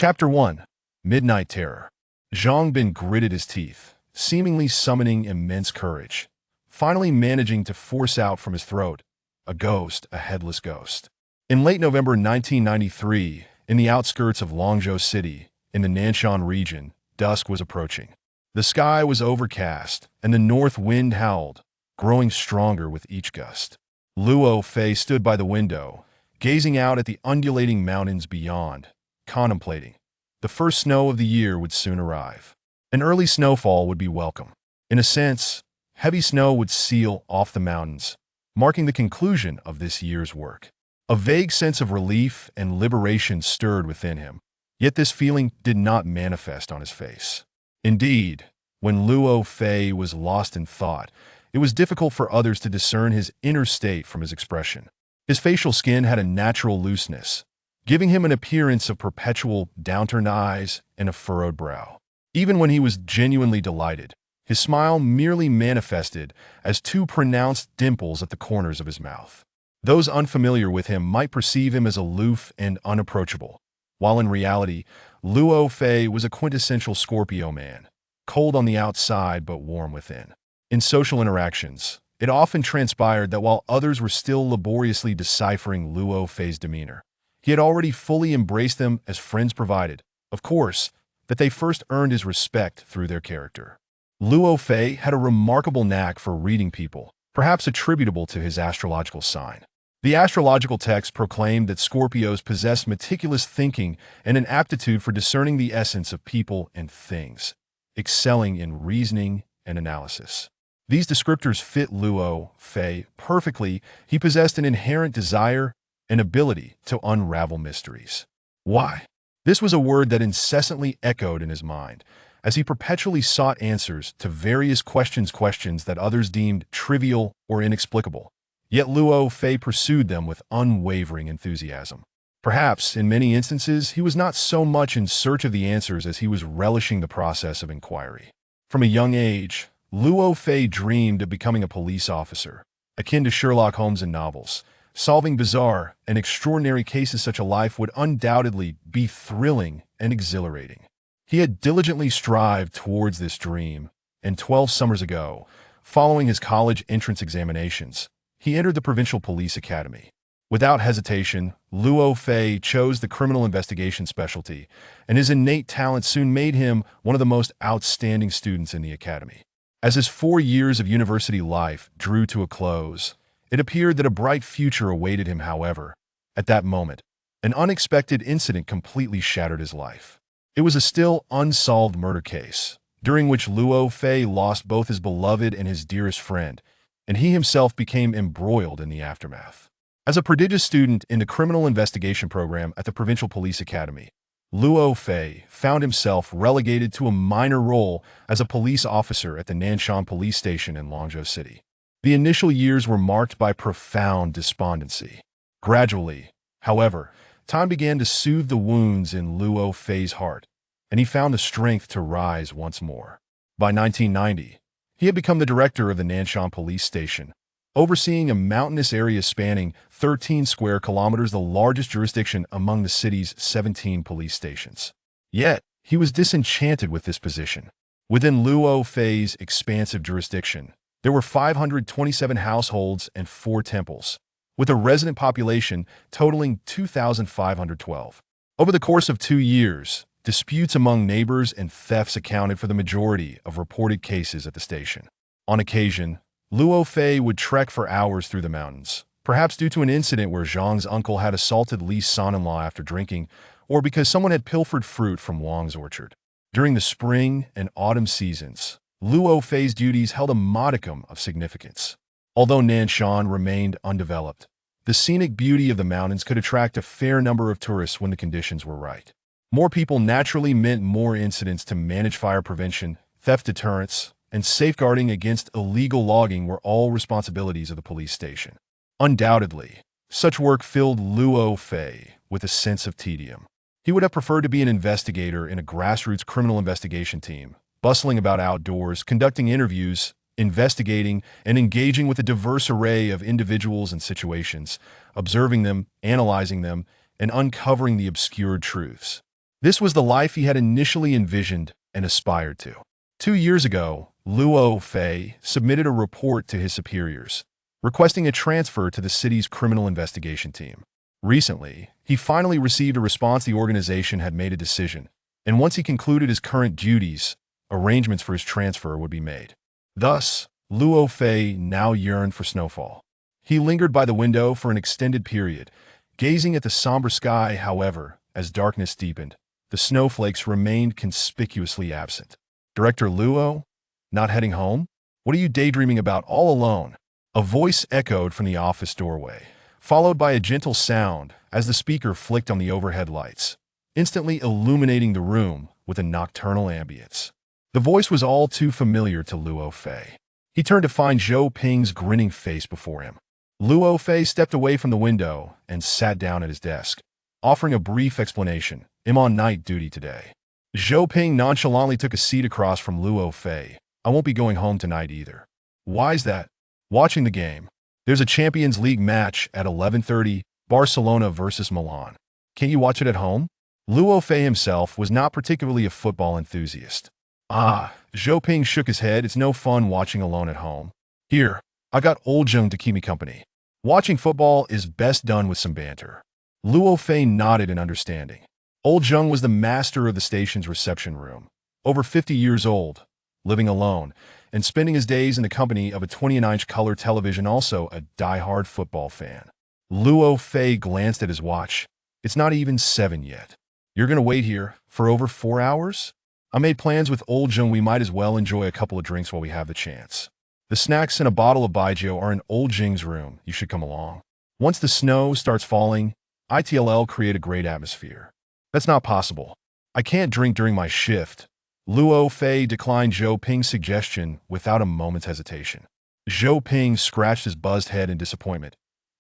Chapter 1. Midnight Terror. Zhang Bin gritted his teeth, seemingly summoning immense courage, finally managing to force out from his throat, a headless ghost. In late November 1993, in the outskirts of Longzhou City, in the Nanshan region, dusk was approaching. The sky was overcast, and the north wind howled, growing stronger with each gust. Luo Fei stood by the window, gazing out at the undulating mountains beyond, contemplating. The first snow of the year would soon arrive. An early snowfall would be welcome. In a sense, heavy snow would seal off the mountains, marking the conclusion of this year's work. A vague sense of relief and liberation stirred within him, yet this feeling did not manifest on his face. Indeed, when Luo Fei was lost in thought, it was difficult for others to discern his inner state from his expression. His facial skin had a natural looseness, giving him an appearance of perpetual downturned eyes and a furrowed brow. Even when he was genuinely delighted, his smile merely manifested as two pronounced dimples at the corners of his mouth. Those unfamiliar with him might perceive him as aloof and unapproachable, while in reality, Luo Fei was a quintessential Scorpio man, cold on the outside but warm within. In social interactions, it often transpired that while others were still laboriously deciphering Luo Fei's demeanor, he had already fully embraced them as friends provided, of course, that they first earned his respect through their character. Luo Fei had a remarkable knack for reading people, perhaps attributable to his astrological sign. The astrological text proclaimed that Scorpios possess meticulous thinking and an aptitude for discerning the essence of people and things, excelling in reasoning and analysis. These descriptors fit Luo Fei perfectly. He possessed an inherent desire and ability to unravel mysteries. Why? This was a word that incessantly echoed in his mind, as he perpetually sought answers to various questions that others deemed trivial or inexplicable. Yet Luo Fei pursued them with unwavering enthusiasm. Perhaps, in many instances, he was not so much in search of the answers as he was relishing the process of inquiry. From a young age, Luo Fei dreamed of becoming a police officer, akin to Sherlock Holmes in novels. Solving bizarre and extraordinary cases, such a life would undoubtedly be thrilling and exhilarating. He had diligently strived towards this dream, and 12 summers ago, following his college entrance examinations, he entered the Provincial Police Academy. Without hesitation, Luo Fei chose the criminal investigation specialty, and his innate talent soon made him one of the most outstanding students in the academy. As his 4 years of university life drew to a close, it appeared that a bright future awaited him. However, at that moment, an unexpected incident completely shattered his life. It was a still unsolved murder case, during which Luo Fei lost both his beloved and his dearest friend, and he himself became embroiled in the aftermath. As a prodigious student in the criminal investigation program at the Provincial Police Academy, Luo Fei found himself relegated to a minor role as a police officer at the Nanshan police station in Longzhou City. The initial years were marked by profound despondency. Gradually, however, time began to soothe the wounds in Luo Fei's heart, and he found the strength to rise once more. By 1990, he had become the director of the Nanshan police station, overseeing a mountainous area spanning 13 square kilometers, the largest jurisdiction among the city's 17 police stations. Yet, he was disenchanted with this position. Within Luo Fei's expansive jurisdiction, there were 527 households and 4 temples, with a resident population totaling 2,512. Over the course of 2 years, disputes among neighbors and thefts accounted for the majority of reported cases at the station. On occasion, Luo Fei would trek for hours through the mountains, perhaps due to an incident where Zhang's uncle had assaulted Li's son-in-law after drinking, or because someone had pilfered fruit from Wang's orchard. During the spring and autumn seasons, Luo Fei's duties held a modicum of significance. Although Nanshan remained undeveloped, the scenic beauty of the mountains could attract a fair number of tourists when the conditions were right. More people naturally meant more incidents to manage. Fire prevention, theft deterrence, and safeguarding against illegal logging were all responsibilities of the police station. Undoubtedly, such work filled Luo Fei with a sense of tedium. He would have preferred to be an investigator in a grassroots criminal investigation team, bustling about outdoors, conducting interviews, investigating, and engaging with a diverse array of individuals and situations, observing them, analyzing them, and uncovering the obscured truths. This was the life he had initially envisioned and aspired to. 2 years ago, Luo Fei submitted a report to his superiors, requesting a transfer to the city's criminal investigation team. Recently, he finally received a response. The organization had made a decision, and once he concluded his current duties, arrangements for his transfer would be made. Thus, Luo Fei now yearned for snowfall. He lingered by the window for an extended period, gazing at the somber sky. However, as darkness deepened, the snowflakes remained conspicuously absent. Director Luo, not heading home? What are you daydreaming about all alone? A voice echoed from the office doorway, followed by a gentle sound as the speaker flicked on the overhead lights, instantly illuminating the room with a nocturnal ambience. The voice was all too familiar to Luo Fei. He turned to find Zhou Ping's grinning face before him. Luo Fei stepped away from the window and sat down at his desk, offering a brief explanation. "I'm on night duty today." Zhou Ping nonchalantly took a seat across from Luo Fei. "I won't be going home tonight either." "Why's that?" "Watching the game. There's a Champions League match at 11:30, Barcelona versus Milan. Can't you watch it at home?" Luo Fei himself was not particularly a football enthusiast. Zhou Ping shook his head. "It's no fun watching alone at home. Here, I got old Zhou to keep me company. Watching football is best done with some banter." Luo Fei nodded in understanding. Old Zhou was the master of the station's reception room, over 50 years old, living alone, and spending his days in the company of a 29-inch color television, also a die-hard football fan. Luo Fei glanced at his watch. "It's not even 7 yet. You're going to wait here for over 4 hours? I made plans with old Zhou. We might as well enjoy a couple of drinks while we have the chance. The snacks and a bottle of baijiu are in old Jing's room. You should come along. Once the snow starts falling, it'll create a great atmosphere." "That's not possible. I can't drink during my shift." Luo Fei declined Zhou Ping's suggestion without a moment's hesitation. Zhou Ping scratched his buzzed head in disappointment.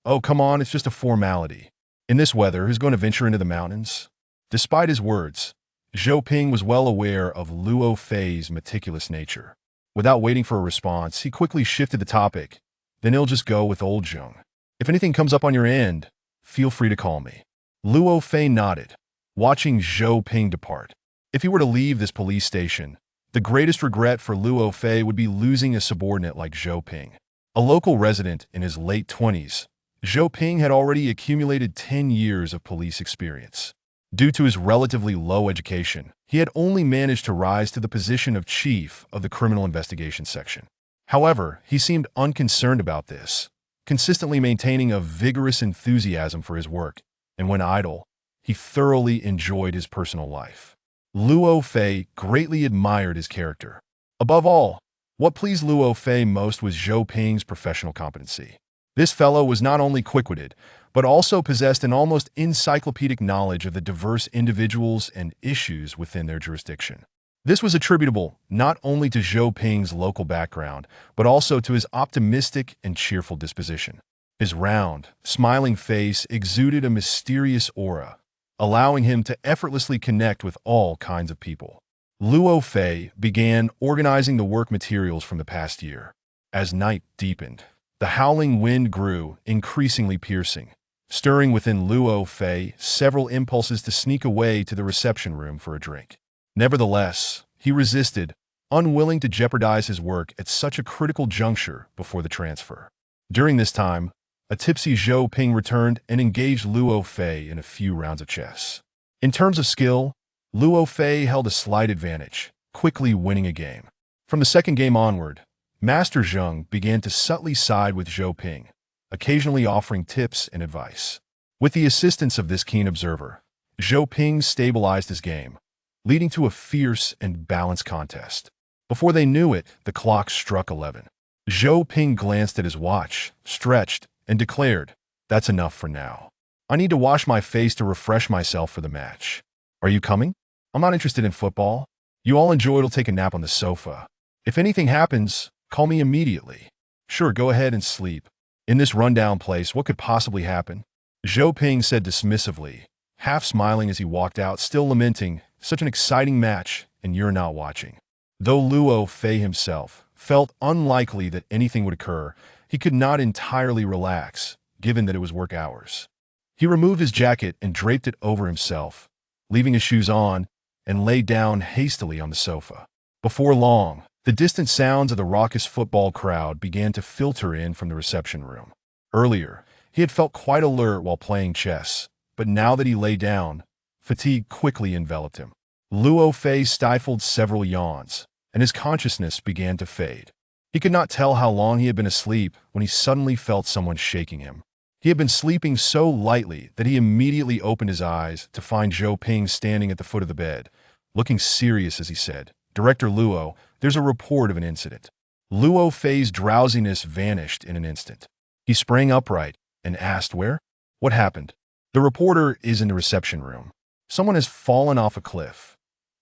"Oh, come on, it's just a formality. In this weather, who's going to venture into the mountains?" Despite his words, Zhou Ping was well aware of Luo Fei's meticulous nature. Without waiting for a response, he quickly shifted the topic. "Then he'll just go with old Zhou. If anything comes up on your end, feel free to call me." Luo Fei nodded, watching Zhou Ping depart. If he were to leave this police station, the greatest regret for Luo Fei would be losing a subordinate like Zhou Ping. A local resident in his late 20s, Zhou Ping had already accumulated 10 years of police experience. Due to his relatively low education, he had only managed to rise to the position of chief of the criminal investigation section. However, he seemed unconcerned about this, consistently maintaining a vigorous enthusiasm for his work, and when idle, he thoroughly enjoyed his personal life. Luo Fei greatly admired his character. Above all, what pleased Luo Fei most was Zhou Ping's professional competency. This fellow was not only quick-witted, but also possessed an almost encyclopedic knowledge of the diverse individuals and issues within their jurisdiction. This was attributable not only to Zhou Ping's local background, but also to his optimistic and cheerful disposition. His round, smiling face exuded a mysterious aura, allowing him to effortlessly connect with all kinds of people. Luo Fei began organizing the work materials from the past year. As night deepened, the howling wind grew increasingly piercing, stirring within Luo Fei several impulses to sneak away to the reception room for a drink. Nevertheless, he resisted, unwilling to jeopardize his work at such a critical juncture before the transfer. During this time, a tipsy Zhou Ping returned and engaged Luo Fei in a few rounds of chess. In terms of skill, Luo Fei held a slight advantage, quickly winning a game. From the second game onward, Master Zheng began to subtly side with Zhou Ping, occasionally offering tips and advice. With the assistance of this keen observer, Zhou Ping stabilized his game, leading to a fierce and balanced contest. Before they knew it, the clock struck 11. Zhou Ping glanced at his watch, stretched, and declared, "That's enough for now. I need to wash my face to refresh myself for the match. Are you coming? I'm not interested in football. You all enjoy it'll take a nap on the sofa. If anything happens, call me immediately." "Sure, go ahead and sleep. In this rundown place, what could possibly happen?" Zhou Ping said dismissively, half smiling as he walked out, still lamenting, "Such an exciting match, and you're not watching." Though Luo Fei himself felt unlikely that anything would occur, he could not entirely relax, given that it was work hours. He removed his jacket and draped it over himself, leaving his shoes on, and lay down hastily on the sofa. Before long, the distant sounds of the raucous football crowd began to filter in from the reception room. Earlier, he had felt quite alert while playing chess, but now that he lay down, fatigue quickly enveloped him. Luo Fei stifled several yawns, and his consciousness began to fade. He could not tell how long he had been asleep when he suddenly felt someone shaking him. He had been sleeping so lightly that he immediately opened his eyes to find Zhou Ping standing at the foot of the bed, looking serious as he said, "Director Luo, there's a report of an incident." Luo Fei's drowsiness vanished in an instant. He sprang upright and asked, "Where? What happened?" "The reporter is in the reception room. Someone has fallen off a cliff."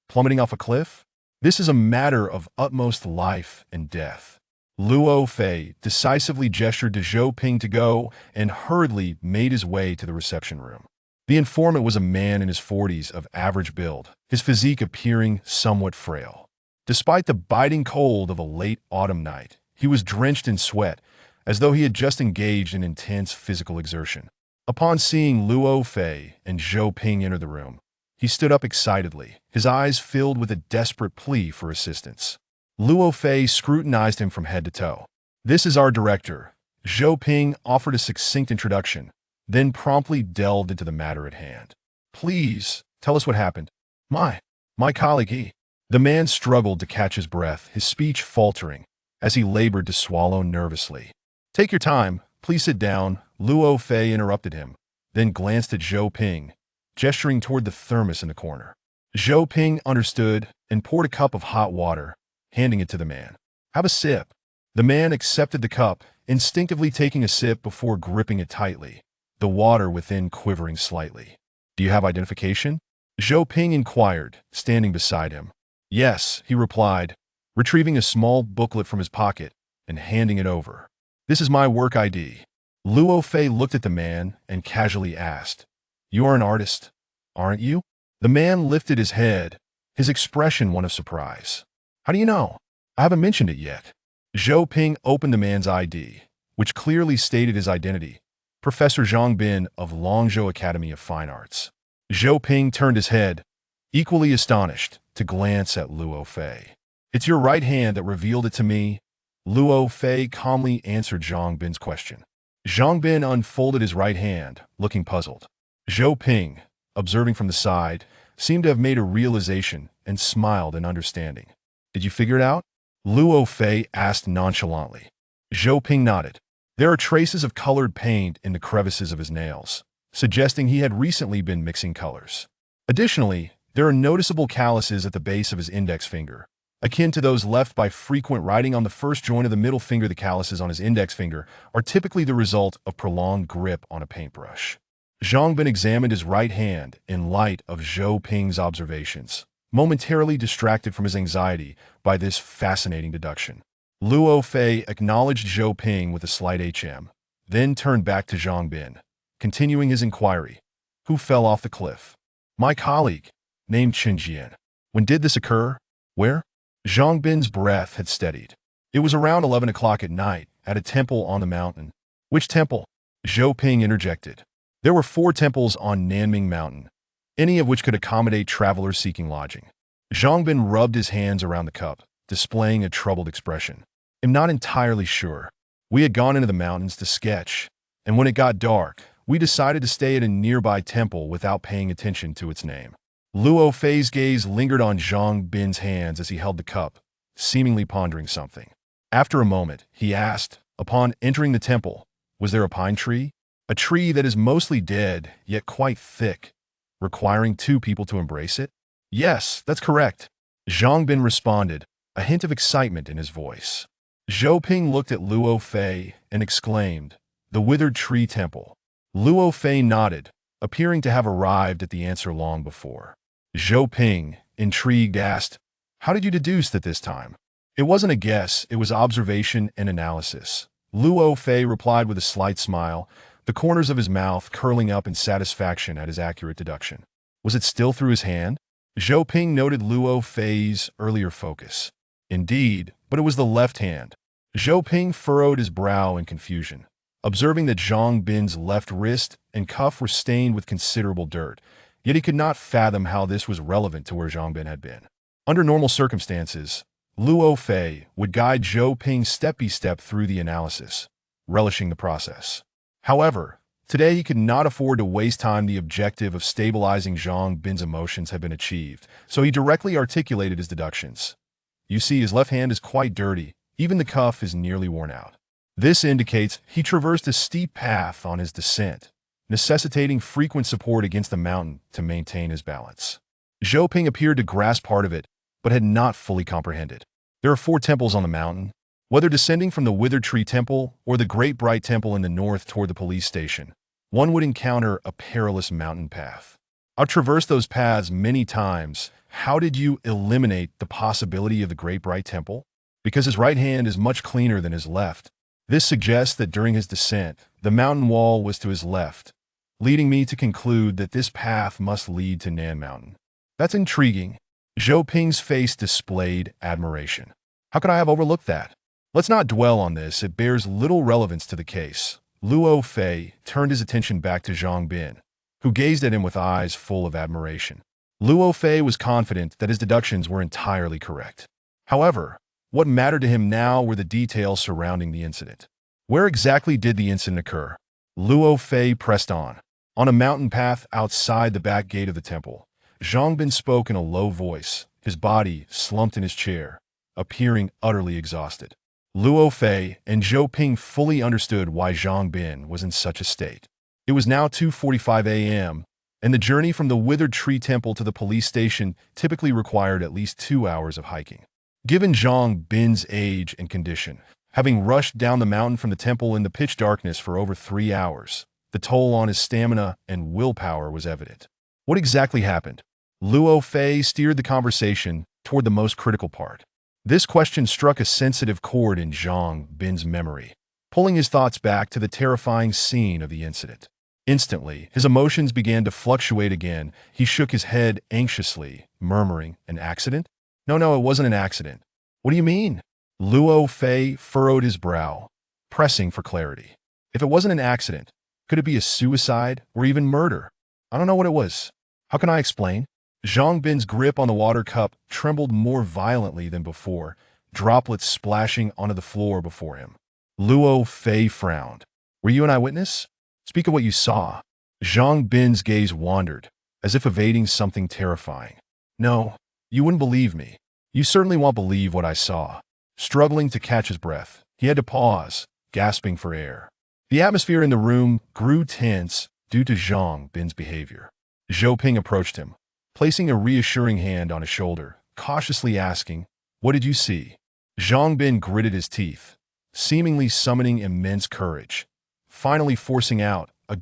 "Plummeting off a cliff? This is a matter of utmost life and death." Luo Fei decisively gestured to Zhou Ping to go and hurriedly made his way to the reception room. The informant was a man in his 40s of average build, his physique appearing somewhat frail. Despite the biting cold of a late autumn night, he was drenched in sweat, as though he had just engaged in intense physical exertion. Upon seeing Luo Fei and Zhou Ping enter the room, he stood up excitedly, his eyes filled with a desperate plea for assistance. Luo Fei scrutinized him from head to toe. "This is our director." Zhou Ping offered a succinct introduction, then promptly delved into the matter at hand. "Please, tell us what happened." My colleague, he." The man struggled to catch his breath, his speech faltering, as he labored to swallow nervously. "Take your time, please sit down," Luo Fei interrupted him, then glanced at Zhou Ping, gesturing toward the thermos in the corner. Zhou Ping understood and poured a cup of hot water, handing it to the man. "Have a sip." The man accepted the cup, instinctively taking a sip before gripping it tightly, the water within quivering slightly. "Do you have identification?" Zhou Ping inquired, standing beside him. "Yes," he replied, retrieving a small booklet from his pocket and handing it over. "This is my work ID." Luo Fei looked at the man and casually asked, "You are an artist, aren't you?" The man lifted his head, his expression one of surprise. "How do you know?" "I haven't mentioned it yet." Zhou Ping opened the man's ID, which clearly stated his identity, Professor Zhang Bin of Longzhou Academy of Fine Arts. Zhou Ping turned his head, equally astonished, to glance at Luo Fei. "It's your right hand that revealed it to me," Luo Fei calmly answered Zhang Bin's question. Zhang Bin unfolded his right hand, looking puzzled. Zhou Ping, observing from the side, seemed to have made a realization and smiled in understanding. "Did you figure it out?" Luo Fei asked nonchalantly. Zhou Ping nodded. "There are traces of colored paint in the crevices of his nails, suggesting he had recently been mixing colors. Additionally, there are noticeable calluses at the base of his index finger, akin to those left by frequent writing on the first joint of the middle finger. The calluses on his index finger are typically the result of prolonged grip on a paintbrush." Zhang Bin examined his right hand in light of Zhou Ping's observations, momentarily distracted from his anxiety by this fascinating deduction. Luo Fei acknowledged Zhou Ping with a slight HM, then turned back to Zhang Bin, continuing his inquiry. "Who fell off the cliff?" "My colleague, named Chen Jian." "When did this occur? Where?" Zhang Bin's breath had steadied. "It was around 11 o'clock at night, at a temple on the mountain." "Which temple?" Zhou Ping interjected. "There were 4 temples on Nanming Mountain, any of which could accommodate travelers seeking lodging." Zhang Bin rubbed his hands around the cup, displaying a troubled expression. "I'm not entirely sure. We had gone into the mountains to sketch, and when it got dark, we decided to stay at a nearby temple without paying attention to its name." Luo Fei's gaze lingered on Zhang Bin's hands as he held the cup, seemingly pondering something. After a moment, he asked, "Upon entering the temple, was there a pine tree? A tree that is mostly dead, yet quite thick, requiring 2 people to embrace it?" "Yes, that's correct," Zhang Bin responded, a hint of excitement in his voice. Zhou Ping looked at Luo Fei and exclaimed, "The withered tree temple." Luo Fei nodded, appearing to have arrived at the answer long before. Zhou Ping, intrigued, asked, "How did you deduce that this time?" "It wasn't a guess, it was observation and analysis," Luo Fei replied with a slight smile, the corners of his mouth curling up in satisfaction at his accurate deduction. "Was it still through his hand?" Zhou Ping noted Luo Fei's earlier focus. "Indeed, but it was the left hand." Zhou Ping furrowed his brow in confusion, observing that Zhang Bin's left wrist and cuff were stained with considerable dirt, Yet he could not fathom how this was relevant to where Zhang Bin had been. Under normal circumstances, Luo Fei would guide Zhou Ping step by step through the analysis, relishing the process. However, today he could not afford to waste time. The objective of stabilizing Zhang Bin's emotions had been achieved, so he directly articulated his deductions. You see, his left hand is quite dirty, even the cuff is nearly worn out. This indicates he traversed a steep path on his descent, necessitating frequent support against the mountain to maintain his balance. Zhou Ping appeared to grasp part of it, but had not fully comprehended. There are 4 temples on the mountain. Whether descending from the Withered Tree Temple or the Great Bright Temple in the north toward the police station, one would encounter a perilous mountain path. I've traversed those paths many times. How did you eliminate the possibility of the Great Bright Temple? Because his right hand is much cleaner than his left. This suggests that during his descent, the mountain wall was to his left, leading me to conclude that this path must lead to Nan Mountain. That's intriguing. Zhou Ping's face displayed admiration. How could I have overlooked that? Let's not dwell on this, it bears little relevance to the case. Luo Fei turned his attention back to Zhang Bin, who gazed at him with eyes full of admiration. Luo Fei was confident that his deductions were entirely correct. However, what mattered to him now were the details surrounding the incident. Where exactly did the incident occur? Luo Fei pressed on. On a mountain path outside the back gate of the temple, Zhang Bin spoke in a low voice, his body slumped in his chair, appearing utterly exhausted. Luo Fei and Zhou Ping fully understood why Zhang Bin was in such a state. It was now 2:45 a.m., and the journey from the Withered Tree Temple to the police station typically required at least 2 hours of hiking. Given Zhang Bin's age and condition, having rushed down the mountain from the temple in the pitch darkness for over 3 hours, the toll on his stamina and willpower was evident. What exactly happened? Luo Fei steered the conversation toward the most critical part. This question struck a sensitive chord in Zhang Bin's memory, pulling his thoughts back to the terrifying scene of the incident. Instantly, his emotions began to fluctuate again. He shook his head anxiously, murmuring, "An accident? No, it wasn't an accident." "What do you mean?" Luo Fei furrowed his brow, pressing for clarity. "If it wasn't an accident, could it be a suicide or even murder? I don't know what it was. How can I explain?" Zhang Bin's grip on the water cup trembled more violently than before, droplets splashing onto the floor before him. Luo Fei frowned. "Were you an eyewitness? Speak of what you saw." Zhang Bin's gaze wandered, as if evading something terrifying. "No, you wouldn't believe me. You certainly won't believe what I saw." Struggling to catch his breath, he had to pause, gasping for air. The atmosphere in the room grew tense due to Zhang Bin's behavior. Zhou Ping approached him, placing a reassuring hand on his shoulder, cautiously asking, "What did you see?" Zhang Bin gritted his teeth, seemingly summoning immense courage, finally forcing out, "A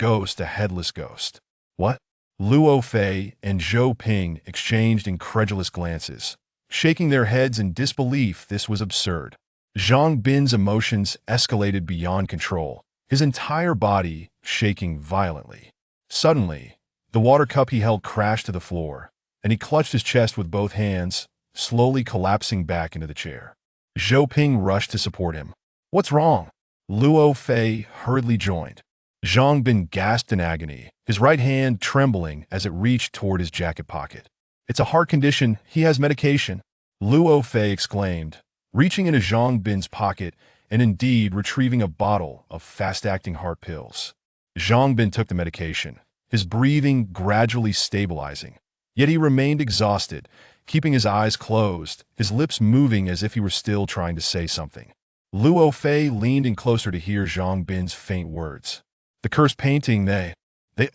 headless ghost." "What?" Luo Fei and Zhou Ping exchanged incredulous glances, shaking their heads in disbelief. This was absurd. Zhang Bin's emotions escalated beyond control, his entire body shaking violently. Suddenly, the water cup he held crashed to the floor, and he clutched his chest with both hands, slowly collapsing back into the chair. Zhou Ping rushed to support him. "What's wrong?" Luo Fei hurriedly joined. Zhang Bin gasped in agony, his right hand trembling as it reached toward his jacket pocket. "It's a heart condition. He has medication," Luo Fei exclaimed, reaching into Zhang Bin's pocket and indeed retrieving a bottle of fast-acting heart pills. Zhang Bin took the medication, his breathing gradually stabilizing. Yet he remained exhausted, keeping his eyes closed, his lips moving as if he were still trying to say something. Luo Fei leaned in closer to hear Zhang Bin's faint words. "The cursed painting, they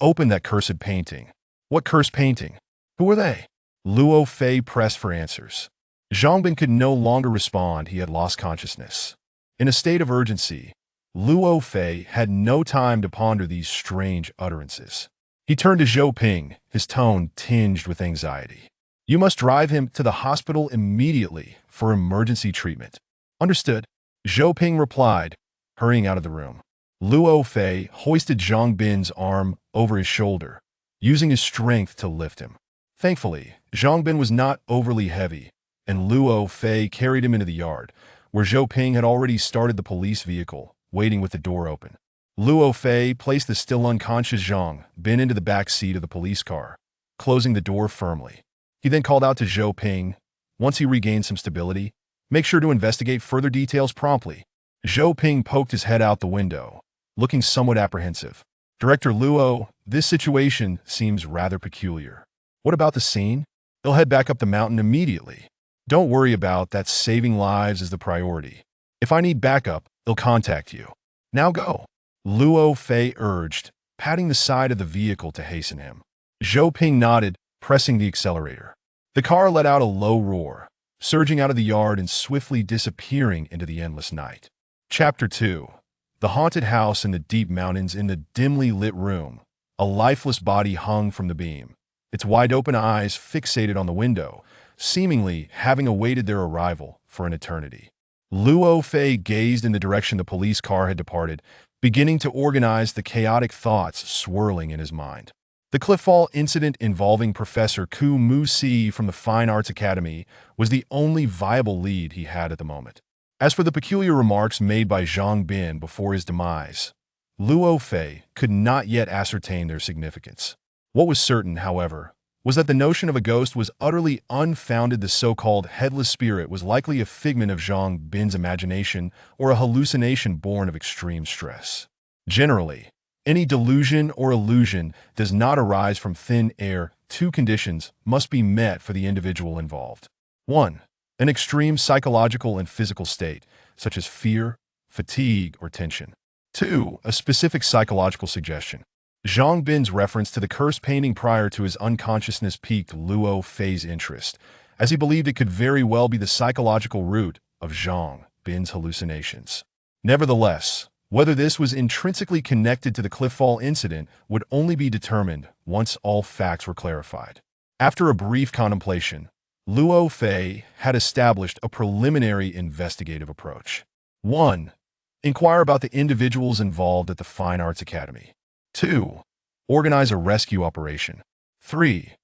opened that cursed painting." "What cursed painting? Who were they?" Luo Fei pressed for answers. Zhang Bin could no longer respond. He had lost consciousness. In a state of urgency, Luo Fei had no time to ponder these strange utterances. He turned to Zhou Ping, his tone tinged with anxiety. "You must drive him to the hospital immediately for emergency treatment." "Understood," Zhou Ping replied, hurrying out of the room. Luo Fei hoisted Zhang Bin's arm over his shoulder, using his strength to lift him. Thankfully, Zhang Bin was not overly heavy, and Luo Fei carried him into the yard, where Zhou Ping had already started the police vehicle, waiting with the door open. Luo Fei placed the still unconscious Zhang Bin into the back seat of the police car, closing the door firmly. He then called out to Zhou Ping. Once he regained some stability, make sure to investigate further details promptly. Zhou Ping poked his head out the window, looking somewhat apprehensive. Director Luo, this situation seems rather peculiar. What about the scene? He'll head back up the mountain immediately. Don't worry about that, saving lives is the priority. If I need backup, he'll contact you. Now go. Luo Fei urged, patting the side of the vehicle to hasten him. Zhou Ping nodded, pressing the accelerator. The car let out a low roar, surging out of the yard and swiftly disappearing into the endless night. Chapter 2. The haunted house in the deep mountains. In the dimly lit room, a lifeless body hung from the beam, its wide-open eyes fixated on the window, seemingly having awaited their arrival for an eternity. Luo Fei gazed in the direction the police car had departed, beginning to organize the chaotic thoughts swirling in his mind. The cliffall incident involving Professor Ku Mu-Si from the Fine Arts Academy was the only viable lead he had at the moment. As for the peculiar remarks made by Zhang Bin before his demise, Luo Fei could not yet ascertain their significance. What was certain, however, was that the notion of a ghost was utterly unfounded. The so-called headless spirit was likely a figment of Zhang Bin's imagination or a hallucination born of extreme stress. Generally, any delusion or illusion does not arise from thin air. Two conditions must be met for the individual involved. 1. An extreme psychological and physical state, such as fear, fatigue, or tension. 2. A specific psychological suggestion. Zhang Bin's reference to the cursed painting prior to his unconsciousness piqued Luo Fei's interest, as he believed it could very well be the psychological root of Zhang Bin's hallucinations. Nevertheless, whether this was intrinsically connected to the cliffall incident would only be determined once all facts were clarified. After a brief contemplation, Luo Fei had established a preliminary investigative approach. 1. Inquire about the individuals involved at the Fine Arts Academy. 2. Organize a rescue operation. 3.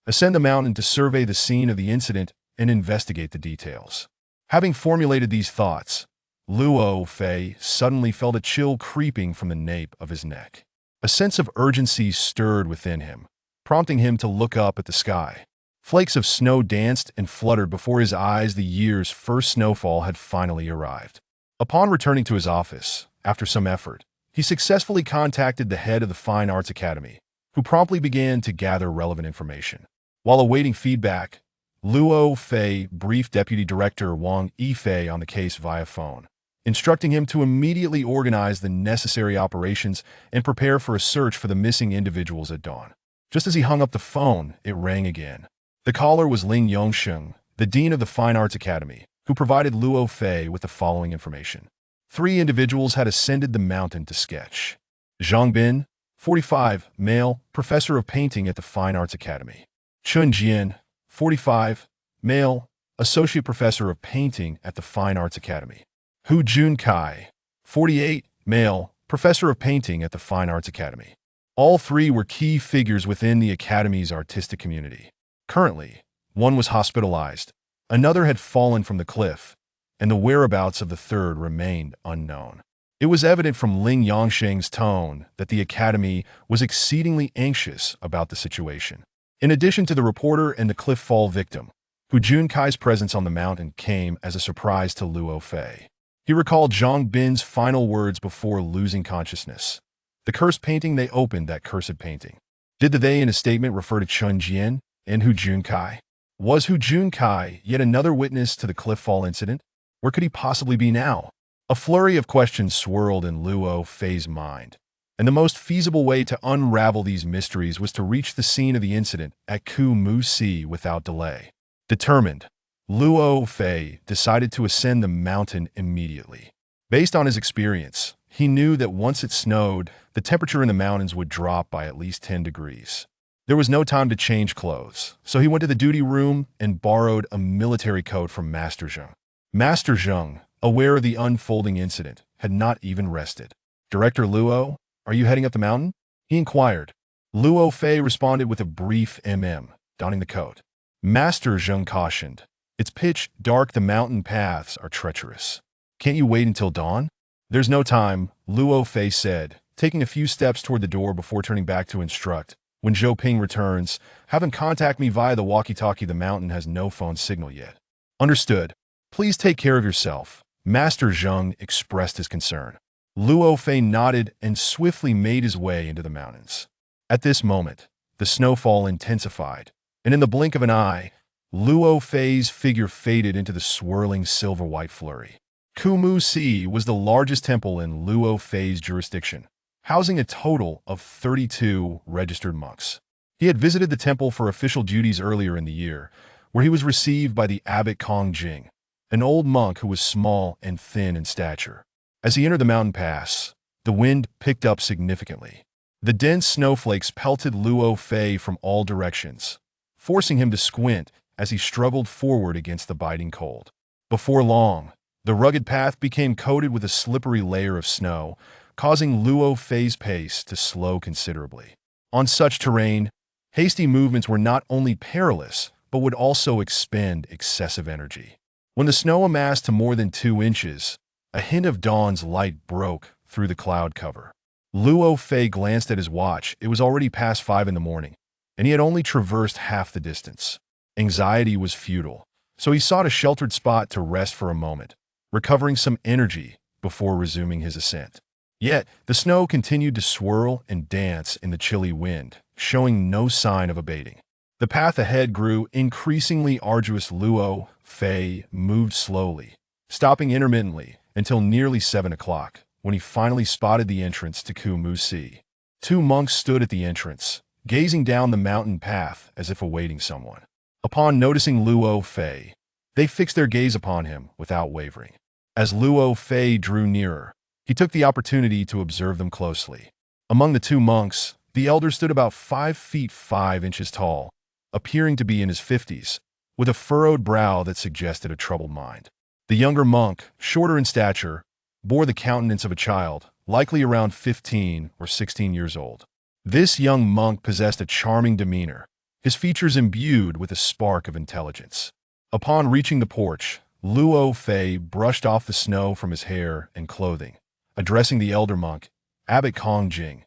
Ascend the mountain to survey the scene of the incident and investigate the details. Having formulated these thoughts, Luo Fei suddenly felt a chill creeping from the nape of his neck. A sense of urgency stirred within him, prompting him to look up at the sky. Flakes of snow danced and fluttered before his eyes. The year's first snowfall had finally arrived. Upon returning to his office, after some effort, he successfully contacted the head of the Fine Arts Academy, who promptly began to gather relevant information. While awaiting feedback, Luo Fei briefed Deputy Director Wang Yifei on the case via phone, instructing him to immediately organize the necessary operations and prepare for a search for the missing individuals at dawn. Just as he hung up the phone, it rang again. The caller was Ling Yongsheng, the Dean of the Fine Arts Academy, who provided Luo Fei with the following information. 3 individuals had ascended the mountain to sketch. Zhang Bin, 45, male, professor of painting at the Fine Arts Academy. Chun Jian, 45, male, associate professor of painting at the Fine Arts Academy. Hu Junkai, 48, male, professor of painting at the Fine Arts Academy. All 3 were key figures within the Academy's artistic community. Currently, one was hospitalized, another had fallen from the cliff, and the whereabouts of the third remained unknown. It was evident from Ling Yongsheng's tone that the Academy was exceedingly anxious about the situation. In addition to the reporter and the cliff fall victim, Hu Junkai's presence on the mountain came as a surprise to Luo Fei. He recalled Zhang Bin's final words before losing consciousness. The cursed painting, they opened that cursed painting. Did the they in a statement refer to Chun Jian and Hu Junkai? Was Hu Junkai yet another witness to the cliff fall incident? Where could he possibly be now? A flurry of questions swirled in Luo Fei's mind, and the most feasible way to unravel these mysteries was to reach the scene of the incident at Ku Mu-Si without delay. Determined, Luo Fei decided to ascend the mountain immediately. Based on his experience, he knew that once it snowed, the temperature in the mountains would drop by at least 10 degrees. There was no time to change clothes, so he went to the duty room and borrowed a military coat from Master Zhou. Master Zhou, aware of the unfolding incident, had not even rested. Director Luo, are you heading up the mountain? He inquired. Luo Fei responded with a brief donning the coat. Master Zhou cautioned. It's pitch dark, the mountain paths are treacherous. Can't you wait until dawn? There's no time, Luo Fei said, taking a few steps toward the door before turning back to instruct. When Zhou Ping returns, have him contact me via the walkie-talkie. The mountain has no phone signal yet. Understood. Please take care of yourself. Master Zheng expressed his concern. Luo Fei nodded and swiftly made his way into the mountains. At this moment, the snowfall intensified, and in the blink of an eye, Luo Fei's figure faded into the swirling silver-white flurry. Kumu Si was the largest temple in Luo Fei's jurisdiction, housing a total of 32 registered monks. He had visited the temple for official duties earlier in the year, where he was received by the abbot Kong Jing, an old monk who was small and thin in stature. As he entered the mountain pass, the wind picked up significantly. The dense snowflakes pelted Luo Fei from all directions, forcing him to squint as he struggled forward against the biting cold. Before long, the rugged path became coated with a slippery layer of snow, causing Luo Fei's pace to slow considerably. On such terrain, hasty movements were not only perilous, but would also expend excessive energy. When the snow amassed to more than 2 inches, a hint of dawn's light broke through the cloud cover. Luo Fei glanced at his watch. It was already past 5 in the morning, and he had only traversed half the distance. Anxiety was futile, so he sought a sheltered spot to rest for a moment, recovering some energy before resuming his ascent. Yet, the snow continued to swirl and dance in the chilly wind, showing no sign of abating. The path ahead grew increasingly arduous. Luo Fei moved slowly, stopping intermittently until nearly 7 o'clock, when he finally spotted the entrance to Kumu Si. 2 monks stood at the entrance, gazing down the mountain path as if awaiting someone. Upon noticing Luo Fei, they fixed their gaze upon him without wavering. As Luo Fei drew nearer, he took the opportunity to observe them closely. Among the 2 monks, the elder stood about 5 feet 5 inches tall, appearing to be in his 50s, with a furrowed brow that suggested a troubled mind. The younger monk, shorter in stature, bore the countenance of a child, likely around 15 or 16 years old. This young monk possessed a charming demeanor, his features imbued with a spark of intelligence. Upon reaching the porch, Luo Fei brushed off the snow from his hair and clothing, addressing the elder monk, Abbot Kong Jing.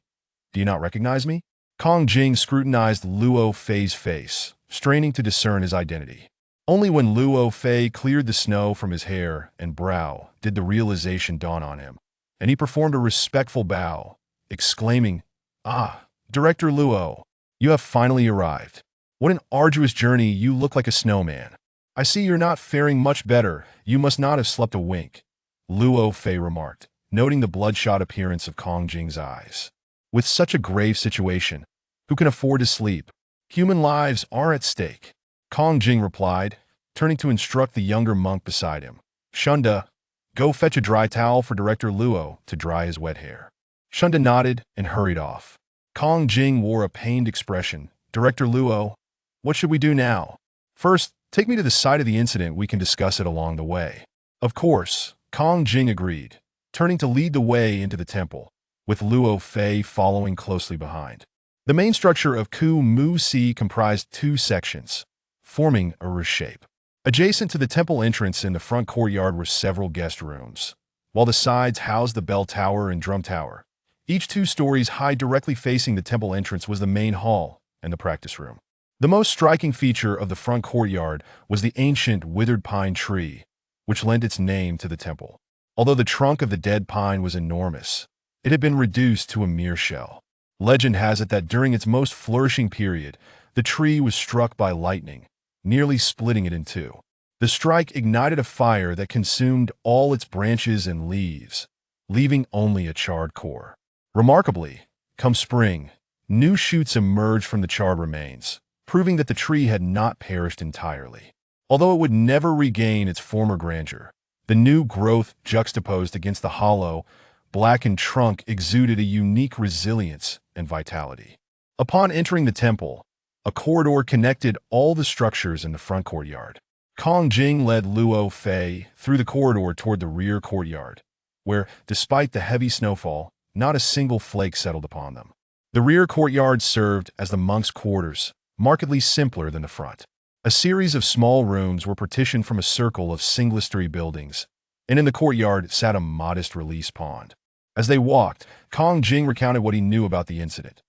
"Do you not recognize me?" Kong Jing scrutinized Luo Fei's face, straining to discern his identity. Only when Luo Fei cleared the snow from his hair and brow did the realization dawn on him, and he performed a respectful bow, exclaiming, "Ah, Director Luo, you have finally arrived. What an arduous journey. You look like a snowman. I see you're not faring much better. You must not have slept a wink," Luo Fei remarked, noting the bloodshot appearance of Kong Jing's eyes. With such a grave situation, who can afford to sleep? Human lives are at stake. Kong Jing replied, turning to instruct the younger monk beside him. "Shunda, go fetch a dry towel for Director Luo to dry his wet hair." Shunda nodded and hurried off. Kong Jing wore a pained expression. "Director Luo, what should we do now?" "First, take me to the site of the incident. We can discuss it along the way." "Of course," Kong Jing agreed, turning to lead the way into the temple, with Luo Fei following closely behind. The main structure of Kumu Si comprised 2 sections, forming a R shape. Adjacent to the temple entrance in the front courtyard were several guest rooms, while the sides housed the bell tower and drum tower. Each 2 stories high. Directly facing the temple entrance was the main hall and the practice room. The most striking feature of the front courtyard was the ancient withered pine tree, which lent its name to the temple. Although the trunk of the dead pine was enormous, it had been reduced to a mere shell. Legend has it that during its most flourishing period, the tree was struck by lightning, nearly splitting it in 2. The strike ignited a fire that consumed all its branches and leaves, leaving only a charred core. Remarkably, come spring, new shoots emerged from the charred remains, proving that the tree had not perished entirely. Although it would never regain its former grandeur, the new growth juxtaposed against the hollow, blackened trunk exuded a unique resilience and vitality. Upon entering the temple, a corridor connected all the structures in the front courtyard. Kong Jing led Luo Fei through the corridor toward the rear courtyard, where, despite the heavy snowfall, not a single flake settled upon them. The rear courtyard served as the monks' quarters, markedly simpler than the front. A series of small rooms were partitioned from a circle of single-story buildings, and in the courtyard sat a modest release pond. As they walked, Kong Jing recounted what he knew about the incident.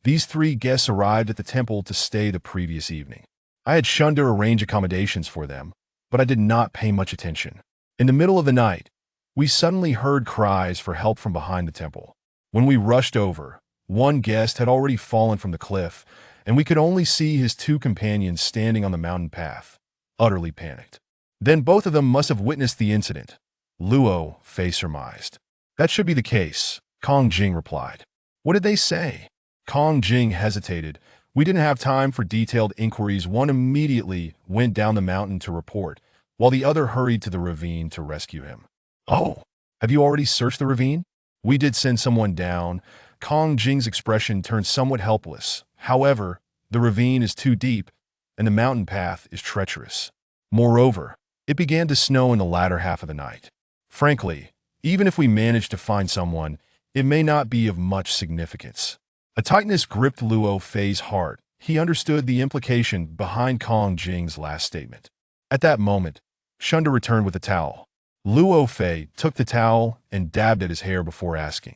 These three guests arrived at the temple to stay the previous evening. I had shunned to arrange accommodations for them, but I did not pay much attention. In the middle of the night, we suddenly heard cries for help from behind the temple. When we rushed over, one guest had already fallen from the cliff, and we could only see his two companions standing on the mountain path, utterly panicked. Then both of them must have witnessed the incident, Luo Fei surmised. That should be the case, Kong Jing replied. What did they say? Kong Jing hesitated. We didn't have time for detailed inquiries. One immediately went down the mountain to report, while the other hurried to the ravine to rescue him. Oh, have you already searched the ravine? We did send someone down. Kong Jing's expression turned somewhat helpless. However, the ravine is too deep, and the mountain path is treacherous. Moreover, it began to snow in the latter half of the night. Frankly, even if we managed to find someone, it may not be of much significance. A tightness gripped Luo Fei's heart. He understood the implication behind Kong Jing's last statement. At that moment, Shunda returned with a towel. Luo Fei took the towel and dabbed at his hair before asking,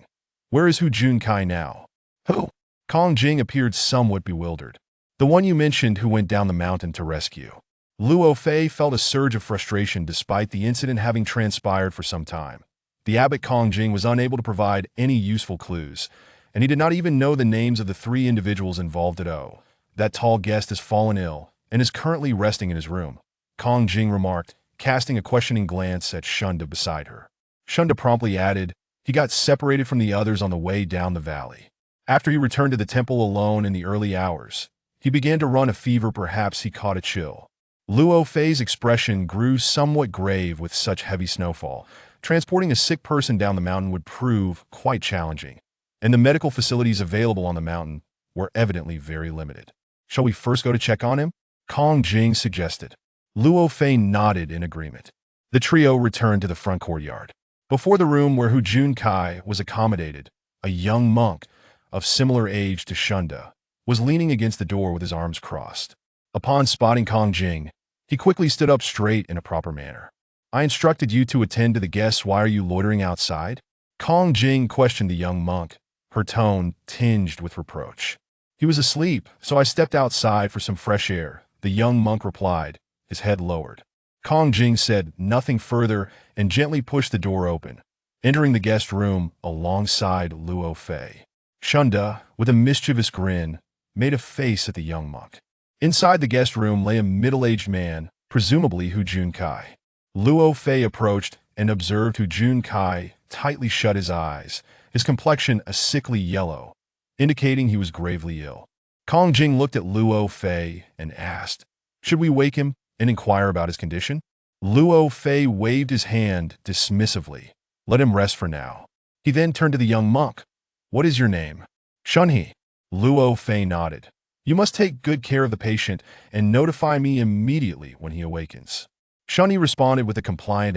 "Where is Hu Junkai now?" "Who?" Kong Jing appeared somewhat bewildered. "The one you mentioned who went down the mountain to rescue." Luo Fei felt a surge of frustration despite the incident having transpired for some time. The abbot Kong Jing was unable to provide any useful clues, and he did not even know the names of the three individuals involved at all. That tall guest has fallen ill and is currently resting in his room, Kong Jing remarked, casting a questioning glance at Shunda beside her. Shunda promptly added, "He got separated from the others on the way down the valley. After he returned to the temple alone in the early hours, he began to run a fever. Perhaps he caught a chill." Luo Fei's expression grew somewhat grave. With such heavy snowfall, transporting a sick person down the mountain would prove quite challenging, and the medical facilities available on the mountain were evidently very limited. "Shall we first go to check on him?" Kong Jing suggested. Luo Fei nodded in agreement. The trio returned to the front courtyard. Before the room where Hu Junkai was accommodated, a young monk, of similar age to Shunda, was leaning against the door with his arms crossed. Upon spotting Kong Jing, he quickly stood up straight in a proper manner. "I instructed you to attend to the guests. Why are you loitering outside?" Kong Jing questioned the young monk, her tone tinged with reproach. "He was asleep, so I stepped outside for some fresh air," the young monk replied, his head lowered. Kong Jing said nothing further and gently pushed the door open, entering the guest room alongside Luo Fei. Shunda, with a mischievous grin, made a face at the young monk. Inside the guest room lay a middle-aged man, presumably Hu Junkai. Luo Fei approached and observed Hu Junkai tightly shut his eyes, his complexion a sickly yellow, indicating he was gravely ill. Kong Jing looked at Luo Fei and asked, "Should we wake him and inquire about his condition?" Luo Fei waved his hand dismissively. "Let him rest for now." He then turned to the young monk. "What is your name?" "Shunhe." Luo Fei nodded. "You must take good care of the patient and notify me immediately when he awakens." Shunhe responded with a compliant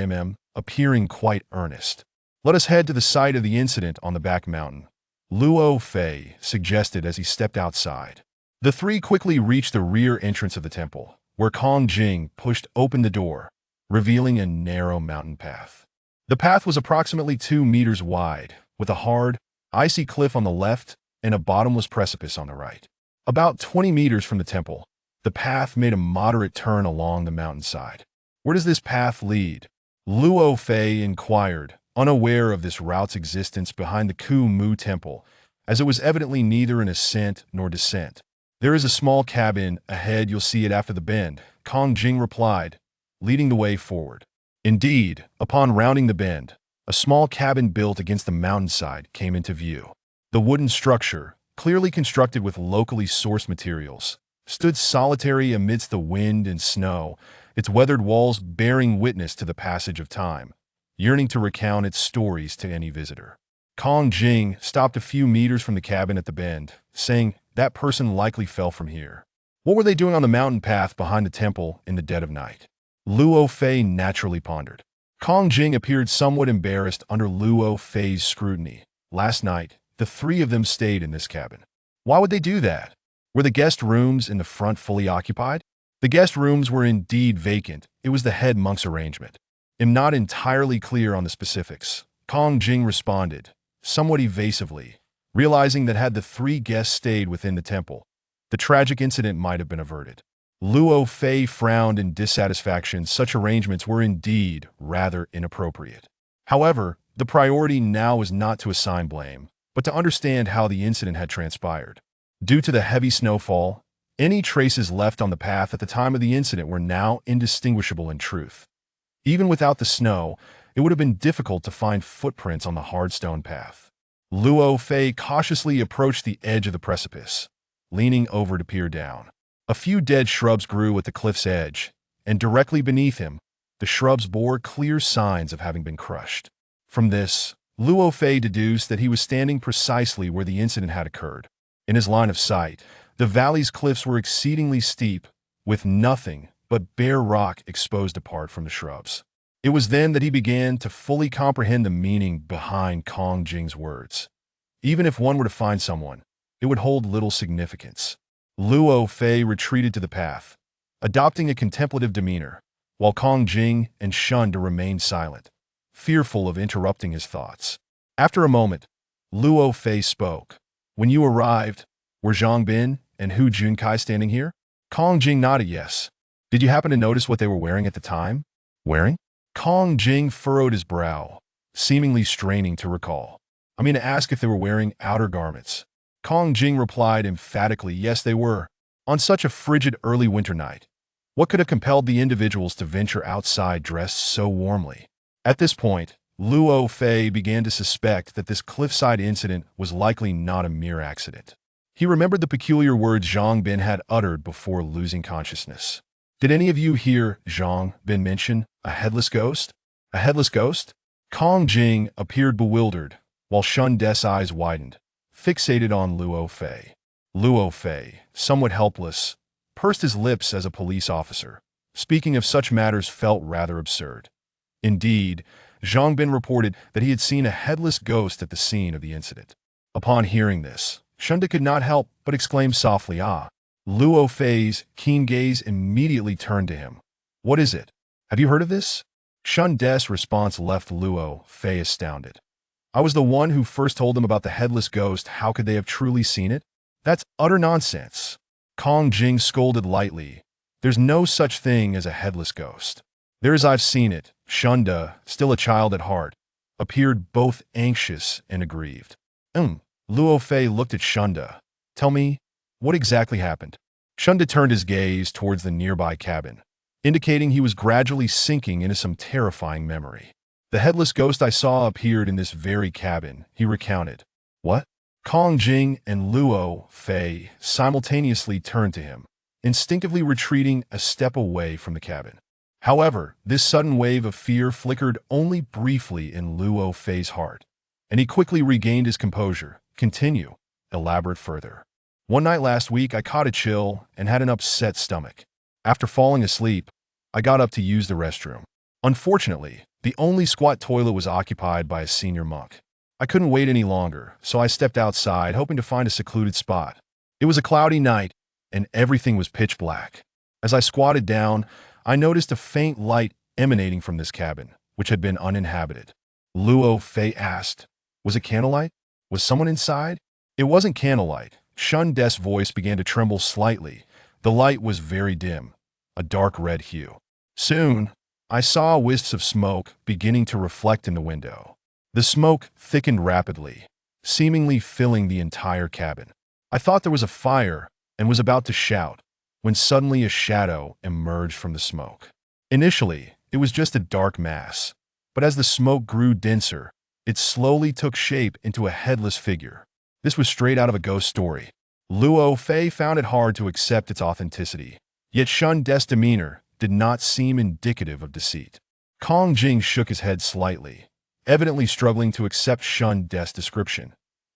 appearing quite earnest. "Let us head to the site of the incident on the back mountain," Luo Fei suggested as he stepped outside. The three quickly reached the rear entrance of the temple, where Kong Jing pushed open the door, revealing a narrow mountain path. The path was approximately 2 meters wide, with a hard, icy cliff on the left and a bottomless precipice on the right. About 20 meters from the temple, the path made a moderate turn along the mountainside. "Where does this path lead?" Luo Fei inquired, unaware of this route's existence behind the Ku Mu temple, as it was evidently neither an ascent nor descent. "There is a small cabin ahead. You'll see it after the bend," Kong Jing replied, leading the way forward. Indeed, upon rounding the bend, a small cabin built against the mountainside came into view. The wooden structure, clearly constructed with locally sourced materials, stood solitary amidst the wind and snow, its weathered walls bearing witness to the passage of time, yearning to recount its stories to any visitor. Kong Jing stopped a few meters from the cabin at the bend, saying, "That person likely fell from here." What were they doing on the mountain path behind the temple in the dead of night? Luo Fei naturally pondered. Kong Jing appeared somewhat embarrassed under Luo Fei's scrutiny. "Last night, the three of them stayed in this cabin." "Why would they do that? Were the guest rooms in the front fully occupied?" The guest rooms were indeed vacant. It was the head monk's arrangement. "I'm not entirely clear on the specifics," Kong Jing responded, somewhat evasively, realizing that had the three guests stayed within the temple, the tragic incident might have been averted. Luo Fei frowned in dissatisfaction. Such arrangements were indeed rather inappropriate. However, the priority now was not to assign blame, but to understand how the incident had transpired. Due to the heavy snowfall, any traces left on the path at the time of the incident were now indistinguishable in truth. Even without the snow, it would have been difficult to find footprints on the hard stone path. Luo Fei cautiously approached the edge of the precipice, leaning over to peer down. A few dead shrubs grew at the cliff's edge, and directly beneath him, the shrubs bore clear signs of having been crushed. From this, Luo Fei deduced that he was standing precisely where the incident had occurred. In his line of sight, the valley's cliffs were exceedingly steep, with nothing but bare rock exposed apart from the shrubs. It was then that he began to fully comprehend the meaning behind Kong Jing's words. Even if one were to find someone, it would hold little significance. Luo Fei retreated to the path, adopting a contemplative demeanor, while Kong Jing and Shun remained silent, fearful of interrupting his thoughts. After a moment, Luo Fei spoke. "When you arrived, were Zhang Bin and Hu Junkai standing here?" Kong Jing nodded yes. "Did you happen to notice what they were wearing at the time?" "Wearing?" Kong Jing furrowed his brow, seemingly straining to recall. "I mean to ask if they were wearing outer garments." Kong Jing replied emphatically, "Yes, they were." On such a frigid early winter night, what could have compelled the individuals to venture outside dressed so warmly? At this point, Luo Fei began to suspect that this cliffside incident was likely not a mere accident. He remembered the peculiar words Zhang Bin had uttered before losing consciousness. "Did any of you hear Zhang Bin mention a headless ghost?" "A headless ghost?" Kong Jing appeared bewildered, while Shun De's eyes widened, fixated on Luo Fei. Luo Fei, somewhat helpless, pursed his lips as a police officer. Speaking of such matters felt rather absurd. Indeed, Zhang Bin reported that he had seen a headless ghost at the scene of the incident. Upon hearing this, Shunda could not help but exclaim softly, "Ah!" Luo Fei's keen gaze immediately turned to him. "What is it? Have you heard of this?" Shun De's response left Luo Fei astounded. "I was the one who first told them about the headless ghost. How could they have truly seen it? That's utter nonsense." Kong Jing scolded lightly. "There's no such thing as a headless ghost. There's I've seen it." Shunda, still a child at heart, appeared both anxious and aggrieved. Luo Fei looked at Shunda. "Tell me, what exactly happened?" Shunda turned his gaze towards the nearby cabin, indicating he was gradually sinking into some terrifying memory. "The headless ghost I saw appeared in this very cabin," he recounted. "What?" Kong Jing and Luo Fei simultaneously turned to him, instinctively retreating a step away from the cabin. However, this sudden wave of fear flickered only briefly in Luo Fei's heart, and he quickly regained his composure. "Continue. Elaborate further." "One night last week I caught a chill and had an upset stomach. After falling asleep, I got up to use the restroom. Unfortunately, the only squat toilet was occupied by a senior monk. I couldn't wait any longer, so I stepped outside, hoping to find a secluded spot. It was a cloudy night, and everything was pitch black. As I squatted down, I noticed a faint light emanating from this cabin, which had been uninhabited." Luo Fei asked, "Was it candlelight? Was someone inside?" "It wasn't candlelight." Shun De's voice began to tremble slightly. "The light was very dim, a dark red hue. Soon, I saw wisps of smoke beginning to reflect in the window. The smoke thickened rapidly, seemingly filling the entire cabin. I thought there was a fire and was about to shout, when suddenly a shadow emerged from the smoke. Initially, it was just a dark mass, but as the smoke grew denser, it slowly took shape into a headless figure. This was straight out of a ghost story." Luo Fei found it hard to accept its authenticity, yet Shun De's demeanor did not seem indicative of deceit. Kong Jing shook his head slightly, evidently struggling to accept Shun De's description.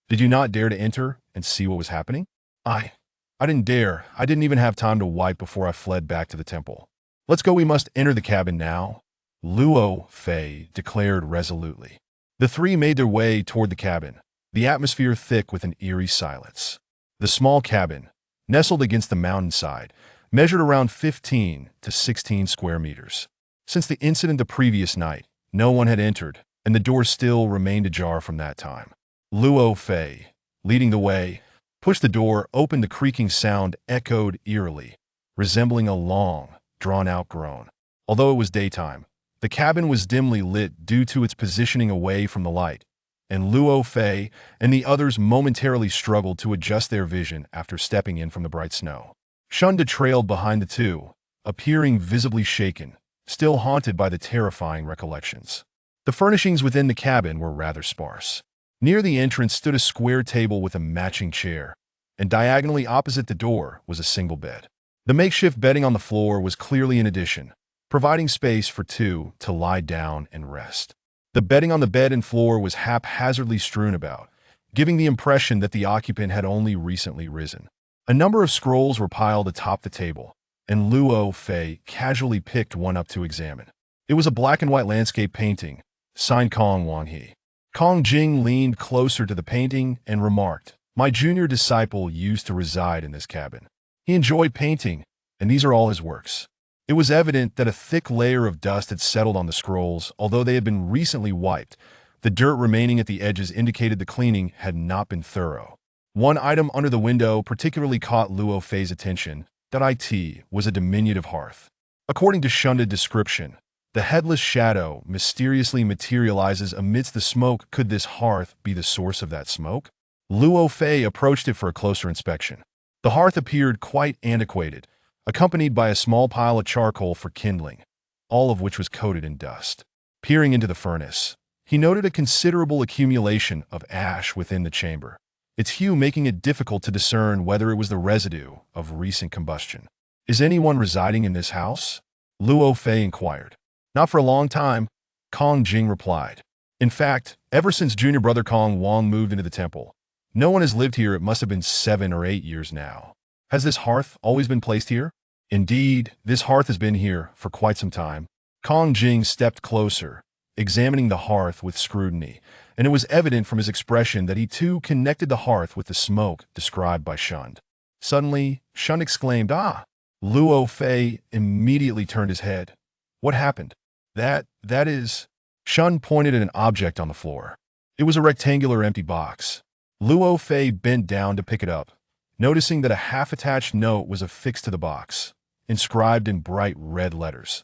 "Did you not dare to enter and see what was happening?" I didn't dare. I didn't even have time to wipe before I fled back to the temple." "Let's go, we must enter the cabin now," Luo Fei declared resolutely. The three made their way toward the cabin, the atmosphere thick with an eerie silence. The small cabin, nestled against the mountainside, measured around 15 to 16 square meters. Since the incident the previous night, no one had entered, and the door still remained ajar from that time. Luo Fei, leading the way, pushed the door open. The creaking sound echoed eerily, resembling a long, drawn-out groan. Although it was daytime, the cabin was dimly lit due to its positioning away from the light, and Luo Fei and the others momentarily struggled to adjust their vision after stepping in from the bright snow. Shunda trailed behind the two, appearing visibly shaken, still haunted by the terrifying recollections. The furnishings within the cabin were rather sparse. Near the entrance stood a square table with a matching chair, and diagonally opposite the door was a single bed. The makeshift bedding on the floor was clearly an addition, providing space for two to lie down and rest. The bedding on the bed and floor was haphazardly strewn about, giving the impression that the occupant had only recently risen. A number of scrolls were piled atop the table, and Luo Fei casually picked one up to examine. It was a black-and-white landscape painting, signed Kong Wanghe. Kong Jing leaned closer to the painting and remarked, "My junior disciple used to reside in this cabin. He enjoyed painting, and these are all his works." It was evident that a thick layer of dust had settled on the scrolls, although they had been recently wiped. The dirt remaining at the edges indicated the cleaning had not been thorough. One item under the window particularly caught Luo Fei's attention. That it was a diminutive hearth. According to Shunda's description, the headless shadow mysteriously materializes amidst the smoke. Could this hearth be the source of that smoke? Luo Fei approached it for a closer inspection. The hearth appeared quite antiquated, accompanied by a small pile of charcoal for kindling, all of which was coated in dust. Peering into the furnace, he noted a considerable accumulation of ash within the chamber, its hue making it difficult to discern whether it was the residue of recent combustion. "Is anyone residing in this house?" Luo Fei inquired. "Not for a long time," Kong Jing replied. "In fact, ever since junior brother Kong Wang moved into the temple, no one has lived here. It must have been 7 or 8 years now." "Has this hearth always been placed here?" "Indeed, this hearth has been here for quite some time." Kong Jing stepped closer, examining the hearth with scrutiny, and it was evident from his expression that he too connected the hearth with the smoke described by Shund. Suddenly, Shund exclaimed, "Ah!" Luo Fei immediately turned his head. "What happened?" That is..." Shund pointed at an object on the floor. It was a rectangular empty box. Luo Fei bent down to pick it up, noticing that a half-attached note was affixed to the box, inscribed in bright red letters.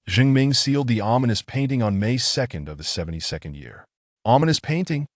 Jingming sealed the ominous painting on May 2nd of the 72nd year. Ominous painting?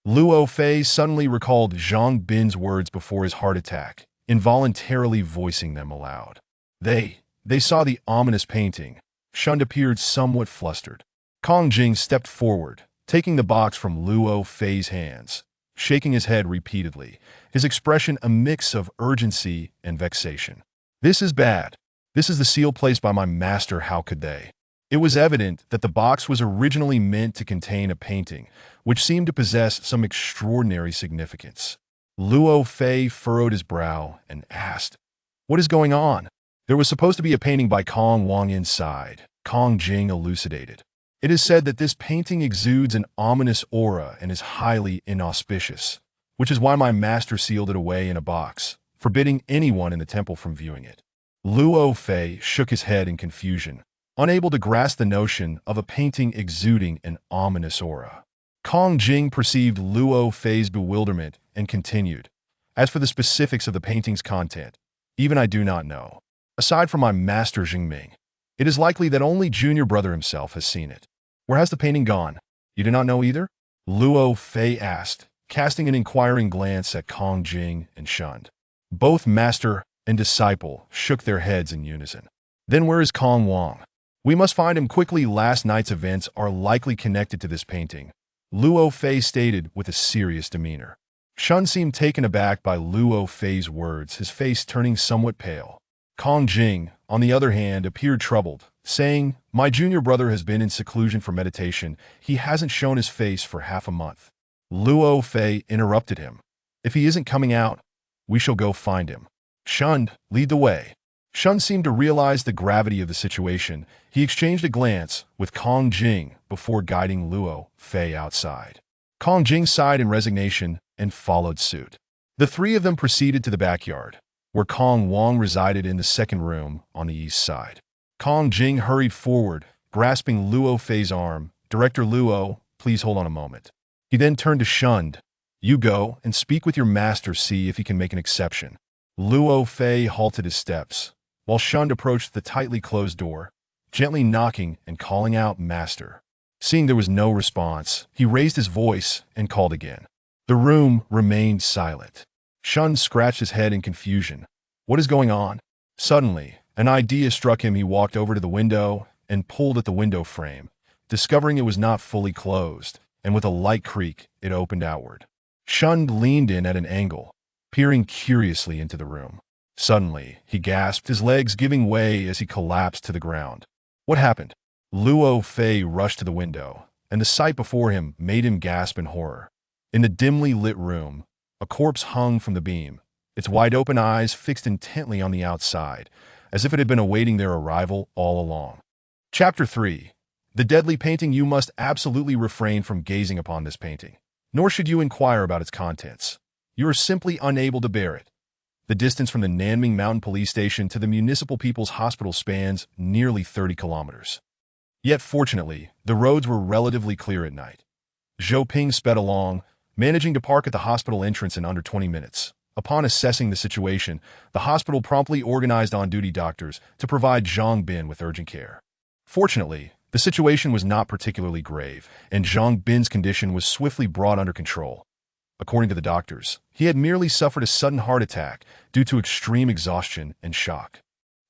Luo Fei suddenly recalled Zhang Bin's words before his heart attack, involuntarily voicing them aloud. They saw the ominous painting. Shund appeared somewhat flustered. Kong Jing stepped forward, taking the box from Luo Fei's hands, shaking his head repeatedly, his expression a mix of urgency and vexation. "This is bad. This is the seal placed by my master. How could they?" It was evident that the box was originally meant to contain a painting, which seemed to possess some extraordinary significance. Luo Fei furrowed his brow and asked, "What is going on?" "There was supposed to be a painting by Kong Wang inside," Kong Jing elucidated. "It is said that this painting exudes an ominous aura and is highly inauspicious, which is why my master sealed it away in a box, forbidding anyone in the temple from viewing it." Luo Fei shook his head in confusion, unable to grasp the notion of a painting exuding an ominous aura. Kong Jing perceived Luo Fei's bewilderment and continued, "As for the specifics of the painting's content, even I do not know. Aside from my master Jingming, it is likely that only junior brother himself has seen it." "Where has the painting gone? You do not know either?" Luo Fei asked, casting an inquiring glance at Kong Jing and Shund. Both master and disciple shook their heads in unison. "Then where is Kong Wang? We must find him quickly. Last night's events are likely connected to this painting," Luo Fei stated with a serious demeanor. Shun seemed taken aback by Luo Fei's words, his face turning somewhat pale. Kong Jing, on the other hand, appeared troubled, saying, "My junior brother has been in seclusion for meditation. He hasn't shown his face for half a month." Luo Fei interrupted him. "If he isn't coming out, we shall go find him. Shund, lead the way." Shun seemed to realize the gravity of the situation. He exchanged a glance with Kong Jing before guiding Luo Fei outside. Kong Jing sighed in resignation and followed suit. The three of them proceeded to the backyard, where Kong Wang resided in the second room on the east side. Kong Jing hurried forward, grasping Luo Fei's arm. "Director Luo, please hold on a moment." He then turned to Shund. You go and speak with your master, see if he can make an exception. Luo Fei halted his steps, while Shun approached the tightly closed door, gently knocking and calling out, "Master." Seeing there was no response, he raised his voice and called again. The room remained silent. Shun scratched his head in confusion. What is going on? Suddenly, an idea struck him. He walked over to the window and pulled at the window frame, discovering it was not fully closed, and with a light creak, it opened outward. Shun leaned in at an angle, peering curiously into the room. Suddenly, he gasped, his legs giving way as he collapsed to the ground. What happened? Luo Fei rushed to the window, and the sight before him made him gasp in horror. In the dimly lit room, a corpse hung from the beam, its wide-open eyes fixed intently on the outside, as if it had been awaiting their arrival all along. Chapter 3. The Deadly Painting. You must absolutely refrain from gazing upon this painting, nor should you inquire about its contents. You are simply unable to bear it. The distance from the Nanming Mountain Police Station to the Municipal People's Hospital spans nearly 30 kilometers. Yet fortunately, the roads were relatively clear at night. Zhou sped along, managing to park at the hospital entrance in under 20 minutes. Upon assessing the situation, the hospital promptly organized on-duty doctors to provide Zhang Bin with urgent care. Fortunately, the situation was not particularly grave, and Zhang Bin's condition was swiftly brought under control. According to the doctors, he had merely suffered a sudden heart attack due to extreme exhaustion and shock.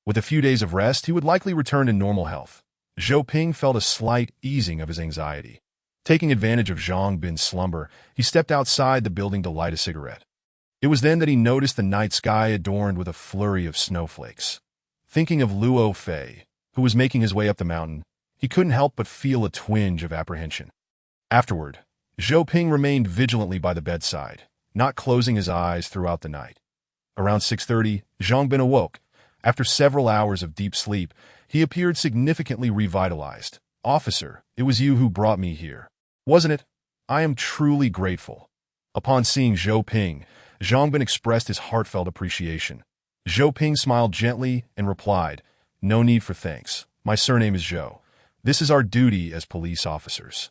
With a few days of rest, he would likely return to normal health. Zhou felt a slight easing of his anxiety. Taking advantage of Zhang Bin's slumber, he stepped outside the building to light a cigarette. It was then that he noticed the night sky adorned with a flurry of snowflakes. Thinking of Luo Fei, who was making his way up the mountain, he couldn't help but feel a twinge of apprehension. Afterward, Zhou remained vigilantly by the bedside, not closing his eyes throughout the night. Around 6:30, Zhang Bin awoke. After several hours of deep sleep, he appeared significantly revitalized. "Officer, it was you who brought me here, wasn't it? I am truly grateful." Upon seeing Zhou, Zhang Bin expressed his heartfelt appreciation. Zhou smiled gently and replied, "No need for thanks. My surname is Zhou. This is our duty as police officers.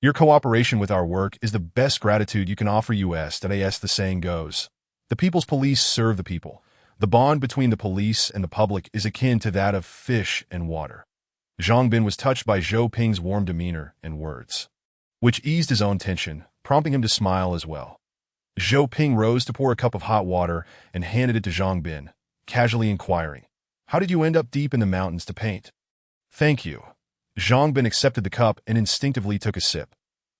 Your cooperation with our work is the best gratitude you can offer us. As the saying goes, the people's police serve the people. The bond between the police and the public is akin to that of fish and water." Zhang Bin was touched by Zhou warm demeanor and words, which eased his own tension, prompting him to smile as well. Zhou rose to pour a cup of hot water and handed it to Zhang Bin, casually inquiring, "How did you end up deep in the mountains to paint?" "Thank you." Zhang Bin accepted the cup and instinctively took a sip.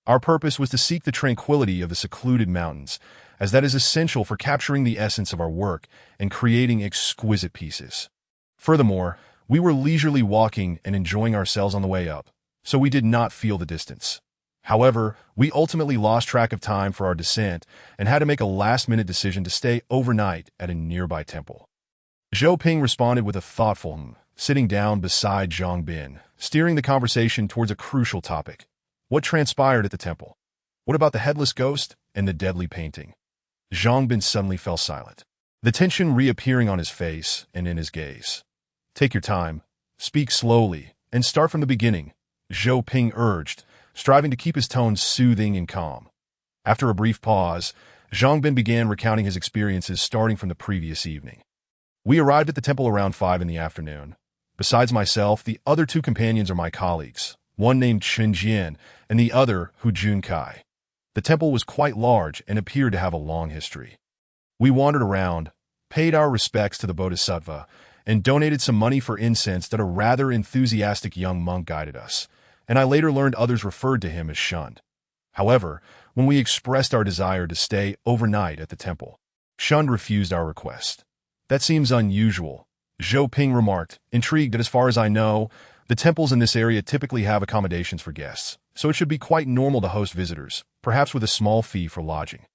"Our purpose was to seek the tranquility of the secluded mountains, as that is essential for capturing the essence of our work and creating exquisite pieces. Furthermore, we were leisurely walking and enjoying ourselves on the way up, so we did not feel the distance. However, we ultimately lost track of time for our descent and had to make a last-minute decision to stay overnight at a nearby temple." Zhou responded with a thoughtful sitting down beside Zhang Bin, steering the conversation towards a crucial topic. What transpired at the temple? What about the headless ghost and the deadly painting? Zhang Bin suddenly fell silent, the tension reappearing on his face and in his gaze. "Take your time, speak slowly, and start from the beginning," Zhou urged, striving to keep his tone soothing and calm. After a brief pause, Zhang Bin began recounting his experiences starting from the previous evening. "We arrived at the temple around 5 in the afternoon. Besides myself, the other 2 companions are my colleagues, one named Chen Jian and the other Hu Junkai. The temple was quite large and appeared to have a long history. We wandered around, paid our respects to the Bodhisattva, and donated some money for incense that a rather enthusiastic young monk guided us, and I later learned others referred to him as Shun. However, when we expressed our desire to stay overnight at the temple, Shun refused our request. That seems unusual," Zhou remarked, intrigued that as far as I know, the temples in this area typically have accommodations for guests, so it should be quite normal to host visitors, perhaps with a small fee for lodging.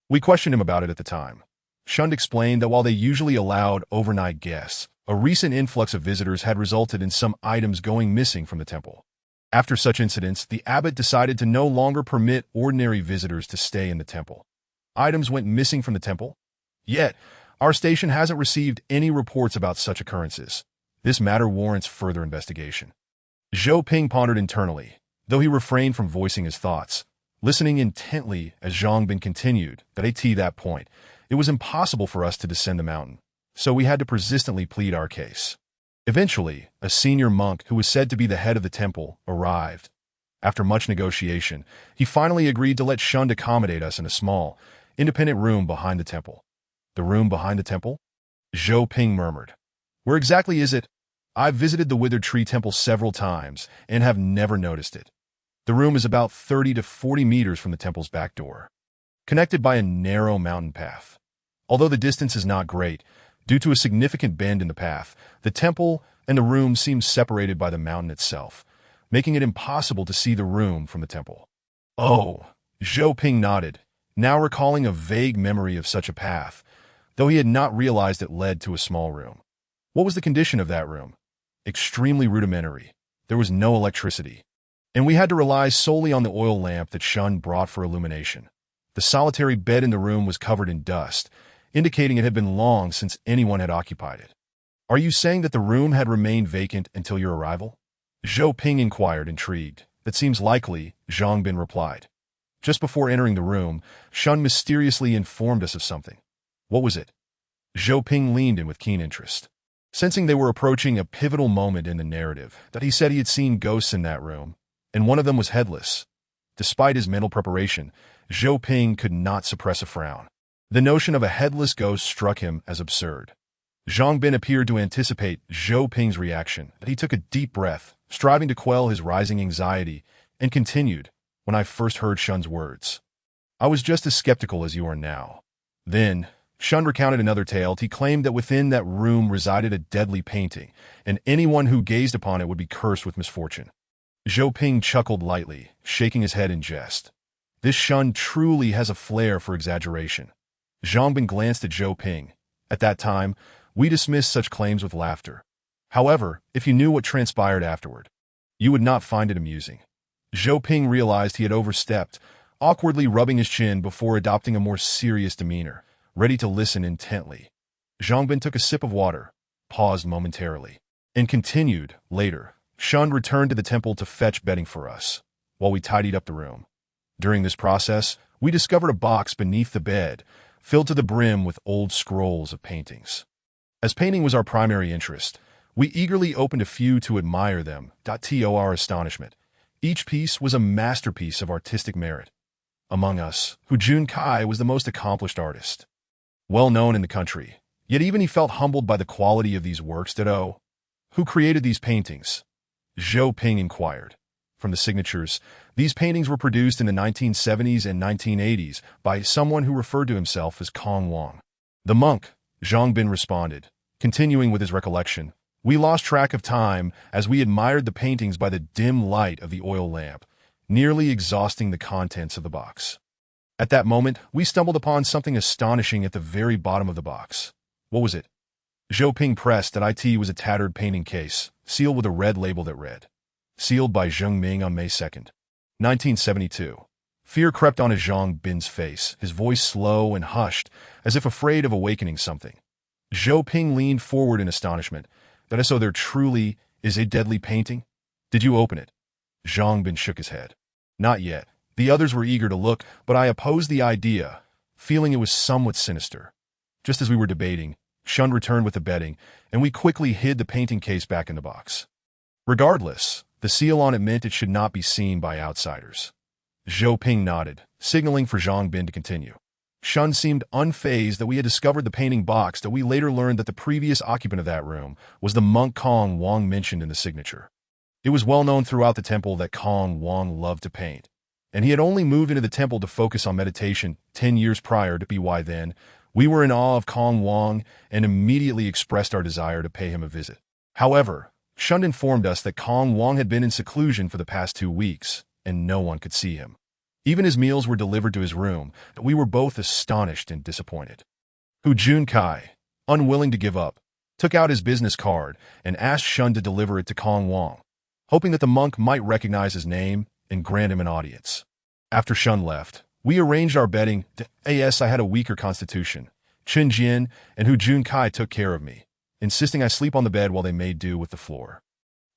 We questioned him about it at the time. Shun explained that while they usually allowed overnight guests, a recent influx of visitors had resulted in some items going missing from the temple. After such incidents, the abbot decided to no longer permit ordinary visitors to stay in the temple. Items went missing from the temple? Yet, our station hasn't received any reports about such occurrences. This matter warrants further investigation. Zhou pondered internally, though he refrained from voicing his thoughts. Listening intently as Zhang Bin continued that at that point, it was impossible for us to descend the mountain, so we had to persistently plead our case. Eventually, a senior monk who was said to be the head of the temple arrived. After much negotiation, he finally agreed to let Shun accommodate us in a small, independent room behind the temple. The room behind the temple? Zhou Ping murmured. Where exactly is it? I've visited the Withered Tree Temple several times and have never noticed it. The room is about 30 to 40 meters from the temple's back door, connected by a narrow mountain path. Although the distance is not great, due to a significant bend in the path, the temple and the room seem separated by the mountain itself, making it impossible to see the room from the temple. Oh, Zhou Ping nodded, now recalling a vague memory of such a path, though he had not realized it led to a small room. What was the condition of that room? Extremely rudimentary. There was no electricity, and we had to rely solely on the oil lamp that Shun brought for illumination. The solitary bed in the room was covered in dust, indicating it had been long since anyone had occupied it. Are you saying that the room had remained vacant until your arrival? Zhou Ping inquired, intrigued. That seems likely, Zhang Bin replied. Just before entering the room, Shun mysteriously informed us of something. What was it? Zhou Ping leaned in with keen interest. Sensing they were approaching a pivotal moment in the narrative, that he said he had seen ghosts in that room, and one of them was headless. Despite his mental preparation, Zhou Ping could not suppress a frown. The notion of a headless ghost struck him as absurd. Zhang Bin appeared to anticipate Zhou Ping's reaction, that he took a deep breath, striving to quell his rising anxiety, and continued, when I first heard Shun's words. I was just as skeptical as you are now. Then, Shun recounted another tale. He claimed that within that room resided a deadly painting, and anyone who gazed upon it would be cursed with misfortune. Zhou Ping chuckled lightly, shaking his head in jest. This Shun truly has a flair for exaggeration. Zhang Bin glanced at Zhou Ping. At that time, we dismissed such claims with laughter. However, if you knew what transpired afterward, you would not find it amusing. Zhou Ping realized he had overstepped, awkwardly rubbing his chin before adopting a more serious demeanor, ready to listen intently. Zhang Bin took a sip of water, paused momentarily, and continued. Later, Shun returned to the temple to fetch bedding for us, while we tidied up the room. During this process, we discovered a box beneath the bed, filled to the brim with old scrolls of paintings. As painting was our primary interest, we eagerly opened a few to admire them. To our astonishment, each piece was a masterpiece of artistic merit. Among us, Hu Junkai was the most accomplished artist, well known in the country, yet even he felt humbled by the quality of these works. Who created these paintings? Zhou Ping inquired. From the signatures, these paintings were produced in the 1970s and 1980s by someone who referred to himself as Kong Wang. The monk, Zhang Bin responded, continuing with his recollection. We lost track of time as we admired the paintings by the dim light of the oil lamp, nearly exhausting the contents of the box. At that moment, we stumbled upon something astonishing at the very bottom of the box. What was it? Zhou Ping pressed that it was a tattered painting case, sealed with a red label that read, sealed by Zheng Ming on May 2nd, 1972. Fear crept onto Zhang Bin's face, his voice slow and hushed, as if afraid of awakening something. Zhou Ping leaned forward in astonishment. That is, so there truly is a deadly painting? Did you open it? Zhang Bin shook his head. Not yet. The others were eager to look, but I opposed the idea, feeling it was somewhat sinister. Just as we were debating, Shun returned with the bedding, and we quickly hid the painting case back in the box. Regardless, the seal on it meant it should not be seen by outsiders. Zhou Ping nodded, signaling for Zhang Bin to continue. Shun seemed unfazed that we had discovered the painting box, that we later learned that the previous occupant of that room was the monk Kong Wang mentioned in the signature. It was well known throughout the temple that Kong Wang loved to paint, and he had only moved into the temple to focus on meditation 10 years prior to why then. We were in awe of Kong Wang and immediately expressed our desire to pay him a visit. However, Shun informed us that Kong Wang had been in seclusion for the past 2 weeks, and no one could see him. Even his meals were delivered to his room, and we were both astonished and disappointed. Hu Junkai, unwilling to give up, took out his business card and asked Shun to deliver it to Kong Wang, hoping that the monk might recognize his name and grant him an audience. After Shun left, we arranged our bedding. I had a weaker constitution. Chen Jian and Hu Junkai took care of me, insisting I sleep on the bed while they made do with the floor.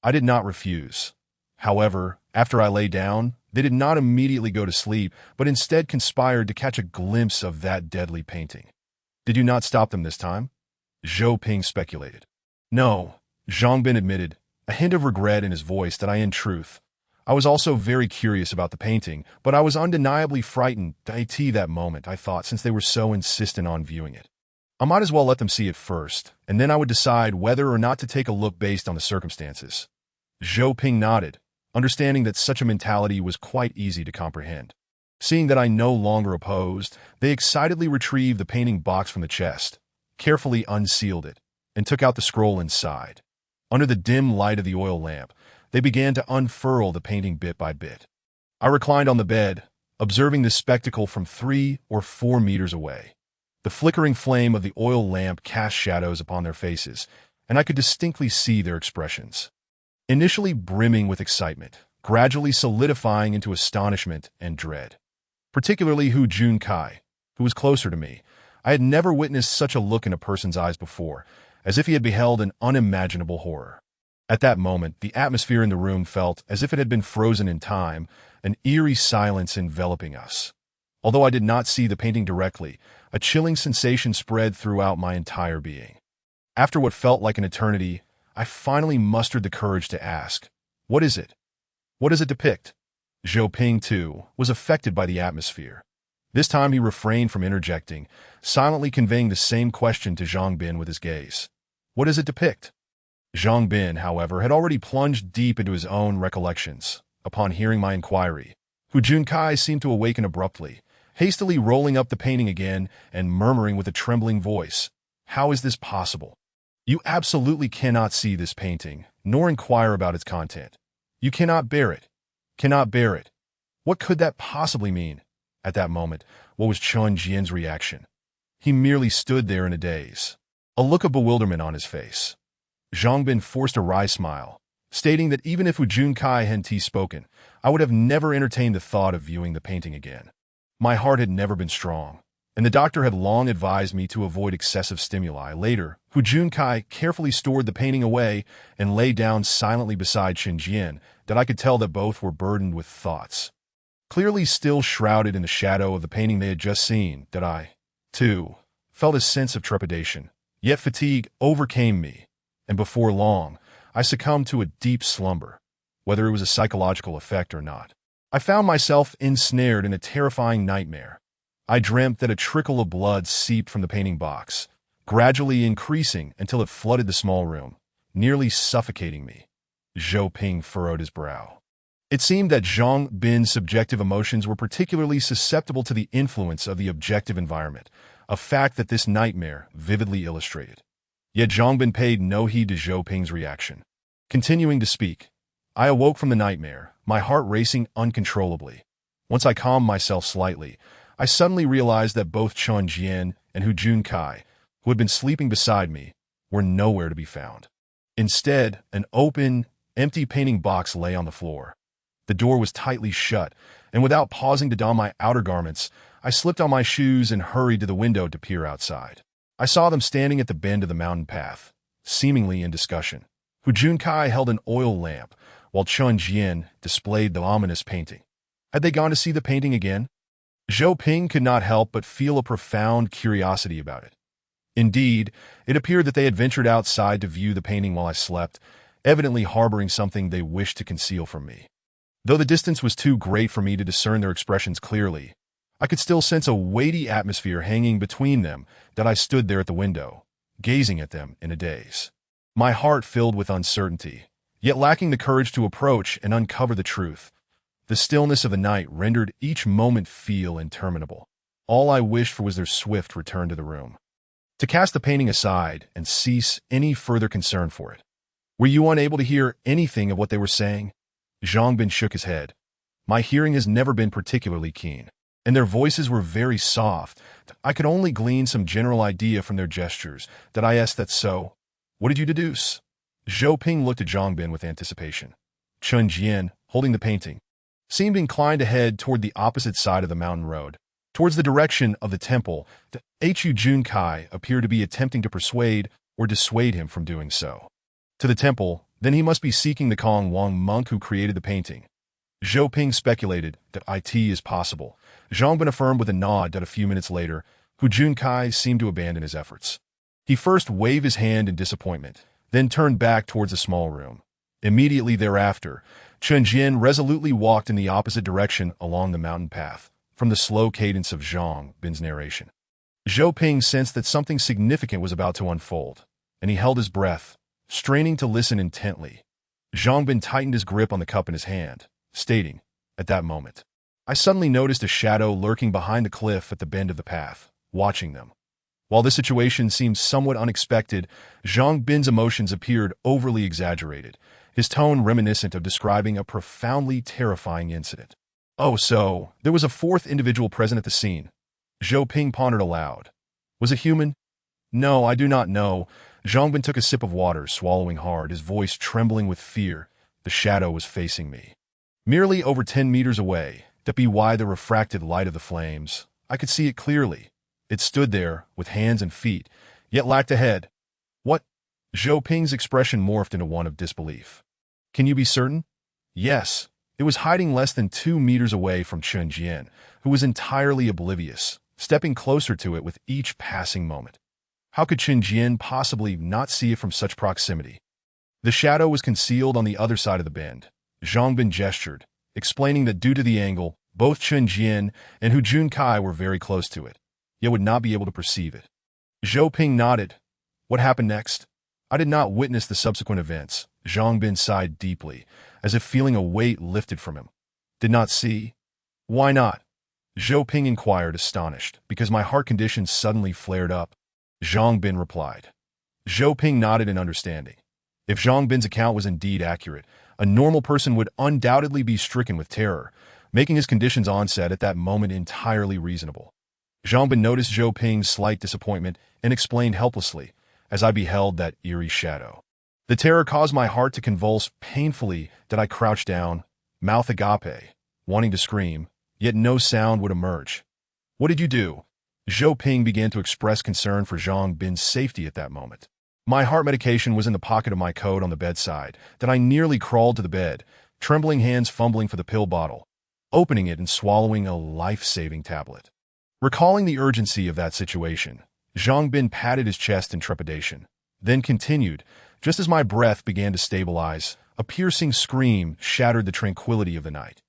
I did not refuse. However, after I lay down, They did not immediately go to sleep, but instead conspired to catch a glimpse of that deadly painting. Did you not stop them this time? Zhou Ping speculated. No, Zhang Bin admitted, a hint of regret in his voice that in truth, I was also very curious about the painting, but I was undeniably frightened that moment, I thought, since they were so insistent on viewing it. I might as well let them see it first, and then I would decide whether or not to take a look based on the circumstances. Zhou Ping nodded, understanding that such a mentality was quite easy to comprehend. Seeing that I no longer opposed, they excitedly retrieved the painting box from the chest, carefully unsealed it, and took out the scroll inside. Under the dim light of the oil lamp, they began to unfurl the painting bit by bit. I reclined on the bed, observing this spectacle from 3 or 4 meters away. The flickering flame of the oil lamp cast shadows upon their faces, and I could distinctly see their expressions. Initially brimming with excitement, gradually solidifying into astonishment and dread. Particularly Hu Junkai, who was closer to me. I had never witnessed such a look in a person's eyes before, as if he had beheld an unimaginable horror. At that moment, the atmosphere in the room felt as if it had been frozen in time, an eerie silence enveloping us. Although I did not see the painting directly, a chilling sensation spread throughout my entire being. After what felt like an eternity, I finally mustered the courage to ask, "What is it? What does it depict?" Zhou Ping, too, was affected by the atmosphere. This time he refrained from interjecting, silently conveying the same question to Zhang Bin with his gaze. "What does it depict?" Zhang Bin, however, had already plunged deep into his own recollections. Upon hearing my inquiry, Hu Junkai seemed to awaken abruptly, hastily rolling up the painting again and murmuring with a trembling voice, "How is this possible? You absolutely cannot see this painting, nor inquire about its content. You cannot bear it. Cannot bear it. What could that possibly mean?" At that moment, what was Chun Jian's reaction? He merely stood there in a daze, a look of bewilderment on his face. Zhang Bin forced a wry smile, stating that even if Hu Junkai hadn't spoken, I would have never entertained the thought of viewing the painting again. My heart had never been strong, and the doctor had long advised me to avoid excessive stimuli. Later, Hu Junkai carefully stored the painting away and lay down silently beside Chun Jian, that I could tell that both were burdened with thoughts. Clearly still shrouded in the shadow of the painting they had just seen, that I, too, felt a sense of trepidation. Yet fatigue overcame me, and before long, I succumbed to a deep slumber, whether it was a psychological effect or not. I found myself ensnared in a terrifying nightmare. I dreamt that a trickle of blood seeped from the painting box, gradually increasing until it flooded the small room, nearly suffocating me. Zhou Ping furrowed his brow. It seemed that Zhang Bin's subjective emotions were particularly susceptible to the influence of the objective environment, a fact that this nightmare vividly illustrated. Yet Zhang Bin paid no heed to Zhou Ping's reaction. Continuing to speak, I awoke from the nightmare, my heart racing uncontrollably. Once I calmed myself slightly, I suddenly realized that both Chun Jian and Hu Junkai, who had been sleeping beside me, were nowhere to be found. Instead, an open, empty painting box lay on the floor. The door was tightly shut, and without pausing to don my outer garments, I slipped on my shoes and hurried to the window to peer outside. I saw them standing at the bend of the mountain path, seemingly in discussion. Hu Junkai held an oil lamp, while Chun Jian displayed the ominous painting. Had they gone to see the painting again? Zhou Ping could not help but feel a profound curiosity about it. Indeed, it appeared that they had ventured outside to view the painting while I slept, evidently harboring something they wished to conceal from me. Though the distance was too great for me to discern their expressions clearly, I could still sense a weighty atmosphere hanging between them that I stood there at the window, gazing at them in a daze. My heart filled with uncertainty, yet lacking the courage to approach and uncover the truth. The stillness of the night rendered each moment feel interminable. All I wished for was their swift return to the room, to cast the painting aside and cease any further concern for it. Were you unable to hear anything of what they were saying? Zhang Bin shook his head. My hearing has never been particularly keen, and their voices were very soft. I could only glean some general idea from their gestures. That I asked that so? What did you deduce? Zhou Ping looked at Zhang Bin with anticipation. Chun Jian, holding the painting, seemed inclined to head toward the opposite side of the mountain road, towards the direction of the temple. The Hu Junkai appeared to be attempting to persuade or dissuade him from doing so. To the temple, then he must be seeking the Kong Wang monk who created the painting. Zhou Ping speculated that it is possible. Zhang Bin affirmed with a nod that a few minutes later, Hu Junkai seemed to abandon his efforts. He first waved his hand in disappointment, then turned back towards a small room. Immediately thereafter, Chen Jian resolutely walked in the opposite direction along the mountain path, from the slow cadence of Zhang Bin's narration. Zhou Ping sensed that something significant was about to unfold, and he held his breath, straining to listen intently. Zhang Bin tightened his grip on the cup in his hand, stating, at that moment, I suddenly noticed a shadow lurking behind the cliff at the bend of the path, watching them. While this situation seemed somewhat unexpected, Zhang Bin's emotions appeared overly exaggerated, his tone reminiscent of describing a profoundly terrifying incident. Oh, so, there was a fourth individual present at the scene. Zhou Ping pondered aloud. Was it human? No, I do not know. Zhang Bin took a sip of water, swallowing hard, his voice trembling with fear. The shadow was facing me. Merely over 10 meters away, that be why the refracted light of the flames. I could see it clearly. It stood there, with hands and feet, yet lacked a head. What? Zhou Ping's expression morphed into one of disbelief. Can you be certain? Yes. It was hiding less than 2 meters away from Chen Jian, who was entirely oblivious, stepping closer to it with each passing moment. How could Chen Jian possibly not see it from such proximity? The shadow was concealed on the other side of the bend. Zhang Bin gestured, explaining that due to the angle, both Chen Jian and Hu Junkai were very close to it, yet would not be able to perceive it. Zhou Ping nodded. What happened next? I did not witness the subsequent events. Zhang Bin sighed deeply, as if feeling a weight lifted from him. Did not see? Why not? Zhou Ping inquired, astonished, because my heart condition suddenly flared up. Zhang Bin replied. Zhou Ping nodded in understanding. If Zhang Bin's account was indeed accurate, a normal person would undoubtedly be stricken with terror, making his condition's onset at that moment entirely reasonable. Zhang Bin noticed Zhou Ping's slight disappointment and explained helplessly, as I beheld that eerie shadow. The terror caused my heart to convulse painfully that I crouched down, mouth agape, wanting to scream, yet no sound would emerge. What did you do? Zhou Ping began to express concern for Zhang Bin's safety at that moment. My heart medication was in the pocket of my coat on the bedside, that I nearly crawled to the bed, trembling hands fumbling for the pill bottle, opening it and swallowing a life-saving tablet. Recalling the urgency of that situation, Zhang Bin patted his chest in trepidation, then continued, just as my breath began to stabilize, a piercing scream shattered the tranquility of the night.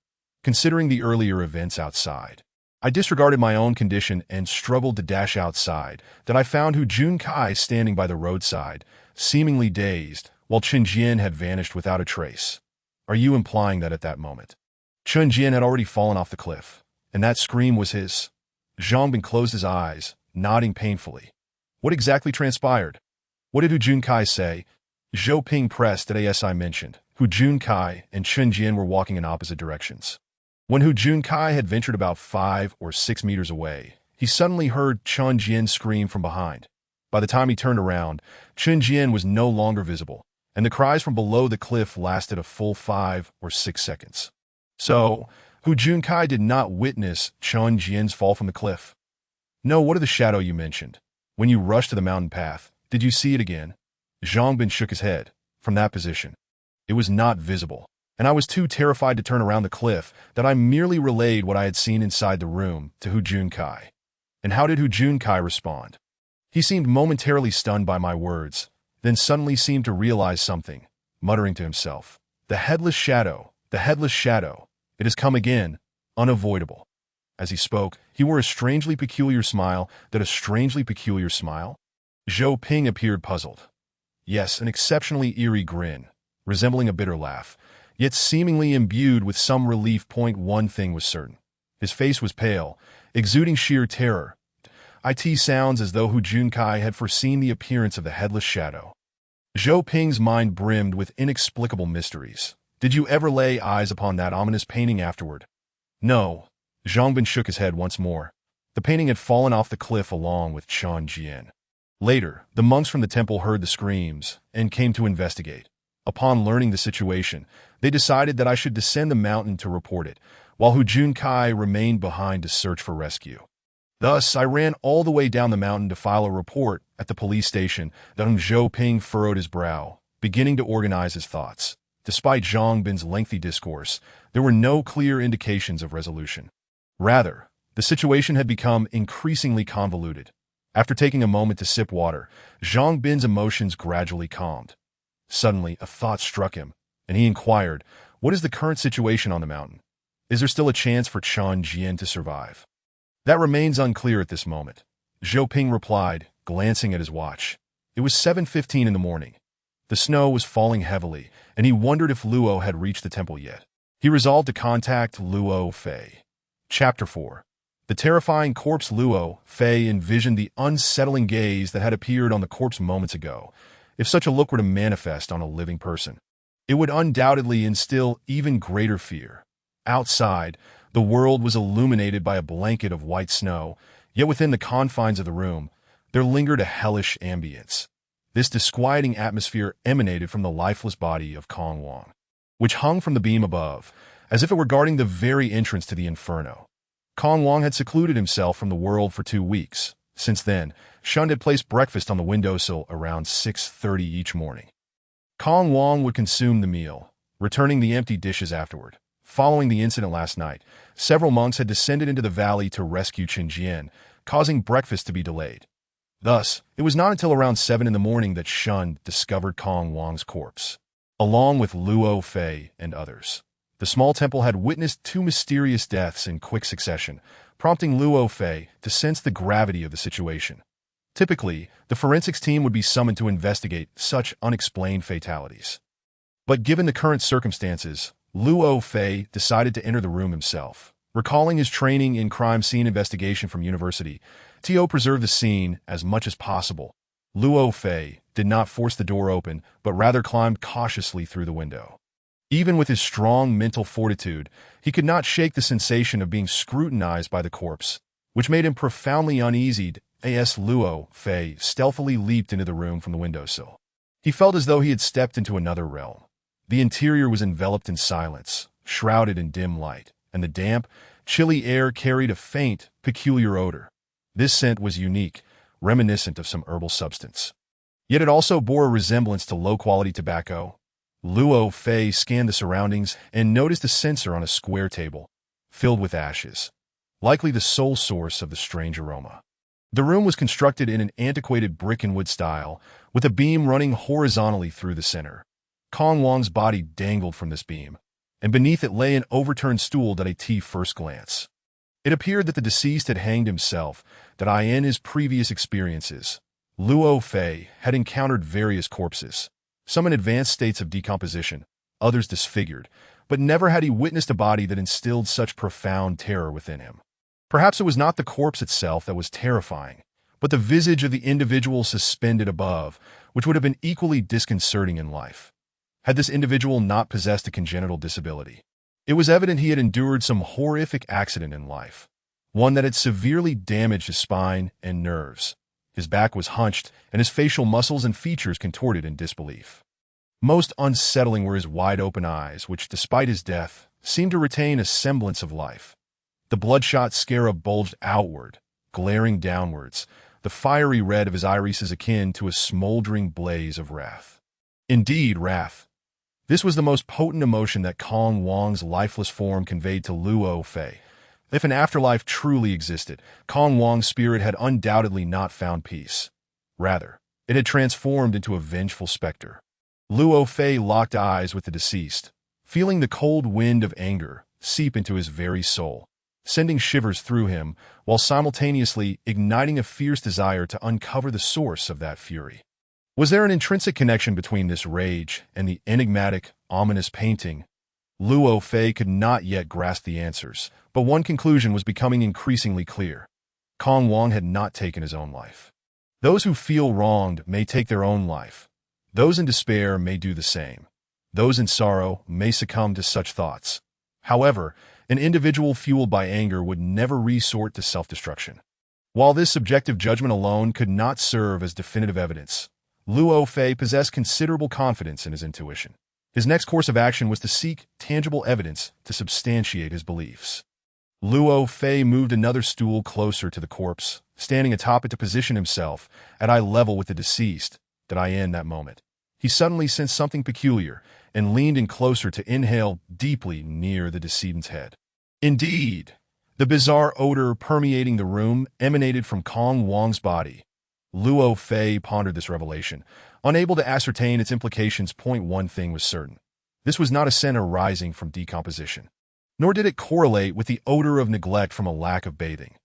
Considering the earlier events outside, I disregarded my own condition and struggled to dash outside, that I found Hu Junkai standing by the roadside, seemingly dazed, while Chen Jian had vanished without a trace. Are you implying that at that moment Chen Jian had already fallen off the cliff, and that scream was his? Zhang Bin closed his eyes, nodding painfully. What exactly transpired? What did Hu Junkai say? Zhou Ping pressed that as I mentioned, Hu Junkai and Chen Jian were walking in opposite directions. When Hu Junkai had ventured about 5 or 6 meters away, he suddenly heard Chen Jian scream from behind. By the time he turned around, Chen Jian was no longer visible, and the cries from below the cliff lasted a full 5 or 6 seconds. So, Hu Junkai did not witness Chen Jian's fall from the cliff. No, what of the shadow you mentioned? When you rushed to the mountain path, did you see it again? Zhang Bin shook his head. From that position, it was not visible, and I was too terrified to turn around the cliff that I merely relayed what I had seen inside the room to Hu Junkai. And how did Hu Junkai respond? He seemed momentarily stunned by my words, then suddenly seemed to realize something, muttering to himself, the headless shadow, it has come again, unavoidable. As he spoke, he wore a strangely peculiar smile. Zhou Ping appeared puzzled. Yes, an exceptionally eerie grin, resembling a bitter laugh, yet seemingly imbued with some relief. One thing was certain. His face was pale, exuding sheer terror. It sounds as though Hu Junkai had foreseen the appearance of the headless shadow. Zhou Ping's mind brimmed with inexplicable mysteries. Did you ever lay eyes upon that ominous painting afterward? No. Zhang Bin shook his head once more. The painting had fallen off the cliff along with Chen Jian. Later, the monks from the temple heard the screams and came to investigate. Upon learning the situation, they decided that I should descend the mountain to report it, while Hu Junkai remained behind to search for rescue. Thus, I ran all the way down the mountain to file a report at the police station. Then Zhou Ping furrowed his brow, beginning to organize his thoughts. Despite Zhang Bin's lengthy discourse, there were no clear indications of resolution. Rather, the situation had become increasingly convoluted. After taking a moment to sip water, Zhang Bin's emotions gradually calmed. Suddenly, a thought struck him, and he inquired, "What is the current situation on the mountain? Is there still a chance for Chen Jian to survive?" "That remains unclear at this moment," Zhou Ping replied, glancing at his watch. It was 7:15 in the morning. The snow was falling heavily, and he wondered if Luo had reached the temple yet. He resolved to contact Luo Fei. Chapter 4. The terrifying corpse. Luo Fei envisioned the unsettling gaze that had appeared on the corpse moments ago. If such a look were to manifest on a living person, it would undoubtedly instill even greater fear. Outside, the world was illuminated by a blanket of white snow, yet within the confines of the room, there lingered a hellish ambience. This disquieting atmosphere emanated from the lifeless body of Kong Wang, which hung from the beam above, as if it were guarding the very entrance to the inferno. Kong Wang had secluded himself from the world for 2 weeks. Since then, Shun had placed breakfast on the windowsill around 6:30 each morning. Kong Wang would consume the meal, returning the empty dishes afterward. Following the incident last night, several monks had descended into the valley to rescue Chen Jian, causing breakfast to be delayed. Thus, it was not until around 7 in the morning that Shun discovered Kong Wang's corpse, along with Luo Fei and others. The small temple had witnessed 2 mysterious deaths in quick succession, prompting Luo Fei to sense the gravity of the situation. Typically, the forensics team would be summoned to investigate such unexplained fatalities. But given the current circumstances, Luo Fei decided to enter the room himself. Recalling his training in crime scene investigation from university, Tio preserved the scene as much as possible. Luo Fei did not force the door open, but rather climbed cautiously through the window. Even with his strong mental fortitude, he could not shake the sensation of being scrutinized by the corpse, which made him profoundly uneasy. As Luo Fei stealthily leaped into the room from the windowsill, he felt as though he had stepped into another realm. The interior was enveloped in silence, shrouded in dim light, and the damp, chilly air carried a faint, peculiar odor. This scent was unique, reminiscent of some herbal substance. Yet it also bore a resemblance to low-quality tobacco. Luo Fei scanned the surroundings and noticed a censer on a square table, filled with ashes, likely the sole source of the strange aroma. The room was constructed in an antiquated brick and wood style, with a beam running horizontally through the center. Kong Wang's body dangled from this beam, and beneath it lay an overturned stool at a first glance. It appeared that the deceased had hanged himself, that in his previous experiences, Luo Fei had encountered various corpses, some in advanced states of decomposition, others disfigured, but never had he witnessed a body that instilled such profound terror within him. Perhaps it was not the corpse itself that was terrifying, but the visage of the individual suspended above, which would have been equally disconcerting in life, had this individual not possessed a congenital disability. It was evident he had endured some horrific accident in life, one that had severely damaged his spine and nerves. His back was hunched, and his facial muscles and features contorted in disbelief. Most unsettling were his wide-open eyes, which, despite his death, seemed to retain a semblance of life. The bloodshot scarab bulged outward, glaring downwards, the fiery red of his irises akin to a smoldering blaze of wrath. Indeed, wrath. This was the most potent emotion that Kong Wang's lifeless form conveyed to Luo Fei. If an afterlife truly existed, Kong Wang's spirit had undoubtedly not found peace. Rather, it had transformed into a vengeful specter. Luo Fei locked eyes with the deceased, feeling the cold wind of anger seep into his very soul, sending shivers through him while simultaneously igniting a fierce desire to uncover the source of that fury. Was there an intrinsic connection between this rage and the enigmatic, ominous painting? Luo Fei could not yet grasp the answers, but one conclusion was becoming increasingly clear. Kong Wang had not taken his own life. Those who feel wronged may take their own life. Those in despair may do the same. Those in sorrow may succumb to such thoughts. However, an individual fueled by anger would never resort to self-destruction. While this subjective judgment alone could not serve as definitive evidence, Luo Fei possessed considerable confidence in his intuition. His next course of action was to seek tangible evidence to substantiate his beliefs. Luo Fei moved another stool closer to the corpse, standing atop it to position himself at eye level with the deceased. In that moment, he suddenly sensed something peculiar, and leaned in closer to inhale deeply near the decedent's head. Indeed, the bizarre odor permeating the room emanated from Kong Wang's body. Luo Fei pondered this revelation, unable to ascertain its implications. One thing was certain. This was not a scent arising from decomposition, nor did it correlate with the odor of neglect from a lack of bathing.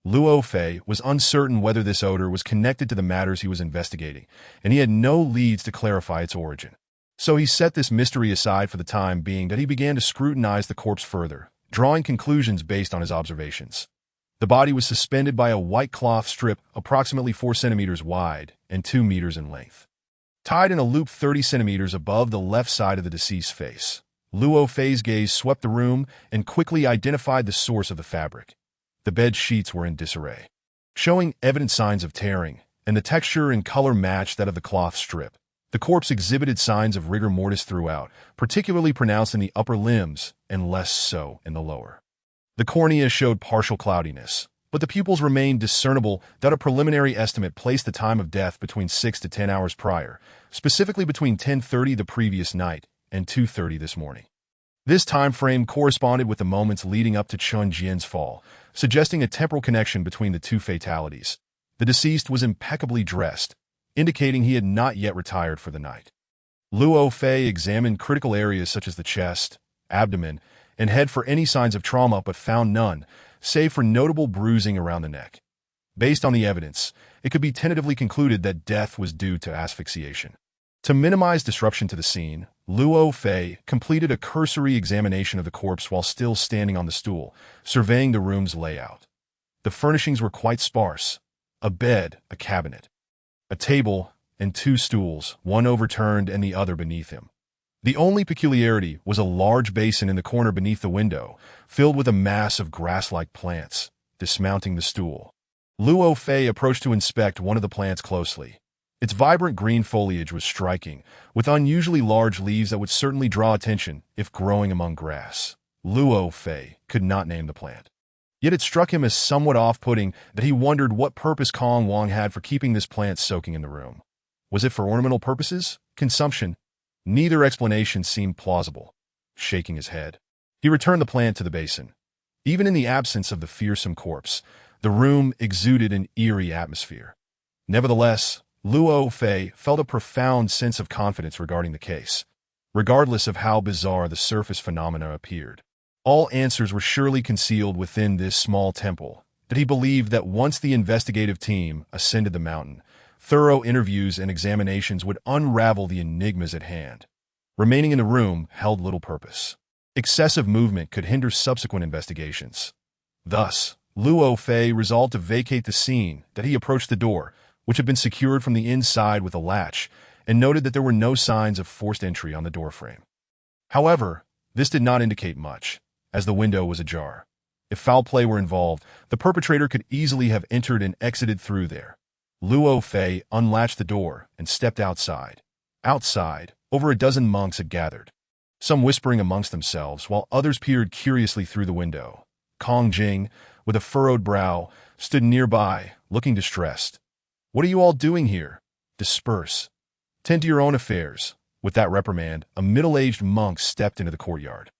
Luo Fei was uncertain whether this odor was connected to the matters he was investigating, and he had no leads to clarify its origin. So he set this mystery aside for the time being that he began to scrutinize the corpse further, drawing conclusions based on his observations. The body was suspended by a white cloth strip approximately 4 centimeters wide and 2 meters in length, tied in a loop 30 centimeters above the left side of the deceased's face. Luo Fei's gaze swept the room and quickly identified the source of the fabric. The bed sheets were in disarray, showing evident signs of tearing, and the texture and color matched that of the cloth strip. The corpse exhibited signs of rigor mortis throughout, particularly pronounced in the upper limbs and less so in the lower. The cornea showed partial cloudiness, but the pupils remained discernible. That a preliminary estimate placed the time of death between 6 to 10 hours prior, specifically between 10:30 the previous night and 2:30 this morning. This time frame corresponded with the moments leading up to Chun Jian's fall, suggesting a temporal connection between the two fatalities. The deceased was impeccably dressed, indicating he had not yet retired for the night. Luo Fei examined critical areas such as the chest, abdomen, and head for any signs of trauma but found none, save for notable bruising around the neck. Based on the evidence, it could be tentatively concluded that death was due to asphyxiation. To minimize disruption to the scene, Luo Fei completed a cursory examination of the corpse while still standing on the stool, surveying the room's layout. The furnishings were quite sparse: a bed, a cabinet, a table, and 2 stools, one overturned and the other beneath him. The only peculiarity was a large basin in the corner beneath the window, filled with a mass of grass-like plants. Dismounting the stool, Luo Fei approached to inspect one of the plants closely. Its vibrant green foliage was striking, with unusually large leaves that would certainly draw attention if growing among grass. Luo Fei could not name the plant. Yet it struck him as somewhat off-putting that he wondered what purpose Kong Wang had for keeping this plant soaking in the room. Was it for ornamental purposes? Consumption? Neither explanation seemed plausible. Shaking his head, he returned the plant to the basin. Even in the absence of the fearsome corpse, the room exuded an eerie atmosphere. Nevertheless, Luo Fei felt a profound sense of confidence regarding the case. Regardless of how bizarre the surface phenomena appeared, all answers were surely concealed within this small temple, that he believed that once the investigative team ascended the mountain, thorough interviews and examinations would unravel the enigmas at hand. Remaining in the room held little purpose. Excessive movement could hinder subsequent investigations. Thus, Luo Fei resolved to vacate the scene. That he approached the door, which had been secured from the inside with a latch, and noted that there were no signs of forced entry on the doorframe. However, this did not indicate much, as the window was ajar. If foul play were involved, the perpetrator could easily have entered and exited through there. Luo Fei unlatched the door and stepped outside. Outside, over a dozen monks had gathered, some whispering amongst themselves while others peered curiously through the window. Kong Jing, with a furrowed brow, stood nearby, looking distressed. "What are you all doing here? Disperse. Tend to your own affairs." With that reprimand, a middle-aged monk stepped into the courtyard.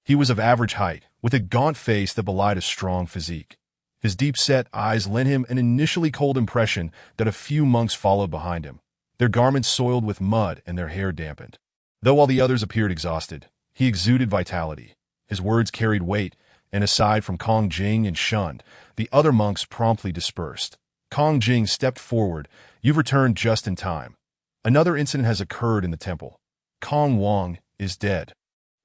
He was of average height, with a gaunt face that belied a strong physique. His deep-set eyes lent him an initially cold impression that a few monks followed behind him, their garments soiled with mud and their hair dampened. Though all the others appeared exhausted, he exuded vitality. His words carried weight, and aside from Kong Jing and shunned, the other monks promptly dispersed. Kong Jing stepped forward. "You've returned just in time. Another incident has occurred in the temple. Kong Wang is dead."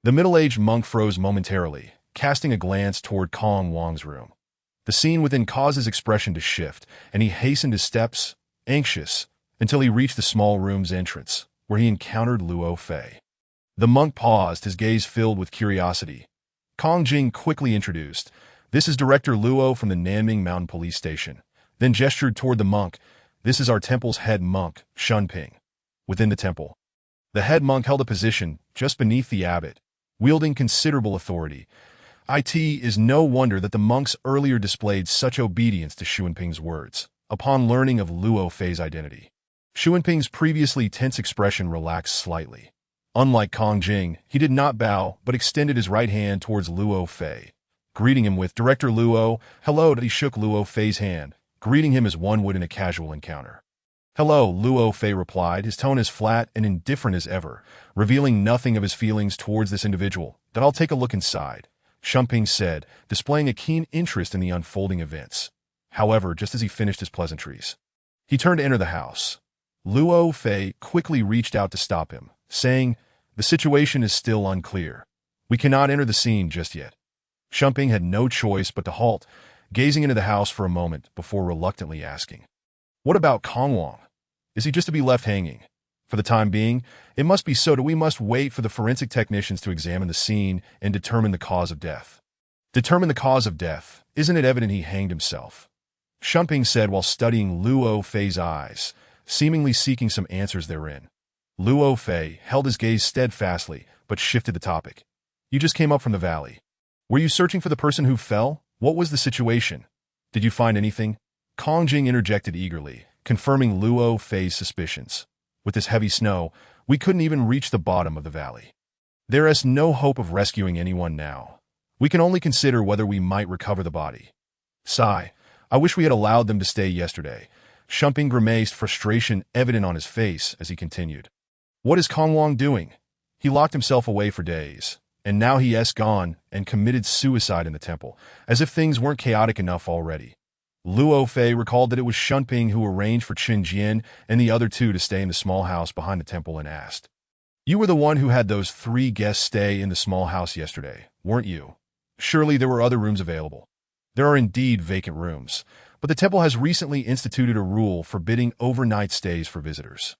The middle-aged monk froze momentarily, casting a glance toward Kong Wang's room. The scene within caused his expression to shift, and he hastened his steps, anxious, until he reached the small room's entrance, where he encountered Luo Fei. The monk paused, his gaze filled with curiosity. Kong Jing quickly introduced, "This is Director Luo from the Nanming Mountain Police Station," then gestured toward the monk. "This is our temple's head monk, Shunping." Within the temple, the head monk held a position just beneath the abbot, wielding considerable authority. It is no wonder that the monks earlier displayed such obedience to Shunping's words, upon learning of Luo Fei's identity. Shunping's previously tense expression relaxed slightly. Unlike Kong Jing, he did not bow, but extended his right hand towards Luo Fei, greeting him with Director Luo, hello. He shook Luo Fei's hand, greeting him as one would in a casual encounter. Hello, Luo Fei replied, his tone as flat and indifferent as ever, revealing nothing of his feelings towards this individual. Then I'll take a look inside, Shumping said, displaying a keen interest in the unfolding events. However, just as he finished his pleasantries, he turned to enter the house. Luo Fei quickly reached out to stop him, saying, the situation is still unclear. We cannot enter the scene just yet. Shumping had no choice but to halt, gazing into the house for a moment before reluctantly asking, what about Kong Wang? Is he just to be left hanging? For the time being, it must be so that we must wait for the forensic technicians to examine the scene and determine the cause of death. Determine the cause of death? Isn't it evident he hanged himself? Shumping said while studying Luo Fei's eyes, seemingly seeking some answers therein. Luo Fei held his gaze steadfastly, but shifted the topic. You just came up from the valley. Were you searching for the person who fell? What was the situation? Did you find anything? Kong Jing interjected eagerly, confirming Luo Fei's suspicions. With this heavy snow, we couldn't even reach the bottom of the valley. There is no hope of rescuing anyone now. We can only consider whether we might recover the body. Sigh, I wish we had allowed them to stay yesterday. Shumping grimaced, frustration evident on his face as he continued. What is Kong Wang doing? He locked himself away for days, and now he has gone and committed suicide in the temple, as if things weren't chaotic enough already. Luo Fei recalled that it was Shumping who arranged for Qin Jian and the other two to stay in the small house behind the temple and asked, you were the one who had those 3 guests stay in the small house yesterday, weren't you? Surely there were other rooms available. There are indeed vacant rooms, but the temple has recently instituted a rule forbidding overnight stays for visitors.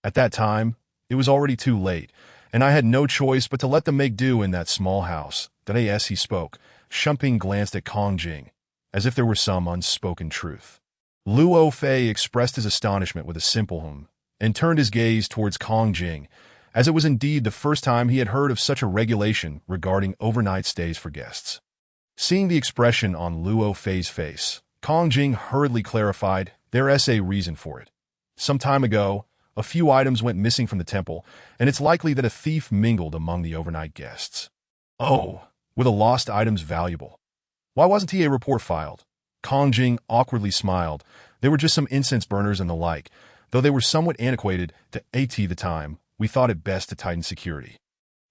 At that time, it was already too late, and I had no choice but to let them make do in that small house. As he spoke, Shumping glanced at Kong Jing, as if there were some unspoken truth. Luo Fei expressed his astonishment with a simple hum, and turned his gaze towards Kong Jing, as it was indeed the first time he had heard of such a regulation regarding overnight stays for guests. Seeing the expression on Luo Fei's face, Kong Jing hurriedly clarified, there is a reason for it. Some time ago, a few items went missing from the temple, and it's likely that a thief mingled among the overnight guests. Oh, were the lost items valuable? Why wasn't a report filed? Kong Jing awkwardly smiled. There were just some incense burners and the like. Though they were somewhat antiquated to the time, we thought it best to tighten security.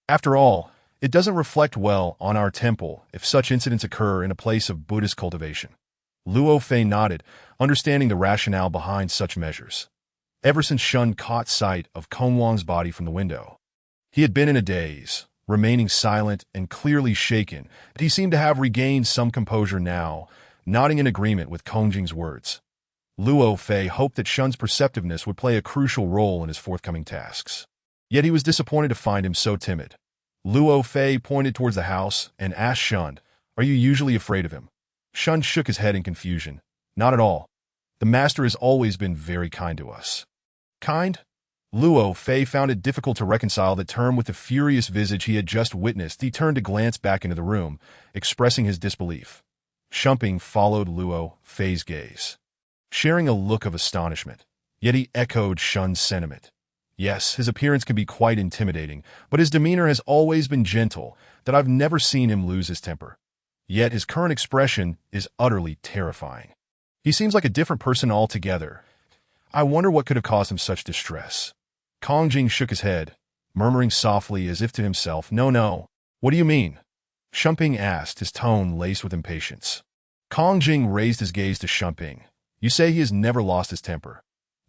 After all, it doesn't reflect well on our temple if such incidents occur in a place of Buddhist cultivation. Luo Fei nodded, understanding the rationale behind such measures. Ever since Shun caught sight of Kong Wang's body from the window, he had been in a daze, remaining silent and clearly shaken, but he seemed to have regained some composure now, nodding in agreement with Kong Jing's words. Luo Fei hoped that Shun's perceptiveness would play a crucial role in his forthcoming tasks. Yet he was disappointed to find him so timid. Luo Fei pointed towards the house and asked Shun, are you usually afraid of him? Shun shook his head in confusion. Not at all. The master has always been very kind to us. Kind? Luo Fei found it difficult to reconcile the term with the furious visage he had just witnessed. He turned to glance back into the room, expressing his disbelief. Shumping followed Luo Fei's gaze, sharing a look of astonishment. Yet he echoed Shun's sentiment. Yes, his appearance can be quite intimidating, but his demeanor has always been gentle, that I've never seen him lose his temper. Yet his current expression is utterly terrifying. He seems like a different person altogether. I wonder what could have caused him such distress. Kong Jing shook his head, murmuring softly as if to himself, no. What do you mean? Shumping asked, his tone laced with impatience. Kong Jing raised his gaze to Shumping. You say he has never lost his temper.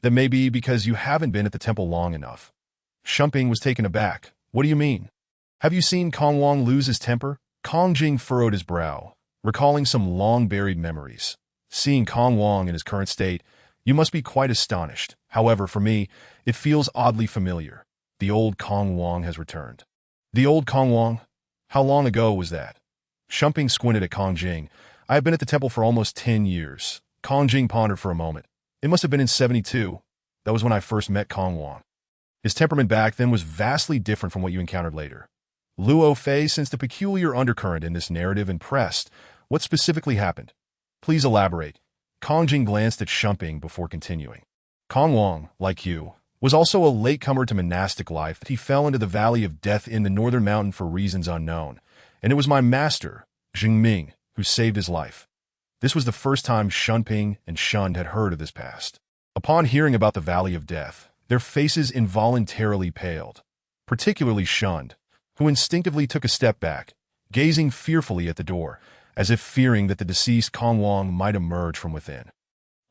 That may be because you haven't been at the temple long enough. Shumping was taken aback. What do you mean? Have you seen Kong Wang lose his temper? Kong Jing furrowed his brow, recalling some long-buried memories. Seeing Kong Wang in his current state, you must be quite astonished. However, for me, it feels oddly familiar. The old Kong Wang has returned. The old Kong Wang? How long ago was that? Shumping squinted at Kong Jing. I have been at the temple for almost 10 years. Kong Jing pondered for a moment. It must have been in 72. That was when I first met Kong Wang. His temperament back then was vastly different from what you encountered later. Luo Fei sensed a peculiar undercurrent in this narrative and pressed. What specifically happened? Please elaborate. Kong Jing glanced at Shumping before continuing. Kong Wang, like you, was also a latecomer to monastic life. He fell into the valley of death in the northern mountain for reasons unknown, and it was my master, Ming, who saved his life. This was the first time Ping and Shun had heard of this past. Upon hearing about the valley of death, their faces involuntarily paled, particularly Shun, who instinctively took a step back, gazing fearfully at the door, as if fearing that the deceased Kong Wang might emerge from within.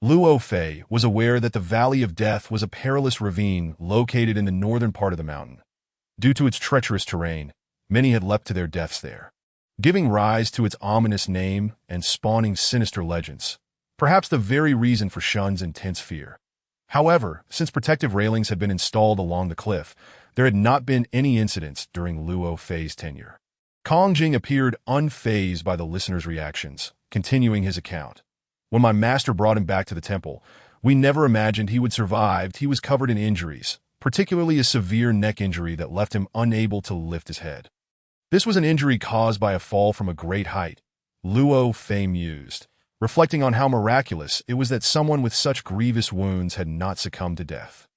Luo Fei was aware that the Valley of Death was a perilous ravine located in the northern part of the mountain. Due to its treacherous terrain, many had leapt to their deaths there, giving rise to its ominous name and spawning sinister legends, perhaps the very reason for Shun's intense fear. However, since protective railings had been installed along the cliff, there had not been any incidents during Luo Fei's tenure. Kong Jing appeared unfazed by the listeners' reactions, continuing his account. When my master brought him back to the temple, we never imagined he would survive. He was covered in injuries, particularly a severe neck injury that left him unable to lift his head. This was an injury caused by a fall from a great height, Luo Fei mused, reflecting on how miraculous it was that someone with such grievous wounds had not succumbed to death.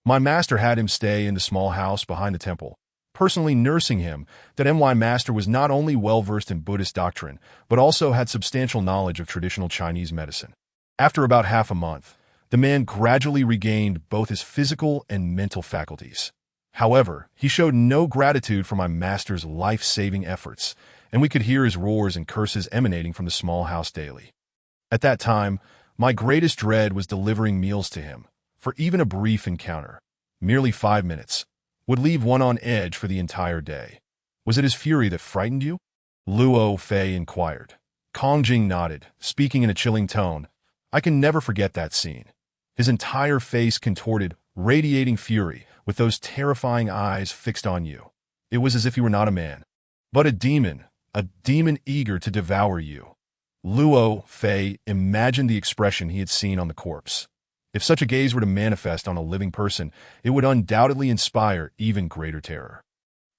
My master had him stay in the small house behind the temple, personally nursing him. That my master was not only well-versed in Buddhist doctrine, but also had substantial knowledge of traditional Chinese medicine. After about half a month, the man gradually regained both his physical and mental faculties. However, he showed no gratitude for my master's life-saving efforts, and we could hear his roars and curses emanating from the small house daily. At that time, my greatest dread was delivering meals to him, for even a brief encounter, merely 5 minutes, would leave one on edge for the entire day. Was it his fury that frightened you? Luo Fei inquired. Kong Jing nodded, speaking in a chilling tone. I can never forget that scene. His entire face contorted, radiating fury, with those terrifying eyes fixed on you. It was as if you were not a man, but a demon eager to devour you. Luo Fei imagined the expression he had seen on the corpse. If such a gaze were to manifest on a living person, it would undoubtedly inspire even greater terror.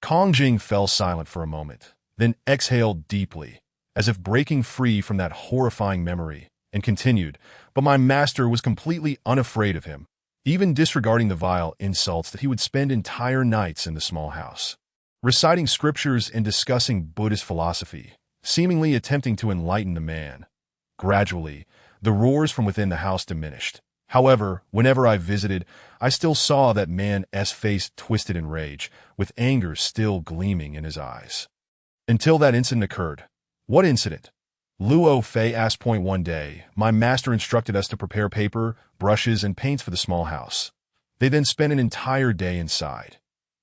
Kong Jing fell silent for a moment, then exhaled deeply, as if breaking free from that horrifying memory, and continued, but my master was completely unafraid of him, even disregarding the vile insults that he would spend entire nights in the small house, reciting scriptures and discussing Buddhist philosophy, seemingly attempting to enlighten the man. Gradually, the roars from within the house diminished. However, whenever I visited, I still saw that man's face twisted in rage, with anger still gleaming in his eyes. Until that incident occurred. What incident? Luo Fei asked. One day, my master instructed us to prepare paper, brushes, and paints for the small house. They then spent an entire day inside.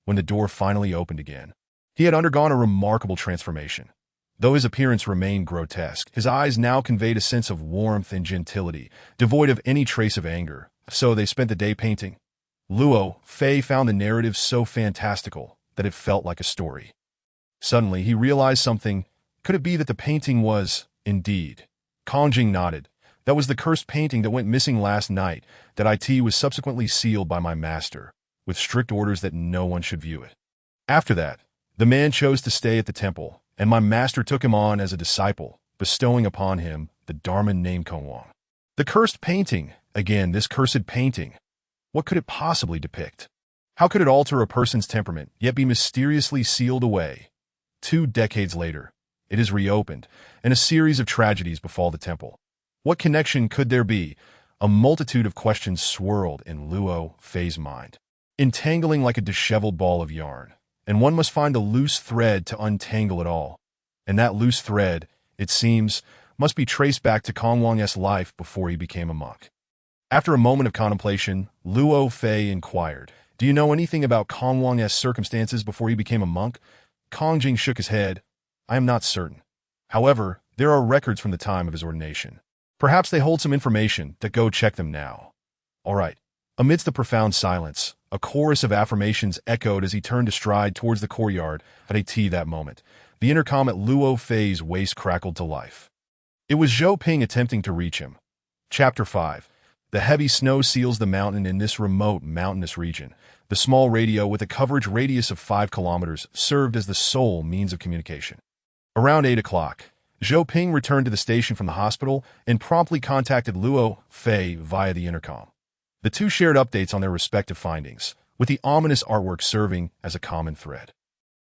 When the door finally opened again, he had undergone a remarkable transformation. Though his appearance remained grotesque, his eyes now conveyed a sense of warmth and gentility, devoid of any trace of anger. So they spent the day painting. Luo Fei found the narrative so fantastical that it felt like a story. Suddenly, he realized something. Could it be that the painting was, indeed? Kong Jing nodded. That was the cursed painting that went missing last night. That it was subsequently sealed by my master, with strict orders that no one should view it. After that, the man chose to stay at the temple, and my master took him on as a disciple, bestowing upon him the Dharma name Kong Wang. The cursed painting, again this cursed painting. What could it possibly depict? How could it alter a person's temperament, yet be mysteriously sealed away? 2 decades later, it is reopened, and a series of tragedies befall the temple. What connection could there be? A multitude of questions swirled in Luo Fei's mind, entangling like a disheveled ball of yarn. And one must find a loose thread to untangle it all. And that loose thread, it seems, must be traced back to Kong Wang's life before he became a monk. After a moment of contemplation, Luo Fei inquired, Do you know anything about Kong Wang's circumstances before he became a monk? Kong Jing shook his head. I am not certain. However, there are records from the time of his ordination. Perhaps they hold some information. Go check them now. All right. Amidst the profound silence, a chorus of affirmations echoed as he turned to stride towards the courtyard. At that moment, the intercom at Luo Fei's waist crackled to life. It was Zhou Ping attempting to reach him. Chapter 5. The heavy snow seals the mountain in this remote mountainous region. The small radio with a coverage radius of 5 kilometers served as the sole means of communication. Around 8 o'clock, Zhou Ping returned to the station from the hospital and promptly contacted Luo Fei via the intercom. The two shared updates on their respective findings, with the ominous artwork serving as a common thread.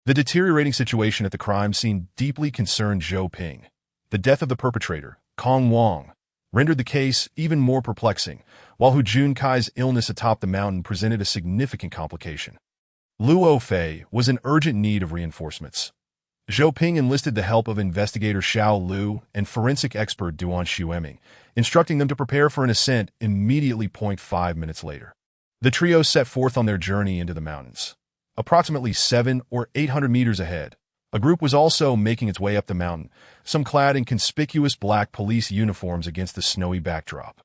The deteriorating situation at the crime scene deeply concerned Zhou Ping. The death of the perpetrator, Kong Wang, rendered the case even more perplexing, while Hu Junkai's illness atop the mountain presented a significant complication. Luo Fei was in urgent need of reinforcements. Zhou Ping enlisted the help of investigator Xiao Lu and forensic expert Duan Xueming, instructing them to prepare for an ascent immediately. 5 minutes later. The trio set forth on their journey into the mountains. Approximately 700 or 800 meters ahead, a group was also making its way up the mountain, some clad in conspicuous black police uniforms against the snowy backdrop.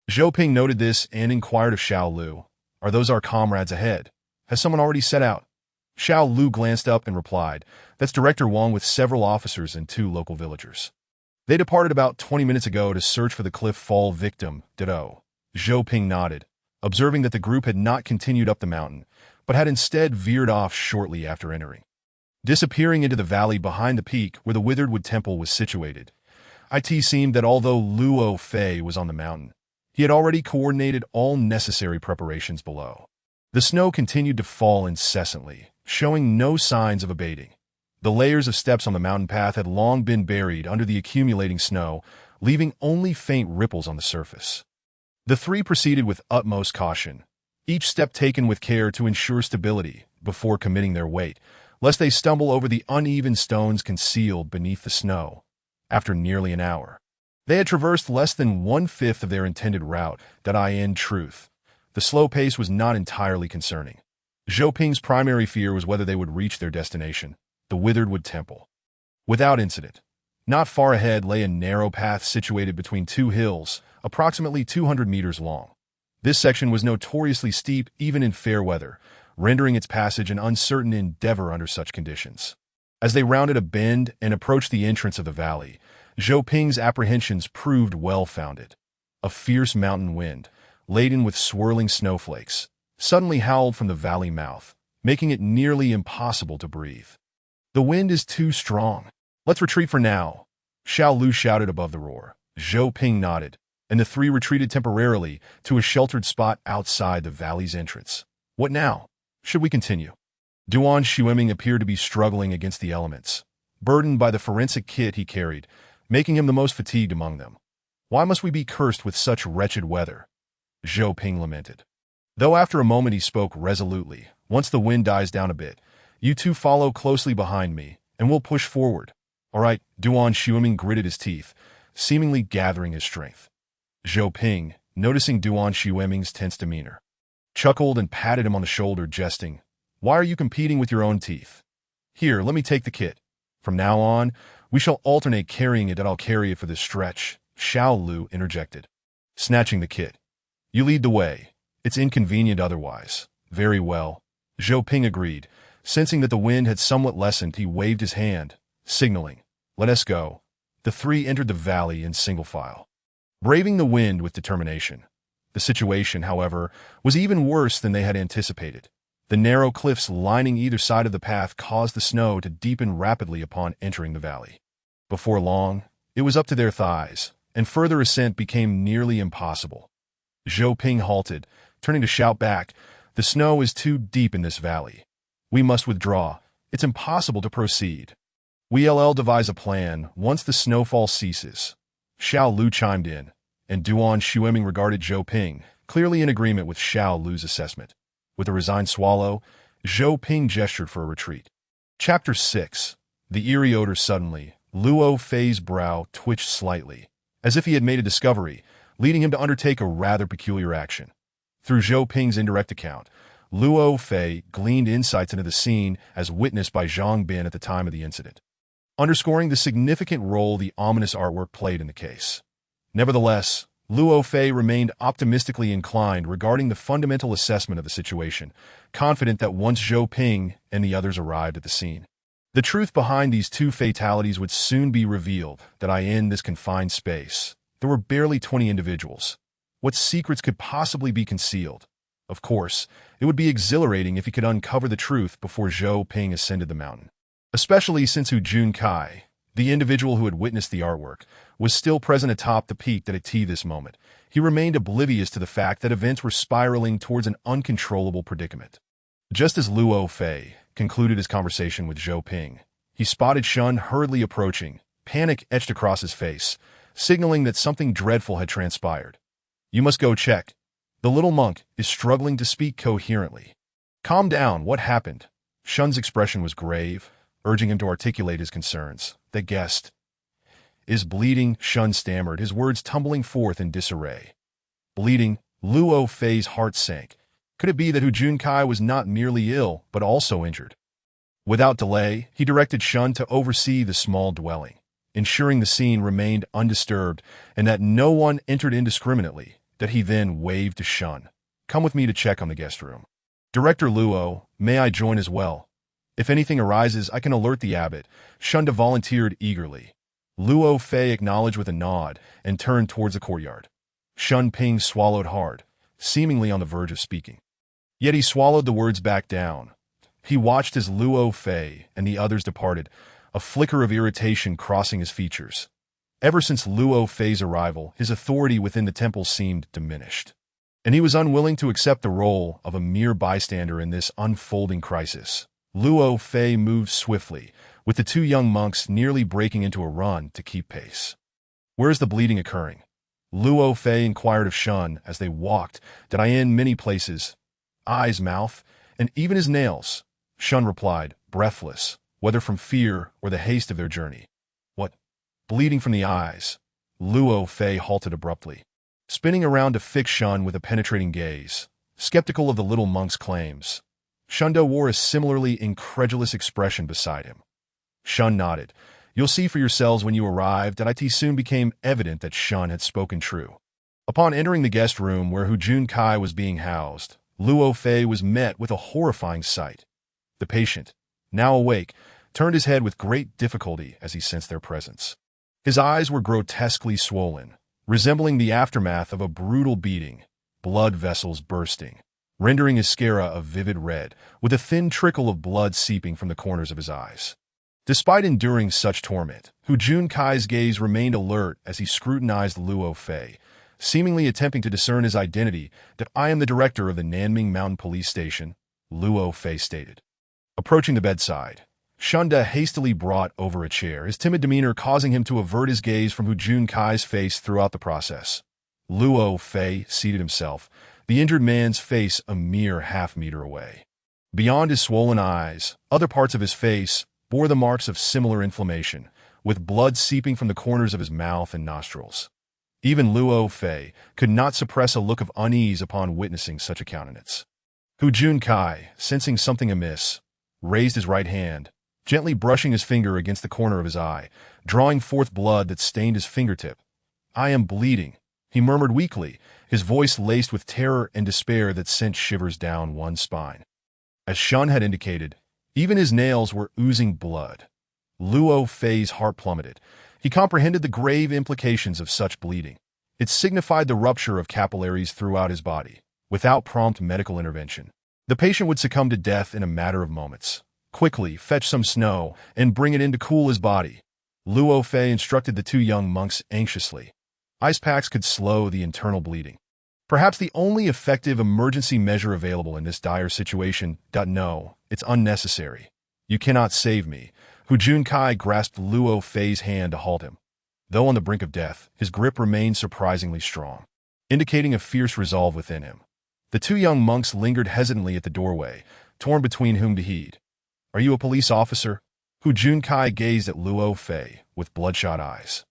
Zhou Ping noted this and inquired of Xiao Lu, "Are those our comrades ahead? Has someone already set out?" Xiao Lu glanced up and replied, "That's Director Wang with several officers and 2 local villagers. They departed about 20 minutes ago to search for the cliff fall victim, Ditto." Zhou Ping nodded, observing that the group had not continued up the mountain, but had instead veered off shortly after entering, disappearing into the valley behind the peak where the Withered Wood Temple was situated. It seemed that although Luo Fei was on the mountain, he had already coordinated all necessary preparations below. The snow continued to fall incessantly, showing no signs of abating. The layers of steps on the mountain path had long been buried under the accumulating snow, leaving only faint ripples on the surface. The three proceeded with utmost caution, each step taken with care to ensure stability before committing their weight, lest they stumble over the uneven stones concealed beneath the snow. After nearly an hour, they had traversed less than 1/5 of their intended route. In truth, the slow pace was not entirely concerning. Zhou Ping's primary fear was whether they would reach their destination, the Withered Wood Temple, without incident. Not far ahead lay a narrow path situated between 2 hills, approximately 200 meters long. This section was notoriously steep even in fair weather, rendering its passage an uncertain endeavor under such conditions. As they rounded a bend and approached the entrance of the valley, Zhou Ping's apprehensions proved well-founded. A fierce mountain wind, laden with swirling snowflakes, suddenly howled from the valley mouth, making it nearly impossible to breathe. "The wind is too strong. Let's retreat for now," Xiao Lu shouted above the roar. Zhou Ping nodded, and the three retreated temporarily to a sheltered spot outside the valley's entrance. "What now? Should we continue?" Duan Xueming appeared to be struggling against the elements, burdened by the forensic kit he carried, making him the most fatigued among them. "Why must we be cursed with such wretched weather?" Zhou Ping lamented. Though after a moment he spoke resolutely, "Once the wind dies down a bit, you two follow closely behind me, and we'll push forward." "All right," Duan Xueming gritted his teeth, seemingly gathering his strength. Zhou Ping, noticing Duan Xueming's tense demeanor, chuckled and patted him on the shoulder, jesting, "Why are you competing with your own teeth? Here, let me take the kit. From now on, we shall alternate carrying it and I'll carry it for this stretch," Xiao Lu interjected, snatching the kit. "You lead the way. It's inconvenient otherwise." "Very well," Zhou Ping agreed. Sensing that the wind had somewhat lessened, he waved his hand, signaling, "Let us go." The three entered the valley in single file, braving the wind with determination. The situation, however, was even worse than they had anticipated. The narrow cliffs lining either side of the path caused the snow to deepen rapidly upon entering the valley. Before long, it was up to their thighs, and further ascent became nearly impossible. Zhou Ping halted, turning to shout back, "The snow is too deep in this valley. We must withdraw. It's impossible to proceed. We'll devise a plan once the snowfall ceases." Xiao Lu chimed in, and Duan Xueming regarded Zhou Ping, clearly in agreement with Xiao Lu's assessment. With a resigned swallow, Zhou Ping gestured for a retreat. Chapter 6. The eerie odor. Suddenly, Luo Fei's brow twitched slightly, as if he had made a discovery, leading him to undertake a rather peculiar action. Through Zhou Ping's indirect account, Luo Fei gleaned insights into the scene as witnessed by Zhang Bin at the time of the incident, underscoring the significant role the ominous artwork played in the case. Nevertheless, Luo Fei remained optimistically inclined regarding the fundamental assessment of the situation, confident that once Zhou Ping and the others arrived at the scene, the truth behind these two fatalities would soon be revealed. In this confined space, there were barely 20 individuals. What secrets could possibly be concealed? Of course, it would be exhilarating if he could uncover the truth before Zhou Ping ascended the mountain, especially since Hu Junkai, The individual who had witnessed the artwork was still present atop the peak at this moment. He remained oblivious to the fact that events were spiraling towards an uncontrollable predicament. Just as Luo Fei concluded his conversation with Zhou Ping, he spotted Shun hurriedly approaching, panic etched across his face, signaling that something dreadful had transpired. "You must go check. The little monk is struggling to speak coherently." "Calm down, what happened?" Shun's expression was grave, urging him to articulate his concerns. "The guest is bleeding," Shun stammered, his words tumbling forth in disarray. Bleeding? Luo Fei's heart sank. Could it be that Hu Junkai was not merely ill, but also injured? Without delay, he directed Shun to oversee the small dwelling, ensuring the scene remained undisturbed and that no one entered indiscriminately. That he then waved to Shun. "Come with me to check on the guest room." "Director Luo, may I join as well? If anything arises, I can alert the abbot." Shun volunteered eagerly. Luo Fei acknowledged with a nod and turned towards the courtyard. Shun Ping swallowed hard, seemingly on the verge of speaking. Yet he swallowed the words back down. He watched as Luo Fei and the others departed, a flicker of irritation crossing his features. Ever since Luo Fei's arrival, his authority within the temple seemed diminished, and he was unwilling to accept the role of a mere bystander in this unfolding crisis. Luo Fei moved swiftly, with the two young monks nearly breaking into a run to keep pace. "Where is the bleeding occurring?" Luo Fei inquired of Shun as they walked. "Did I in many places? Eyes, mouth, and even his nails." Shun replied, breathless, whether from fear or the haste of their journey. "What? Bleeding from the eyes?" Luo Fei halted abruptly, spinning around to fix Shun with a penetrating gaze, skeptical of the little monk's claims. Shundo wore a similarly incredulous expression beside him. Shun nodded. "You'll see for yourselves when you arrived." It soon became evident that Shun had spoken true. Upon entering the guest room where Hu Junkai was being housed, Luo Fei was met with a horrifying sight. The patient, now awake, turned his head with great difficulty as he sensed their presence. His eyes were grotesquely swollen, resembling the aftermath of a brutal beating, blood vessels bursting, rendering his sclera a vivid red, with a thin trickle of blood seeping from the corners of his eyes. Despite enduring such torment, Hu Junkai's gaze remained alert as he scrutinized Luo Fei, seemingly attempting to discern his identity. "That I am the director of the Nanming Mountain Police Station," Luo Fei stated. Approaching the bedside, Shunda hastily brought over a chair, his timid demeanor causing him to avert his gaze from Hu Junkai's face throughout the process. Luo Fei seated himself, the injured man's face a mere half-meter away. Beyond his swollen eyes, other parts of his face bore the marks of similar inflammation, with blood seeping from the corners of his mouth and nostrils. Even Luo Fei could not suppress a look of unease upon witnessing such a countenance. Hu Junkai, sensing something amiss, raised his right hand, gently brushing his finger against the corner of his eye, drawing forth blood that stained his fingertip. "I am bleeding," he murmured weakly, his voice laced with terror and despair that sent shivers down one's spine. As Shun had indicated, even his nails were oozing blood. Luo Fei's heart plummeted. He comprehended the grave implications of such bleeding. It signified the rupture of capillaries throughout his body. Without prompt medical intervention, the patient would succumb to death in a matter of moments. "Quickly, fetch some snow and bring it in to cool his body," Luo Fei instructed the two young monks anxiously. Ice packs could slow the internal bleeding. Perhaps the only effective emergency measure available in this dire situation. "No, it's unnecessary. You cannot save me." Hu Junkai grasped Luo Fei's hand to halt him. Though on the brink of death, his grip remained surprisingly strong, indicating a fierce resolve within him. The two young monks lingered hesitantly at the doorway, torn between whom to heed. "Are you a police officer?" Hu Junkai gazed at Luo Fei with bloodshot eyes,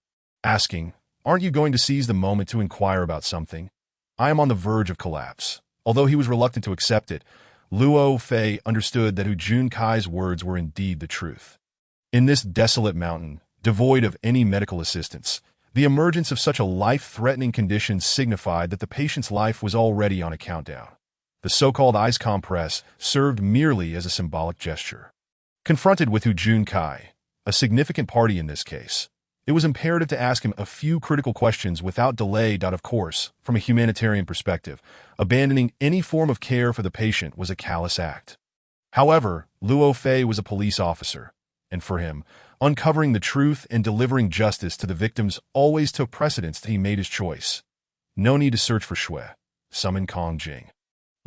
asking, "Aren't you going to seize the moment to inquire about something?" "I am on the verge of collapse." Although he was reluctant to accept it, Luo Fei understood that Hu Junkai's words were indeed the truth. In this desolate mountain, devoid of any medical assistance, the emergence of such a life-threatening condition signified that the patient's life was already on a countdown. The so-called ice compress served merely as a symbolic gesture. Confronted with Hu Junkai, a significant party in this case, it was imperative to ask him a few critical questions without delay. Of course, from a humanitarian perspective, abandoning any form of care for the patient was a callous act. However, Luo Fei was a police officer, And for him, uncovering the truth and delivering justice to the victims always took precedence till he made his choice. No need to search for Shui. Summon Kong Jing.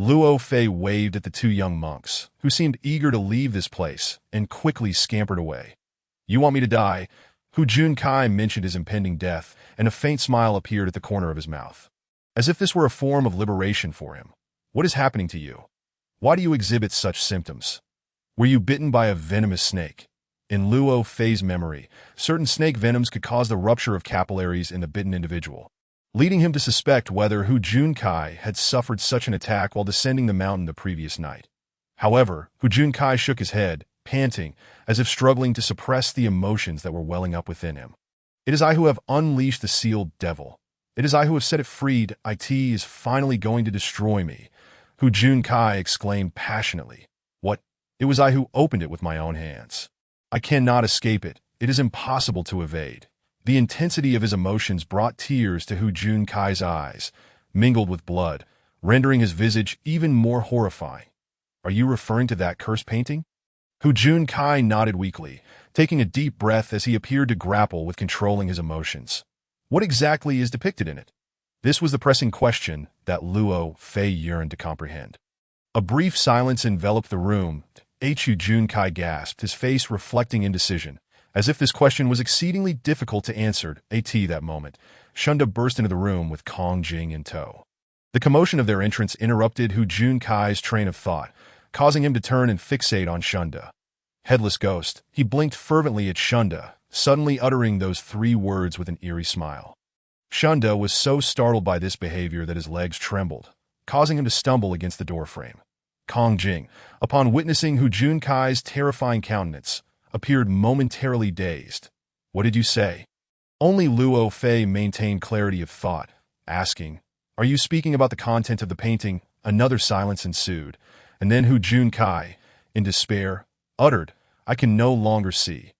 Luo Fei waved at the two young monks, who seemed eager to leave this place, and quickly scampered away. You want me to die? Hu Junkai mentioned his impending death, and a faint smile appeared at the corner of his mouth. As if this were a form of liberation for him. What is happening to you? Why do you exhibit such symptoms? Were you bitten by a venomous snake? In Luo Fei's memory, certain snake venoms could cause the rupture of capillaries in the bitten individual, leading him to suspect whether Hu Junkai had suffered such an attack while descending the mountain the previous night. However, Hu Junkai shook his head, panting, as if struggling to suppress the emotions that were welling up within him. It is I who have unleashed the sealed devil. It is I who have set it free. It is finally going to destroy me. Hu Junkai exclaimed passionately. What? It was I who opened it with my own hands. I cannot escape it. It is impossible to evade. The intensity of his emotions brought tears to Hu Junkai's eyes, mingled with blood, rendering his visage even more horrifying. Are you referring to that cursed painting? Hu Junkai nodded weakly, taking a deep breath as he appeared to grapple with controlling his emotions. What exactly is depicted in it? This was the pressing question that Luo Fei yearned to comprehend. A brief silence enveloped the room. Hu Junkai gasped, his face reflecting indecision, as if this question was exceedingly difficult to answer. That moment, Shunda burst into the room with Kong Jing in tow. The commotion of their entrance interrupted Hu Junkai's train of thought, causing him to turn and fixate on Shunda. Headless ghost, he blinked fervently at Shunda, suddenly uttering those three words with an eerie smile. Shunda was so startled by this behavior that his legs trembled, causing him to stumble against the doorframe. Kong Jing, upon witnessing Hu Junkai's terrifying countenance, appeared momentarily dazed. What did you say? Only Luo Fei maintained clarity of thought, asking, Are you speaking about the content of the painting? Another silence ensued, and then Hu Junkai, in despair, uttered, I can no longer see.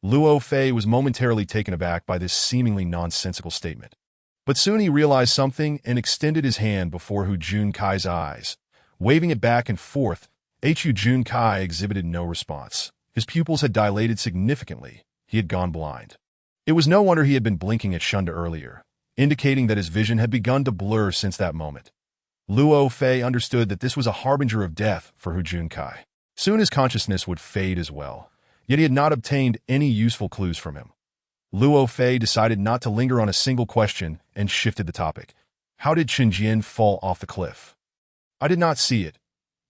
Luo Fei was momentarily taken aback by this seemingly nonsensical statement. But soon he realized something and extended his hand before Hu Junkai's eyes. Waving it back and forth, Hu Junkai exhibited no response. His pupils had dilated significantly. He had gone blind. It was no wonder he had been blinking at Shunda earlier, indicating that his vision had begun to blur since that moment. Luo Fei understood that this was a harbinger of death for Hu Junkai. Soon his consciousness would fade as well, yet he had not obtained any useful clues from him. Luo Fei decided not to linger on a single question and shifted the topic. How did Chenjian fall off the cliff? I did not see it.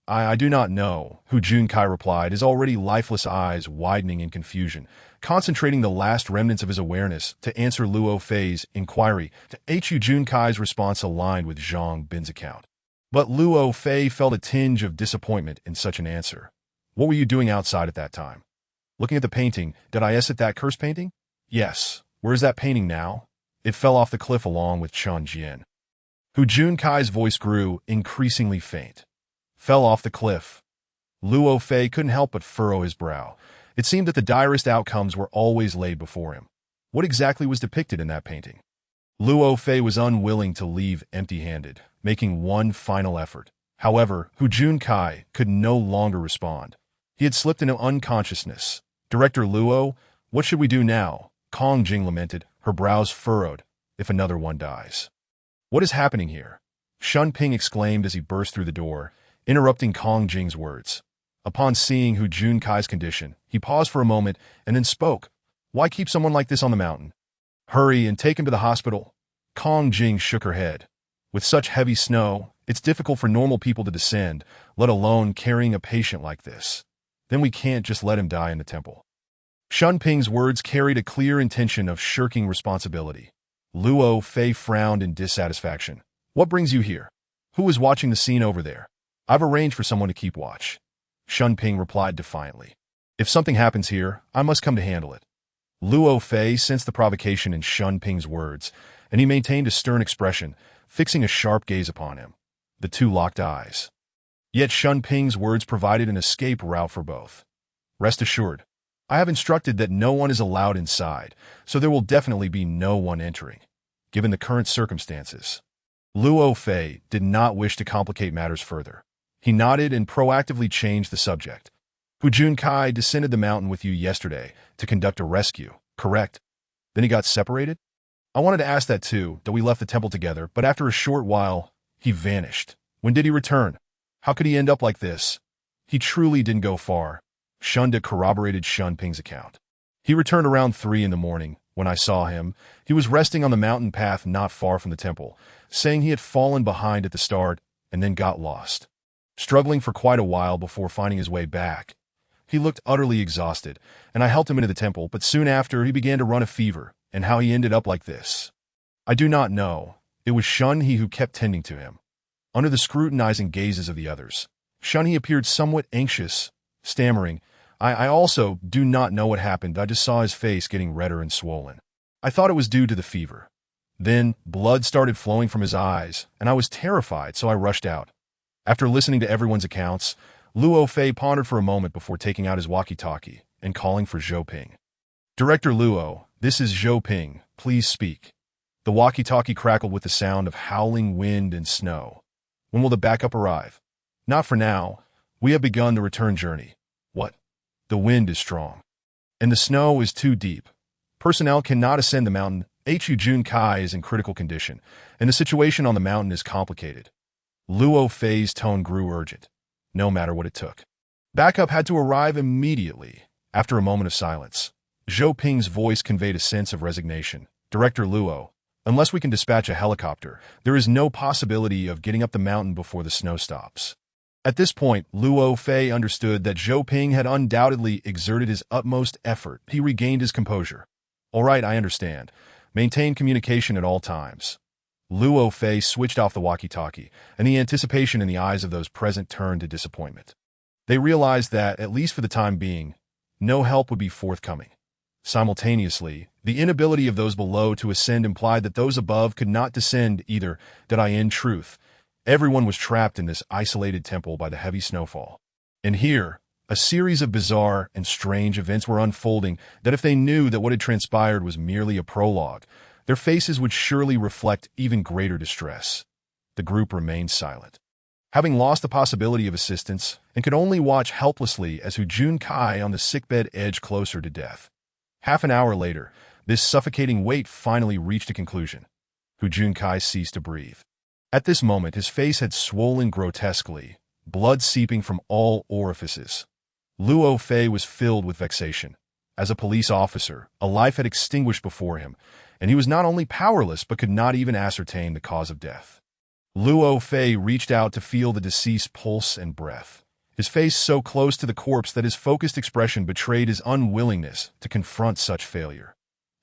I do not know, Hu Junkai replied, his already lifeless eyes widening in confusion, concentrating the last remnants of his awareness to answer Luo Fei's inquiry. Hu Junkai's response aligned with Zhang Bin's account. But Luo Fei felt a tinge of disappointment in such an answer. What were you doing outside at that time? Looking at the painting. Did I at that cursed painting? Yes. Where is that painting now? It fell off the cliff along with Chen Jian. Hu Junkai's voice grew increasingly faint. Fell off the cliff. Luo Fei couldn't help but furrow his brow. It seemed that the direst outcomes were always laid before him. What exactly was depicted in that painting? Luo Fei was unwilling to leave empty-handed, making one final effort. However, Hu Junkai could no longer respond. He had slipped into unconsciousness. Director Luo, what should we do now? Kong Jing lamented, her brows furrowed. If another one dies. What is happening here? Shun Ping exclaimed as he burst through the door, interrupting Kong Jing's words. Upon seeing Hu Junkai's condition, he paused for a moment and then spoke. Why keep someone like this on the mountain? Hurry and take him to the hospital. Kong Jing shook her head. With such heavy snow, it's difficult for normal people to descend, let alone carrying a patient like this. Then we can't just let him die in the temple. Shun Ping's words carried a clear intention of shirking responsibility. Luo Fei frowned in dissatisfaction. What brings you here? Who is watching the scene over there? I've arranged for someone to keep watch. Shun Ping replied defiantly. If something happens here, I must come to handle it. Luo Fei sensed the provocation in Shun Ping's words, and he maintained a stern expression, fixing a sharp gaze upon him. The two locked eyes. Yet Shun Ping's words provided an escape route for both. Rest assured, I have instructed that no one is allowed inside, so there will definitely be no one entering, given the current circumstances. Luo Fei did not wish to complicate matters further. He nodded and proactively changed the subject. Hu Junkai descended the mountain with you yesterday to conduct a rescue, correct? Then he got separated? I wanted to ask that too, that we left the temple together, but after a short while, he vanished. When did he return? How could he end up like this? He truly didn't go far. Shunda corroborated Shun Ping's account. He returned around 3 in the morning. When I saw him, he was resting on the mountain path not far from the temple, saying he had fallen behind at the start and then got lost. Struggling for quite a while before finding his way back. He looked utterly exhausted, and I helped him into the temple, but soon after he began to run a fever, and how he ended up like this. I do not know. It was Shun-He who kept tending to him. Under the scrutinizing gazes of the others, Shun-He appeared somewhat anxious, stammering, I also do not know what happened. I just saw his face getting redder and swollen. I thought it was due to the fever. Then, blood started flowing from his eyes, and I was terrified, so I rushed out. After listening to everyone's accounts, Luo Fei pondered for a moment before taking out his walkie-talkie and calling for Zhou Ping. Director Luo, this is Zhou Ping. Please speak. The walkie-talkie crackled with the sound of howling wind and snow. When will the backup arrive? Not for now. We have begun the return journey. What? The wind is strong. And the snow is too deep. Personnel cannot ascend the mountain. Hu Junkai is in critical condition, and the situation on the mountain is complicated. Luo Fei's tone grew urgent, no matter what it took. Backup had to arrive immediately. After a moment of silence, Zhou Ping's voice conveyed a sense of resignation. Director Luo, unless we can dispatch a helicopter, there is no possibility of getting up the mountain before the snow stops. At this point, Luo Fei understood that Zhou Ping had undoubtedly exerted his utmost effort. He regained his composure. All right, I understand. Maintain communication at all times. Luo Fei switched off the walkie-talkie, and the anticipation in the eyes of those present turned to disappointment. They realized that, at least for the time being, no help would be forthcoming. Simultaneously, the inability of those below to ascend implied that those above could not descend either. In truth, everyone was trapped in this isolated temple by the heavy snowfall. And here, a series of bizarre and strange events were unfolding that if they knew that what had transpired was merely a prologue, their faces would surely reflect even greater distress. The group remained silent, having lost the possibility of assistance, and could only watch helplessly as Hu Junkai on the sickbed edged closer to death. Half an hour later, this suffocating wait finally reached a conclusion. Hu Junkai ceased to breathe. At this moment, his face had swollen grotesquely, blood seeping from all orifices. Luo Fei was filled with vexation. As a police officer, a life had extinguished before him, and he was not only powerless but could not even ascertain the cause of death. Luo Fei reached out to feel the deceased's pulse and breath, his face so close to the corpse that his focused expression betrayed his unwillingness to confront such failure.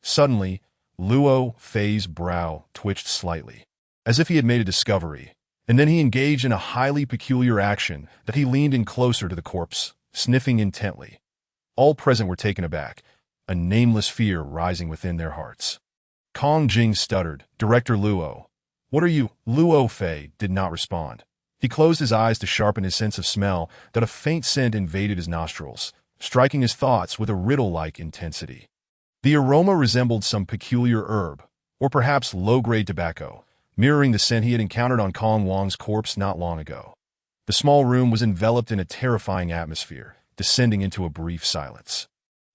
Suddenly, Luo Fei's brow twitched slightly, as if he had made a discovery, and then he engaged in a highly peculiar action that he leaned in closer to the corpse, sniffing intently. All present were taken aback, a nameless fear rising within their hearts. Kong Jing stuttered, Director Luo. What are you? Luo Fei did not respond. He closed his eyes to sharpen his sense of smell that a faint scent invaded his nostrils, striking his thoughts with a riddle-like intensity. The aroma resembled some peculiar herb, or perhaps low-grade tobacco, mirroring the scent he had encountered on Kong Wang's corpse not long ago. The small room was enveloped in a terrifying atmosphere, descending into a brief silence.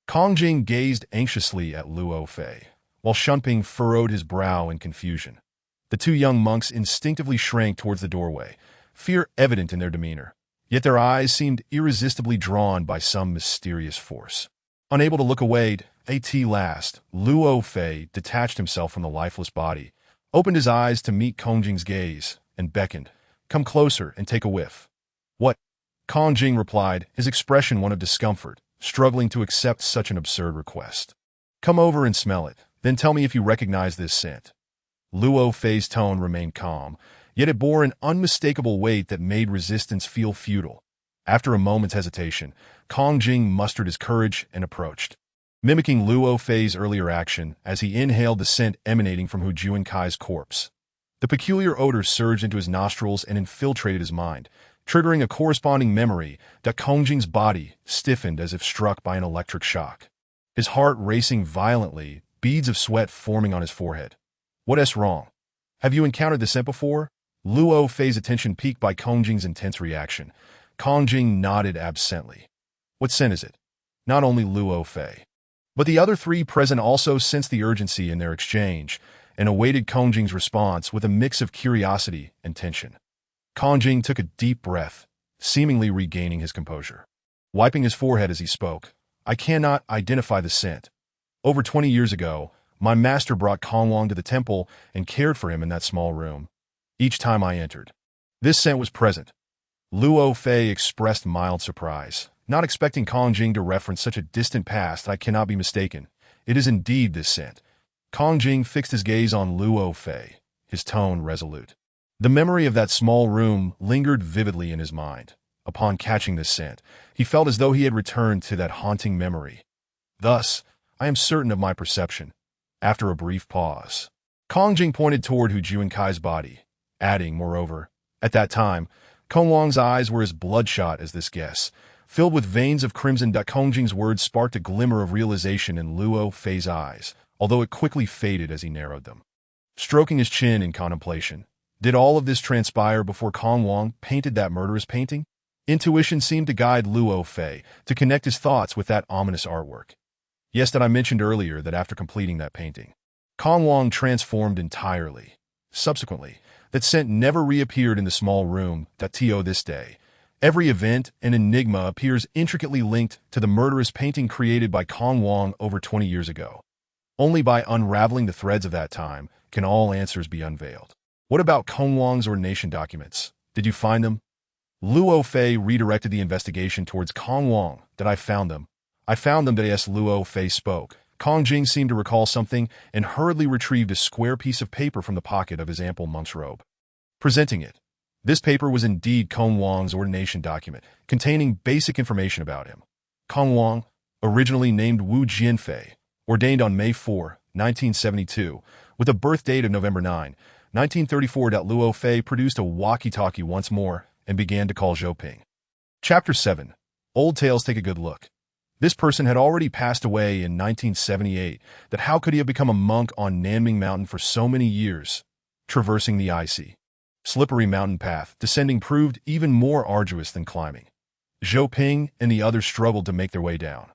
Kong Jing gazed anxiously at Luo Fei, while Shunping furrowed his brow in confusion. The two young monks instinctively shrank towards the doorway, fear evident in their demeanor, yet their eyes seemed irresistibly drawn by some mysterious force. Unable to look away, at last, Luo Fei detached himself from the lifeless body, opened his eyes to meet Kong Jing's gaze, and beckoned, Come closer and take a whiff. What? Kong Jing replied, his expression one of discomfort, struggling to accept such an absurd request. Come over and smell it, then tell me if you recognize this scent. Luo Fei's tone remained calm, yet it bore an unmistakable weight that made resistance feel futile. After a moment's hesitation, Kong Jing mustered his courage and approached. Mimicking Luo Fei's earlier action as he inhaled the scent emanating from Hu Junkai's corpse. The peculiar odor surged into his nostrils and infiltrated his mind, triggering a corresponding memory that Kong Jing's body stiffened as if struck by an electric shock. His heart racing violently, beads of sweat forming on his forehead. What's wrong? Have you encountered the scent before? Luo Fei's attention piqued by Kong Jing's intense reaction. Kong Jing nodded absently. What scent is it? Not only Luo Fei, but the other three present also sensed the urgency in their exchange and awaited Kongjing's response with a mix of curiosity and tension. Kongjing took a deep breath, seemingly regaining his composure. Wiping his forehead as he spoke, I cannot identify the scent. Over 20 years ago, my master brought Konglong to the temple and cared for him in that small room. Each time I entered, this scent was present. Luo Fei expressed mild surprise, not expecting Kongjing to reference such a distant past. I cannot be mistaken. It is indeed this scent. Kongjing fixed his gaze on Luo Fei, his tone resolute. The memory of that small room lingered vividly in his mind. Upon catching this scent, he felt as though he had returned to that haunting memory. Thus, I am certain of my perception. After a brief pause, Kongjing pointed toward Hu Juankai's body, adding, moreover, at that time, Konglong's eyes were as bloodshot as this guess, filled with veins of crimson. Kongjing's words sparked a glimmer of realization in Luo Fei's eyes, although it quickly faded as he narrowed them. Stroking his chin in contemplation, did all of this transpire before Konglong painted that murderous painting? Intuition seemed to guide Luo Fei to connect his thoughts with that ominous artwork. Yes, that I mentioned earlier that after completing that painting, Konglong transformed entirely. Subsequently, that scent never reappeared in the small room. To this day, every event and enigma appears intricately linked to the murderous painting created by Konglong over 20 years ago. Only by unraveling the threads of that time can all answers be unveiled. What about Konglong's ordination documents? Did you find them? Luo Fei redirected the investigation towards Konglong. That I found them. I found them. Yes, Luo Fei spoke. Kongjing seemed to recall something and hurriedly retrieved a square piece of paper from the pocket of his ample monk's robe. Presenting it, this paper was indeed Konglong's ordination document, containing basic information about him. Konglong, originally named Wu Jianfei, ordained on May 4, 1972, with a birth date of November 9, 1934. Luo Fei produced a walkie-talkie once more and began to call Zhou Ping. Chapter 7. Old Tales take a good look. This person had already passed away in 1978. That how could he have become a monk on Nanming Mountain for so many years? Traversing the icy, slippery mountain path, descending proved even more arduous than climbing. Zhou Ping and the others struggled to make their way down.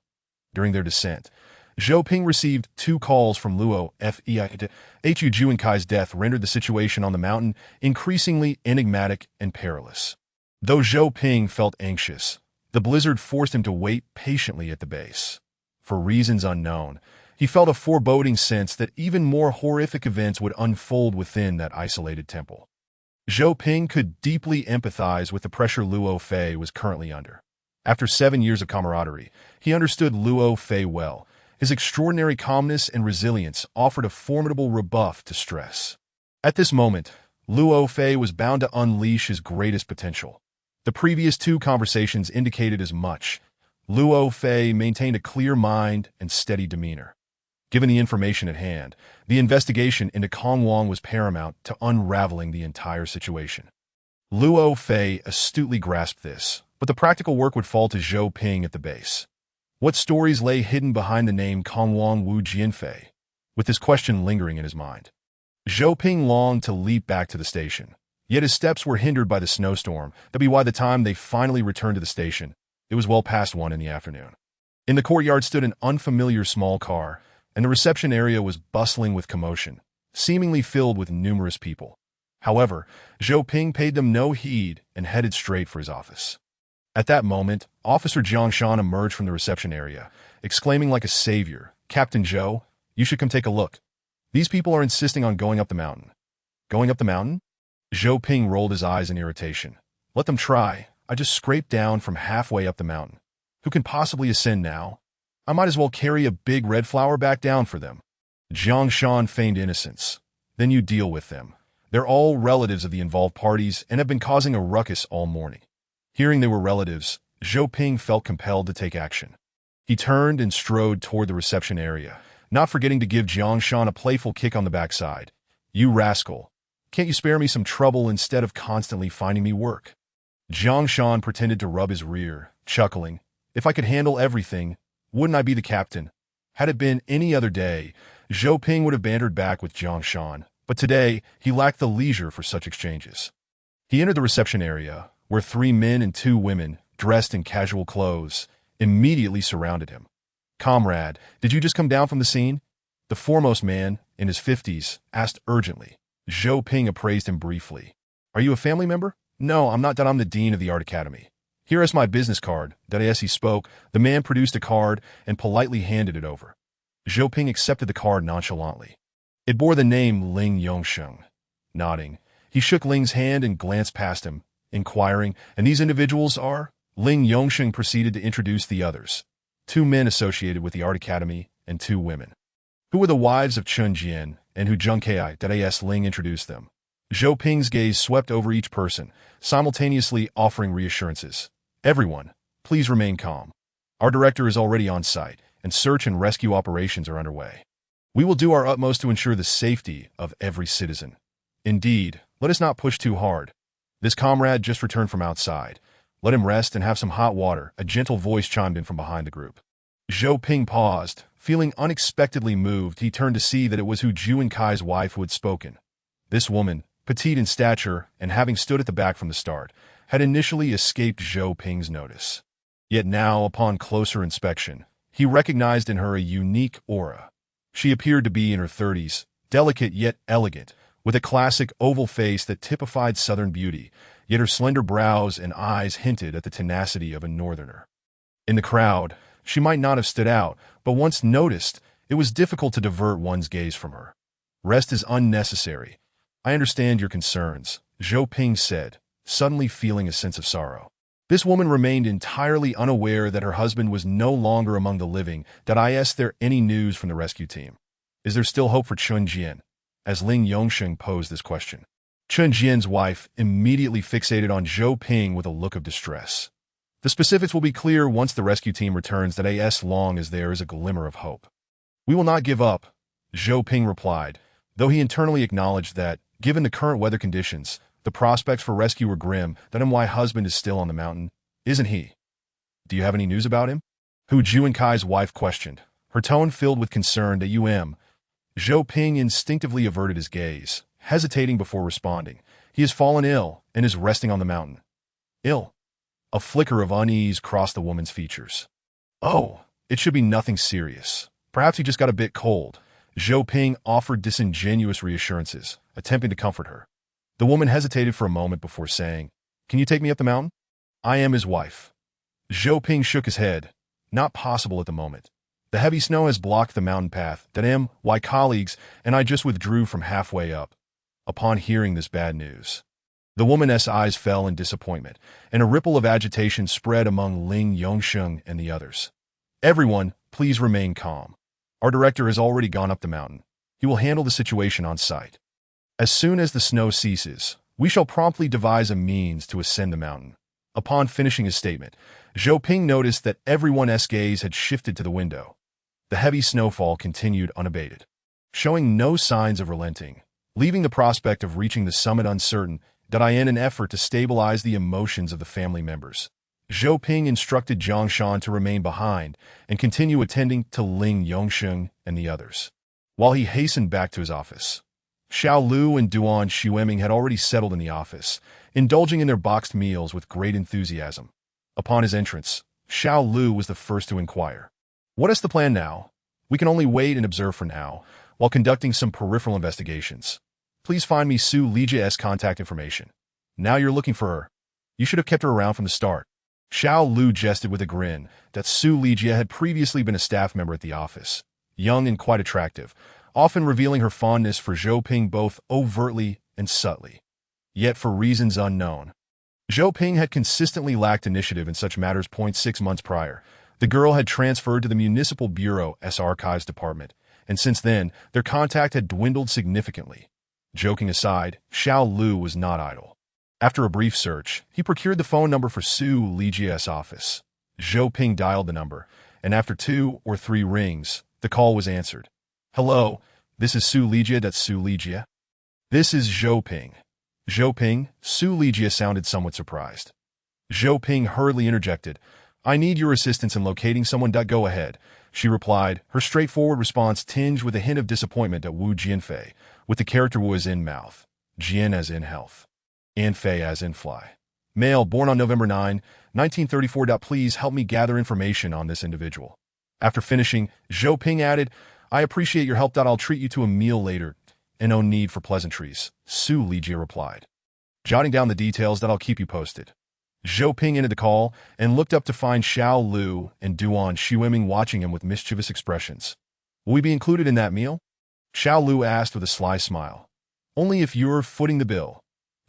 During their descent, Zhou Ping received 2 calls from Luo Fei. Hu Juankai's death rendered the situation on the mountain increasingly enigmatic and perilous. Though Zhou Ping felt anxious, the blizzard forced him to wait patiently at the base. For reasons unknown, he felt a foreboding sense that even more horrific events would unfold within that isolated temple. Zhou Ping could deeply empathize with the pressure Luo Fei was currently under. After 7 years of camaraderie, he understood Luo Fei well. His extraordinary calmness and resilience offered a formidable rebuff to stress. At this moment, Luo Fei was bound to unleash his greatest potential. The previous 2 conversations indicated as much. Luo Fei maintained a clear mind and steady demeanor. Given the information at hand, the investigation into Konglong was paramount to unraveling the entire situation. Luo Fei astutely grasped this, but the practical work would fall to Zhou Ping at the base. What stories lay hidden behind the name Konglong Wu Jianfei? With this question lingering in his mind, Zhou Ping longed to leap back to the station. Yet his steps were hindered by the snowstorm. By the time they finally returned to the station, it was well past 1 in the afternoon. In the courtyard stood an unfamiliar small car, and the reception area was bustling with commotion, seemingly filled with numerous people. However, Zhou Ping paid them no heed and headed straight for his office. At that moment, Officer Jiang Shan emerged from the reception area, exclaiming like a savior, "Captain Zhou, you should come take a look. These people are insisting on going up the mountain." "Going up the mountain?" Zhou Ping rolled his eyes in irritation. "Let them try. I just scraped down from halfway up the mountain. Who can possibly ascend now? I might as well carry a big red flower back down for them." Jiang Shan feigned innocence. "Then you deal with them. They're all relatives of the involved parties and have been causing a ruckus all morning." Hearing they were relatives, Zhou Ping felt compelled to take action. He turned and strode toward the reception area, not forgetting to give Jiang Shan a playful kick on the backside. "You rascal. Can't you spare me some trouble instead of constantly finding me work?" Jiang Shan pretended to rub his rear, chuckling. "If I could handle everything, wouldn't I be the captain?" Had it been any other day, Zhou Ping would have bantered back with Jiang Shan, but today he lacked the leisure for such exchanges. He entered the reception area, where 3 men and 2 women, dressed in casual clothes, immediately surrounded him. "Comrade, did you just come down from the scene?" The foremost man, in his 50s, asked urgently. Zhou Ping appraised him briefly. "Are you a family member?" "No, I'm not. That I'm the dean of the art academy." "Here is my business card." That as he spoke, the man produced a card and politely handed it over. Zhou Ping accepted the card nonchalantly. It bore the name Ling Yongsheng. Nodding, he shook Ling's hand and glanced past him, inquiring, "And these individuals are?" Ling Yongsheng proceeded to introduce the others. 2 men associated with the art academy and 2 women. "Who were the wives of Chun Jian and Hu Zhengkai?" As Ling introduced them. Zhou Ping's gaze swept over each person, simultaneously offering reassurances. "Everyone, please remain calm. Our director is already on site, and search and rescue operations are underway. We will do our utmost to ensure the safety of every citizen. Indeed, let us not push too hard. This comrade just returned from outside. Let him rest and have some hot water." A gentle voice chimed in from behind the group. Zhou Ping paused. Feeling unexpectedly moved, he turned to see that it was Hu Juankai's wife who had spoken. This woman, petite in stature and having stood at the back from the start, had initially escaped Zhou Ping's notice. Yet now, upon closer inspection, he recognized in her a unique aura. She appeared to be in her 30s, delicate yet elegant, with a classic oval face that typified southern beauty, yet her slender brows and eyes hinted at the tenacity of a northerner. In the crowd, she might not have stood out, but once noticed, it was difficult to divert one's gaze from her. "Rest is unnecessary. I understand your concerns," Zhou Ping said, suddenly feeling a sense of sorrow. This woman remained entirely unaware that her husband was no longer among the living. "Is there any news from the rescue team? Is there still hope for Chun Jian?" As Ling Yongsheng posed this question, Chun Jian's wife immediately fixated on Zhou Ping with a look of distress. "The specifics will be clear once the rescue team returns. As long as there is a glimmer of hope. We will not give up," Zhou Ping replied, though he internally acknowledged that, given the current weather conditions, the prospects for rescue were grim. "My husband is still on the mountain, isn't he? Do you have any news about him?" Hu Juankai's wife questioned, her tone filled with concern. Zhou Ping instinctively averted his gaze, hesitating before responding. "He has fallen ill and is resting on the mountain." "Ill?" A flicker of unease crossed the woman's features. "Oh, it should be nothing serious. Perhaps he just got a bit cold." Zhou Ping offered disingenuous reassurances, attempting to comfort her. The woman hesitated for a moment before saying, "Can you take me up the mountain?" "I am his wife." Zhou Ping shook his head. "Not possible at the moment. The heavy snow has blocked the mountain path. My colleagues and I just withdrew from halfway up." Upon hearing this bad news, the woman's eyes fell in disappointment, and a ripple of agitation spread among Ling Yongsheng and the others. "Everyone, please remain calm. Our director has already gone up the mountain. He will handle the situation on site. As soon as the snow ceases, we shall promptly devise a means to ascend the mountain." Upon finishing his statement, Zhou Ping noticed that everyone's gaze had shifted to the window. The heavy snowfall continued unabated, showing no signs of relenting, leaving the prospect of reaching the summit uncertain. In an effort to stabilize the emotions of the family members, Zhou Ping instructed Zhang Shan to remain behind and continue attending to Ling Yongsheng and the others, while he hastened back to his office. Xiao Lu and Duan Xueming had already settled in the office, indulging in their boxed meals with great enthusiasm. Upon his entrance, Xiao Lu was the first to inquire, "What is the plan now?" "We can only wait and observe for now, while conducting some peripheral investigations. Please find me Su Lijia's contact information." "Now you're looking for her. You should have kept her around from the start." Xiao Lu jested with a grin. Su Lijia had previously been a staff member at the office, young and quite attractive, often revealing her fondness for Zhou Ping both overtly and subtly. Yet for reasons unknown, Zhou Ping had consistently lacked initiative in such matters. 6 months prior, the girl had transferred to the Municipal Bureau's Archives Department, and since then, their contact had dwindled significantly. Joking aside, Xiao Lu was not idle. After a brief search, he procured the phone number for Su Lijia's office. Zhou Ping dialed the number, and after 2 or 3 rings, the call was answered. "Hello, this is Su Lijia. That's Su Lijia." "This is Zhou Ping." "Zhou Ping?" Su Lijia sounded somewhat surprised. Zhou Ping hurriedly interjected, "I need your assistance in locating someone. Go ahead," she replied, her straightforward response tinged with a hint of disappointment at Wu Jianfei, with the character Wu as in mouth, Jian as in health, and Fei as in fly. Male, born on November 9, 1934. Please help me gather information on this individual. After finishing, Zhou Ping added, I appreciate your help. I'll treat you to a meal later, and no need for pleasantries, Su Lijie replied. Jotting down the details. I'll keep you posted. Zhou Ping ended the call and looked up to find Xiao Lu and Duan Xueming watching him with mischievous expressions. Will we be included in that meal? Xiao Lu asked with a sly smile. Only if you're footing the bill,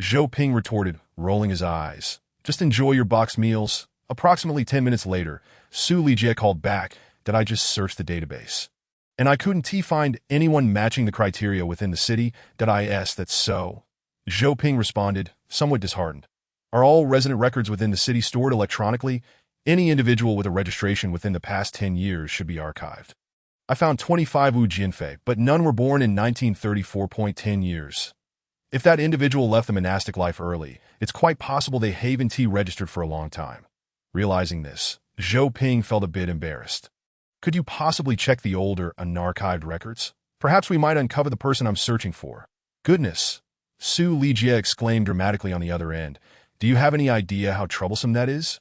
Zhou Ping retorted, rolling his eyes. Just enjoy your box meals. Approximately 10 minutes later, Su Lijie called back that I just searched the database, and I couldn't find anyone matching the criteria within the city. That's so. Zhou Ping responded, somewhat disheartened. Are all resident records within the city stored electronically? Any individual with a registration within the past 10 years should be archived. I found 25 Wu Jianfei, but none were born in 1934. 10 years. If that individual left the monastic life early, it's quite possible they haven't registered for a long time. Realizing this, Zhou Ping felt a bit embarrassed. Could you possibly check the older, unarchived records? Perhaps we might uncover the person I'm searching for. Goodness! Su Lijie exclaimed dramatically on the other end. Do you have any idea how troublesome that is?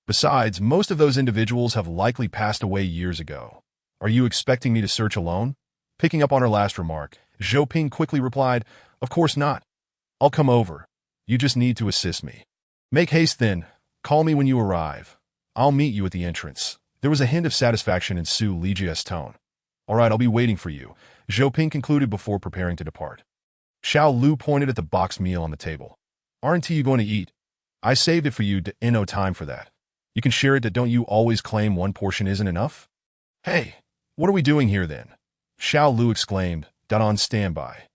Besides, most of those individuals have likely passed away years ago. Are you expecting me to search alone? Picking up on her last remark, Zhou Ping quickly replied, Of course not. I'll come over. You just need to assist me. Make haste then. Call me when you arrive. I'll meet you at the entrance. There was a hint of satisfaction in Su Lijie's tone. All right, I'll be waiting for you, Zhou Ping concluded before preparing to depart. Xiao Lu pointed at the boxed meal on the table. Aren't you going to eat? I saved it for you. No time for that. You can share it. Don't you always claim one portion isn't enough? Hey, what are we doing here then? Xiao Lu exclaimed. On standby,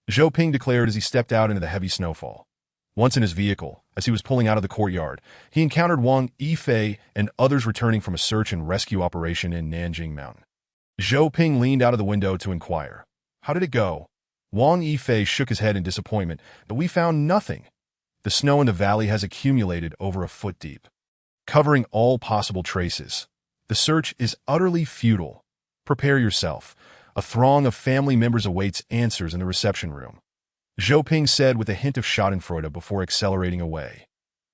Zhou Ping declared as he stepped out into the heavy snowfall. Once in his vehicle, as he was pulling out of the courtyard, he encountered Wang Yifei and others returning from a search and rescue operation in Nanjing Mountain. Zhou Ping leaned out of the window to inquire. How did it go? Wang Yifei shook his head in disappointment, but we found nothing. The snow in the valley has accumulated over a foot deep, covering all possible traces. The search is utterly futile. Prepare yourself. A throng of family members awaits answers in the reception room, Zhou Ping said with a hint of schadenfreude before accelerating away.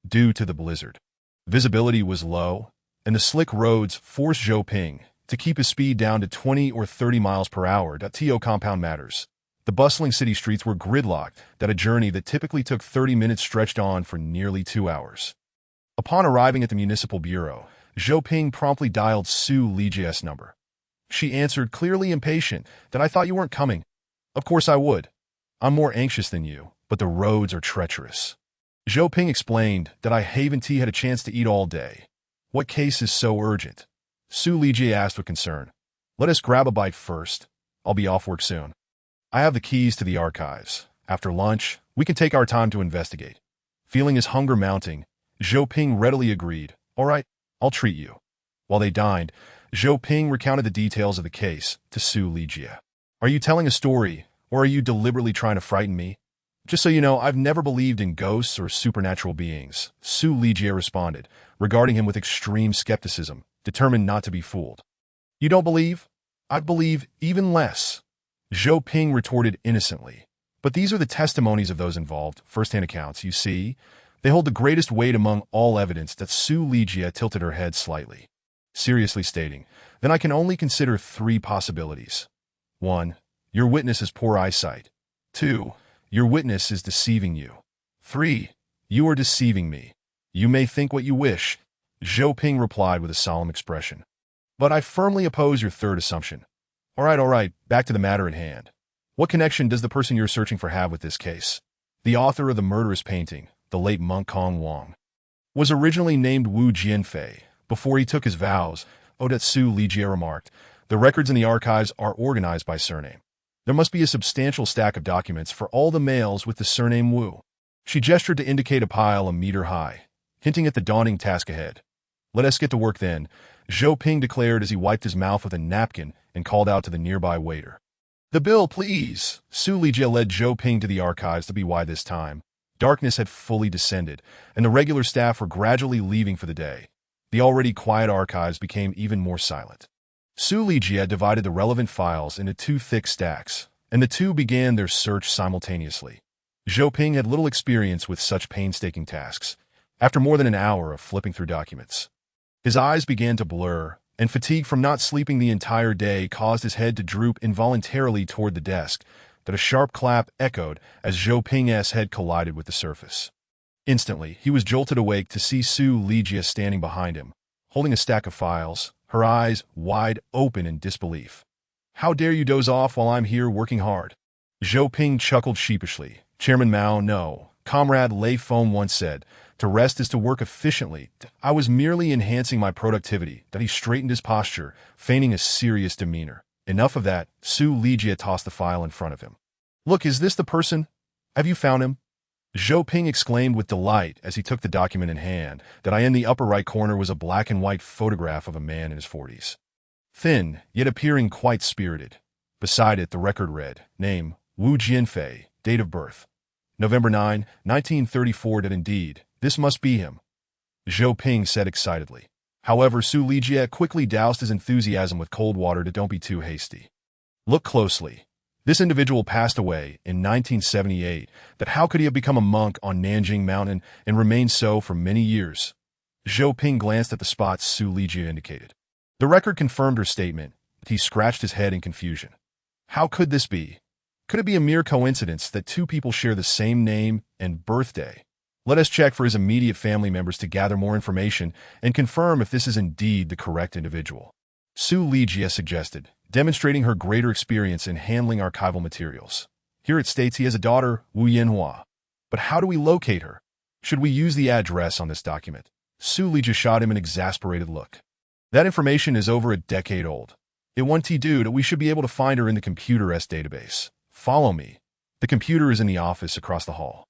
Due to the blizzard, visibility was low, and the slick roads forced Zhou Ping to keep his speed down to 20 or 30 miles per hour. To compound matters, the bustling city streets were gridlocked. A journey that typically took 30 minutes stretched on for nearly 2 hours. Upon arriving at the municipal bureau, Zhou Ping promptly dialed Su Lijie's number. She answered, clearly impatient, I thought you weren't coming. Of course I would. I'm more anxious than you, but the roads are treacherous. Zhou Ping explained that I haven't had a chance to eat all day. What case is so urgent? Su Lijie asked with concern. Let us grab a bite first. I'll be off work soon. I have the keys to the archives. After lunch, we can take our time to investigate. Feeling his hunger mounting, Zhou Ping readily agreed. All right, I'll treat you. While they dined, Zhou Ping recounted the details of the case to Su Lijie. Are you telling a story, or are you deliberately trying to frighten me? Just so you know, I've never believed in ghosts or supernatural beings, Su Lijie responded, regarding him with extreme skepticism, determined not to be fooled. You don't believe? I believe even less, Zhou Ping retorted innocently. But these are the testimonies of those involved, first-hand accounts, you see. They hold the greatest weight among all evidence. That Su Lijie tilted her head slightly, seriously stating, then I can only consider 3 possibilities. 1. Your witness has poor eyesight. 2. Your witness is deceiving you. 3. You are deceiving me. You may think what you wish, Zhou Ping replied with a solemn expression. But I firmly oppose your third assumption. All right, back to the matter at hand. What connection does the person you're searching for have with this case? The author of the murderous painting, the late monk Kong Wang, was originally named Wu Jianfei. Before he took his vows, Su Lijie remarked, the records in the archives are organized by surname. There must be a substantial stack of documents for all the males with the surname Wu. She gestured to indicate a pile a meter high, hinting at the daunting task ahead. Let us get to work then, Zhou Ping declared as he wiped his mouth with a napkin and called out to the nearby waiter. The bill, please. Su Lijie led Zhou Ping to the archives. By this time, darkness had fully descended, and the regular staff were gradually leaving for the day. The already quiet archives became even more silent. Su Lijie divided the relevant files into 2 thick stacks, and the 2 began their search simultaneously. Zhou Ping had little experience with such painstaking tasks, After more than an hour of flipping through documents, his eyes began to blur, and fatigue from not sleeping the entire day caused his head to droop involuntarily toward the desk, that a sharp clap echoed as Zhou Ping's head collided with the surface. Instantly, he was jolted awake to see Zhou Lijia standing behind him, holding a stack of files, her eyes wide open in disbelief. "How dare you doze off while I'm here working hard?" Zhou Ping chuckled sheepishly. "Chairman Mao, no. Comrade Lei Feng once said, to rest is to work efficiently. I was merely enhancing my productivity." That he straightened his posture, feigning a serious demeanor. "Enough of that." Zhou Lijia tossed the file in front of him. "Look, is this the person? Have you found him?" Zhou Ping exclaimed with delight as he took the document in hand. That in the upper right corner was a black and white photograph of a man in his 40s. Thin, yet appearing quite spirited. Beside it, the record read, name, Wu Jianfei, date of birth, November 9, 1934. That indeed, this must be him, Zhou Ping said excitedly. However, Zhou Lijia quickly doused his enthusiasm with cold water to don't be too hasty. "Look closely. This individual passed away in 1978. That how could he have become a monk on Nanjing Mountain and remained so for many years?" Zhou Ping glanced at the spots Zhou Lijia indicated. The record confirmed her statement. He scratched his head in confusion. How could this be? Could it be a mere coincidence that two people share the same name and birthday? Let us check for his immediate family members to gather more information and confirm if this is indeed the correct individual, Zhou Lijia suggested, demonstrating her greater experience in handling archival materials. Here it states he has a daughter, Wu Yanhua. But how do we locate her? Should we use the address on this document? Zhou Lijia shot him an exasperated look. That information is over a decade old. It won't do that we should be able to find her in the computer-S database. Follow me. The computer is in the office across the hall.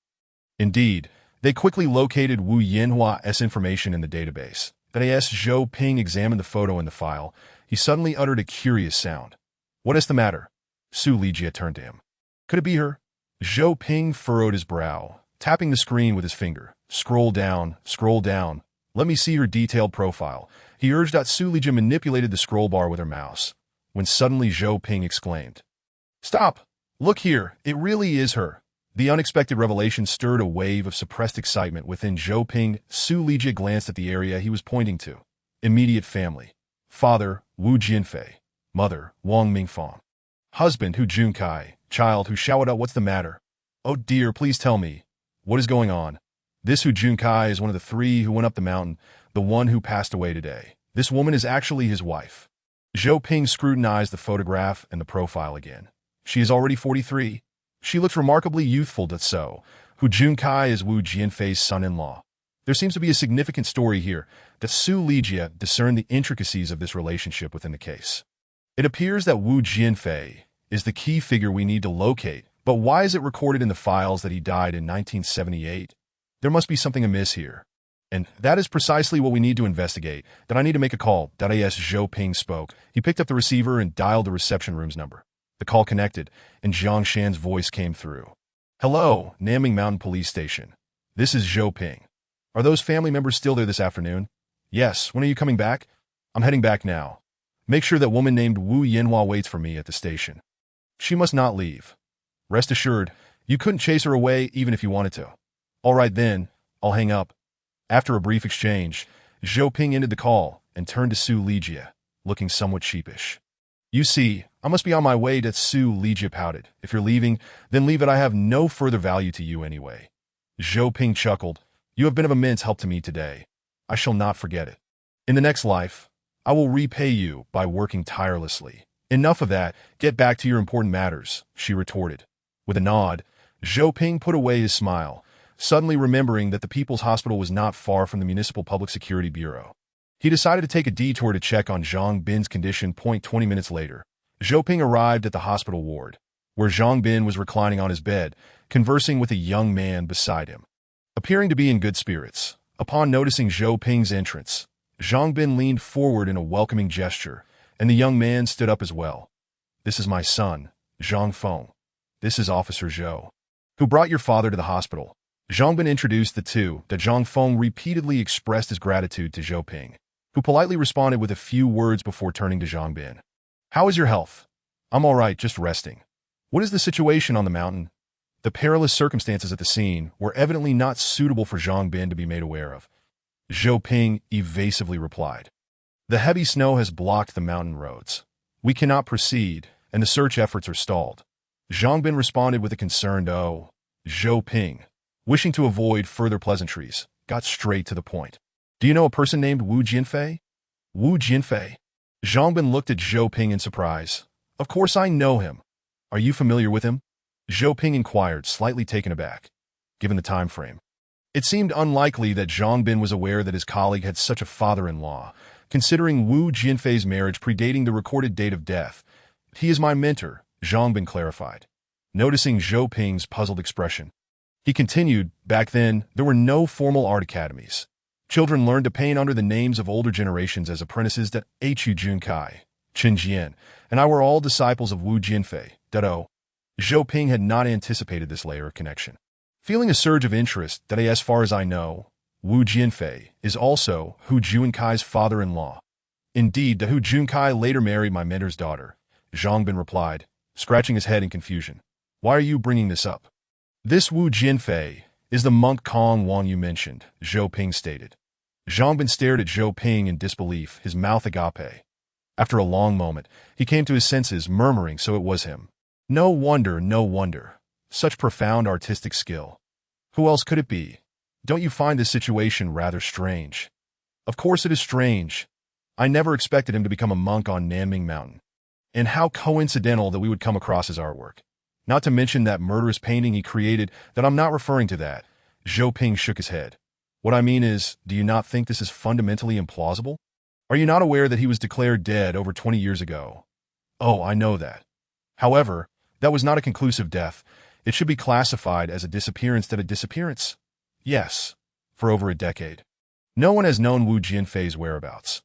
Indeed, they quickly located Wu Yanhua's information in the database. Then as Zhou Ping examined the photo in the file, he suddenly uttered a curious sound. "What is the matter?" Zhou Lijia turned to him. "Could it be her?" Zhou Ping furrowed his brow, tapping the screen with his finger. Scroll down, scroll down. Let me see her detailed profile," he urged. Zhou Lijia manipulated the scroll bar with her mouse, when suddenly Zhou Ping exclaimed, "Stop! Look here, it really is her." The unexpected revelation stirred a wave of suppressed excitement within Zhou Ping. Zhou Lijia glanced at the area he was pointing to. Immediate family. Father, Wu Jianfei. Mother, Wang Mingfang. Husband, Hu Junkai. Child, Hu Xiaoda. What's the matter? Oh dear, please tell me. What is going on? This Hu Junkai is one of the three who went up the mountain, the one who passed away today. This woman is actually his wife. Zhou Ping scrutinized the photograph and the profile again. She is already 43. She looks remarkably youthful. So, Hu Junkai is Wu Jianfei's son-in-law. There seems to be a significant story here. That Zhou Lijia discerned the intricacies of this relationship within the case. It appears that Wu Jianfei is the key figure we need to locate, but why is it recorded in the files that he died in 1978? There must be something amiss here. And that is precisely what we need to investigate. That I need to make a call. As Zhou Ping spoke, he picked up the receiver and dialed the reception room's number. The call connected, and Jiang Shan's voice came through. "Hello, Nanjing Mountain Police Station. This is Zhou Ping. Are those family members still there this afternoon?" "Yes. When are you coming back?" "I'm heading back now. Make sure that woman named Wu Yanhua waits for me at the station. She must not leave. Rest assured, you couldn't chase her away even if you wanted to." "All right then, I'll hang up." After a brief exchange, Zhou Ping ended the call and turned to Zhou Lijia, looking somewhat sheepish. "You see, I must be on my way." To Zhou Lijia pouted. "If you're leaving, then leave it. I have no further value to you anyway." Zhou Ping chuckled. "You have been of immense help to me today. I shall not forget it. In the next life, I will repay you by working tirelessly." "Enough of that. Get back to your important matters," she retorted. With a nod, Zhou Ping put away his smile, suddenly remembering that the People's Hospital was not far from the Municipal Public Security Bureau. He decided to take a detour to check on Zhang Bin's condition. 20 minutes later, Zhou Ping arrived at the hospital ward, where Zhang Bin was reclining on his bed, conversing with a young man beside him. Appearing to be in good spirits, upon noticing Zhou Ping's entrance, Zhang Bin leaned forward in a welcoming gesture, and the young man stood up as well. "This is my son, Zhang Feng. This is Officer Zhou, who brought your father to the hospital." Zhang Bin introduced the two. That Zhang Feng repeatedly expressed his gratitude to Zhou Ping, who politely responded with a few words before turning to Zhang Bin. "How is your health?" "I'm all right, just resting." "What is the situation on the mountain?" The perilous circumstances at the scene were evidently not suitable for Zhang Bin to be made aware of. Zhou Ping evasively replied, "The heavy snow has blocked the mountain roads. We cannot proceed, and the search efforts are stalled." Zhang Bin responded with a concerned "Oh." Zhou Ping, wishing to avoid further pleasantries, got straight to the point. "Do you know a person named Wu Jianfei?" "Wu Jianfei?" Zhang Bin looked at Zhou Ping in surprise. "Of course I know him. Are you familiar with him?" Zhou Ping inquired, slightly taken aback, given the time frame. It seemed unlikely that Zhang Bin was aware that his colleague had such a father-in-law, considering Wu Jianfei's marriage predating the recorded date of death. "He is my mentor," Zhang Bin clarified, noticing Zhou Ping's puzzled expression. He continued, "Back then, there were no formal art academies. Children learned to paint under the names of older generations as apprentices that Hu Junkai, Chen Jian, and I were all disciples of Wu Jianfei, Dado." Zhou Ping had not anticipated this layer of connection. Feeling a surge of interest that, as far as I know, Wu Jianfei is also Hu Junkai's father-in-law. "Indeed, Hu Junkai later married my mentor's daughter," Zhang Bin replied, scratching his head in confusion. "Why are you bringing this up?" "This Wu Jianfei is the monk Kong Wang you mentioned," Zhou Ping stated. Zhang Bin stared at Zhou Ping in disbelief, his mouth agape. After a long moment, he came to his senses, murmuring, "So it was him. No wonder, no wonder. Such profound artistic skill. Who else could it be? Don't you find this situation rather strange?" "Of course it is strange. I never expected him to become a monk on Nanming Mountain. And how coincidental that we would come across his artwork. Not to mention that murderous painting he created, that I'm not referring to that." Zhou Ping shook his head. "What I mean is, do you not think this is fundamentally implausible? Are you not aware that he was declared dead over 20 years ago?" "Oh, I know that. However, that was not a conclusive death. It should be classified as a disappearance that a disappearance. Yes, for over a decade. No one has known Wu Jianfei's whereabouts.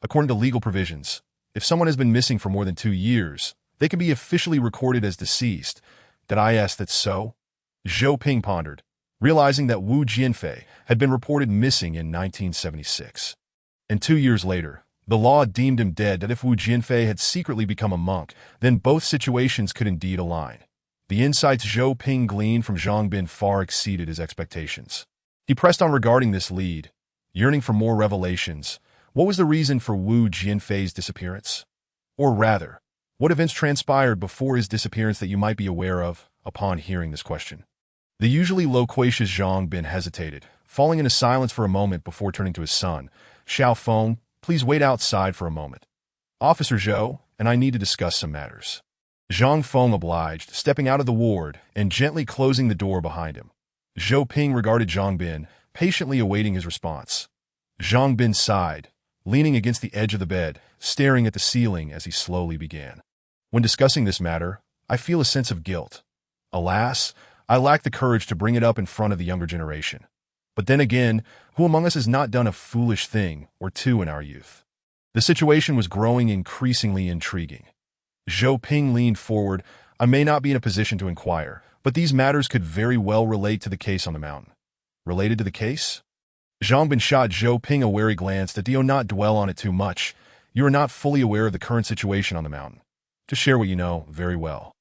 According to legal provisions, if someone has been missing for more than 2 years, they can be officially recorded as deceased. Did I ask that so?" Zhou Ping pondered, realizing that Wu Jianfei had been reported missing in 1976. And 2 years later, the law deemed him dead. That if Wu Jianfei had secretly become a monk, then both situations could indeed align. The insights Zhou Ping gleaned from Zhang Bin far exceeded his expectations. He pressed on regarding this lead, yearning for more revelations. What was the reason for Wu Jianfei's disappearance? Or rather, what events transpired before his disappearance that you might be aware of upon hearing this question? The usually loquacious Zhang Bin hesitated, falling into silence for a moment before turning to his son. "Xiao Feng, please wait outside for a moment. Officer Zhou and I need to discuss some matters." Zhang Feng obliged, stepping out of the ward and gently closing the door behind him. Zhou Ping regarded Zhang Bin, patiently awaiting his response. Zhang Bin sighed, leaning against the edge of the bed, staring at the ceiling as he slowly began. "When discussing this matter, I feel a sense of guilt. Alas, I lack the courage to bring it up in front of the younger generation. But then again, who among us has not done a foolish thing or two in our youth?" The situation was growing increasingly intriguing. Zhou Ping leaned forward. "I may not be in a position to inquire, but these matters could very well relate to the case on the mountain." "Related to the case?" Zhang Bin shot Zhou Ping a wary glance. "Do you not dwell on it too much? You are not fully aware of the current situation on the mountain. Just share what you know very well."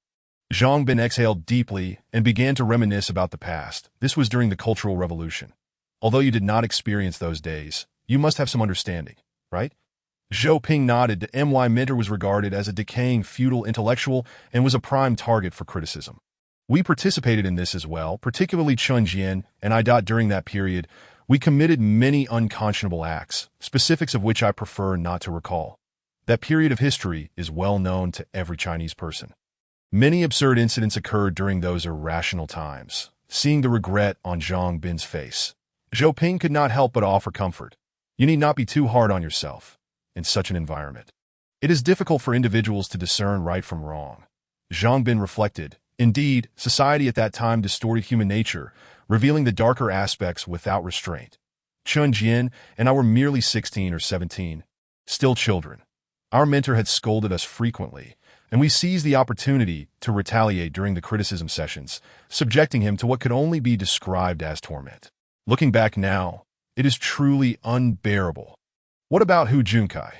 Zhang Bin exhaled deeply and began to reminisce about the past. "This was during the Cultural Revolution. Although you did not experience those days, you must have some understanding, right?" Zhou Ping nodded. My mentor was regarded as a decaying feudal intellectual and was a prime target for criticism. "We participated in this as well, particularly Chen Jian and I. During that period, we committed many unconscionable acts, specifics of which I prefer not to recall. That period of history is well known to every Chinese person. Many absurd incidents occurred during those irrational times." Seeing the regret on Zhang Bin's face, Zhou Ping could not help but offer comfort. "You need not be too hard on yourself. In such an environment, it is difficult for individuals to discern right from wrong." Zhang Bin reflected. Indeed, society at that time distorted human nature, revealing the darker aspects without restraint. Chen Jian and I were merely 16 or 17, still children. Our mentor had scolded us frequently, and we seized the opportunity to retaliate during the criticism sessions, subjecting him to what could only be described as torment. Looking back now, it is truly unbearable. "What about Hu Junkai?"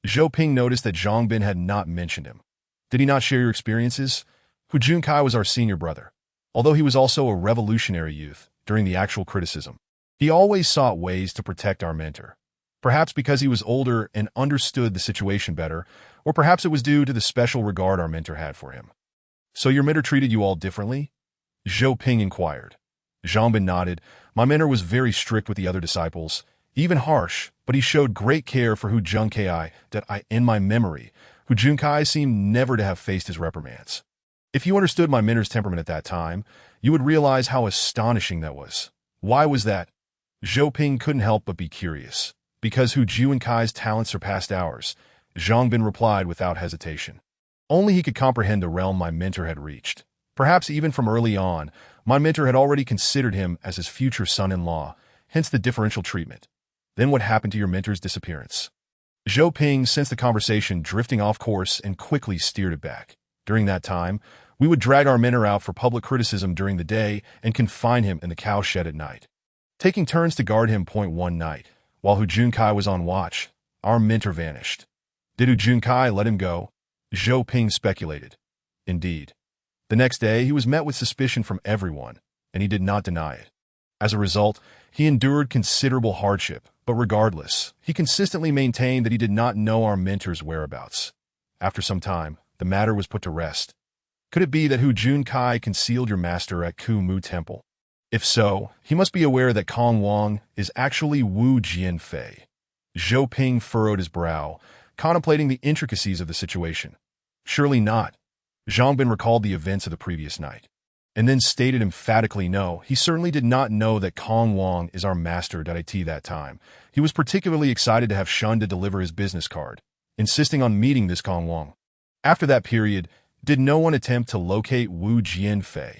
Zhou Ping noticed that Zhang Bin had not mentioned him. "Did he not share your experiences?" "Hu Junkai was our senior brother. Although he was also a revolutionary youth during the actual criticism, he always sought ways to protect our mentor. Perhaps because he was older and understood the situation better, or perhaps it was due to the special regard our mentor had for him. So your mentor treated you all differently? Zhou Ping inquired. Zhangbin nodded. My mentor was very strict with the other disciples, even harsh, but he showed great care for Hu Junkai that in my memory, Hu Junkai seemed never to have faced his reprimands. If you understood my mentor's temperament at that time, you would realize how astonishing that was. Why was that? Zhou Ping couldn't help but be curious. Because Hu Junkai's talents surpassed ours, Zhangbin replied without hesitation. Only he could comprehend the realm my mentor had reached. Perhaps even from early on, my mentor had already considered him as his future son-in-law, hence the differential treatment. Then what happened to your mentor's disappearance? Zhou Ping sensed the conversation drifting off course and quickly steered it back. During that time, we would drag our mentor out for public criticism during the day and confine him in the cow shed at night, taking turns to guard him. One night, while Hu Junkai was on watch, our mentor vanished. Did Hu Junkai let him go? Zhou Ping speculated. Indeed. The next day, he was met with suspicion from everyone, and he did not deny it. As a result, he endured considerable hardship, but regardless, he consistently maintained that he did not know our mentor's whereabouts. After some time, the matter was put to rest. Could it be that Hu Junkai concealed your master at Ku Mu Temple? If so, he must be aware that Kong Wang is actually Wu Jianfei. Zhou Ping furrowed his brow, contemplating the intricacies of the situation. Surely not. Zhangbin recalled the events of the previous night, and then stated emphatically no, he certainly did not know that Kong Wang is our master at that time. He was particularly excited to have Shunda deliver his business card, insisting on meeting this Kong Wang. After that period, did no one attempt to locate Wu Jianfei?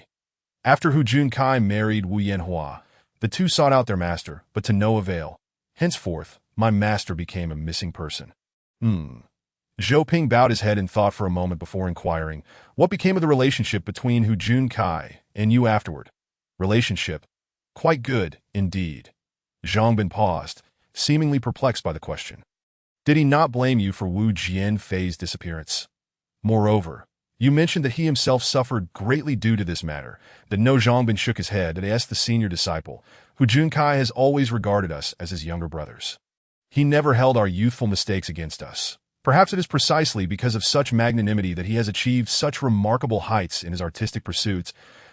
After Hu Junkai married Wu Yanhua, the two sought out their master, but to no avail. Henceforth, my master became a missing person. Zhou Ping bowed his head in thought for a moment before inquiring, what became of the relationship between Hu Junkai and you afterward? Relationship? Quite good, indeed. Zhangbin paused, seemingly perplexed by the question. Did he not blame you for Wu Jianfei's disappearance? Moreover, you mentioned that he himself suffered greatly due to this matter, that no. Zhangbin shook his head and asked the senior disciple, Hu Junkai has always regarded us as his younger brothers. He never held our youthful mistakes against us. Perhaps it is precisely because of such magnanimity that he has achieved such remarkable heights in his artistic pursuits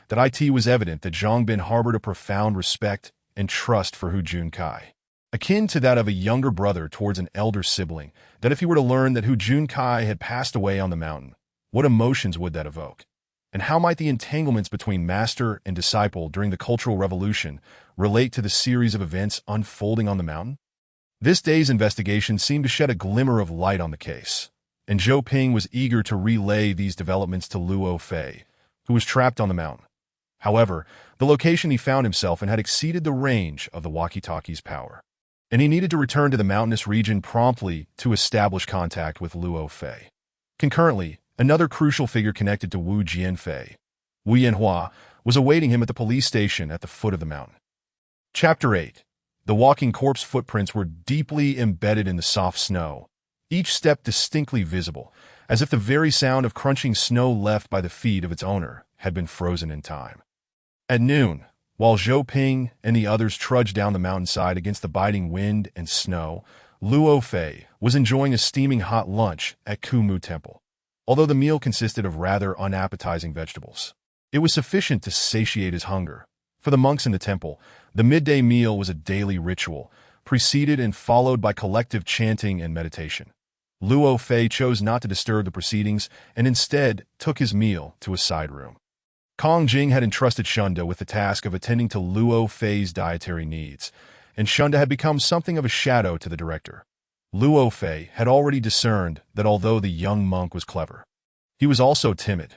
that it was evident that Zhangbin harbored a profound respect and trust for Hu Junkai, akin to that of a younger brother towards an elder sibling, that if he were to learn that Hu Junkai had passed away on the mountain, what emotions would that evoke? And how might the entanglements between master and disciple during the Cultural Revolution relate to the series of events unfolding on the mountain? This day's investigation seemed to shed a glimmer of light on the case, and Zhou Ping was eager to relay these developments to Luo Fei, who was trapped on the mountain. However, the location he found himself in had exceeded the range of the walkie-talkie's power, and he needed to return to the mountainous region promptly to establish contact with Luo Fei. Concurrently, another crucial figure connected to Wu Jianfei, Wu Yanhua, was awaiting him at the police station at the foot of the mountain. Chapter 8. The walking corpse footprints were deeply embedded in the soft snow, each step distinctly visible, as if the very sound of crunching snow left by the feet of its owner had been frozen in time. At noon, while Zhou Ping and the others trudged down the mountainside against the biting wind and snow, Luo Fei was enjoying a steaming hot lunch at Ku Mu Temple. Although the meal consisted of rather unappetizing vegetables, it was sufficient to satiate his hunger. For the monks in the temple, the midday meal was a daily ritual, preceded and followed by collective chanting and meditation. Luo Fei chose not to disturb the proceedings and instead took his meal to a side room. Kong Jing had entrusted Shunda with the task of attending to Luo Fei's dietary needs, and Shunda had become something of a shadow to the director. Luo Fei had already discerned that although the young monk was clever, he was also timid.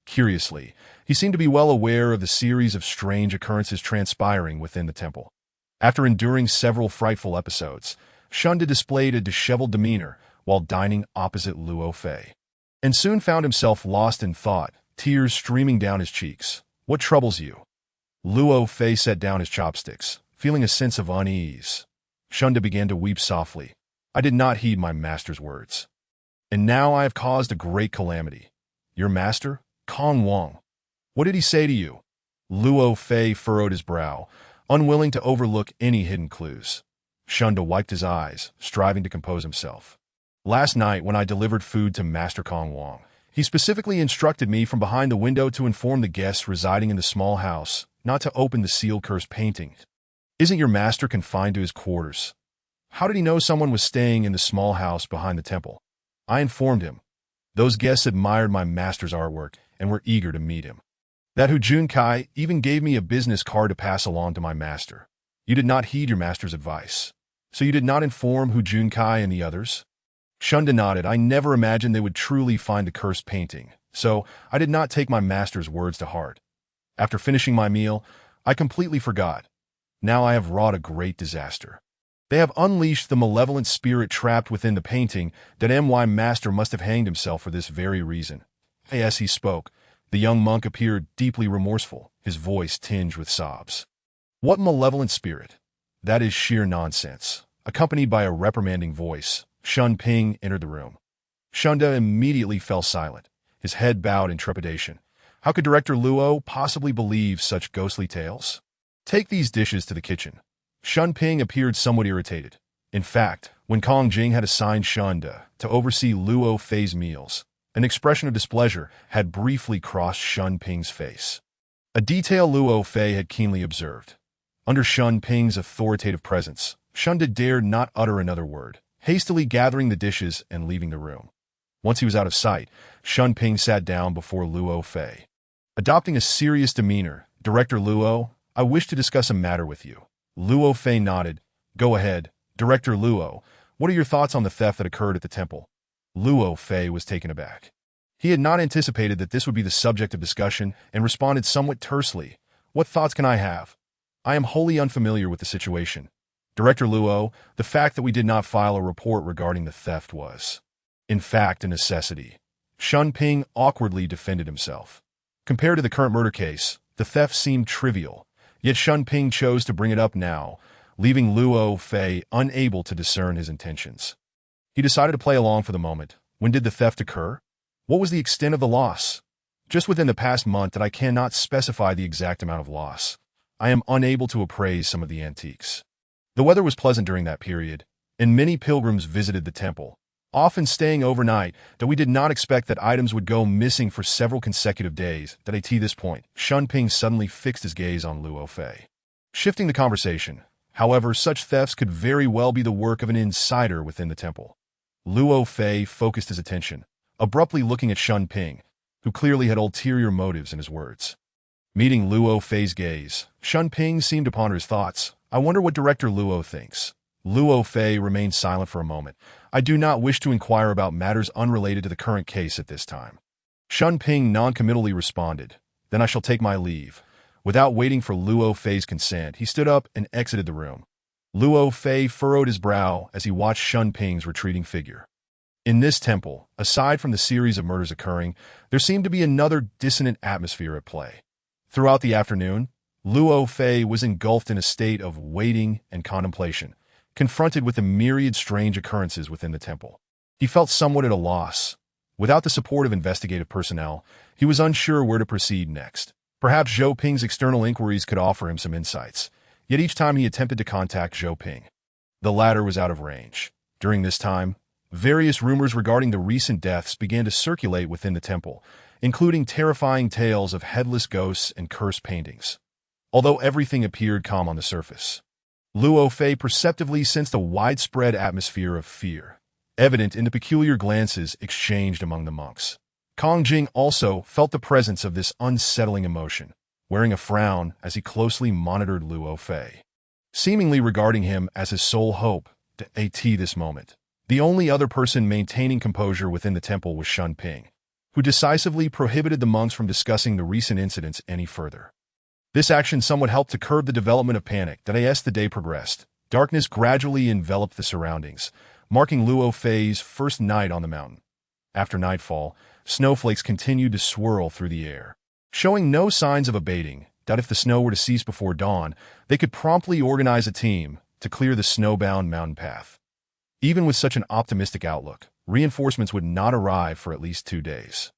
Curiously, he seemed to be well aware of the series of strange occurrences transpiring within the temple. After enduring several frightful episodes, Shunda displayed a disheveled demeanor while dining opposite Luo Fei, and soon found himself lost in thought, tears streaming down his cheeks. What troubles you? Luo Fei set down his chopsticks, feeling a sense of unease. Shunda began to weep softly. I did not heed my master's words. And now I have caused a great calamity. Your master? Kong Wang. What did he say to you? Luo Fei furrowed his brow, unwilling to overlook any hidden clues. Shunda wiped his eyes, striving to compose himself. Last night, when I delivered food to Master Kong Wang, he specifically instructed me from behind the window to inform the guests residing in the small house not to open the sealed cursed painting. Isn't your master confined to his quarters? How did he know someone was staying in the small house behind the temple? I informed him. Those guests admired my master's artwork and were eager to meet him. That Hu Junkai even gave me a business card to pass along to my master. You did not heed your master's advice. So you did not inform Hu Junkai and the others? Shunda nodded. I never imagined they would truly find the cursed painting, so I did not take my master's words to heart. After finishing my meal, I completely forgot. Now I have wrought a great disaster. They have unleashed the malevolent spirit trapped within the painting that my master must have hanged himself for this very reason. As he spoke, the young monk appeared deeply remorseful, his voice tinged with sobs. What malevolent spirit? That is sheer nonsense. Accompanied by a reprimanding voice, Shun Ping entered the room. Shunda immediately fell silent, his head bowed in trepidation. How could Director Luo possibly believe such ghostly tales? Take these dishes to the kitchen. Shun Ping appeared somewhat irritated. In fact, when Kong Jing had assigned Shunda to oversee Luo Fei's meals, an expression of displeasure had briefly crossed Shun Ping's face. A detail Luo Fei had keenly observed. Under Shun Ping's authoritative presence, Shunda dared not utter another word, hastily gathering the dishes and leaving the room. Once he was out of sight, Shun Ping sat down before Luo Fei. Adopting a serious demeanor, Director Luo, I wish to discuss a matter with you. Luo Fei nodded. Go ahead, Director Luo. What are your thoughts on the theft that occurred at the temple? Luo Fei was taken aback. He had not anticipated that this would be the subject of discussion and responded somewhat tersely. What thoughts can I have? I am wholly unfamiliar with the situation. Director Luo, the fact that we did not file a report regarding the theft was, in fact, a necessity. Shun Ping awkwardly defended himself. Compared to the current murder case, the theft seemed trivial, yet Shun Ping chose to bring it up now, leaving Luo Fei unable to discern his intentions. He decided to play along for the moment. When did the theft occur? What was the extent of the loss? Just within the past month that I cannot specify the exact amount of loss. I am unable to appraise some of the antiques. The weather was pleasant during that period, and many pilgrims visited the temple, often staying overnight, though we did not expect that items would go missing for several consecutive days. At this point, Shun Ping suddenly fixed his gaze on Luo Fei. Shifting the conversation, however, such thefts could very well be the work of an insider within the temple. Luo Fei focused his attention, abruptly looking at Shun Ping, who clearly had ulterior motives in his words. Meeting Luo Fei's gaze, Shun Ping seemed to ponder his thoughts. I wonder what Director Luo thinks. Luo Fei remained silent for a moment. I do not wish to inquire about matters unrelated to the current case at this time. Shun Ping noncommittally responded. Then I shall take my leave. Without waiting for Luo Fei's consent, he stood up and exited the room. Luo Fei furrowed his brow as he watched Shun Ping's retreating figure. In this temple, aside from the series of murders occurring, there seemed to be another dissonant atmosphere at play. Throughout the afternoon, Luo Fei was engulfed in a state of waiting and contemplation, confronted with the myriad strange occurrences within the temple. He felt somewhat at a loss. Without the support of investigative personnel, he was unsure where to proceed next. Perhaps Zhou Ping's external inquiries could offer him some insights, yet each time he attempted to contact Zhou Ping, the latter was out of range. During this time, various rumors regarding the recent deaths began to circulate within the temple, including terrifying tales of headless ghosts and cursed paintings. Although everything appeared calm on the surface, Luo Fei perceptibly sensed a widespread atmosphere of fear, evident in the peculiar glances exchanged among the monks. Kong Jing also felt the presence of this unsettling emotion, wearing a frown as he closely monitored Luo Fei, seemingly regarding him as his sole hope at this moment. The only other person maintaining composure within the temple was Shun Ping, who decisively prohibited the monks from discussing the recent incidents any further. This action somewhat helped to curb the development of panic as the day progressed. Darkness gradually enveloped the surroundings, marking Luo Fei's first night on the mountain. After nightfall, snowflakes continued to swirl through the air, showing no signs of abating. If the snow were to cease before dawn, they could promptly organize a team to clear the snowbound mountain path. Even with such an optimistic outlook, reinforcements would not arrive for at least 2 days.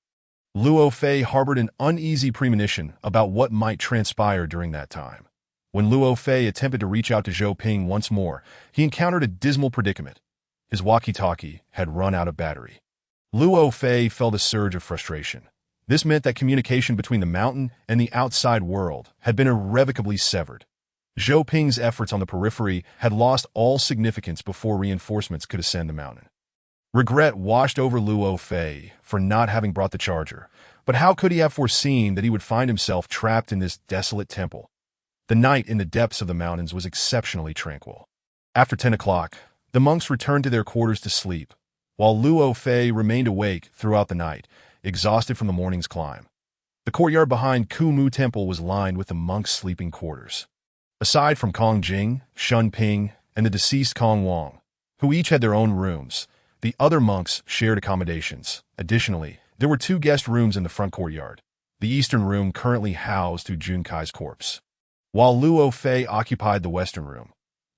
Luo Fei harbored an uneasy premonition about what might transpire during that time. When Luo Fei attempted to reach out to Zhou Ping once more, he encountered a dismal predicament. His walkie-talkie had run out of battery. Luo Fei felt a surge of frustration. This meant that communication between the mountain and the outside world had been irrevocably severed. Zhou Ping's efforts on the periphery had lost all significance before reinforcements could ascend the mountain. Regret washed over Luo Fei for not having brought the charger, but how could he have foreseen that he would find himself trapped in this desolate temple? The night in the depths of the mountains was exceptionally tranquil. After 10 o'clock, the monks returned to their quarters to sleep, while Luo Fei remained awake throughout the night, exhausted from the morning's climb. The courtyard behind Kumu Temple was lined with the monks' sleeping quarters. Aside from Kong Jing, Shun Ping, and the deceased Kong Wang, who each had their own rooms, the other monks shared accommodations. Additionally, there were 2 guest rooms in the front courtyard. The eastern room currently housed Hu Junkai's corpse, while Luo Fei occupied the western room.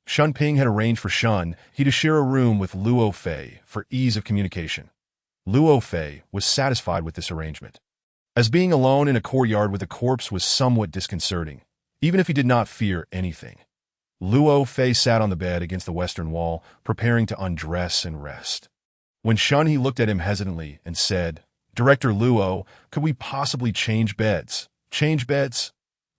Shun Ping had arranged for Shun He to share a room with Luo Fei for ease of communication. Luo Fei was satisfied with this arrangement, as being alone in a courtyard with a corpse was somewhat disconcerting, even if he did not fear anything. Luo Fei sat on the bed against the western wall, preparing to undress and rest. When Shun He looked at him hesitantly and said, "Director Luo, could we possibly change beds?" "Change beds?"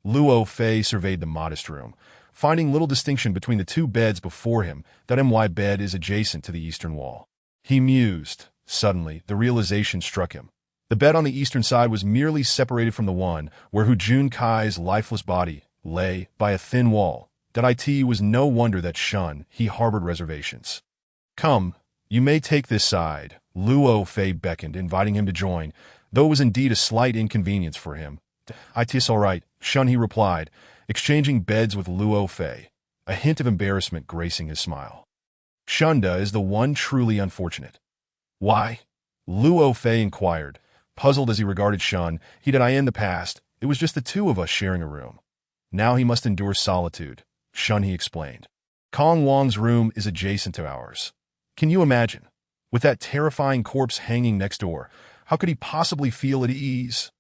Luo Fei surveyed the modest room, finding little distinction between the 2 beds before him. That MY bed is adjacent to the eastern wall. He mused. Suddenly, the realization struck him. The bed on the eastern side was merely separated from the one where Hu Junkai's lifeless body lay by a thin wall. It was no wonder that Shun He harbored reservations. "Come, you may take this side," Luo Fei beckoned, inviting him to join, though it was indeed a slight inconvenience for him. "It's all right," Shun He replied, exchanging beds with Luo Fei, a hint of embarrassment gracing his smile. "Shunda is the one truly unfortunate." "Why?" Luo Fei inquired, puzzled as he regarded Shun. In the past, it was just the 2 of us sharing a room. Now he must endure solitude, Shun He explained. "Kong Wang's room is adjacent to ours. Can you imagine? With that terrifying corpse hanging next door, how could he possibly feel at ease?"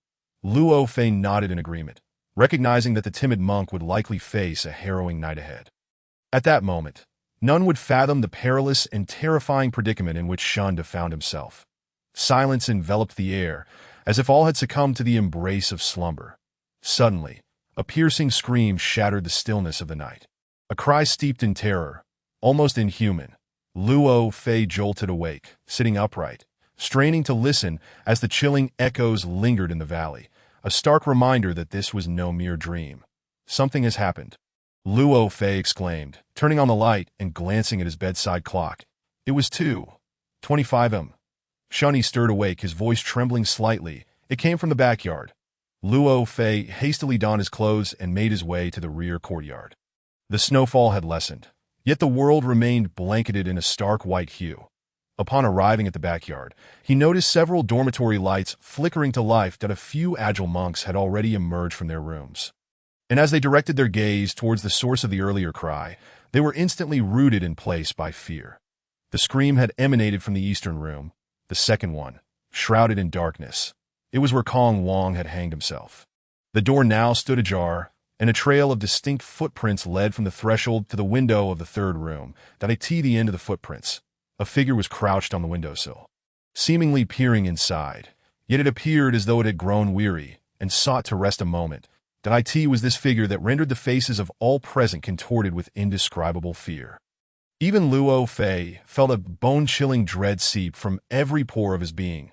Luo Fei nodded in agreement, recognizing that the timid monk would likely face a harrowing night ahead. At that moment, none would fathom the perilous and terrifying predicament in which Shun found himself. Silence enveloped the air, as if all had succumbed to the embrace of slumber. Suddenly, a piercing scream shattered the stillness of the night. A cry steeped in terror, almost inhuman. Luo Fei jolted awake, sitting upright, straining to listen as the chilling echoes lingered in the valley, a stark reminder that this was no mere dream. "Something has happened," Luo Fei exclaimed, turning on the light and glancing at his bedside clock. It was 2:25 am. Shun He stirred awake, his voice trembling slightly. It came from the backyard. Luo Fei hastily donned his clothes and made his way to the rear courtyard. The snowfall had lessened, yet the world remained blanketed in a stark white hue. Upon arriving at the backyard, he noticed several dormitory lights flickering to life. That a few agile monks had already emerged from their rooms. And as they directed their gaze towards the source of the earlier cry, they were instantly rooted in place by fear. The scream had emanated from the eastern room, the second one, shrouded in darkness. It was where Kong Wang had hanged himself. The door now stood ajar, and a trail of distinct footprints led from the threshold to the window of the third room. The end of the footprints, a figure was crouched on the windowsill, seemingly peering inside, yet it appeared as though it had grown weary and sought to rest a moment. It was this figure that rendered the faces of all present contorted with indescribable fear. Even Luo Fei felt a bone-chilling dread seep from every pore of his being.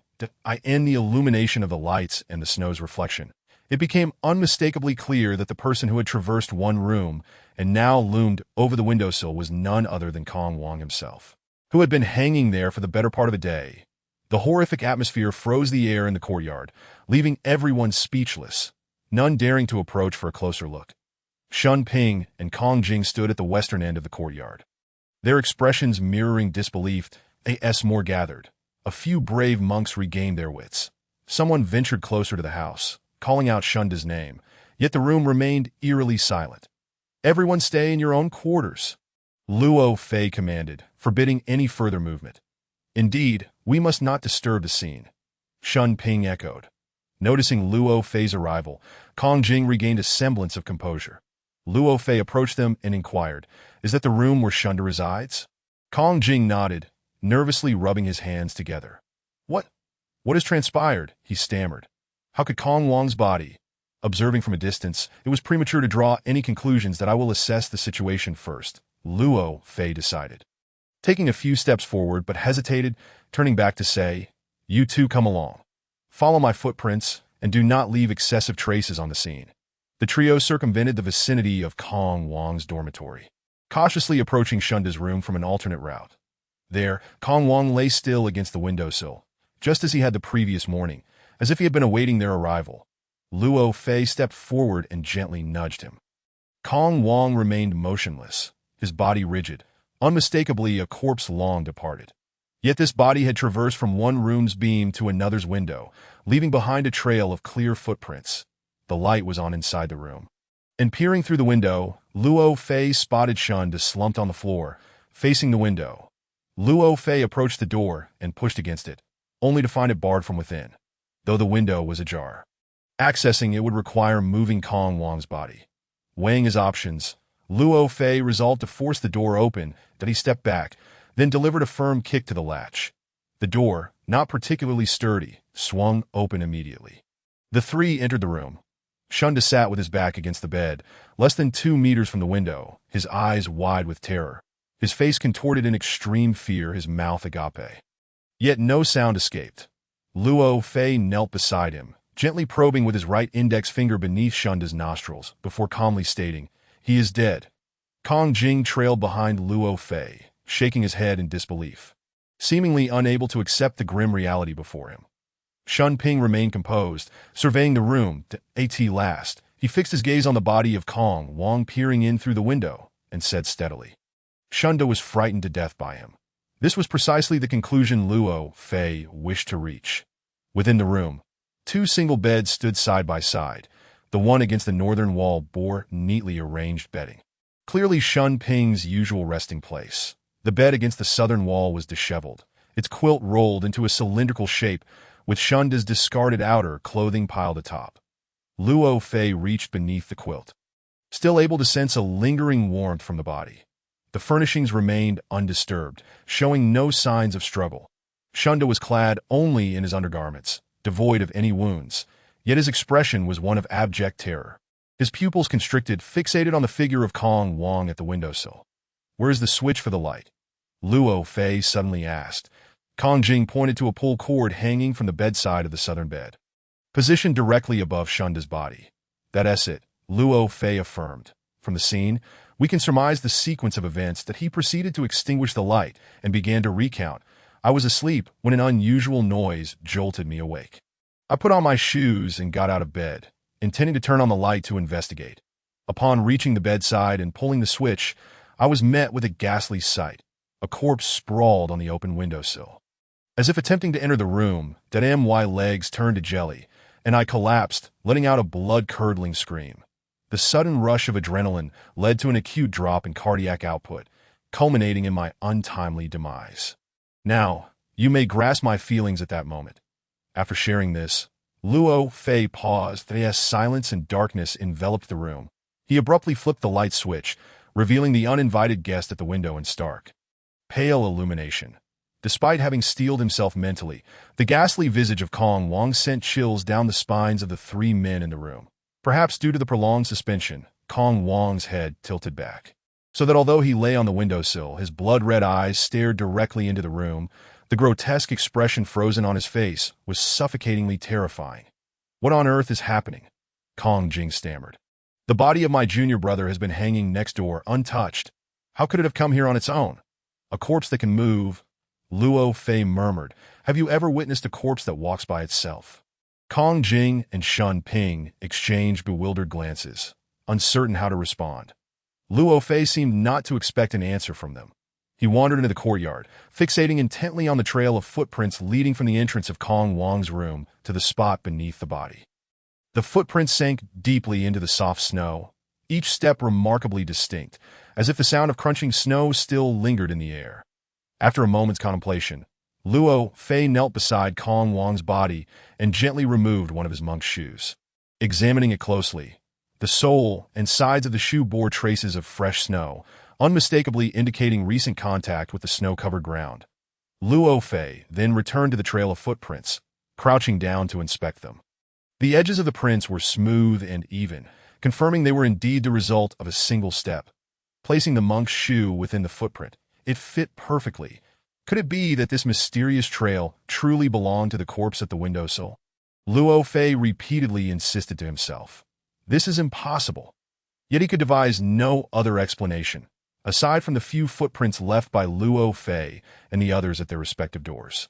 In the illumination of the lights and the snow's reflection, it became unmistakably clear that the person who had traversed one room and now loomed over the windowsill was none other than Kong Wang himself, who had been hanging there for the better part of a day. The horrific atmosphere froze the air in the courtyard, leaving everyone speechless, none daring to approach for a closer look. Shun Ping and Kong Jing stood at the western end of the courtyard, their expressions mirroring disbelief. As more gathered, a few brave monks regained their wits. Someone ventured closer to the house, calling out Shunda's name, yet the room remained eerily silent. "Everyone stay in your own quarters," Luo Fei commanded, forbidding any further movement. "Indeed, we must not disturb the scene," Shun Ping echoed. Noticing Luo Fei's arrival, Kong Jing regained a semblance of composure. Luo Fei approached them and inquired, "Is that the room where Shunda resides?" Kong Jing nodded, nervously rubbing his hands together. What has transpired?" he stammered. "How could Kong Wang's body?" Observing from a distance, it was premature to draw any conclusions. That I will assess the situation first, Luo Fei decided. Taking a few steps forward but hesitated, turning back to say, "You two come along. Follow my footprints and do not leave excessive traces on the scene." The trio circumvented the vicinity of Kong Wang's dormitory, cautiously approaching Shunda's room from an alternate route. There, Kong Wang lay still against the windowsill, just as he had the previous morning, as if he had been awaiting their arrival. Luo Fei stepped forward and gently nudged him. Kong Wang remained motionless, his body rigid, unmistakably a corpse long departed. Yet this body had traversed from one room's beam to another's window, leaving behind a trail of clear footprints. The light was on inside the room. And peering through the window, Luo Fei spotted Shunda slumped on the floor, facing the window. Luo Fei approached the door and pushed against it, only to find it barred from within, though the window was ajar. Accessing it would require moving Kong Wang's body. Weighing his options, Luo Fei resolved to force the door open. That he stepped back, then delivered a firm kick to the latch. The door, not particularly sturdy, swung open immediately. The three entered the room. Shunda sat with his back against the bed, less than 2 meters from the window, his eyes wide with terror, his face contorted in extreme fear, his mouth agape. Yet no sound escaped. Luo Fei knelt beside him, gently probing with his right index finger beneath Shunda's nostrils, before calmly stating, "He is dead." Kong Jing trailed behind Luo Fei, shaking his head in disbelief, seemingly unable to accept the grim reality before him. Shun Ping remained composed, surveying the room. At last, he fixed his gaze on the body of Kong Wang peering in through the window, and said steadily. Shunda was frightened to death by him. This was precisely the conclusion Luo Fei wished to reach. Within the room, 2 single beds stood side by side. The one against the northern wall bore neatly arranged bedding, clearly Shun Ping's usual resting place. The bed against the southern wall was disheveled, its quilt rolled into a cylindrical shape, with Shunda's discarded outer clothing piled atop. Luo Fei reached beneath the quilt, still able to sense a lingering warmth from the body. The furnishings remained undisturbed, showing no signs of struggle. Shunda was clad only in his undergarments, devoid of any wounds, yet his expression was one of abject terror. His pupils constricted, fixated on the figure of Kong Wang at the windowsill. "Where is the switch for the light?" Luo Fei suddenly asked. Kong Jing pointed to a pull cord hanging from the bedside of the southern bed, positioned directly above Shunda's body. "That's it," Luo Fei affirmed. From the scene, we can surmise the sequence of events that he proceeded to extinguish the light and began to recount. "I was asleep when an unusual noise jolted me awake. I put on my shoes and got out of bed, intending to turn on the light to investigate. Upon reaching the bedside and pulling the switch, I was met with a ghastly sight. A corpse sprawled on the open windowsill. As if attempting to enter the room, my legs turned to jelly, and I collapsed, letting out a blood-curdling scream. The sudden rush of adrenaline led to an acute drop in cardiac output, culminating in my untimely demise. Now, you may grasp my feelings at that moment." After sharing this, Luo Fei paused as silence and darkness enveloped the room. He abruptly flipped the light switch, revealing the uninvited guest at the window in stark, pale illumination. Despite having steeled himself mentally, the ghastly visage of Kong Wang sent chills down the spines of the 3 men in the room. Perhaps due to the prolonged suspension, Kong Wang's head tilted back, so that although he lay on the windowsill, his blood-red eyes stared directly into the room. The grotesque expression frozen on his face was suffocatingly terrifying. "What on earth is happening?" Kong Jing stammered. "The body of my junior brother has been hanging next door, untouched. How could it have come here on its own? A corpse that can move," Luo Fei murmured. "Have you ever witnessed a corpse that walks by itself?" Kong Jing and Shun Ping exchanged bewildered glances, uncertain how to respond. Luo Fei seemed not to expect an answer from them. He wandered into the courtyard, fixating intently on the trail of footprints leading from the entrance of Kong Wang's room to the spot beneath the body. The footprints sank deeply into the soft snow, each step remarkably distinct, as if the sound of crunching snow still lingered in the air. After a moment's contemplation, Luo Fei knelt beside Kong Wang's body and gently removed one of his monk's shoes. Examining it closely, the sole and sides of the shoe bore traces of fresh snow, unmistakably indicating recent contact with the snow-covered ground. Luo Fei then returned to the trail of footprints, crouching down to inspect them. The edges of the prints were smooth and even, confirming they were indeed the result of a single step. Placing the monk's shoe within the footprint, it fit perfectly. Could it be that this mysterious trail truly belonged to the corpse at the windowsill? Luo Fei repeatedly insisted to himself. This is impossible. Yet he could devise no other explanation, aside from the few footprints left by Luo Fei and the others at their respective doors.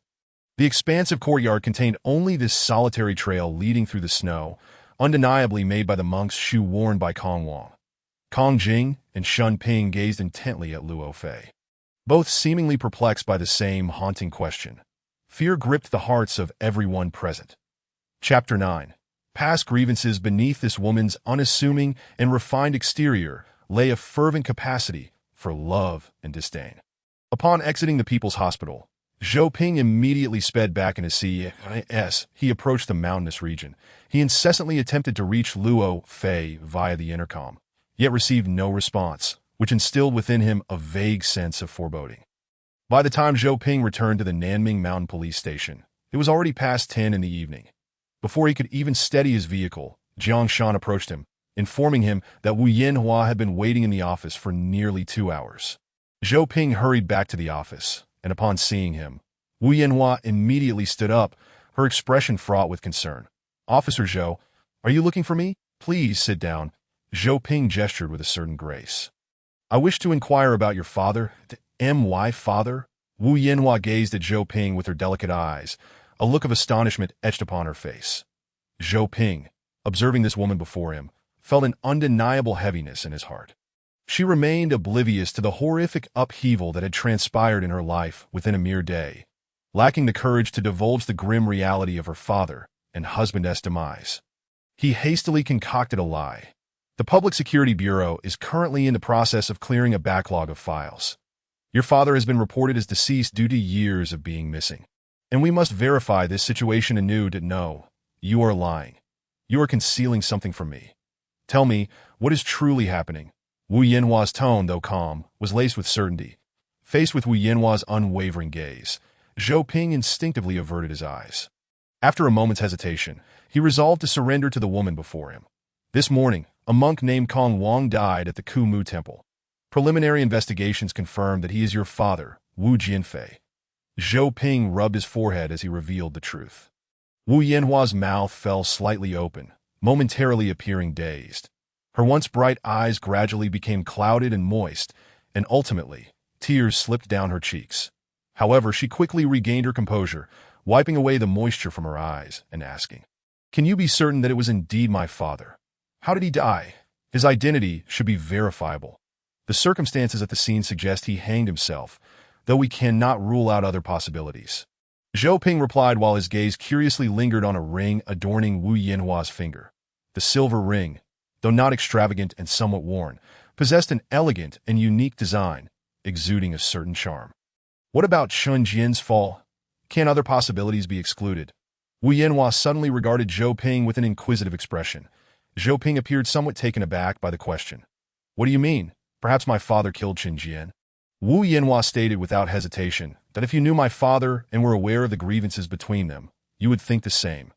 The expansive courtyard contained only this solitary trail leading through the snow, undeniably made by the monk's shoe worn by Kong Wang. Kong Jing and Shun Ping gazed intently at Luo Fei, both seemingly perplexed by the same haunting question. Fear gripped the hearts of everyone present. Chapter 9. Past grievances. Beneath this woman's unassuming and refined exterior lay a fervent capacity for love and disdain. Upon exiting the People's Hospital, Zhou Ping immediately sped back in his CES. He approached the mountainous region. He incessantly attempted to reach Luo Fei via the intercom, yet received no response, which instilled within him a vague sense of foreboding. By the time Zhou Ping returned to the Nanming Mountain Police Station, it was already past 10 in the evening. Before he could even steady his vehicle, Jiang Shan approached him, informing him that Wu Yanhua had been waiting in the office for nearly 2 hours. Zhou Ping hurried back to the office, and upon seeing him, Wu Yanhua immediately stood up, her expression fraught with concern. "Officer Zhou, are you looking for me? Please sit down." Zhou Ping gestured with a certain grace. "I wish to inquire about your father." "My father?" Wu Yanhua gazed at Zhou Ping with her delicate eyes, a look of astonishment etched upon her face. Zhou Ping, observing this woman before him, felt an undeniable heaviness in his heart. She remained oblivious to the horrific upheaval that had transpired in her life within a mere day, lacking the courage to divulge the grim reality of her father and husband's demise. He hastily concocted a lie. "The Public Security Bureau is currently in the process of clearing a backlog of files. Your father has been reported as deceased due to years of being missing. And we must verify this situation anew. No, you are lying. You are concealing something from me. Tell me, what is truly happening?" Wu Yanhua's tone, though calm, was laced with certainty. Faced with Wu Yanhua's unwavering gaze, Zhou Ping instinctively averted his eyes. After a moment's hesitation, he resolved to surrender to the woman before him. "This morning, a monk named Kong Wang died at the Kumu Temple. Preliminary investigations confirmed that he is your father, Wu Jianfei." Zhou Ping rubbed his forehead as he revealed the truth. Wu Yanhua's mouth fell slightly open, momentarily appearing dazed. Her once bright eyes gradually became clouded and moist, and ultimately, tears slipped down her cheeks. However, she quickly regained her composure, wiping away the moisture from her eyes and asking, "Can you be certain that it was indeed my father? How did he die? His identity should be verifiable. The circumstances at the scene suggest he hanged himself, though we cannot rule out other possibilities." Zhou Ping replied while his gaze curiously lingered on a ring adorning Wu Yanhua's finger. The silver ring, though not extravagant and somewhat worn, possessed an elegant and unique design, exuding a certain charm. "What about Chun Jian's fall? Can other possibilities be excluded?" Wu Yanhua suddenly regarded Zhou Ping with an inquisitive expression. Zhou Ping appeared somewhat taken aback by the question. "What do you mean? Perhaps my father killed Chun Jian?" Wu Yanhua stated without hesitation that if you knew my father and were aware of the grievances between them, you would think the same.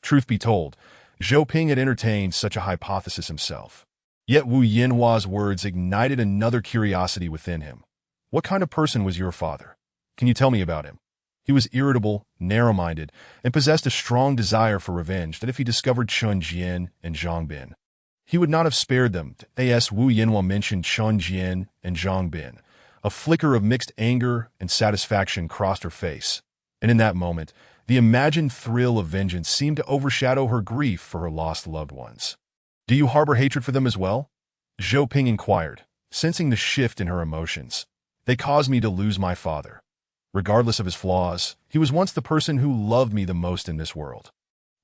Truth be told, Zhou Ping had entertained such a hypothesis himself. Yet Wu Yanhua's words ignited another curiosity within him. "What kind of person was your father? Can you tell me about him?" He was irritable, narrow-minded, and possessed a strong desire for revenge that if he discovered Chun Jian and Zhang Bin, he would not have spared them. As Wu Yanhua mentioned Chun Jian and Zhang Bin, a flicker of mixed anger and satisfaction crossed her face, and in that moment, the imagined thrill of vengeance seemed to overshadow her grief for her lost loved ones. "Do you harbor hatred for them as well?" Zhou Ping inquired, sensing the shift in her emotions. "They caused me to lose my father. Regardless of his flaws, he was once the person who loved me the most in this world."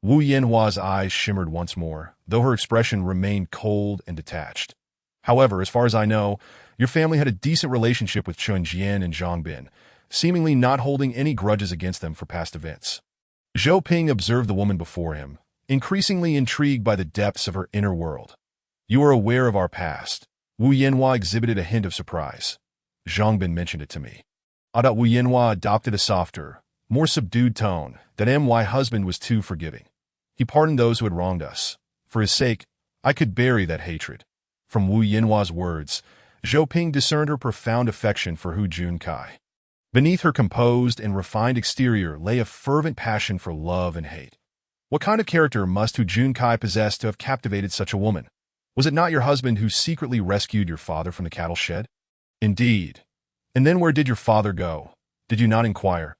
Wu Yanhua's eyes shimmered once more, though her expression remained cold and detached. "However, as far as I know, your family had a decent relationship with Chun Jian and Zhang Bin, seemingly not holding any grudges against them for past events. Zhou Ping observed the woman before him, increasingly intrigued by the depths of her inner world. "You are aware of our past." Wu Yanhua exhibited a hint of surprise. "Zhongbin mentioned it to me." Wu Yanhua adopted a softer, more subdued tone, that my husband was too forgiving. He pardoned those who had wronged us. For his sake, I could bury that hatred. From Wu Yanhua's words, Zhou Ping discerned her profound affection for Hu Junkai. Beneath her composed and refined exterior lay a fervent passion for love and hate. What kind of character must Hu Junkai possess to have captivated such a woman? Was it not your husband who secretly rescued your father from the cattle shed? Indeed. And then where did your father go? Did you not inquire?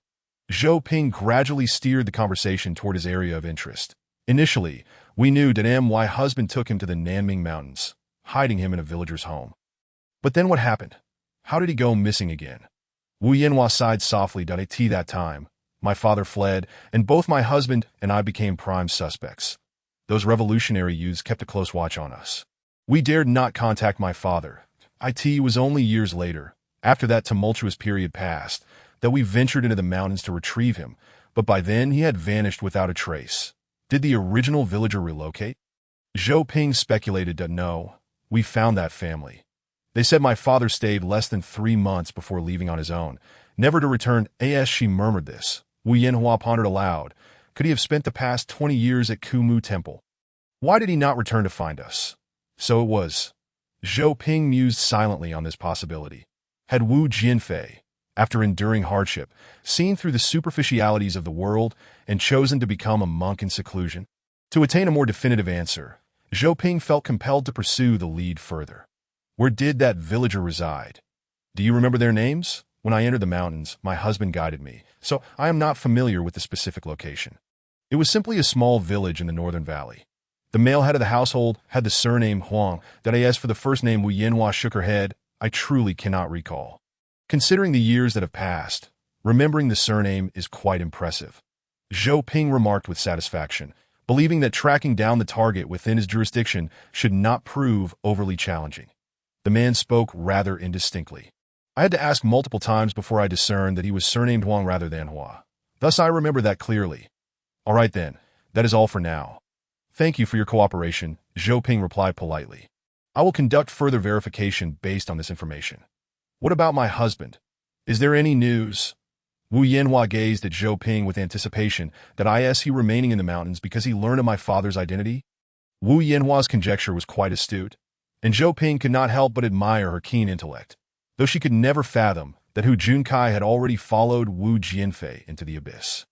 Zhou Ping gradually steered the conversation toward his area of interest. Initially, we knew that my husband took him to the Nanming Mountains, hiding him in a villager's home. But then what happened? How did he go missing again? Wu Yanhua sighed softly. At that time, my father fled, and both my husband and I became prime suspects. Those revolutionary youths kept a close watch on us. We dared not contact my father. It was only years later, after that tumultuous period passed, that we ventured into the mountains to retrieve him, but by then he had vanished without a trace. Did the original villager relocate? Zhou Ping speculated that no, we found that family. They said my father stayed less than 3 months before leaving on his own, never to return. As she murmured this, Wu Yanhua pondered aloud. Could he have spent the past 20 years at Kumu Temple? Why did he not return to find us? So it was. Zhou Ping mused silently on this possibility. Had Wu Jianfei, after enduring hardship, seen through the superficialities of the world and chosen to become a monk in seclusion? To attain a more definitive answer, Zhou Ping felt compelled to pursue the lead further. Where did that villager reside? Do you remember their names? When I entered the mountains, my husband guided me, so I am not familiar with the specific location. It was simply a small village in the northern valley. The male head of the household had the surname Huang. That as for the first name, Wu Yanhua shook her head. I truly cannot recall. Considering the years that have passed, remembering the surname is quite impressive. Zhou Ping remarked with satisfaction, believing that tracking down the target within his jurisdiction should not prove overly challenging. The man spoke rather indistinctly. I had to ask multiple times before I discerned that he was surnamed Huang rather than Hua. Thus I remember that clearly. All right then, that is all for now. Thank you for your cooperation, Zhou Ping replied politely. I will conduct further verification based on this information. What about my husband? Is there any news? Wu Yanhua gazed at Zhou Ping with anticipation. That he remaining in the mountains because he learned of my father's identity? Wu Yanhua's conjecture was quite astute, and Zhou Ping could not help but admire her keen intellect, though she could never fathom that Hu Junkai had already followed Wu Jianfei into the abyss.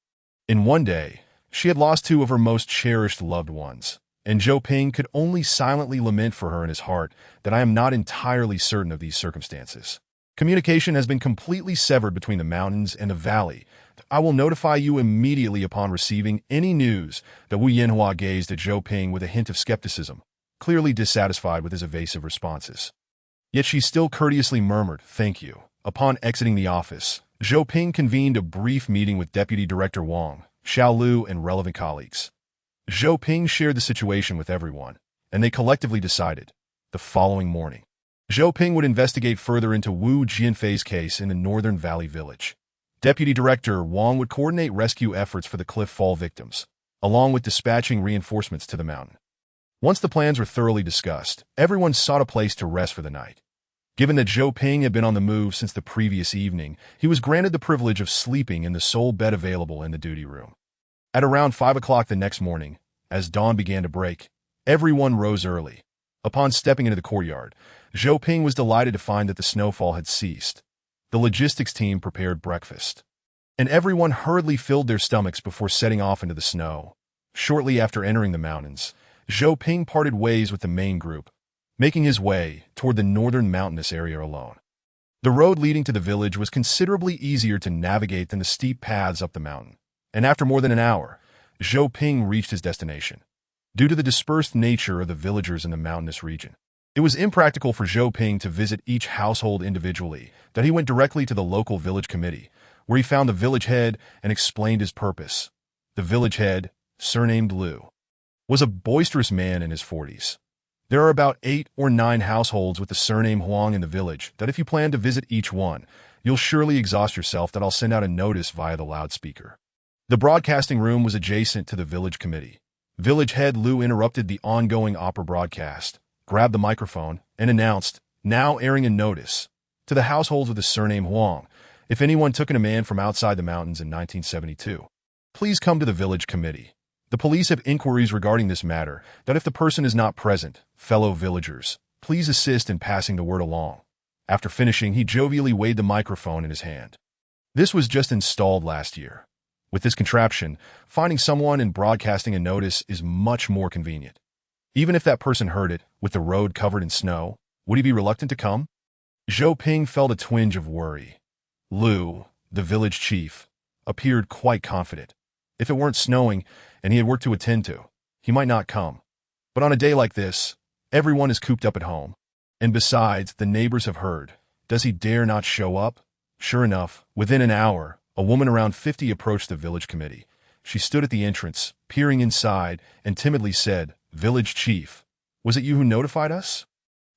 In one day, she had lost 2 of her most cherished loved ones, and Zhou Ping could only silently lament for her in his heart that I am not entirely certain of these circumstances. Communication has been completely severed between the mountains and the valley. I will notify you immediately upon receiving any news. That Wu Yanhua gazed at Zhou Ping with a hint of skepticism, clearly dissatisfied with his evasive responses. Yet she still courteously murmured, "Thank you." Upon exiting the office, Zhou Ping convened a brief meeting with Deputy Director Wang, Xiao Lu, and relevant colleagues. Zhou Ping shared the situation with everyone, and they collectively decided, the following morning, Zhou Ping would investigate further into Wu Jianfei's case in the Northern Valley Village. Deputy Director Wang would coordinate rescue efforts for the cliff fall victims, along with dispatching reinforcements to the mountain. Once the plans were thoroughly discussed, everyone sought a place to rest for the night. Given that Zhou Ping had been on the move since the previous evening, he was granted the privilege of sleeping in the sole bed available in the duty room. At around 5 o'clock the next morning, as dawn began to break, everyone rose early. Upon stepping into the courtyard, Zhou Ping was delighted to find that the snowfall had ceased. The logistics team prepared breakfast, and everyone hurriedly filled their stomachs before setting off into the snow. Shortly after entering the mountains, Zhou Ping parted ways with the main group, making his way toward the northern mountainous area alone. The road leading to the village was considerably easier to navigate than the steep paths up the mountain, and after more than an hour, Zhou Ping reached his destination. Due to the dispersed nature of the villagers in the mountainous region, it was impractical for Zhou Ping to visit each household individually. That he went directly to the local village committee, where he found the village head and explained his purpose. The village head, surnamed Liu, was a boisterous man in his 40s. There are about 8 or 9 households with the surname Huang in the village. That if you plan to visit each one, You'll surely exhaust yourself that I'll send out a notice via the loudspeaker. The broadcasting room was adjacent to the village committee. Village head Lu interrupted the ongoing opera broadcast, grabbed the microphone, and announced, now airing a notice to the households with the surname Huang. If anyone took in a man from outside the mountains in 1972, please come to the village committee. The police have inquiries regarding this matter, that if the person is not present, fellow villagers, please assist in passing the word along. After finishing, he jovially waved the microphone in his hand. This was just installed last year. With this contraption, finding someone and broadcasting a notice is much more convenient. Even if that person heard it, with the road covered in snow, would he be reluctant to come? Zhou Ping felt a twinge of worry. Lu, the village chief, appeared quite confident. If it weren't snowing and he had work to attend to, he might not come. But on a day like this, everyone is cooped up at home. And besides, the neighbors have heard. Does he dare not show up? Sure enough, within an hour, a woman around 50 approached the village committee. She stood at the entrance, peering inside, and timidly said, "Village chief, was it you who notified us?"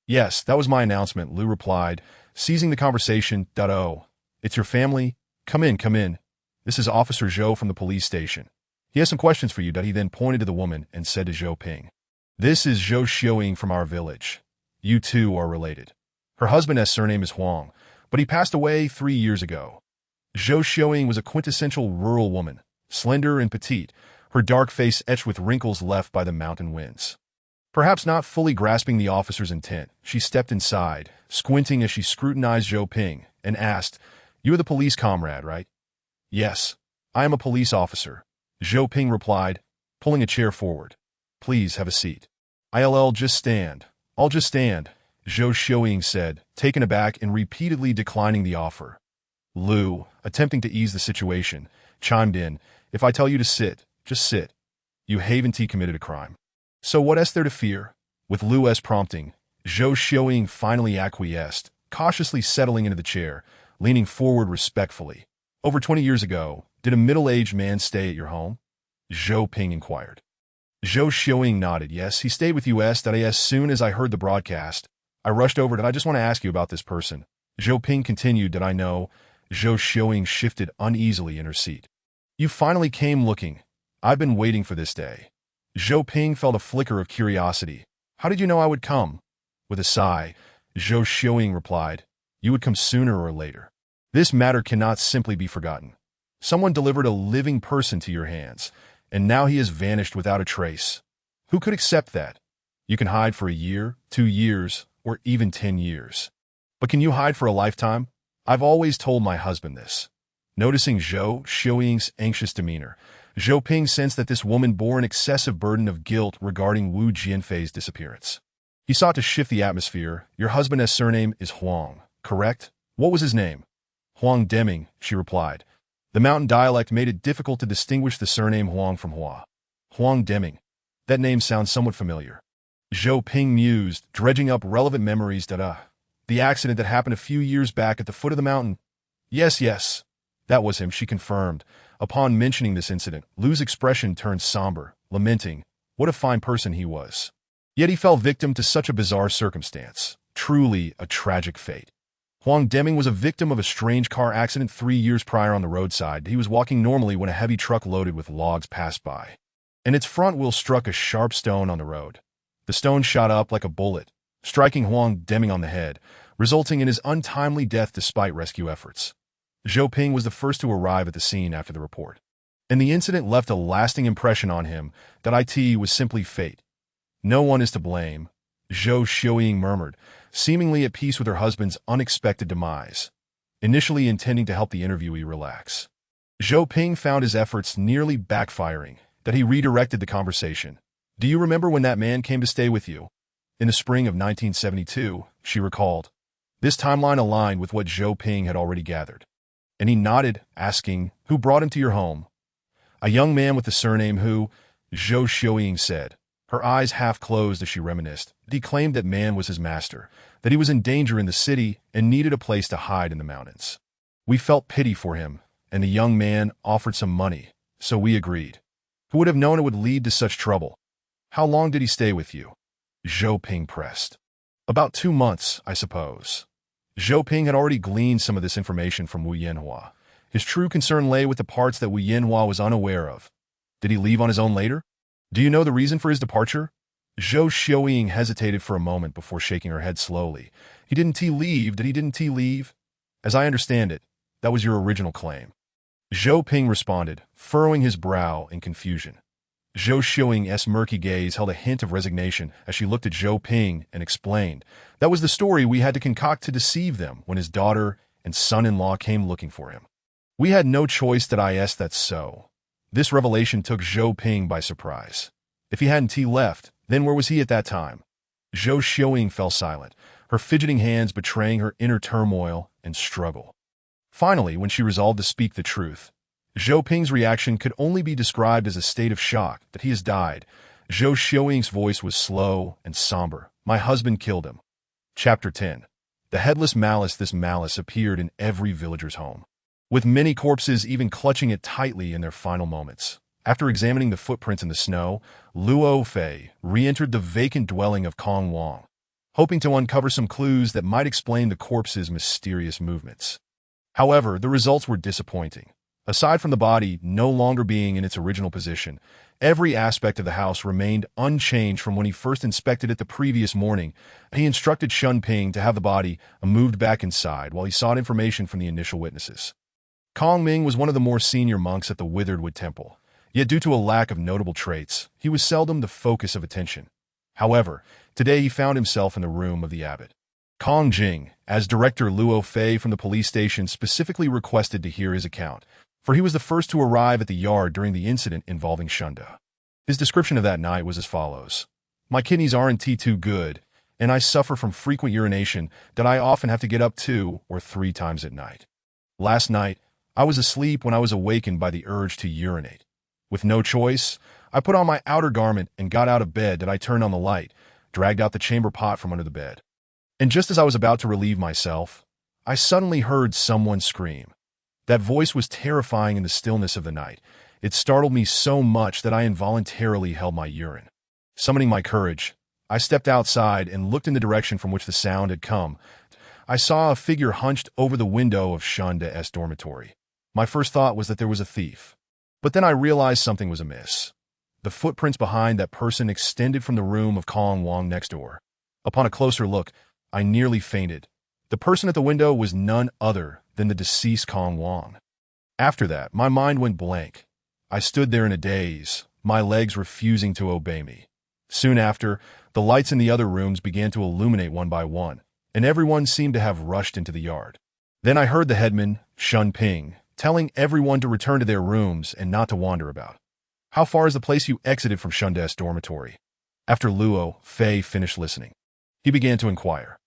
"Yes, that was my announcement," Lu replied, seizing the conversation. "Oh, it's your family? Come in, come in. This is Officer Zhou from the police station. He has some questions for you." He then pointed to the woman and said to Zhou Ping, "This is Zhou Xiaoying from our village. You two are related. Her husband's surname is Huang, but he passed away 3 years ago." Zhou Xiaoying was a quintessential rural woman, slender and petite, her dark face etched with wrinkles left by the mountain winds. Perhaps not fully grasping the officer's intent, she stepped inside, squinting as she scrutinized Zhou Ping, and asked, "You are the police comrade, right?" "Yes, I am a police officer," Zhou Ping replied, pulling a chair forward. "Please have a seat." "I'll just stand. I'll just stand," Zhou Xiaoying said, taken aback and repeatedly declining the offer. Lu, attempting to ease the situation, chimed in, "If I tell you to sit, just sit. You haven't committed a crime. So what is there to fear?" With Lu's prompting, Zhou Xiaoying finally acquiesced, cautiously settling into the chair, leaning forward respectfully. "Over 20 years ago, did a middle-aged man stay at your home?" Zhou Ping inquired. Zhou Xiaoying nodded. "Yes, he stayed with us. That as soon as I heard the broadcast, I rushed over. Did I just want to ask you about this person?" Zhou Ping continued. "Did I know?" Zhou Xiaoying shifted uneasily in her seat. "You finally came looking. I've been waiting for this day." Zhou Ping felt a flicker of curiosity. "How did you know I would come?" With a sigh, Zhou Xiaoying replied, "You would come sooner or later. This matter cannot simply be forgotten. Someone delivered a living person to your hands, and now he has vanished without a trace. Who could accept that? You can hide for a year, 2 years, or even 10 years. But can you hide for a lifetime? I've always told my husband this." Noticing Zhou Xiaoying's anxious demeanor, Zhou Ping sensed that this woman bore an excessive burden of guilt regarding Wu Jianfei's disappearance. He sought to shift the atmosphere. "Your husband's surname is Huang, correct? What was his name?" "Huang Deming," she replied. The mountain dialect made it difficult to distinguish the surname Huang from Hua. "Huang Deming. That name sounds somewhat familiar." Zhou Ping mused, dredging up relevant memories. The accident that happened a few years back at the foot of the mountain. Yes. That was him, she confirmed. Upon mentioning this incident, Lu's expression turned somber, lamenting, what a fine person he was. Yet he fell victim to such a bizarre circumstance. Truly a tragic fate. Huang Deming was a victim of a strange car accident 3 years prior on the roadside. He was walking normally when a heavy truck loaded with logs passed by, and its front wheel struck a sharp stone on the road. The stone shot up like a bullet, striking Huang Deming on the head, resulting in his untimely death despite rescue efforts. Zhou Ping was the first to arrive at the scene after the report, and the incident left a lasting impression on him that it was simply fate. "No one is to blame," Zhou Xiaoying murmured, seemingly at peace with her husband's unexpected demise, initially intending to help the interviewee relax. Zhou Ping found his efforts nearly backfiring, that he redirected the conversation. "Do you remember when that man came to stay with you?" "In the spring of 1972, she recalled. This timeline aligned with what Zhou Ping had already gathered. And he nodded, asking, "Who brought him to your home?" "A young man with the surname Hu," Zhou Xiaoying said, her eyes half closed as she reminisced. He claimed that man was his master, that he was in danger in the city and needed a place to hide in the mountains. We felt pity for him, and the young man offered some money, so we agreed. Who would have known it would lead to such trouble? How long did he stay with you?" Zhou Ping pressed. "About 2 months, I suppose." Zhou Ping had already gleaned some of this information from Wu Yanhua. His true concern lay with the parts that Wu Yanhua was unaware of. Did he leave on his own later? Do you know the reason for his departure? Zhou Xiaoying hesitated for a moment before shaking her head slowly. He didn't leave, did he didn't leave? As I understand it, that was your original claim. Zhou Ping responded, furrowing his brow in confusion. Zhou Xiaoying's murky gaze held a hint of resignation as she looked at Zhou Ping and explained, that was the story we had to concoct to deceive them when his daughter and son-in-law came looking for him. We had no choice that's so. This revelation took Zhou Ping by surprise. If he hadn't left, then where was he at that time? Zhou Xiaoying fell silent, her fidgeting hands betraying her inner turmoil and struggle. Finally, when she resolved to speak the truth, Zhou Ping's reaction could only be described as a state of shock that he has died. Zhou Xiaoying's voice was slow and somber. My husband killed him. Chapter 10. The headless malice. This malice appeared in every villager's home, with many corpses even clutching it tightly in their final moments. After examining the footprints in the snow, Luo Fei re-entered the vacant dwelling of Kong Wang, hoping to uncover some clues that might explain the corpse's mysterious movements. However, the results were disappointing. Aside from the body no longer being in its original position, every aspect of the house remained unchanged from when he first inspected it the previous morning. He instructed Shun Ping to have the body moved back inside while he sought information from the initial witnesses. Kong Ming was one of the more senior monks at the Witheredwood Temple, yet due to a lack of notable traits, he was seldom the focus of attention. However, today he found himself in the room of the abbot. Kong Jing, as Director Luo Fei from the police station, specifically requested to hear his account, for he was the first to arrive at the yard during the incident involving Shunda. His description of that night was as follows. My kidneys aren't too good, and I suffer from frequent urination that I often have to get up 2 or 3 times at night. Last night, I was asleep when I was awakened by the urge to urinate. With no choice, I put on my outer garment and got out of bed. I turned on the light, dragged out the chamber pot from under the bed. And just as I was about to relieve myself, I suddenly heard someone scream. That voice was terrifying in the stillness of the night. It startled me so much that I involuntarily held my urine. Summoning my courage, I stepped outside and looked in the direction from which the sound had come. I saw a figure hunched over the window of Shunda's dormitory. My first thought was that there was a thief. But then I realized something was amiss. The footprints behind that person extended from the room of Kong Wang next door. Upon a closer look, I nearly fainted. The person at the window was none other than the deceased Kong Wang. After that, my mind went blank. I stood there in a daze, my legs refusing to obey me. Soon after, the lights in the other rooms began to illuminate one by one, and everyone seemed to have rushed into the yard. Then I heard the headman, Shun Ping, telling everyone to return to their rooms and not to wander about. How far is the place you exited from Shunda's dormitory? After Luo Fei finished listening, he began to inquire.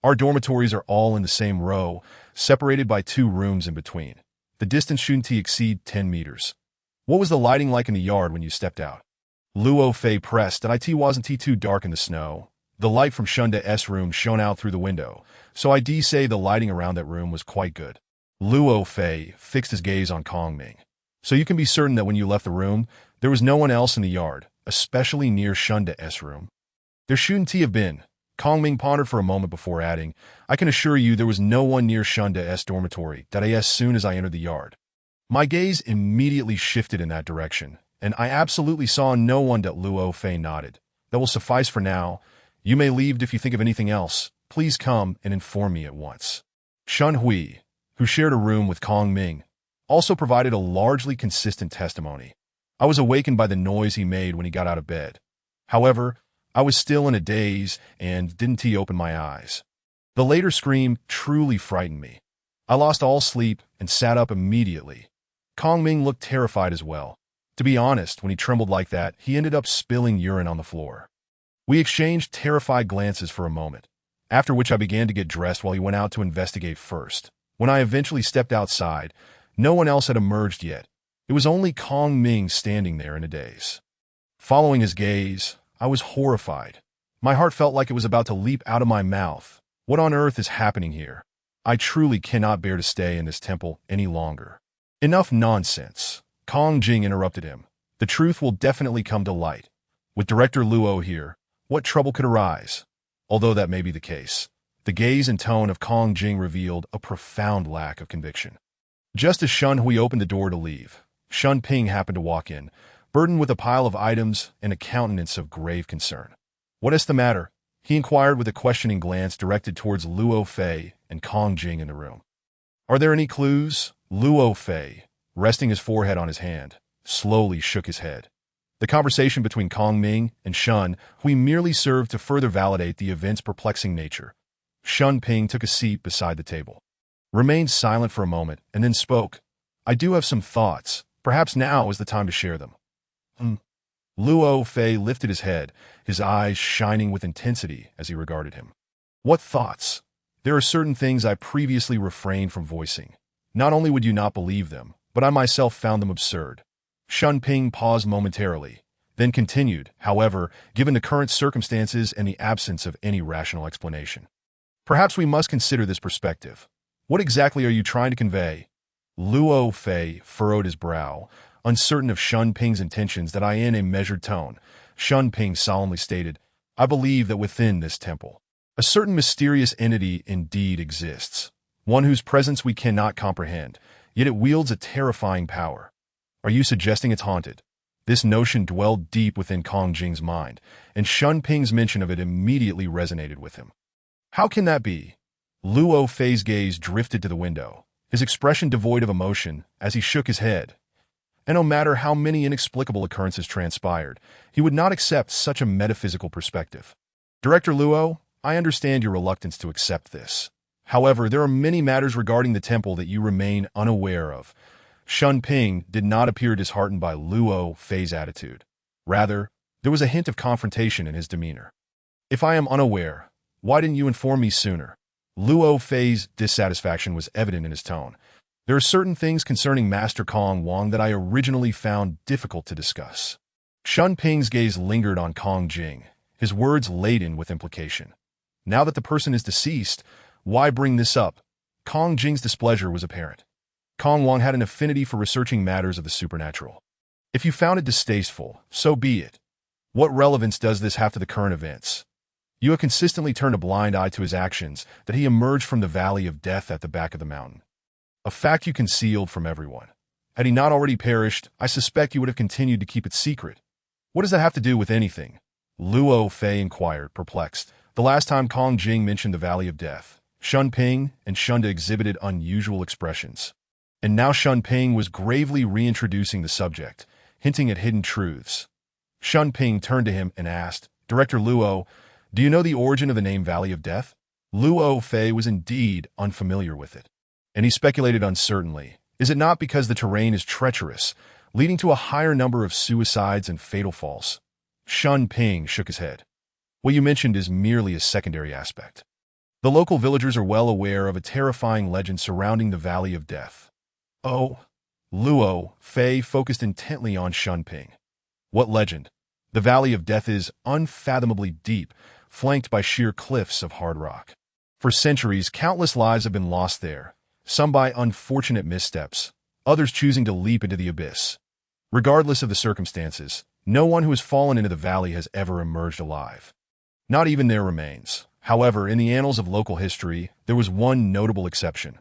Our dormitories are all in the same row, separated by 2 rooms in between. The distance shouldn't exceed 10 meters. What was the lighting like in the yard when you stepped out? Luo Fei pressed, and it wasn't too dark in the snow. The light from Shunda's room shone out through the window, so I'd say the lighting around that room was quite good. Luo Fei fixed his gaze on Kong Ming. So you can be certain that when you left the room, there was no one else in the yard, especially near Shunda's room? There shouldn't have been. Kong Ming pondered for a moment before adding, I can assure you there was no one near Shunda's dormitory as soon as I entered the yard. My gaze immediately shifted in that direction, and I absolutely saw no one. Luo Fei nodded. That will suffice for now. You may leave if you think of anything else. Please come and inform me at once. Shun Hui, who shared a room with Kong Ming, also provided a largely consistent testimony. I was awakened by the noise he made when he got out of bed. However, I was still in a daze and didn't open my eyes. The later scream truly frightened me. I lost all sleep and sat up immediately. Kong Ming looked terrified as well. To be honest, when he trembled like that, he ended up spilling urine on the floor. We exchanged terrified glances for a moment, after which I began to get dressed while he went out to investigate first. When I eventually stepped outside, no one else had emerged yet. It was only Kong Ming standing there in a daze. Following his gaze, I was horrified. My heart felt like it was about to leap out of my mouth. What on earth is happening here? I truly cannot bear to stay in this temple any longer. Enough nonsense. Kong Jing interrupted him. The truth will definitely come to light. With Director Luo here, what trouble could arise? Although that may be the case, The gaze and tone of Kong Jing revealed a profound lack of conviction. Just as Shen Hui opened the door to leave, Shun Ping happened to walk in, burdened with a pile of items and a countenance of grave concern. "What is the matter?" he inquired with a questioning glance directed towards Luo Fei and Kong Jing in the room. "Are there any clues?" Luo Fei, resting his forehead on his hand, slowly shook his head. The conversation between Kong Ming and Shun Hui merely served to further validate the event's perplexing nature. Shun Ping took a seat beside the table, remained silent for a moment, and then spoke. "I do have some thoughts. Perhaps now is the time to share them." Luo Fei lifted his head, his eyes shining with intensity as he regarded him. "What thoughts?" "There are certain things I previously refrained from voicing. Not only would you not believe them, but I myself found them absurd." Shun Ping paused momentarily, then continued, however, given the current circumstances and the absence of any rational explanation. "Perhaps we must consider this perspective. What exactly are you trying to convey?" Luo Fei furrowed his brow, uncertain of Shun Ping's intentions. "That in a measured tone," Shun Ping solemnly stated, "I believe that within this temple, a certain mysterious entity indeed exists, one whose presence we cannot comprehend, yet it wields a terrifying power." "Are you suggesting it's haunted?" This notion dwelled deep within Kong Jing's mind, and Shun Ping's mention of it immediately resonated with him. "How can that be?" Luo Fei's gaze drifted to the window, his expression devoid of emotion as he shook his head. And no matter how many inexplicable occurrences transpired, he would not accept such a metaphysical perspective. "Director Luo, I understand your reluctance to accept this. However, there are many matters regarding the temple that you remain unaware of." Shun Ping did not appear disheartened by Luo Fei's attitude. Rather, there was a hint of confrontation in his demeanor. "If I am unaware, why didn't you inform me sooner?" Luo Fei's dissatisfaction was evident in his tone. "There are certain things concerning Master Kong Wang that I originally found difficult to discuss." Shun Ping's gaze lingered on Kong Jing, his words laden with implication. Now that the person is deceased, why bring this up? Kong Jing's displeasure was apparent. Kong Wang had an affinity for researching matters of the supernatural. If you found it distasteful, so be it. What relevance does this have to the current events? You have consistently turned a blind eye to his actions, that he emerged from the valley of death at the back of the mountain. A fact you concealed from everyone. Had he not already perished, I suspect you would have continued to keep it secret. What does that have to do with anything? Luo Fei inquired, perplexed. The last time Kong Jing mentioned the valley of death, Shun Ping and Shunda exhibited unusual expressions. And now Shun Ping was gravely reintroducing the subject, hinting at hidden truths. Shun Ping turned to him and asked, "Director Luo, do you know the origin of the name Valley of Death?" Luo Fei was indeed unfamiliar with it, and he speculated uncertainly. Is it not because the terrain is treacherous, leading to a higher number of suicides and fatal falls? Shun Ping shook his head. What you mentioned is merely a secondary aspect. The local villagers are well aware of a terrifying legend surrounding the Valley of Death. Oh, Luo Fei focused intently on Shun Ping. What legend? The Valley of Death is unfathomably deep, flanked by sheer cliffs of hard rock. For centuries, countless lives have been lost there, some by unfortunate missteps, others choosing to leap into the abyss. Regardless of the circumstances, no one who has fallen into the valley has ever emerged alive. Not even their remains. However, in the annals of local history, there was one notable exception.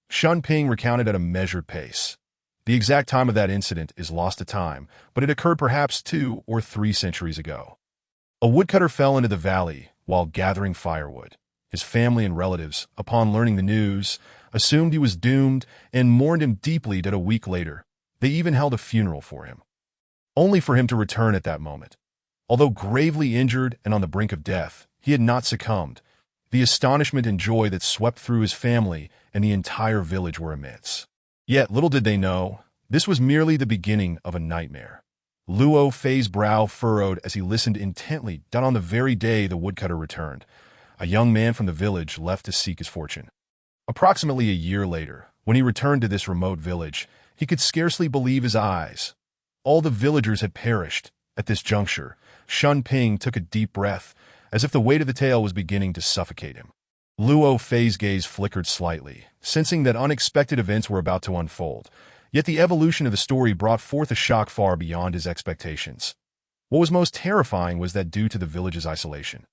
Shun Ping recounted at a measured pace. The exact time of that incident is lost to time, but it occurred perhaps 2 or 3 centuries ago. A woodcutter fell into the valley while gathering firewood. His family and relatives, upon learning the news, assumed he was doomed and mourned him deeply. That a week later, they even held a funeral for him, only for him to return at that moment. Although gravely injured and on the brink of death, he had not succumbed. The astonishment and joy that swept through his family and the entire village were immense. Yet, little did they know, this was merely the beginning of a nightmare. Luo Fei's brow furrowed as he listened intently. On the very day the woodcutter returned, a young man from the village left to seek his fortune. Approximately a year later, when he returned to this remote village, he could scarcely believe his eyes. All the villagers had perished. At this juncture, Shun Ping took a deep breath, as if the weight of the tale was beginning to suffocate him. Luo Fei's gaze flickered slightly, sensing that unexpected events were about to unfold. Yet the evolution of the story brought forth a shock far beyond his expectations. What was most terrifying was that due to the village's isolation,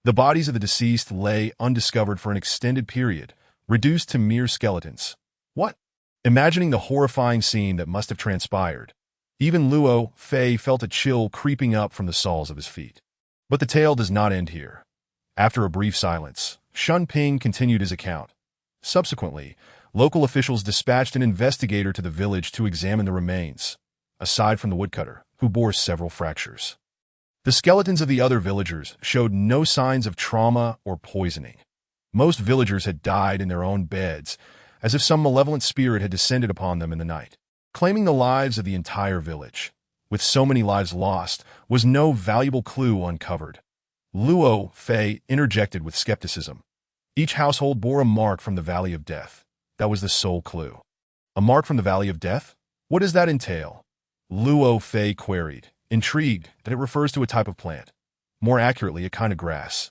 The bodies of the deceased lay undiscovered for an extended period, reduced to mere skeletons. What? Imagining the horrifying scene that must have transpired, even Luo Fei felt a chill creeping up from the soles of his feet. But the tale does not end here. After a brief silence, Shun Ping continued his account. Subsequently, local officials dispatched an investigator to the village to examine the remains, aside from the woodcutter, who bore several fractures. The skeletons of the other villagers showed no signs of trauma or poisoning. Most villagers had died in their own beds, as if some malevolent spirit had descended upon them in the night, claiming the lives of the entire village. With so many lives lost, was no valuable clue uncovered. Luo Fei interjected with skepticism. Each household bore a mark from the Valley of Death. That was the sole clue. A mark from the Valley of Death? What does that entail? Luo Fei queried, intrigued that it refers to a type of plant. More accurately, a kind of grass.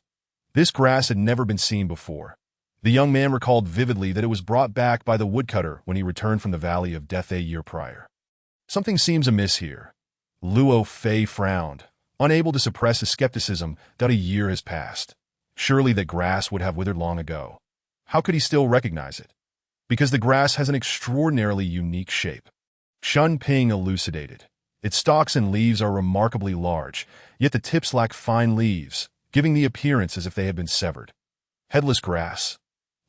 This grass had never been seen before. The young man recalled vividly that it was brought back by the woodcutter when he returned from the Valley of Death a year prior. Something seems amiss here. Luo Fei frowned, unable to suppress his skepticism that a year has passed. Surely that grass would have withered long ago. How could he still recognize it? Because the grass has an extraordinarily unique shape. Shun Ping elucidated. Its stalks and leaves are remarkably large, yet the tips lack fine leaves, giving the appearance as if they had been severed. Headless grass.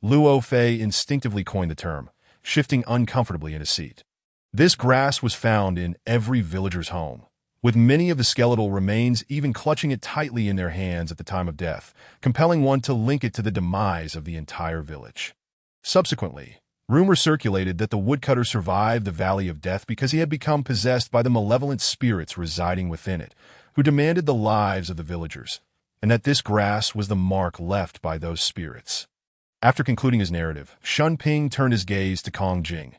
Luo Fei instinctively coined the term, shifting uncomfortably in his seat. This grass was found in every villager's home, with many of the skeletal remains even clutching it tightly in their hands at the time of death, compelling one to link it to the demise of the entire village. Subsequently, rumor circulated that the woodcutter survived the Valley of Death because he had become possessed by the malevolent spirits residing within it, who demanded the lives of the villagers, and that this grass was the mark left by those spirits. After concluding his narrative, Shun Ping turned his gaze to Kong Jing.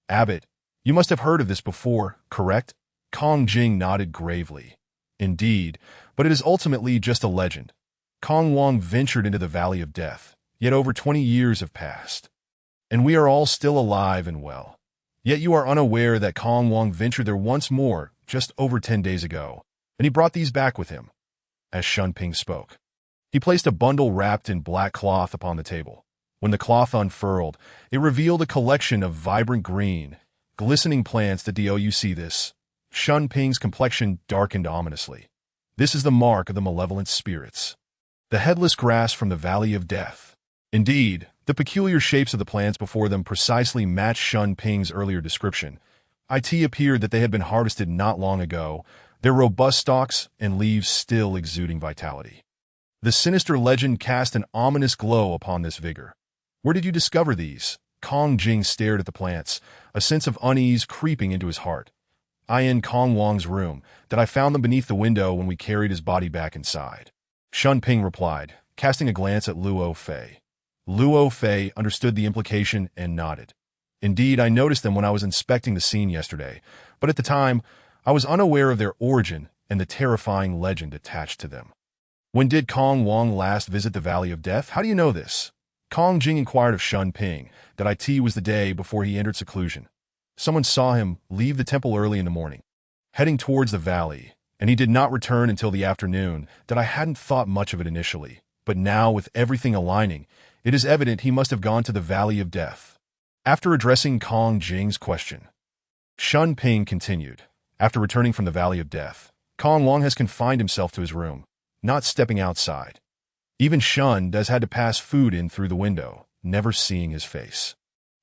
Abbot, you must have heard of this before, correct? Kong Jing nodded gravely. Indeed, but it is ultimately just a legend. Kong Wang ventured into the Valley of Death, yet over 20 years have passed. And we are all still alive and well. Yet you are unaware that Kong Wang ventured there once more, just over 10 days ago, and he brought these back with him. As Shun Ping spoke, he placed a bundle wrapped in black cloth upon the table. When the cloth unfurled, it revealed a collection of vibrant green, glistening plants that do you see this? Shun Ping's complexion darkened ominously. This is the mark of the malevolent spirits. The headless grass from the Valley of Death. Indeed, the peculiar shapes of the plants before them precisely matched Shun Ping's earlier description. It appeared that they had been harvested not long ago, their robust stalks and leaves still exuding vitality. The sinister legend cast an ominous glow upon this vigor. Where did you discover these? Kong Jing stared at the plants, a sense of unease creeping into his heart. In Kong Wang's room, that I found them beneath the window when we carried his body back inside. Shun Ping replied, casting a glance at Luo Fei. Luo Fei understood the implication and nodded. Indeed, I noticed them when I was inspecting the scene yesterday, but at the time, I was unaware of their origin and the terrifying legend attached to them. When did Kong Wang last visit the Valley of Death? How do you know this? Kong Jing inquired of Shun Ping that it was the day before he entered seclusion. Someone saw him leave the temple early in the morning, heading towards the valley, and he did not return until the afternoon. That I hadn't thought much of it initially, but now with everything aligning, it is evident he must have gone to the Valley of Death. After addressing Kong Jing's question, Shun Ping continued. After returning from the Valley of Death, Kong Wang has confined himself to his room, not stepping outside. Even Shun has had to pass food in through the window, never seeing his face.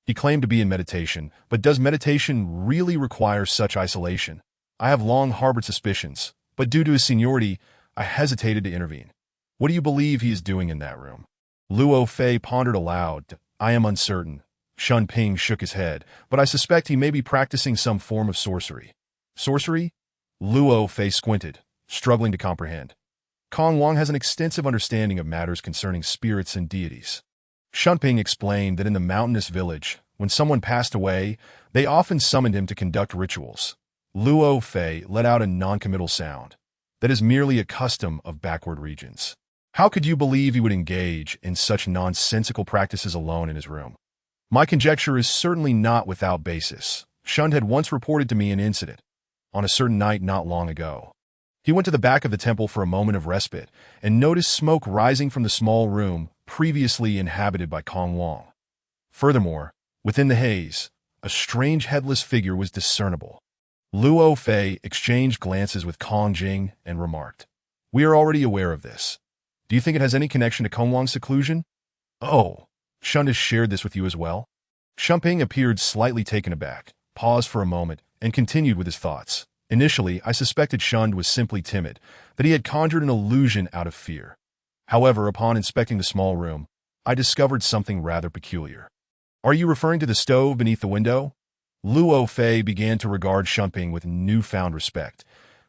He claimed to be in meditation, but does meditation really require such isolation? I have long harbored suspicions, but due to his seniority, I hesitated to intervene. What do you believe he is doing in that room? Luo Fei pondered aloud. I am uncertain. Shun Ping shook his head, but I suspect he may be practicing some form of sorcery. Sorcery? Luo Fei squinted, struggling to comprehend. Kong Wang has an extensive understanding of matters concerning spirits and deities. Shun Ping explained that in the mountainous village, when someone passed away, they often summoned him to conduct rituals. Luo Fei let out a non-committal sound. That is merely a custom of backward regions. How could you believe he would engage in such nonsensical practices alone in his room? My conjecture is certainly not without basis. Shun had once reported to me an incident on a certain night not long ago. He went to the back of the temple for a moment of respite and noticed smoke rising from the small room previously inhabited by Kong Wang. Furthermore, within the haze, a strange headless figure was discernible. Luo Fei exchanged glances with Kong Jing and remarked, "We are already aware of this. Do you think it has any connection to Kong Wang's seclusion?" "Oh, Shun has shared this with you as well?" Shumping appeared slightly taken aback, paused for a moment, and continued with his thoughts. "Initially, I suspected Shund was simply timid, that he had conjured an illusion out of fear. However, upon inspecting the small room, I discovered something rather peculiar." "Are you referring to the stove beneath the window?" Luo Fei began to regard Shumping with newfound respect.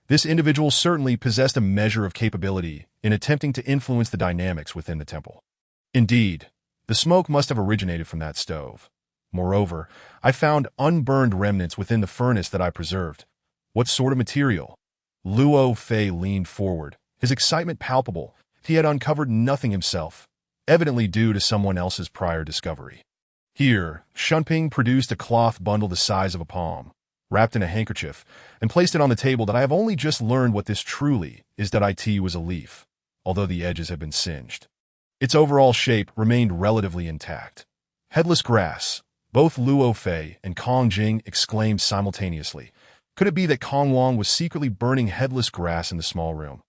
This individual certainly possessed a measure of capability in attempting to influence the dynamics within the temple. Indeed, the smoke must have originated from that stove. Moreover, I found unburned remnants within the furnace that I preserved. What sort of material? Luo Fei leaned forward, his excitement palpable. He had uncovered nothing himself, evidently due to someone else's prior discovery. Here, Shunping produced a cloth bundle the size of a palm, wrapped in a handkerchief, and placed it on the table. That I have only just learned what this truly is. That it was a leaf, although the edges had been singed. Its overall shape remained relatively intact. Headless grass. Both Luo Fei and Kong Jing exclaimed simultaneously. Could it be that Kong Wang was secretly burning headless grass in the small room?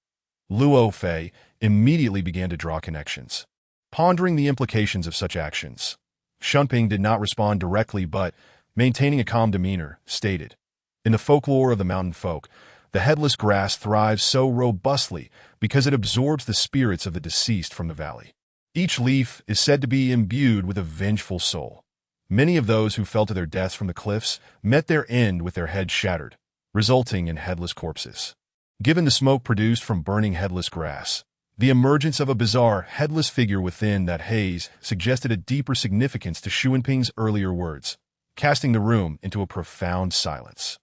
Luo Fei immediately began to draw connections, pondering the implications of such actions. Shunping did not respond directly but, maintaining a calm demeanor, stated, "In the folklore of the mountain folk, the headless grass thrives so robustly because it absorbs the spirits of the deceased from the valley. Each leaf is said to be imbued with a vengeful soul. Many of those who fell to their deaths from the cliffs met their end with their heads shattered, resulting in headless corpses. Given the smoke produced from burning headless grass, the emergence of a bizarre, headless figure within that haze suggested a deeper significance to Xuanping's earlier words, casting the room into a profound silence.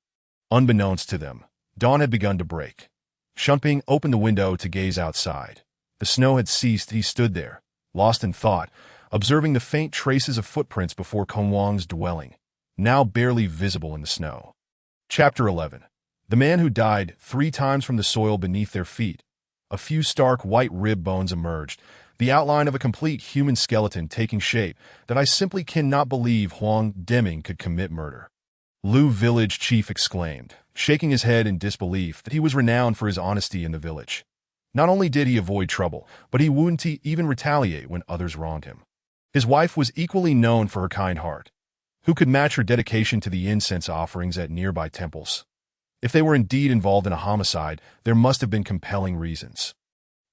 Unbeknownst to them, dawn had begun to break. Shunping opened the window to gaze outside. The snow had ceased. He stood there, lost in thought, observing the faint traces of footprints before Kong Wang's dwelling, now barely visible in the snow. Chapter 11. The man who died 3 times from the soil beneath their feet. A few stark white rib bones emerged, the outline of a complete human skeleton taking shape. That I simply cannot believe Huang Deming could commit murder. Lu village chief exclaimed, shaking his head in disbelief. That he was renowned for his honesty in the village. Not only did he avoid trouble, but he wouldn't even retaliate when others wronged him. His wife was equally known for her kind heart. Who could match her dedication to the incense offerings at nearby temples? If they were indeed involved in a homicide, there must have been compelling reasons.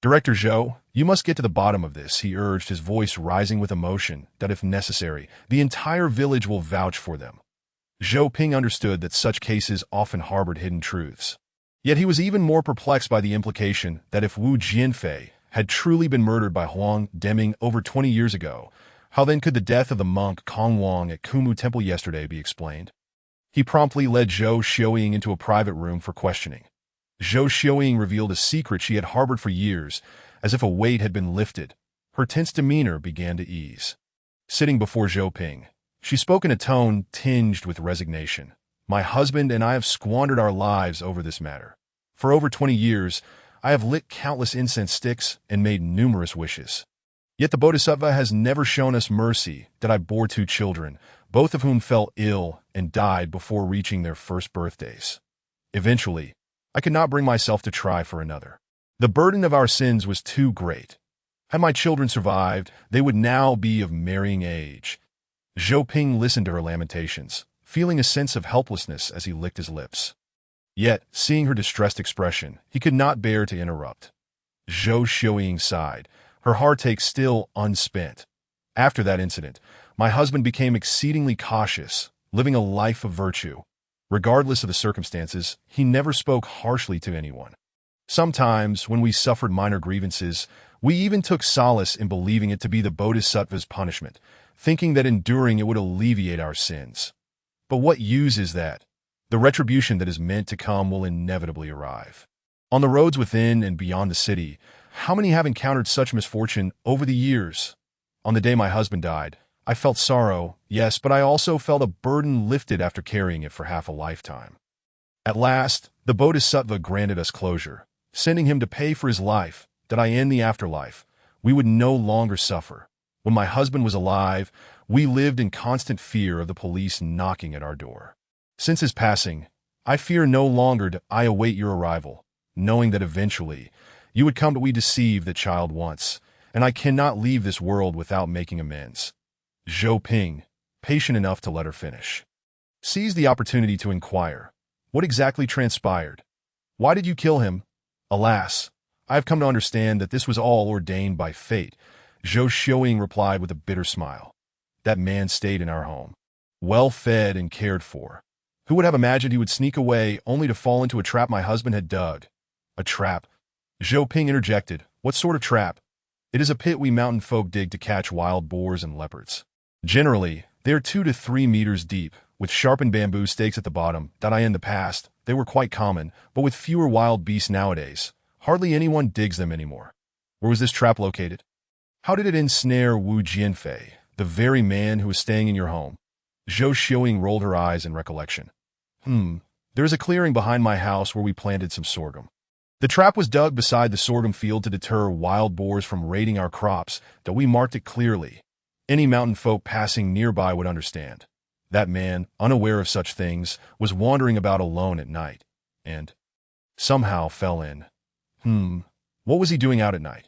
"Director Zhou, you must get to the bottom of this," he urged, his voice rising with emotion. "That if necessary, the entire village will vouch for them." Zhou Ping understood that such cases often harbored hidden truths. Yet he was even more perplexed by the implication that if Wu Jianfei had truly been murdered by Huang Deming over 20 years ago, how then could the death of the monk Kong Wang at Kumu Temple yesterday be explained? He promptly led Zhou Xiaoying into a private room for questioning. Zhou Xiaoying revealed a secret she had harbored for years, as if a weight had been lifted. Her tense demeanor began to ease. Sitting before Zhou Ping, she spoke in a tone tinged with resignation. "My husband and I have squandered our lives over this matter. For over 20 years, I have lit countless incense sticks and made numerous wishes. Yet the Bodhisattva has never shown us mercy. That I bore 2 children, both of whom fell ill and died before reaching their first birthdays. Eventually, I could not bring myself to try for another. The burden of our sins was too great. Had my children survived, they would now be of marrying age." Zhou Ping listened to her lamentations, feeling a sense of helplessness as he licked his lips. Yet, seeing her distressed expression, he could not bear to interrupt. Zhou Xiaoying sighed, her heartache still unspent. "After that incident, my husband became exceedingly cautious, living a life of virtue. Regardless of the circumstances, he never spoke harshly to anyone. Sometimes, when we suffered minor grievances, we even took solace in believing it to be the Bodhisattva's punishment, thinking that enduring it would alleviate our sins. But what use is that? The retribution that is meant to come will inevitably arrive. On the roads within and beyond the city, how many have encountered such misfortune over the years? On the day my husband died, I felt sorrow, yes, but I also felt a burden lifted after carrying it for half a lifetime. At last, the Bodhisattva granted us closure, sending him to pay for his life, that I end the afterlife. We would no longer suffer. When my husband was alive, we lived in constant fear of the police knocking at our door. Since his passing, I fear no longer do I await your arrival, knowing that eventually you would come to we deceive the child once, and I cannot leave this world without making amends. Zhou Ping, patient enough to let her finish, seized the opportunity to inquire, what exactly transpired? Why did you kill him? Alas, I have come to understand that this was all ordained by fate. Zhou Xiaoying replied with a bitter smile. That man stayed in our home, well fed and cared for. Who would have imagined he would sneak away only to fall into a trap my husband had dug? A trap? Zhou Ping interjected. What sort of trap? It is a pit we mountain folk dig to catch wild boars and leopards. Generally, they are 2 to 3 meters deep, with sharpened bamboo stakes at the bottom. In the past, they were quite common, but with fewer wild beasts nowadays, hardly anyone digs them anymore. Where was this trap located? How did it ensnare Wu Jianfei, the very man who was staying in your home? Zhou Xiaoying rolled her eyes in recollection. There is a clearing behind my house where we planted some sorghum. The trap was dug beside the sorghum field to deter wild boars from raiding our crops, though we marked it clearly. Any mountain folk passing nearby would understand. That man, unaware of such things, was wandering about alone at night, and somehow fell in. What was he doing out at night?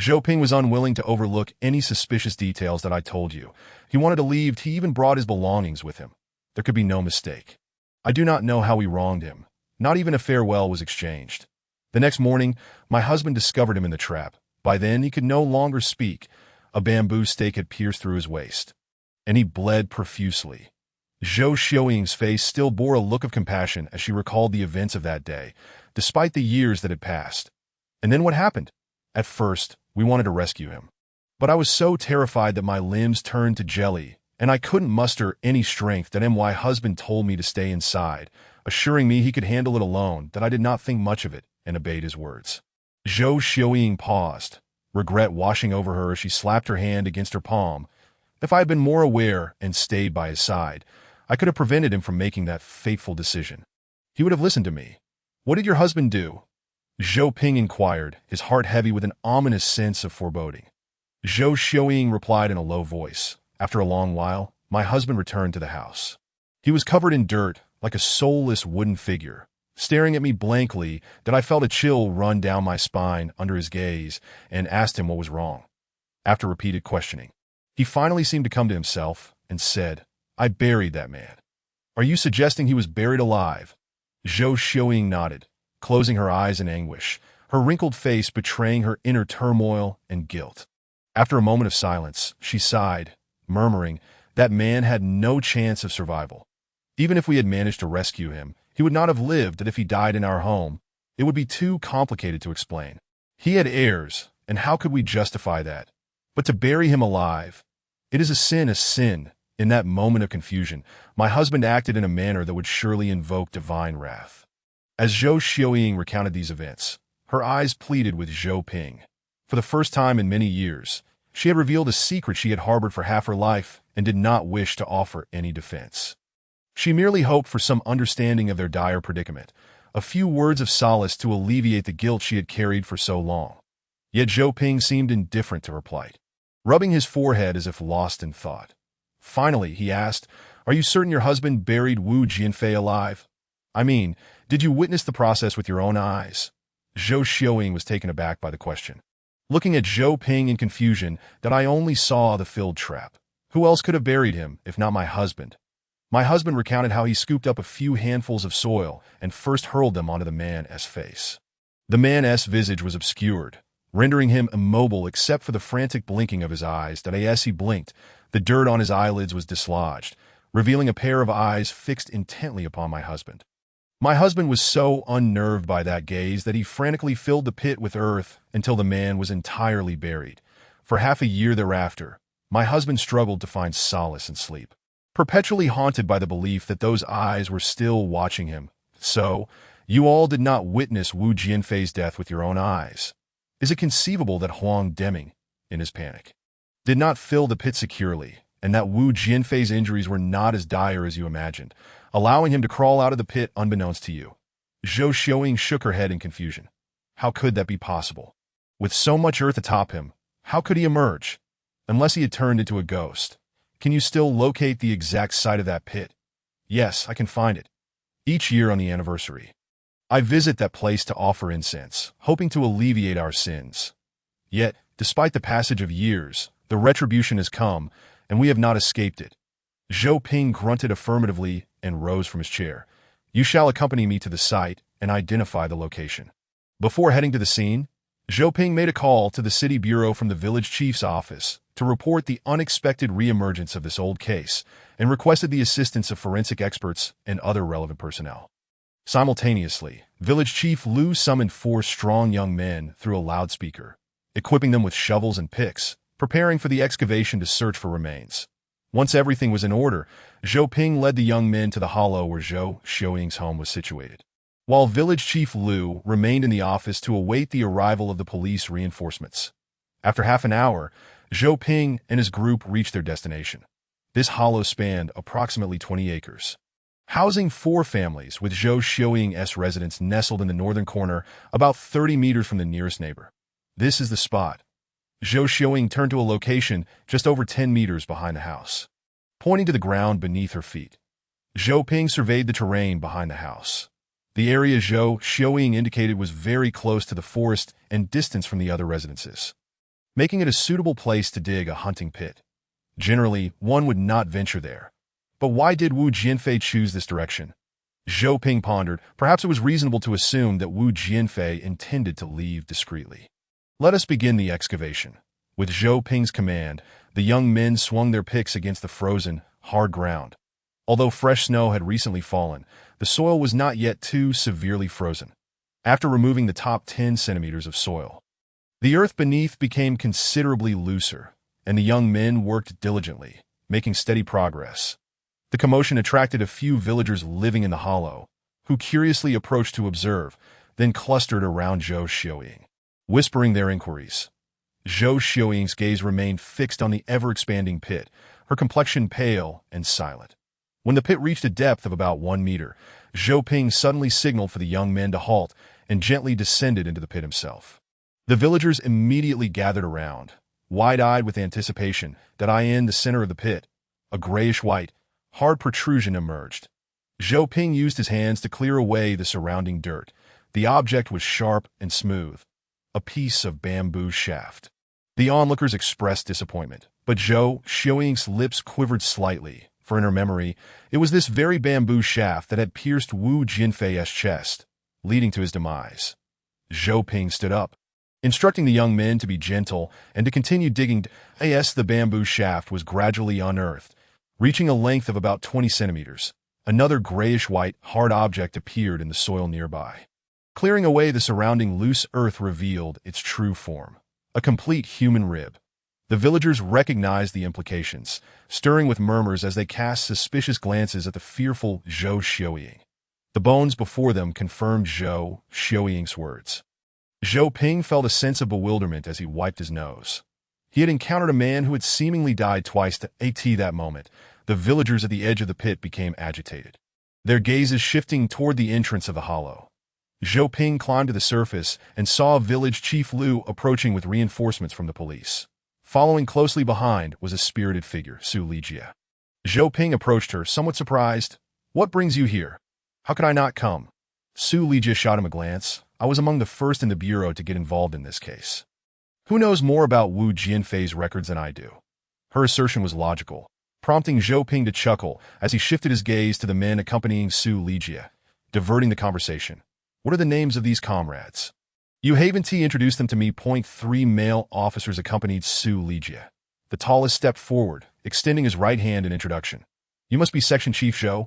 Zhou Ping was unwilling to overlook any suspicious details that I told you. He wanted to leave. He even brought his belongings with him. There could be no mistake. I do not know how we wronged him. Not even a farewell was exchanged. The next morning, my husband discovered him in the trap. By then, he could no longer speak. A bamboo stake had pierced through his waist, and he bled profusely. Zhou Xiaoying's face still bore a look of compassion as she recalled the events of that day, despite the years that had passed. And then what happened? At first, we wanted to rescue him. But I was so terrified that my limbs turned to jelly, and I couldn't muster any strength. That my husband told me to stay inside, assuring me he could handle it alone, that I did not think much of it, and obeyed his words. Zhou Xiaoying paused, regret washing over her as she slapped her hand against her palm. If I had been more aware and stayed by his side, I could have prevented him from making that fateful decision. He would have listened to me. What did your husband do? Zhou Ping inquired, his heart heavy with an ominous sense of foreboding. Zhou Xiaoying replied in a low voice. After a long while, my husband returned to the house. He was covered in dirt, like a soulless wooden figure, staring at me blankly. That I felt a chill run down my spine under his gaze, and asked him what was wrong. After repeated questioning, he finally seemed to come to himself and said, I buried that man. Are you suggesting he was buried alive? Zhou Xiaoying nodded, closing her eyes in anguish, her wrinkled face betraying her inner turmoil and guilt. After a moment of silence, she sighed, murmuring, that man had no chance of survival. Even if we had managed to rescue him, he would not have lived. That if he died in our home, it would be too complicated to explain. He had heirs, and how could we justify that? But to bury him alive, it is a sin. In that moment of confusion, my husband acted in a manner that would surely invoke divine wrath. As Zhou Xiaoying recounted these events, her eyes pleaded with Zhou Ping. For the first time in many years, she had revealed a secret she had harbored for half her life and did not wish to offer any defense. She merely hoped for some understanding of their dire predicament, a few words of solace to alleviate the guilt she had carried for so long. Yet Zhou Ping seemed indifferent to her plight, rubbing his forehead as if lost in thought. Finally, he asked, Are you certain your husband buried Wu Jianfei alive? I mean, did you witness the process with your own eyes? Zhou Xiaoying was taken aback by the question, looking at Zhou Ping in confusion. That I only saw the filled trap. Who else could have buried him, if not my husband? My husband recounted how he scooped up a few handfuls of soil and first hurled them onto the man's face. The man's visage was obscured, rendering him immobile except for the frantic blinking of his eyes. That as he blinked, the dirt on his eyelids was dislodged, revealing a pair of eyes fixed intently upon my husband. My husband was so unnerved by that gaze that he frantically filled the pit with earth until the man was entirely buried. For half a year thereafter, my husband struggled to find solace in sleep, perpetually haunted by the belief that those eyes were still watching him. So, you all did not witness Wu Jianfei's death with your own eyes. Is it conceivable that Huang Deming, in his panic, did not fill the pit securely, and that Wu Jianfei's injuries were not as dire as you imagined, allowing him to crawl out of the pit unbeknownst to you? Zhou Xiaoying shook her head in confusion. How could that be possible? With so much earth atop him, how could he emerge? Unless he had turned into a ghost. Can you still locate the exact site of that pit? Yes, I can find it. Each year on the anniversary, I visit that place to offer incense, hoping to alleviate our sins. Yet, despite the passage of years, the retribution has come, and we have not escaped it. Zhou Ping grunted affirmatively and rose from his chair. You shall accompany me to the site and identify the location. Before heading to the scene, Zhou Ping made a call to the city bureau from the village chief's office to report the unexpected reemergence of this old case and requested the assistance of forensic experts and other relevant personnel. Simultaneously, village chief Liu summoned 4 strong young men through a loudspeaker, equipping them with shovels and picks, preparing for the excavation to search for remains. Once everything was in order, Zhou Ping led the young men to the hollow where Zhou Xiaoying's home was situated, while village chief Liu remained in the office to await the arrival of the police reinforcements. After half an hour, Zhou Ping and his group reached their destination. This hollow spanned approximately 20 acres, housing 4 families with Zhou Xiaoying's residence nestled in the northern corner about 30 meters from the nearest neighbor. This is the spot. Zhou Xiaoying turned to a location just over 10 meters behind the house, pointing to the ground beneath her feet. Zhou Ping surveyed the terrain behind the house. The area Zhou Xiaoying indicated was very close to the forest and distant from the other residences, making it a suitable place to dig a hunting pit. Generally, one would not venture there. But why did Wu Jianfei choose this direction? Zhou Ping pondered. Perhaps it was reasonable to assume that Wu Jianfei intended to leave discreetly. Let us begin the excavation. With Zhou Ping's command, the young men swung their picks against the frozen, hard ground. Although fresh snow had recently fallen, the soil was not yet too severely frozen. After removing the top 10 centimeters of soil, the earth beneath became considerably looser, and the young men worked diligently, making steady progress. The commotion attracted a few villagers living in the hollow, who curiously approached to observe, then clustered around Zhou Xiaoying, whispering their inquiries. Zhou Xiaoying's gaze remained fixed on the ever-expanding pit, her complexion pale and silent. When the pit reached a depth of about 1 meter, Zhou Ping suddenly signaled for the young men to halt and gently descended into the pit himself. The villagers immediately gathered around, wide-eyed with anticipation, that in the center of the pit, a grayish-white, hard protrusion emerged. Zhou Ping used his hands to clear away the surrounding dirt. The object was sharp and smooth, a piece of bamboo shaft. The onlookers expressed disappointment, but Zhou Xiaoying's lips quivered slightly, for in her memory, it was this very bamboo shaft that had pierced Wu Jianfei's chest, leading to his demise. Zhou Ping stood up, instructing the young men to be gentle and to continue digging. As the bamboo shaft was gradually unearthed, reaching a length of about 20 centimeters, another grayish-white, hard object appeared in the soil nearby. Clearing away the surrounding loose earth revealed its true form, a complete human rib. The villagers recognized the implications, stirring with murmurs as they cast suspicious glances at the fearful Zhou Xiaoying. The bones before them confirmed Zhou Xiaoying's words. Zhou Ping felt a sense of bewilderment as he wiped his nose. He had encountered a man who had seemingly died twice. That moment, the villagers at the edge of the pit became agitated, their gazes shifting toward the entrance of the hollow. Zhou Ping climbed to the surface and saw village chief Liu approaching with reinforcements from the police. Following closely behind was a spirited figure, Su Lijia. Zhou Ping approached her, somewhat surprised. What brings you here? How could I not come? Su Lijia shot him a glance. I was among the first in the bureau to get involved in this case. Who knows more about Wu Jianfei's records than I do? Her assertion was logical, prompting Zhou Ping to chuckle as he shifted his gaze to the men accompanying Su Lijia, diverting the conversation. What are the names of these comrades? Yu Haventy introduced them to me. 3 male officers accompanied Su Lijia. The tallest stepped forward, extending his right hand in introduction. You must be Section Chief Zhou?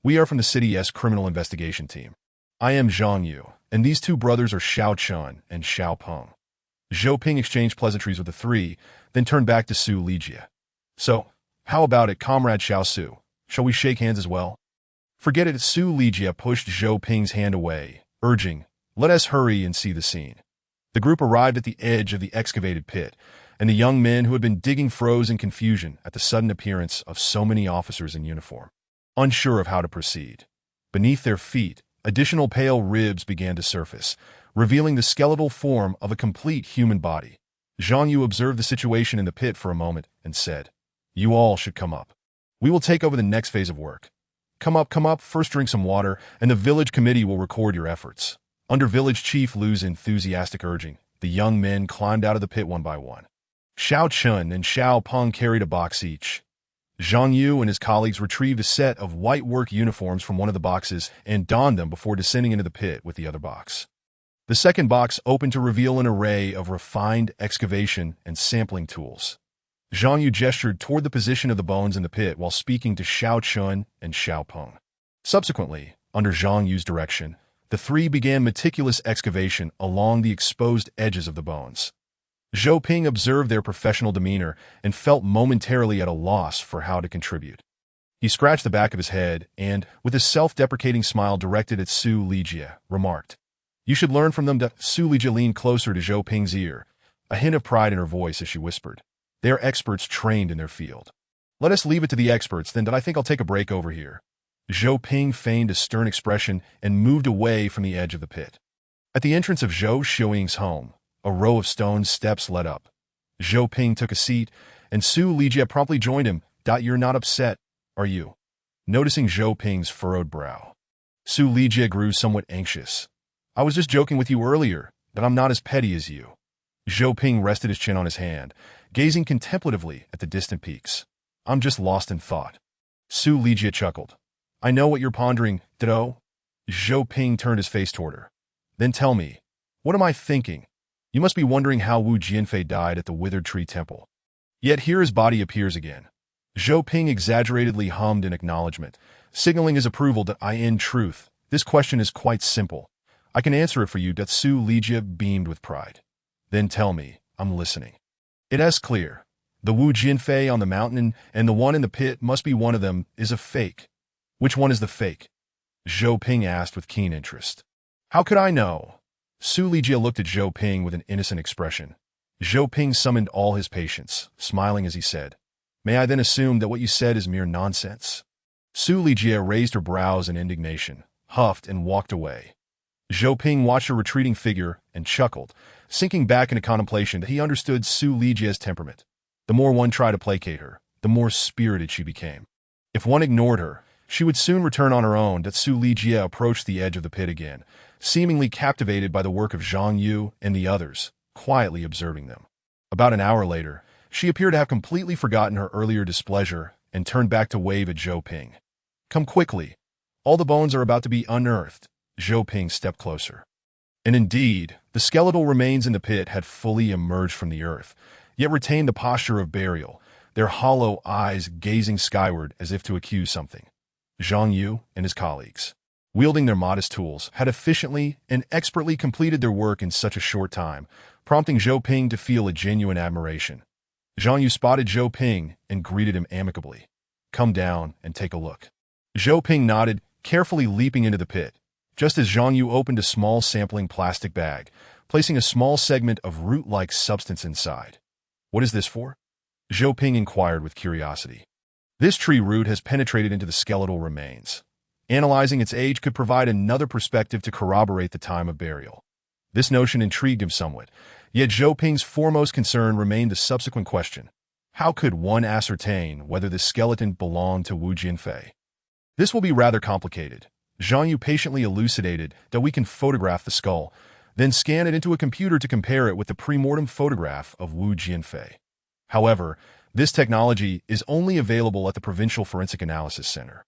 We are from the city's criminal investigation team. I am Zhang Yu, and these 2 brothers are Xiao Chun and Xiao Peng. Zhou Ping exchanged pleasantries with the 3, then turned back to Su Lijia. So, how about it, Comrade Xiao Su? Shall we shake hands as well? Forget it. Su Lijia pushed Zhou Ping's hand away, urging, let us hurry and see the scene. The group arrived at the edge of the excavated pit, and the young men who had been digging froze in confusion at the sudden appearance of so many officers in uniform, unsure of how to proceed. Beneath their feet, additional pale ribs began to surface, revealing the skeletal form of a complete human body. Zhang Yu observed the situation in the pit for a moment and said, "You all should come up. We will take over the next phase of work. Come up, first drink some water, and the village committee will record your efforts." Under village chief Lu's enthusiastic urging, the young men climbed out of the pit one by one. Xiao Chun and Xiao Peng carried a box each. Zhang Yu and his colleagues retrieved a set of white work uniforms from one of the boxes and donned them before descending into the pit with the other box. The second box opened to reveal an array of refined excavation and sampling tools. Zhang Yu gestured toward the position of the bones in the pit while speaking to Xiao Chun and Xiao Peng. Subsequently, under Zhang Yu's direction, the three began meticulous excavation along the exposed edges of the bones. Zhou Ping observed their professional demeanor and felt momentarily at a loss for how to contribute. He scratched the back of his head and, with a self-deprecating smile directed at Su Lijie, remarked, "You should learn from them." Su Lijie leaned closer to Zhou Ping's ear, a hint of pride in her voice as she whispered, "They are experts trained in their field. Let us leave it to the experts, then. I think I'll take a break over here." Zhou Ping feigned a stern expression and moved away from the edge of the pit. At the entrance of Zhou Xiuying's home, a row of stone steps led up. Zhou Ping took a seat, and Su Lijie promptly joined him. "You're not upset, are you?" Noticing Zhou Ping's furrowed brow, Su Lijie grew somewhat anxious. "I was just joking with you earlier, but I'm not as petty as you." Zhou Ping rested his chin on his hand, gazing contemplatively at the distant peaks. "I'm just lost in thought." Su Lijie chuckled. "I know what you're pondering, Ditto." Zhou Ping turned his face toward her. "Then tell me, what am I thinking? You must be wondering how Wu Jianfei died at the Withered Tree Temple. Yet here his body appears again." Zhou Ping exaggeratedly hummed in acknowledgement, signaling his approval that in truth, this question is quite simple. I can answer it for you. Su Lijie beamed with pride. "Then tell me, I'm listening." "It is clear. The Wu Jianfei on the mountain and the one in the pit must be one of them is a fake." "Which one is the fake?" Zhou Ping asked with keen interest. "How could I know?" Su Lijie looked at Zhou Ping with an innocent expression. Zhou Ping summoned all his patience, smiling as he said, "May I then assume that what you said is mere nonsense?" Su Lijie raised her brows in indignation, huffed, and walked away. Zhou Ping watched her retreating figure and chuckled, sinking back into contemplation that he understood Su Lijie's temperament. The more one tried to placate her, the more spirited she became. If one ignored her, she would soon return on her own. Su Lijie approached the edge of the pit again, seemingly captivated by the work of Zhang Yu and the others, quietly observing them. About an hour later, she appeared to have completely forgotten her earlier displeasure and turned back to wave at Zhou Ping. "Come quickly. All the bones are about to be unearthed." Zhou Ping stepped closer. And indeed, the skeletal remains in the pit had fully emerged from the earth, yet retained the posture of burial, their hollow eyes gazing skyward as if to accuse something. Zhang Yu and his colleagues, wielding their modest tools, had efficiently and expertly completed their work in such a short time, prompting Zhou Ping to feel a genuine admiration. Zhang Yu spotted Zhou Ping and greeted him amicably. "Come down and take a look." Zhou Ping nodded, carefully leaping into the pit, just as Zhang Yu opened a small sampling plastic bag, placing a small segment of root-like substance inside. "What is this for?" Zhou Ping inquired with curiosity. "This tree root has penetrated into the skeletal remains. Analyzing its age could provide another perspective to corroborate the time of burial." This notion intrigued him somewhat, yet Zhou Ping's foremost concern remained the subsequent question. How could one ascertain whether the skeleton belonged to Wu Jianfei? "This will be rather complicated." Zhang Yu patiently elucidated that we can photograph the skull, then scan it into a computer to compare it with the pre-mortem photograph of Wu Jianfei. However, this technology is only available at the Provincial Forensic Analysis Center.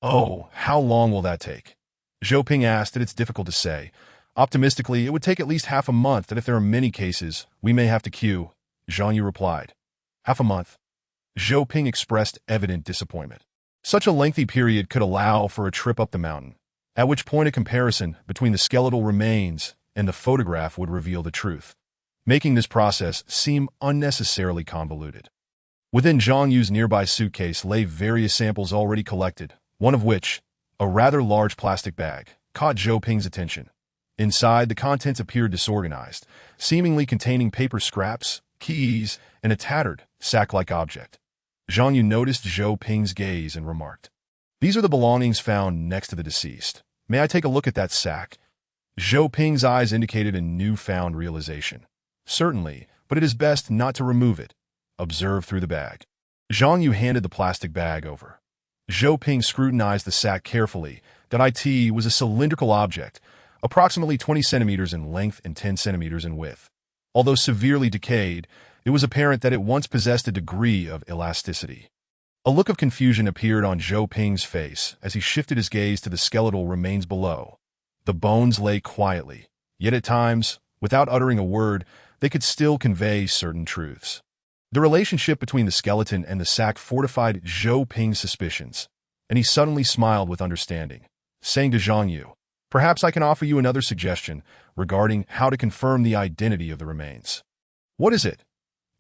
"Oh, how long will that take?" Zhou Ping asked. "It's difficult to say. Optimistically, it would take at least half a month, and if there are many cases, we may have to queue." Zhang Yu replied. "Half a month?" Zhou Ping expressed evident disappointment. Such a lengthy period could allow for a trip up the mountain, at which point a comparison between the skeletal remains and the photograph would reveal the truth, making this process seem unnecessarily convoluted. Within Zhang Yu's nearby suitcase lay various samples already collected, one of which, a rather large plastic bag, caught Zhou Ping's attention. Inside, the contents appeared disorganized, seemingly containing paper scraps, keys, and a tattered, sack-like object. Zhang Yu noticed Zhou Ping's gaze and remarked, "These are the belongings found next to the deceased. May I take a look at that sack?" Zhou Ping's eyes indicated a newfound realization. Certainly, but it is best not to remove it. Observe through the bag. Zhang Yu handed the plastic bag over. Zhou Ping scrutinized the sack carefully. That it was a cylindrical object, approximately 20 centimeters in length and 10 centimeters in width. Although severely decayed, it was apparent that it once possessed a degree of elasticity. A look of confusion appeared on Zhou Ping's face as he shifted his gaze to the skeletal remains below. The bones lay quietly, yet at times, without uttering a word, they could still convey certain truths. The relationship between the skeleton and the sack fortified Zhou Ping's suspicions, and he suddenly smiled with understanding, saying to Zhang Yu, "Perhaps I can offer you another suggestion regarding how to confirm the identity of the remains." "What is it?"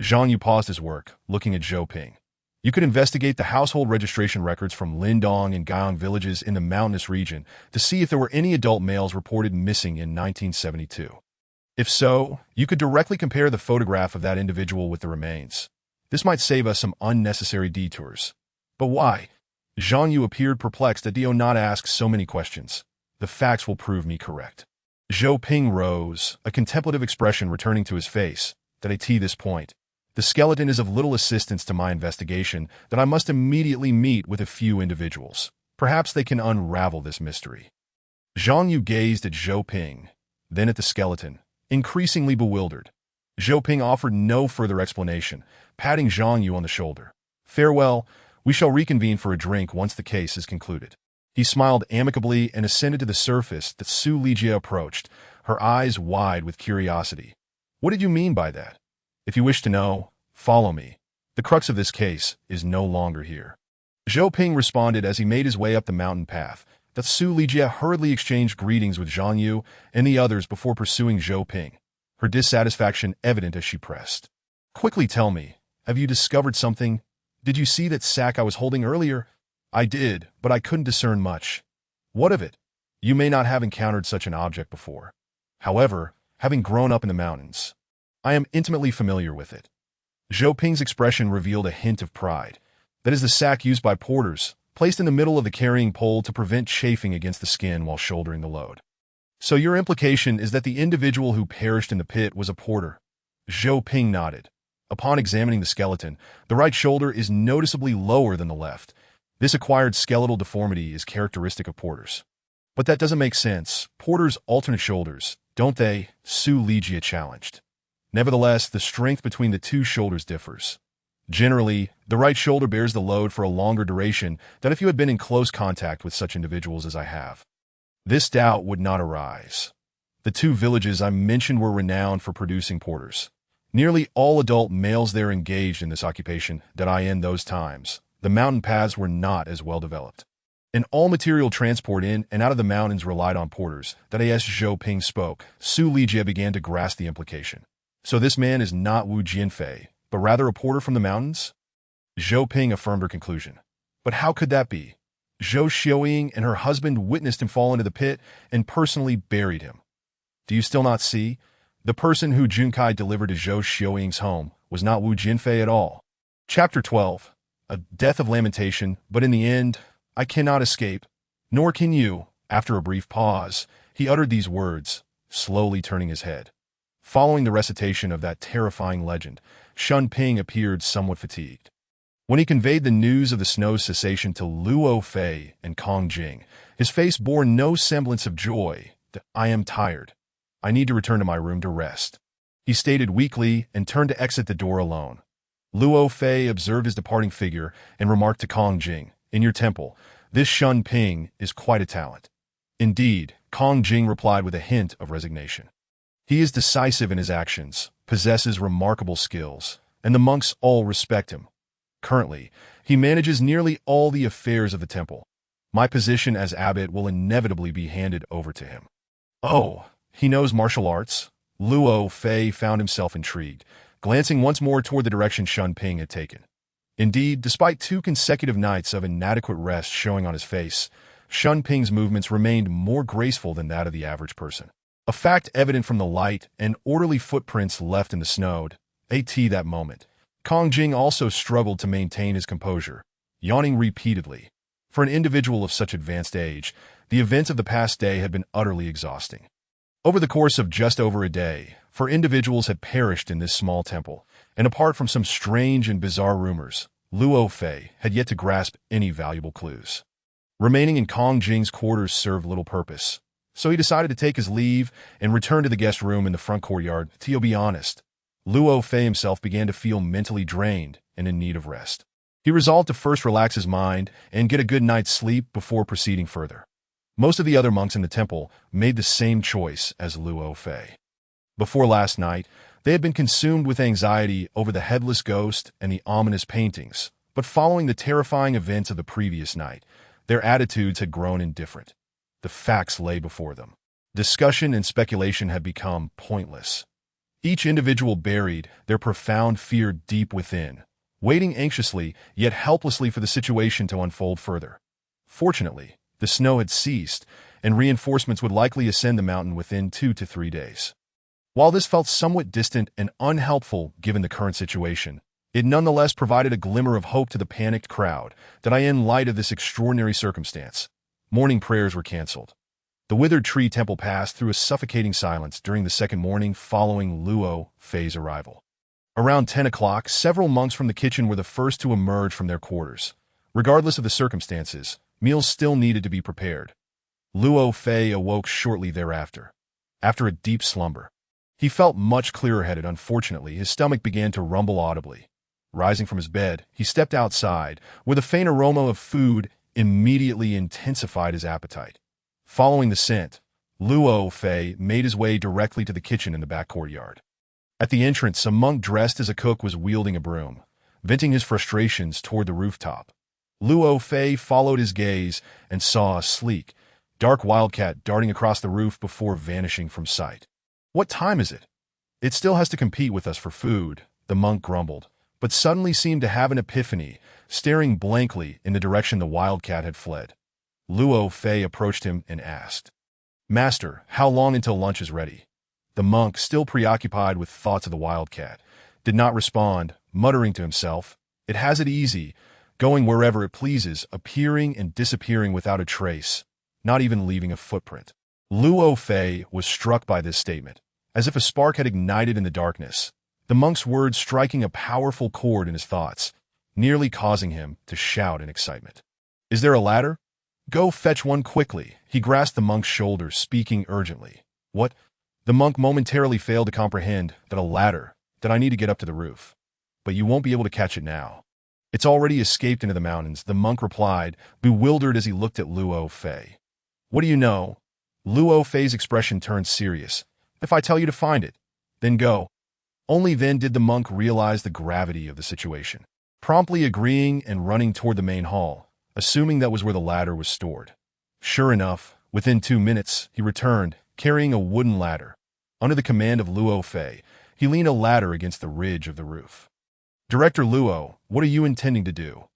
Zhang Yu paused his work, looking at Zhou Ping. "You could investigate the household registration records from Lindong and Gaoyang villages in the mountainous region to see if there were any adult males reported missing in 1972. If so, you could directly compare the photograph of that individual with the remains. This might save us some unnecessary detours." "But why?" Zhang Yu appeared perplexed that Dio not ask so many questions. "The facts will prove me correct." Zhou Ping rose, a contemplative expression returning to his face. "That at this point, the skeleton is of little assistance to my investigation, that I must immediately meet with a few individuals. Perhaps they can unravel this mystery." Zhang Yu gazed at Zhou Ping, then at the skeleton, increasingly bewildered. Zhou Ping offered no further explanation, patting Zhang Yu on the shoulder. "Farewell, we shall reconvene for a drink once the case is concluded." He smiled amicably and ascended to the surface that Su Ligia approached, her eyes wide with curiosity. "What did you mean by that? If you wish to know, follow me. The crux of this case is no longer here." Zhou Ping responded as he made his way up the mountain path. That Su Ligia hurriedly exchanged greetings with Zhang Yu and the others before pursuing Zhou Ping, her dissatisfaction evident as she pressed. "Quickly tell me, have you discovered something? Did you see that sack I was holding earlier?" "I did, but I couldn't discern much." "What of it?" "You may not have encountered such an object before. However, having grown up in the mountains, I am intimately familiar with it." Zhou Ping's expression revealed a hint of pride. "That is the sack used by porters, placed in the middle of the carrying pole to prevent chafing against the skin while shouldering the load." "So your implication is that the individual who perished in the pit was a porter?" Zhou Ping nodded. Upon examining the skeleton, the right shoulder is noticeably lower than the left. This acquired skeletal deformity is characteristic of porters. "But that doesn't make sense. Porters alternate shoulders, don't they?" Su Ligia challenged. "Nevertheless, the strength between the two shoulders differs. Generally, the right shoulder bears the load for a longer duration than if you had been in close contact with such individuals as I have." This doubt would not arise. The two villages I mentioned were renowned for producing porters. Nearly all adult males there engaged in this occupation in those times. The mountain paths were not as well developed, and all material transport in and out of the mountains relied on porters. As Zhou Ping spoke, Su Ligia began to grasp the implication. "So this man is not Wu Jianfei, but rather a porter from the mountains?" Zhou Ping affirmed her conclusion. "But how could that be? Zhou Xiaoying and her husband witnessed him fall into the pit and personally buried him. Do you still not see? The person who Junkai delivered to Zhou Xiaoying's home was not Wu Jianfei at all." Chapter 12. A death of lamentation, but in the end, I cannot escape. Nor can you. After a brief pause, he uttered these words, slowly turning his head. Following the recitation of that terrifying legend, Shun Ping appeared somewhat fatigued. When he conveyed the news of the snow's cessation to Luo Fei and Kong Jing, his face bore no semblance of joy. "I am tired. I need to return to my room to rest," he stated weakly and turned to exit the door alone. Luo Fei observed his departing figure and remarked to Kong Jing, "In your temple, this Shun Ping is quite a talent." "Indeed," Kong Jing replied with a hint of resignation. "He is decisive in his actions, possesses remarkable skills, and the monks all respect him. Currently, he manages nearly all the affairs of the temple. My position as abbot will inevitably be handed over to him." "Oh, he knows martial arts?" Luo Fei found himself intrigued, glancing once more toward the direction Shun Ping had taken. Indeed, despite 2 consecutive nights of inadequate rest showing on his face, Shun Ping's movements remained more graceful than that of the average person. A fact evident from the light and orderly footprints left in the snow. That moment, Kong Jing also struggled to maintain his composure, yawning repeatedly. For an individual of such advanced age, the events of the past day had been utterly exhausting. Over the course of just over a day, 4 individuals had perished in this small temple, and apart from some strange and bizarre rumors, Luo Fei had yet to grasp any valuable clues. Remaining in Kong Jing's quarters served little purpose, so he decided to take his leave and return to the guest room in the front courtyard. To be honest, Luo Fei himself began to feel mentally drained and in need of rest. He resolved to first relax his mind and get a good night's sleep before proceeding further. Most of the other monks in the temple made the same choice as Luo Fei. Before last night, they had been consumed with anxiety over the headless ghost and the ominous paintings, but following the terrifying events of the previous night, their attitudes had grown indifferent. The facts lay before them. Discussion and speculation had become pointless. Each individual buried their profound fear deep within, waiting anxiously yet helplessly for the situation to unfold further. Fortunately, the snow had ceased, and reinforcements would likely ascend the mountain within 2 to 3 days. While this felt somewhat distant and unhelpful given the current situation, it nonetheless provided a glimmer of hope to the panicked crowd that in light of this extraordinary circumstance, morning prayers were canceled. The withered tree temple passed through a suffocating silence during the second morning following Luo Fei's arrival. Around 10 o'clock, several monks from the kitchen were the first to emerge from their quarters. Regardless of the circumstances, meals still needed to be prepared. Luo Fei awoke shortly thereafter. After a deep slumber, he felt much clearer-headed. Unfortunately, his stomach began to rumble audibly. Rising from his bed, he stepped outside, where the faint aroma of food immediately intensified his appetite. Following the scent, Luo Fei made his way directly to the kitchen in the back courtyard. At the entrance, a monk dressed as a cook was wielding a broom, venting his frustrations toward the rooftop. Luo Fei followed his gaze and saw a sleek, dark wildcat darting across the roof before vanishing from sight. "What time is it? It still has to compete with us for food," the monk grumbled, but suddenly seemed to have an epiphany, staring blankly in the direction the wildcat had fled. Luo Fei approached him and asked, "Master, how long until lunch is ready?" The monk, still preoccupied with thoughts of the wildcat, did not respond, muttering to himself, "It has it easy, going wherever it pleases, appearing and disappearing without a trace, not even leaving a footprint." Luo Fei was struck by this statement, as if a spark had ignited in the darkness, the monk's words striking a powerful chord in his thoughts, nearly causing him to shout in excitement. "Is there a ladder? Go fetch one quickly." He grasped the monk's shoulder, speaking urgently. "What?" The monk momentarily failed to comprehend. "That a ladder, that I need to get up to the roof. But you won't be able to catch it now. It's already escaped into the mountains," the monk replied, bewildered as he looked at Luo Fei. "What do you know?" Luo Fei's expression turned serious. "If I tell you to find it, then go." Only then did the monk realize the gravity of the situation, promptly agreeing and running toward the main hall, assuming that was where the ladder was stored. Sure enough, within 2 minutes, he returned, carrying a wooden ladder. Under the command of Luo Fei, he leaned a ladder against the ridge of the roof. "Director Luo, what are you intending to do?"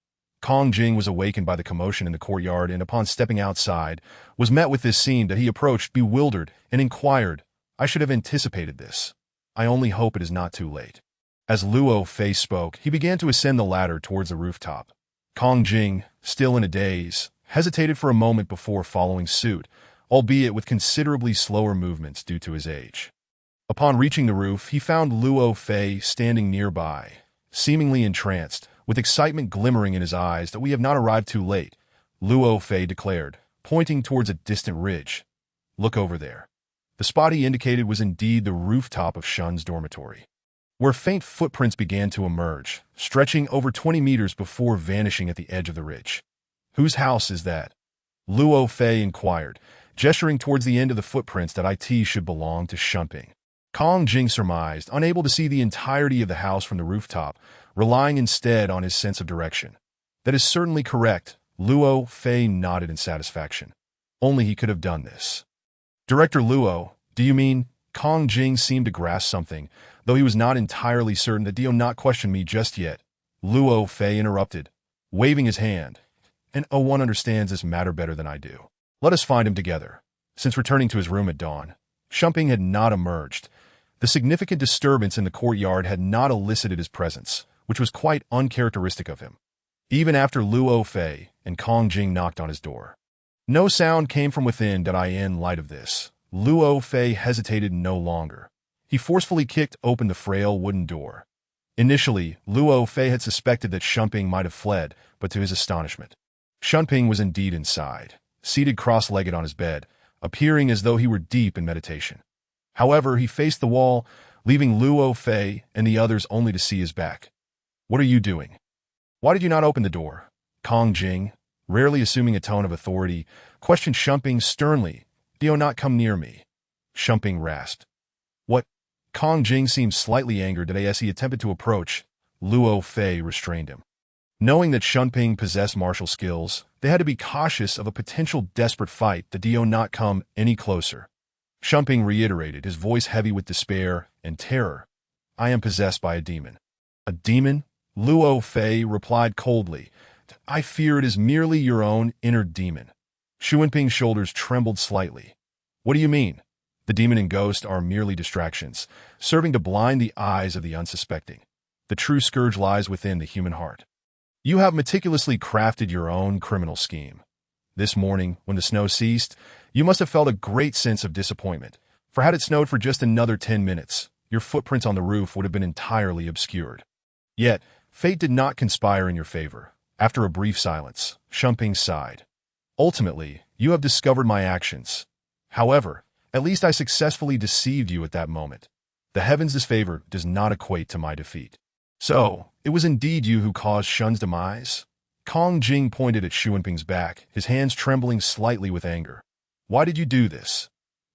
Kong Jing was awakened by the commotion in the courtyard and upon stepping outside, was met with this scene that he approached bewildered and inquired, "I should have anticipated this. I only hope it is not too late." As Luo Fei spoke, he began to ascend the ladder towards the rooftop. Kong Jing, still in a daze, hesitated for a moment before following suit, albeit with considerably slower movements due to his age. Upon reaching the roof, he found Luo Fei standing nearby, seemingly entranced, with excitement glimmering in his eyes. "That we have not arrived too late," Luo Fei declared, pointing towards a distant ridge. "Look over there." The spot he indicated was indeed the rooftop of Shun's dormitory, where faint footprints began to emerge, stretching over 20 meters before vanishing at the edge of the ridge. "Whose house is that?" Luo Fei inquired, gesturing towards the end of the footprints that it should belong to Shunping. Kong Jing surmised, unable to see the entirety of the house from the rooftop, relying instead on his sense of direction. "That is certainly correct," Luo Fei nodded in satisfaction. Only he could have done this. "Director Luo, do you mean?" Kong Jing seemed to grasp something, though he was not entirely certain. "That do not question me just yet," Luo Fei interrupted, waving his hand. "And one understands this matter better than I do. Let us find him together." Since returning to his room at dawn, Shumping had not emerged. The significant disturbance in the courtyard had not elicited his presence, which was quite uncharacteristic of him. Even after Luo Fei and Kong Jing knocked on his door, no sound came from within. In light of this, Luo Fei hesitated no longer. He forcefully kicked open the frail wooden door. Initially, Luo Fei had suspected that Shunping might have fled, but to his astonishment, Shunping was indeed inside, seated cross-legged on his bed, appearing as though he were deep in meditation. However, he faced the wall, leaving Luo Fei and the others only to see his back. "What are you doing? Why did you not open the door?" Kong Jing, rarely assuming a tone of authority, questioned Shunping sternly. "Do not come near me," Shunping rasped. "What?" Kong Jing seemed slightly angered that as he attempted to approach, Luo Fei restrained him. Knowing that Shunping possessed martial skills, they had to be cautious of a potential desperate fight that do not come any closer. Shunping reiterated, his voice heavy with despair and terror. "I am possessed by a demon." "A demon?" Luo Fei replied coldly. "I fear it is merely your own inner demon." Shunping's shoulders trembled slightly. "What do you mean?" "The demon and ghost are merely distractions, serving to blind the eyes of the unsuspecting. The true scourge lies within the human heart. You have meticulously crafted your own criminal scheme. This morning, when the snow ceased, you must have felt a great sense of disappointment, for had it snowed for just another 10 minutes, your footprints on the roof would have been entirely obscured. Yet, fate did not conspire in your favor. After a brief silence, Shunping sighed. Ultimately, you have discovered my actions. However, at least I successfully deceived you at that moment. The heavens' disfavor does not equate to my defeat. So, it was indeed you who caused Shun's demise? Kong Jing pointed at Shunping's back, his hands trembling slightly with anger. Why did you do this?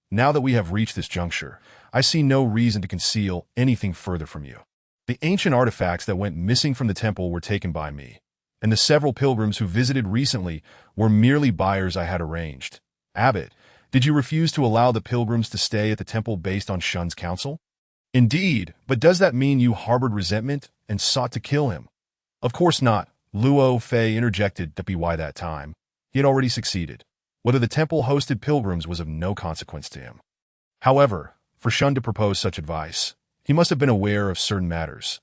Now that we have reached this juncture, I see no reason to conceal anything further from you. The ancient artifacts that went missing from the temple were taken by me, and the several pilgrims who visited recently were merely buyers I had arranged. Abbot, did you refuse to allow the pilgrims to stay at the temple based on Shun's counsel? Indeed, but does that mean you harbored resentment and sought to kill him? Of course not, Luo Fei interjected to by that time. He had already succeeded. Whether the temple hosted pilgrims was of no consequence to him. However, for Shun to propose such advice, he must have been aware of certain matters.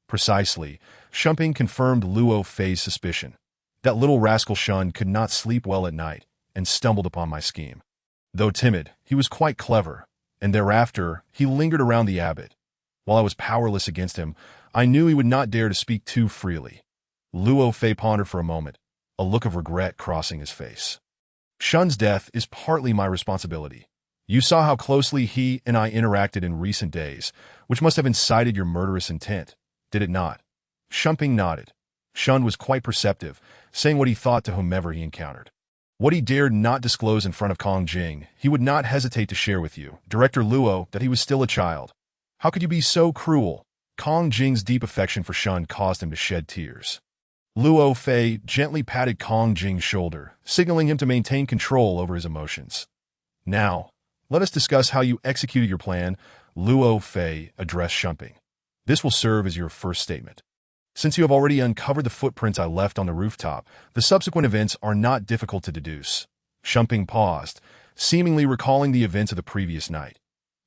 Precisely, Shunping confirmed Luo Fei's suspicion. That little rascal Shun could not sleep well at night, and stumbled upon my scheme. Though timid, he was quite clever, and thereafter he lingered around the abbot. While I was powerless against him, I knew he would not dare to speak too freely. Luo Fei pondered for a moment, a look of regret crossing his face. Shun's death is partly my responsibility. You saw how closely he and I interacted in recent days, which must have incited your murderous intent, did it not? Shunping nodded. Shun was quite perceptive, saying what he thought to whomever he encountered. What he dared not disclose in front of Kong Jing, he would not hesitate to share with you, Director Luo, that he was still a child. How could you be so cruel? Kong Jing's deep affection for Shun caused him to shed tears. Luo Fei gently patted Kong Jing's shoulder, signaling him to maintain control over his emotions. Now, let us discuss how you executed your plan, Luo Fei addressed Shunping. This will serve as your first statement. Since you have already uncovered the footprints I left on the rooftop, the subsequent events are not difficult to deduce. Shunping paused, seemingly recalling the events of the previous night.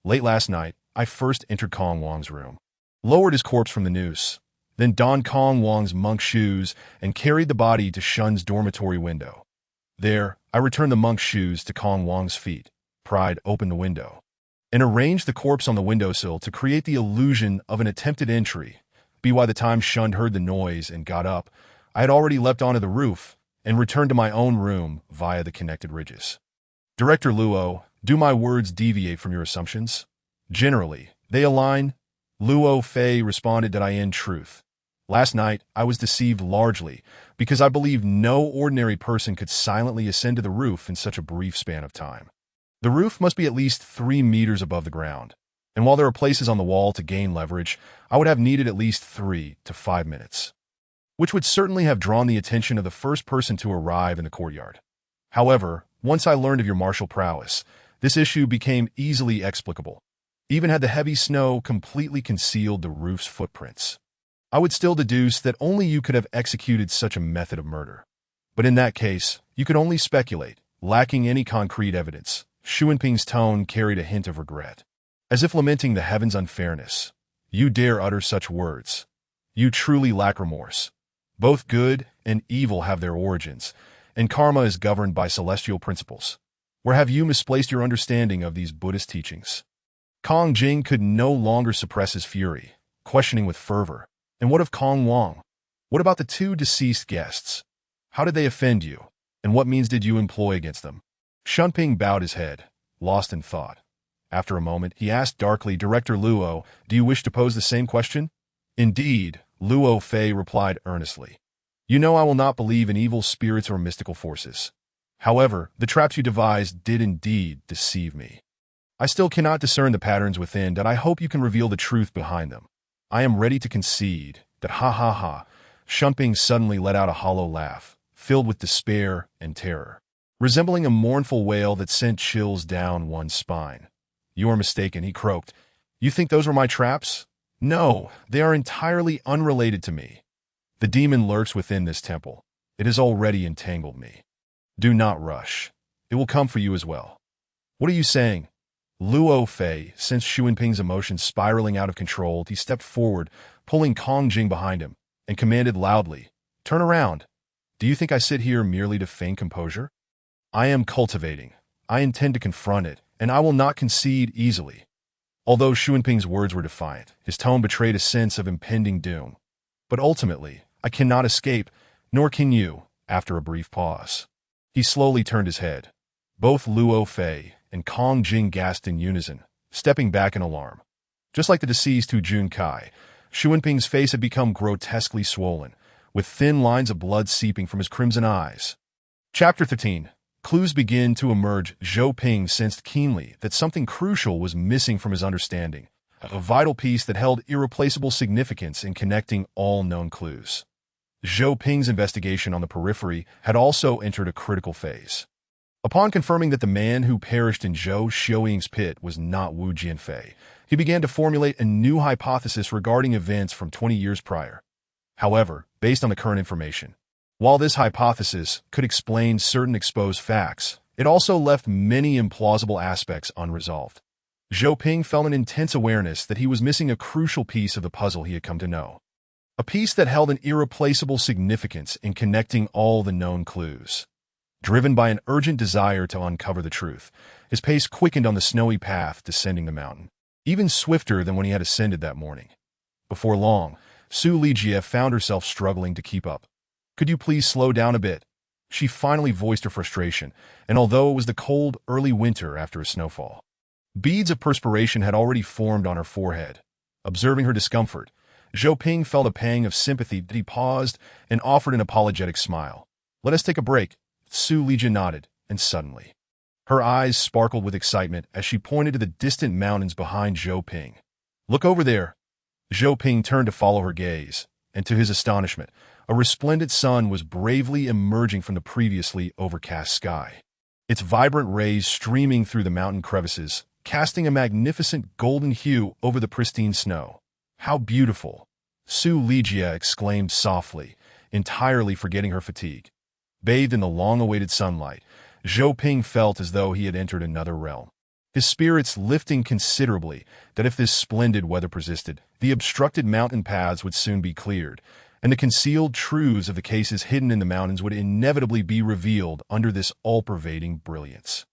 Late last night, I first entered Kong Wang's room, lowered his corpse from the noose, then donned Kong Wang's monk shoes and carried the body to Shun's dormitory window. There, I returned the monk's shoes to Kong Wang's feet, pried open the window, and arranged the corpse on the windowsill to create the illusion of an attempted entry. By the time Shun heard the noise and got up, I had already leapt onto the roof and returned to my own room via the connected ridges. Director Luo, do my words deviate from your assumptions? Generally, they align. Luo Fei responded that in truth. Last night, I was deceived largely because I believed no ordinary person could silently ascend to the roof in such a brief span of time. The roof must be at least 3 meters above the ground, and while there are places on the wall to gain leverage, I would have needed at least 3 to 5 minutes, which would certainly have drawn the attention of the first person to arrive in the courtyard. However, once I learned of your martial prowess, this issue became easily explicable. Even had the heavy snow completely concealed the roof's footprints, I would still deduce that only you could have executed such a method of murder. But in that case, you could only speculate, lacking any concrete evidence. Shunping's tone carried a hint of regret, as if lamenting the heavens' unfairness. You dare utter such words. You truly lack remorse. Both good and evil have their origins, and karma is governed by celestial principles. Or have you misplaced your understanding of these Buddhist teachings? Kong Jing could no longer suppress his fury, questioning with fervor. And what of Kong Wang? What about the two deceased guests? How did they offend you? And what means did you employ against them? Shunping bowed his head, lost in thought. After a moment, he asked darkly, Director Luo, do you wish to pose the same question? Indeed, Luo Fei replied earnestly. You know I will not believe in evil spirits or mystical forces. However, the traps you devised did indeed deceive me. I still cannot discern the patterns within, and I hope you can reveal the truth behind them. I am ready to concede that ha ha ha. Shunping suddenly let out a hollow laugh, filled with despair and terror, resembling a mournful wail that sent chills down one's spine. You are mistaken, he croaked. You think those were my traps? No, they are entirely unrelated to me. The demon lurks within this temple. It has already entangled me. Do not rush. It will come for you as well. What are you saying? Luo Fei sensed Xuanping's emotions spiraling out of control. He stepped forward, pulling Kong Jing behind him, and commanded loudly, Turn around. Do you think I sit here merely to feign composure? I am cultivating. I intend to confront it, and I will not concede easily. Although Xuanping's words were defiant, his tone betrayed a sense of impending doom. But ultimately, I cannot escape, nor can you, after a brief pause. He slowly turned his head. Both Luo Fei and Kong Jing gasped in unison, stepping back in alarm. Just like the deceased Hu Junkai, Xuanping's face had become grotesquely swollen, with thin lines of blood seeping from his crimson eyes. Chapter 13. Clues begin to emerge. Zhou Ping sensed keenly that something crucial was missing from his understanding, a vital piece that held irreplaceable significance in connecting all known clues. Zhou Ping's investigation on the periphery had also entered a critical phase. Upon confirming that the man who perished in Zhou Xiaoying's pit was not Wu Jianfei, he began to formulate a new hypothesis regarding events from 20 years prior. However, based on the current information, while this hypothesis could explain certain exposed facts, it also left many implausible aspects unresolved. Zhou Ping felt an intense awareness that he was missing a crucial piece of the puzzle he had come to know. A piece that held an irreplaceable significance in connecting all the known clues. Driven by an urgent desire to uncover the truth, his pace quickened on the snowy path descending the mountain, even swifter than when he had ascended that morning. Before long, Su Lijie found herself struggling to keep up. Could you please slow down a bit? She finally voiced her frustration, and although it was the cold, early winter after a snowfall, beads of perspiration had already formed on her forehead. Observing her discomfort, Zhou Ping felt a pang of sympathy, but he paused and offered an apologetic smile. Let us take a break. Su Lijie nodded, and suddenly, her eyes sparkled with excitement as she pointed to the distant mountains behind Zhou Ping. Look over there. Zhou Ping turned to follow her gaze, and to his astonishment, a resplendent sun was bravely emerging from the previously overcast sky. Its vibrant rays streaming through the mountain crevices, casting a magnificent golden hue over the pristine snow. How beautiful! Su Lijie exclaimed softly, entirely forgetting her fatigue. Bathed in the long-awaited sunlight, Zhou Ping felt as though he had entered another realm. His spirits lifting considerably that if this splendid weather persisted, the obstructed mountain paths would soon be cleared, and the concealed truths of the cases hidden in the mountains would inevitably be revealed under this all-pervading brilliance.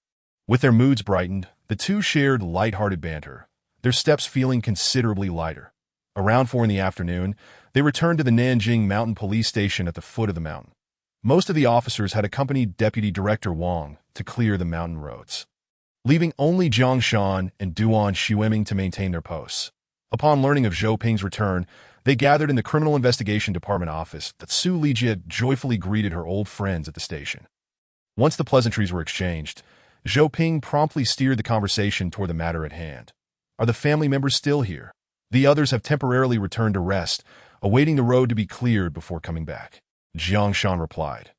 With their moods brightened, the two shared light-hearted banter, their steps feeling considerably lighter. Around 4 in the afternoon, they returned to the Nanjing Mountain Police Station at the foot of the mountain. Most of the officers had accompanied Deputy Director Wang to clear the mountain roads, leaving only Jiang Shan and Duan Xueming to maintain their posts. Upon learning of Zhou Ping's return, they gathered in the Criminal Investigation Department office that Su Lijie joyfully greeted her old friends at the station. Once the pleasantries were exchanged, Zhou Ping promptly steered the conversation toward the matter at hand. Are the family members still here? The others have temporarily returned to rest, awaiting the road to be cleared before coming back. Jiang Shan replied.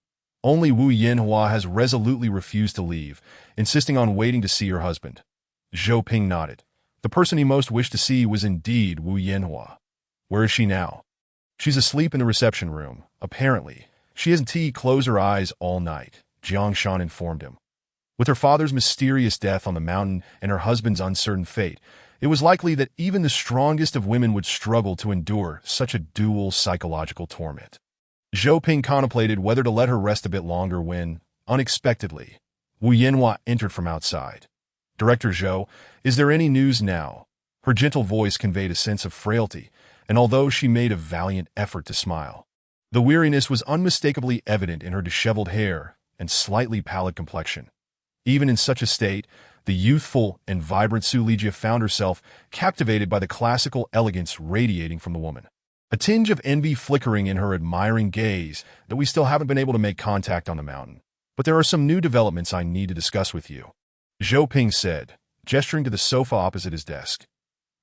Only Wu Yanhua has resolutely refused to leave, insisting on waiting to see her husband. Zhou Ping nodded. The person he most wished to see was indeed Wu Yanhua. Where is she now? She's asleep in the reception room, apparently. She hasn't closed her eyes all night, Jiang Shan informed him. With her father's mysterious death on the mountain and her husband's uncertain fate, it was likely that even the strongest of women would struggle to endure such a dual psychological torment. Zhou Ping contemplated whether to let her rest a bit longer when, unexpectedly, Wu Yanhua entered from outside. Director Zhou, is there any news now? Her gentle voice conveyed a sense of frailty, and although she made a valiant effort to smile, the weariness was unmistakably evident in her disheveled hair and slightly pallid complexion. Even in such a state, the youthful and vibrant Zhou Ligia found herself captivated by the classical elegance radiating from the woman. A tinge of envy flickering in her admiring gaze that we still haven't been able to make contact on the mountain. But there are some new developments I need to discuss with you, Zhou Ping said, gesturing to the sofa opposite his desk.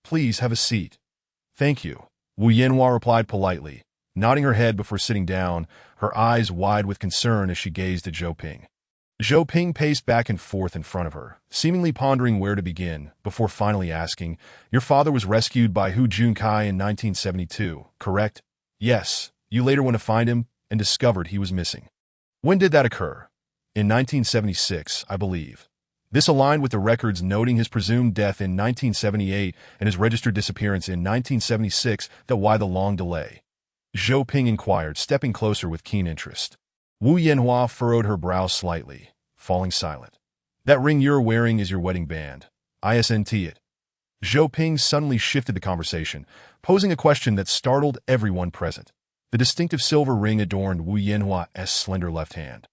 Please have a seat. Thank you, Wu Yanhua replied politely, nodding her head before sitting down, her eyes wide with concern as she gazed at Zhou Ping. Zhou Ping paced back and forth in front of her, seemingly pondering where to begin, before finally asking, Your father was rescued by Hu Junkai in 1972, correct? Yes, you later went to find him and discovered he was missing. When did that occur? In 1976, I believe. This aligned with the records noting his presumed death in 1978 and his registered disappearance in 1976. That why the long delay? Zhou Ping inquired, stepping closer with keen interest. Wu Yanhua furrowed her brow slightly, falling silent. That ring you're wearing is your wedding band. Isn't it? Zhou Ping suddenly shifted the conversation, posing a question that startled everyone present. The distinctive silver ring adorned Wu Yanhua's slender left hand,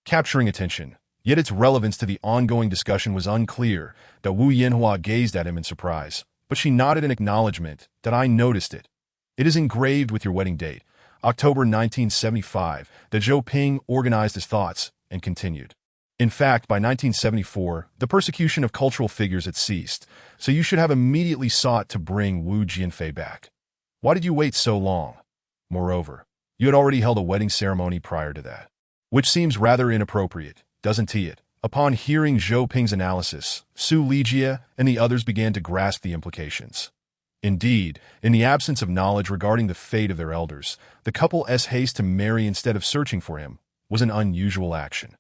capturing attention. Yet its relevance to the ongoing discussion was unclear. That Wu Yanhua gazed at him in surprise, but she nodded in acknowledgement. That I noticed it. It is engraved with your wedding date, October 1975. That Zhou Ping organized his thoughts and continued. In fact, by 1974, the persecution of cultural figures had ceased, so you should have immediately sought to bring Wu Jianfei back. Why did you wait so long? Moreover, you had already held a wedding ceremony prior to that, which seems rather inappropriate, doesn't it? Upon hearing Zhou Ping's analysis, Zhou Ligia and the others began to grasp the implications. Indeed, in the absence of knowledge regarding the fate of their elders, the couple's haste to marry instead of searching for him was an unusual action.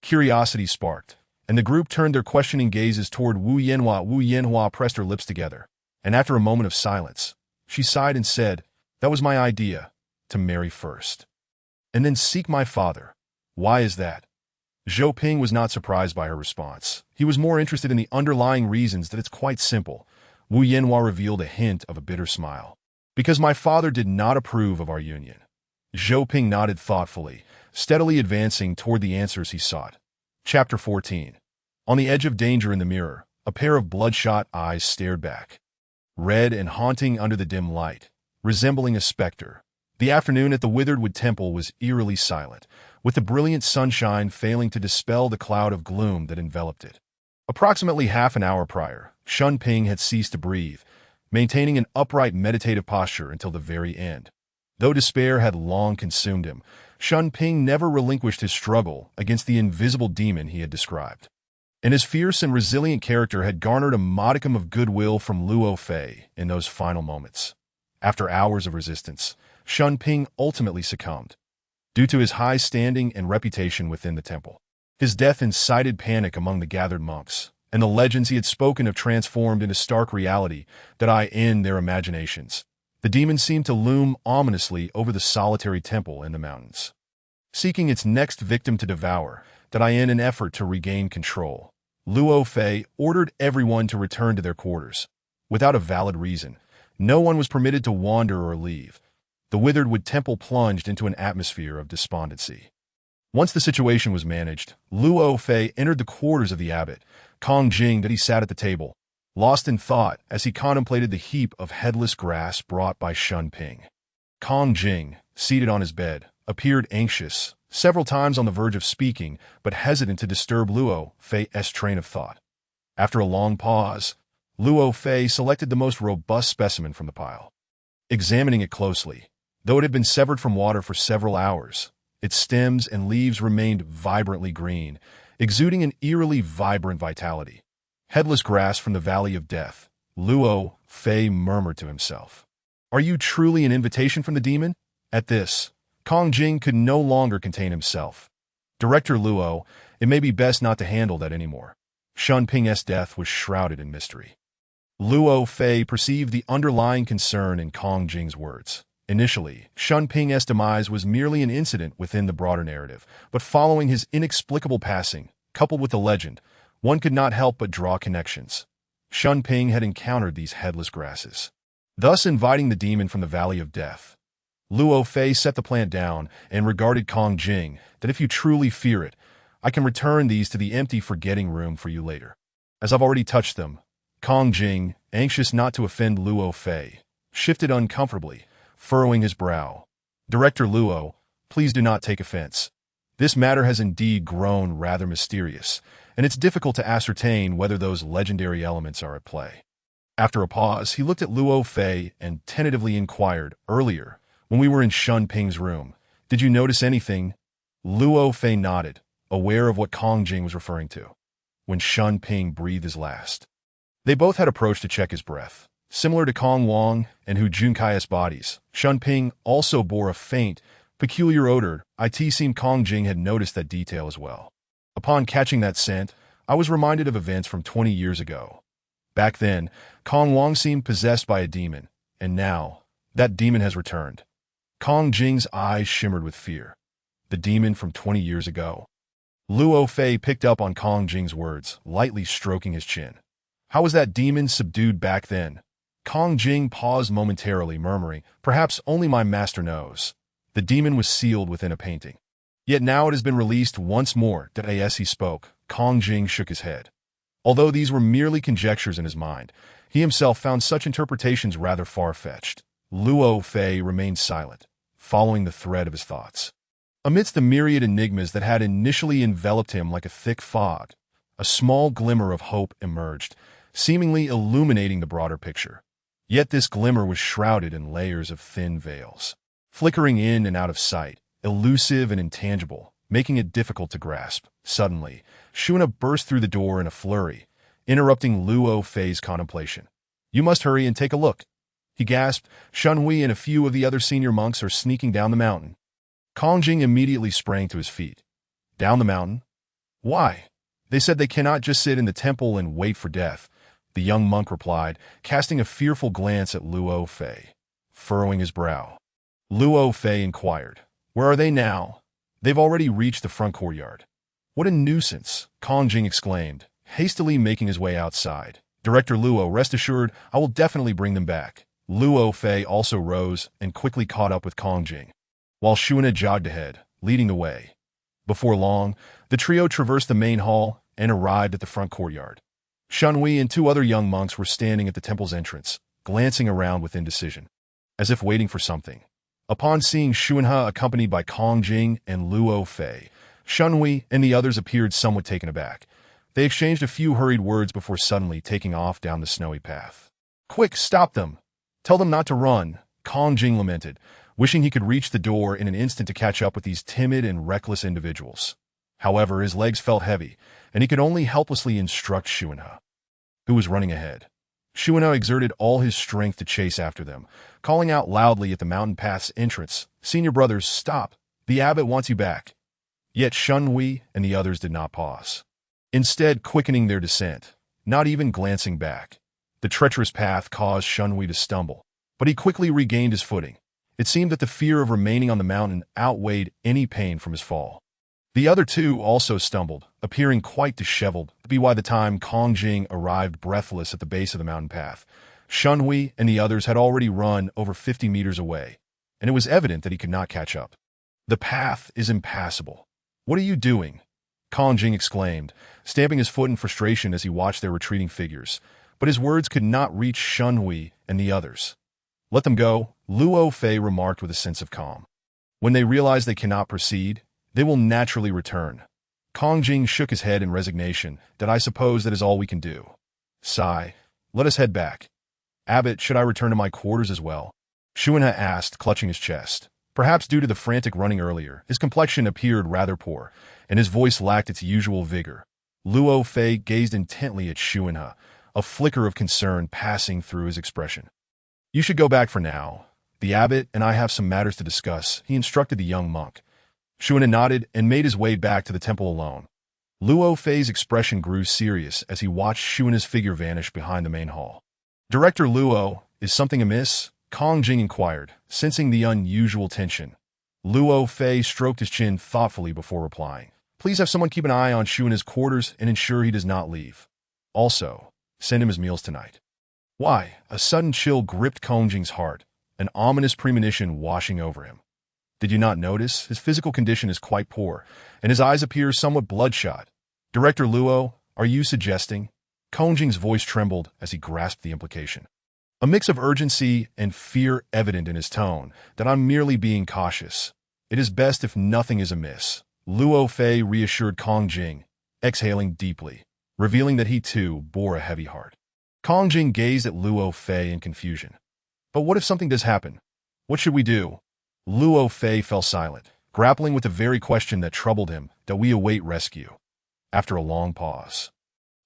Curiosity sparked, and the group turned their questioning gazes toward Wu Yanhua. Wu Yanhua pressed her lips together, and after a moment of silence, she sighed and said, That was my idea, to marry first, and then seek my father. Why is that? Zhou Ping was not surprised by her response. He was more interested in the underlying reasons. That it's quite simple. Wu Yanhua revealed a hint of a bitter smile. Because my father did not approve of our union. Zhou Ping nodded thoughtfully, steadily advancing toward the answers he sought. Chapter 14. On the edge of danger in the mirror, a pair of bloodshot eyes stared back. Red and haunting under the dim light, resembling a specter. The afternoon at the Withered Wood Temple was eerily silent, with the brilliant sunshine failing to dispel the cloud of gloom that enveloped it. Approximately half an hour prior, Shun Ping had ceased to breathe, maintaining an upright meditative posture until the very end. Though despair had long consumed him, Shun Ping never relinquished his struggle against the invisible demon he had described. And his fierce and resilient character had garnered a modicum of goodwill from Luo Fei in those final moments. After hours of resistance, Shun Ping ultimately succumbed. Due to his high standing and reputation within the temple, his death incited panic among the gathered monks, and the legends he had spoken of transformed into stark reality that in their imaginations. The demon seemed to loom ominously over the solitary temple in the mountains, seeking its next victim to devour. That in an effort to regain control, Luo Fei ordered everyone to return to their quarters. Without a valid reason, no one was permitted to wander or leave. The Withered Wood Temple plunged into an atmosphere of despondency. Once the situation was managed, Luo Fei entered the quarters of the abbot, Kong Jing. That he sat at the table, lost in thought as he contemplated the heap of headless grass brought by Shun Ping. Kong Jing, seated on his bed, appeared anxious, several times on the verge of speaking, but hesitant to disturb Luo Fei's train of thought. After a long pause, Luo Fei selected the most robust specimen from the pile. Examining it closely, though it had been severed from water for several hours, its stems and leaves remained vibrantly green, exuding an eerily vibrant vitality. Headless grass from the Valley of Death, Luo Fei murmured to himself. Are you truly an invitation from the demon? At this, Kong Jing could no longer contain himself. Director Luo, it may be best not to handle that anymore. Shun Ping's death was shrouded in mystery. Luo Fei perceived the underlying concern in Kong Jing's words. Initially, Shun Ping's demise was merely an incident within the broader narrative, but following his inexplicable passing, Coupled with the legend, one could not help but draw connections. Shun Ping had encountered these headless grasses, thus inviting the demon from the Valley of Death. Luo Fei set the plant down and regarded Kong Jing that if you truly fear it, I can return these to the empty forgetting room for you later. As I've already touched them, Kong Jing, anxious not to offend Luo Fei, shifted uncomfortably, furrowing his brow. Director Luo, please do not take offense. This matter has indeed grown rather mysterious, and it's difficult to ascertain whether those legendary elements are at play. After a pause, he looked at Luo Fei and tentatively inquired, earlier, when we were in Shun Ping's room, did you notice anything? Luo Fei nodded, aware of what Kong Jing was referring to. When Shun Ping breathed his last. They both had approached to check his breath. Similar to Kong Wang and Hu Junkai's bodies, Shun Ping also bore a faint, peculiar odor. It seemed Kong Jing had noticed that detail as well. Upon catching that scent, I was reminded of events from 20 years ago. Back then, Kong Wang seemed possessed by a demon, and now, that demon has returned. Kong Jing's eyes shimmered with fear. The demon from 20 years ago. Luo Fei picked up on Kong Jing's words, lightly stroking his chin. How was that demon subdued back then? Kong Jing paused momentarily, murmuring, perhaps only my master knows. The demon was sealed within a painting. Yet now it has been released once more. As he spoke, Kong Jing shook his head. Although these were merely conjectures in his mind, he himself found such interpretations rather far-fetched. Luo Fei remained silent, following the thread of his thoughts. Amidst the myriad enigmas that had initially enveloped him like a thick fog, a small glimmer of hope emerged, seemingly illuminating the broader picture. Yet this glimmer was shrouded in layers of thin veils, flickering in and out of sight, elusive and intangible, making it difficult to grasp. Suddenly, Shuna burst through the door in a flurry, interrupting Luo Fei's contemplation. You must hurry and take a look. He gasped. Shunhui and a few of the other senior monks are sneaking down the mountain. Kong Jing immediately sprang to his feet. Down the mountain? Why? They said they cannot just sit in the temple and wait for death, the young monk replied, casting a fearful glance at Luo Fei, furrowing his brow. Luo Fei inquired, where are they now? They've already reached the front courtyard. What a nuisance, Kong Jing exclaimed, hastily making his way outside. Director Luo, rest assured, I will definitely bring them back. Luo Fei also rose and quickly caught up with Kong Jing, while Shuna jogged ahead, leading the way. Before long, the trio traversed the main hall and arrived at the front courtyard. Shunhui and two other young monks were standing at the temple's entrance, glancing around with indecision, as if waiting for something. Upon seeing Shunhe accompanied by Kong Jing and Luo Fei, Shunhui and the others appeared somewhat taken aback. They exchanged a few hurried words before suddenly taking off down the snowy path. Quick, stop them! Tell them not to run, Kong Jing lamented, wishing he could reach the door in an instant to catch up with these timid and reckless individuals. However, his legs felt heavy, and he could only helplessly instruct Shunhe, who was running ahead. Shunhe exerted all his strength to chase after them, calling out loudly at the mountain path's entrance, Senior brothers, stop! The abbot wants you back. Yet Shunhui and the others did not pause, instead quickening their descent, not even glancing back. The treacherous path caused Shunhui to stumble, but he quickly regained his footing. It seemed that the fear of remaining on the mountain outweighed any pain from his fall. The other two also stumbled, appearing quite disheveled, by the time Kong Jing arrived breathless at the base of the mountain path. Shunhui and the others had already run over 50 meters away, and it was evident that he could not catch up. The path is impassable. What are you doing? Kong Jing exclaimed, stamping his foot in frustration as he watched their retreating figures, but his words could not reach Shunhui and the others. Let them go, Luo Fei remarked with a sense of calm. When they realize they cannot proceed, they will naturally return. Kong Jing shook his head in resignation. That I suppose that is all we can do. Sigh. Let us head back. Abbot, should I return to my quarters as well? Shunhe asked, clutching his chest. Perhaps due to the frantic running earlier, his complexion appeared rather poor, and his voice lacked its usual vigor. Luo Fei gazed intently at Shunhe, a flicker of concern passing through his expression. You should go back for now. The abbot and I have some matters to discuss, he instructed the young monk. Shunhe nodded and made his way back to the temple alone. Luo Fei's expression grew serious as he watched Shunhe's figure vanish behind the main hall. Director Luo, is something amiss? Kong Jing inquired, sensing the unusual tension. Luo Fei stroked his chin thoughtfully before replying. Please have someone keep an eye on Shu in his quarters and ensure he does not leave. Also, send him his meals tonight. Why? A sudden chill gripped Kongjing's heart, an ominous premonition washing over him. Did you not notice? His physical condition is quite poor, and his eyes appear somewhat bloodshot. Director Luo, are you suggesting? Kongjing's voice trembled as he grasped the implication. A mix of urgency and fear evident in his tone that I'm merely being cautious. It is best if nothing is amiss. Luo Fei reassured Kongjing, exhaling deeply, revealing that he too bore a heavy heart. Kongjing gazed at Luo Fei in confusion. But what if something does happen? What should we do? Luo Fei fell silent, grappling with the very question that troubled him, that we await rescue. After a long pause,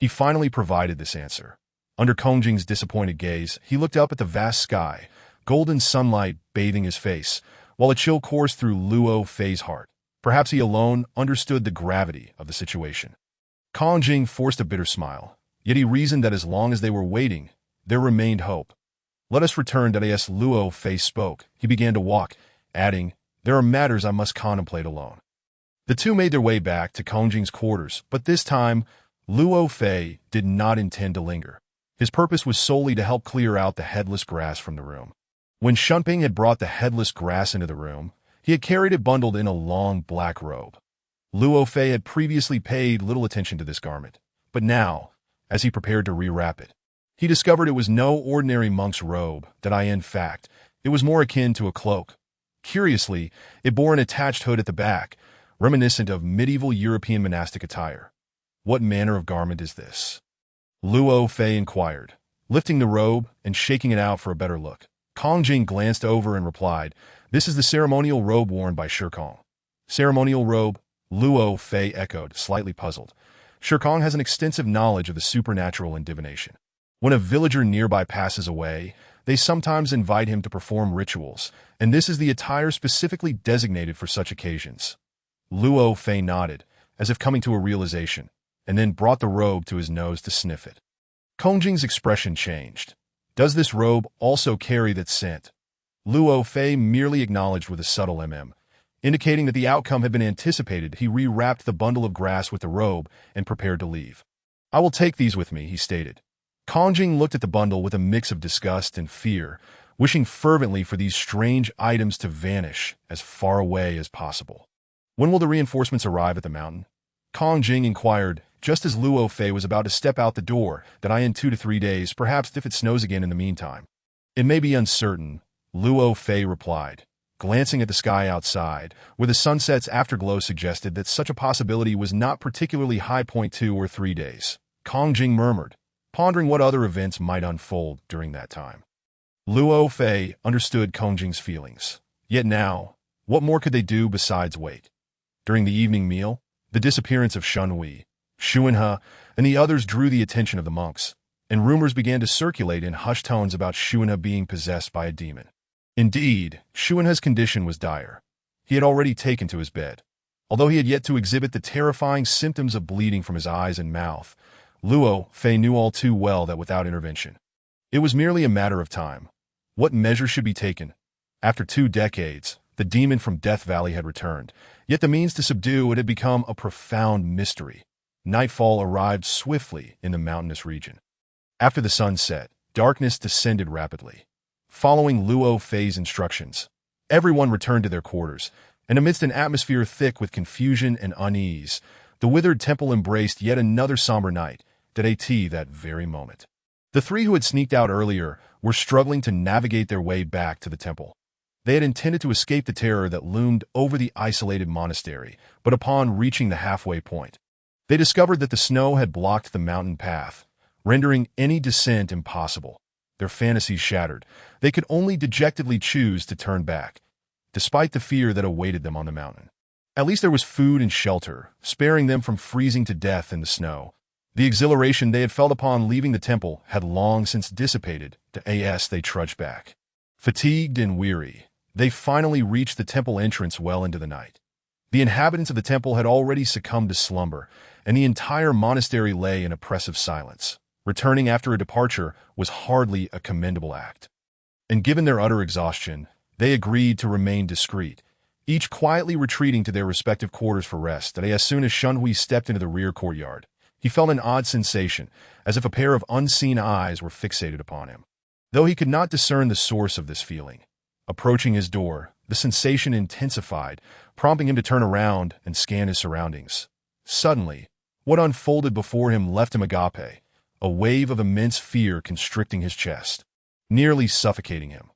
he finally provided this answer. Under Kongjing's disappointed gaze, he looked up at the vast sky, golden sunlight bathing his face, while a chill coursed through Luo Fei's heart. Perhaps he alone understood the gravity of the situation. Kongjing forced a bitter smile, yet he reasoned that as long as they were waiting, there remained hope. Let us return as Luo Fei spoke. He began to walk, adding, there are matters I must contemplate alone. The two made their way back to Kongjing's quarters, but this time, Luo Fei did not intend to linger. His purpose was solely to help clear out the headless grass from the room. When Shunping had brought the headless grass into the room, he had carried it bundled in a long black robe. Luo Fei had previously paid little attention to this garment, but now, as he prepared to rewrap it, he discovered it was no ordinary monk's robe, in fact, it was more akin to a cloak. Curiously, it bore an attached hood at the back, reminiscent of medieval European monastic attire. What manner of garment is this? Luo Fei inquired, lifting the robe and shaking it out for a better look. Kongjing glanced over and replied, this is the ceremonial robe worn by Shirkong. Ceremonial robe? Luo Fei echoed, slightly puzzled. Shirkong has an extensive knowledge of the supernatural and divination. When a villager nearby passes away, they sometimes invite him to perform rituals, and this is the attire specifically designated for such occasions. Luo Fei nodded, as if coming to a realization, and then brought the robe to his nose to sniff it. Kongjing's expression changed. Does this robe also carry that scent? Luo Fei merely acknowledged with a subtle indicating that the outcome had been anticipated. He rewrapped the bundle of grass with the robe and prepared to leave. I will take these with me, he stated. Kongjing looked at the bundle with a mix of disgust and fear, wishing fervently for these strange items to vanish as far away as possible. When will the reinforcements arrive at the mountain? Kongjing inquired, just as Luo Fei was about to step out the door, in 2 to 3 days, perhaps if it snows again in the meantime. It may be uncertain, Luo Fei replied, glancing at the sky outside, where the sunset's afterglow suggested that such a possibility was not particularly high. 2 or 3 days. Kongjing murmured, pondering what other events might unfold during that time. Luo Fei understood Kongjing's feelings. Yet now, what more could they do besides wait? During the evening meal, the disappearance of Haohui, Xuanhe, and the others drew the attention of the monks, and rumors began to circulate in hushed tones about Xuanhe being possessed by a demon. Indeed, Xuanhe's condition was dire. He had already taken to his bed. Although he had yet to exhibit the terrifying symptoms of bleeding from his eyes and mouth, Luo Fei knew all too well that without intervention, it was merely a matter of time. What measures should be taken? After 2 decades, the demon from Death Valley had returned, yet the means to subdue it had become a profound mystery. Nightfall arrived swiftly in the mountainous region. After the sun set, darkness descended rapidly. Following Luo Fei's instructions, everyone returned to their quarters, and amidst an atmosphere thick with confusion and unease, the withered temple embraced yet another somber night, that very moment. The 3 who had sneaked out earlier were struggling to navigate their way back to the temple. They had intended to escape the terror that loomed over the isolated monastery, but upon reaching the halfway point, they discovered that the snow had blocked the mountain path, rendering any descent impossible. Their fantasies shattered, they could only dejectedly choose to turn back, despite the fear that awaited them on the mountain. At least there was food and shelter, sparing them from freezing to death in the snow. The exhilaration they had felt upon leaving the temple had long since dissipated. They trudged back. Fatigued and weary, they finally reached the temple entrance well into the night. The inhabitants of the temple had already succumbed to slumber, and the entire monastery lay in oppressive silence. Returning after a departure was hardly a commendable act. And given their utter exhaustion, they agreed to remain discreet, each quietly retreating to their respective quarters for rest. As soon as Haohui stepped into the rear courtyard, he felt an odd sensation, as if a pair of unseen eyes were fixated upon him. Though he could not discern the source of this feeling, approaching his door, the sensation intensified, prompting him to turn around and scan his surroundings. Suddenly, what unfolded before him left him agape, a wave of immense fear constricting his chest, nearly suffocating him.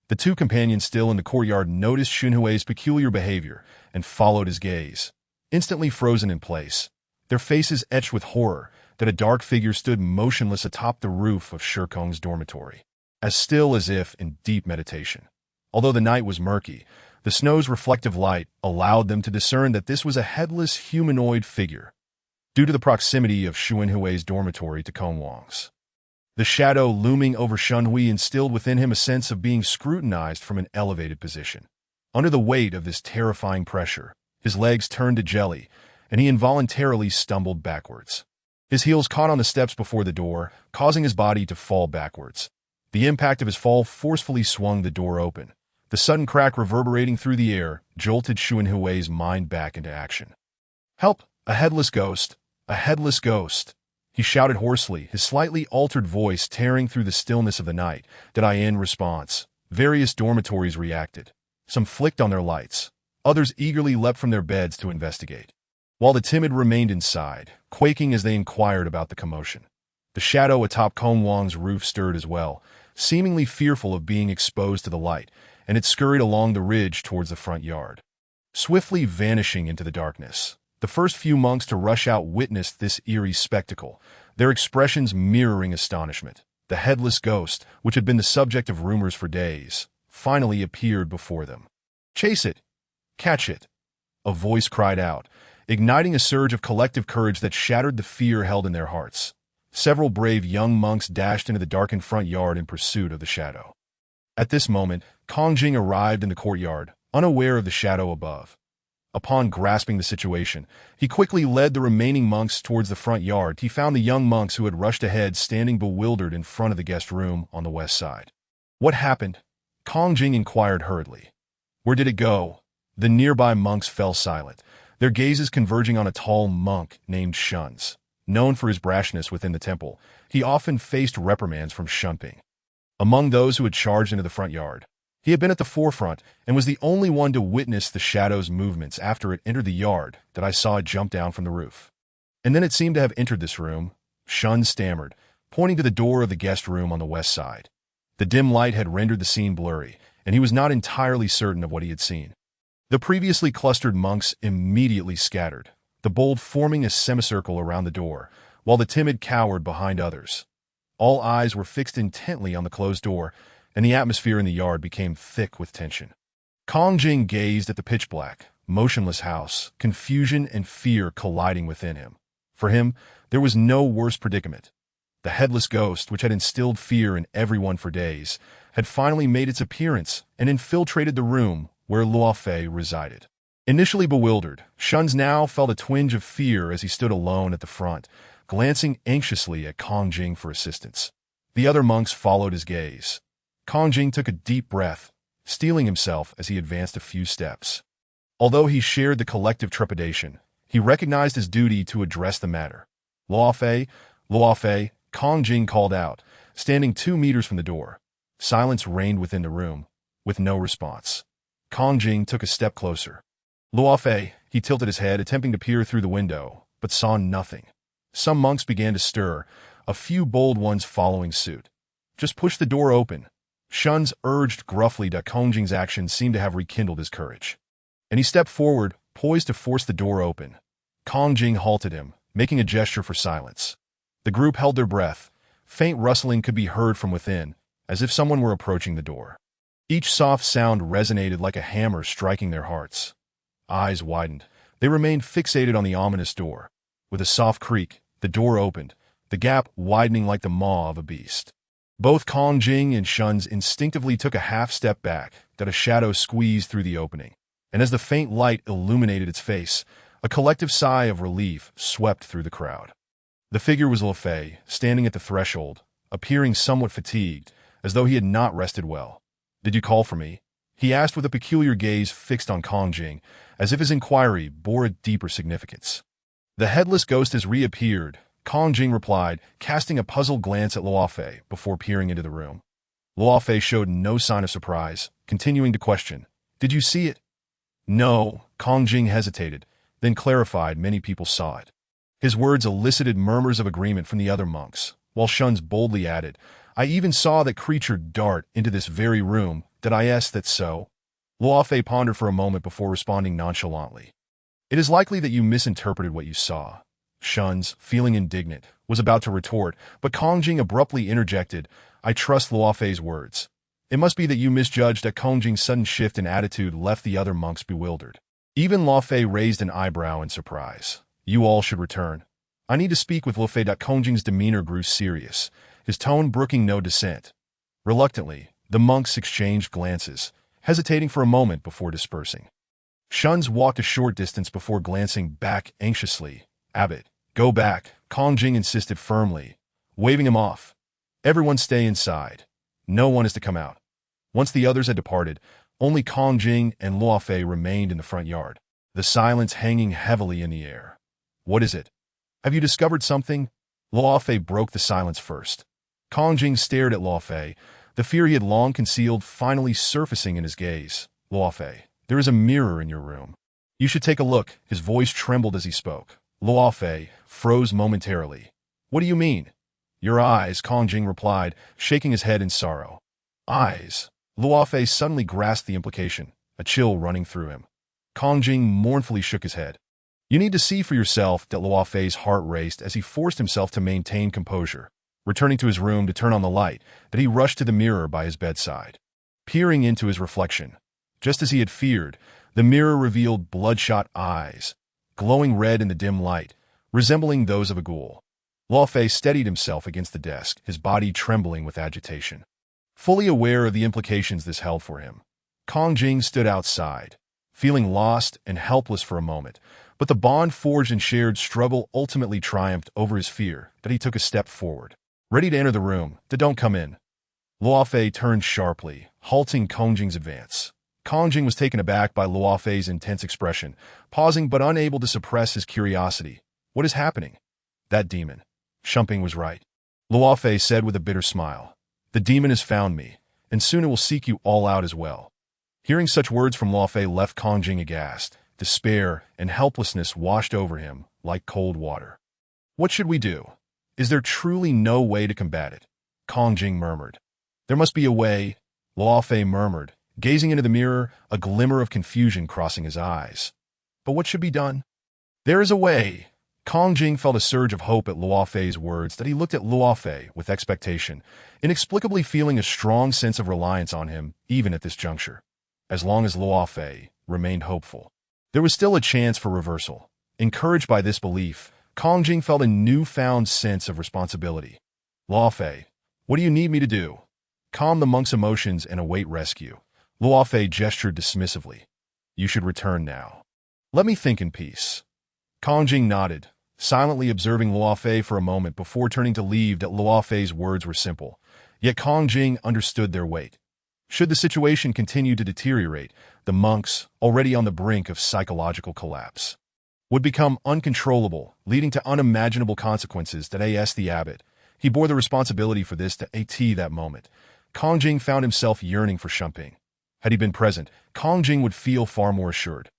The two companions still in the courtyard noticed Haohui's peculiar behavior and followed his gaze, instantly frozen in place, their faces etched with horror that a dark figure stood motionless atop the roof of Shikong's dormitory, as still as if in deep meditation. Although the night was murky, the snow's reflective light allowed them to discern that this was a headless humanoid figure, due to the proximity of Haohui's dormitory to Kongwang's. The shadow looming over Haohui instilled within him a sense of being scrutinized from an elevated position. Under the weight of this terrifying pressure, his legs turned to jelly, and he involuntarily stumbled backwards. His heels caught on the steps before the door, causing his body to fall backwards. The impact of his fall forcefully swung the door open. The sudden crack reverberating through the air jolted Haohui's mind back into action. "Help! A headless ghost! A headless ghost!" He shouted hoarsely, his slightly altered voice tearing through the stillness of the night. In response, various dormitories reacted. Some flicked on their lights. Others eagerly leapt from their beds to investigate, while the timid remained inside, quaking as they inquired about the commotion. The shadow atop Kongwang's roof stirred as well, seemingly fearful of being exposed to the light, and it scurried along the ridge towards the front yard, swiftly vanishing into the darkness. The first few monks to rush out witnessed this eerie spectacle, their expressions mirroring astonishment. The headless ghost, which had been the subject of rumors for days, finally appeared before them. "Chase it! Catch it!" a voice cried out, igniting a surge of collective courage that shattered the fear held in their hearts. Several brave young monks dashed into the darkened front yard in pursuit of the shadow. At this moment, Kongjing arrived in the courtyard, unaware of the shadow above. Upon grasping the situation, he quickly led the remaining monks towards the front yard. He found the young monks who had rushed ahead standing bewildered in front of the guest room on the west side. "What happened?" Kongjing inquired hurriedly. "Where did it go?" The nearby monks fell silent, their gazes converging on a tall monk named Shun's. Known for his brashness within the temple, he often faced reprimands from Shunping. Among those who had charged into the front yard, he had been at the forefront and was the only one to witness the shadow's movements after it entered the yard. "That I saw it jump down from the roof. And then it seemed to have entered this room," Shun stammered, pointing to the door of the guest room on the west side. The dim light had rendered the scene blurry, and he was not entirely certain of what he had seen. The previously clustered monks immediately scattered, the bold forming a semicircle around the door, while the timid cowered behind others. All eyes were fixed intently on the closed door, and the atmosphere in the yard became thick with tension. Kongjing gazed at the pitch-black, motionless house, confusion and fear colliding within him. For him, there was no worse predicament. The headless ghost, which had instilled fear in everyone for days, had finally made its appearance and infiltrated the room where Luofei resided. Initially bewildered, Shun's now felt a twinge of fear as he stood alone at the front, glancing anxiously at Kongjing for assistance. The other monks followed his gaze. Kongjing took a deep breath, steeling himself as he advanced a few steps. Although he shared the collective trepidation, he recognized his duty to address the matter. "Luofei, Luofei," Kongjing called out, standing 2 meters from the door. Silence reigned within the room, with no response. Kongjing took a step closer. "Luofei," he tilted his head, attempting to peer through the window, but saw nothing. Some monks began to stir, a few bold ones following suit. "Just push the door open." Shun's urged gruffly that Kongjing's actions seemed to have rekindled his courage, and he stepped forward, poised to force the door open. Kongjing halted him, making a gesture for silence. The group held their breath. Faint rustling could be heard from within, as if someone were approaching the door. Each soft sound resonated like a hammer striking their hearts. Eyes widened. They remained fixated on the ominous door. With a soft creak, the door opened, the gap widening like the maw of a beast. Both Kongjing and Shun's instinctively took a half step back, that a shadow squeezed through the opening. And as the faint light illuminated its face, a collective sigh of relief swept through the crowd. The figure was Luofei, standing at the threshold, appearing somewhat fatigued, as though he had not rested well. "Did you call for me?" he asked with a peculiar gaze fixed on Kong Jing, as if his inquiry bore a deeper significance. The headless ghost has reappeared, Kong Jing replied, casting a puzzled glance at Luofei before peering into the room. Luofei showed no sign of surprise, continuing to question, "Did you see it?" "No," Kong Jing hesitated, then clarified many people saw it. His words elicited murmurs of agreement from the other monks, while Shun's boldly added, "I even saw that creature dart into this very room. Did I ask that so?" Luofei pondered for a moment before responding nonchalantly. "It is likely that you misinterpreted what you saw." Shun's, feeling indignant, was about to retort, but Kong Jing abruptly interjected, "I trust Luofei's words. It must be that you misjudged that Kong Jing's sudden shift in attitude left the other monks bewildered." Even Luofei raised an eyebrow in surprise. "You all should return. I need to speak with Luofei." Kong Jing's demeanor grew serious, his tone brooking no dissent. Reluctantly, the monks exchanged glances, hesitating for a moment before dispersing. Shun's walked a short distance before glancing back anxiously. "Abbot, go back," Kong Jing insisted firmly, waving him off. "Everyone stay inside. No one is to come out." Once the others had departed, only Kong Jing and Luofei remained in the front yard, the silence hanging heavily in the air. "What is it? Have you discovered something?" Luofei broke the silence first. Kong Jing stared at Luofei, the fear he had long concealed finally surfacing in his gaze. "Luofei, there is a mirror in your room. You should take a look." His voice trembled as he spoke. Luofei froze momentarily. "What do you mean?" "Your eyes," Kong Jing replied, shaking his head in sorrow. "Eyes?" Luofei suddenly grasped the implication, a chill running through him. Kong Jing mournfully shook his head. "You need to see for yourself." That Luofei's heart raced as he forced himself to maintain composure. Returning to his room to turn on the light, that he rushed to the mirror by his bedside. Peering into his reflection, just as he had feared, the mirror revealed bloodshot eyes, glowing red in the dim light, resembling those of a ghoul. Luofei steadied himself against the desk, his body trembling with agitation. Fully aware of the implications this held for him, Kong Jing stood outside, feeling lost and helpless for a moment, but the bond forged in shared struggle ultimately triumphed over his fear. That he took a step forward, ready to enter the room. "Don't come in." Luofei turned sharply, halting Kong Jing's advance. Kong Jing was taken aback by Luofei's intense expression, pausing but unable to suppress his curiosity. "What is happening?" "That demon. Shumping was right," Luofei said with a bitter smile. "The demon has found me, and soon it will seek you all out as well." Hearing such words from Luofei left Kong Jing aghast. Despair and helplessness washed over him like cold water. "What should we do? Is there truly no way to combat it?" Kong Jing murmured. "There must be a way," Luofei murmured, gazing into the mirror, a glimmer of confusion crossing his eyes. "But what should be done?" "There is a way." Kong Jing felt a surge of hope at Luofei's words. That he looked at Luofei with expectation, inexplicably feeling a strong sense of reliance on him, even at this juncture. As long as Luofei remained hopeful, there was still a chance for reversal. Encouraged by this belief, Kong Jing felt a newfound sense of responsibility. "Luofei, what do you need me to do?" "Calm the monk's emotions and await rescue." Luofei gestured dismissively. "You should return now. Let me think in peace." Kong Jing nodded, silently observing Luofei for a moment before turning to leave. That Luofei's words were simple, yet Kong Jing understood their weight. Should the situation continue to deteriorate, the monks, already on the brink of psychological collapse, would become uncontrollable, leading to unimaginable consequences. That as the abbot, he bore the responsibility for this. That moment, Kong Jing found himself yearning for Shumping. Had he been present, Kong Jing would feel far more assured.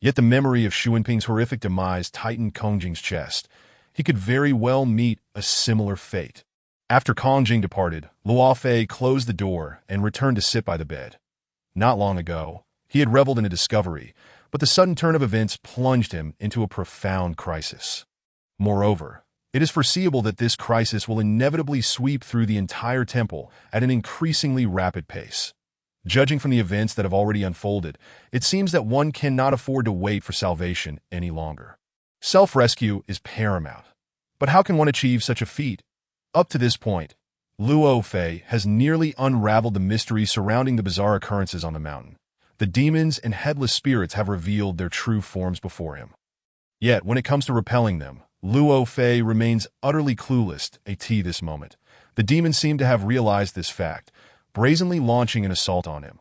Yet the memory of Xuanping's horrific demise tightened Kong Jing's chest. He could very well meet a similar fate. After Kong Jing departed, Luofei closed the door and returned to sit by the bed. Not long ago, he had reveled in a discovery, but the sudden turn of events plunged him into a profound crisis. Moreover, it is foreseeable that this crisis will inevitably sweep through the entire temple at an increasingly rapid pace. Judging from the events that have already unfolded, it seems that one cannot afford to wait for salvation any longer. Self-rescue is paramount. But how can one achieve such a feat? Up to this point, Luofei has nearly unraveled the mystery surrounding the bizarre occurrences on the mountain. The demons and headless spirits have revealed their true forms before him. Yet, when it comes to repelling them, Luofei remains utterly clueless at this moment. The demons seem to have realized this fact, brazenly launching an assault on him.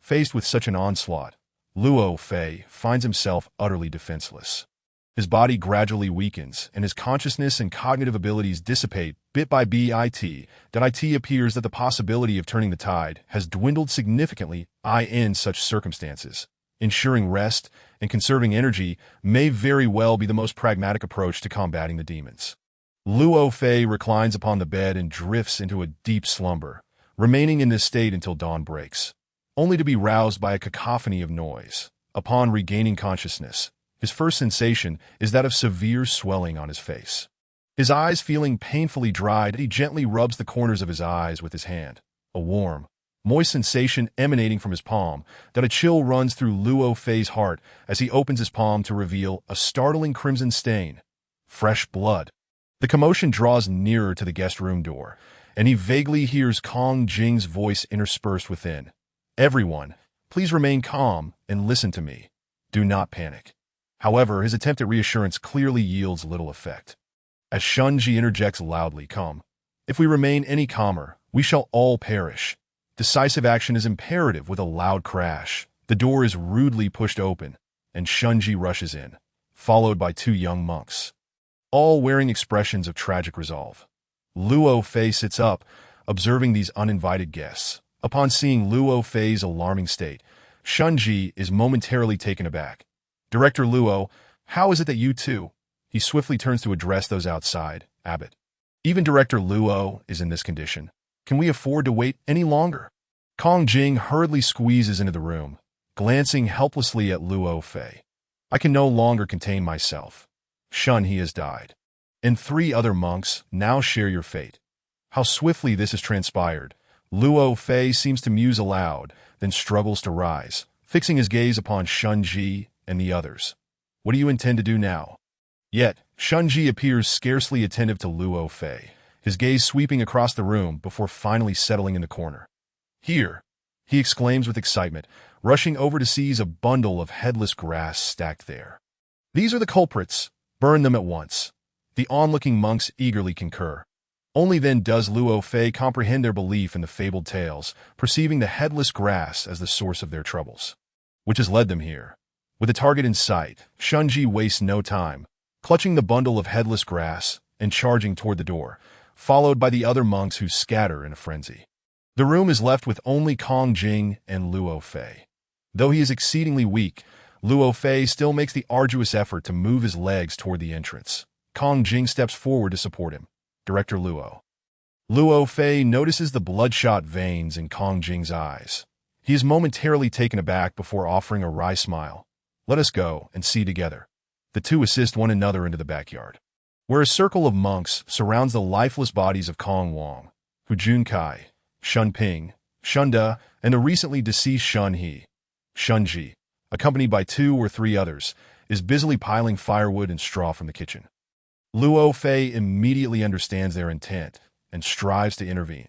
Faced with such an onslaught, Luo Fei finds himself utterly defenseless. His body gradually weakens, and his consciousness and cognitive abilities dissipate bit by bit. It appears that the possibility of turning the tide has dwindled significantly in such circumstances. Ensuring rest and conserving energy may very well be the most pragmatic approach to combating the demons. Luo Fei reclines upon the bed and drifts into a deep slumber, remaining in this state until dawn breaks, only to be roused by a cacophony of noise. Upon regaining consciousness, his first sensation is that of severe swelling on his face. His eyes feeling painfully dried, he gently rubs the corners of his eyes with his hand. A warm, moist sensation emanating from his palm, that a chill runs through Luo Fei's heart as he opens his palm to reveal a startling crimson stain. Fresh blood. The commotion draws nearer to the guest room door, and he vaguely hears Kong Jing's voice interspersed within. "Everyone, please remain calm and listen to me. Do not panic." However, his attempt at reassurance clearly yields little effect. As Shunji interjects loudly, "Come. If we remain any calmer, we shall all perish." Decisive action is imperative. With a loud crash, the door is rudely pushed open, and Shunji rushes in, followed by two young monks, all wearing expressions of tragic resolve. Luo Fei sits up, observing these uninvited guests. Upon seeing Luo Fei's alarming state, Shunji is momentarily taken aback. "Director Luo, how is it that you too?" He swiftly turns to address those outside. "Abbot, even Director Luo is in this condition. Can we afford to wait any longer?" Kong Jing hurriedly squeezes into the room, glancing helplessly at Luo Fei. "I can no longer contain myself. Shun, he has died. And 3 other monks now share your fate." How swiftly this has transpired. Luo Fei seems to muse aloud, then struggles to rise, fixing his gaze upon Shunji and the others. "What do you intend to do now?" Yet, Shunji appears scarcely attentive to Luo Fei, his gaze sweeping across the room before finally settling in the corner. "Here!" he exclaims with excitement, rushing over to seize a bundle of headless grass stacked there. "These are the culprits. Burn them at once." The onlooking monks eagerly concur. Only then does Luo Fei comprehend their belief in the fabled tales, perceiving the headless grass as the source of their troubles, which has led them here. With a target in sight, Shunji wastes no time, clutching the bundle of headless grass and charging toward the door, followed by the other monks who scatter in a frenzy. The room is left with only Kong Jing and Luo Fei. Though he is exceedingly weak, Luo Fei still makes the arduous effort to move his legs toward the entrance. Kong Jing steps forward to support him. "Director Luo." Luo Fei notices the bloodshot veins in Kong Jing's eyes. He is momentarily taken aback before offering a wry smile. "Let us go and see together." The two assist one another into the backyard, where a circle of monks surrounds the lifeless bodies of Kong Wang, Hu Junkai, Shun Ping, Shunda, and the recently deceased Shun He. Shunji, accompanied by 2 or 3 others, is busily piling firewood and straw from the kitchen. Luo Fei immediately understands their intent and strives to intervene.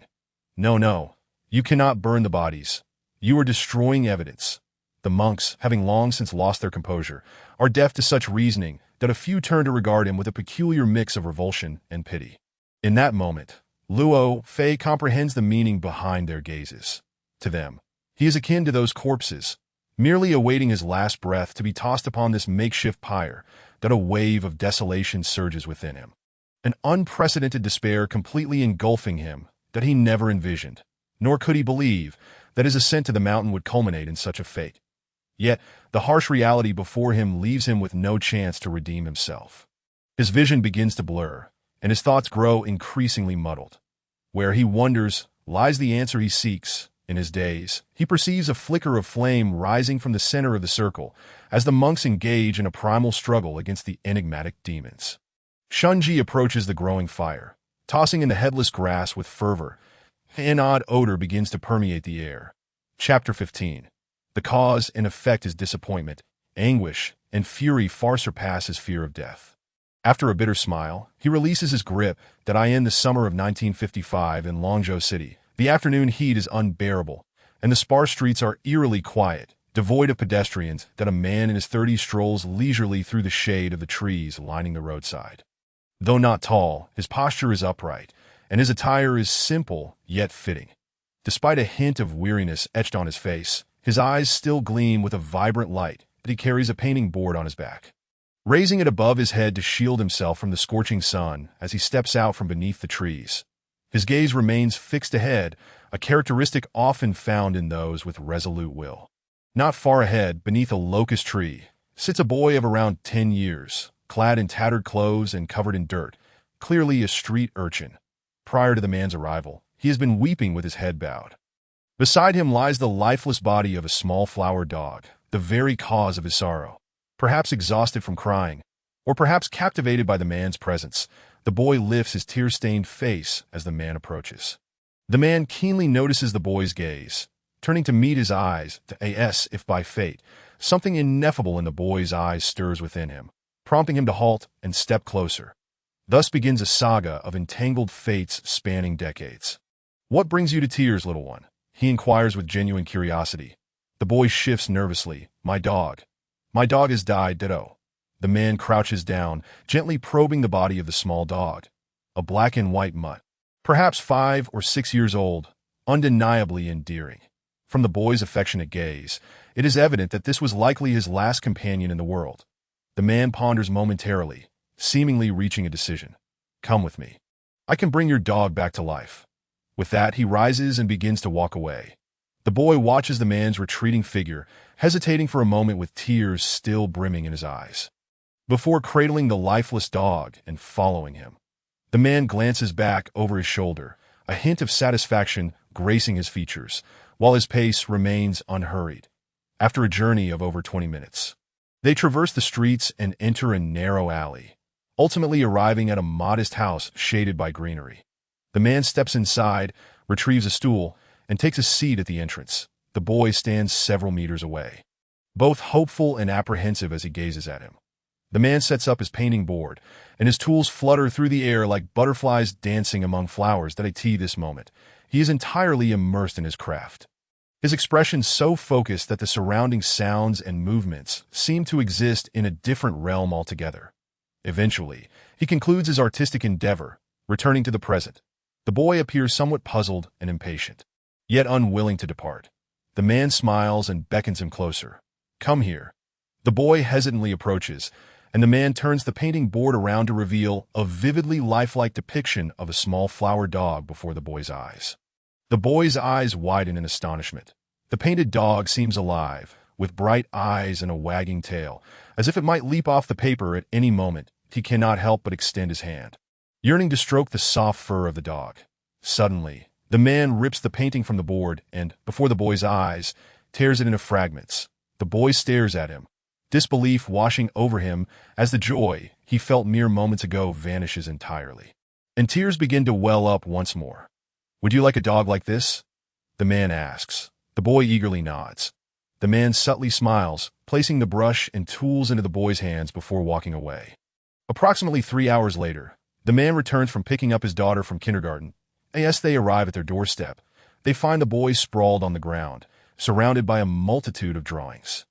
No, you cannot burn the bodies. You are destroying evidence." The monks, having long since lost their composure, are deaf to such reasoning that a few turn to regard him with a peculiar mix of revulsion and pity. In that moment, Luo Fei comprehends the meaning behind their gazes. To them, he is akin to those corpses, merely awaiting his last breath to be tossed upon this makeshift pyre, that a wave of desolation surges within him. An unprecedented despair completely engulfing him that he never envisioned, nor could he believe that his ascent to the mountain would culminate in such a fate. Yet, the harsh reality before him leaves him with no chance to redeem himself. His vision begins to blur, and his thoughts grow increasingly muddled. Where he wonders lies the answer he seeks. In his daze, he perceives a flicker of flame rising from the center of the circle as the monks engage in a primal struggle against the enigmatic demons. Shunji approaches the growing fire, tossing in the headless grass with fervor. An odd odor begins to permeate the air. Chapter 15. The cause and effect is disappointment, anguish, and fury far surpass his fear of death. After a bitter smile, he releases his grip that in the summer of 1955 in Longzhou City. The afternoon heat is unbearable, and the sparse streets are eerily quiet, devoid of pedestrians, that a man in his 30s strolls leisurely through the shade of the trees lining the roadside. Though not tall, his posture is upright, and his attire is simple yet fitting. Despite a hint of weariness etched on his face, His eyes still gleam with a vibrant light, but he carries a painting board on his back. Raising it above his head to shield himself from the scorching sun as he steps out from beneath the trees. His gaze remains fixed ahead, a characteristic often found in those with resolute will. Not far ahead, beneath a locust tree, sits a boy of around 10 years, clad in tattered clothes and covered in dirt, clearly a street urchin. Prior to the man's arrival, he has been weeping with his head bowed. Beside him lies the lifeless body of a small flower dog, the very cause of his sorrow. Perhaps exhausted from crying, or perhaps captivated by the man's presence, the boy lifts his tear-stained face as the man approaches. The man keenly notices the boy's gaze, turning to meet his eyes to as if by fate. Something ineffable in the boy's eyes stirs within him, prompting him to halt and step closer. Thus begins a saga of entangled fates spanning decades. "What brings you to tears, little one?" he inquires with genuine curiosity. The boy shifts nervously. My dog. My dog has died, ditto." The man crouches down, gently probing the body of the small dog. A black and white mutt, perhaps 5 or 6 years old, undeniably endearing. From the boy's affectionate gaze, it is evident that this was likely his last companion in the world. The man ponders momentarily, seemingly reaching a decision. "Come with me. I can bring your dog back to life." With that, he rises and begins to walk away. The boy watches the man's retreating figure, hesitating for a moment with tears still brimming in his eyes, before cradling the lifeless dog and following him. The man glances back over his shoulder, a hint of satisfaction gracing his features, while his pace remains unhurried. After a journey of over 20 minutes, they traverse the streets and enter a narrow alley, ultimately arriving at a modest house shaded by greenery. The man steps inside, retrieves a stool, and takes a seat at the entrance. The boy stands several meters away, both hopeful and apprehensive as he gazes at him. The man sets up his painting board, and his tools flutter through the air like butterflies dancing among flowers that at this moment. He is entirely immersed in his craft. His expression so focused that the surrounding sounds and movements seem to exist in a different realm altogether. Eventually, he concludes his artistic endeavor, returning to the present. The boy appears somewhat puzzled and impatient, yet unwilling to depart. The man smiles and beckons him closer. "Come here." The boy hesitantly approaches, and the man turns the painting board around to reveal a vividly lifelike depiction of a small flower dog before the boy's eyes. The boy's eyes widen in astonishment. The painted dog seems alive, with bright eyes and a wagging tail, as if it might leap off the paper at any moment. He cannot help but extend his hand, yearning to stroke the soft fur of the dog. Suddenly, the man rips the painting from the board and, before the boy's eyes, tears it into fragments. The boy stares at him, disbelief washing over him as the joy he felt mere moments ago vanishes entirely, and tears begin to well up once more. "Would you like a dog like this?" the man asks. The boy eagerly nods. The man subtly smiles, placing the brush and tools into the boy's hands before walking away. Approximately 3 hours later, the man returns from picking up his daughter from kindergarten. As they arrive at their doorstep, they find the boy sprawled on the ground, surrounded by a multitude of drawings,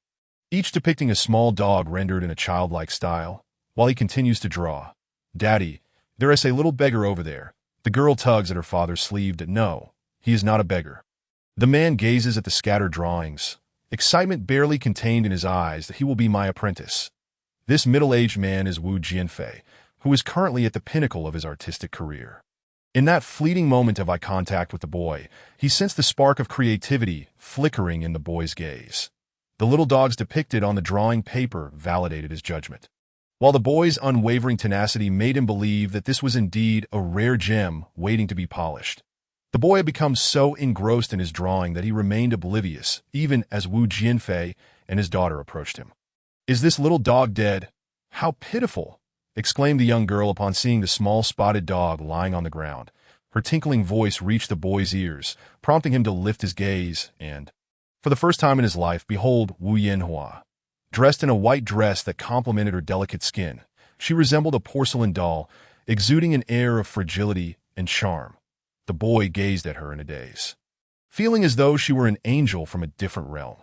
each depicting a small dog rendered in a childlike style. While he continues to draw, "Daddy, there is a little beggar over there." The girl tugs at her father's sleeve. "No, he is not a beggar." The man gazes at the scattered drawings, excitement barely contained in his eyes that he will be my apprentice. This middle-aged man is Wu Jianfei, who is currently at the pinnacle of his artistic career. In that fleeting moment of eye contact with the boy, he sensed the spark of creativity flickering in the boy's gaze. The little dogs depicted on the drawing paper validated his judgment, while the boy's unwavering tenacity made him believe that this was indeed a rare gem waiting to be polished. The boy had become so engrossed in his drawing that he remained oblivious, even as Wu Jianfei and his daughter approached him. "Is this little dog dead? How pitiful!" exclaimed the young girl upon seeing the small spotted dog lying on the ground. Her tinkling voice reached the boy's ears, prompting him to lift his gaze and, for the first time in his life, behold Wu Yanhua. Dressed in a white dress that complemented her delicate skin, she resembled a porcelain doll, exuding an air of fragility and charm. The boy gazed at her in a daze, feeling as though she were an angel from a different realm.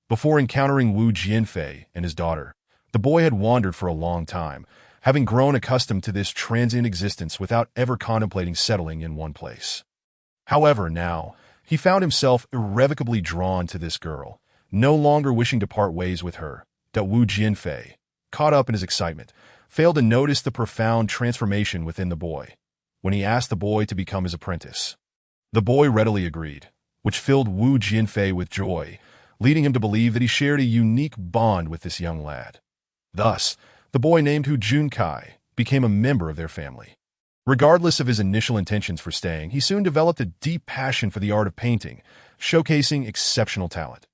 Before encountering Wu Jianfei and his daughter, the boy had wandered for a long time, having grown accustomed to this transient existence without ever contemplating settling in one place. However, now, he found himself irrevocably drawn to this girl, no longer wishing to part ways with her, that Wu Jianfei, caught up in his excitement, failed to notice the profound transformation within the boy when he asked the boy to become his apprentice. The boy readily agreed, which filled Wu Jianfei with joy, leading him to believe that he shared a unique bond with this young lad. Thus, the boy named Hu Junkai became a member of their family. Regardless of his initial intentions for staying, he soon developed a deep passion for the art of painting, showcasing exceptional talent.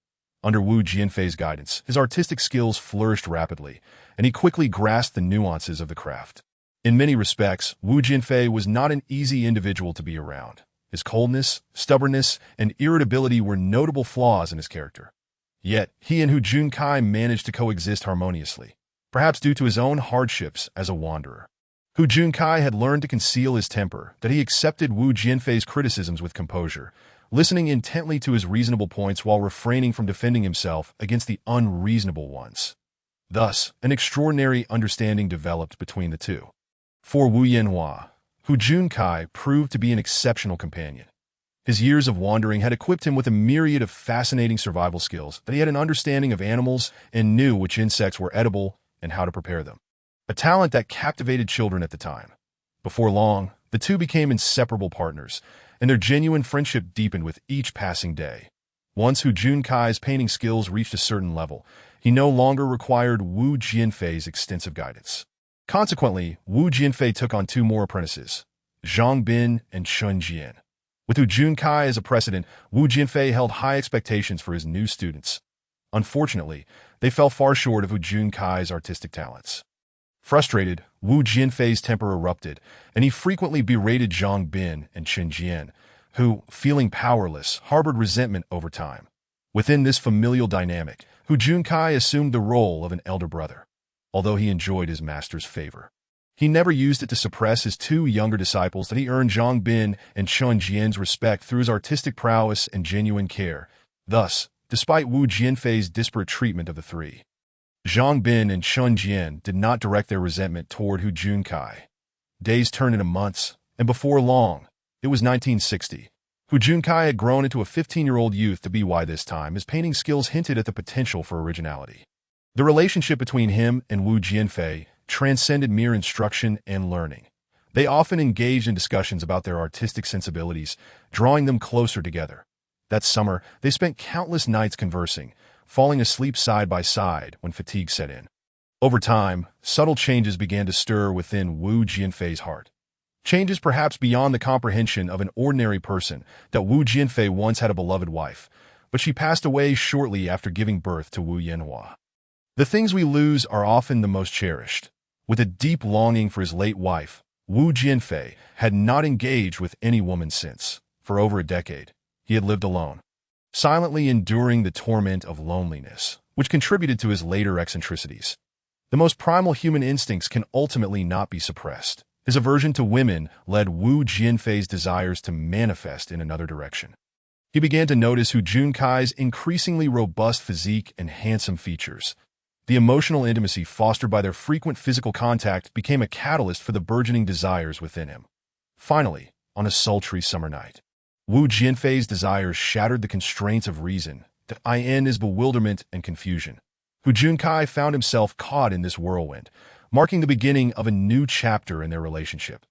Under Wu Jianfei's guidance, his artistic skills flourished rapidly, and he quickly grasped the nuances of the craft. In many respects, Wu Jianfei was not an easy individual to be around. His coldness, stubbornness, and irritability were notable flaws in his character. Yet, he and Hu Junkai managed to coexist harmoniously, perhaps due to his own hardships as a wanderer. Hu Junkai had learned to conceal his temper, that he accepted Wu Jianfei's criticisms with composure, listening intently to his reasonable points while refraining from defending himself against the unreasonable ones. Thus, an extraordinary understanding developed between the two. For Wu Yanhua, Hu Junkai proved to be an exceptional companion. His years of wandering had equipped him with a myriad of fascinating survival skills, that he had an understanding of animals and knew which insects were edible and how to prepare them. A talent that captivated children at the time. Before long, the two became inseparable partners, and their genuine friendship deepened with each passing day. Once Hu Junkai's painting skills reached a certain level, he no longer required Wu Jianfei's extensive guidance. Consequently, Wu Jianfei took on two more apprentices, Zhang Bin and Chun Jian. With Hu Junkai as a precedent, Wu Jianfei held high expectations for his new students. Unfortunately, they fell far short of Hu Junkai's artistic talents. Frustrated, Wu Jianfei's temper erupted, and he frequently berated Zhang Bin and Chun Jian, who, feeling powerless, harbored resentment over time. Within this familial dynamic, Hu Junkai assumed the role of an elder brother, although he enjoyed his master's favor. He never used it to suppress his two younger disciples, that he earned Zhang Bin and Chun Jian's respect through his artistic prowess and genuine care. Thus, despite Wu Jianfei's disparate treatment of the three, Zhang Bin and Chun Jian did not direct their resentment toward Hu Junkai. Days turned into months, and before long, it was 1960. Hu Junkai had grown into a 15-year-old youth to be why this time his painting skills hinted at the potential for originality. The relationship between him and Wu Jianfei transcended mere instruction and learning. They often engaged in discussions about their artistic sensibilities, drawing them closer together. That summer, they spent countless nights conversing, falling asleep side by side when fatigue set in. Over time, subtle changes began to stir within Wu Jianfei's heart. Changes perhaps beyond the comprehension of an ordinary person, that Wu Jianfei once had a beloved wife, but she passed away shortly after giving birth to Wu Yanhua. The things we lose are often the most cherished. With a deep longing for his late wife, Wu Jianfei had not engaged with any woman since. For over a decade, he had lived alone, silently enduring the torment of loneliness, which contributed to his later eccentricities. The most primal human instincts can ultimately not be suppressed. His aversion to women led Wu Jianfei's desires to manifest in another direction. He began to notice Hu Junkai's increasingly robust physique and handsome features. The emotional intimacy fostered by their frequent physical contact became a catalyst for the burgeoning desires within him. Finally, on a sultry summer night, Wu Jianfei's desires shattered the constraints of reason, to end his bewilderment and confusion. Hu Junkai found himself caught in this whirlwind, marking the beginning of a new chapter in their relationship.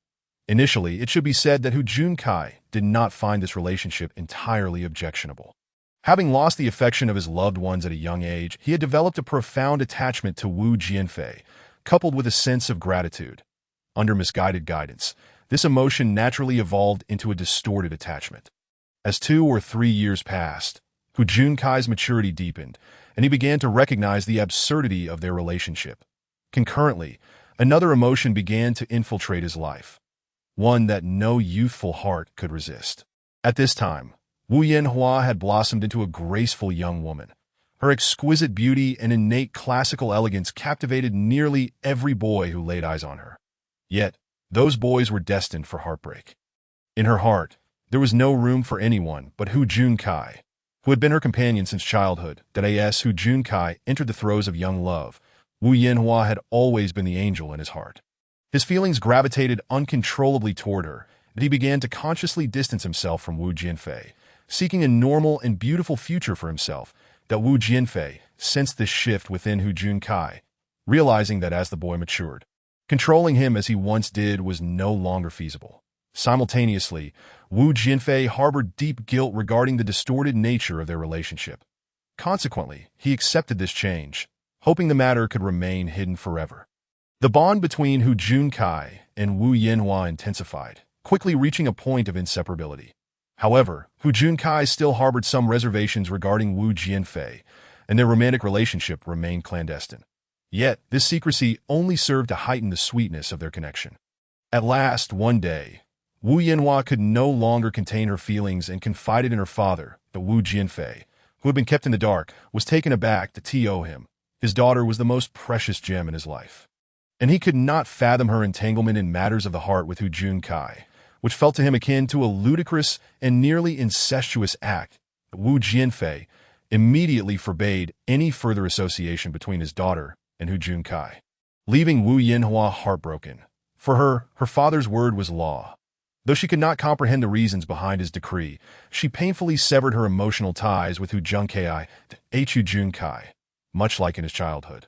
Initially, it should be said that Hu Junkai did not find this relationship entirely objectionable. Having lost the affection of his loved ones at a young age, he had developed a profound attachment to Wu Jianfei, coupled with a sense of gratitude. Under misguided guidance, this emotion naturally evolved into a distorted attachment. As 2 or 3 years passed, Hu Junkai's maturity deepened, and he began to recognize the absurdity of their relationship. Concurrently, another emotion began to infiltrate his life, one that no youthful heart could resist. At this time, Wu Yanhua had blossomed into a graceful young woman. Her exquisite beauty and innate classical elegance captivated nearly every boy who laid eyes on her. Yet, those boys were destined for heartbreak. In her heart, there was no room for anyone but Hu Junkai, who had been her companion since childhood. As Hu Junkai entered the throes of young love, Wu Yanhua had always been the angel in his heart. His feelings gravitated uncontrollably toward her, and he began to consciously distance himself from Wu Jianfei, seeking a normal and beautiful future for himself. that Wu Jianfei sensed this shift within Hu Junkai, realizing that as the boy matured, controlling him as he once did was no longer feasible. Simultaneously, Wu Jianfei harbored deep guilt regarding the distorted nature of their relationship. Consequently, he accepted this change, hoping the matter could remain hidden forever. The bond between Hu Junkai and Wu Yanhua intensified, quickly reaching a point of inseparability. However, Hu Junkai still harbored some reservations regarding Wu Jianfei, and their romantic relationship remained clandestine. Yet, this secrecy only served to heighten the sweetness of their connection. At last, one day, Wu Yanhua could no longer contain her feelings and confided in her father that Wu Jianfei, who had been kept in the dark, was taken aback to to him. His daughter was the most precious gem in his life, and he could not fathom her entanglement in matters of the heart with Hu Junkai, which felt to him akin to a ludicrous and nearly incestuous act. Wu Jianfei immediately forbade any further association between his daughter and Hu Junkai, leaving Wu Yanhua heartbroken. For her, her father's word was law. Though she could not comprehend the reasons behind his decree, she painfully severed her emotional ties with Hu Junkai, Hu Junkai, much like in his childhood.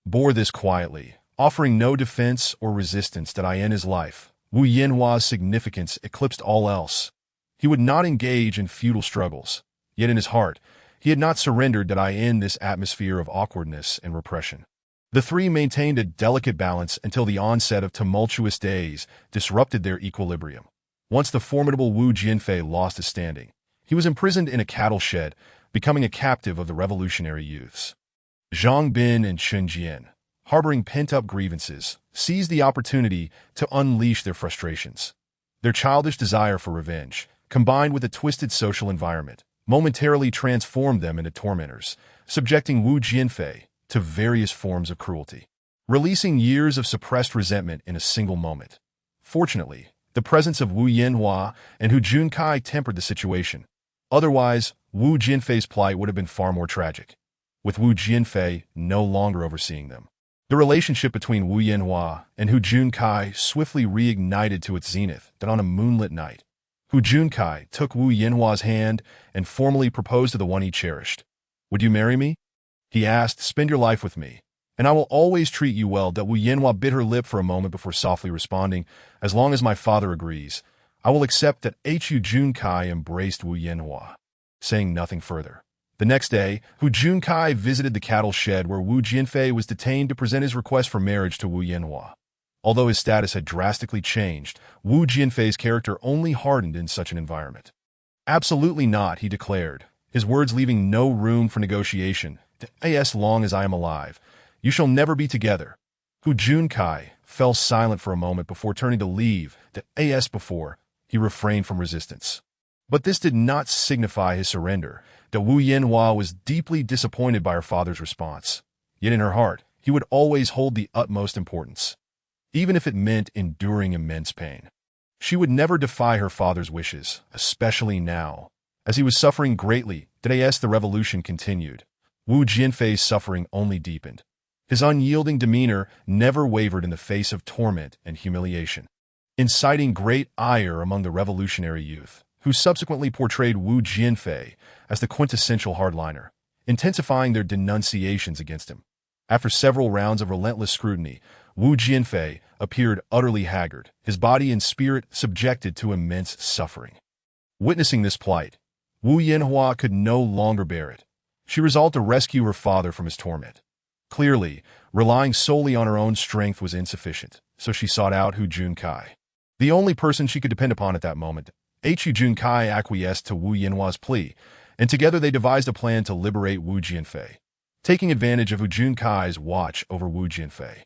Bore this quietly, offering no defense or resistance that in his life, Wu Yanhua's significance eclipsed all else. He would not engage in futile struggles, yet in his heart, he had not surrendered in this atmosphere of awkwardness and repression. The three maintained a delicate balance until the onset of tumultuous days disrupted their equilibrium. Once the formidable Wu Jianfei lost his standing, he was imprisoned in a cattle shed, becoming a captive of the revolutionary youths. Zhang Bin and Chen Jian, harboring pent-up grievances, seized the opportunity to unleash their frustrations. Their childish desire for revenge, combined with a twisted social environment, momentarily transformed them into tormentors, subjecting Wu Jianfei to various forms of cruelty, releasing years of suppressed resentment in a single moment. Fortunately, the presence of Wu Yanhua and Hu Junkai tempered the situation. Otherwise, Wu Jianfei's plight would have been far more tragic, with Wu Jianfei no longer overseeing them. The relationship between Wu Yanhua and Hu Junkai swiftly reignited to its zenith on a moonlit night. Hu Junkai took Wu Yanhua's hand and formally proposed to the one he cherished. "Would you marry me?" he asked. "Spend your life with me, and I will always treat you well." Wu Yanhua bit her lip for a moment before softly responding, "As long as my father agrees, I will accept." Hu Junkai embraced Wu Yanhua, saying nothing further. The next day, Hu Junkai visited the cattle shed where Wu Jianfei was detained to present his request for marriage to Wu Yanhua. Although his status had drastically changed, Wu Jianfei's character only hardened in such an environment. "Absolutely not," he declared, his words leaving no room for negotiation. "As long as I am alive, you shall never be together." Hu Junkai fell silent for a moment before turning to leave. Before he refrained from resistance. But this did not signify his surrender. Wu Yanhua was deeply disappointed by her father's response. Yet in her heart, he would always hold the utmost importance, even if it meant enduring immense pain. She would never defy her father's wishes, especially now. As he was suffering greatly, the revolution continued. Wu Jianfei's suffering only deepened. His unyielding demeanor never wavered in the face of torment and humiliation, inciting great ire among the revolutionary youth, who subsequently portrayed Wu Jianfei as the quintessential hardliner, intensifying their denunciations against him. After several rounds of relentless scrutiny, Wu Jianfei appeared utterly haggard, his body and spirit subjected to immense suffering. Witnessing this plight, Wu Yanhua could no longer bear it. She resolved to rescue her father from his torment. Clearly, relying solely on her own strength was insufficient, so she sought out Hu Junkai, the only person she could depend upon at that moment. Hu Junkai acquiesced to Wu Yanhua's plea, and together they devised a plan to liberate Wu Jianfei, taking advantage of Hu Junkai's watch over Wu Jianfei.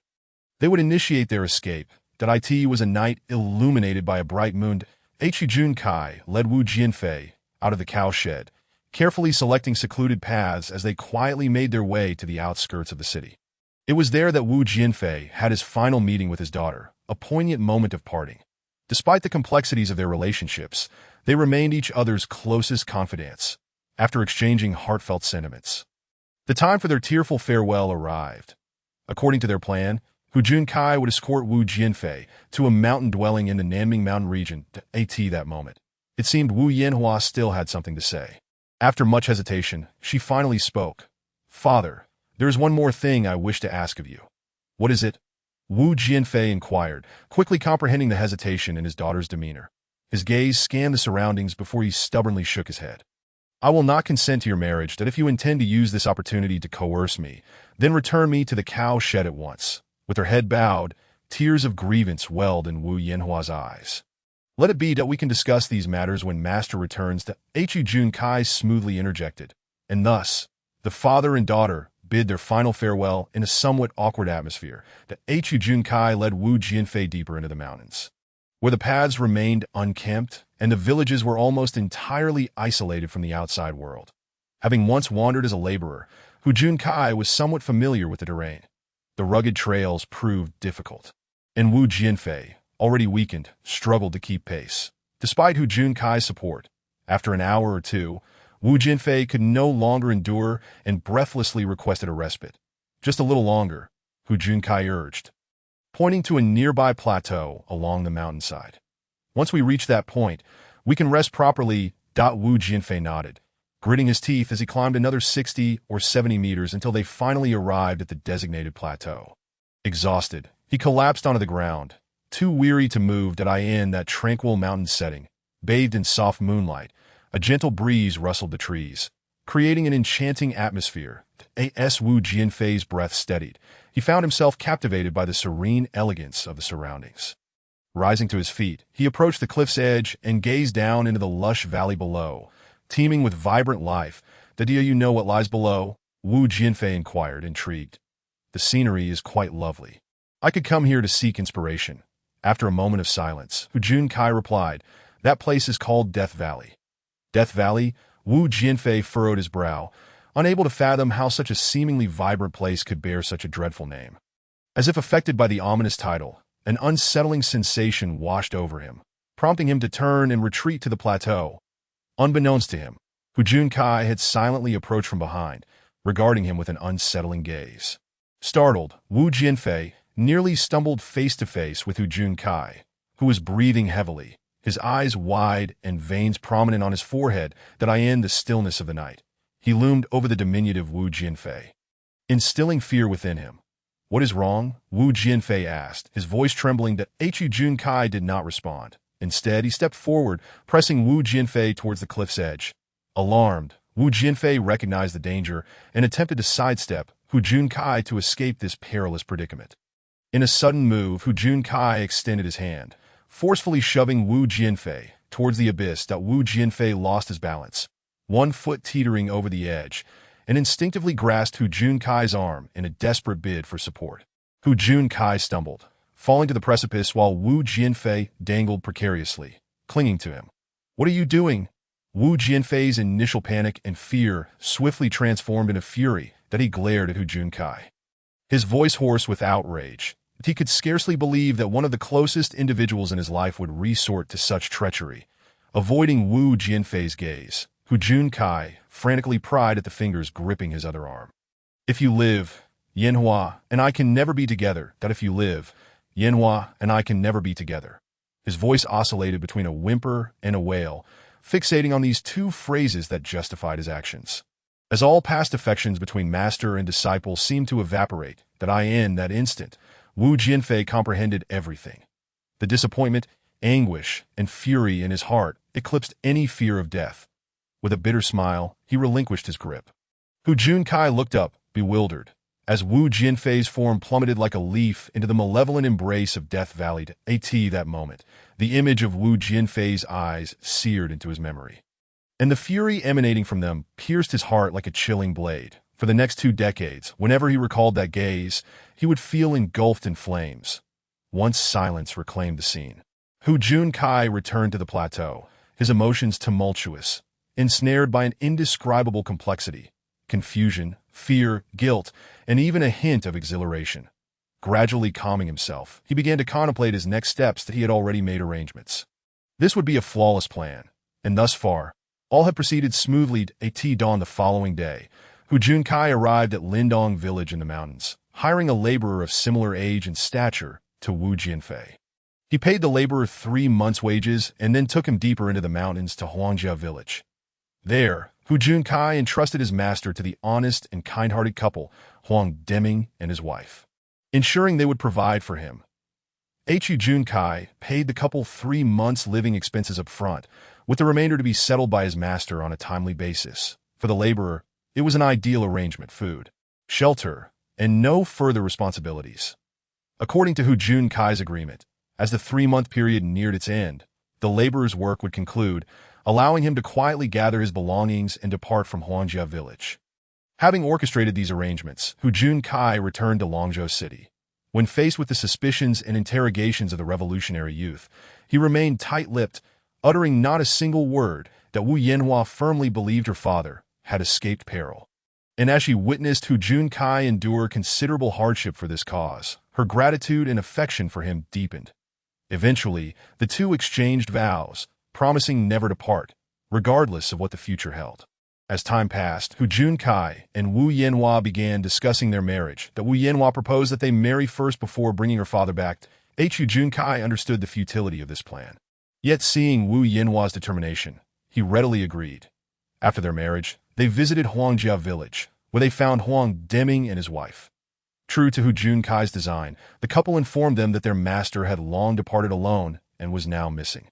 They would initiate their escape. It was a night illuminated by a bright moon. Hu Junkai led Wu Jianfei out of the cow shed, carefully selecting secluded paths as they quietly made their way to the outskirts of the city. It was there that Wu Jianfei had his final meeting with his daughter, a poignant moment of parting. Despite the complexities of their relationships, they remained each other's closest confidants. After exchanging heartfelt sentiments, the time for their tearful farewell arrived. According to their plan, Hu Junkai would escort Wu Jianfei to a mountain dwelling in the Nanming Mountain region. That moment, it seemed Wu Yanhua still had something to say. After much hesitation, she finally spoke. "Father, there is one more thing I wish to ask of you." "What is it?" Wu Jianfei inquired, quickly comprehending the hesitation in his daughter's demeanor. His gaze scanned the surroundings before he stubbornly shook his head. "I will not consent to your marriage. That if you intend to use this opportunity to coerce me, then return me to the cow shed at once." With her head bowed, tears of grievance welled in Wu Yanhua's eyes. "Let it be that we can discuss these matters when Master returns," to Hu Junkai smoothly interjected. And thus, the father and daughter bid their final farewell in a somewhat awkward atmosphere. The Hu Junkai led Wu Jianfei deeper into the mountains, where the paths remained unkempt and the villages were almost entirely isolated from the outside world. Having once wandered as a laborer, Hu Junkai was somewhat familiar with the terrain. The rugged trails proved difficult, and Wu Jianfei, already weakened, struggled to keep pace. Despite Hu Junkai's support, after an hour or two, Wu Jianfei could no longer endure and breathlessly requested a respite. "Just a little longer," Hu Junkai urged, pointing to a nearby plateau along the mountainside. "Once we reach that point, we can rest properly." Wu Jianfei nodded, gritting his teeth as he climbed another 60 or 70 meters until they finally arrived at the designated plateau. Exhausted, he collapsed onto the ground, too weary to move. In that tranquil mountain setting, bathed in soft moonlight, a gentle breeze rustled the trees, creating an enchanting atmosphere. As Wu Jianfei's breath steadied, he found himself captivated by the serene elegance of the surroundings. Rising to his feet, he approached the cliff's edge and gazed down into the lush valley below, teeming with vibrant life. "Do you know what lies below?" Wu Jianfei inquired, intrigued. "The scenery is quite lovely. I could come here to seek inspiration." After a moment of silence, Hu Junkai replied, "That place is called Death Valley." Death Valley? Wu Jianfei furrowed his brow, unable to fathom how such a seemingly vibrant place could bear such a dreadful name. As if affected by the ominous title, an unsettling sensation washed over him, prompting him to turn and retreat to the plateau. Unbeknownst to him, Hu Junkai had silently approached from behind, regarding him with an unsettling gaze. Startled, Wu Jianfei nearly stumbled face to face with Hu Junkai, who was breathing heavily, his eyes wide and veins prominent on his forehead. In the stillness of the night, he loomed over the diminutive Wu Jianfei, instilling fear within him. "What is wrong?" Wu Jianfei asked, his voice trembling. Hu Junkai did not respond. Instead, he stepped forward, pressing Wu Jianfei towards the cliff's edge. Alarmed, Wu Jianfei recognized the danger and attempted to sidestep Hu Junkai to escape this perilous predicament. In a sudden move, Hu Junkai extended his hand, forcefully shoving Wu Jianfei towards the abyss. Wu Jianfei lost his balance, one foot teetering over the edge, and instinctively grasped Hu Junkai's arm in a desperate bid for support. Hu Junkai stumbled, falling to the precipice while Wu Jianfei dangled precariously, clinging to him. "What are you doing?" Wu Jianfei's initial panic and fear swiftly transformed into fury. He glared at Hu Junkai, his voice hoarse with outrage. He could scarcely believe that one of the closest individuals in his life would resort to such treachery. Avoiding Wu Jianfei's gaze, Hu Junkai frantically pried at the fingers gripping his other arm. "If you live, Yanhua and I can never be together." If you live, Yanhua and I can never be together. His voice oscillated between a whimper and a wail, fixating on these two phrases that justified his actions. As all past affections between master and disciple seemed to evaporate, in that instant, Wu Jianfei comprehended everything. The disappointment, anguish, and fury in his heart eclipsed any fear of death. With a bitter smile, he relinquished his grip. Hu Junkai looked up, bewildered, as Wu Jianfei's form plummeted like a leaf into the malevolent embrace of Death Valley. That moment, the image of Wu Jianfei's eyes seared into his memory, and the fury emanating from them pierced his heart like a chilling blade. For the next 2 decades, whenever he recalled that gaze, he would feel engulfed in flames. Once silence reclaimed the scene, Hu Junkai returned to the plateau, his emotions tumultuous, ensnared by an indescribable complexity, confusion, fear, guilt, and even a hint of exhilaration. Gradually calming himself, he began to contemplate his next steps. He had already made arrangements. This would be a flawless plan, and thus far, all had proceeded smoothly. At dawn the following day, Hu Junkai arrived at Lindong village in the mountains, hiring a laborer of similar age and stature to Wu Jianfei. He paid the laborer 3 months' wages and then took him deeper into the mountains to Huangjia village. There, Hu Junkai entrusted his master to the honest and kind-hearted couple, Huang Deming and his wife, ensuring they would provide for him. Hu Junkai paid the couple 3 months' living expenses up front, with the remainder to be settled by his master on a timely basis. For the laborer, it was an ideal arrangement: food, shelter, and no further responsibilities. According to Hu Junkai's agreement, as the 3-month period neared its end, the laborer's work would conclude, allowing him to quietly gather his belongings and depart from Huangjia village. Having orchestrated these arrangements, Hu Junkai returned to Longzhou City. When faced with the suspicions and interrogations of the revolutionary youth, he remained tight-lipped, uttering not a single word, that Wu Yanhua firmly believed her father had escaped peril. And as she witnessed Hu Junkai endure considerable hardship for this cause, her gratitude and affection for him deepened. Eventually, the two exchanged vows, promising never to part, regardless of what the future held. As time passed, Hu Junkai and Wu Yanhua began discussing their marriage. That Wu Yanhua proposed that they marry first before bringing her father back. Hu Junkai understood the futility of this plan. Yet seeing Wu Yanhua's determination, he readily agreed. After their marriage, they visited Huangjia village, where they found Huang Deming and his wife. True to Hu Junkai's design, the couple informed them that their master had long departed alone and was now missing.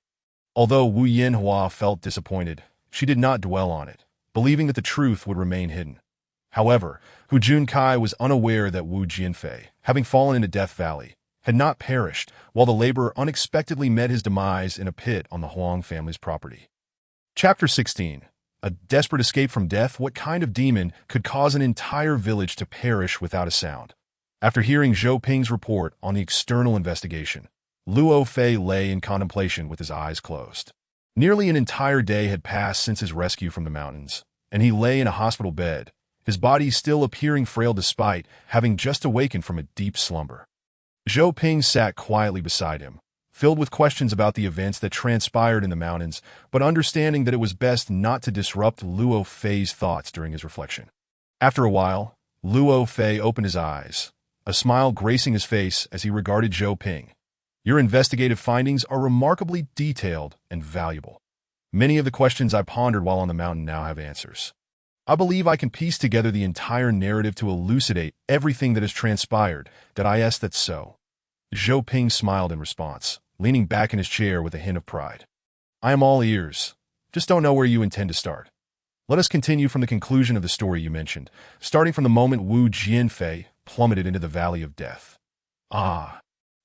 Although Wu Yanhua felt disappointed, she did not dwell on it, believing that the truth would remain hidden. However, Hu Junkai was unaware that Wu Jianfei, having fallen into Death Valley, had not perished, while the laborer unexpectedly met his demise in a pit on the Huang family's property. Chapter 16. A desperate escape from death. What kind of demon could cause an entire village to perish without a sound? After hearing Zhou Ping's report on the external investigation, Luo Fei lay in contemplation with his eyes closed. Nearly an entire day had passed since his rescue from the mountains, and he lay in a hospital bed, his body still appearing frail despite having just awakened from a deep slumber. Zhou Ping sat quietly beside him, filled with questions about the events that transpired in the mountains, but understanding that it was best not to disrupt Luo Fei's thoughts during his reflection. After a while, Luo Fei opened his eyes, a smile gracing his face as he regarded Zhou Ping. Your investigative findings are remarkably detailed and valuable. Many of the questions I pondered while on the mountain now have answers. I believe I can piece together the entire narrative to elucidate everything that has transpired. That's so. Zhou Ping smiled in response, leaning back in his chair with a hint of pride. I am all ears. Just don't know where you intend to start. Let us continue from the conclusion of the story you mentioned, starting from the moment Wu Jianfei plummeted into the Valley of Death. Ah.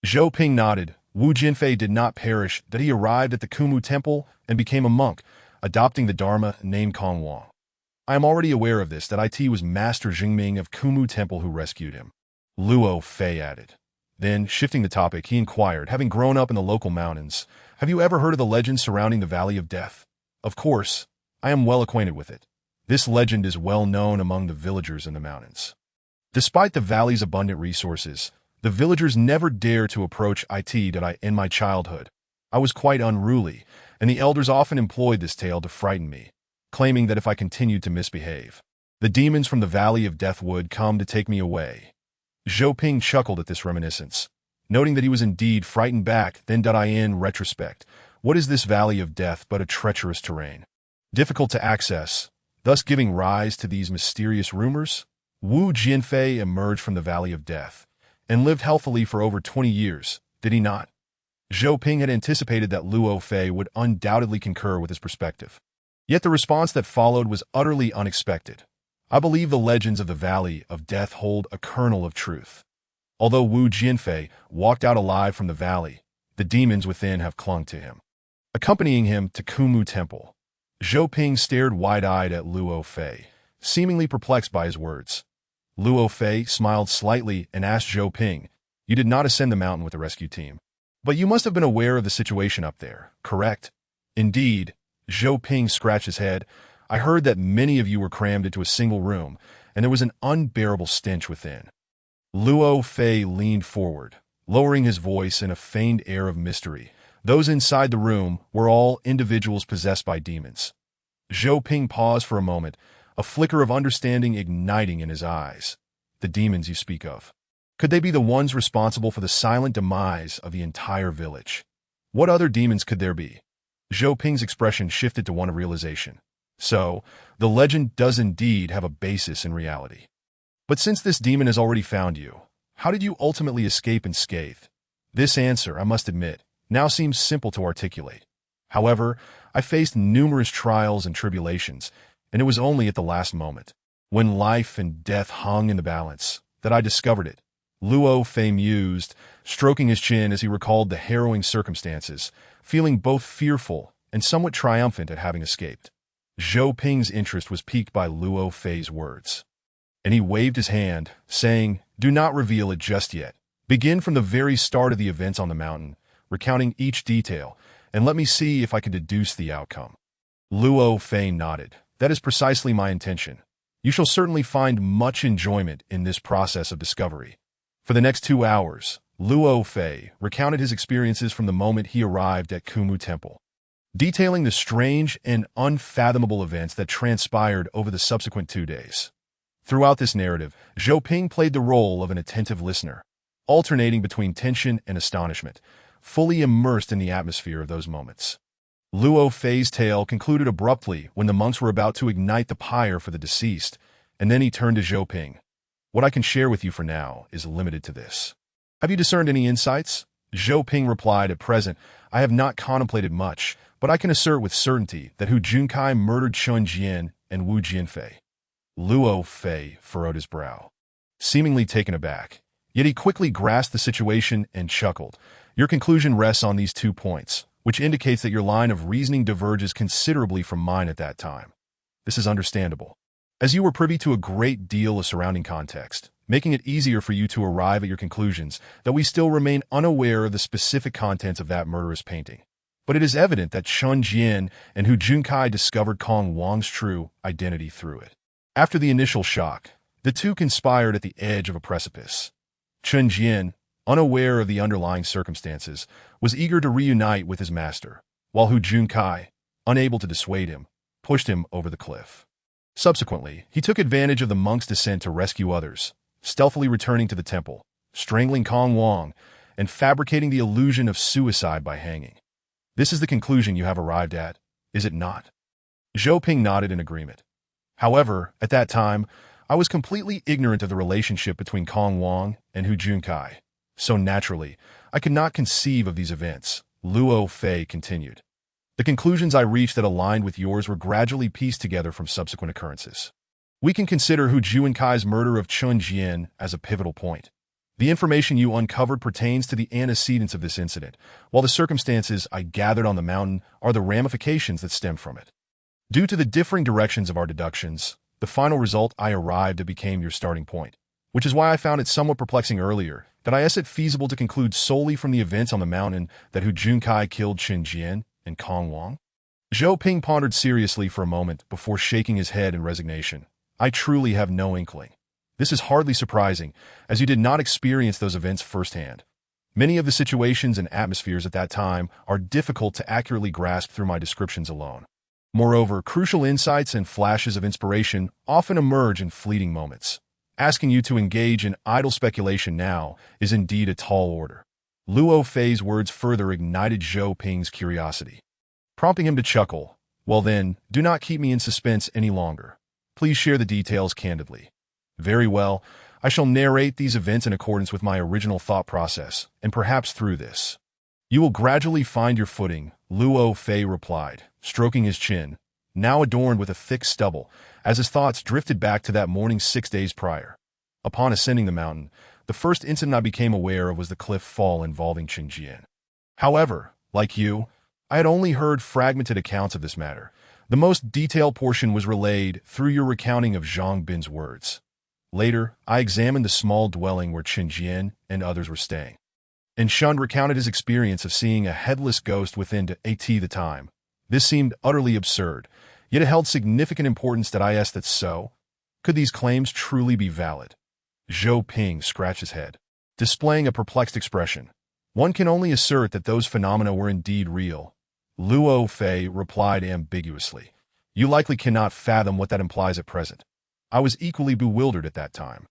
Zhou Ping nodded. Wu Jianfei did not perish, that he arrived at the Kumu Temple and became a monk, adopting the Dharma named Kong Wang. I am already aware of this, that it was Master Jingming of Kumu Temple who rescued him. Luo Fei added. Then, shifting the topic, he inquired, having grown up in the local mountains, have you ever heard of the legend surrounding the Valley of Death? Of course, I am well acquainted with it. This legend is well known among the villagers in the mountains. Despite the valley's abundant resources, the villagers never dare to approach it. In my childhood, I was quite unruly, and the elders often employed this tale to frighten me, claiming that if I continued to misbehave, the demons from the Valley of Death would come to take me away. Zhou Ping chuckled at this reminiscence, noting that he was indeed frightened back. Then, in retrospect, what is this Valley of Death but a treacherous terrain, difficult to access, thus giving rise to these mysterious rumors? Wu Jianfei emerged from the Valley of Death and lived healthily for over 20 years, did he not? Zhou Ping had anticipated that Luo Fei would undoubtedly concur with his perspective. Yet the response that followed was utterly unexpected. I believe the legends of the Valley of Death hold a kernel of truth. Although Wu Jianfei walked out alive from the valley, the demons within have clung to him, accompanying him to Kumu Temple. Zhou Ping stared wide-eyed at Luo Fei, seemingly perplexed by his words. Luo Fei smiled slightly and asked Zhou Ping, you did not ascend the mountain with the rescue team, but you must have been aware of the situation up there, correct? Indeed. Zhou Ping scratched his head. I heard that many of you were crammed into a single room, and there was an unbearable stench within. Luo Fei leaned forward, lowering his voice in a feigned air of mystery. Those inside the room were all individuals possessed by demons. Zhou Ping paused for a moment, a flicker of understanding igniting in his eyes. The demons you speak of. Could they be the ones responsible for the silent demise of the entire village? What other demons could there be? Zhou Ping's expression shifted to one of realization. So, the legend does indeed have a basis in reality. But since this demon has already found you, how did you ultimately escape unscathed? This answer, I must admit, now seems simple to articulate. However, I faced numerous trials and tribulations, and it was only at the last moment, when life and death hung in the balance, that I discovered it. Luo Fei mused, stroking his chin as he recalled the harrowing circumstances, feeling both fearful and somewhat triumphant at having escaped. Zhou Ping's interest was piqued by Luo Fei's words, and he waved his hand, saying, "Do not reveal it just yet. Begin from the very start of the events on the mountain, recounting each detail, and let me see if I can deduce the outcome." Luo Fei nodded. "That is precisely my intention. You shall certainly find much enjoyment in this process of discovery." For the next 2 hours, Luo Fei recounted his experiences from the moment he arrived at Kumu Temple, detailing the strange and unfathomable events that transpired over the subsequent 2 days. Throughout this narrative, Zhou Ping played the role of an attentive listener, alternating between tension and astonishment, fully immersed in the atmosphere of those moments. Luo Fei's tale concluded abruptly when the monks were about to ignite the pyre for the deceased, and then he turned to Zhou Ping. "What I can share with you for now is limited to this. Have you discerned any insights?" Zhou Ping replied, "At present, I have not contemplated much, but I can assert with certainty that Hu Junkai murdered Chun Jian and Wu Jianfei." Luo Fei furrowed his brow, seemingly taken aback, yet he quickly grasped the situation and chuckled. "Your conclusion rests on these 2 points, which indicates that your line of reasoning diverges considerably from mine at that time. This is understandable, as you were privy to a great deal of surrounding context, making it easier for you to arrive at your conclusions, that we still remain unaware of the specific contents of that murderous painting. But it is evident that Chun Jian and Hu Junkai discovered Kong Wang's true identity through it. After the initial shock, the two conspired at the edge of a precipice. Chun Jian, unaware of the underlying circumstances, was eager to reunite with his master, while Hu Junkai, unable to dissuade him, pushed him over the cliff. Subsequently, he took advantage of the monk's descent to rescue others, stealthily returning to the temple, strangling Kong Wang, and fabricating the illusion of suicide by hanging. This is the conclusion you have arrived at, is it not? Zhou Ping nodded in agreement. However, at that time, I was completely ignorant of the relationship between Kong Wang and Hu Junkai, so naturally, I could not conceive of these events, Luo Fei continued. The conclusions I reached that aligned with yours were gradually pieced together from subsequent occurrences. We can consider Hu Junkai's murder of Chun Jian as a pivotal point. The information you uncovered pertains to the antecedents of this incident, while the circumstances I gathered on the mountain are the ramifications that stem from it. Due to the differing directions of our deductions, the final result I arrived at became your starting point, which is why I found it somewhat perplexing earlier that I asked it feasible to conclude solely from the events on the mountain that Hu Junkai killed Chun Jian and Kong Wang. Zhou Ping pondered seriously for a moment before shaking his head in resignation. I truly have no inkling. This is hardly surprising, as you did not experience those events firsthand. Many of the situations and atmospheres at that time are difficult to accurately grasp through my descriptions alone. Moreover, crucial insights and flashes of inspiration often emerge in fleeting moments. Asking you to engage in idle speculation now is indeed a tall order. Luo Fei's words further ignited Zhou Ping's curiosity, prompting him to chuckle. "Well then, do not keep me in suspense any longer. Please share the details candidly." "Very well, I shall narrate these events in accordance with my original thought process, and perhaps through this, you will gradually find your footing," Luo Fei replied, stroking his chin, now adorned with a thick stubble, as his thoughts drifted back to that morning 6 days prior. Upon ascending the mountain, the first incident I became aware of was the cliff fall involving Chun Jian. However, like you, I had only heard fragmented accounts of this matter. The most detailed portion was relayed through your recounting of Zhang Bin's words. Later, I examined the small dwelling where Chun Jian and others were staying, and Shun recounted his experience of seeing a headless ghost within the time. This seemed utterly absurd, yet it held significant importance that I asked that so. Could these claims truly be valid? Zhou Ping scratched his head, displaying a perplexed expression. One can only assert that those phenomena were indeed real. Luo Fei replied ambiguously. You likely cannot fathom what that implies at present. I was equally bewildered at that time.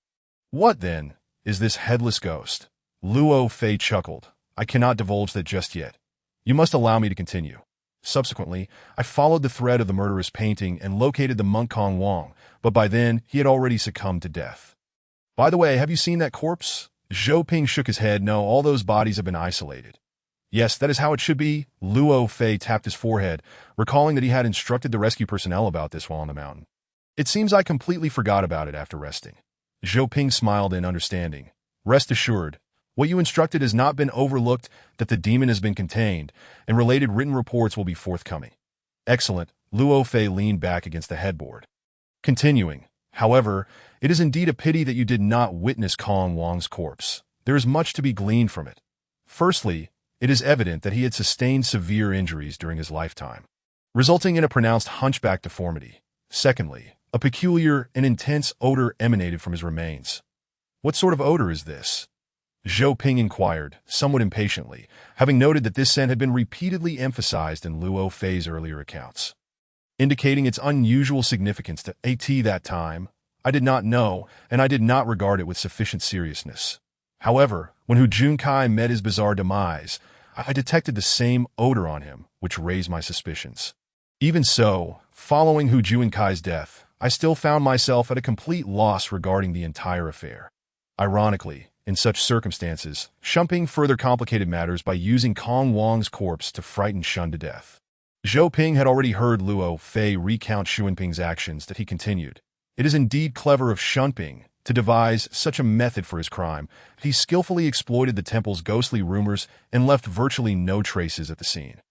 What, then, is this headless ghost? Luo Fei chuckled. I cannot divulge that just yet. You must allow me to continue. Subsequently, I followed the thread of the murderous painting and located the monk Kong Wong, but by then, he had already succumbed to death. By the way, have you seen that corpse? Zhou Ping shook his head. No, all those bodies have been isolated. Yes, that is how it should be. Luo Fei tapped his forehead, recalling that he had instructed the rescue personnel about this while on the mountain. It seems I completely forgot about it after resting. Zhou Ping smiled in understanding. Rest assured, what you instructed has not been overlooked, that the demon has been contained, and related written reports will be forthcoming. Excellent. Luo Fei leaned back against the headboard. Continuing, however, it is indeed a pity that you did not witness Kong Wong's corpse. There is much to be gleaned from it. Firstly, it is evident that he had sustained severe injuries during his lifetime, resulting in a pronounced hunchback deformity. Secondly, a peculiar and intense odor emanated from his remains. What sort of odor is this? Zhou Ping inquired, somewhat impatiently, having noted that this scent had been repeatedly emphasized in Luo Fei's earlier accounts. Indicating its unusual significance to that time, I did not know, and I did not regard it with sufficient seriousness. However, when Hu Junkai met his bizarre demise, I detected the same odor on him, which raised my suspicions. Even so, following Hu Junkai's death, I still found myself at a complete loss regarding the entire affair. Ironically, in such circumstances, Shumping further complicated matters by using Kong Wong's corpse to frighten Shun to death. Zhou Ping had already heard Luo Fei recount Xuanping's actions that he continued. It is indeed clever of Shunping to devise such a method for his crime. He skillfully exploited the temple's ghostly rumors and left virtually no traces at the scene.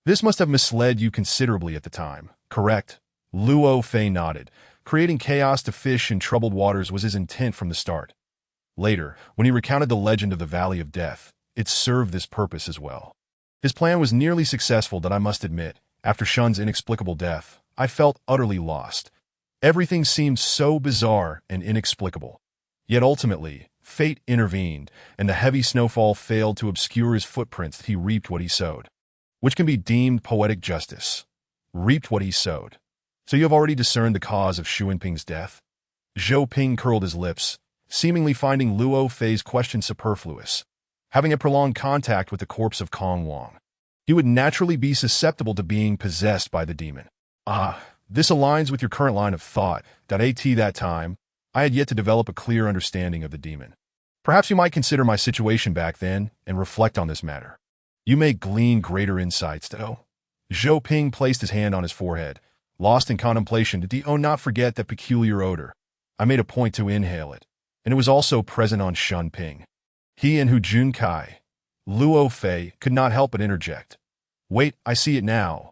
This must have misled you considerably at the time, correct? Luo Fei nodded. Creating chaos to fish in troubled waters was his intent from the start. Later, when he recounted the legend of the Valley of Death, it served this purpose as well. His plan was nearly successful, that I must admit. After Shun's inexplicable death, I felt utterly lost. Everything seemed so bizarre and inexplicable. Yet ultimately, fate intervened, and the heavy snowfall failed to obscure his footprints. He reaped what he sowed, which can be deemed poetic justice. Reaped what he sowed. So you have already discerned the cause of Xuanping's death? Zhou Ping curled his lips, seemingly finding Luo Fei's question superfluous. Having a prolonged contact with the corpse of Kong Wong, he would naturally be susceptible to being possessed by the demon. This aligns with your current line of thought, that that time, I had yet to develop a clear understanding of the demon. Perhaps you might consider my situation back then and reflect on this matter. You may glean greater insights, though. Zhou Ping placed his hand on his forehead, lost in contemplation. Did not forget that peculiar odor. I made a point to inhale it, and it was also present on Shun Ping. He and Hu Junkai, Luo Fei, could not help but interject. Wait, I see it now.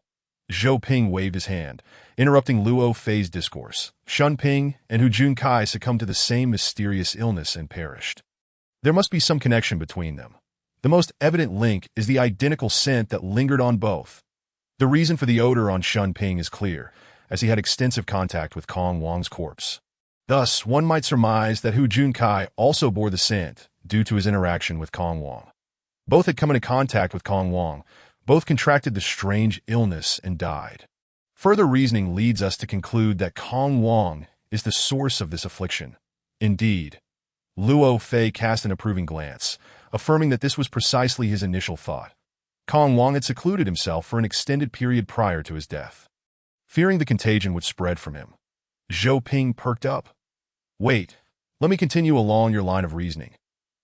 Zhou Ping waved his hand, interrupting Luo Fei's discourse. Shun Ping and Hu Junkai succumbed to the same mysterious illness and perished. There must be some connection between them. The most evident link is the identical scent that lingered on both. The reason for the odor on Shun Ping is clear, as he had extensive contact with Kong Wong's corpse. Thus, one might surmise that Hu Junkai also bore the scent due to his interaction with Kong Wong. Both had come into contact with Kong Wong. Both contracted the strange illness and died. Further reasoning leads us to conclude that Kong Wong is the source of this affliction. Indeed, Luo Fei cast an approving glance, affirming that this was precisely his initial thought. Kong Wong had secluded himself for an extended period prior to his death, fearing the contagion would spread from him. Zhou Ping perked up. Wait, let me continue along your line of reasoning.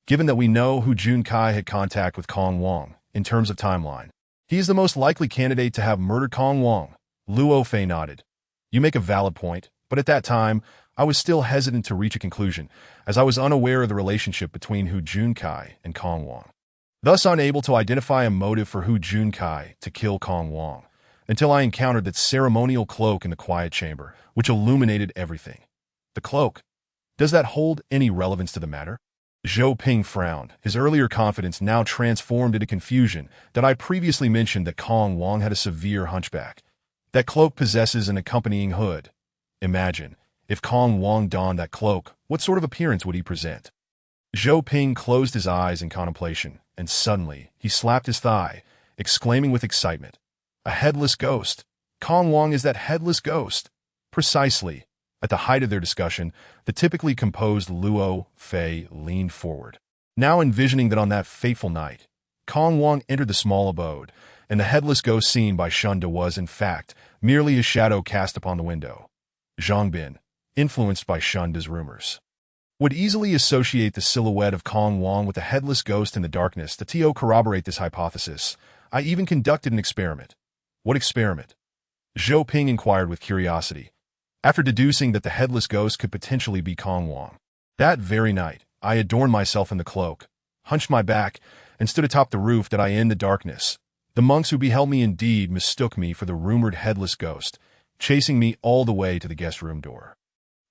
Given that we know Hu Junkai had contact with Kong Wong, in terms of timeline, he is the most likely candidate to have murdered Kong Wong. Luo Fei nodded. You make a valid point, but at that time, I was still hesitant to reach a conclusion, as I was unaware of the relationship between Hu Junkai and Kong Wong. Thus unable to identify a motive for Hu Junkai to kill Kong Wong, until I encountered that ceremonial cloak in the quiet chamber, which illuminated everything. The cloak. Does that hold any relevance to the matter? Zhou Ping frowned, his earlier confidence now transformed into confusion that I previously mentioned that Kong Wong had a severe hunchback. That cloak possesses an accompanying hood. Imagine, if Kong Wong donned that cloak, what sort of appearance would he present? Zhou Ping closed his eyes in contemplation, and suddenly he slapped his thigh, exclaiming with excitement, "A headless ghost! Kong Wong is that headless ghost!" Precisely. At the height of their discussion, the typically composed Luo Fei leaned forward, now envisioning that on that fateful night, Kong Wong entered the small abode, and the headless ghost seen by Shunda was, in fact, merely a shadow cast upon the window. Zhang Bin, influenced by Shunda's rumors, would easily associate the silhouette of Kong Wang with the headless ghost in the darkness. To corroborate this hypothesis, I even conducted an experiment. What experiment? Zhou Ping inquired with curiosity, after deducing that the headless ghost could potentially be Kong Wang. That very night, I adorned myself in the cloak, hunched my back, and stood atop the roof that I in the darkness. The monks who beheld me indeed mistook me for the rumored headless ghost, chasing me all the way to the guest room door.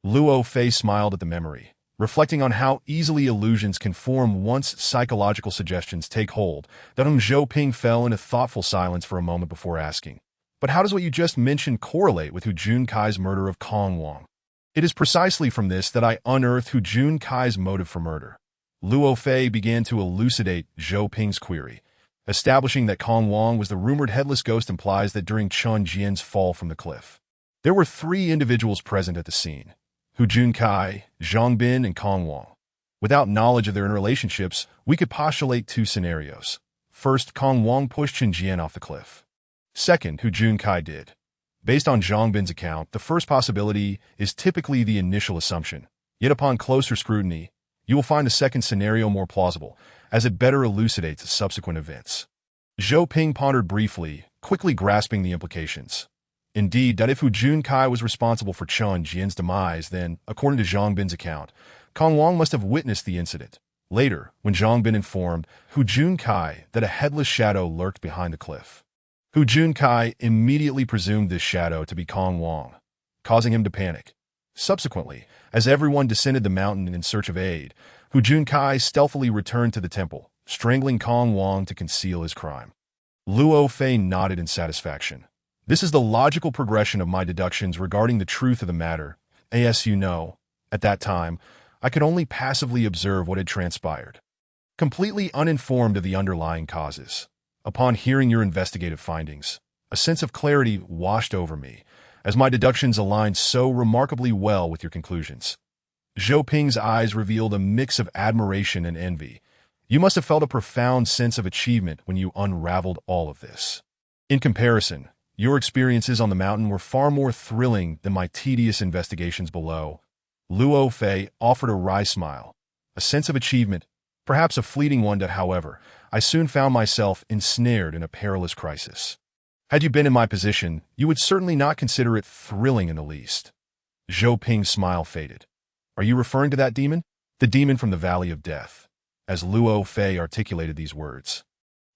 Luo Fei smiled at the memory, reflecting on how easily illusions can form once psychological suggestions take hold. That Zhou Ping fell into thoughtful silence for a moment before asking, "But how does what you just mentioned correlate with Hu Junkai's murder of Kong Wang?" "It is precisely from this that I unearthed Hu Junkai's motive for murder." Luo Fei began to elucidate Zhou Ping's query. Establishing that Kong Wang was the rumored headless ghost implies that during Chen Jian's fall from the cliff, there were 3 individuals present at the scene: Hu Junkai, Zhang Bin, and Kong Wang. Without knowledge of their interrelationships, we could postulate 2 scenarios. First, Kong Wang pushed Chen Jian off the cliff. Second, Hu Junkai did. Based on Zhang Bin's account, the first possibility is typically the initial assumption. Yet upon closer scrutiny, you will find the second scenario more plausible, as it better elucidates subsequent events. Zhou Ping pondered briefly, quickly grasping the implications. Indeed, that if Hu Junkai was responsible for Chen Jian's demise, then, according to Zhang Bin's account, Kong Wang must have witnessed the incident. Later, when Zhang Bin informed Hu Junkai that a headless shadow lurked behind the cliff, Hu Junkai immediately presumed this shadow to be Kong Wang, causing him to panic. Subsequently, as everyone descended the mountain in search of aid, Hu Junkai stealthily returned to the temple, strangling Kong Wang to conceal his crime. Luo Fei nodded in satisfaction. This is the logical progression of my deductions regarding the truth of the matter. As you know, at that time, I could only passively observe what had transpired, completely uninformed of the underlying causes. Upon hearing your investigative findings, a sense of clarity washed over me, as my deductions aligned so remarkably well with your conclusions. Zhou Ping's eyes revealed a mix of admiration and envy. You must have felt a profound sense of achievement when you unraveled all of this. In comparison, your experiences on the mountain were far more thrilling than my tedious investigations below. Luo Fei offered a wry smile. A sense of achievement, perhaps a fleeting one, however, I soon found myself ensnared in a perilous crisis. Had you been in my position, you would certainly not consider it thrilling in the least. Zhou Ping's smile faded. Are you referring to that demon? The demon from the Valley of Death, as Luo Fei articulated these words.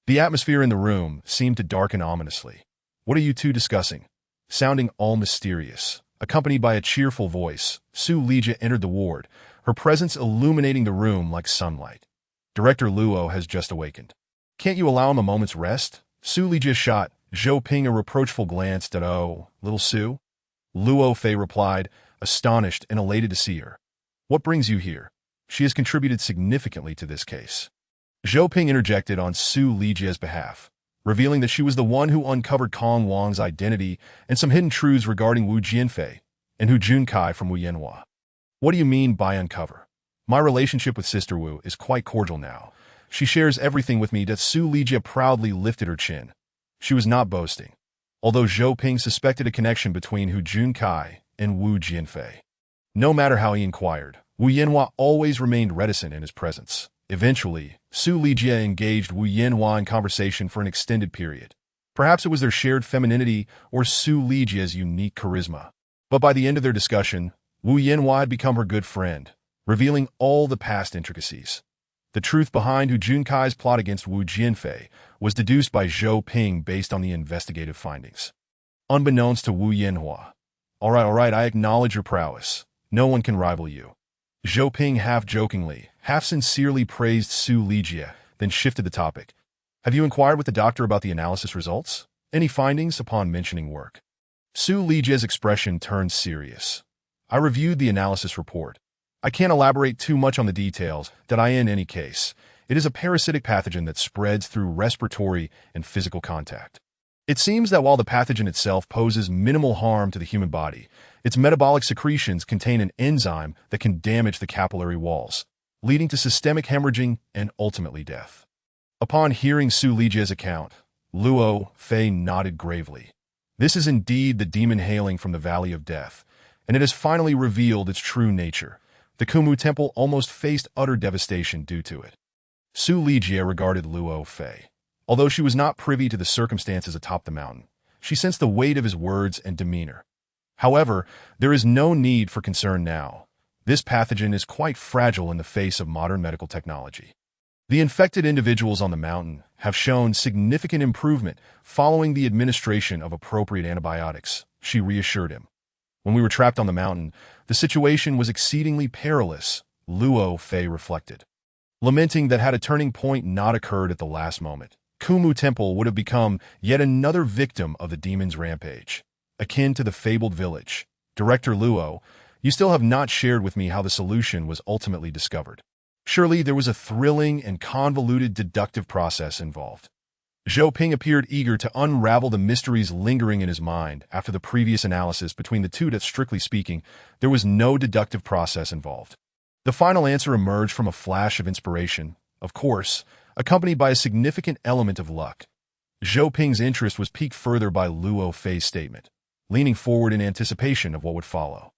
The atmosphere in the room seemed to darken ominously. What are you two discussing? Sounding all mysterious, accompanied by a cheerful voice, Su Lija entered the ward, her presence illuminating the room like sunlight. Director Luo has just awakened. Can't you allow him a moment's rest? Su Lija shot Zhou Ping a reproachful glance at, "Oh, little Su?" Luo Fei replied, astonished and elated to see her. "What brings you here?" She has contributed significantly to this case. Zhou Ping interjected on Su Lijia's behalf, revealing that she was the one who uncovered Kong Wang's identity and some hidden truths regarding Wu Jianfei and Hu Junkai from Wu Yanhua. What do you mean by uncover? My relationship with Sister Wu is quite cordial now. She shares everything with me. That Su Lijia proudly lifted her chin. She was not boasting, although Zhou Ping suspected a connection between Hu Junkai and Wu Jianfei. No matter how he inquired, Wu Yanhua always remained reticent in his presence. Eventually, Su Lijia engaged Wu Yanhua in conversation for an extended period. Perhaps it was their shared femininity or Su Lijia's unique charisma. But by the end of their discussion, Wu Yanhua had become her good friend, revealing all the past intricacies. The truth behind Hu Junkai's plot against Wu Jianfei was deduced by Zhou Ping based on the investigative findings. Unbeknownst to Wu Yanhua. All right, I acknowledge your prowess. No one can rival you. Zhou Ping half-jokingly, half-sincerely praised Su Lijia, then shifted the topic. Have you inquired with the doctor about the analysis results? Any findings upon mentioning work? Su Lijia's expression turned serious. I reviewed the analysis report. I can't elaborate too much on the details, that I in any case. It is a parasitic pathogen that spreads through respiratory and physical contact. It seems that while the pathogen itself poses minimal harm to the human body, its metabolic secretions contain an enzyme that can damage the capillary walls, leading to systemic hemorrhaging and ultimately death. Upon hearing Su Lijia's account, Luo Fei nodded gravely. This is indeed the demon hailing from the Valley of Death, and it has finally revealed its true nature. The Kumu Temple almost faced utter devastation due to it. Su Lijie regarded Luo Fei. Although she was not privy to the circumstances atop the mountain, she sensed the weight of his words and demeanor. However, there is no need for concern now. This pathogen is quite fragile in the face of modern medical technology. The infected individuals on the mountain have shown significant improvement following the administration of appropriate antibiotics, she reassured him. When we were trapped on the mountain, the situation was exceedingly perilous, Luo Fei reflected, lamenting that had a turning point not occurred at the last moment, Kumu Temple would have become yet another victim of the demon's rampage. Akin to the fabled village, Director Luo, you still have not shared with me how the solution was ultimately discovered. Surely there was a thrilling and convoluted deductive process involved. Zhou Ping appeared eager to unravel the mysteries lingering in his mind after the previous analysis between the two that, strictly speaking, there was no deductive process involved. The final answer emerged from a flash of inspiration, of course, accompanied by a significant element of luck. Zhou Ping's interest was piqued further by Luo Fei's statement, leaning forward in anticipation of what would follow.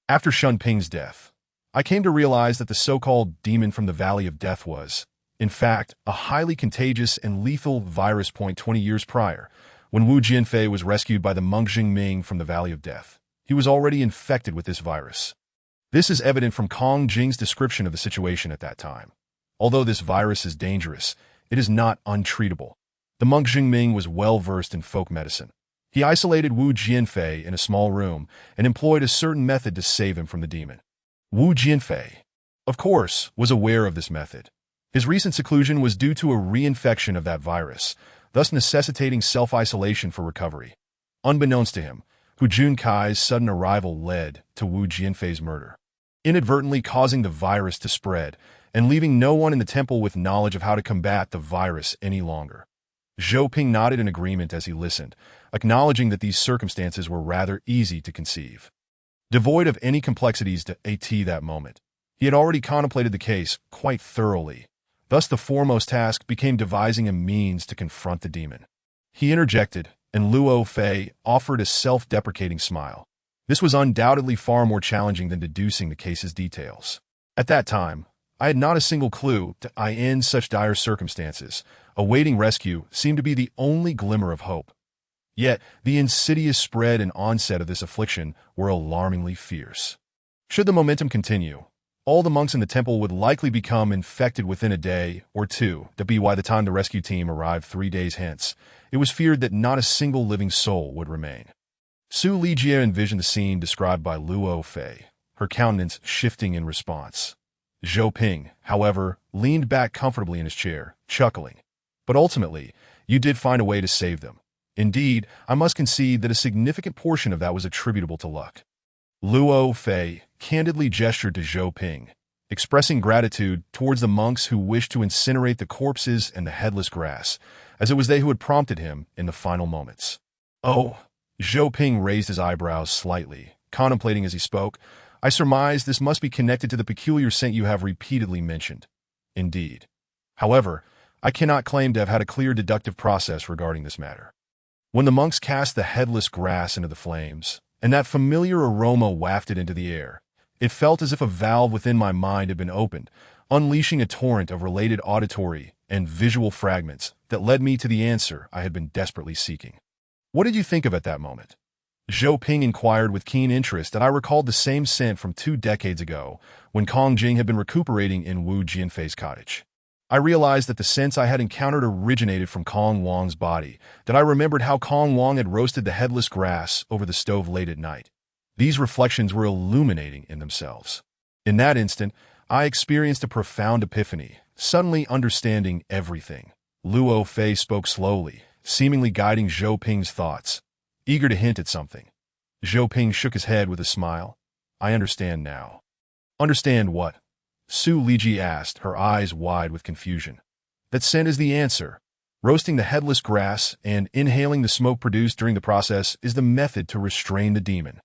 After Shun Ping's death, I came to realize that the so-called demon from the Valley of Death was, in fact, a highly contagious and lethal virus. 20 years prior, when Wu Jianfei was rescued by the monk Jingming from the Valley of Death, he was already infected with this virus. This is evident from Kong Jing's description of the situation at that time. Although this virus is dangerous, it is not untreatable. The monk Jingming was well versed in folk medicine. He isolated Wu Jianfei in a small room and employed a certain method to save him from the demon. Wu Jianfei, of course, was aware of this method. His recent seclusion was due to a reinfection of that virus, thus necessitating self-isolation for recovery. Unbeknownst to him, Hu Junkai's sudden arrival led to Wu Jianfei's murder, inadvertently causing the virus to spread and leaving no one in the temple with knowledge of how to combat the virus any longer. Zhou Ping nodded in agreement as he listened, acknowledging that these circumstances were rather easy to conceive. Devoid of any complexities to that moment, he had already contemplated the case quite thoroughly. Thus the foremost task became devising a means to confront the demon. He interjected, and Luo Fei offered a self-deprecating smile. This was undoubtedly far more challenging than deducing the case's details. At that time, I had not a single clue that in such dire circumstances, awaiting rescue seemed to be the only glimmer of hope. Yet, the insidious spread and onset of this affliction were alarmingly fierce. Should the momentum continue, all the monks in the temple would likely become infected within a day or two. By the time the rescue team arrived 3 days hence, it was feared that not a single living soul would remain. Su Lijie envisioned the scene described by Luo Fei, her countenance shifting in response. Zhou Ping, however, leaned back comfortably in his chair, chuckling. But ultimately, you did find a way to save them. Indeed, I must concede that a significant portion of that was attributable to luck. Luo Fei candidly gestured to Zhou Ping, expressing gratitude towards the monks who wished to incinerate the corpses and the headless grass, as it was they who had prompted him in the final moments. Oh, Zhou Ping raised his eyebrows slightly, contemplating as he spoke. I surmise this must be connected to the peculiar scent you have repeatedly mentioned. Indeed. However, I cannot claim to have had a clear deductive process regarding this matter. When the monks cast the headless grass into the flames, and that familiar aroma wafted into the air, it felt as if a valve within my mind had been opened, unleashing a torrent of related auditory and visual fragments that led me to the answer I had been desperately seeking. What did you think of at that moment? Zhou Ping inquired with keen interest, and I recalled the same scent from 2 decades ago when Kong Jing had been recuperating in Wu Jianfei's cottage. I realized that the scents I had encountered originated from Kong Wang's body, that I remembered how Kong Wang had roasted the headless grass over the stove late at night. These reflections were illuminating in themselves. In that instant, I experienced a profound epiphany, suddenly understanding everything. Luo Fei spoke slowly, seemingly guiding Zhou Ping's thoughts, eager to hint at something. Zhou Ping shook his head with a smile. I understand now. Understand what? Su Lijie asked, her eyes wide with confusion. That scent is the answer. Roasting the headless grass and inhaling the smoke produced during the process is the method to restrain the demon.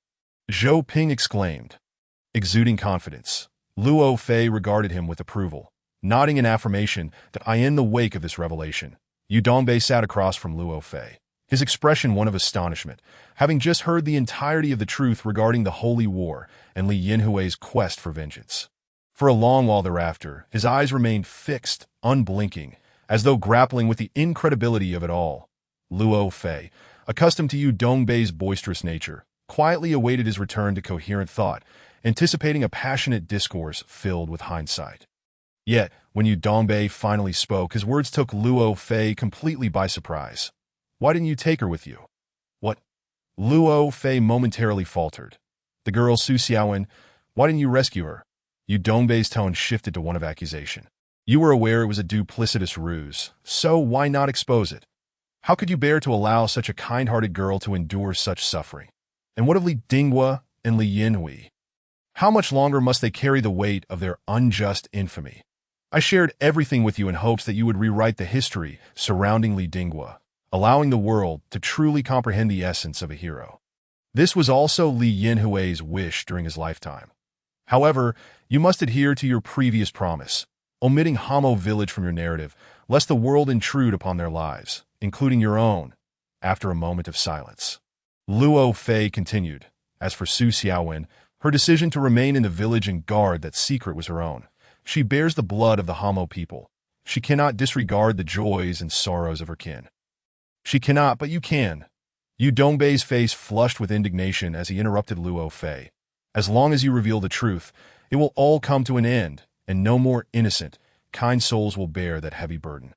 Zhou Ping exclaimed. Exuding confidence, Luo Fei regarded him with approval, nodding in affirmation that in the wake of this revelation, Yu Dongbei sat across from Luo Fei, his expression one of astonishment, having just heard the entirety of the truth regarding the Holy War and Li Yinhui's quest for vengeance. For a long while thereafter, his eyes remained fixed, unblinking, as though grappling with the incredibility of it all. Luo Fei, accustomed to Yu Dongbei's boisterous nature, quietly awaited his return to coherent thought, anticipating a passionate discourse filled with hindsight. Yet, when Yu Dongbei finally spoke, his words took Luo Fei completely by surprise. "Why didn't you take her with you?" "What?" Luo Fei momentarily faltered. "The girl Su Xiaowen, why didn't you rescue her?" Yu Dongbei's tone shifted to one of accusation. "You were aware it was a duplicitous ruse, so why not expose it? How could you bear to allow such a kind-hearted girl to endure such suffering? And what of Li Dinghua and Li Yinhui? How much longer must they carry the weight of their unjust infamy? I shared everything with you in hopes that you would rewrite the history surrounding Li Dinghua, allowing the world to truly comprehend the essence of a hero. This was also Li Yinhui's wish during his lifetime. However, you must adhere to your previous promise, omitting Haohui village from your narrative, lest the world intrude upon their lives, including your own." After a moment of silence, Luo Fei continued, "As for Su Xiaowen, her decision to remain in the village and guard that secret was her own. She bears the blood of the Haohui people. She cannot disregard the joys and sorrows of her kin." "She cannot, but you can." Yu Dongbei's face flushed with indignation as he interrupted Luo Fei. "As long as you reveal the truth, it will all come to an end, and no more innocent, kind souls will bear that heavy burden.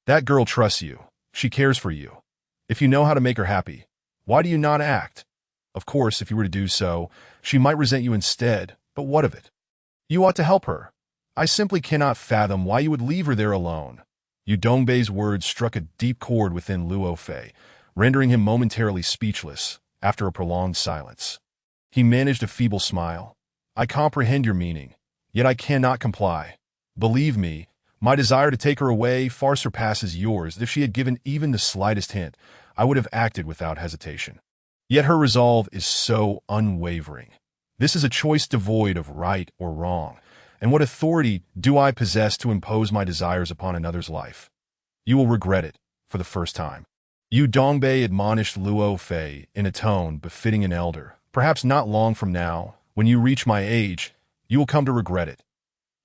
That girl trusts you. She cares for you. If you know how to make her happy, why do you not act? Of course, if you were to do so, she might resent you instead, but what of it? You ought to help her. I simply cannot fathom why you would leave her there alone." Yu Dongbei's words struck a deep chord within Luo Fei, rendering him momentarily speechless. After a prolonged silence, he managed a feeble smile. "I comprehend your meaning, yet I cannot comply. Believe me, my desire to take her away far surpasses yours. If she had given even the slightest hint, I would have acted without hesitation. Yet her resolve is so unwavering. This is a choice devoid of right or wrong. And what authority do I possess to impose my desires upon another's life? You will regret it, for the first time." Yu Dongbei admonished Luo Fei in a tone befitting an elder. "Perhaps not long from now, when you reach my age, you will come to regret it.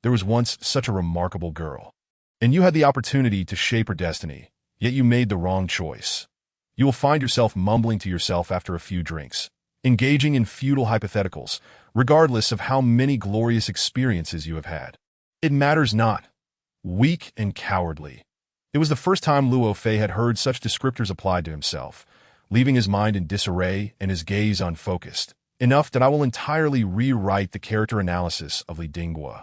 There was once such a remarkable girl, and you had the opportunity to shape her destiny, yet you made the wrong choice. You will find yourself mumbling to yourself after a few drinks, engaging in futile hypotheticals, regardless of how many glorious experiences you have had. It matters not. Weak and cowardly." It was the first time Luo Fei had heard such descriptors applied to himself, leaving his mind in disarray and his gaze unfocused. "Enough that I will entirely rewrite the character analysis of Li Dinghua,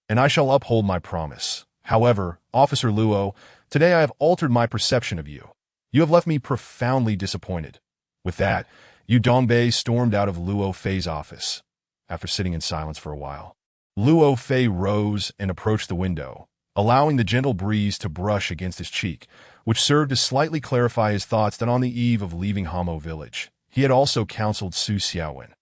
and I shall uphold my promise. However, Officer Luo, today I have altered my perception of you. You have left me profoundly disappointed." With that, Yu Dongbei stormed out of Luo Fei's office. After sitting in silence for a while, Luo Fei rose and approached the window, allowing the gentle breeze to brush against his cheek, which served to slightly clarify his thoughts that on the eve of leaving Haohui village, he had also counseled Su Xiaowen.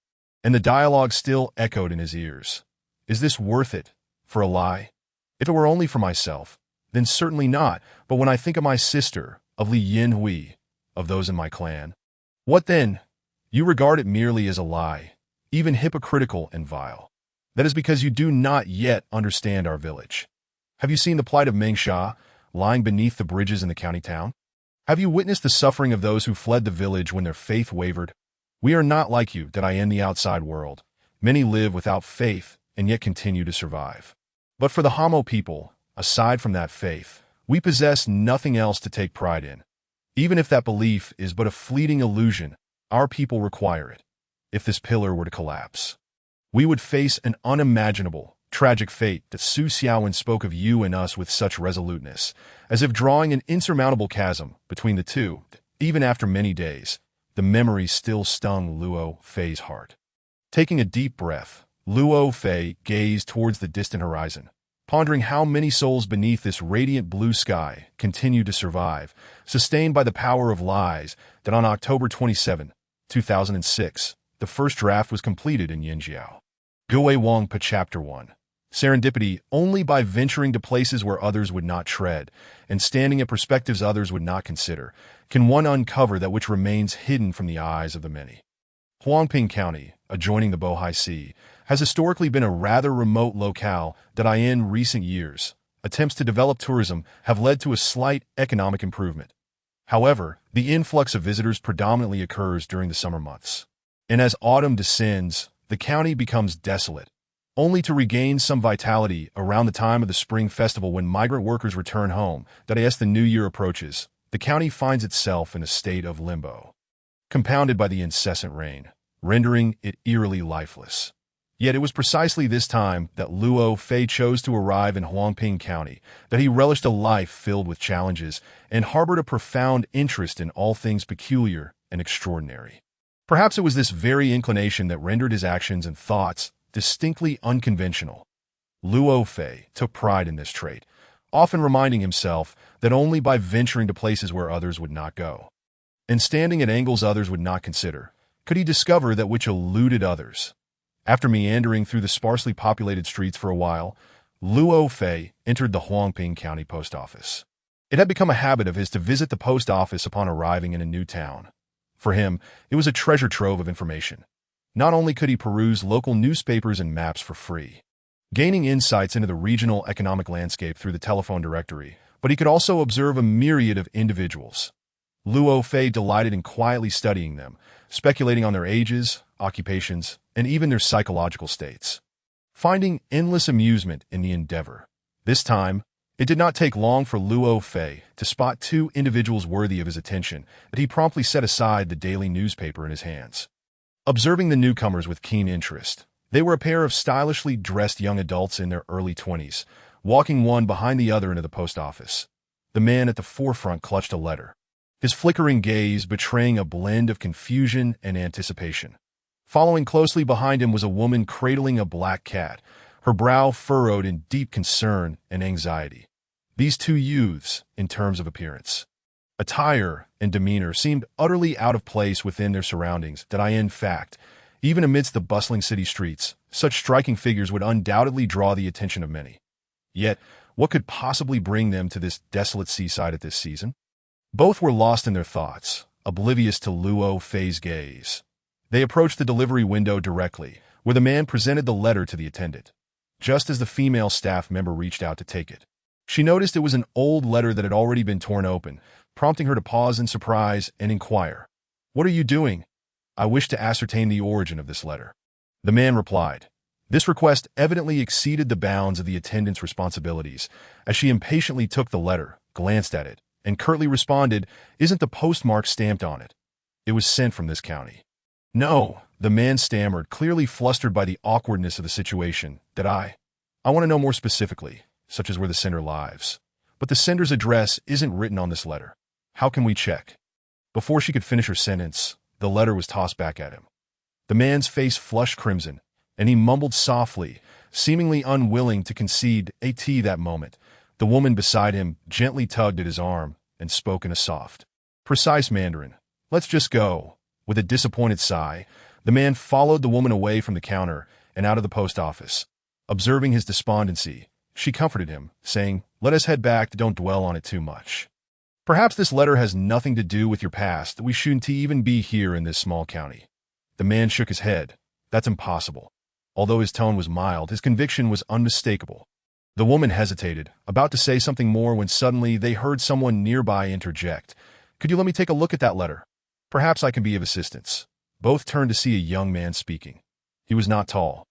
And the dialogue still echoed in his ears. "Is this worth it? For a lie? If it were only for myself, then certainly not. But when I think of my sister, of Li Yinhui, of those in my clan, what then? You regard it merely as a lie, even hypocritical and vile. That is because you do not yet understand our village. Have you seen the plight of Mengsha, lying beneath the bridges in the county town? Have you witnessed the suffering of those who fled the village when their faith wavered? We are not like you, that I in the outside world. Many live without faith and yet continue to survive. But for the Haohui people, aside from that faith, we possess nothing else to take pride in. Even if that belief is but a fleeting illusion, our people require it. If this pillar were to collapse, we would face an unimaginable, tragic fate." That Su Xiaowen spoke of you and us with such resoluteness, as if drawing an insurmountable chasm between the two. Even after many days, the memory still stung Luo Fei's heart. Taking a deep breath, Luo Fei gazed towards the distant horizon, pondering how many souls beneath this radiant blue sky continue to survive, sustained by the power of lies. That on October 27, 2006, the first draft was completed in Yinjiao. Guwei Wang Pa Chapter 1. Serendipity, only by venturing to places where others would not tread, and standing at perspectives others would not consider, can one uncover that which remains hidden from the eyes of the many. Huangping County, adjoining the Bohai Sea, has historically been a rather remote locale that in recent years, attempts to develop tourism have led to a slight economic improvement. However, the influx of visitors predominantly occurs during the summer months. And as autumn descends, the county becomes desolate, only to regain some vitality around the time of the spring festival when migrant workers return home. That as the new year approaches, the county finds itself in a state of limbo, compounded by the incessant rain, rendering it eerily lifeless. Yet it was precisely this time that Luo Fei chose to arrive in Huangping County, that he relished a life filled with challenges and harbored a profound interest in all things peculiar and extraordinary. Perhaps it was this very inclination that rendered his actions and thoughts distinctly unconventional. Luo Fei took pride in this trait, often reminding himself that only by venturing to places where others would not go, and standing at angles others would not consider, could he discover that which eluded others. After meandering through the sparsely populated streets for a while, Luo Fei entered the Huangping County Post Office. It had become a habit of his to visit the post office upon arriving in a new town. For him, it was a treasure trove of information. Not only could he peruse local newspapers and maps for free, gaining insights into the regional economic landscape through the telephone directory, but he could also observe a myriad of individuals. Luo Fei delighted in quietly studying them, speculating on their ages, occupations, and even their psychological states, finding endless amusement in the endeavor. This time, it did not take long for Luo Fei to spot two individuals worthy of his attention, but he promptly set aside the daily newspaper in his hands. Observing the newcomers with keen interest, they were a pair of stylishly dressed young adults in their early 20s, walking one behind the other into the post office. The man at the forefront clutched a letter, his flickering gaze betraying a blend of confusion and anticipation. Following closely behind him was a woman cradling a black cat, her brow furrowed in deep concern and anxiety. These two youths, in terms of appearance, attire, and demeanor, seemed utterly out of place within their surroundings. In fact, even amidst the bustling city streets, such striking figures would undoubtedly draw the attention of many. Yet, what could possibly bring them to this desolate seaside at this season? Both were lost in their thoughts, oblivious to Luo Fei's gaze. They approached the delivery window directly, where the man presented the letter to the attendant. Just as the female staff member reached out to take it, she noticed it was an old letter that had already been torn open, prompting her to pause in surprise and inquire, "What are you doing?" "I wish to ascertain the origin of this letter," the man replied. This request evidently exceeded the bounds of the attendant's responsibilities, as she impatiently took the letter, glanced at it, and curtly responded, "Isn't the postmark stamped on it?" "It was sent from this county." "No," the man stammered, clearly flustered by the awkwardness of the situation. I want to know more specifically, such as where the sender lives. But the sender's address isn't written on this letter. How can we check?" Before she could finish her sentence, the letter was tossed back at him. The man's face flushed crimson, and he mumbled softly, seemingly unwilling to concede that moment. The woman beside him gently tugged at his arm and spoke in a soft, precise Mandarin. "Let's just go." With a disappointed sigh, the man followed the woman away from the counter and out of the post office. Observing his despondency, she comforted him, saying, "Let us head back, don't dwell on it too much. Perhaps this letter has nothing to do with your past, that we shouldn't even be here in this small county." The man shook his head. "That's impossible." Although his tone was mild, his conviction was unmistakable. The woman hesitated, about to say something more when suddenly they heard someone nearby interject, "Could you let me take a look at that letter? Perhaps I can be of assistance." Both turned to see a young man speaking. He was not tall,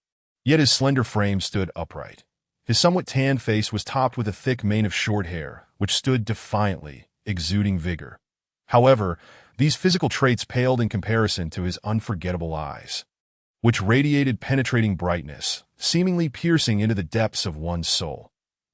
yet his slender frame stood upright. His somewhat tanned face was topped with a thick mane of short hair, which stood defiantly, exuding vigor. However, these physical traits paled in comparison to his unforgettable eyes, which radiated penetrating brightness, seemingly piercing into the depths of one's soul.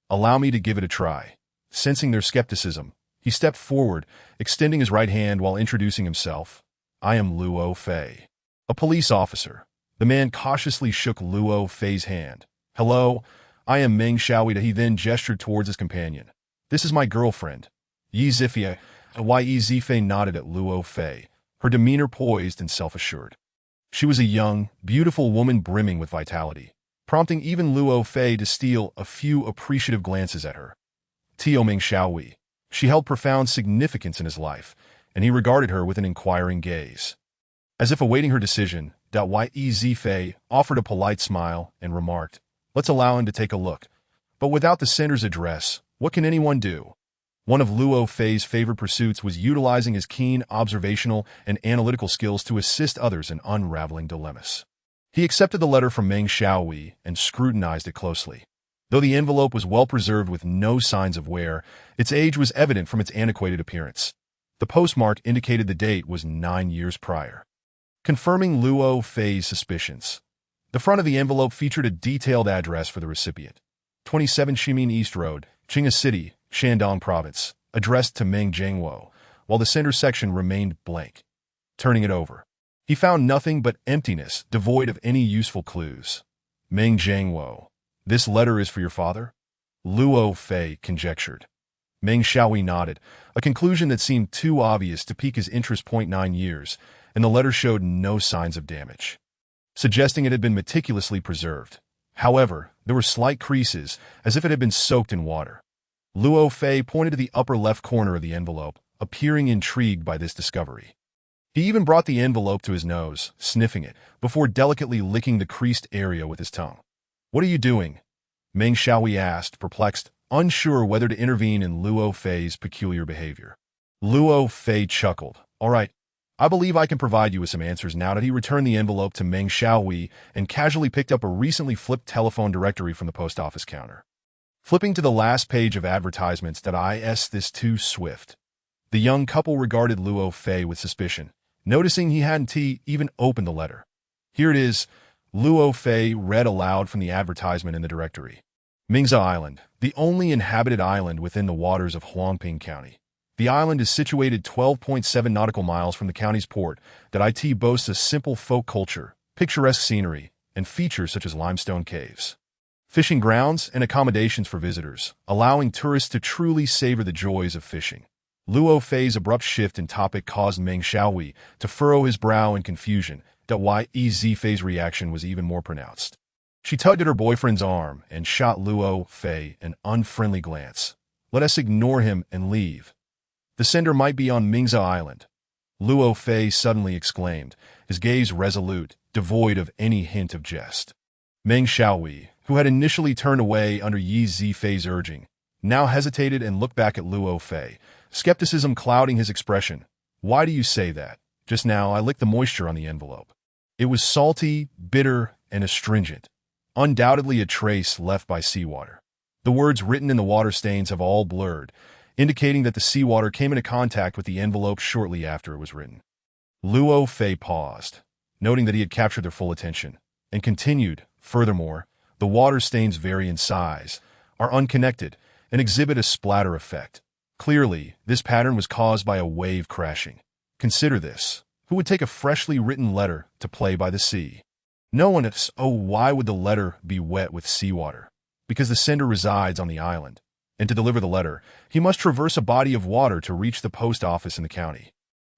"Allow me to give it a try." Sensing their skepticism, he stepped forward, extending his right hand while introducing himself. "I am Luo Fei, a police officer." The man cautiously shook Luo Fei's hand. "Hello, I am Meng Xiaohui." He then gestured towards his companion. "This is my girlfriend, Yi Zifei." Yi Zifei nodded at Luo Fei, her demeanor poised and self-assured. She was a young, beautiful woman brimming with vitality. prompting even Luo Fei to steal a few appreciative glances at her. Tio Ming Haohui. She held profound significance in his life, and he regarded her with an inquiring gaze. As if awaiting her decision, Ye Fei offered a polite smile and remarked, "Let's allow him to take a look. But without the sender's address, what can anyone do?" One of Luo Fei's favorite pursuits was utilizing his keen observational and analytical skills to assist others in unraveling dilemmas. He accepted the letter from Meng Xiaohui and scrutinized it closely. Though the envelope was well preserved with no signs of wear, its age was evident from its antiquated appearance. The postmark indicated the date was 9 years prior, confirming Luo Fei's suspicions. The front of the envelope featured a detailed address for the recipient: 27 Shimin East Road, Qinghe City, Shandong Province, addressed to Meng Jiangwo, while the center section remained blank. Turning it over, he found nothing but emptiness, devoid of any useful clues. Meng Jiangwo. "This letter is for your father?" Luo Fei conjectured. Meng Xiaohui nodded, a conclusion that seemed too obvious to pique his interest. 9 years, and the letter showed no signs of damage, suggesting it had been meticulously preserved. However, there were slight creases, as if it had been soaked in water. Luo Fei pointed to the upper left corner of the envelope, appearing intrigued by this discovery. He even brought the envelope to his nose, sniffing it, before delicately licking the creased area with his tongue. "What are you doing?" Meng Xiaohui asked, perplexed, unsure whether to intervene in Luo Fei's peculiar behavior. Luo Fei chuckled. "All right, I believe I can provide you with some answers now." That he returned the envelope to Meng Xiaohui and casually picked up a recently flipped telephone directory from the post office counter. Flipping to the last page of advertisements, this too swift. The young couple regarded Luo Fei with suspicion, noticing he hadn't even opened the letter. "Here it is," Luo Fei read aloud from the advertisement in the directory. "Mingza Island, the only inhabited island within the waters of Huangping County. The island is situated 12.7 nautical miles from the county's port. It boasts a simple folk culture, picturesque scenery, and features such as limestone caves, fishing grounds, and accommodations for visitors, allowing tourists to truly savor the joys of fishing." Luo Fei's abrupt shift in topic caused Meng Xiaohui to furrow his brow in confusion. Ye Fei's reaction was even more pronounced. She tugged at her boyfriend's arm and shot Luo Fei an unfriendly glance. "Let us ignore him and leave. The sender might be on Mingza Island," Luo Fei suddenly exclaimed, his gaze resolute, devoid of any hint of jest. Meng Xiaohui, who had initially turned away under Ye Fei's urging, now hesitated and looked back at Luo Fei, skepticism clouding his expression. "Why do you say that? Just now I licked the moisture on the envelope. It was salty, bitter, and astringent. Undoubtedly a trace left by seawater. The words written in the water stains have all blurred, indicating that the seawater came into contact with the envelope shortly after it was written." Luo Fei paused, noting that he had captured their full attention, and continued, "Furthermore, the water stains vary in size, are unconnected, and exhibit a splatter effect. Clearly, this pattern was caused by a wave crashing. Consider this. Who would take a freshly written letter to play by the sea? No one is. Oh, why would the letter be wet with seawater? Because the sender resides on the island, and to deliver the letter, he must traverse a body of water to reach the post office in the county."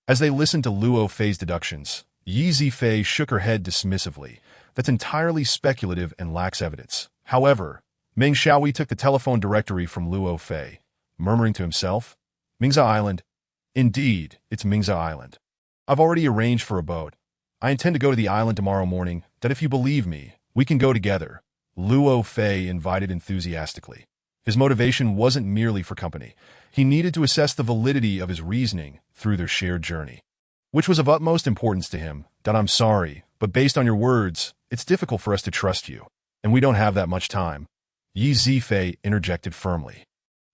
As they listened to Luo Fei's deductions, Ye Fei shook her head dismissively. "That's entirely speculative and lacks evidence." However, Meng Xiaohui took the telephone directory from Luo Fei, murmuring to himself, "Mingza Island. Indeed, it's Mingza Island. I've already arranged for a boat. I intend to go to the island tomorrow morning. That if you believe me, we can go together." Luo Fei invited enthusiastically. His motivation wasn't merely for company. He needed to assess the validity of his reasoning through their shared journey, which was of utmost importance to him. "I'm sorry, but based on your words, it's difficult for us to trust you, and we don't have that much time," Ye Fei interjected firmly.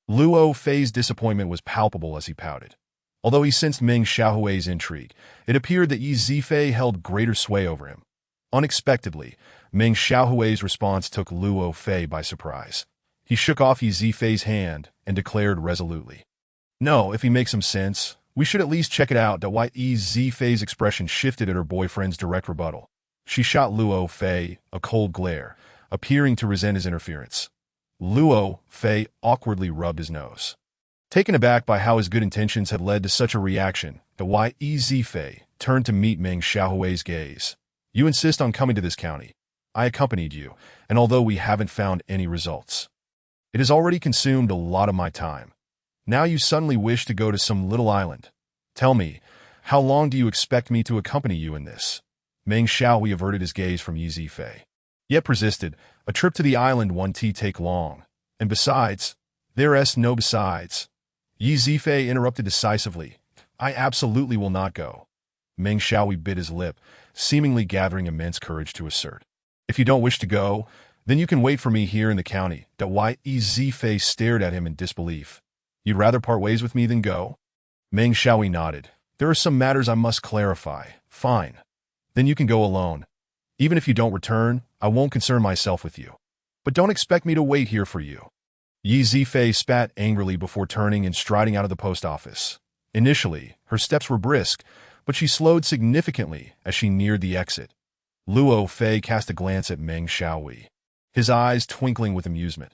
Luo Fei's disappointment was palpable as he pouted. Although he sensed Meng Xiaohui's intrigue, it appeared that Ye Fei held greater sway over him. Unexpectedly, Meng Xiaohui's response took Luo Fei by surprise. He shook off Ye Fei's hand and declared resolutely, "No, if he makes some sense, we should at least check it out." Ye Fei's expression shifted at her boyfriend's direct rebuttal. She shot Luo Fei a cold glare, appearing to resent his interference. Luo Fei awkwardly rubbed his nose, taken aback by how his good intentions had led to such a reaction. Ye Fei turned to meet Meng Xiaohui's gaze. "You insist on coming to this county. I accompanied you, and although we haven't found any results, it has already consumed a lot of my time. Now you suddenly wish to go to some little island. Tell me, how long do you expect me to accompany you in this? Meng Xiaohui averted his gaze from Yi Zifei, yet persisted. A trip to the island won't take long. And besides, there's no besides. Yi Zifei interrupted decisively. I absolutely will not go. Meng Xiaohui bit his lip, seemingly gathering immense courage to assert. If you don't wish to go, then you can wait for me here in the county. Yi Zifei stared at him in disbelief. You'd rather part ways with me than go? Meng Xiaohui nodded. There are some matters I must clarify. Fine. Then you can go alone. Even if you don't return, I won't concern myself with you. But don't expect me to wait here for you. Yi Zifei spat angrily before turning and striding out of the post office. Initially, her steps were brisk, but she slowed significantly as she neared the exit. Luo Fei cast a glance at Meng Xiaohui, his eyes twinkling with amusement.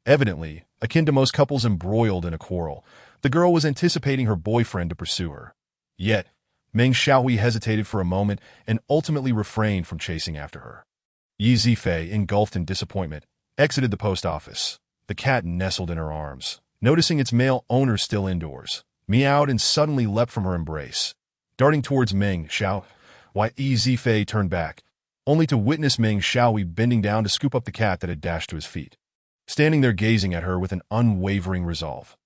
Evidently, akin to most couples embroiled in a quarrel, the girl was anticipating her boyfriend to pursue her. Yet, Meng Xiaohui hesitated for a moment and ultimately refrained from chasing after her. Yi Zifei, engulfed in disappointment, exited the post office. The cat nestled in her arms, noticing its male owner still indoors, meowed and suddenly leapt from her embrace. Darting towards Meng Xiaohui, Yi Zifei turned back, only to witness Meng Xiaohui bending down to scoop up the cat that had dashed to his feet, standing there gazing at her with an unwavering resolve.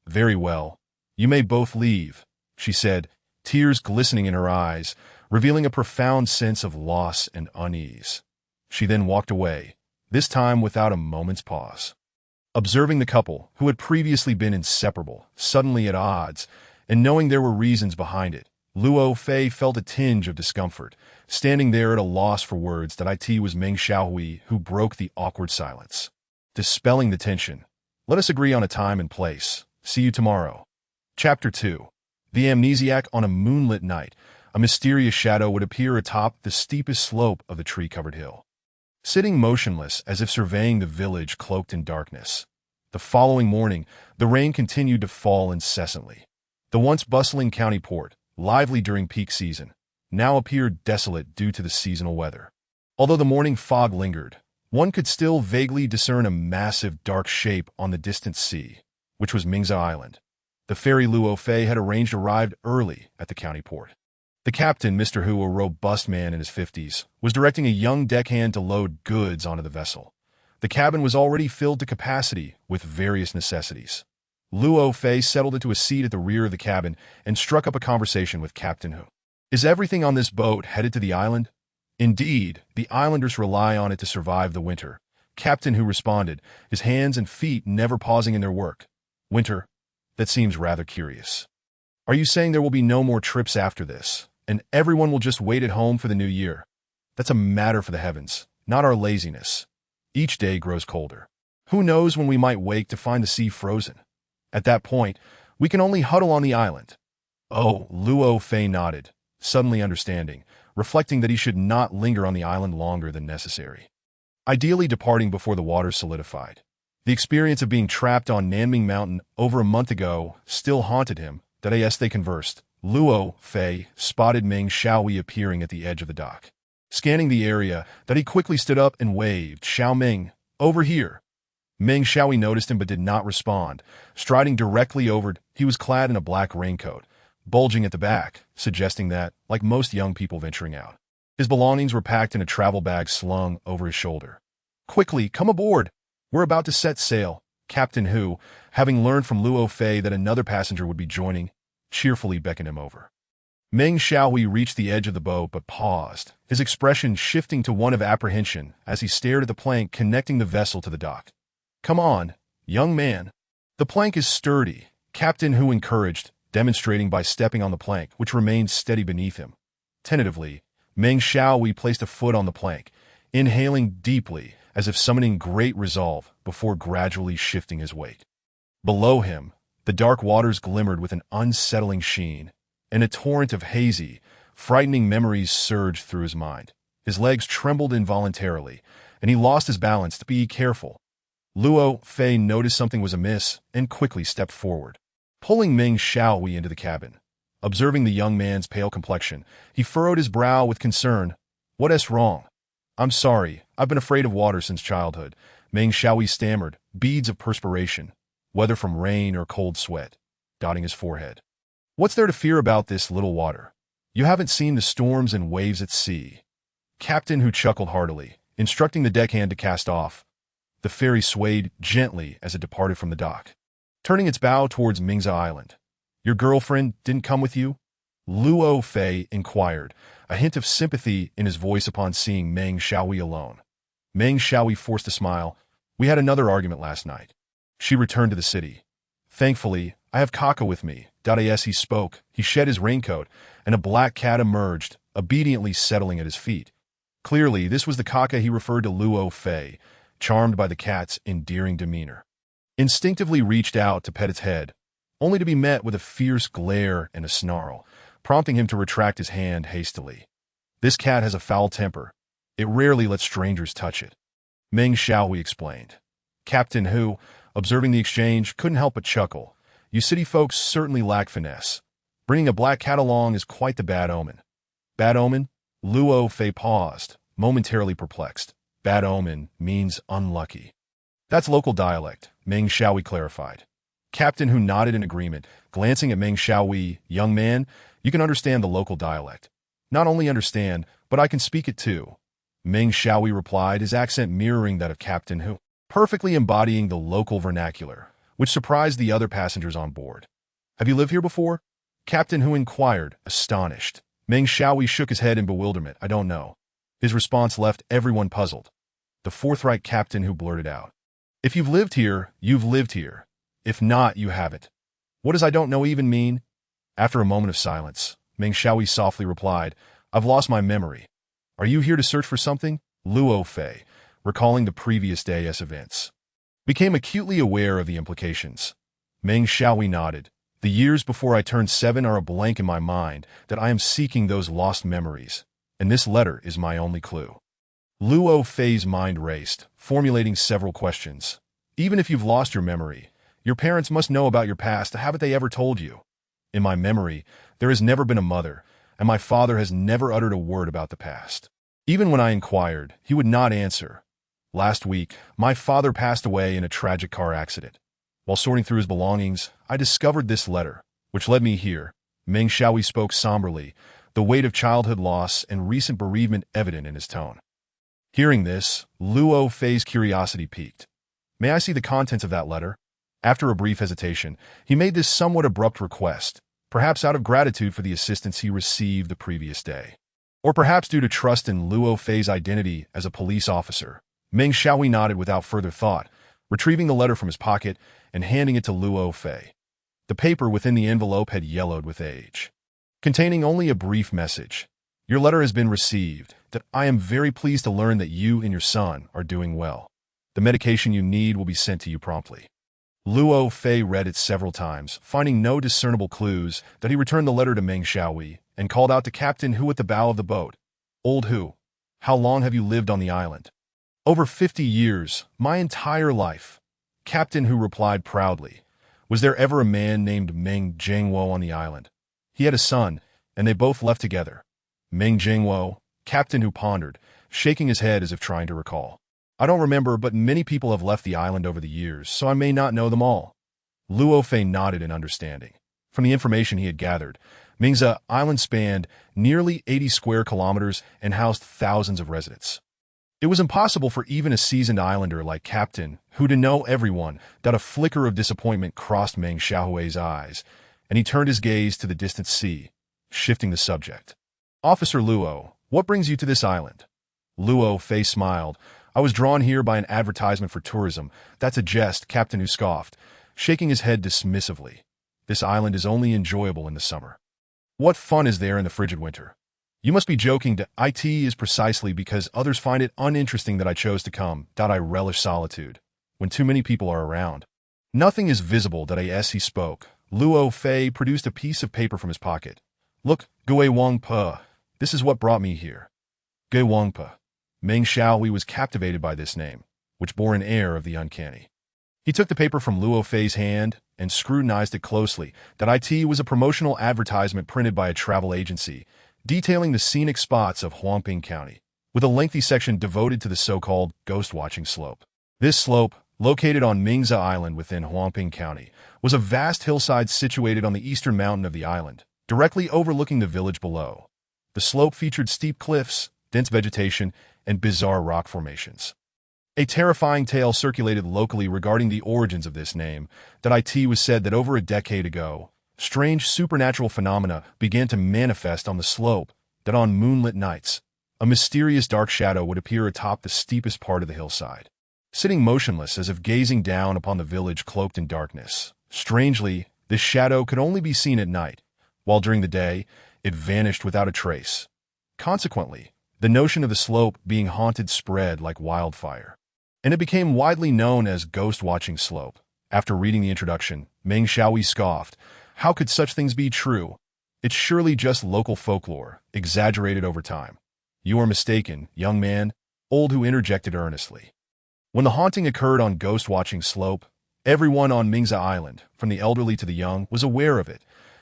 Very well, you may both leave, she said, tears glistening in her eyes, revealing a profound sense of loss and unease. She then walked away, this time without a moment's pause. Observing the couple, who had previously been inseparable, suddenly at odds, and knowing there were reasons behind it, Luo Fei felt a tinge of discomfort, standing there at a loss for words. It was Meng Xiaohui who broke the awkward silence. Dispelling the tension, let us agree on a time and place. See you tomorrow. Chapter 2. The Amnesiac. On a moonlit night, a mysterious shadow would appear atop the steepest slope of the tree-covered hill, sitting motionless as if surveying the village cloaked in darkness. The following morning, the rain continued to fall incessantly. The once bustling county port, lively during peak season, now appeared desolate due to the seasonal weather. Although the morning fog lingered, one could still vaguely discern a massive dark shape on the distant sea, which was Mingza Island. The ferry Luo Fei had arranged arrived early at the county port. The captain, Mr. Hu, a robust man in his 50s, was directing a young deckhand to load goods onto the vessel. The cabin was already filled to capacity with various necessities. Luo Fei settled into a seat at the rear of the cabin and struck up a conversation with Captain Hu. Is everything on this boat headed to the island? Indeed, the islanders rely on it to survive the winter. Captain Hu responded, his hands and feet never pausing in their work. Winter? That seems rather curious. Are you saying there will be no more trips after this, and everyone will just wait at home for the new year? That's a matter for the heavens, not our laziness. Each day grows colder. Who knows when we might wake to find the sea frozen? At that point, we can only huddle on the island. Oh, Luo Fei nodded, suddenly understanding, reflecting that he should not linger on the island longer than necessary. Ideally departing before the waters solidified. The experience of being trapped on Nanming Mountain over a month ago still haunted him. As they conversed, Luo Fei spotted Meng Xiaohui appearing at the edge of the dock. Scanning the area, he quickly stood up and waved, "Xiao Meng, over here." Meng Xiaohui noticed him but did not respond. Striding directly over, he was clad in a black raincoat, bulging at the back, suggesting that, like most young people venturing out, his belongings were packed in a travel bag slung over his shoulder. "Quickly, come aboard! We're about to set sail." Captain Hu, having learned from Luo Fei that another passenger would be joining, cheerfully beckoned him over. Meng Xiaohui reached the edge of the boat but paused, his expression shifting to one of apprehension as he stared at the plank connecting the vessel to the dock. "Come on, young man. The plank is sturdy," Captain Hu encouraged, demonstrating by stepping on the plank, which remained steady beneath him. Tentatively, Meng Xiaohui placed a foot on the plank, inhaling deeply as if summoning great resolve before gradually shifting his weight. Below him, the dark waters glimmered with an unsettling sheen, and a torrent of hazy, frightening memories surged through his mind. His legs trembled involuntarily, and he lost his balance. To be careful. Luo Fei noticed something was amiss and quickly stepped forward, pulling Meng Xiaohui into the cabin. Observing the young man's pale complexion, he furrowed his brow with concern. "What's wrong?" I'm sorry, I've been afraid of water since childhood, Meng Xiaohui stammered, beads of perspiration, whether from rain or cold sweat, dotting his forehead. What's there to fear about this little water? You haven't seen the storms and waves at sea. Captain Hu chuckled heartily, instructing the deckhand to cast off. The ferry swayed gently as it departed from the dock, turning its bow towards Mingza Island. Your girlfriend didn't come with you? Luo Fei inquired, a hint of sympathy in his voice upon seeing Meng Xiaohui alone. Meng Xiaohui forced a smile. We had another argument last night. She returned to the city. Thankfully, I have Kaka with me. As he spoke, he shed his raincoat, and a black cat emerged, obediently settling at his feet. Clearly, this was the Kaka he referred to Luo Fei, charmed by the cat's endearing demeanor. Instinctively reached out to pet its head, only to be met with a fierce glare and a snarl, prompting him to retract his hand hastily. This cat has a foul temper. It rarely lets strangers touch it. Meng Xiaohui explained. Captain Hu, observing the exchange, couldn't help but chuckle. You city folks certainly lack finesse. Bringing a black cat along is quite the bad omen. Bad omen? Luo Fei paused, momentarily perplexed. Bad omen means unlucky. That's local dialect, Meng Xiaohui clarified. Captain Hu nodded in agreement, glancing at Meng Xiaohui. Young man, you can understand the local dialect. Not only understand, but I can speak it too. Meng Xiaohui replied, his accent mirroring that of Captain Hu, perfectly embodying the local vernacular, which surprised the other passengers on board. Have you lived here before? Captain Hu inquired, astonished. Meng Xiaohui shook his head in bewilderment. I don't know. His response left everyone puzzled. The forthright Captain Hu blurted out. If you've lived here, you've lived here. If not, you haven't. What does I don't know even mean? After a moment of silence, Meng Xiaohui softly replied, I've lost my memory. Are you here to search for something? Luo Fei, recalling the previous day's events, became acutely aware of the implications. Meng Xiaohui nodded. The years before I turned 7 are a blank in my mind that I am seeking those lost memories, and this letter is my only clue. Luo Fei's mind raced, formulating several questions. Even if you've lost your memory, your parents must know about your past. Haven't they ever told you? In my memory, there has never been a mother, and my father has never uttered a word about the past. Even when I inquired, he would not answer. Last week, my father passed away in a tragic car accident. While sorting through his belongings, I discovered this letter, which led me here. Meng Xiaohui spoke somberly, the weight of childhood loss and recent bereavement evident in his tone. Hearing this, Luo Fei's curiosity piqued. May I see the contents of that letter? After a brief hesitation, he made this somewhat abrupt request, perhaps out of gratitude for the assistance he received the previous day, or perhaps due to trust in Luo Fei's identity as a police officer. Meng Xiaohui nodded without further thought, retrieving the letter from his pocket and handing it to Luo Fei. The paper within the envelope had yellowed with age, containing only a brief message. Your letter has been received, that I am very pleased to learn that you and your son are doing well. The medication you need will be sent to you promptly. Luo Fei read it several times, finding no discernible clues, that he returned the letter to Meng Xiaohui and called out to Captain Hu at the bow of the boat. Old Hu, how long have you lived on the island? Over 50 years, my entire life. Captain Hu replied proudly. Was there ever a man named Meng Jingwo on the island? He had a son, and they both left together. Meng Jingwo, Captain Hu pondered, shaking his head as if trying to recall. I don't remember, but many people have left the island over the years, so I may not know them all. Luo Fei nodded in understanding. From the information he had gathered, Mingza Island spanned nearly 80 square kilometers and housed thousands of residents. It was impossible for even a seasoned islander like Captain Hu to know everyone. That a flicker of disappointment crossed Meng Xiaohui's eyes, and he turned his gaze to the distant sea, shifting the subject. Officer Luo, what brings you to this island? Luo Fei smiled. I was drawn here by an advertisement for tourism. That's a jest, Captain Hu scoffed, shaking his head dismissively. This island is only enjoyable in the summer. What fun is there in the frigid winter? You must be joking. It is precisely because others find it uninteresting that I chose to come. I relish solitude, when too many people are around. Nothing is visible. As he spoke, Luo Fei produced a piece of paper from his pocket. Look, Gui Wang Pa. This is what brought me here. Gui Wang Pa. Meng Xiaohui was captivated by this name, which bore an air of the uncanny. He took the paper from Luo Fei's hand and scrutinized it closely. It was a promotional advertisement printed by a travel agency, detailing the scenic spots of Huangping County. with a lengthy section devoted to the so-called ghost-watching slope. This slope, located on Mingza Island within Huangping County, was a vast hillside situated on the eastern mountain of the island, directly overlooking the village below. The slope featured steep cliffs, dense vegetation, and bizarre rock formations. A terrifying tale circulated locally regarding the origins of this name. It was said that over a decade ago, strange supernatural phenomena began to manifest on the slope, that on moonlit nights, a mysterious dark shadow would appear atop the steepest part of the hillside, sitting motionless as if gazing down upon the village cloaked in darkness. Strangely, this shadow could only be seen at night, while during the day, it vanished without a trace. Consequently, the notion of the slope being haunted spread like wildfire, and it became widely known as ghost-watching slope. After reading the introduction, Meng Xiaohui scoffed. How could such things be true? It's surely just local folklore, exaggerated over time. You are mistaken, young man, Old Hu interjected earnestly. When the haunting occurred on ghost-watching slope, everyone on Mingza Island, from the elderly to the young, was aware of it.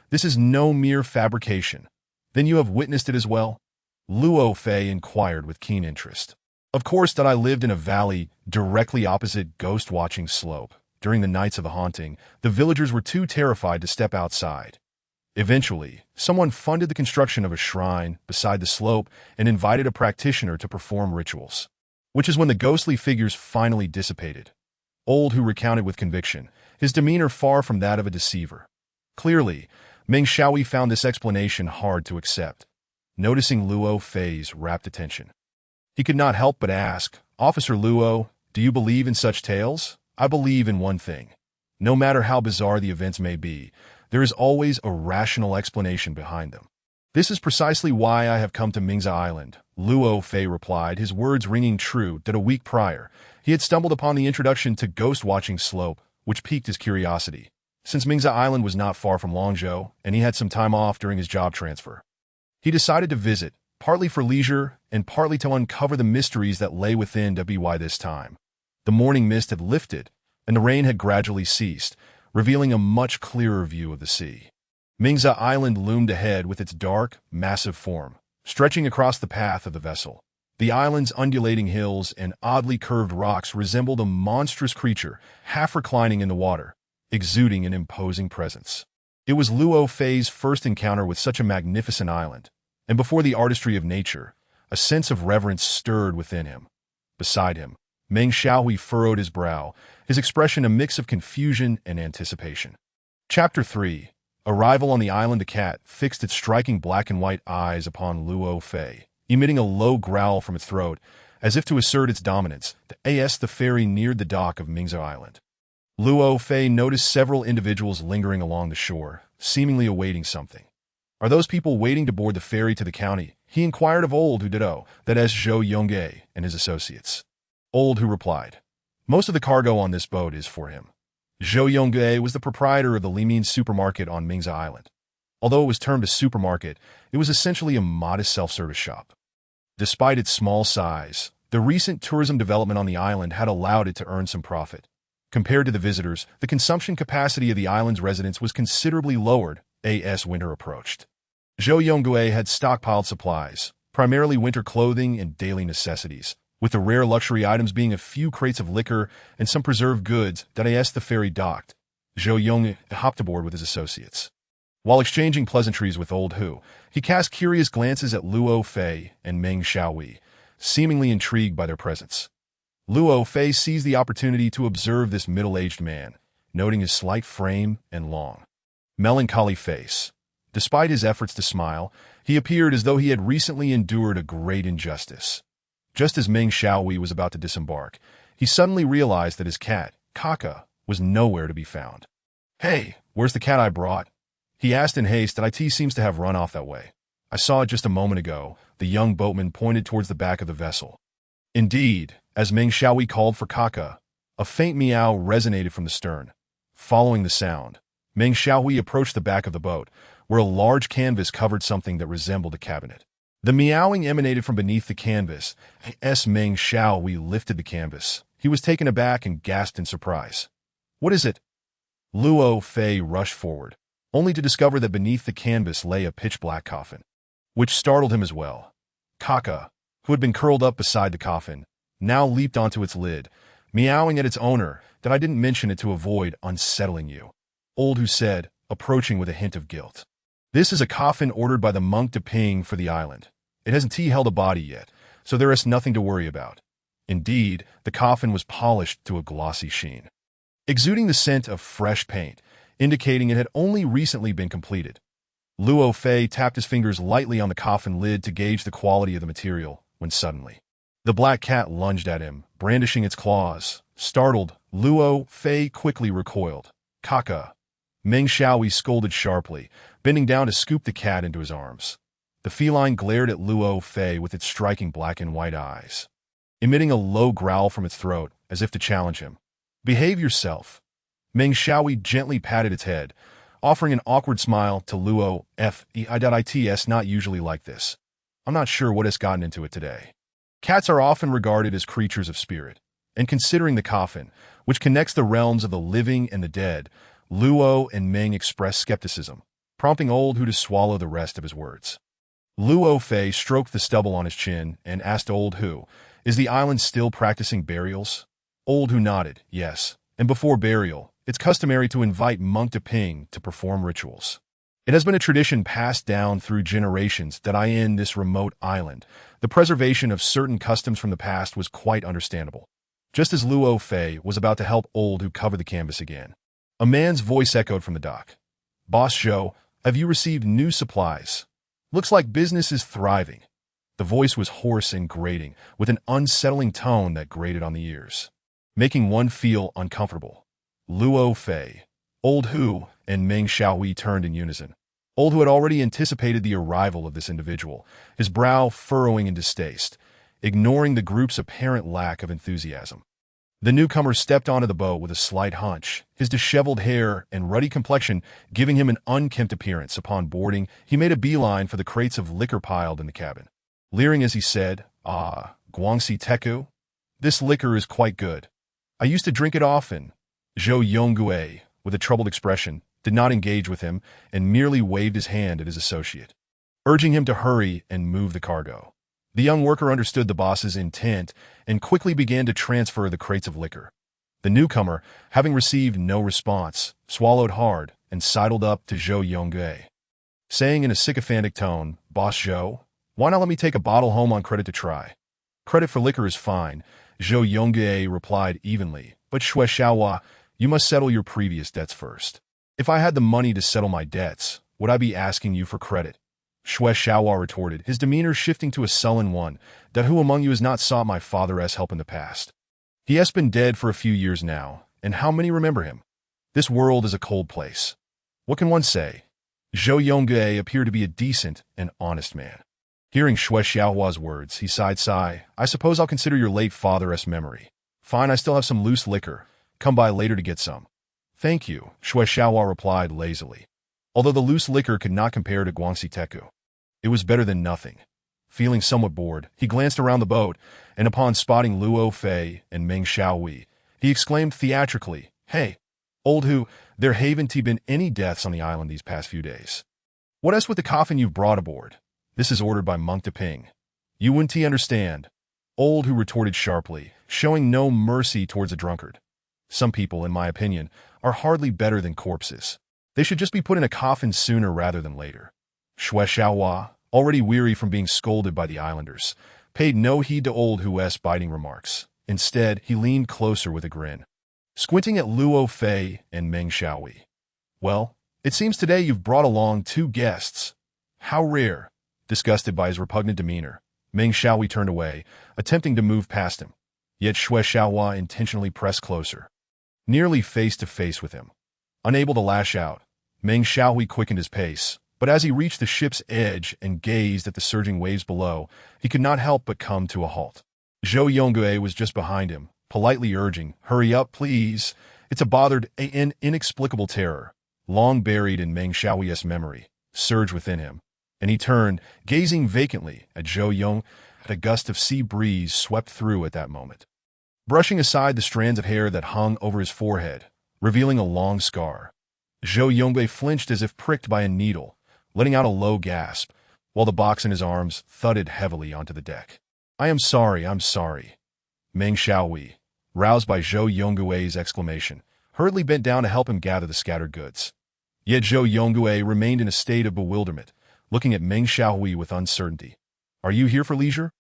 This is no mere fabrication. Then you have witnessed it as well? Luo Fei inquired with keen interest. Of course that I lived in a valley directly opposite ghost-watching slope. During the nights of the haunting, the villagers were too terrified to step outside. Eventually, someone funded the construction of a shrine beside the slope and invited a practitioner to perform rituals, which is when the ghostly figures finally dissipated. Old Hu recounted with conviction, his demeanor far from that of a deceiver. Clearly, Meng Xiaohui found this explanation hard to accept. Noticing Luo Fei's rapt attention, he could not help but ask, Officer Luo, do you believe in such tales? I believe in one thing. No matter how bizarre the events may be, there is always a rational explanation behind them. This is precisely why I have come to Mingza Island, Luo Fei replied, his words ringing true that a week prior, he had stumbled upon the introduction to ghost-watching slope, which piqued his curiosity. Since Mingza Island was not far from Longzhou, and he had some time off during his job transfer, he decided to visit, partly for leisure and partly to uncover the mysteries that lay within. By this time, the morning mist had lifted, and the rain had gradually ceased, revealing a much clearer view of the sea. Mingza Island loomed ahead with its dark, massive form, stretching across the path of the vessel. The island's undulating hills and oddly curved rocks resembled a monstrous creature, half reclining in the water, exuding an imposing presence. It was Luo Fei's first encounter with such a magnificent island, and before the artistry of nature, a sense of reverence stirred within him. Beside him, Meng Xiaohui furrowed his brow, his expression a mix of confusion and anticipation. Chapter 3. Arrival on the island. A cat fixed its striking black and white eyes upon Luo Fei, emitting a low growl from its throat, as if to assert its dominance. The ferry neared the dock of Mingza Island. Luo Fei noticed several individuals lingering along the shore, seemingly awaiting something. Are those people waiting to board the ferry to the county? He inquired of Old Hu Ditto, that is Zhou Yongge and his associates. Old Hu replied, most of the cargo on this boat is for him. Zhou Yongge was the proprietor of the Limin supermarket on Mingza Island. Although it was termed a supermarket, it was essentially a modest self-service shop. Despite its small size, the recent tourism development on the island had allowed it to earn some profit. Compared to the visitors, the consumption capacity of the island's residents was considerably lowered as winter approached. Zhou Yonggue had stockpiled supplies, primarily winter clothing and daily necessities, with the rare luxury items being a few crates of liquor and some preserved goods. The ferry docked. Zhou Yong hopped aboard with his associates. While exchanging pleasantries with Old Hu, he cast curious glances at Luo Fei and Meng Xiaohui, seemingly intrigued by their presence. Luo Fei seized the opportunity to observe this middle-aged man, noting his slight frame and long, melancholy face. Despite his efforts to smile, he appeared as though he had recently endured a great injustice. Just as Meng Xiaohui was about to disembark, he suddenly realized that his cat, Kaka, was nowhere to be found. Hey, where's the cat I brought? He asked in haste. It seems to have run off that way. I saw it just a moment ago. The young boatman pointed towards the back of the vessel. Indeed, as Meng Xiaohui called for Kaka, a faint meow resonated from the stern. Following the sound, Meng Xiaohui approached the back of the boat, where a large canvas covered something that resembled a cabinet. The meowing emanated from beneath the canvas. As Meng Xiaohui lifted the canvas, he was taken aback and gasped in surprise. What is it? Luo Fei rushed forward, only to discover that beneath the canvas lay a pitch-black coffin, which startled him as well. Kaka, who had been curled up beside the coffin, now leaped onto its lid, meowing at its owner that I didn't mention it to avoid unsettling you. Old Hu said, approaching with a hint of guilt. This is a coffin ordered by the monk de Ping for the island. It hasn't held a body yet, so there is nothing to worry about. Indeed, the coffin was polished to a glossy sheen, exuding the scent of fresh paint, indicating it had only recently been completed. Luo Fei tapped his fingers lightly on the coffin lid to gauge the quality of the material, when suddenly, the black cat lunged at him, brandishing its claws. Startled, Luo Fei quickly recoiled. Kaka! Meng Xiaohui scolded sharply, bending down to scoop the cat into his arms. The feline glared at Luo Fei with its striking black and white eyes, emitting a low growl from its throat, as if to challenge him. Behave yourself. Meng Xiaohui gently patted its head, offering an awkward smile to Luo Fei. It's not usually like this. I'm not sure what has gotten into it today. Cats are often regarded as creatures of spirit, and considering the coffin, which connects the realms of the living and the dead, Luo and Meng expressed skepticism, prompting Old Hu to swallow the rest of his words. Luo Fei stroked the stubble on his chin and asked Old Hu, "Is the island still practicing burials?" Old Hu nodded, yes, and before burial, it's customary to invite Monk de Ping to perform rituals. It has been a tradition passed down through generations that in this remote island, the preservation of certain customs from the past was quite understandable. Just as Luo Fei was about to help Old Hu cover the canvas again, a man's voice echoed from the dock. "Boss Zhou, have you received new supplies? Looks like business is thriving." The voice was hoarse and grating, with an unsettling tone that grated on the ears, making one feel uncomfortable. Luo Fei, Old Hu, and Meng Xiaohui turned in unison. Old Hu had already anticipated the arrival of this individual, his brow furrowing in distaste, ignoring the group's apparent lack of enthusiasm. The newcomer stepped onto the boat with a slight hunch, his disheveled hair and ruddy complexion giving him an unkempt appearance. Upon boarding, he made a beeline for the crates of liquor piled in the cabin, leering as he said, "Ah, Guangxi Teku? This liquor is quite good. I used to drink it often." Zhou Yonggue, with a troubled expression, did not engage with him and merely waved his hand at his associate, urging him to hurry and move the cargo. The young worker understood the boss's intent and quickly began to transfer the crates of liquor. The newcomer, having received no response, swallowed hard and sidled up to Zhou Yonggue, saying in a sycophantic tone, "Boss Zhou, why not let me take a bottle home on credit to try?" "Credit for liquor is fine," Zhou Yonggue replied evenly, "but Shui Xiaohua, you must settle your previous debts first." "If I had the money to settle my debts, would I be asking you for credit?" Shui Xiaohua retorted, his demeanor shifting to a sullen one. "That who among you has not sought my father's help in the past? He has been dead for a few years now, and how many remember him? This world is a cold place. What can one say?" Zhou Yonggue appeared to be a decent and honest man. Hearing Shui Xiaohua's words, he sighed. "I suppose I'll consider your late father's memory. Fine, I still have some loose liquor. Come by later to get some." "Thank you," Shui Xiaohua replied lazily. Although the loose liquor could not compare to Guangxi Teku, it was better than nothing. Feeling somewhat bored, he glanced around the boat, and upon spotting Luo Fei and Meng Xiaohui, he exclaimed theatrically, "Hey, Old Hu, there haven't been any deaths on the island these past few days. What else with the coffin you've brought aboard? This is ordered by Monk de Ping. You wouldn't understand." Old Hu retorted sharply, showing no mercy towards a drunkard. "Some people, in my opinion, are hardly better than corpses. They should just be put in a coffin sooner rather than later." Shui Xiaohua, already weary from being scolded by the islanders, paid no heed to Old Hu's biting remarks. Instead, he leaned closer with a grin, squinting at Luo Fei and Meng Xiaohui. "Well, it seems today you've brought along 2 guests. How rare." Disgusted by his repugnant demeanor, Meng Xiaohui turned away, attempting to move past him. Yet Shui Xiaohua intentionally pressed closer, nearly face to face with him. Unable to lash out, Meng Xiaohui quickened his pace, but as he reached the ship's edge and gazed at the surging waves below, he could not help but come to a halt. Zhou Yonggue was just behind him, politely urging, "Hurry up, please." It's a bothered, an inexplicable terror, long buried in Meng Xiaohui's memory, surged within him, and he turned, gazing vacantly at Zhou Yong. A gust of sea breeze swept through at that moment, brushing aside the strands of hair that hung over his forehead, revealing a long scar. Zhou Yongbai flinched as if pricked by a needle, letting out a low gasp, while the box in his arms thudded heavily onto the deck. I'm sorry. Meng Xiaohui, roused by Zhou Yonggui's exclamation, hurriedly bent down to help him gather the scattered goods. Yet Zhou Yonggui remained in a state of bewilderment, looking at Meng Xiaohui with uncertainty. Are you here for leisure?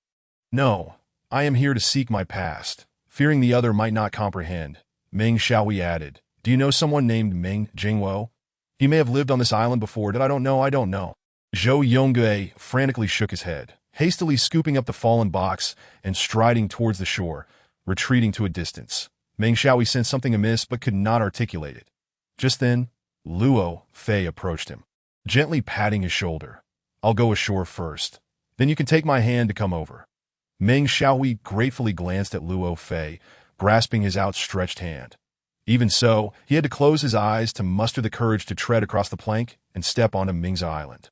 No, I am here to seek my past. Fearing the other might not comprehend, Meng Xiaohui added, Do you know someone named Meng Jingwo? He may have lived on this island before. I don't know. Zhou Yonggui frantically shook his head, hastily scooping up the fallen box and striding towards the shore, retreating to a distance. Meng Xiaohui sensed something amiss but could not articulate it. Just then, Luo Fei approached him, gently patting his shoulder. I'll go ashore first. Then you can take my hand to come over. Meng Xiaohui gratefully glanced at Luo Fei, grasping his outstretched hand. Even so, he had to close his eyes to muster the courage to tread across the plank and step onto Mingza Island.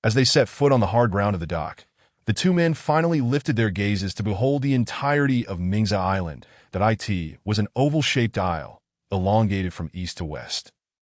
As they set foot on the hard ground of the dock, the two men finally lifted their gazes to behold the entirety of Mingza Island. That it was an oval-shaped isle, elongated from east to west.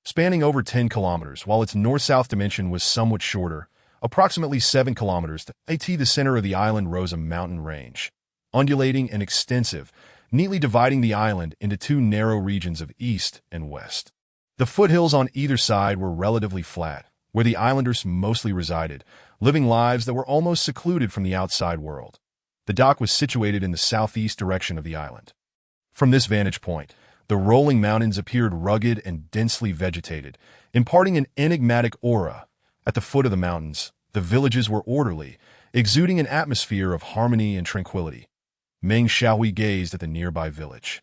Spanning over 10 kilometers, while its north-south dimension was somewhat shorter, approximately 7 kilometers, the center of the island rose a mountain range, undulating and extensive, neatly dividing the island into two narrow regions of east and west. The foothills on either side were relatively flat, where the islanders mostly resided, living lives that were almost secluded from the outside world. The dock was situated in the southeast direction of the island. From this vantage point, the rolling mountains appeared rugged and densely vegetated, imparting an enigmatic aura. At the foot of the mountains, the villages were orderly, exuding an atmosphere of harmony and tranquility. Meng Xiaohui gazed at the nearby village,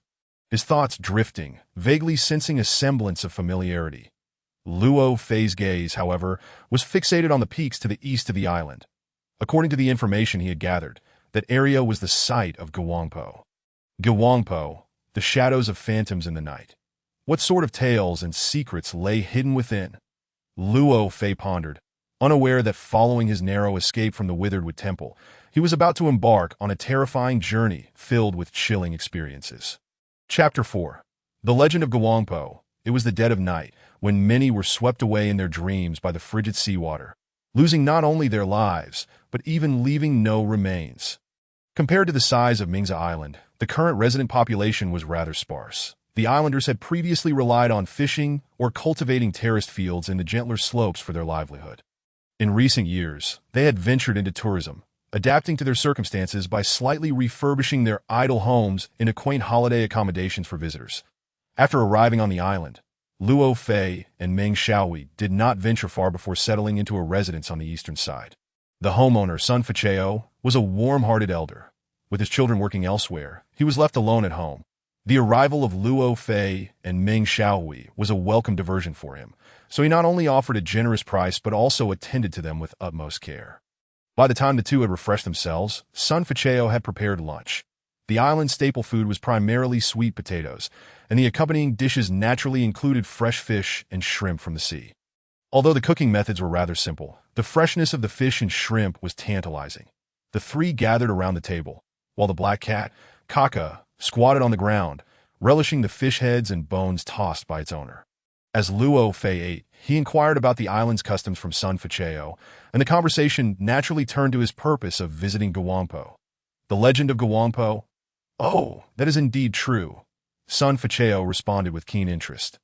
his thoughts drifting, vaguely sensing a semblance of familiarity. Luo Fei's gaze, however, was fixated on the peaks to the east of the island. According to the information he had gathered, that area was the site of Guangpo. Guangpo, the shadows of phantoms in the night. What sort of tales and secrets lay hidden within? Luo Fei pondered, unaware that following his narrow escape from the Witheredwood Temple, he was about to embark on a terrifying journey filled with chilling experiences. Chapter 4. The Legend of Guangpo. It was the dead of night, when many were swept away in their dreams by the frigid seawater, losing not only their lives, but even leaving no remains. Compared to the size of Mingza Island, the current resident population was rather sparse. The islanders had previously relied on fishing or cultivating terraced fields in the gentler slopes for their livelihood. In recent years, they had ventured into tourism, adapting to their circumstances by slightly refurbishing their idle homes into quaint holiday accommodations for visitors. After arriving on the island, Luo Fei and Meng Xiaohui did not venture far before settling into a residence on the eastern side. The homeowner, Sun Facheo, was a warm-hearted elder. With his children working elsewhere, he was left alone at home. The arrival of Luo Fei and Meng Xiaohui was a welcome diversion for him, so he not only offered a generous price but also attended to them with utmost care. By the time the two had refreshed themselves, Sun Facheo had prepared lunch. The island's staple food was primarily sweet potatoes, and the accompanying dishes naturally included fresh fish and shrimp from the sea. Although the cooking methods were rather simple, the freshness of the fish and shrimp was tantalizing. The three gathered around the table, while the black cat, Kaka, squatted on the ground, relishing the fish heads and bones tossed by its owner. As Luo Fei ate, he inquired about the island's customs from Sun Facheo, and the conversation naturally turned to his purpose of visiting Guangpo. The legend of Guangpo? Oh, that is indeed true, Sun Facheo responded with keen interest,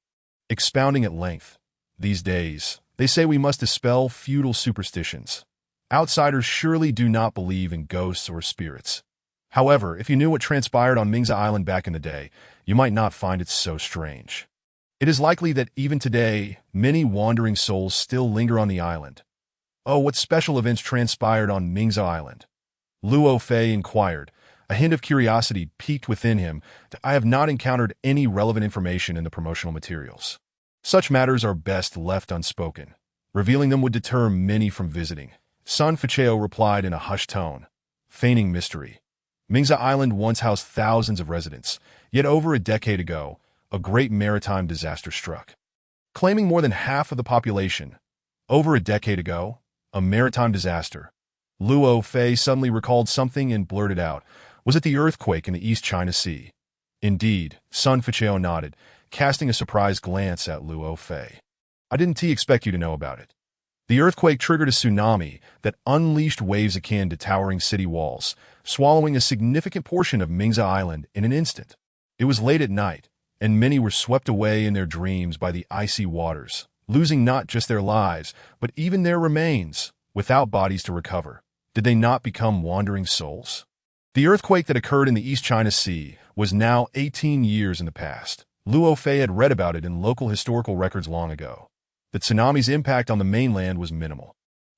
expounding at length. These days, they say we must dispel feudal superstitions. Outsiders surely do not believe in ghosts or spirits. However, if you knew what transpired on Mingza Island back in the day, you might not find it so strange. It is likely that even today, many wandering souls still linger on the island. Oh, what special events transpired on Mingza Island? Luo Fei inquired, a hint of curiosity piqued within him that I have not encountered any relevant information in the promotional materials. Such matters are best left unspoken. Revealing them would deter many from visiting. Sun Facheo replied in a hushed tone, feigning mystery. Mingza Island once housed thousands of residents, yet over a decade ago, a great maritime disaster struck, claiming more than half of the population. Over a decade ago, a maritime disaster. Luo Fei suddenly recalled something and blurted out, was it the earthquake in the East China Sea? Indeed, Sun Facheo nodded, casting a surprised glance at Luo Fei. I didn't expect you to know about it. The earthquake triggered a tsunami that unleashed waves akin to towering city walls, swallowing a significant portion of Mingza Island in an instant. It was late at night, and many were swept away in their dreams by the icy waters, losing not just their lives, but even their remains, without bodies to recover. Did they not become wandering souls? The earthquake that occurred in the East China Sea was now 18 years in the past. Luo Fei had read about it in local historical records long ago. The tsunami's impact on the mainland was minimal,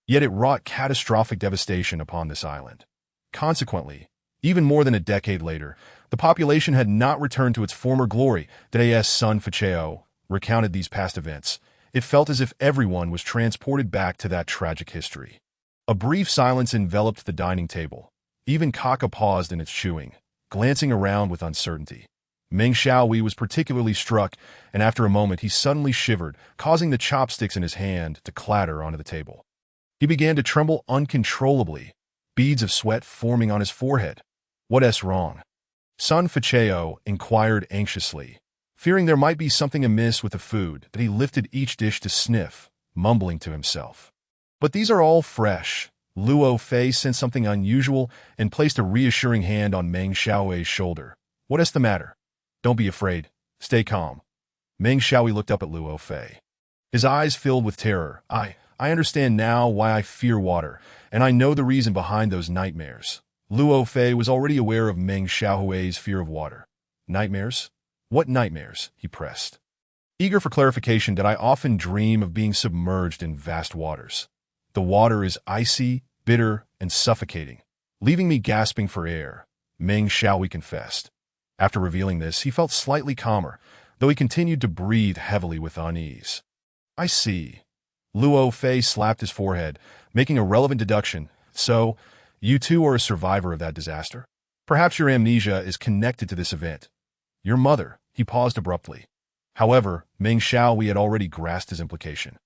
yet it wrought catastrophic devastation upon this island. Consequently, even more than a decade later, the population had not returned to its former glory. Today's Sun Ficao recounted these past events. It felt as if everyone was transported back to that tragic history. A brief silence enveloped the dining table. Even Kaka paused in its chewing, glancing around with uncertainty. Meng Xiaohui was particularly struck, and after a moment he suddenly shivered, causing the chopsticks in his hand to clatter onto the table. He began to tremble uncontrollably, beads of sweat forming on his forehead. What's wrong? Sun Ficao inquired anxiously, fearing there might be something amiss with the food that he lifted each dish to sniff, mumbling to himself. But these are all fresh. Luo Fei sensed something unusual and placed a reassuring hand on Meng Xiaohui's shoulder. What's the matter? Don't be afraid. Stay calm. Meng Xiaohui looked up at Luo Fei. His eyes filled with terror. I understand now why I fear water, and I know the reason behind those nightmares. Luo Fei was already aware of Meng Xiaohui's fear of water. Nightmares? What nightmares? He pressed. Eager for clarification, that I often dream of being submerged in vast waters. The water is icy, bitter, and suffocating, leaving me gasping for air, Meng Xiaohui confessed. After revealing this, he felt slightly calmer, though he continued to breathe heavily with unease. I see. Luo Fei slapped his forehead, making a relevant deduction. So, you too are a survivor of that disaster? Perhaps your amnesia is connected to this event. Your mother, he paused abruptly. However, Meng Xiaohui had already grasped his implication.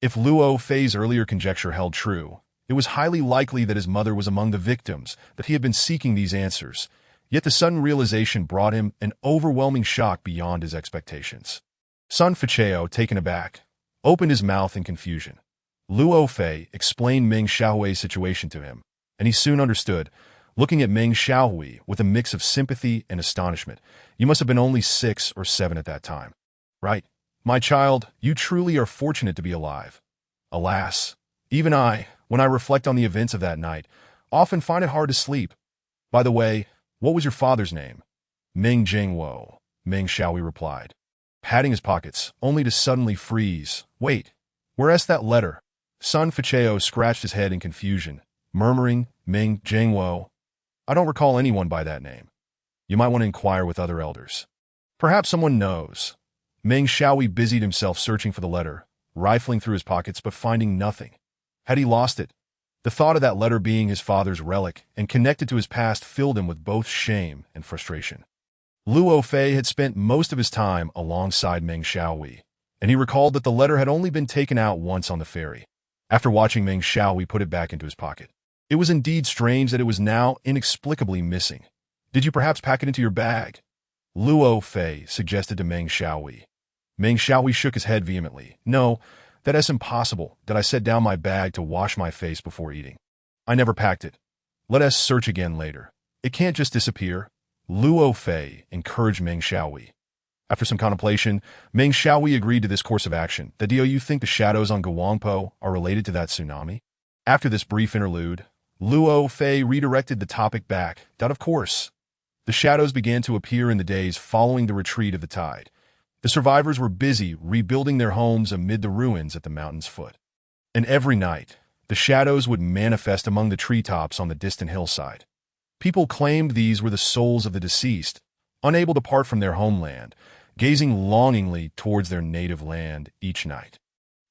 If Luo Fei's earlier conjecture held true, it was highly likely that his mother was among the victims, that he had been seeking these answers. Yet the sudden realization brought him an overwhelming shock beyond his expectations. Sun Ficao, taken aback, opened his mouth in confusion. Luo Fei explained Meng Xiaohui's situation to him, and he soon understood, looking at Meng Xiaohui with a mix of sympathy and astonishment. You must have been only 6 or 7 at that time. Right? My child, you truly are fortunate to be alive. Alas, even I, when I reflect on the events of that night, often find it hard to sleep. By the way, what was your father's name? Ming Jingwo, Meng Xiaohui replied, patting his pockets, only to suddenly freeze. Wait, where's that letter? Sun Ficao scratched his head in confusion, murmuring, Ming Jingwo. I don't recall anyone by that name. You might want to inquire with other elders. Perhaps someone knows. Meng Xiaohui busied himself searching for the letter, rifling through his pockets but finding nothing. Had he lost it? The thought of that letter being his father's relic and connected to his past filled him with both shame and frustration. Luo Fei had spent most of his time alongside Meng Xiaohui, and he recalled that the letter had only been taken out once on the ferry. After watching Meng Xiaohui put it back into his pocket, it was indeed strange that it was now inexplicably missing. Did you perhaps pack it into your bag? Luo Fei suggested to Meng Xiaohui. Meng Xiaohui shook his head vehemently. No, that is impossible, that I set down my bag to wash my face before eating. I never packed it. Let us search again later. It can't just disappear. Luo Fei encouraged Meng Xiaohui. After some contemplation, Meng Xiaohui agreed to this course of action. Do you think the shadows on Guangpo are related to that tsunami? After this brief interlude, Luo Fei redirected the topic back. Of course. The shadows began to appear in the days following the retreat of the tide. The survivors were busy rebuilding their homes amid the ruins at the mountain's foot. And every night, the shadows would manifest among the treetops on the distant hillside. People claimed these were the souls of the deceased, unable to part from their homeland, gazing longingly towards their native land each night.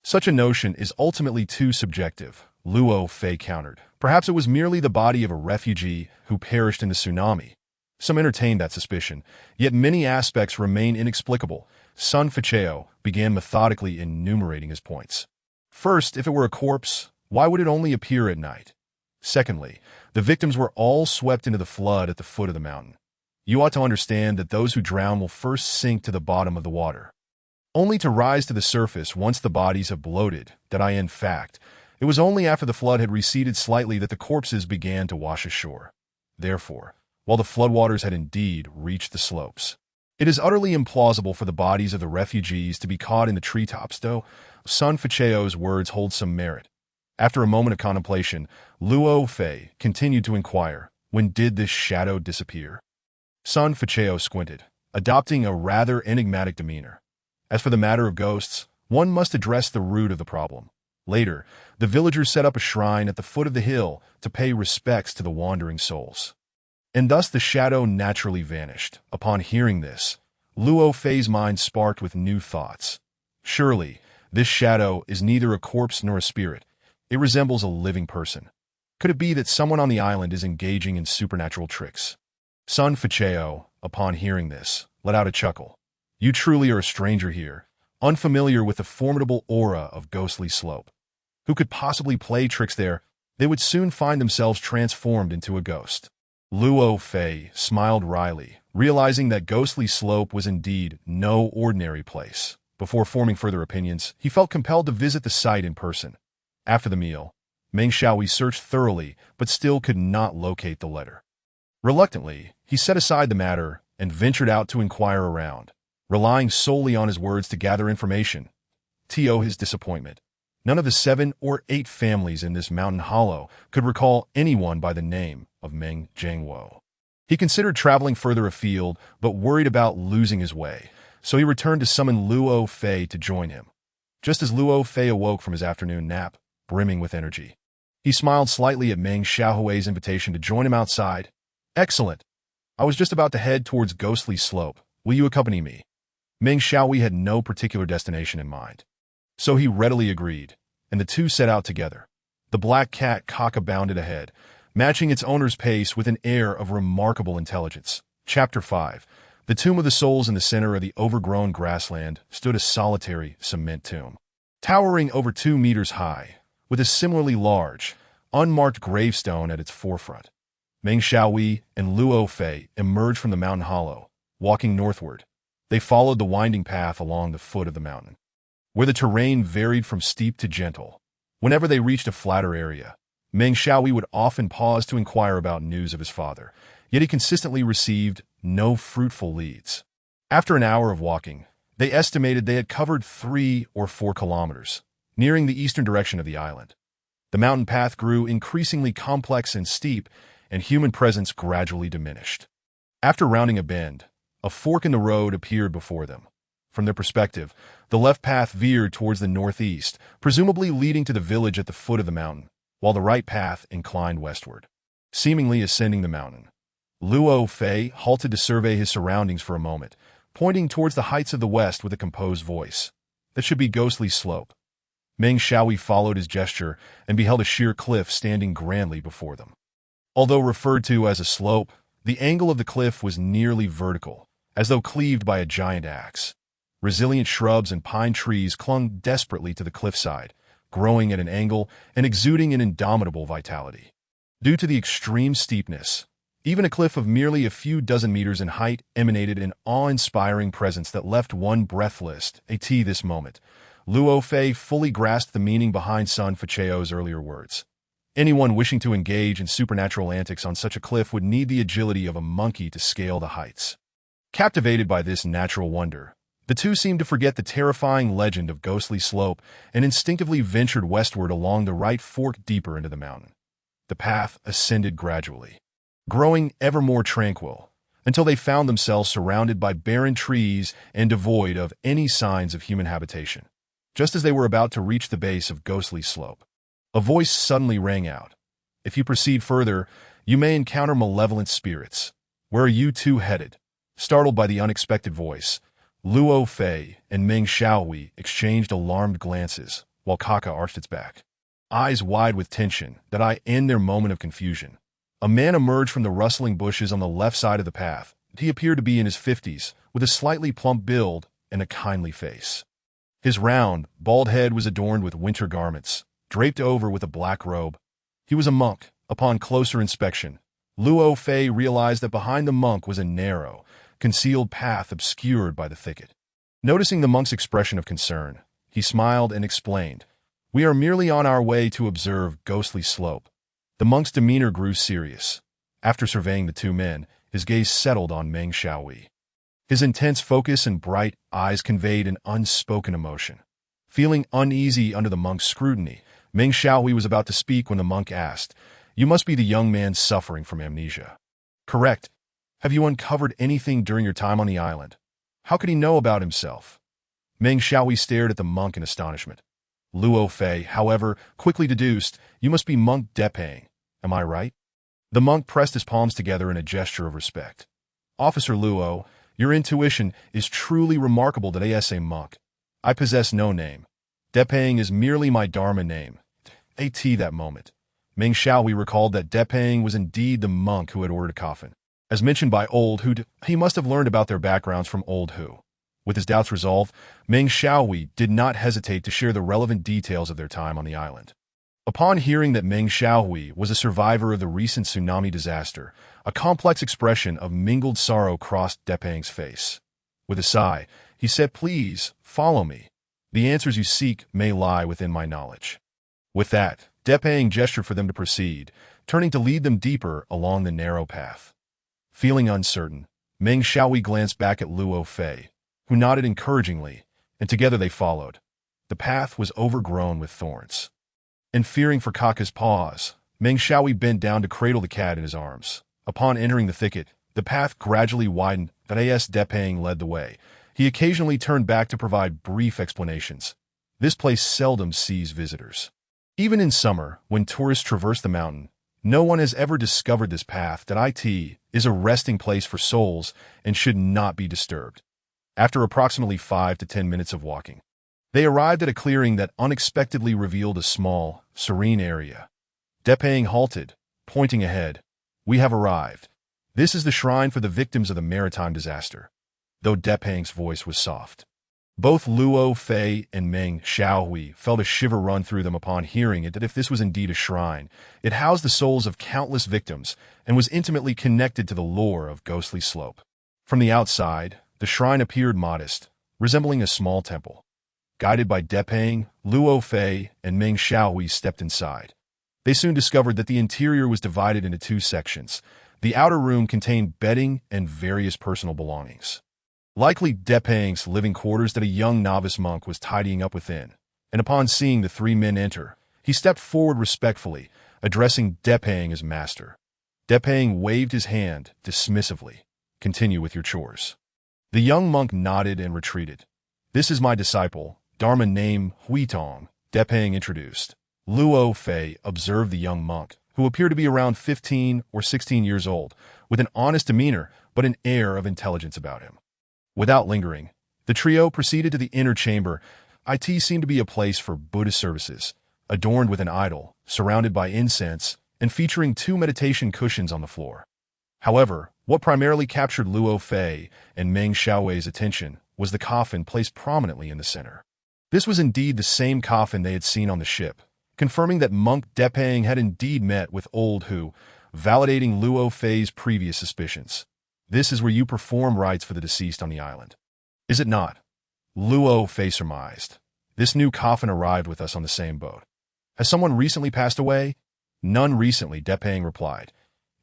Such a notion is ultimately too subjective, Luo Fei countered. Perhaps it was merely the body of a refugee who perished in the tsunami. Some entertained that suspicion, yet many aspects remain inexplicable. Sun Ficao began methodically enumerating his points. First, if it were a corpse, why would it only appear at night? Secondly, the victims were all swept into the flood at the foot of the mountain. You ought to understand that those who drown will first sink to the bottom of the water, only to rise to the surface once the bodies have bloated. In fact, It was only after the flood had receded slightly that the corpses began to wash ashore. Therefore, while the floodwaters had indeed reached the slopes, it is utterly implausible for the bodies of the refugees to be caught in the treetops, though Sun Ficheo's words hold some merit. After a moment of contemplation, Luo Fei continued to inquire, when did this shadow disappear? Sun Ficheo squinted, adopting a rather enigmatic demeanor. As for the matter of ghosts, one must address the root of the problem. Later, the villagers set up a shrine at the foot of the hill to pay respects to the wandering souls. And thus the shadow naturally vanished. Upon hearing this, Luo Fei's mind sparked with new thoughts. Surely, this shadow is neither a corpse nor a spirit. It resembles a living person. Could it be that someone on the island is engaging in supernatural tricks? Sun Ficheo, upon hearing this, let out a chuckle. You truly are a stranger here, unfamiliar with the formidable aura of Ghostly Slope. Who could possibly play tricks there? They would soon find themselves transformed into a ghost. Luo Fei smiled wryly, realizing that Ghostly Slope was indeed no ordinary place. Before forming further opinions, he felt compelled to visit the site in person. After the meal, Meng Xiaohui searched thoroughly, but still could not locate the letter. Reluctantly, he set aside the matter and ventured out to inquire around, relying solely on his words to gather information. To his disappointment, none of the 7 or 8 families in this mountain hollow could recall anyone by the name of Meng Jiangwo. He considered traveling further afield, but worried about losing his way, so he returned to summon Luo Fei to join him. Just as Luo Fei awoke from his afternoon nap, brimming with energy, he smiled slightly at Meng Xiaohui's invitation to join him outside. Excellent. I was just about to head towards Ghostly Slope. Will you accompany me? Meng Xiaohui had no particular destination in mind, so he readily agreed, and the two set out together. The black cat Kaka bounded ahead, matching its owner's pace with an air of remarkable intelligence. Chapter 5. The tomb of the souls. In the center of the overgrown grassland stood a solitary cement tomb, towering over 2 meters high, with a similarly large, unmarked gravestone at its forefront. Meng Xiaohui and Luo Fei emerged from the mountain hollow, walking northward. They followed the winding path along the foot of the mountain, where the terrain varied from steep to gentle. Whenever they reached a flatter area, Meng Xiaohui would often pause to inquire about news of his father, yet he consistently received no fruitful leads. After an hour of walking, they estimated they had covered 3 or 4 kilometers, nearing the eastern direction of the island. The mountain path grew increasingly complex and steep, and human presence gradually diminished. After rounding a bend, a fork in the road appeared before them. From their perspective, the left path veered towards the northeast, presumably leading to the village at the foot of the mountain, while the right path inclined westward, seemingly ascending the mountain. Luo Fei halted to survey his surroundings for a moment, pointing towards the heights of the west with a composed voice. That should be Ghostly Slope. Meng Xiaohui followed his gesture and beheld a sheer cliff standing grandly before them. Although referred to as a slope, the angle of the cliff was nearly vertical, as though cleaved by a giant axe. Resilient shrubs and pine trees clung desperately to the cliffside, growing at an angle and exuding an indomitable vitality. Due to the extreme steepness, even a cliff of merely a few dozen meters in height emanated an awe-inspiring presence that left one breathless. At this moment, Luo Fei fully grasped the meaning behind Sun Ficheo's earlier words. Anyone wishing to engage in supernatural antics on such a cliff would need the agility of a monkey to scale the heights. Captivated by this natural wonder, the two seemed to forget the terrifying legend of Ghostly Slope and instinctively ventured westward along the right fork deeper into the mountain. The path ascended gradually, growing ever more tranquil, until they found themselves surrounded by barren trees and devoid of any signs of human habitation. Just as they were about to reach the base of Ghostly Slope, a voice suddenly rang out. If you proceed further, you may encounter malevolent spirits. Where are you two headed? Startled by the unexpected voice, Luo Fei and Meng Xiaohui exchanged alarmed glances, while Kaka arched its back, eyes wide with tension that in their moment of confusion. A man emerged from the rustling bushes on the left side of the path. He appeared to be in his 50s, with a slightly plump build and a kindly face. His round, bald head was adorned with winter garments, draped over with a black robe. He was a monk. Upon closer inspection, Luo Fei realized that behind the monk was a narrow, concealed path obscured by the thicket. Noticing the monk's expression of concern, he smiled and explained, We are merely on our way to observe ghostly slope. The monk's demeanor grew serious. After surveying the two men, his gaze settled on Meng Xiaohui. His intense focus and bright eyes conveyed an unspoken emotion. Feeling uneasy under the monk's scrutiny, Meng Xiaohui was about to speak when the monk asked, "You must be the young man suffering from amnesia." "Correct. Have you uncovered anything during your time on the island?" How could he know about himself? Meng Xiaohui stared at the monk in astonishment. Luo Fei, however, quickly deduced, "You must be Monk Depang. Am I right?" The monk pressed his palms together in a gesture of respect. "Officer Luo, your intuition is truly remarkable that as a monk. I possess no name. Depang is merely my Dharma name." At that moment, Meng Xiaohui recalled that Depang was indeed the monk who had ordered a coffin. As mentioned by Old Hu, he must have learned about their backgrounds from Old Hu. With his doubts resolved, Meng Xiaohui did not hesitate to share the relevant details of their time on the island. Upon hearing that Meng Xiaohui was a survivor of the recent tsunami disaster, a complex expression of mingled sorrow crossed Depang's face. With a sigh, he said, "Please, follow me. The answers you seek may lie within my knowledge." With that, Depang gestured for them to proceed, turning to lead them deeper along the narrow path. Feeling uncertain, Meng Xiaohui glanced back at Luo Fei, who nodded encouragingly, and together they followed. The path was overgrown with thorns. And fearing for Kaka's paws, Meng Xiaohui bent down to cradle the cat in his arms. Upon entering the thicket, the path gradually widened, but as Depang led the way. He occasionally turned back to provide brief explanations. This place seldom sees visitors. Even in summer, when tourists traverse the mountain, no one has ever discovered this path that is a resting place for souls and should not be disturbed. After approximately 5 to 10 minutes of walking, they arrived at a clearing that unexpectedly revealed a small, serene area. Depang halted, pointing ahead. "We have arrived. This is the shrine for the victims of the maritime disaster." Though Depang's voice was soft, both Luo Fei and Meng Xiaohui felt a shiver run through them upon hearing it that if this was indeed a shrine, it housed the souls of countless victims and was intimately connected to the lore of Ghostly Slope. From the outside, the shrine appeared modest, resembling a small temple. Guided by Depang, Luo Fei, and Meng Xiaohui stepped inside. They soon discovered that the interior was divided into two sections. The outer room contained bedding and various personal belongings. Likely Depang's living quarters that a young novice monk was tidying up within, and upon seeing the three men enter, he stepped forward respectfully, addressing Depang as master. Depang waved his hand dismissively. "Continue with your chores." The young monk nodded and retreated. "This is my disciple, Dharma name Huitong," Depang introduced. Luo Fei observed the young monk, who appeared to be around 15 or 16 years old, with an honest demeanor but an air of intelligence about him. Without lingering, the trio proceeded to the inner chamber. It seemed to be a place for Buddhist services, adorned with an idol, surrounded by incense, and featuring two meditation cushions on the floor. However, what primarily captured Luo Fei and Meng Xiaohui's attention was the coffin placed prominently in the center. This was indeed the same coffin they had seen on the ship, confirming that Monk Depang had indeed met with Old Hu, validating Luo Fei's previous suspicions. "This is where you perform rites for the deceased on the island, is it not?" Luo Fei surmised. "This new coffin arrived with us on the same boat. Has someone recently passed away?" "None recently," Depang replied.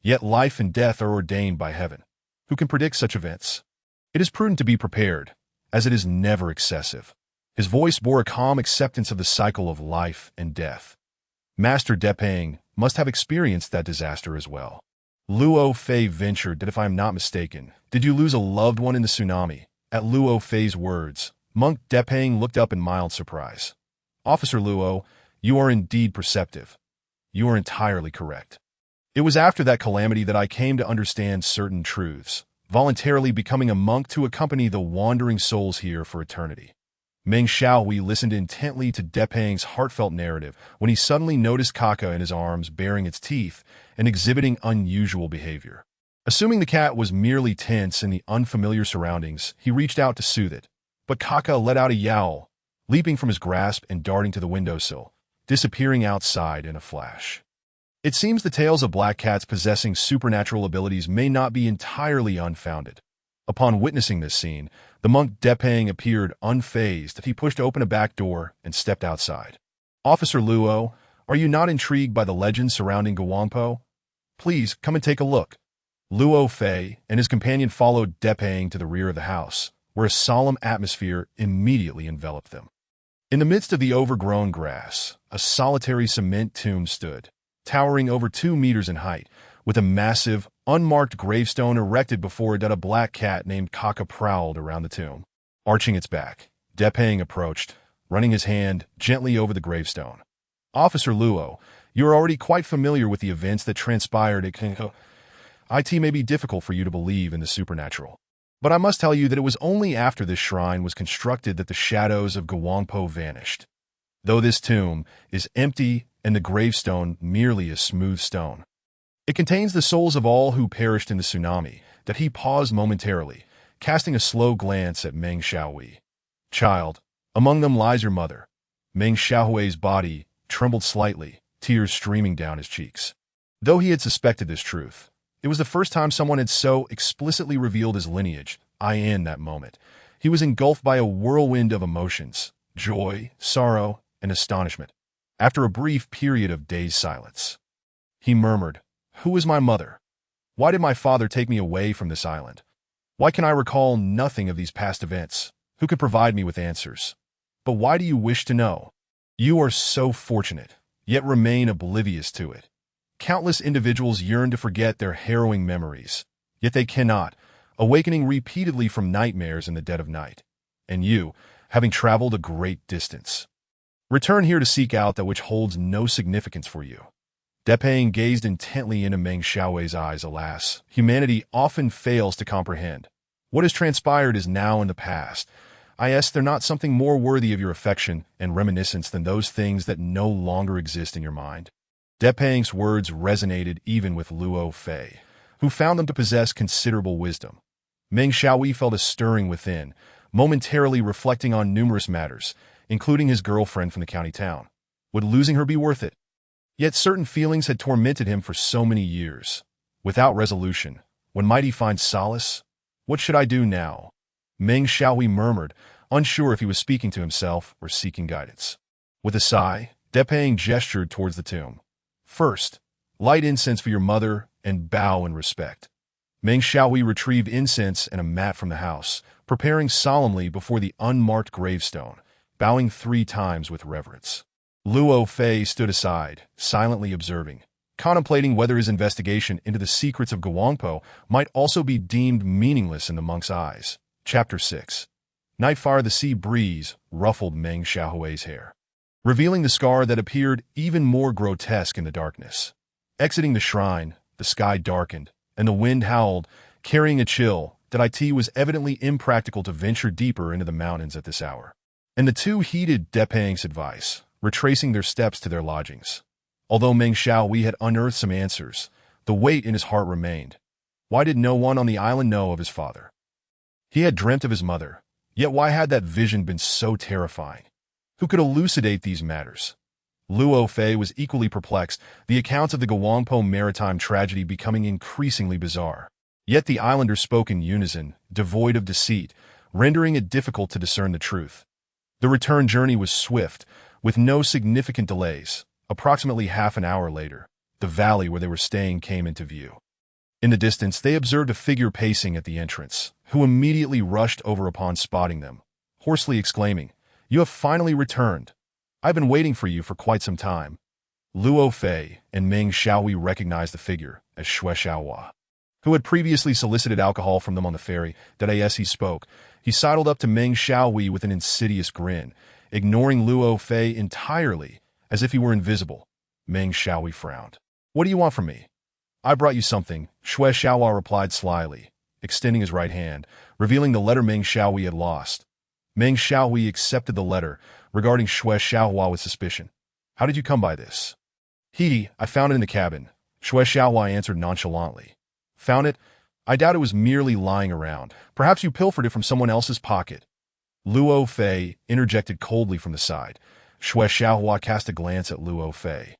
"Yet life and death are ordained by heaven. Who can predict such events? It is prudent to be prepared, as it is never excessive." His voice bore a calm acceptance of the cycle of life and death. "Master Depang must have experienced that disaster as well." Luo Fei ventured that if I am not mistaken, "Did you lose a loved one in the tsunami?" At Luo Fei's words, Monk Depang looked up in mild surprise. "Officer Luo, you are indeed perceptive. You are entirely correct. It was after that calamity that I came to understand certain truths, voluntarily becoming a monk to accompany the wandering souls here for eternity." Meng Xiaohui listened intently to Depang's heartfelt narrative when he suddenly noticed Kaka in his arms baring its teeth and exhibiting unusual behavior. Assuming the cat was merely tense in the unfamiliar surroundings, he reached out to soothe it. But Kaka let out a yowl, leaping from his grasp and darting to the windowsill, disappearing outside in a flash. It seems the tales of black cats possessing supernatural abilities may not be entirely unfounded. Upon witnessing this scene, the monk Depang appeared unfazed. He pushed open a back door and stepped outside. Officer Luo, are you not intrigued by the legend surrounding Guangpo? Please, come and take a look. Luo Fei and his companion followed Depang to the rear of the house, where a solemn atmosphere immediately enveloped them. In the midst of the overgrown grass, a solitary cement tomb stood, towering over 2 meters in height, with a massive, unmarked gravestone erected before it that a black cat named Kaka prowled around the tomb. Arching its back, Depang approached, running his hand gently over the gravestone. Officer Luo, you are already quite familiar with the events that transpired at Kingho. It may be difficult for you to believe in the supernatural. But I must tell you that it was only after this shrine was constructed that the shadows of Guangpo vanished. Though this tomb is empty and the gravestone merely a smooth stone, it contains the souls of all who perished in the tsunami. That he paused momentarily, casting a slow glance at Meng Xiaohui. Child, among them lies your mother. Meng Xiaohui's body trembled slightly, tears streaming down his cheeks. Though he had suspected this truth, it was the first time someone had so explicitly revealed his lineage. In that moment, he was engulfed by a whirlwind of emotions, joy, sorrow, and astonishment. After a brief period of dazed silence, he murmured, "Who is my mother? Why did my father take me away from this island? Why can I recall nothing of these past events? Who could provide me with answers? But why do you wish to know? You are so fortunate, yet remain oblivious to it. Countless individuals yearn to forget their harrowing memories, yet they cannot, awakening repeatedly from nightmares in the dead of night. And you, having traveled a great distance, return here to seek out that which holds no significance for you." Depang gazed intently into Meng Xiaohui's eyes. Alas, humanity often fails to comprehend. What has transpired is now in the past. They're not something more worthy of your affection and reminiscence than those things that no longer exist in your mind. Depang's words resonated even with Luo Fei, who found them to possess considerable wisdom. Meng Xiaohui felt a stirring within, momentarily reflecting on numerous matters, including his girlfriend from the county town. Would losing her be worth it? Yet certain feelings had tormented him for so many years. Without resolution, when might he find solace? What should I do now? Meng Xiaohui murmured, unsure if he was speaking to himself or seeking guidance. With a sigh, Depang gestured towards the tomb. "First, light incense for your mother and bow in respect." Meng Xiaohui retrieved incense and a mat from the house, preparing solemnly before the unmarked gravestone, bowing 3 times with reverence. Luo Fei stood aside, silently observing, contemplating whether his investigation into the secrets of Guangpo might also be deemed meaningless in the monk's eyes. Chapter 6. Nightfire. The sea breeze ruffled Meng Xiaohui's hair, revealing the scar that appeared even more grotesque in the darkness. Exiting the shrine, the sky darkened, and the wind howled, carrying a chill that it was evidently impractical to venture deeper into the mountains at this hour. And the two heeded Depang's advice, retracing their steps to their lodgings. Although Meng Xiaohui had unearthed some answers, the weight in his heart remained. Why did no one on the island know of his father? He had dreamt of his mother, yet why had that vision been so terrifying? Who could elucidate these matters? Luo Fei was equally perplexed, the accounts of the Guangpo maritime tragedy becoming increasingly bizarre. Yet the islanders spoke in unison, devoid of deceit, rendering it difficult to discern the truth. The return journey was swift, with no significant delays. Approximately half an hour later, the valley where they were staying came into view. In the distance, they observed a figure pacing at the entrance, who immediately rushed over upon spotting them, hoarsely exclaiming, "You have finally returned. I've been waiting for you for quite some time." Luo Fei and Meng Xiaohui recognized the figure as Shui Xiaohua, who had previously solicited alcohol from them on the ferry. As he spoke, he sidled up to Meng Xiaohui with an insidious grin, ignoring Luo Fei entirely, as if he were invisible. Meng Xiaohui frowned. "What do you want from me?" "I brought you something," Shui Xiaohua replied slyly, extending his right hand, revealing the letter Meng Xiaohui had lost. Meng Xiaohui accepted the letter, regarding Shui Xiaohua with suspicion. "How did you come by this?" I found it in the cabin," Shui Xiaohua answered nonchalantly. "Found it? I doubt it was merely lying around. Perhaps you pilfered it from someone else's pocket." Luo Fei interjected coldly from the side. Shui Xiaohua cast a glance at Luo Fei,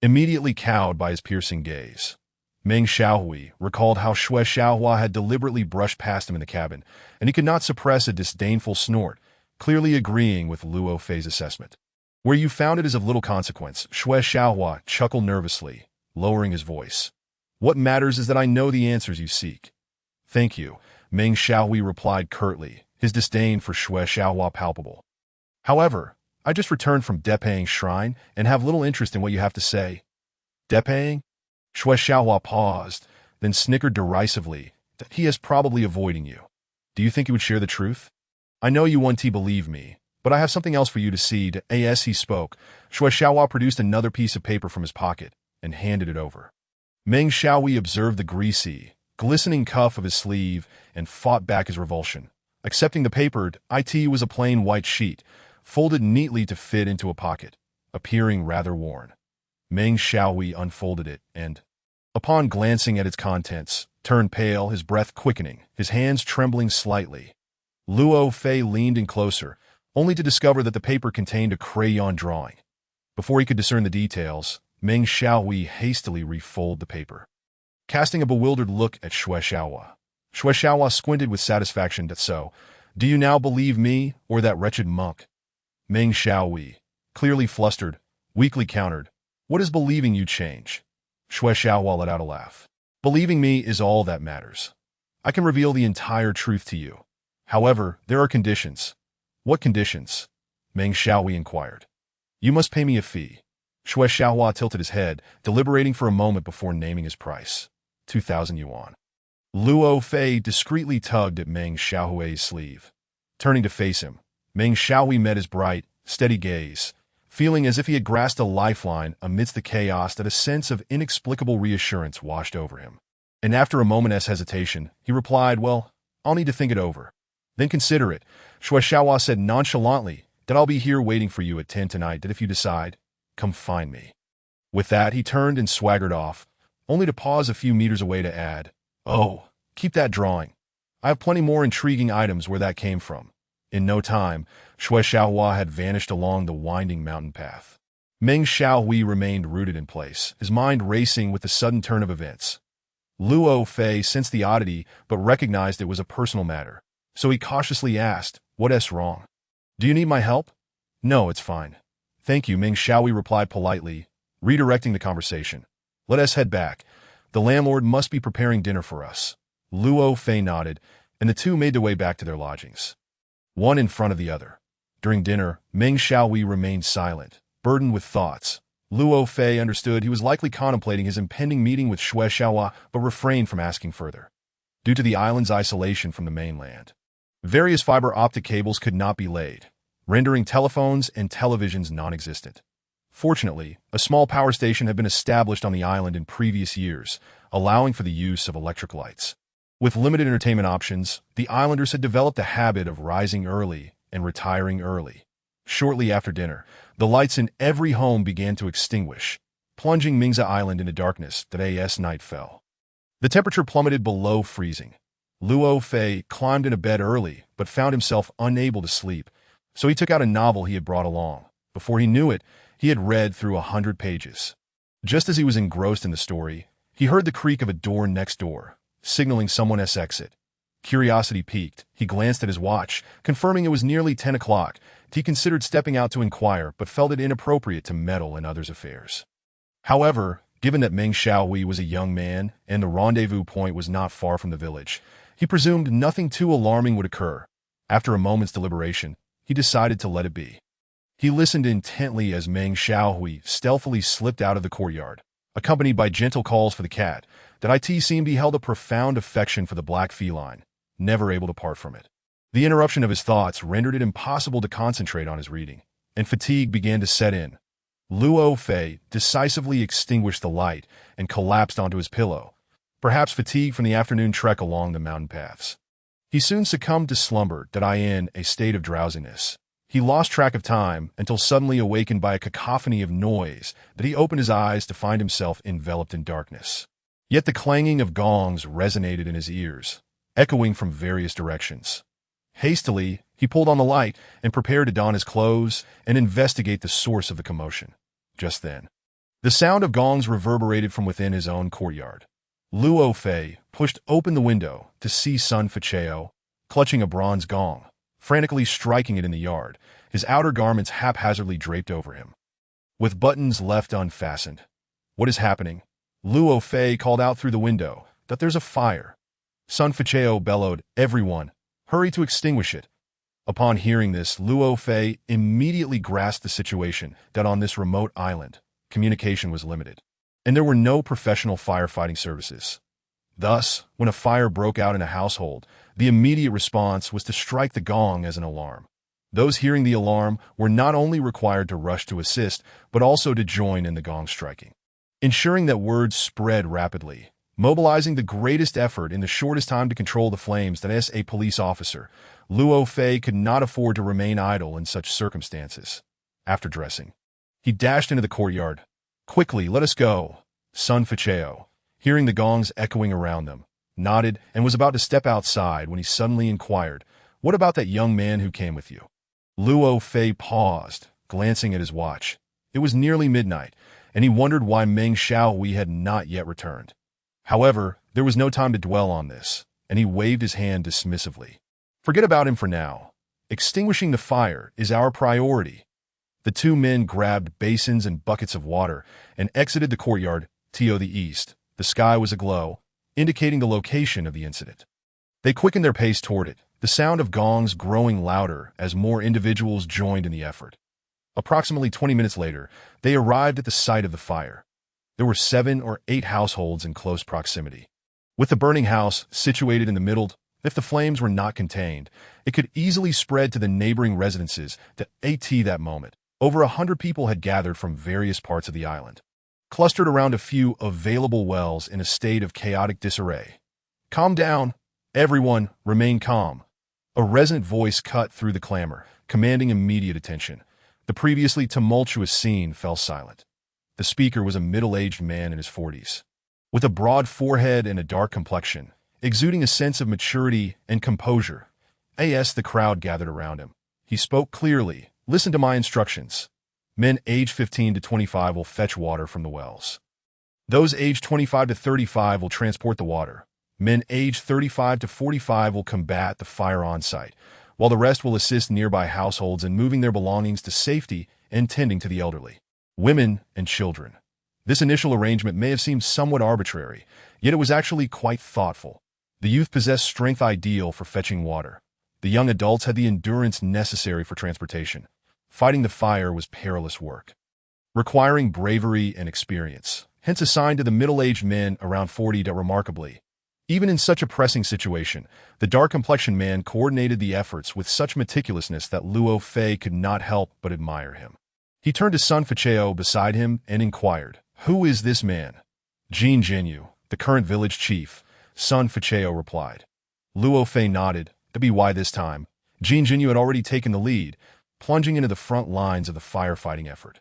immediately cowed by his piercing gaze. Meng Xiaohui recalled how Shui Xiaohua had deliberately brushed past him in the cabin, and he could not suppress a disdainful snort, clearly agreeing with Luo Fei's assessment. Where you found it is of little consequence, Shui Xiaohua chuckled nervously, lowering his voice. What matters is that I know the answers you seek. Thank you, Meng Xiaohui replied curtly, his disdain for Shui Xiaohua palpable. However, I just returned from Depang's shrine and have little interest in what you have to say. Depang? Shui Xiaohua paused, then snickered derisively. He is probably avoiding you. Do you think he would share the truth? I know you want to believe me, but I have something else for you to see. As he spoke, Shui Xiaohua produced another piece of paper from his pocket and handed it over. Meng Xiaohui observed the greasy, glistening cuff of his sleeve and fought back his revulsion. Accepting the paper, it was a plain white sheet, folded neatly to fit into a pocket, appearing rather worn. Meng Xiaohui unfolded it and, upon glancing at its contents, turned pale, his breath quickening, his hands trembling slightly. Luo Fei leaned in closer, only to discover that the paper contained a crayon drawing. Before he could discern the details, Meng Xiaohui hastily refolded the paper. Casting a bewildered look at Shui Xiaohua, Shui Xiaohua squinted with satisfaction. So, do you now believe me or that wretched monk? Meng Xiaohui, clearly flustered, weakly countered, what is believing you change? Shui Xiaohua let out a laugh. Believing me is all that matters. I can reveal the entire truth to you. However, there are conditions. What conditions? Meng Xiaohui inquired. You must pay me a fee. Shui Xiaohua tilted his head, deliberating for a moment before naming his price. 2,000 yuan. Luo Fei discreetly tugged at Meng Xiaohui's sleeve. Turning to face him, Meng Xiaohui met his bright, steady gaze, feeling as if he had grasped a lifeline amidst the chaos that a sense of inexplicable reassurance washed over him. And after a moment's hesitation, he replied, well, I'll need to think it over. Then consider it. Shui Xiaohua said nonchalantly that I'll be here waiting for you at 10 tonight, that if you decide, come find me. With that, he turned and swaggered off, only to pause a few meters away to add, oh, keep that drawing. I have plenty more intriguing items where that came from. In no time, Shui Xiaohua had vanished along the winding mountain path. Meng Xiaohui remained rooted in place, his mind racing with the sudden turn of events. Luo Fei sensed the oddity but recognized it was a personal matter, so he cautiously asked, what's wrong? Do you need my help? No, it's fine. Thank you, Meng Xiaohui replied politely, redirecting the conversation. Let us head back. The landlord must be preparing dinner for us. Luo Fei nodded, and the two made their way back to their lodgings, one in front of the other. During dinner, Meng Xiaohui remained silent, burdened with thoughts. Luo Fei understood he was likely contemplating his impending meeting with Shui Xiaohua, but refrained from asking further. Due to the island's isolation from the mainland, various fiber optic cables could not be laid, rendering telephones and televisions non-existent. Fortunately, a small power station had been established on the island in previous years, allowing for the use of electric lights. With limited entertainment options, the islanders had developed a habit of rising early and retiring early. Shortly after dinner, the lights in every home began to extinguish, plunging Mingza Island into darkness as night fell. The temperature plummeted below freezing. Luo Fei climbed into bed early but found himself unable to sleep, so he took out a novel he had brought along. Before he knew it, he had read through 100 pages. Just as he was engrossed in the story, he heard the creak of a door next door, signaling someone's exit. Curiosity piqued, he glanced at his watch, confirming it was nearly 10 o'clock. He considered stepping out to inquire, but felt it inappropriate to meddle in others' affairs. However, given that Meng Xiaohui was a young man and the rendezvous point was not far from the village, he presumed nothing too alarming would occur. After a moment's deliberation, he decided to let it be. He listened intently as Meng Xiaohui stealthily slipped out of the courtyard, accompanied by gentle calls for the cat. That seemed he held a profound affection for the black feline, never able to part from it. The interruption of his thoughts rendered it impossible to concentrate on his reading, and fatigue began to set in. Luo Fei decisively extinguished the light and collapsed onto his pillow, perhaps fatigued from the afternoon trek along the mountain paths. He soon succumbed to slumber, in a state of drowsiness. He lost track of time until suddenly awakened by a cacophony of noise that he opened his eyes to find himself enveloped in darkness. Yet the clanging of gongs resonated in his ears, echoing from various directions. Hastily, he pulled on the light and prepared to don his clothes and investigate the source of the commotion. Just then, the sound of gongs reverberated from within his own courtyard. Luo Fei pushed open the window to see Sun Facheo, clutching a bronze gong, frantically striking it in the yard, his outer garments haphazardly draped over him, with buttons left unfastened. "What is happening?" Luo Fei called out through the window. "That there's a fire." Sun Fichao bellowed, "Everyone, hurry to extinguish it." Upon hearing this, Luo Fei immediately grasped the situation that on this remote island, communication was limited, and there were no professional firefighting services. Thus, when a fire broke out in a household, the immediate response was to strike the gong as an alarm. Those hearing the alarm were not only required to rush to assist, but also to join in the gong striking, ensuring that word spread rapidly, mobilizing the greatest effort in the shortest time to control the flames. That as a police officer, Luo Fei could not afford to remain idle in such circumstances. After dressing, he dashed into the courtyard. "Quickly, let us go." Sun Fichao, hearing the gongs echoing around them, nodded and was about to step outside when he suddenly inquired, "What about that young man who came with you?" Luo Fei paused, glancing at his watch. It was nearly midnight, and he wondered why Meng Haohui had not yet returned. However, there was no time to dwell on this, and he waved his hand dismissively. "Forget about him for now. Extinguishing the fire is our priority." The two men grabbed basins and buckets of water and exited the courtyard to the east. The sky was aglow, indicating the location of the incident. They quickened their pace toward it, the sound of gongs growing louder as more individuals joined in the effort. Approximately 20 minutes later, they arrived at the site of the fire. There were 7 or 8 households in close proximity. With the burning house situated in the middle, if the flames were not contained, it could easily spread to the neighboring residences. At that moment, over 100 people had gathered from various parts of the island, clustered around a few available wells in a state of chaotic disarray. "Calm down. Everyone, remain calm." A resonant voice cut through the clamor, commanding immediate attention. The previously tumultuous scene fell silent. The speaker was a middle-aged man in his 40s, with a broad forehead and a dark complexion, exuding a sense of maturity and composure. As the crowd gathered around him, he spoke clearly, "Listen to my instructions. Men aged 15 to 25 will fetch water from the wells. Those aged 25 to 35 will transport the water. Men aged 35 to 45 will combat the fire on site, while the rest will assist nearby households in moving their belongings to safety and tending to the elderly, women, and children." This initial arrangement may have seemed somewhat arbitrary, yet it was actually quite thoughtful. The youth possessed strength ideal for fetching water. The young adults had the endurance necessary for transportation. Fighting the fire was perilous work, requiring bravery and experience, hence assigned to the middle-aged men around 40. Remarkably, even in such a pressing situation, the dark-complexioned man coordinated the efforts with such meticulousness that Luo Fei could not help but admire him. He turned to Sun Fichao beside him and inquired, "Who is this man?" "Jin Jinyu, the current village chief," Sun Fichao replied. Luo Fei nodded. To be why this time, Jin Jinyu had already taken the lead, plunging into the front lines of the firefighting effort.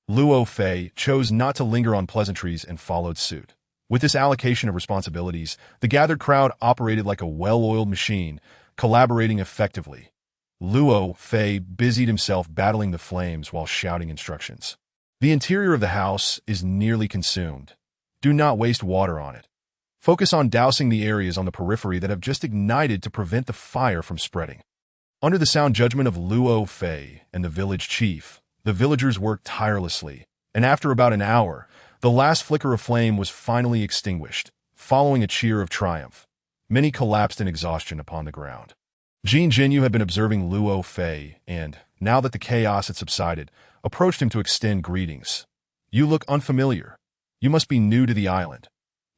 Luo Fei chose not to linger on pleasantries and followed suit. With this allocation of responsibilities, the gathered crowd operated like a well-oiled machine, collaborating effectively. Luo Fei busied himself battling the flames while shouting instructions. "The interior of the house is nearly consumed. Do not waste water on it. Focus on dousing the areas on the periphery that have just ignited to prevent the fire from spreading." Under the sound judgment of Luo Fei and the village chief, the villagers worked tirelessly, and after about an hour, the last flicker of flame was finally extinguished, following a cheer of triumph. Many collapsed in exhaustion upon the ground. Jin Jinyu had been observing Luo Fei and, now that the chaos had subsided, approached him to extend greetings. "You look unfamiliar. You must be new to the island."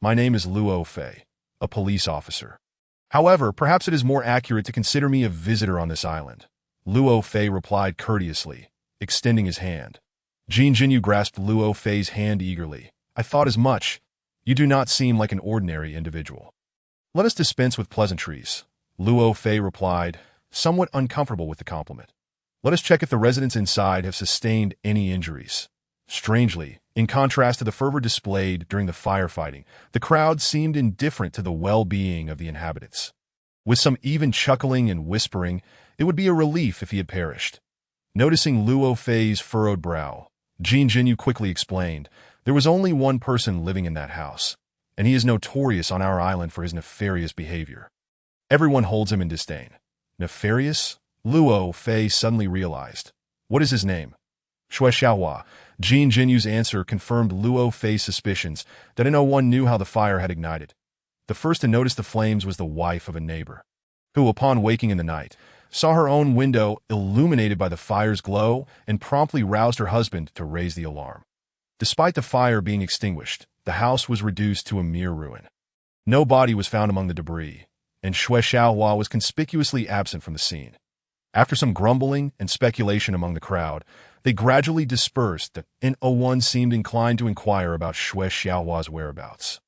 "My name is Luo Fei, a police officer. However, perhaps it is more accurate to consider me a visitor on this island," Luo Fei replied courteously, extending his hand. Jin Jinyu grasped Luo Fei's hand eagerly. "I thought as much. You do not seem like an ordinary individual." "Let us dispense with pleasantries," Luo Fei replied, somewhat uncomfortable with the compliment. "Let us check if the residents inside have sustained any injuries." Strangely, in contrast to the fervor displayed during the firefighting, the crowd seemed indifferent to the well-being of the inhabitants. With some even chuckling and whispering, it would be a relief if he had perished. Noticing Luo Fei's furrowed brow, Jin Jinyu quickly explained, "There was only one person living in that house, and he is notorious on our island for his nefarious behavior. Everyone holds him in disdain." "Nefarious?" Luo Fei suddenly realized. What is his name? Shui Xiaohua. Jin Jinyu's answer confirmed Luo Fei's suspicions that no one knew how the fire had ignited. The first to notice the flames was the wife of a neighbor, who, upon waking in the night, saw her own window illuminated by the fire's glow and promptly roused her husband to raise the alarm. Despite the fire being extinguished, the house was reduced to a mere ruin. No body was found among the debris, and Shui Xiaohua was conspicuously absent from the scene. After some grumbling and speculation among the crowd, they gradually dispersed, and no one seemed inclined to inquire about Shui Xiaohua's whereabouts.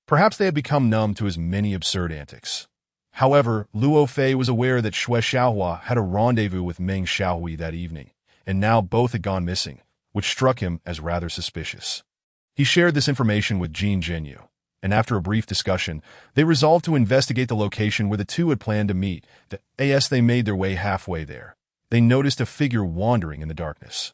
Perhaps they had become numb to his many absurd antics. However, Luo Fei was aware that Shui Xiaohua had a rendezvous with Meng Haohui that evening, and now both had gone missing, which struck him as rather suspicious. He shared this information with Jin Jinyu, and after a brief discussion, they resolved to investigate the location where the two had planned to meet. As they made their way halfway there, they noticed a figure wandering in the darkness.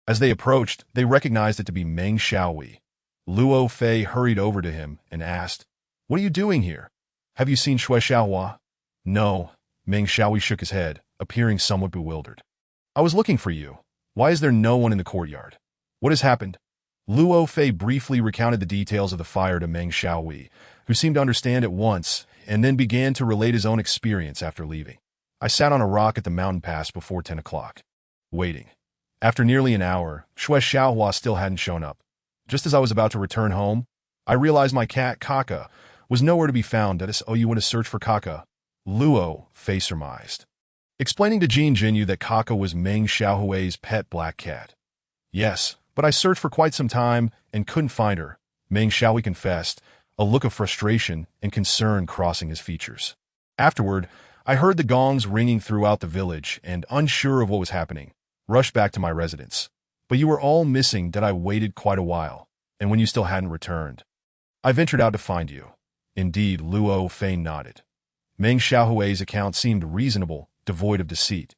As they approached, they recognized it to be Meng Haohui. Luo Fei hurried over to him and asked, "What are you doing here? Have you seen Shui Xiaohua?" "No," Meng Haohui shook his head, appearing somewhat bewildered. "I was looking for you. Why is there no one in the courtyard? What has happened?" Luo Fei briefly recounted the details of the fire to Meng Haohui, who seemed to understand at once, and then began to relate his own experience after leaving. "I sat on a rock at the mountain pass before 10 o'clock, waiting. After nearly an hour, Shui Xiaohua still hadn't shown up. Just as I was about to return home, I realized my cat, Kaka, was nowhere to be found. You went to search for Kaka," Luo Fei surmised, explaining to Jin Jinyu that Kaka was Meng Haohui's pet black cat. "Yes, but I searched for quite some time and couldn't find her," Meng Haohui confessed, a look of frustration and concern crossing his features. "Afterward, I heard the gongs ringing throughout the village and, unsure of what was happening, rushed back to my residence. But you were all missing. I waited quite a while, and when you still hadn't returned, I ventured out to find you." Indeed, Luo Fei nodded. Meng Haohui's account seemed reasonable, devoid of deceit.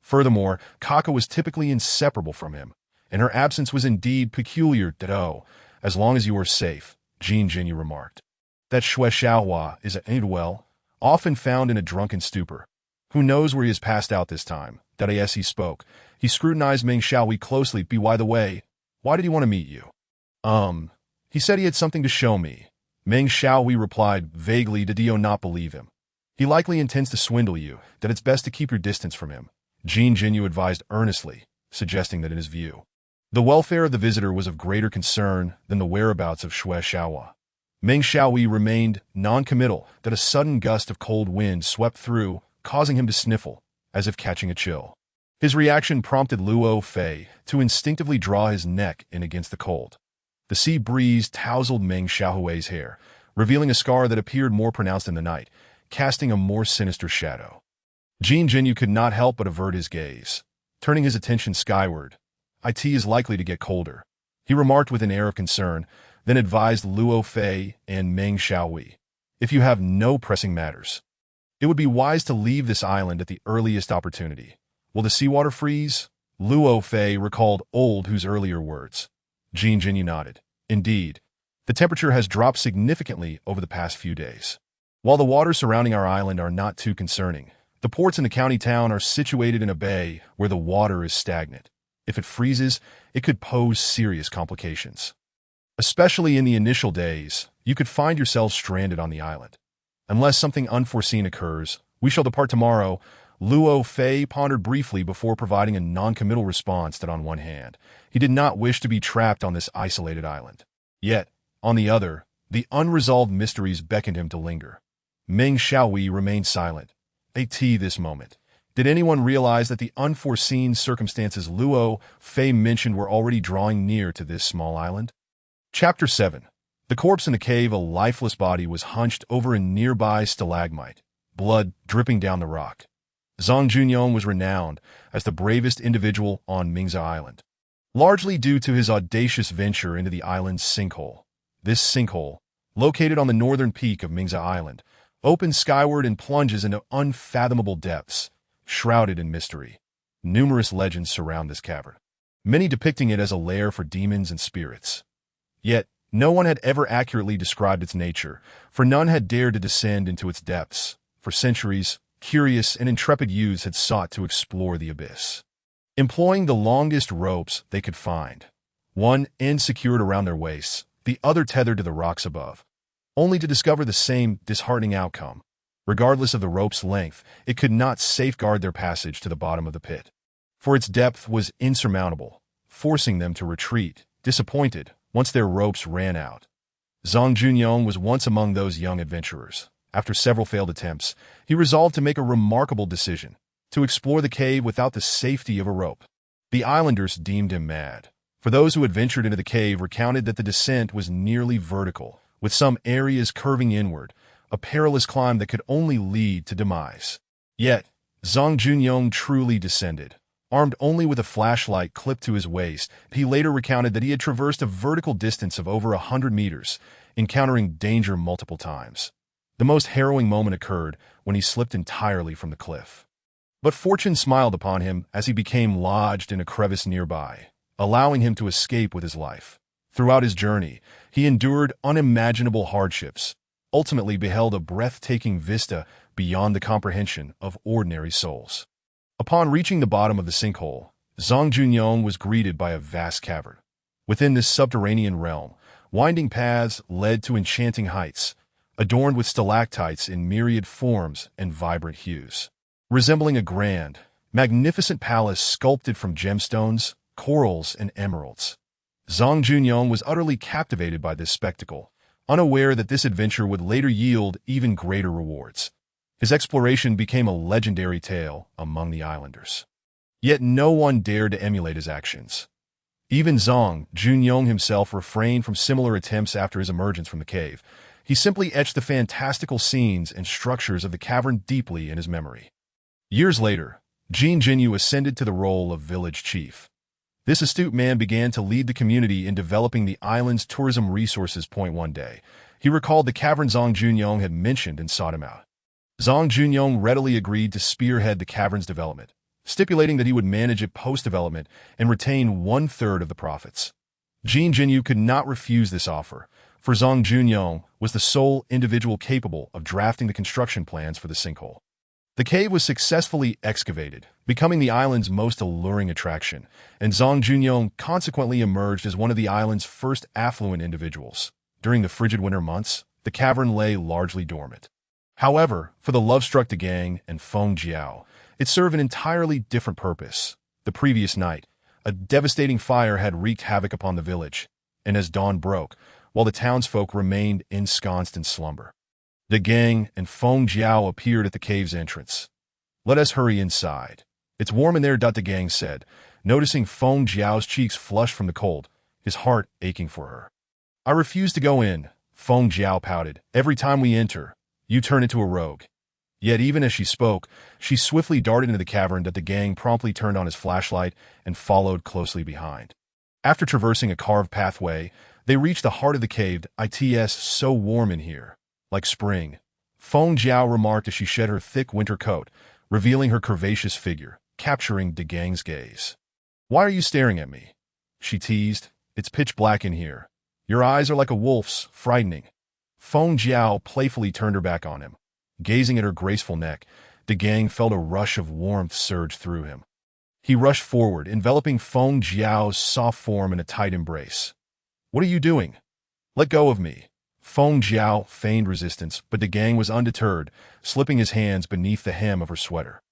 Furthermore, Kaka was typically inseparable from him, and her absence was indeed peculiar. "As long as you were safe," Jin Jinyu remarked. "That Shui Xiaohua is often found in a drunken stupor. Who knows where he has passed out this time?" As he spoke, he scrutinized Meng Haohui closely. "By the way, why did he want to meet you?" He said he had something to show me," Meng Haohui replied vaguely. "Did you not believe him? He likely intends to swindle you. It's best to keep your distance from him," Jin Jinyu advised earnestly, suggesting that in his view, the welfare of the visitor was of greater concern than the whereabouts of Shui Xiaohua. Meng Haohui remained non-committal. A sudden gust of cold wind swept through, causing him to sniffle, as if catching a chill. His reaction prompted Luo Fei to instinctively draw his neck in against the cold. The sea breeze tousled Meng Haohui's hair, revealing a scar that appeared more pronounced in the night, casting a more sinister shadow. Jin Jinyu could not help but avert his gaze, turning his attention skyward. "It is likely to get colder," he remarked with an air of concern, then advised Luo Fei and Meng Haohui, "If you have no pressing matters, it would be wise to leave this island at the earliest opportunity." "Will the seawater freeze?" Luo Fei recalled Old Hu's earlier words. Jin Jinyu nodded. "Indeed, the temperature has dropped significantly over the past few days. While the waters surrounding our island are not too concerning, the ports in the county town are situated in a bay where the water is stagnant. If it freezes, it could pose serious complications. Especially in the initial days, you could find yourself stranded on the island. Unless something unforeseen occurs, we shall depart tomorrow." Luo Fei pondered briefly before providing a non-committal response that on one hand, he did not wish to be trapped on this isolated island. Yet, on the other, the unresolved mysteries beckoned him to linger. Meng Haohui remained silent. This moment. Did anyone realize that the unforeseen circumstances Luo Fei mentioned were already drawing near to this small island? Chapter 7. The corpse in the cave. A lifeless body was hunched over a nearby stalagmite, blood dripping down the rock. Zhang Junyong was renowned as the bravest individual on Mingza Island, largely due to his audacious venture into the island's sinkhole. This sinkhole, located on the northern peak of Mingza Island, opens skyward and plunges into unfathomable depths, shrouded in mystery. Numerous legends surround this cavern, many depicting it as a lair for demons and spirits. Yet, no one had ever accurately described its nature, for none had dared to descend into its depths. For centuries, curious and intrepid youths had sought to explore the abyss, employing the longest ropes they could find, one end secured around their waists, the other tethered to the rocks above, only to discover the same disheartening outcome. Regardless of the rope's length, it could not safeguard their passage to the bottom of the pit, for its depth was insurmountable, forcing them to retreat, disappointed, once their ropes ran out. Zhang Junyong was once among those young adventurers. After several failed attempts, he resolved to make a remarkable decision, to explore the cave without the safety of a rope. The islanders deemed him mad, for those who had ventured into the cave recounted that the descent was nearly vertical, with some areas curving inward, a perilous climb that could only lead to demise. Yet, Zhang Junyong truly descended. Armed only with a flashlight clipped to his waist, he later recounted that he had traversed a vertical distance of over 100 meters, encountering danger multiple times. The most harrowing moment occurred when he slipped entirely from the cliff. But fortune smiled upon him as he became lodged in a crevice nearby, allowing him to escape with his life. Throughout his journey, he endured unimaginable hardships, ultimately beheld a breathtaking vista beyond the comprehension of ordinary souls. Upon reaching the bottom of the sinkhole, Zhang Junyong was greeted by a vast cavern. Within this subterranean realm, winding paths led to enchanting heights, adorned with stalactites in myriad forms and vibrant hues. Resembling a grand, magnificent palace sculpted from gemstones, corals, and emeralds. Zhang Junyong was utterly captivated by this spectacle, unaware that this adventure would later yield even greater rewards. His exploration became a legendary tale among the islanders. Yet no one dared to emulate his actions. Even Zhang Junyong himself refrained from similar attempts after his emergence from the cave. He simply etched the fantastical scenes and structures of the cavern deeply in his memory. Years later, Jin Jinyu ascended to the role of village chief. This astute man began to lead the community in developing the island's tourism resources. One day, he recalled the cavern Zhang Junyong had mentioned and sought him out. Zhang Junyong readily agreed to spearhead the cavern's development, stipulating that he would manage it post-development and retain 1/3 of the profits. Jin Jinyu could not refuse this offer, for Zhang Junyong was the sole individual capable of drafting the construction plans for the sinkhole. The cave was successfully excavated, becoming the island's most alluring attraction, and Zhang Junyong consequently emerged as one of the island's first affluent individuals. During the frigid winter months, the cavern lay largely dormant. However, for the love-struck De Gang and Feng Jiao, it served an entirely different purpose. The previous night, a devastating fire had wreaked havoc upon the village, and as dawn broke, while the townsfolk remained ensconced in slumber, De Gang and Feng Jiao appeared at the cave's entrance. "Let us hurry inside. It's warm in there," De Gang said, noticing Feng Jiao's cheeks flushed from the cold, his heart aching for her. "I refuse to go in," Feng Jiao pouted. "Every time we enter, you turn into a rogue." Yet even as she spoke, she swiftly darted into the cavern. De Gang promptly turned on his flashlight and followed closely behind. After traversing a carved pathway, they reached the heart of the cave. "It's so warm in here. Like spring," Feng Jiao remarked as she shed her thick winter coat, revealing her curvaceous figure, capturing De Gang's gaze. "Why are you staring at me?" she teased. "It's pitch black in here. Your eyes are like a wolf's, frightening." Feng Jiao playfully turned her back on him. Gazing at her graceful neck, De Gang felt a rush of warmth surge through him. He rushed forward, enveloping Feng Jiao's soft form in a tight embrace. "What are you doing? Let go of me." Feng Jiao feigned resistance, but De Gang was undeterred, slipping his hands beneath the hem of her sweater.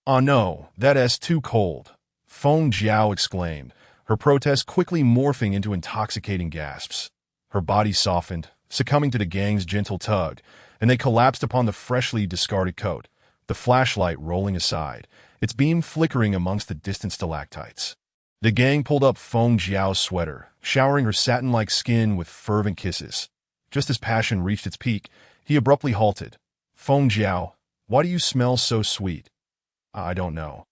"Oh no, that's too cold," Feng Jiao exclaimed, her protest quickly morphing into intoxicating gasps. Her body softened, succumbing to De Gang's gentle tug, and they collapsed upon the freshly discarded coat, the flashlight rolling aside, its beam flickering amongst the distant stalactites. De Gang pulled up Feng Jiao's sweater, showering her satin-like skin with fervent kisses. Just as passion reached its peak, he abruptly halted. "Feng Jiao, why do you smell so sweet?" "I don't know,"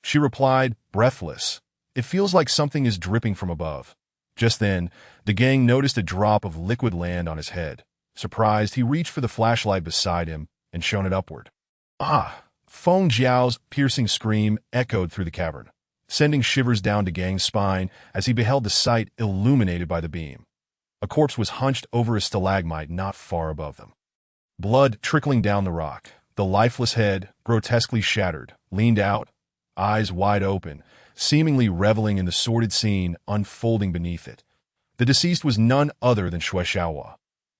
she replied, breathless. "It feels like something is dripping from above." Just then, De Gang noticed a drop of liquid land on his head. Surprised, he reached for the flashlight beside him and shone it upward. "Ah!" Feng Jiao's piercing scream echoed through the cavern, sending shivers down De Gang's spine as he beheld the sight illuminated by the beam. A corpse was hunched over a stalagmite not far above them, blood trickling down the rock. The lifeless head, grotesquely shattered, leaned out, eyes wide open, seemingly reveling in the sordid scene unfolding beneath it. The deceased was none other than Shui Xiaohua.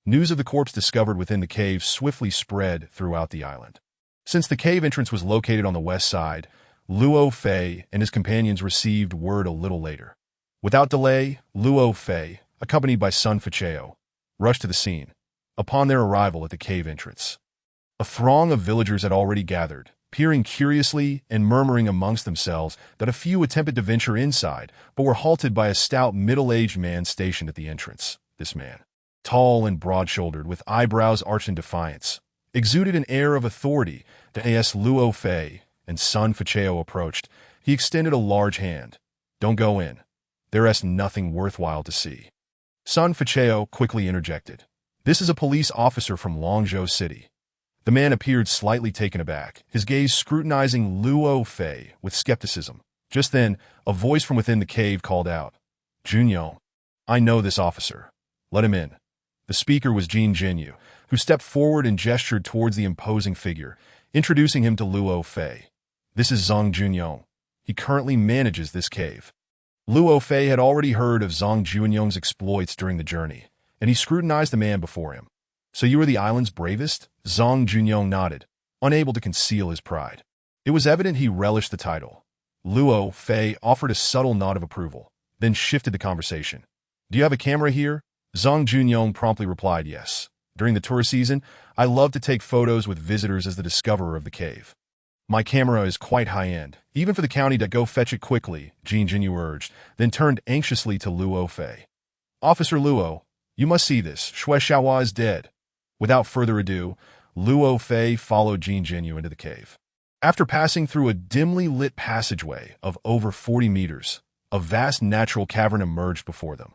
News of the corpse discovered within the cave swiftly spread throughout the island. Since the cave entrance was located on the west side, Luo Fei and his companions received word a little later. Without delay, Luo Fei, accompanied by Sun Facheo, rushed to the scene. Upon their arrival at the cave entrance, a throng of villagers had already gathered, peering curiously and murmuring amongst themselves that a few attempted to venture inside, but were halted by a stout middle-aged man stationed at the entrance. This man, tall and broad-shouldered, with eyebrows arched in defiance, exuded an air of authority that as Luo Fei and Sun Facheo approached, he extended a large hand. "Don't go in. There is nothing worthwhile to see." Sun Facheo quickly interjected. "This is a police officer from Longzhou City." The man appeared slightly taken aback, his gaze scrutinizing Luo Fei with skepticism. Just then, a voice from within the cave called out, "Junyong, I know this officer. Let him in." The speaker was Jin Jinyu, who stepped forward and gestured towards the imposing figure, introducing him to Luo Fei. "This is Zhang Junyong. He currently manages this cave." Luo Fei had already heard of Zhang Junyong's exploits during the journey, and he scrutinized the man before him. "So you are the island's bravest?" Zhang Junyong nodded, unable to conceal his pride. It was evident he relished the title. Luo Fei offered a subtle nod of approval, then shifted the conversation. "Do you have a camera here?" Zhang Junyong promptly replied, "Yes. During the tourist season, I love to take photos with visitors as the discoverer of the cave." "My camera is quite high-end, even for the county. To go fetch it quickly," Jin Jinyu urged, then turned anxiously to Luo Fei. "Officer Luo, you must see this. Shui Xiaohua is dead." Without further ado, Luo Fei followed Jin Jinyu into the cave. After passing through a dimly lit passageway of over 40 meters, a vast natural cavern emerged before them.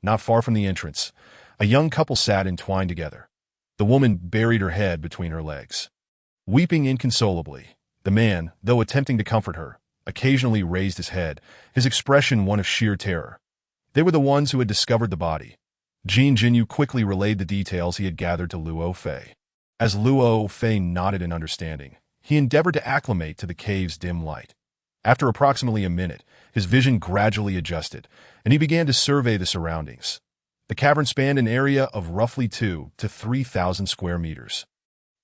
Not far from the entrance, a young couple sat entwined together. The woman buried her head between her legs, weeping inconsolably. The man, though attempting to comfort her, occasionally raised his head, his expression one of sheer terror. They were the ones who had discovered the body. Jin Jinyu quickly relayed the details he had gathered to Luo Fei. As Luo Fei nodded in understanding, he endeavored to acclimate to the cave's dim light. After approximately a minute, his vision gradually adjusted, and he began to survey the surroundings. The cavern spanned an area of roughly 2,000 to 3,000 square meters,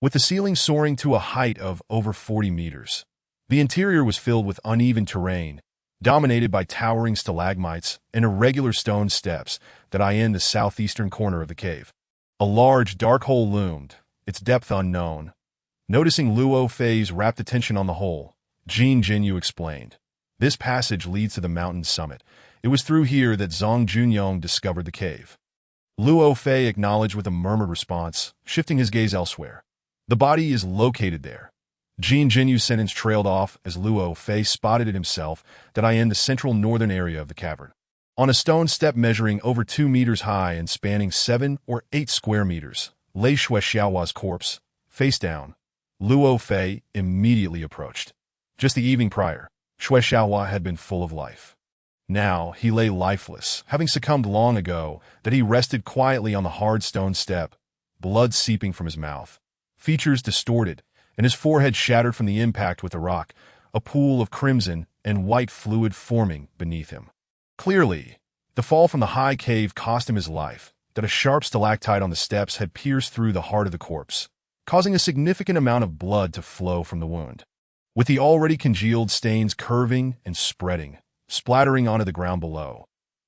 with the ceiling soaring to a height of over 40 meters. The interior was filled with uneven terrain, dominated by towering stalagmites and irregular stone steps that in the southeastern corner of the cave. A large, dark hole loomed, its depth unknown. Noticing Luo Fei's rapt attention on the hole, Jin Jinyu explained, "This passage leads to the mountain's summit. It was through here that Zhang Junyong discovered the cave." Luo Fei acknowledged with a murmured response, shifting his gaze elsewhere. "The body is located there." Jin Jinyu's sentence trailed off as Luo Fei spotted it himself that in the central northern area of the cavern. On a stone step measuring over 2 meters high and spanning 7 or 8 square meters, lay Shui Xiaohua's corpse, face down. Luo Fei immediately approached. Just the evening prior, Shui Xiaohua had been full of life. Now he lay lifeless, having succumbed long ago, that he rested quietly on the hard stone step, blood seeping from his mouth, features distorted, and his forehead shattered from the impact with the rock, a pool of crimson and white fluid forming beneath him. Clearly, the fall from the high cave cost him his life, that a sharp stalactite on the steps had pierced through the heart of the corpse, causing a significant amount of blood to flow from the wound. With the already congealed stains curving and spreading, splattering onto the ground below,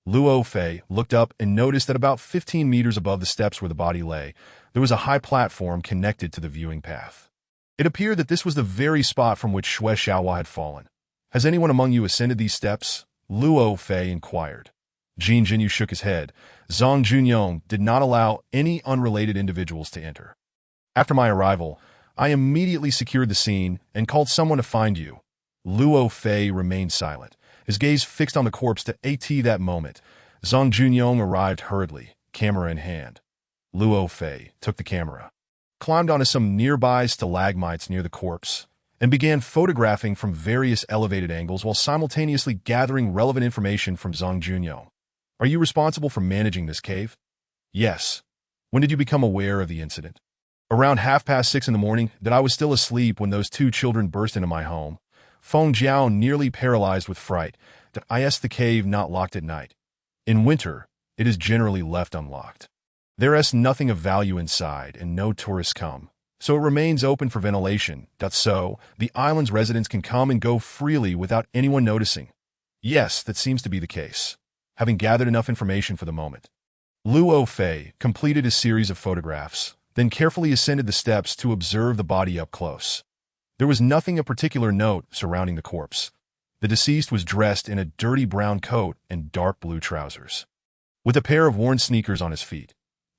Luo Fei looked up and noticed that about 15 meters above the steps where the body lay, there was a high platform connected to the viewing path. It appeared that this was the very spot from which Shui Xiaohua had fallen. "Has anyone among you ascended these steps?" Luo Fei inquired. Jin Jinyu shook his head. "Zhang Junyong did not allow any unrelated individuals to enter. After my arrival, I immediately secured the scene and called someone to find you." Luo Fei remained silent, his gaze fixed on the corpse. That moment, Zhang Junyong arrived hurriedly, camera in hand. Luo Fei took the camera, climbed onto some nearby stalagmites near the corpse, and began photographing from various elevated angles while simultaneously gathering relevant information from Zhang Junyong. "Are you responsible for managing this cave?" "Yes." "When did you become aware of the incident?" Around 6:30 in the morning, that I was still asleep when those two children burst into my home. Feng Jiao nearly paralyzed with fright. I asked the cave not locked at night. In winter, it is generally left unlocked. There is nothing of value inside and no tourists come, so it remains open for ventilation. So, the island's residents can come and go freely without anyone noticing. Yes, that seems to be the case. Having gathered enough information for the moment, Luo Fei completed a series of photographs, then carefully ascended the steps to observe the body up close. There was nothing of particular note surrounding the corpse. The deceased was dressed in a dirty brown coat and dark blue trousers, with a pair of worn sneakers on his feet.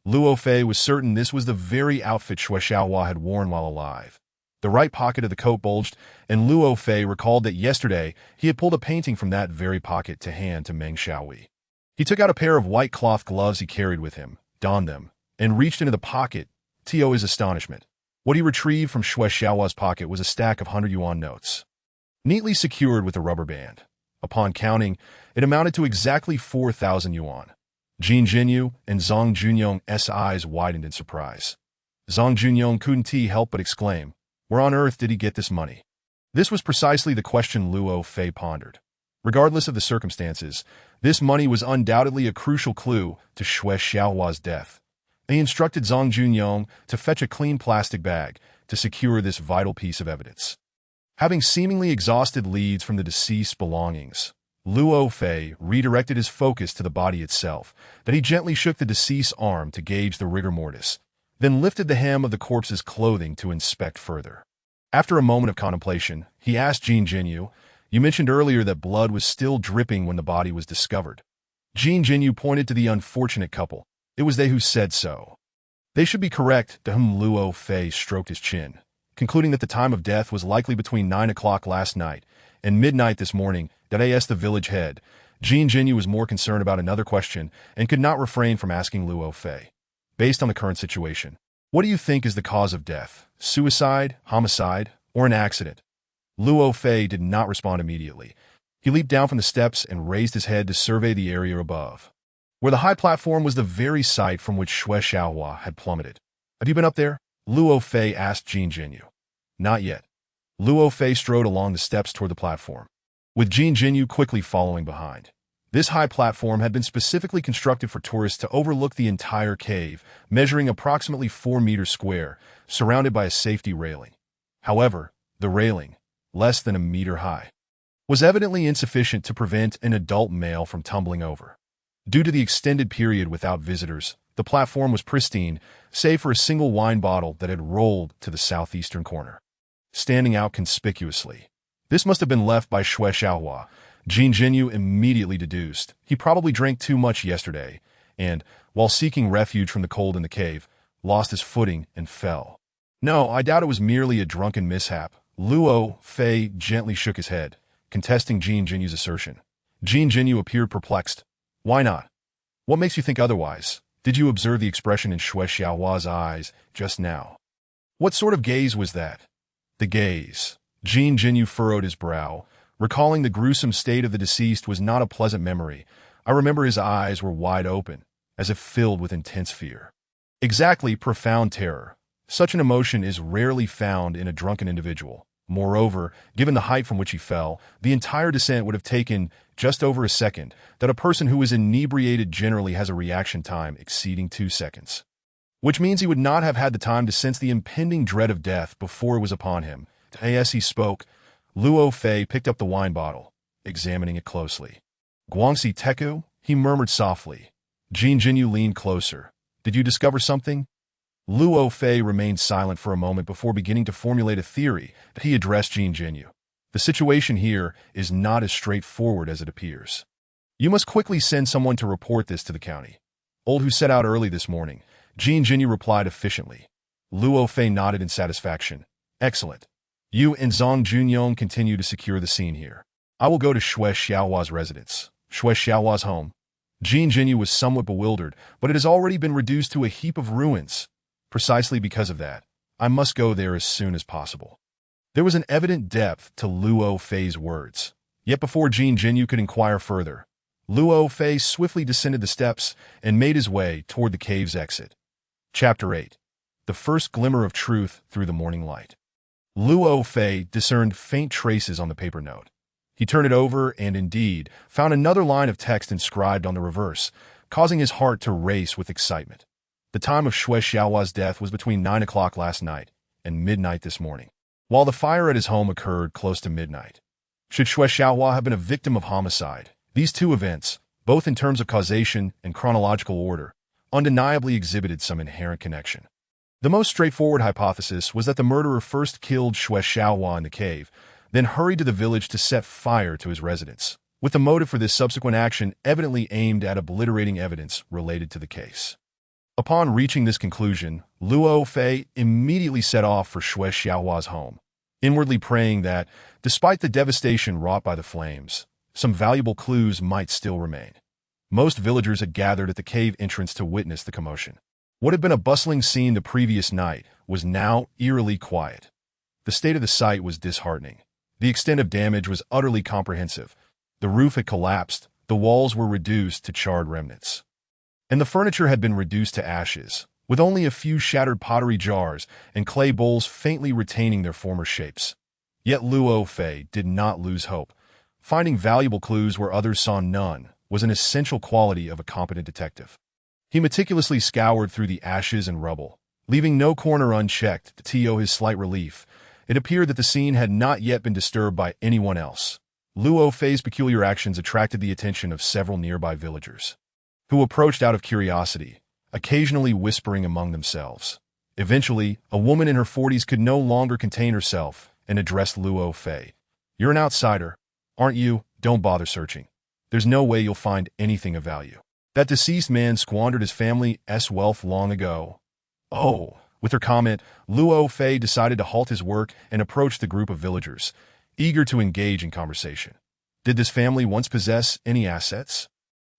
Luo Fei was certain this was the very outfit Shui Xiaohua had worn while alive. The right pocket of the coat bulged, and Luo Fei recalled that yesterday he had pulled a painting from that very pocket to hand to Meng Xiaohui. He took out a pair of white cloth gloves he carried with him, donned them, and reached into the pocket, to his astonishment. What he retrieved from Shui Xiaohua's pocket was a stack of 100 yuan notes, neatly secured with a rubber band. Upon counting, it amounted to exactly 4,000 yuan. Jin Jinyu and Zhang Junyong's eyes widened in surprise. Zhang Junyong couldn't help but exclaim, "Where on earth did he get this money?" This was precisely the question Luo Fei pondered. Regardless of the circumstances, this money was undoubtedly a crucial clue to Shui Xiaohua's death. He instructed Zhang Junyong to fetch a clean plastic bag to secure this vital piece of evidence. Having seemingly exhausted leads from the deceased's belongings, Luo Fei redirected his focus to the body itself. Then he gently shook the deceased's arm to gauge the rigor mortis, then lifted the hem of the corpse's clothing to inspect further. After a moment of contemplation, he asked Jin Jinyu, "You mentioned earlier that blood was still dripping when the body was discovered." Jin Jinyu pointed to the unfortunate couple. It was they who said so. They should be correct, to whom Luo Fei stroked his chin, concluding that the time of death was likely between 9 o'clock last night and midnight this morning. That asked the village head. Jin Jinyu was more concerned about another question and could not refrain from asking Luo Fei. Based on the current situation, what do you think is the cause of death? Suicide, homicide, or an accident? Luo Fei did not respond immediately. He leaped down from the steps and raised his head to survey the area above, where the high platform was the very site from which Shui Xiaohua had plummeted. "Have you been up there?" Luo Fei asked Jin Jinyu. "Not yet." Luo Fei strode along the steps toward the platform, with Jin Jinyu quickly following behind. This high platform had been specifically constructed for tourists to overlook the entire cave, measuring approximately 4 meters square, surrounded by a safety railing. However, the railing, less than a meter high, was evidently insufficient to prevent an adult male from tumbling over. Due to the extended period without visitors, the platform was pristine, save for a single wine bottle that had rolled to the southeastern corner, standing out conspicuously. This must have been left by Shui Xiaohua. Jin Jinyu immediately deduced he probably drank too much yesterday and, while seeking refuge from the cold in the cave, lost his footing and fell. "No, I doubt it was merely a drunken mishap." Luo Fei gently shook his head, contesting Jin Jinyu's assertion. Jin Jinyu appeared perplexed. "Why not? What makes you think otherwise? Did you observe the expression in Shui Xiaohua's eyes just now?" "What sort of gaze was that?" "The gaze." Jin Jinyu furrowed his brow. Recalling the gruesome state of the deceased was not a pleasant memory. I remember his eyes were wide open, as if filled with intense fear. Exactly, profound terror. Such an emotion is rarely found in a drunken individual. Moreover, given the height from which he fell, the entire descent would have taken just over a second. That a person who is inebriated generally has a reaction time exceeding 2 seconds, which means he would not have had the time to sense the impending dread of death before it was upon him. As he spoke, Luo Fei picked up the wine bottle, examining it closely. "Guangxi Teku?" he murmured softly. Jin Jinyu leaned closer. "Did you discover something?" Luo Fei remained silent for a moment before beginning to formulate a theory that he addressed Jin Jinyu. "The situation here is not as straightforward as it appears. You must quickly send someone to report this to the county." "Old who set out early this morning," Jin Jinyu replied efficiently. Luo Fei nodded in satisfaction. "Excellent. You and Zhang Junyong continue to secure the scene here. I will go to Shui Xiaohua's residence." "Shui Xiaohua's home?" Jin Jinyu was somewhat bewildered, "But it has already been reduced to a heap of ruins." "Precisely because of that, I must go there as soon as possible." There was an evident depth to Luo Fei's words. Yet before Jin Jinyu could inquire further, Luo Fei swiftly descended the steps and made his way toward the cave's exit. Chapter 8. the first glimmer of truth through the morning light. Luo Fei discerned faint traces on the paper note. He turned it over and, indeed, found another line of text inscribed on the reverse, causing his heart to race with excitement. The time of Xue Xiaohua's death was between 9 o'clock last night and midnight this morning, while the fire at his home occurred close to midnight. Should Xue Xiaohua have been a victim of homicide, these two events, both in terms of causation and chronological order, undeniably exhibited some inherent connection. The most straightforward hypothesis was that the murderer first killed Xue Xiaohua in the cave, then hurried to the village to set fire to his residence, with the motive for this subsequent action evidently aimed at obliterating evidence related to the case. Upon reaching this conclusion, Luo Fei immediately set off for Xue Xiaohua's home, inwardly praying that, despite the devastation wrought by the flames, some valuable clues might still remain. Most villagers had gathered at the cave entrance to witness the commotion. What had been a bustling scene the previous night was now eerily quiet. The state of the site was disheartening. The extent of damage was utterly comprehensive. The roof had collapsed, the walls were reduced to charred remnants, and the furniture had been reduced to ashes, with only a few shattered pottery jars and clay bowls faintly retaining their former shapes. Yet Luo Fei did not lose hope. Finding valuable clues where others saw none was an essential quality of a competent detective. He meticulously scoured through the ashes and rubble, leaving no corner unchecked. To his slight relief, it appeared that the scene had not yet been disturbed by anyone else. Luo Fei's peculiar actions attracted the attention of several nearby villagers, who approached out of curiosity, occasionally whispering among themselves. Eventually, a woman in her 40s could no longer contain herself and addressed Luo Fei. "You're an outsider, aren't you? Don't bother searching. There's no way you'll find anything of value. That deceased man squandered his family's wealth long ago." Oh, with her comment, Luo Fei decided to halt his work and approach the group of villagers, eager to engage in conversation. Did this family once possess any assets?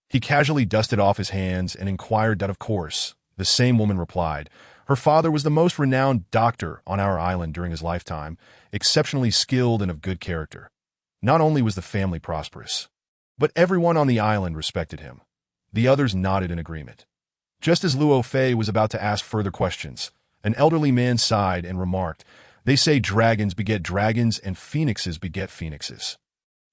He casually dusted off his hands and inquired that, of course. The same woman replied. Her father was the most renowned doctor on our island during his lifetime, exceptionally skilled and of good character. Not only was the family prosperous, but everyone on the island respected him. The others nodded in agreement. Just as Luo Fei was about to ask further questions, an elderly man sighed and remarked, "They say dragons beget dragons and phoenixes beget phoenixes.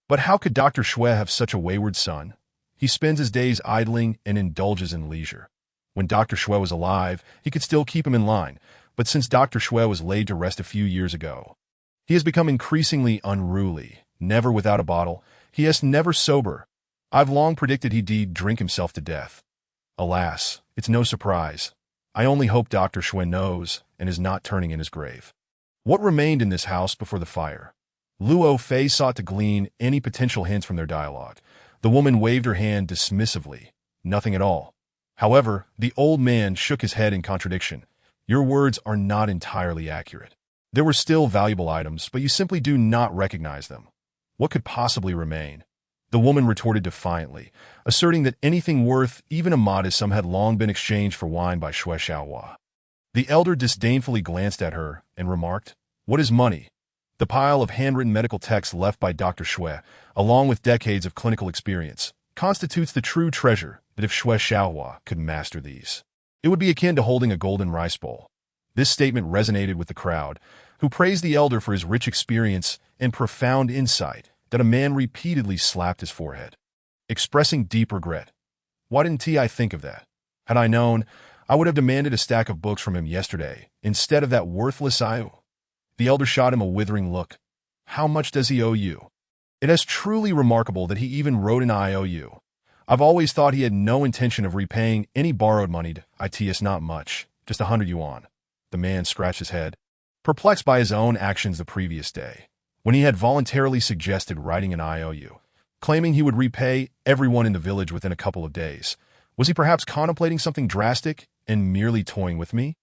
But how could Dr. Xue have such a wayward son? He spends his days idling and indulges in leisure. When Dr. Xue was alive, he could still keep him in line, but since Dr. Xue was laid to rest a few years ago, he has become increasingly unruly, never without a bottle. He is never sober. I've long predicted he'd drink himself to death. Alas, it's no surprise. I only hope Dr. Xue knows and is not turning in his grave." What remained in this house before the fire? Luo Fei sought to glean any potential hints from their dialogue. The woman waved her hand dismissively. Nothing at all. However, the old man shook his head in contradiction. "Your words are not entirely accurate. There were still valuable items, but you simply do not recognize them. What could possibly remain?" The woman retorted defiantly, asserting that anything worth even a modest sum had long been exchanged for wine by Xue Xiaohua. The elder disdainfully glanced at her and remarked, "What is money?" The pile of handwritten medical texts left by Dr. Xue, along with decades of clinical experience, constitutes the true treasure that if Xue Xiaohua could master these, it would be akin to holding a golden rice bowl. This statement resonated with the crowd, who praised the elder for his rich experience and profound insight. That a man repeatedly slapped his forehead, expressing deep regret. "Why didn't I think of that? Had I known, I would have demanded a stack of books from him yesterday, instead of that worthless IOU." The elder shot him a withering look. "How much does he owe you?" "It is truly remarkable that he even wrote an IOU. I've always thought he had no intention of repaying any borrowed money. It's not much, just 100 yuan. The man scratched his head, perplexed by his own actions the previous day, when he had voluntarily suggested writing an IOU, claiming he would repay everyone in the village within a couple of days. Was he perhaps contemplating something drastic and merely toying with me?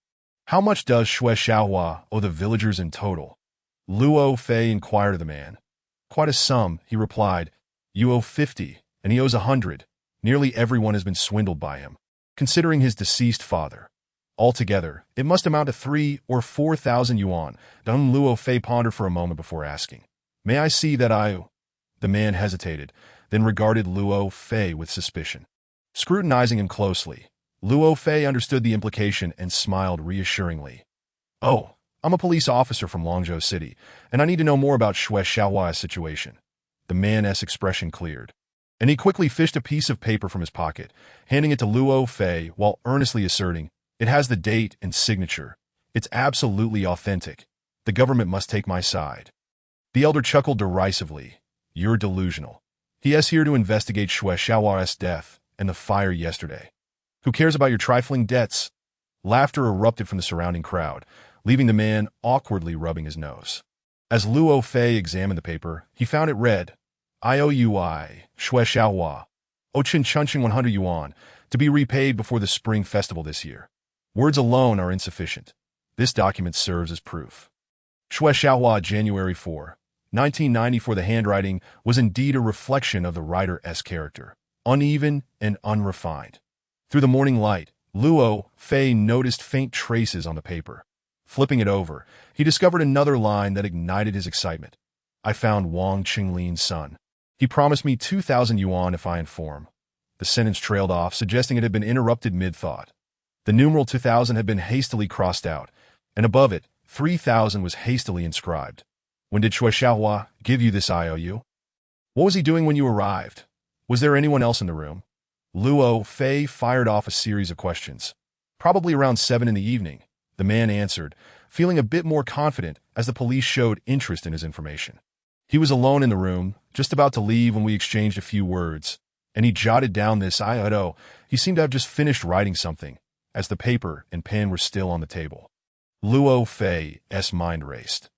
"How much does Xue Xiaohua owe the villagers in total?" Luo Fei inquired of the man. "Quite a sum," he replied. "You owe 50, and he owes 100. Nearly everyone has been swindled by him, considering his deceased father. Altogether, it must amount to 3,000 or 4,000 yuan. Luo Fei pondered for a moment before asking, "May I see that IOU?" The man hesitated, then regarded Luo Fei with suspicion. Scrutinizing him closely, Luo Fei understood the implication and smiled reassuringly. Oh, I'm a police officer from Longzhou City, and I need to know more about Xue Xiaohua's situation. The man's expression cleared, and he quickly fished a piece of paper from his pocket, handing it to Luo Fei while earnestly asserting, "It has the date and signature. It's absolutely authentic. The government must take my side." The elder chuckled derisively. "You're delusional. He is here to investigate Xue Xiaohua's death and the fire yesterday. Who cares about your trifling debts?" Laughter erupted from the surrounding crowd, leaving the man awkwardly rubbing his nose. As Luo Fei examined the paper, he found it read, "IOUI, Xue Xiaohua, Ochin Chunching 100 yuan, to be repaid before the Spring Festival this year." Words alone are insufficient. This document serves as proof. Xue Xiaohua, January 4, 1994. The handwriting was indeed a reflection of the writer's character, uneven and unrefined. Through the morning light, Luo Fei noticed faint traces on the paper. Flipping it over, he discovered another line that ignited his excitement. "I found Wang Qinglin's son. He promised me 2,000 yuan if I inform." The sentence trailed off, suggesting it had been interrupted mid-thought. The numeral 2,000 had been hastily crossed out, and above it, 3,000 was hastily inscribed. "When did Xue Xiaohua give you this IOU? What was he doing when you arrived? Was there anyone else in the room?" Luo Fei fired off a series of questions. "Probably around 7 in the evening," the man answered, feeling a bit more confident as the police showed interest in his information. "He was alone in the room, just about to leave when we exchanged a few words, and he jotted down this IOU. He seemed to have just finished writing something, as the paper and pen were still on the table." Luo Fei's mind raced.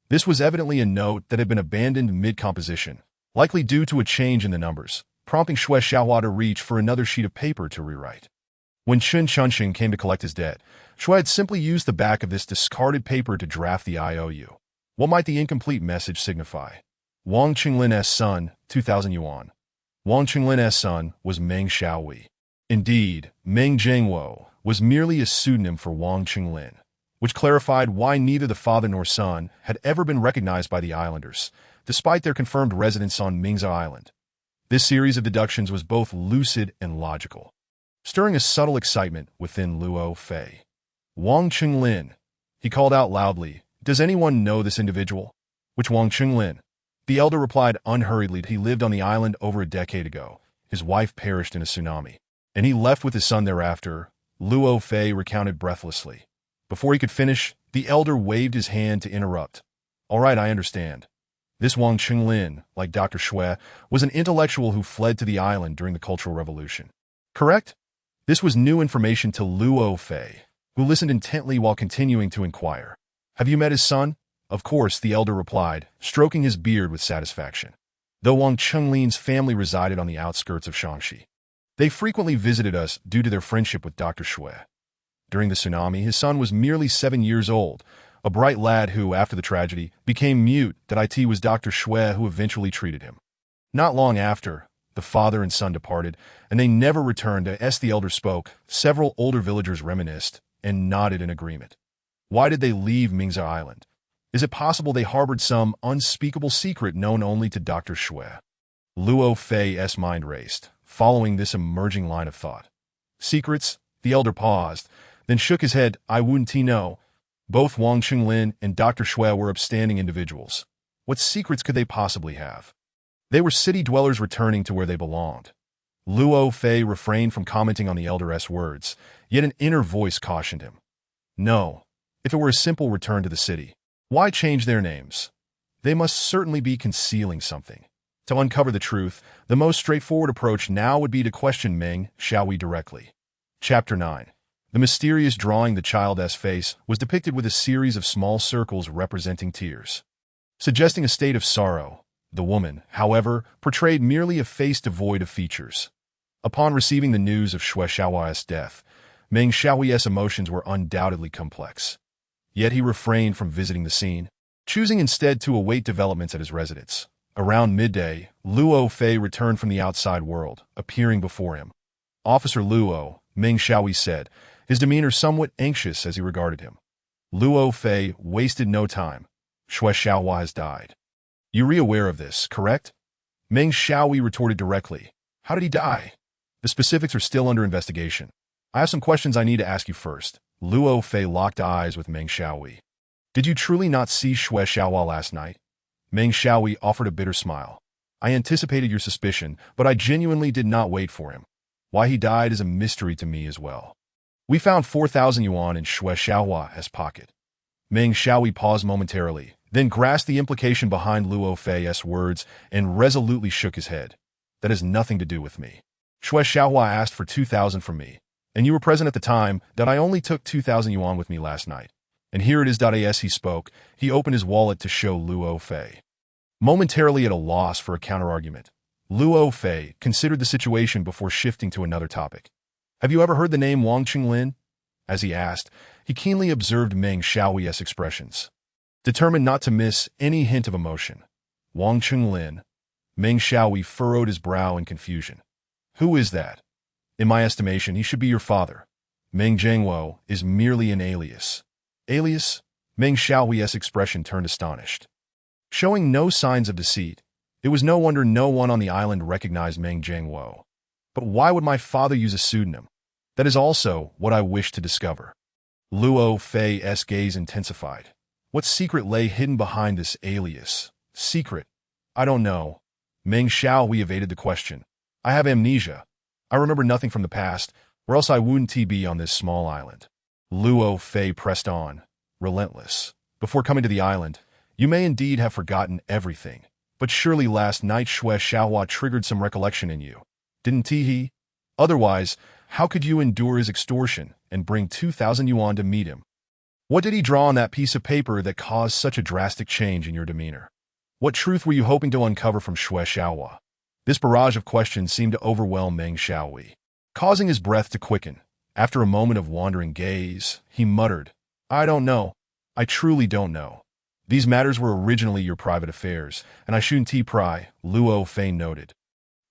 This was evidently a note that had been abandoned mid-composition, likely due to a change in the numbers, prompting Xue Xiaohua to reach for another sheet of paper to rewrite. When Chen Chunxing came to collect his debt, Xue had simply used the back of this discarded paper to draft the IOU. What might the incomplete message signify? Wang Qinglin's son, 2,000 yuan. Wang Qinglin's son was Meng Haohui. Indeed, Meng Zhengwo was merely a pseudonym for Wang Qinglin, which clarified why neither the father nor son had ever been recognized by the islanders, despite their confirmed residence on Mingzhou Island. This series of deductions was both lucid and logical, stirring a subtle excitement within Luo Fei. "Wang Qinglin," he called out loudly. "Does anyone know this individual?" "Which Wang Qinglin?" The elder replied unhurriedly. "He lived on the island over a decade ago. His wife perished in a tsunami, and he left with his son thereafter," Luo Fei recounted breathlessly. Before he could finish, the elder waved his hand to interrupt. "All right, I understand. This Wang Qinglin, like Dr. Xue, was an intellectual who fled to the island during the Cultural Revolution. Correct?" This was new information to Luo Fei, who listened intently while continuing to inquire. "Have you met his son?" "Of course," the elder replied, stroking his beard with satisfaction. Though Wang Qinglin's family resided on the outskirts of Shaanxi, they frequently visited us due to their friendship with Dr. Xue. During the tsunami, his son was merely 7 years old, a bright lad who, after the tragedy, became mute. It was Dr. Xue who eventually treated him. Not long after, the father and son departed, and they never returned. As the elder spoke, several older villagers reminisced and nodded in agreement. Why did they leave Mingzhou Island? Is it possible they harbored some unspeakable secret known only to Dr. Xue? Luo Fei's mind raced, following this emerging line of thought. Secrets? The elder paused, then shook his head. "I wouldn't know. Both Wang Qinglin and Dr. Xue were upstanding individuals. What secrets could they possibly have? They were city dwellers returning to where they belonged." Luo Fei refrained from commenting on the elder's words, yet an inner voice cautioned him. No, if it were a simple return to the city, why change their names? They must certainly be concealing something. To uncover the truth, the most straightforward approach now would be to question Meng Haohui directly. Chapter 9. The mysterious drawing the child's face was depicted with a series of small circles representing tears, suggesting a state of sorrow. The woman, however, portrayed merely a face devoid of features. Upon receiving the news of Xue Xiaohua's death, Meng Haohui's emotions were undoubtedly complex. Yet he refrained from visiting the scene, choosing instead to await developments at his residence. Around midday, Luo Fei returned from the outside world, appearing before him. "Officer Luo," Meng Haohui said, his demeanor somewhat anxious as he regarded him. Luo Fei wasted no time. "Xue Xiaohua has died. You're aware of this, correct?" Meng Haohui retorted directly. "How did he die?" "The specifics are still under investigation. I have some questions I need to ask you first. Luo Fei locked eyes with Meng Xiaohui. Did you truly not see Xue Xiaohua last night? Meng Xiaohui offered a bitter smile. I anticipated your suspicion, but I genuinely did not wait for him. Why he died is a mystery to me as well. We found 4,000 yuan in Xue Xiaohua's pocket. Meng Xiaohui paused momentarily, then grasped the implication behind Luo Fei's words and resolutely shook his head. That has nothing to do with me. Xue Xiaohua asked for 2,000 from me, and you were present at the time that I only took 2,000 yuan with me last night. And here it is. As he spoke, he opened his wallet to show Luo Fei. Momentarily at a loss for a counterargument, Luo Fei considered the situation before shifting to another topic. Have you ever heard the name Wang Qinglin? As he asked, he keenly observed Meng Xiaohui's expressions, determined not to miss any hint of emotion. Wang Qinglin. Meng Xiaohui furrowed his brow in confusion. Who is that? In my estimation, he should be your father. Meng Zhengwo is merely an alias. Alias? Meng Xiaohui's expression turned astonished. Showing no signs of deceit, it was no wonder no one on the island recognized Meng Zhengwo. But why would my father use a pseudonym? That is also what I wish to discover. Luo Fei's gaze intensified. What secret lay hidden behind this alias? Secret? I don't know. Meng Xiaohui evaded the question. I have amnesia. I remember nothing from the past, or else I wouldn't be on this small island. Luo Fei pressed on, relentless. Before coming to the island, you may indeed have forgotten everything, but surely last night Xue Xiaohua triggered some recollection in you. Didn't he? Otherwise, how could you endure his extortion and bring 2,000 yuan to meet him? What did he draw on that piece of paper that caused such a drastic change in your demeanor? What truth were you hoping to uncover from Xue Xiaohua? This barrage of questions seemed to overwhelm Meng Xiaohui, causing his breath to quicken. After a moment of wandering gaze, he muttered, I don't know. I truly don't know. These matters were originally your private affairs, and I shouldn't pry, Luo Fei noted,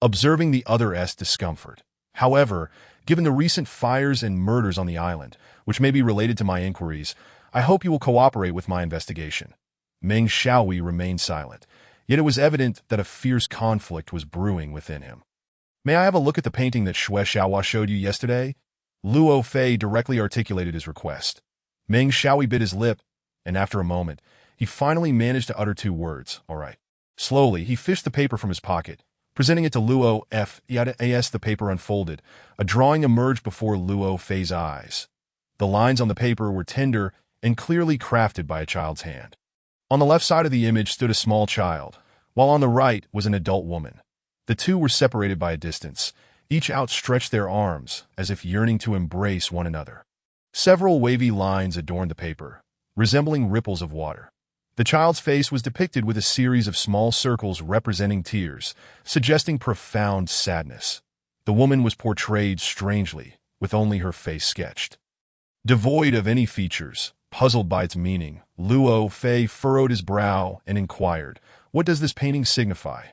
observing the other's discomfort. However, given the recent fires and murders on the island, which may be related to my inquiries, I hope you will cooperate with my investigation. Meng Xiaohui remained silent, yet it was evident that a fierce conflict was brewing within him. May I have a look at the painting that Xue Xiaohua showed you yesterday? Luo Fei directly articulated his request. Meng Xiaohui bit his lip, and after a moment, he finally managed to utter two words, all right. Slowly, he fished the paper from his pocket, presenting it to Luo Fei. The paper unfolded. A drawing emerged before Luo Fei's eyes. The lines on the paper were tender and clearly crafted by a child's hand. On the left side of the image stood a small child, while on the right was an adult woman. The two were separated by a distance. Each outstretched their arms, as if yearning to embrace one another. Several wavy lines adorned the paper, resembling ripples of water. The child's face was depicted with a series of small circles representing tears, suggesting profound sadness. The woman was portrayed strangely, with only her face sketched. Devoid of any features, puzzled by its meaning, Luo Fei furrowed his brow and inquired, What does this painting signify?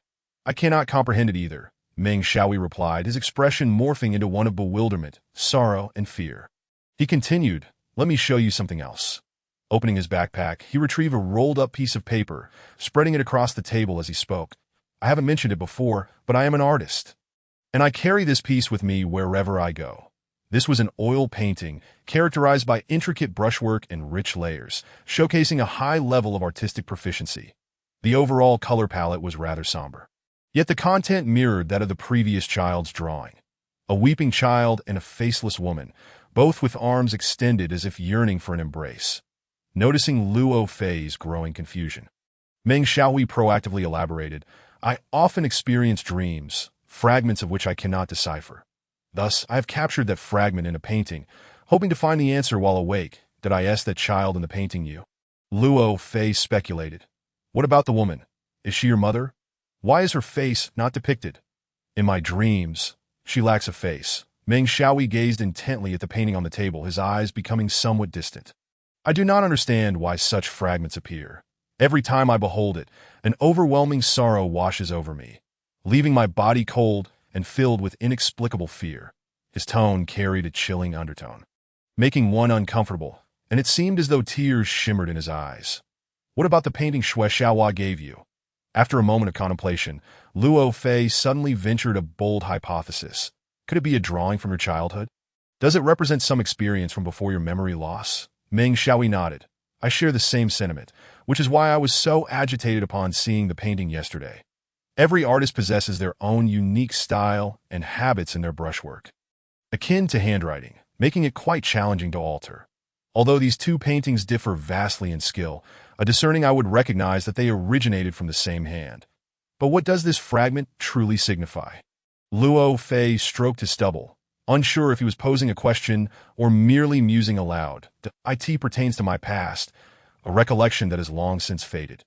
I cannot comprehend it either, Meng Xiaohui replied, his expression morphing into one of bewilderment, sorrow, and fear. He continued, Let me show you something else. Opening his backpack, he retrieved a rolled-up piece of paper, spreading it across the table as he spoke. I haven't mentioned it before, but I am an artist, and I carry this piece with me wherever I go. This was an oil painting, characterized by intricate brushwork and rich layers, showcasing a high level of artistic proficiency. The overall color palette was rather somber, yet the content mirrored that of the previous child's drawing. A weeping child and a faceless woman, both with arms extended as if yearning for an embrace. Noticing Luo Fei's growing confusion, Meng Xiaohui proactively elaborated, I often experience dreams, fragments of which I cannot decipher. Thus, I have captured that fragment in a painting, hoping to find the answer while awake. Did I ask that child in the painting you? Luo Fei speculated. What about the woman? Is she your mother? Why is her face not depicted? In my dreams, she lacks a face. Meng Xiaohui gazed intently at the painting on the table, his eyes becoming somewhat distant. I do not understand why such fragments appear. Every time I behold it, an overwhelming sorrow washes over me, leaving my body cold and filled with inexplicable fear. His tone carried a chilling undertone, making one uncomfortable, and it seemed as though tears shimmered in his eyes. What about the painting Xue Xiaohua gave you? After a moment of contemplation, Luo Fei suddenly ventured a bold hypothesis. Could it be a drawing from your childhood? Does it represent some experience from before your memory loss? Meng Xiaohui nodded. I share the same sentiment, which is why I was so agitated upon seeing the painting yesterday. Every artist possesses their own unique style and habits in their brushwork, akin to handwriting, making it quite challenging to alter. Although these two paintings differ vastly in skill, a discerning eye would recognize that they originated from the same hand. But what does this fragment truly signify? Luo Fei stroked his stubble, unsure if he was posing a question or merely musing aloud. It pertains to my past, a recollection that has long since faded.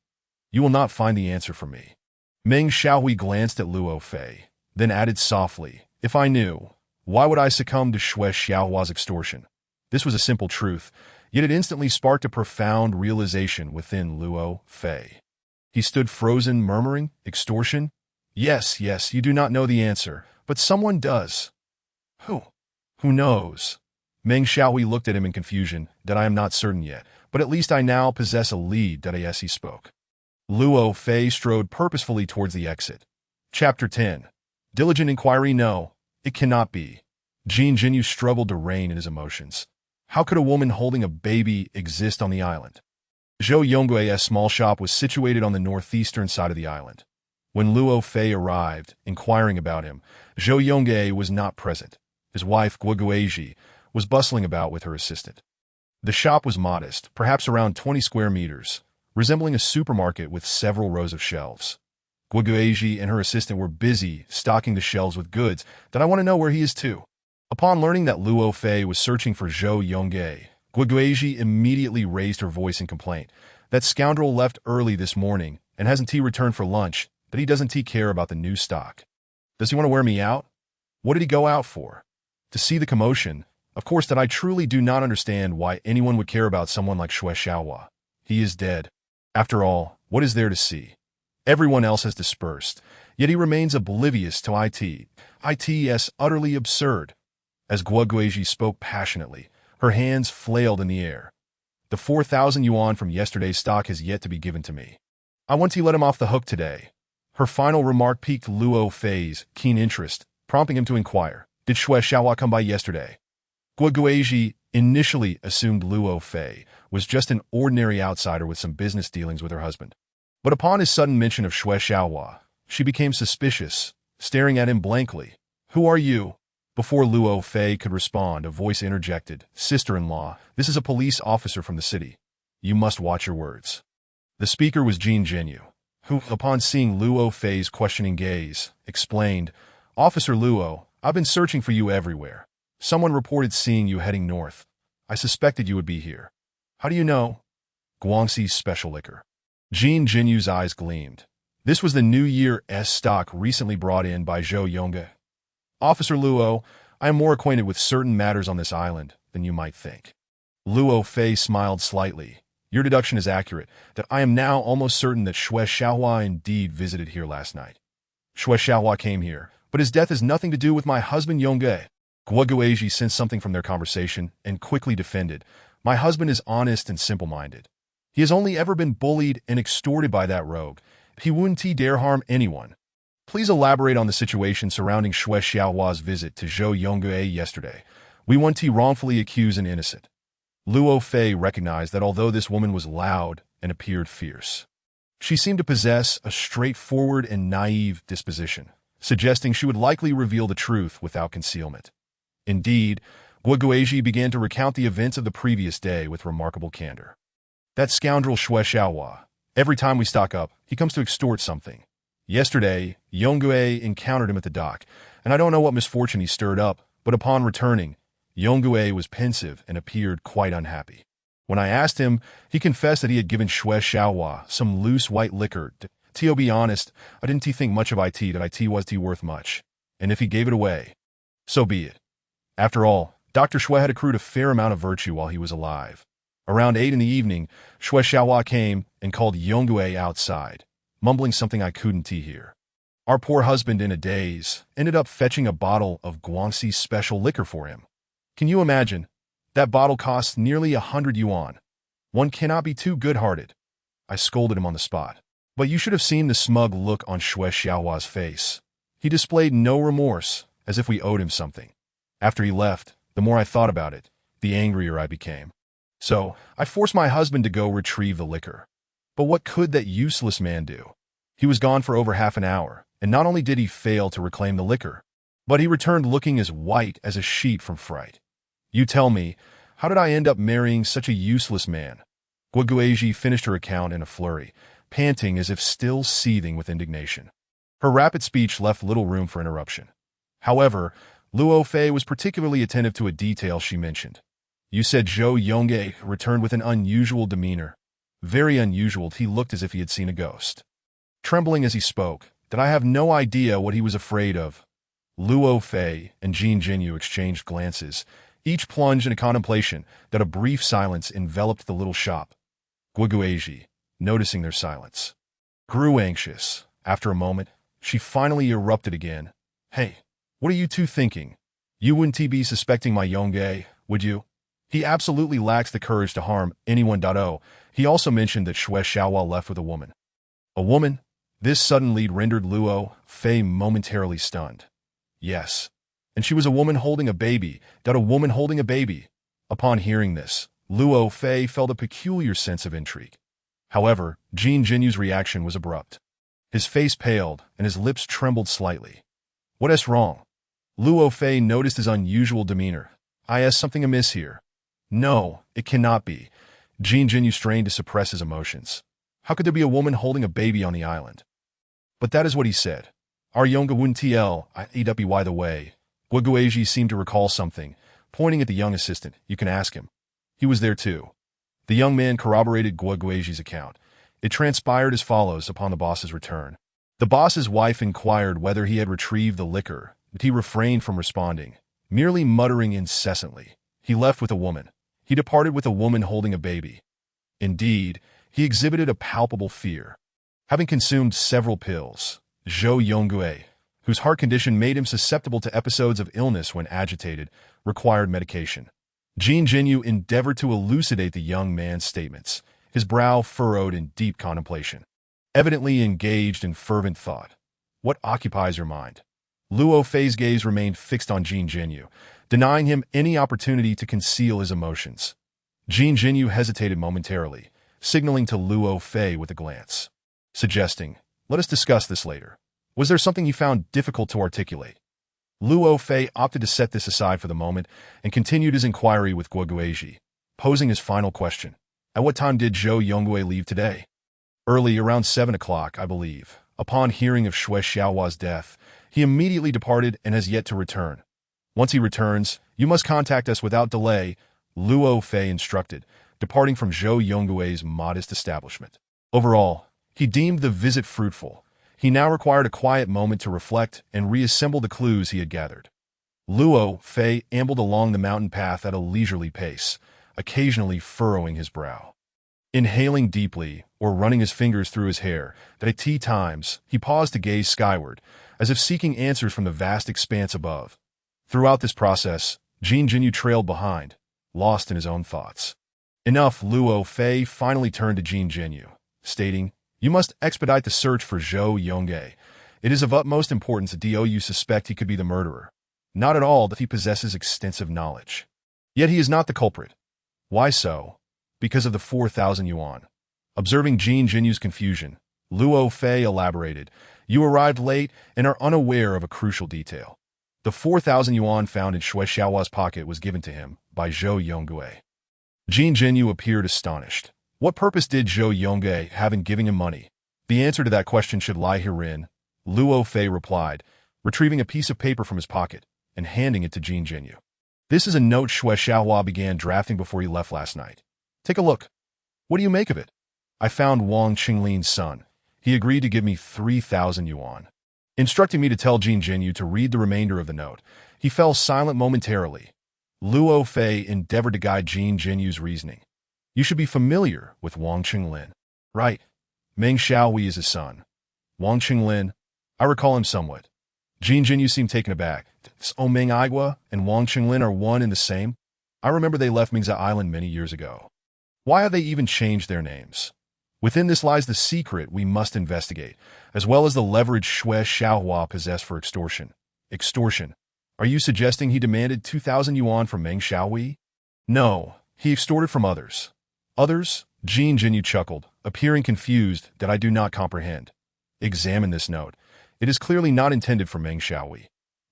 You will not find the answer from me. Meng Xiaohui glanced at Luo Fei, then added softly, if I knew, why would I succumb to Xue Xiaohua's extortion? This was a simple truth, yet it instantly sparked a profound realization within Luo Fei. He stood frozen, murmuring, extortion? Yes, you do not know the answer, but someone does. Who? Who knows? Meng Xiaohui looked at him in confusion. That I am not certain yet, but at least I now possess a lead. Yes, he spoke. Luo Fei strode purposefully towards the exit. Chapter 10. Diligent inquiry. No, it cannot be. Jin Jinyu struggled to rein in his emotions. How could a woman holding a baby exist on the island? Zhou Yonggui's small shop was situated on the northeastern side of the island. When Luo Fei arrived, inquiring about him, Zhou Yonggui was not present. His wife, Guoguizhi, was bustling about with her assistant. The shop was modest, perhaps around 20 square meters, resembling a supermarket with several rows of shelves. Guoguizhi and her assistant were busy stocking the shelves with goods that I want to know where he is too. Upon learning that Luo Fei was searching for Zhou Yonggui, Guoguizhi immediately raised her voice in complaint. That scoundrel left early this morning and hasn't returned for lunch, but he doesn't care about the new stock. Does he want to wear me out? What did he go out for? To see the commotion? Of course that I truly do not understand why anyone would care about someone like Xue Xiaohua. He is dead. After all, what is there to see? Everyone else has dispersed, yet he remains oblivious to it. It's utterly absurd. As Guoguizhi spoke passionately, her hands flailed in the air. The 4,000 yuan from yesterday's stock has yet to be given to me. I want to let him off the hook today. Her final remark piqued Luo Fei's keen interest, prompting him to inquire, did Xue Xiaohua come by yesterday? Guoguizhi initially assumed Luo Fei was just an ordinary outsider with some business dealings with her husband. But upon his sudden mention of Xue Xiaohua, she became suspicious, staring at him blankly. Who are you? Before Luo Fei could respond, a voice interjected, Sister-in-law, this is a police officer from the city. You must watch your words. The speaker was Jin Jinyu, who, upon seeing Luo Fei's questioning gaze, explained, Officer Luo, I've been searching for you everywhere. Someone reported seeing you heading north. I suspected you would be here. How do you know? Guangxi's special liquor. Jin Jinyu's eyes gleamed. This was the New Year's stock recently brought in by Zhou Yonggui. Officer Luo, I am more acquainted with certain matters on this island than you might think. Luo Fei smiled slightly. Your deduction is accurate, that I am now almost certain that Xue Xiaohua indeed visited here last night. Xue Xiaohua came here, but his death has nothing to do with my husband Yonggui. Guoguizhi sensed something from their conversation and quickly defended. My husband is honest and simple-minded. He has only ever been bullied and extorted by that rogue. He wouldn't dare harm anyone. Please elaborate on the situation surrounding Xue Xiaohua's visit to Zhou Yonggui yesterday. We want to wrongfully accuse an innocent. Luo Fei recognized that although this woman was loud and appeared fierce, she seemed to possess a straightforward and naive disposition, suggesting she would likely reveal the truth without concealment. Indeed, Guoguizhi began to recount the events of the previous day with remarkable candor. That scoundrel Xue Xiaohua, every time we stock up, he comes to extort something. Yesterday, Yonggui encountered him at the dock, and I don't know what misfortune he stirred up, but upon returning, Yonggui was pensive and appeared quite unhappy. When I asked him, he confessed that he had given Xue Xiaohua some loose white liquor. To be honest, I didn't think much of that it was worth much, and if he gave it away, so be it. After all, Dr. Xue had accrued a fair amount of virtue while he was alive. Around 8 in the evening, Xue Xiaohua came and called Yonggui outside, mumbling something I couldn't hear. Our poor husband, in a daze, ended up fetching a bottle of Guangxi's special liquor for him. Can you imagine? That bottle costs nearly 100 yuan. One cannot be too good-hearted. I scolded him on the spot. But you should have seen the smug look on Xue Xiaohua's face. He displayed no remorse, as if we owed him something. After he left, The more I thought about it, the angrier I became. So, I forced my husband to go retrieve the liquor. But what could that useless man do? He was gone for over half an hour, and not only did he fail to reclaim the liquor, but he returned looking as white as a sheet from fright. You tell me, how did I end up marrying such a useless man? Guoguizhi finished her account in a flurry, panting as if still seething with indignation. Her rapid speech left little room for interruption. However, Luo Fei was particularly attentive to a detail she mentioned. You said Zhou Yongge returned with an unusual demeanor. Very unusual. He looked as if he had seen a ghost. Trembling as he spoke, that I have no idea what he was afraid of. Luo Fei and Jin Jinyu exchanged glances, each plunged into contemplation that a brief silence enveloped the little shop. Guoguizhi, noticing their silence, grew anxious. After a moment, she finally erupted again. Hey, what are you two thinking? You wouldn't be suspecting my Yongge, would you? He absolutely lacks the courage to harm anyone. He also mentioned that Xue Xiaohua left with a woman. A woman? This sudden lead rendered Luo Fei momentarily stunned. Yes, and she was a woman holding a baby. A woman holding a baby. Upon hearing this, Luo Fei felt a peculiar sense of intrigue. However, Jin Jinyu's reaction was abrupt. His face paled, and his lips trembled slightly. What is wrong? Luo Fei noticed his unusual demeanor. Is something amiss here? No, it cannot be. Jin Jinyu strained to suppress his emotions. How could there be a woman holding a baby on the island? But that is what he said. Our Yonga wouldn't by the way. Guoguizhi seemed to recall something, pointing at the young assistant. You can ask him. He was there too. The young man corroborated Guoguizhi's account. It transpired as follows upon the boss's return. The boss's wife inquired whether he had retrieved the liquor, but he refrained from responding, merely muttering incessantly. He left with a woman. He departed with a woman holding a baby. Indeed, he exhibited a palpable fear. Having consumed several pills, Zhou Yonggue, whose heart condition made him susceptible to episodes of illness when agitated, required medication. Jin Jinyu endeavored to elucidate the young man's statements, his brow furrowed in deep contemplation. Evidently engaged in fervent thought. What occupies your mind? Luo Fei's gaze remained fixed on Jin Jinyu, denying him any opportunity to conceal his emotions. Jin Jinyu hesitated momentarily, signaling to Luo Fei with a glance, suggesting, let us discuss this later. Was there something you found difficult to articulate? Luo Fei opted to set this aside for the moment and continued his inquiry with Guoguizhi, posing his final question. At what time did Zhou Yonggue leave today? Early, around 7 o'clock, I believe. Upon hearing of Xue Xiaohua's death, he immediately departed and has yet to return. Once he returns, you must contact us without delay, Luo Fei instructed, departing from Zhou Yonggue's modest establishment. Overall, he deemed the visit fruitful. He now required a quiet moment to reflect and reassemble the clues he had gathered. Luo Fei ambled along the mountain path at a leisurely pace, occasionally furrowing his brow. Inhaling deeply or running his fingers through his hair, at times he paused to gaze skyward, as if seeking answers from the vast expanse above. Throughout this process, Jin Jinyu trailed behind, lost in his own thoughts. Enough, Luo Fei finally turned to Jin Jinyu, stating, you must expedite the search for Zhou Yongge. It is of utmost importance that you suspect he could be the murderer. Not at all that he possesses extensive knowledge. Yet he is not the culprit. Why so? Because of the 4,000 yuan. Observing Jin Jinyu's confusion, Luo Fei elaborated, you arrived late and are unaware of a crucial detail. The 4,000 yuan found in Xue Xiaohua's pocket was given to him by Zhou Yonggue. Jin Jinyu appeared astonished. What purpose did Zhou Yonggue have in giving him money? The answer to that question should lie herein, Luo Fei replied, retrieving a piece of paper from his pocket and handing it to Jin Jinyu. This is a note Xue Xiaohua began drafting before he left last night. Take a look. What do you make of it? I found Wang Qinglin's son. He agreed to give me 3,000 yuan. Instructing me to tell Jin Jinyu to read the remainder of the note, he fell silent momentarily. Luo Fei endeavored to guide Jin Jinyu's reasoning. You should be familiar with Wang Qinglin. Right. Meng Xiaohui is his son. Wang Qinglin, I recall him somewhat. Jin Jinyu seemed taken aback. So Meng Aigua and Wang Qinglin are one and the same? I remember they left Mingza Island many years ago. Why have they even changed their names? Within this lies the secret we must investigate, as well as the leverage Xue Xiaohua possessed for extortion. Extortion. Are you suggesting he demanded 2,000 yuan from Meng Xiaowei? No, he extorted from others. Others? Jin Jinyu chuckled, appearing confused that I do not comprehend. Examine this note. It is clearly not intended for Meng Xiaowei.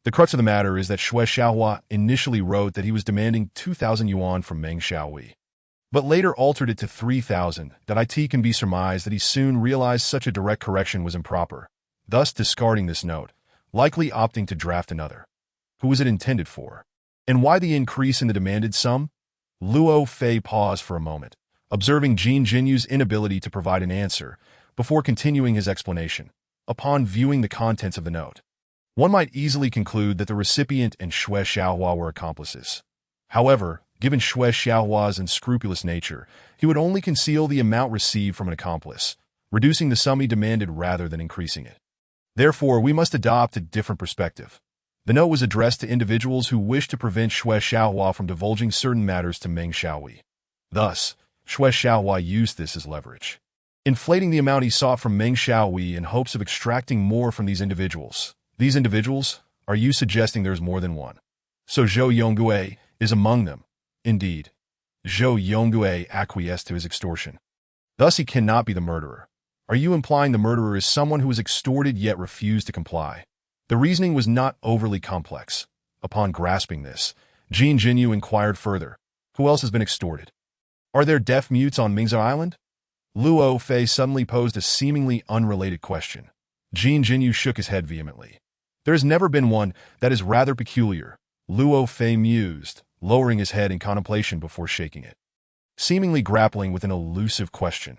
The crux of the matter is that Shui Xiaohua initially wrote that he was demanding 2,000 yuan from Meng Xiaowei, but later altered it to 3,000. That it can be surmised that he soon realized such a direct correction was improper, thus discarding this note, likely opting to draft another. Who was it intended for? And why the increase in the demanded sum? Luo Fei paused for a moment, observing Jin Jinyu's inability to provide an answer, before continuing his explanation. Upon viewing the contents of the note, one might easily conclude that the recipient and Shui Xiaohua were accomplices. However, given Shui Xiaohua's unscrupulous nature, he would only conceal the amount received from an accomplice, reducing the sum he demanded rather than increasing it. Therefore, we must adopt a different perspective. The note was addressed to individuals who wished to prevent Shui Xiaohua from divulging certain matters to Meng Xiaowei. Thus, Shui Xiaohua used this as leverage, inflating the amount he sought from Meng Xiaowei in hopes of extracting more from these individuals. These individuals? Are you suggesting there's more than one? So Zhou Yongui is among them. Indeed, Zhou Yongui acquiesced to his extortion. Thus he cannot be the murderer. Are you implying the murderer is someone who was extorted yet refused to comply? The reasoning was not overly complex. Upon grasping this, Jin Jinyu inquired further. Who else has been extorted? Are there deaf mutes on Mingzhou Island? Luo Fei suddenly posed a seemingly unrelated question. Jin Jinyu shook his head vehemently. There has never been one. That is rather peculiar. Luo Fei mused, lowering his head in contemplation before shaking it, seemingly grappling with an elusive question.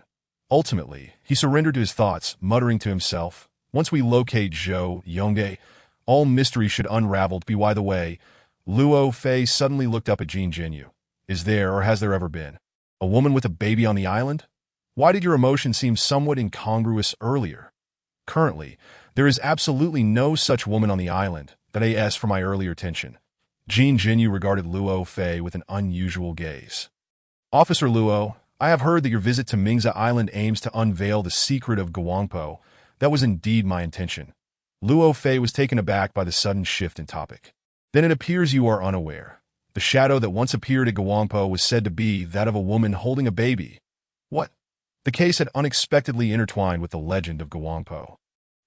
Ultimately, he surrendered to his thoughts, muttering to himself, once we locate Zhou Yongui, all mystery should unravel. By the way, Luo Fei suddenly looked up at Jin Jinyu. Is there, or has there ever been, a woman with a baby on the island? Why did your emotion seem somewhat incongruous earlier? Currently, there is absolutely no such woman on the island. That as for my earlier tension. Jin Jinyu regarded Luo Fei with an unusual gaze. Officer Luo, I have heard that your visit to Mingzhou Island aims to unveil the secret of Guangpo. That was indeed my intention. Luo Fei was taken aback by the sudden shift in topic. Then it appears you are unaware. The shadow that once appeared at Guangpo was said to be that of a woman holding a baby. What? The case had unexpectedly intertwined with the legend of Guangpo,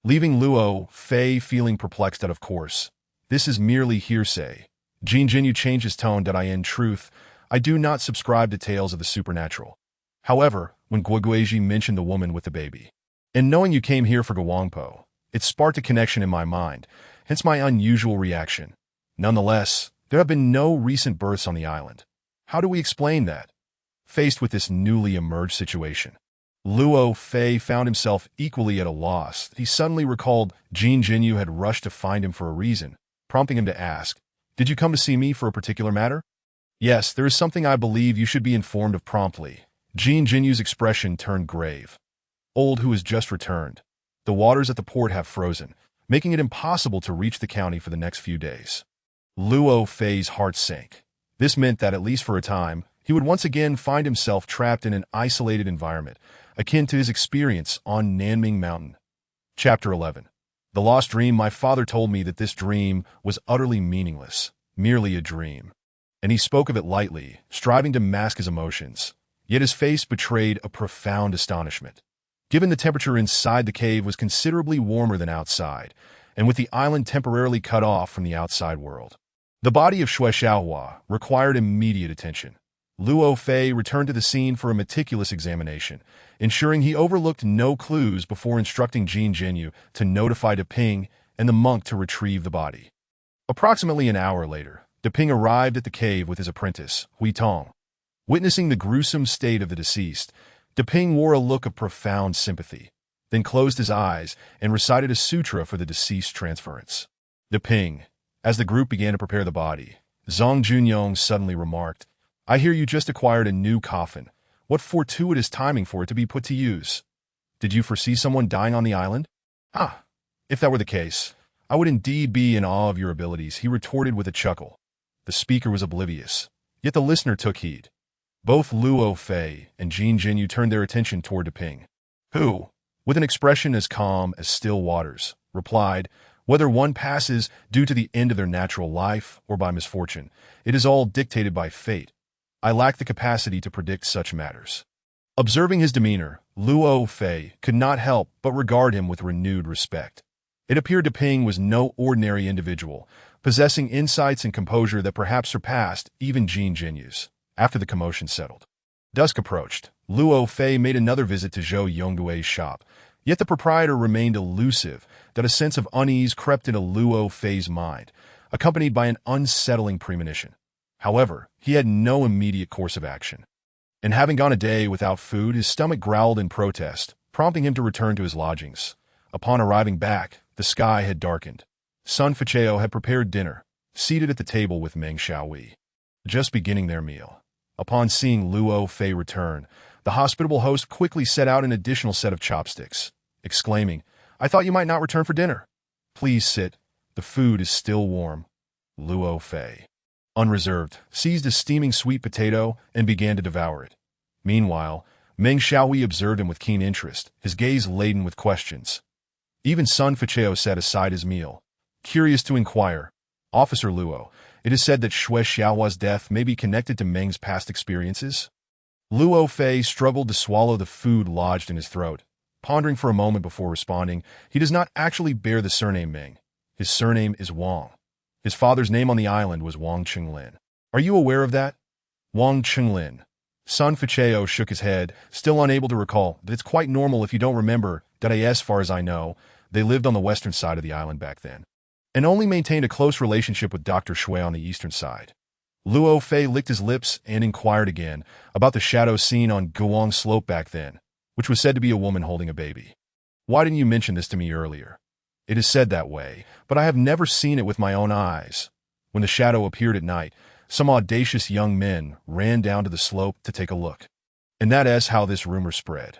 leaving Luo Fei feeling perplexed. Of course, this is merely hearsay. Jin Jinyu changed his tone. In truth, I do not subscribe to tales of the supernatural. However, when Guoguizhi mentioned the woman with the baby, and knowing you came here for Guangpo, it sparked a connection in my mind, hence my unusual reaction. Nonetheless, there have been no recent births on the island. How do we explain that? Faced with this newly emerged situation, Luo Fei found himself equally at a loss. He suddenly recalled Jin Jinyu had rushed to find him for a reason, prompting him to ask, "Did you come to see me for a particular matter?" "Yes, there is something I believe you should be informed of promptly." Jin Jinyu's expression turned grave. Old who has just returned. The waters at the port have frozen, making it impossible to reach the county for the next few days. Luo Fei's heart sank. This meant that, at least for a time, he would once again find himself trapped in an isolated environment, akin to his experience on Nanming Mountain. Chapter 11. The Lost Dream. My father told me that this dream was utterly meaningless, merely a dream. And he spoke of it lightly, striving to mask his emotions. Yet his face betrayed a profound astonishment. Given the temperature inside the cave was considerably warmer than outside, and with the island temporarily cut off from the outside world, the body of Shui Xiaohua required immediate attention. Luo Fei returned to the scene for a meticulous examination, ensuring he overlooked no clues before instructing Jin Jinyu to notify De Ping and the monk to retrieve the body. Approximately an hour later, De Ping arrived at the cave with his apprentice, Hui Tong. Witnessing the gruesome state of the deceased, De Ping wore a look of profound sympathy, then closed his eyes and recited a sutra for the deceased's transference. De Ping, as the group began to prepare the body, Zhang Junyong suddenly remarked, "I hear you just acquired a new coffin. What fortuitous timing for it to be put to use. Did you foresee someone dying on the island?" "Ah, if that were the case, I would indeed be in awe of your abilities," he retorted with a chuckle. The speaker was oblivious, yet the listener took heed. Both Luo Fei and Jin Jinyu turned their attention toward De Ping, who, with an expression as calm as still waters, replied, Whether one passes due to the end of their natural life or by misfortune, it is all dictated by fate. I lack the capacity to predict such matters. Observing his demeanor, Luo Fei could not help but regard him with renewed respect. It appeared to Ping was no ordinary individual, possessing insights and composure that perhaps surpassed even Jin Jinyu's. After the commotion settled, dusk approached. Luo Fei made another visit to Zhou Yongdui's shop, yet the proprietor remained elusive, that a sense of unease crept into Luo Fei's mind, accompanied by an unsettling premonition. However, he had no immediate course of action. And having gone a day without food, his stomach growled in protest, prompting him to return to his lodgings. Upon arriving back, the sky had darkened. Sun Facheo had prepared dinner, seated at the table with Meng Haohui, just beginning their meal. Upon seeing Luo Fei return, the hospitable host quickly set out an additional set of chopsticks, exclaiming, "I thought you might not return for dinner. Please sit. The food is still warm." Luo Fei, unreserved, seized a steaming sweet potato and began to devour it. Meanwhile, Meng Haohui observed him with keen interest, his gaze laden with questions. Even Sun Facheo set aside his meal, curious to inquire, "Officer Luo, it is said that Xue Xiaohua's death may be connected to Meng's past experiences?" Luo Fei struggled to swallow the food lodged in his throat. Pondering for a moment before responding, he does not actually bear the surname Meng. His surname is Wang. His father's name on the island was Wang Chenglin. Are you aware of that? Wang Chenglin. Sun Facheo shook his head, still unable to recall. That it's quite normal if you don't remember that as far as I know, they lived on the western side of the island back then, and only maintained a close relationship with Dr. Shui on the eastern side. Luo Fei licked his lips and inquired again about the shadow seen on Guang Slope back then, which was said to be a woman holding a baby. Why didn't you mention this to me earlier? It is said that way, but I have never seen it with my own eyes. When the shadow appeared at night, some audacious young men ran down to the slope to take a look. And that is how this rumor spread.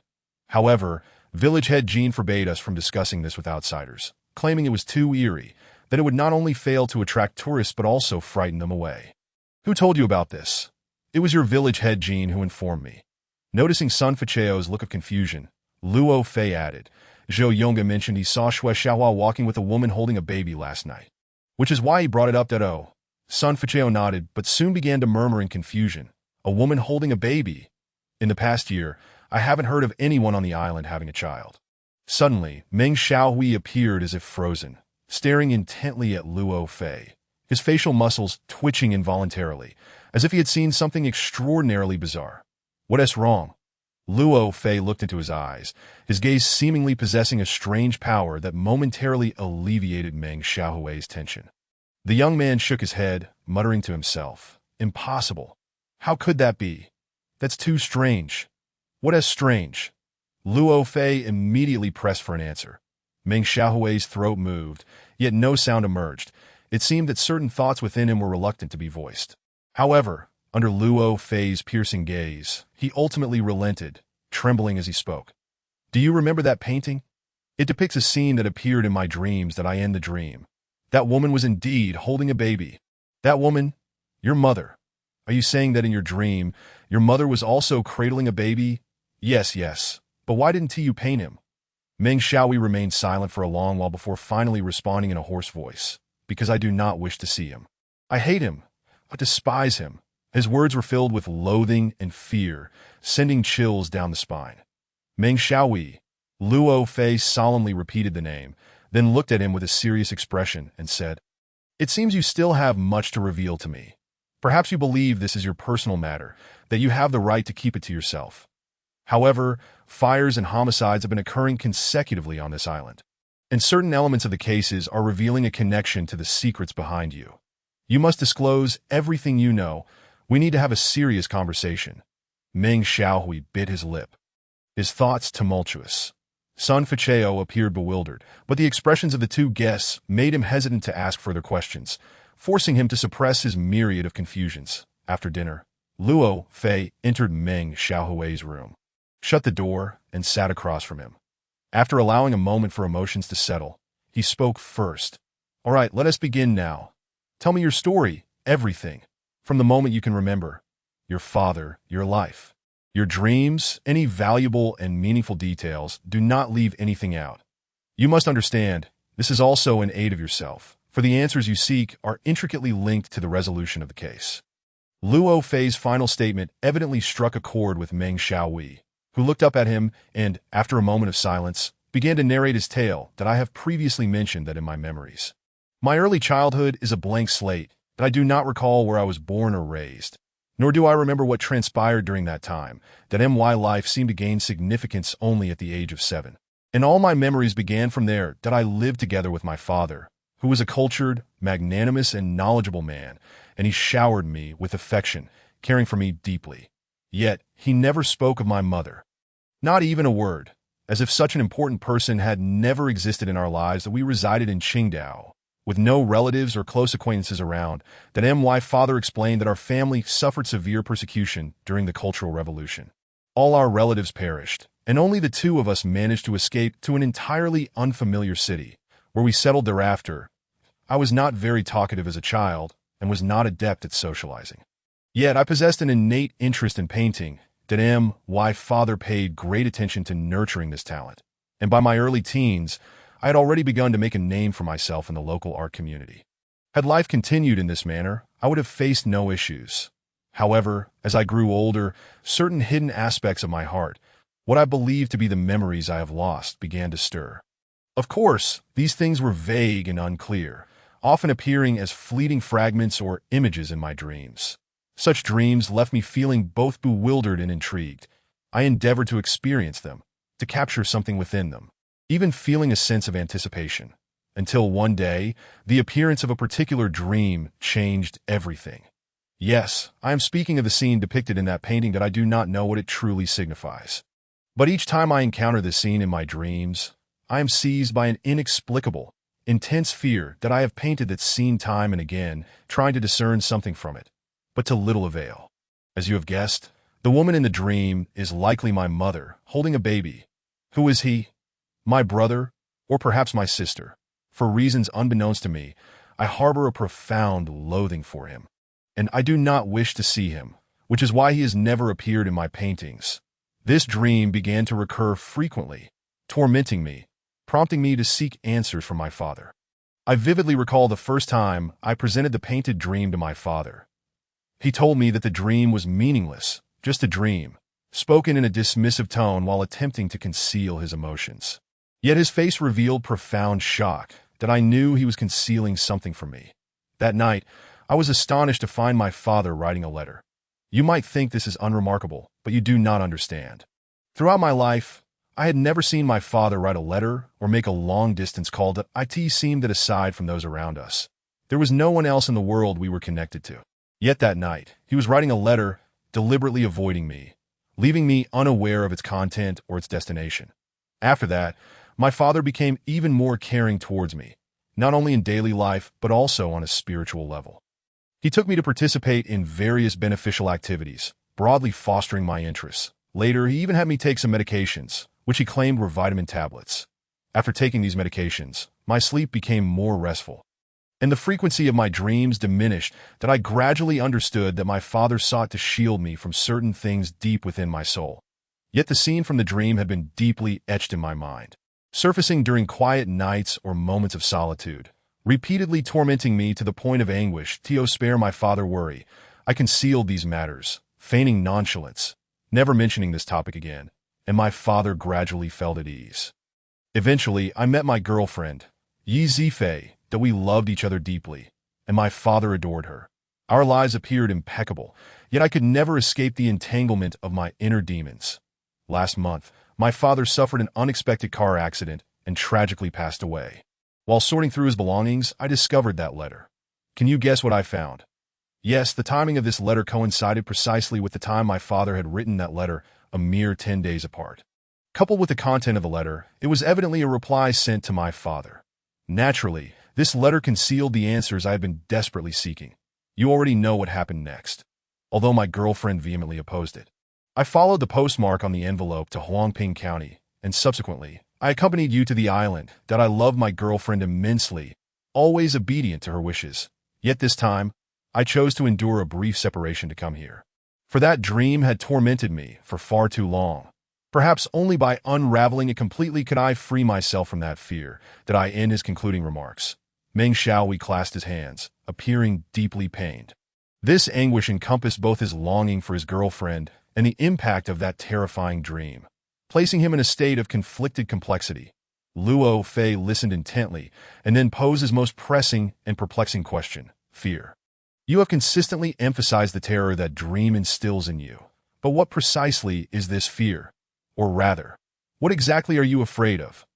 However, village head Jean forbade us from discussing this with outsiders, claiming it was too eerie, that it would not only fail to attract tourists but also frighten them away. Who told you about this? It was your village head Jean who informed me. Noticing Sun Facheo's look of confusion, Luo Fei added, Zhou Yongga mentioned he saw Xue Xiaohua walking with a woman holding a baby last night, which is why he brought it up that Sun Facheo nodded, but soon began to murmur in confusion. A woman holding a baby? In the past year, I haven't heard of anyone on the island having a child. Suddenly, Meng Haohui appeared as if frozen, staring intently at Luo Fei, his facial muscles twitching involuntarily, as if he had seen something extraordinarily bizarre. What is wrong? Luo Fei looked into his eyes, his gaze seemingly possessing a strange power that momentarily alleviated Meng Haohui's tension. The young man shook his head, muttering to himself, "Impossible. How could that be? That's too strange." "What is strange?" Luo Fei immediately pressed for an answer. Meng Haohui's throat moved, yet no sound emerged. It seemed that certain thoughts within him were reluctant to be voiced. However, under Luo Fei's piercing gaze, he ultimately relented, trembling as he spoke. "Do you remember that painting? It depicts a scene that appeared in my dreams that I end the dream. That woman was indeed holding a baby. That woman, your mother. Are you saying that in your dream, your mother was also cradling a baby?" Yes. But why didn't you paint him?" Meng Haohui remained silent for a long while before finally responding in a hoarse voice. "Because I do not wish to see him. I hate him. I despise him." His words were filled with loathing and fear, sending chills down the spine. Meng Haohui. Luo Fei solemnly repeated the name, then looked at him with a serious expression and said, "It seems you still have much to reveal to me. Perhaps you believe this is your personal matter, that you have the right to keep it to yourself. However, fires and homicides have been occurring consecutively on this island, and certain elements of the cases are revealing a connection to the secrets behind you. You must disclose everything you know. We need to have a serious conversation." Meng Haohui bit his lip, his thoughts tumultuous. Sun Facheo appeared bewildered, but the expressions of the two guests made him hesitant to ask further questions, forcing him to suppress his myriad of confusions. After dinner, Luo Fei entered Meng Haohui's room, shut the door, and sat across from him. After allowing a moment for emotions to settle, he spoke first. "All right, let us begin now. Tell me your story, everything. From the moment you can remember, your father, your life, your dreams, any valuable and meaningful details. Do not leave anything out. You must understand, This is also in aid of yourself, for the answers you seek are intricately linked to the resolution of the case. Luo Fei's final statement evidently struck a chord with Meng Haohui, who looked up at him and, after a moment of silence, began to narrate his tale that I have previously mentioned that in my memories. My early childhood is a blank slate, but I do not recall where I was born or raised, nor do I remember what transpired during that time, that my life seemed to gain significance only at the age of 7. And all my memories began from there that I lived together with my father, who was a cultured, magnanimous, and knowledgeable man, and he showered me with affection, caring for me deeply. Yet, he never spoke of my mother. Not even a word, as if such an important person had never existed in our lives that we resided in Qingdao, with no relatives or close acquaintances around, that my father explained that our family suffered severe persecution during the Cultural Revolution. All our relatives perished, and only the two of us managed to escape to an entirely unfamiliar city, where we settled thereafter. I was not very talkative as a child, and was not adept at socializing. Yet I possessed an innate interest in painting, that my father paid great attention to nurturing this talent, and by my early teens, I had already begun to make a name for myself in the local art community. Had life continued in this manner, I would have faced no issues. However, as I grew older, certain hidden aspects of my heart, what I believed to be the memories I have lost, began to stir. Of course, these things were vague and unclear, often appearing as fleeting fragments or images in my dreams. Such dreams left me feeling both bewildered and intrigued. I endeavored to experience them, to capture something within them, even feeling a sense of anticipation, until one day, the appearance of a particular dream changed everything. Yes, I am speaking of the scene depicted in that painting that I do not know what it truly signifies. But each time I encounter this scene in my dreams, I am seized by an inexplicable, intense fear that I have painted that scene time and again, trying to discern something from it, but to little avail. As you have guessed, the woman in the dream is likely my mother, holding a baby. Who is he? My brother, or perhaps my sister. For reasons unbeknownst to me, I harbor a profound loathing for him, and I do not wish to see him, which is why he has never appeared in my paintings. This dream began to recur frequently, tormenting me, prompting me to seek answers from my father. I vividly recall the first time I presented the painted dream to my father. He told me that the dream was meaningless, just a dream, spoken in a dismissive tone while attempting to conceal his emotions. Yet his face revealed profound shock, that I knew he was concealing something from me. That night, I was astonished to find my father writing a letter. You might think this is unremarkable, but you do not understand. Throughout my life, I had never seen my father write a letter or make a long-distance call that seemed that aside from those around us, there was no one else in the world we were connected to. Yet that night, he was writing a letter, deliberately avoiding me, leaving me unaware of its content or its destination. After that, my father became even more caring towards me, not only in daily life, but also on a spiritual level. He took me to participate in various beneficial activities, broadly fostering my interests. Later, he even had me take some medications, which he claimed were vitamin tablets. After taking these medications, my sleep became more restful, and the frequency of my dreams diminished, that I gradually understood that my father sought to shield me from certain things deep within my soul. Yet the scene from the dream had been deeply etched in my mind, surfacing during quiet nights or moments of solitude, repeatedly tormenting me to the point of anguish. To spare my father worry, I concealed these matters, feigning nonchalance, never mentioning this topic again, and my father gradually felt at ease. Eventually, I met my girlfriend, Yi Zifei, that we loved each other deeply, and my father adored her. Our lives appeared impeccable, yet I could never escape the entanglement of my inner demons. Last month, my father suffered an unexpected car accident and tragically passed away. While sorting through his belongings, I discovered that letter. Can you guess what I found? Yes, the timing of this letter coincided precisely with the time my father had written that letter, a mere 10 days apart. Coupled with the content of the letter, it was evidently a reply sent to my father. Naturally, this letter concealed the answers I had been desperately seeking. You already know what happened next. Although my girlfriend vehemently opposed it, I followed the postmark on the envelope to Huangping County, and subsequently, I accompanied you to the island. That I loved my girlfriend immensely, always obedient to her wishes. Yet this time, I chose to endure a brief separation to come here. For that dream had tormented me for far too long. Perhaps only by unraveling it completely could I free myself from that fear, did I end his concluding remarks. Meng Xiaohui clasped his hands, appearing deeply pained. This anguish encompassed both his longing for his girlfriend and the impact of that terrifying dream, placing him in a state of conflicted complexity. Luo Fei listened intently and then posed his most pressing and perplexing question: fear. You have consistently emphasized the terror that dream instills in you. But what precisely is this fear? Or rather, what exactly are you afraid of?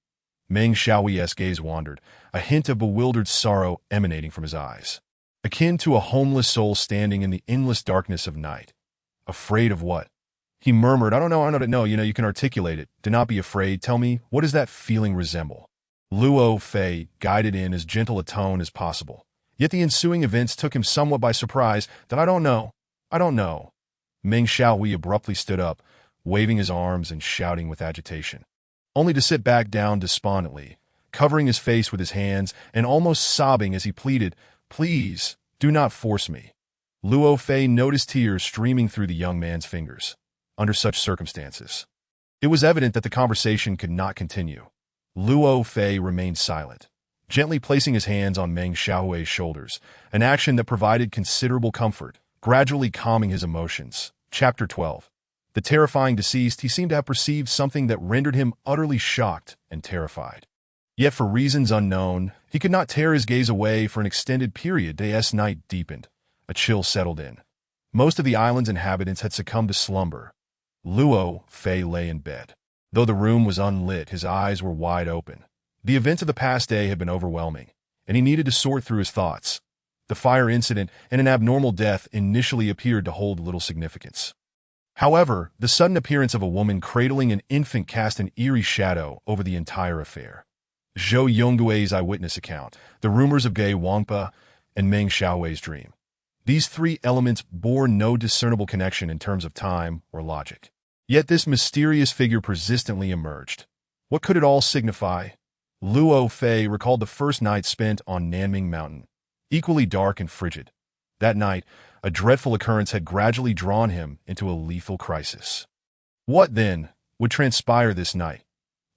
Meng Xiaohui's gaze wandered, a hint of bewildered sorrow emanating from his eyes, akin to a homeless soul standing in the endless darkness of night. Afraid of what? He murmured, I don't know, you can articulate it. Do not be afraid. Tell me, what does that feeling resemble? Luo Fei guided in as gentle a tone as possible. Yet the ensuing events took him somewhat by surprise. That I don't know. Meng Xiaohui abruptly stood up, waving his arms and shouting with agitation, only to sit back down despondently, covering his face with his hands and almost sobbing as he pleaded, Please, do not force me. Luo Fei noticed tears streaming through the young man's fingers. Under such circumstances, it was evident that the conversation could not continue. Luo Fei remained silent, gently placing his hands on Meng Xiaohui's shoulders, an action that provided considerable comfort, gradually calming his emotions. Chapter 12. The terrifying deceased, he seemed to have perceived something that rendered him utterly shocked and terrified. Yet for reasons unknown, he could not tear his gaze away for an extended period. As night deepened, a chill settled in. Most of the island's inhabitants had succumbed to slumber. Luo Fei lay in bed. Though the room was unlit, his eyes were wide open. The events of the past day had been overwhelming, and he needed to sort through his thoughts. The fire incident and an abnormal death initially appeared to hold little significance. However, the sudden appearance of a woman cradling an infant cast an eerie shadow over the entire affair. Zhou Yonggui's eyewitness account, the rumors of Gui Wangpa, and Meng Xiaohui's dream. These three elements bore no discernible connection in terms of time or logic. Yet this mysterious figure persistently emerged. What could it all signify? Luo Fei recalled the first night spent on Nanming Mountain, equally dark and frigid. That night, a dreadful occurrence had gradually drawn him into a lethal crisis. What, then, would transpire this night?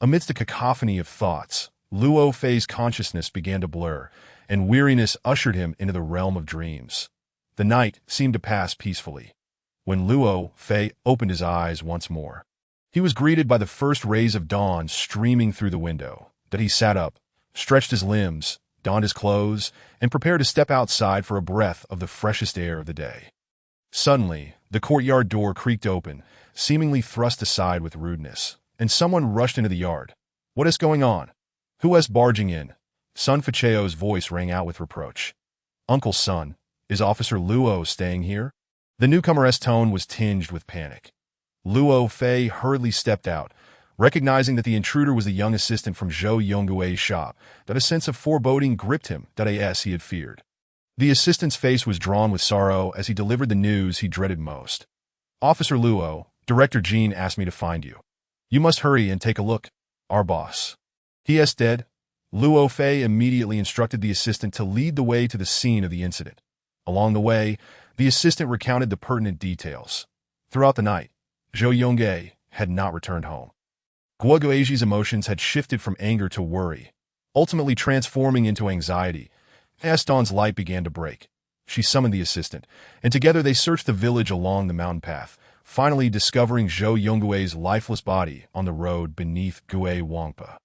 Amidst a cacophony of thoughts, Luo Fei's consciousness began to blur, and weariness ushered him into the realm of dreams. The night seemed to pass peacefully. When Luo Fei opened his eyes once more, he was greeted by the first rays of dawn streaming through the window. That he sat up, stretched his limbs, donned his clothes, and prepared to step outside for a breath of the freshest air of the day. Suddenly, the courtyard door creaked open, seemingly thrust aside with rudeness, and someone rushed into the yard. What is going on? Who is barging in? Sun Facheo's voice rang out with reproach. Uncle Sun, is Officer Luo staying here? The newcomer's tone was tinged with panic. Luo Fei hurriedly stepped out, recognizing that the intruder was the young assistant from Zhou Yonggui's shop. That a sense of foreboding gripped him, as he had feared. The assistant's face was drawn with sorrow as he delivered the news he dreaded most. Officer Luo, Director Jean asked me to find you. You must hurry and take a look. Our boss. He is dead. Luo Fei immediately instructed the assistant to lead the way to the scene of the incident. Along the way, the assistant recounted the pertinent details. Throughout the night, Zhou Yongui had not returned home. Guoguiji's emotions had shifted from anger to worry, ultimately transforming into anxiety. As dawn's light began to break, she summoned the assistant, and together they searched the village along the mountain path, finally discovering Zhou Yonggui's lifeless body on the road beneath Gui Wangpa.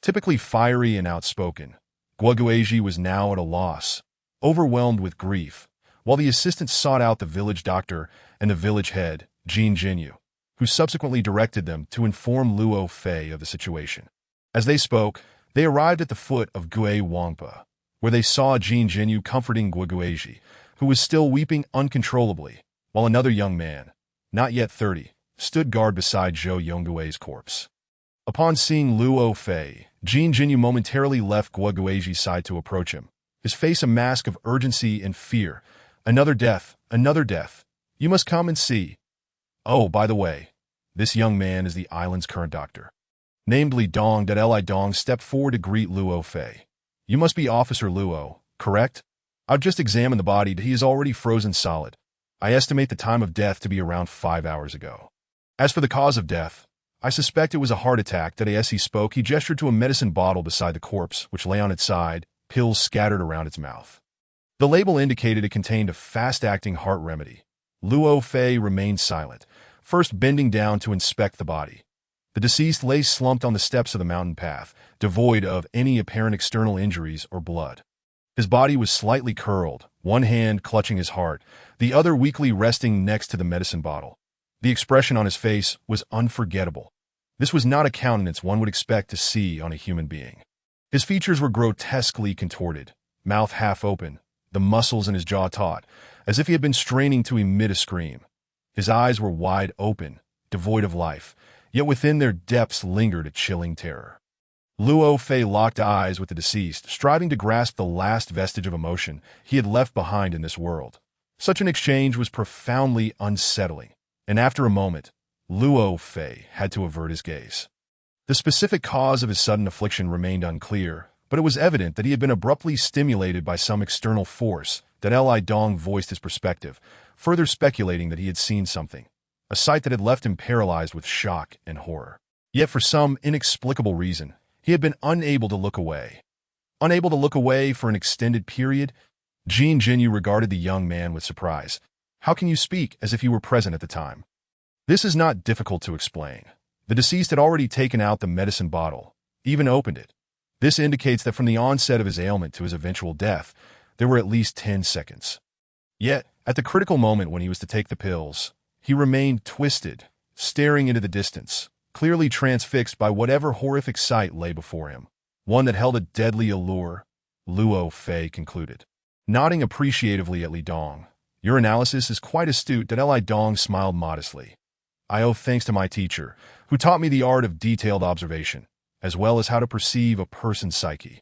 Typically fiery and outspoken, Guoguiji was now at a loss, overwhelmed with grief, while the assistant sought out the village doctor and the village head, Jin Jinyu, who subsequently directed them to inform Luo Fei of the situation. As they spoke, they arrived at the foot of Gui Wangpa, where they saw Jin Jinyu comforting Guoguiji, who was still weeping uncontrollably, while another young man, not yet 30, stood guard beside Zhou Yonggui's corpse. Upon seeing Luo Fei, Jin Jinyu momentarily left Guoguiji's side to approach him, his face a mask of urgency and fear. Another death, another death. You must come and see. Oh, by the way, this young man is the island's current doctor. Named Li Dong. Li Dong stepped forward to greet Luo Fei. You must be Officer Luo, correct? I've just examined the body. He is already frozen solid. I estimate the time of death to be around 5 hours ago. As for the cause of death, I suspect it was a heart attack that as he spoke, he gestured to a medicine bottle beside the corpse, which lay on its side, pills scattered around its mouth. The label indicated it contained a fast-acting heart remedy. Luo Fei remained silent, first bending down to inspect the body. The deceased lay slumped on the steps of the mountain path, devoid of any apparent external injuries or blood. His body was slightly curled, one hand clutching his heart, the other weakly resting next to the medicine bottle. The expression on his face was unforgettable. This was not a countenance one would expect to see on a human being. His features were grotesquely contorted, mouth half open, the muscles in his jaw taut, as if he had been straining to emit a scream. His eyes were wide open, devoid of life, yet within their depths lingered a chilling terror. Luo Fei locked eyes with the deceased, striving to grasp the last vestige of emotion he had left behind in this world. Such an exchange was profoundly unsettling, and after a moment, Luo Fei had to avert his gaze. The specific cause of his sudden affliction remained unclear, but it was evident that he had been abruptly stimulated by some external force. That Li Dong voiced his perspective, further speculating that he had seen something, a sight that had left him paralyzed with shock and horror. Yet for some inexplicable reason, he had been unable to look away. Unable to look away for an extended period, Jean Jinyu regarded the young man with surprise. How can you speak as if you were present at the time? This is not difficult to explain. The deceased had already taken out the medicine bottle, even opened it. This indicates that from the onset of his ailment to his eventual death, there were at least 10 seconds. Yet, at the critical moment when he was to take the pills, he remained twisted, staring into the distance, clearly transfixed by whatever horrific sight lay before him, one that held a deadly allure, Luo Fei concluded. Nodding appreciatively at Li Dong, your analysis is quite astute. That Li Dong smiled modestly. I owe thanks to my teacher, who taught me the art of detailed observation, as well as how to perceive a person's psyche.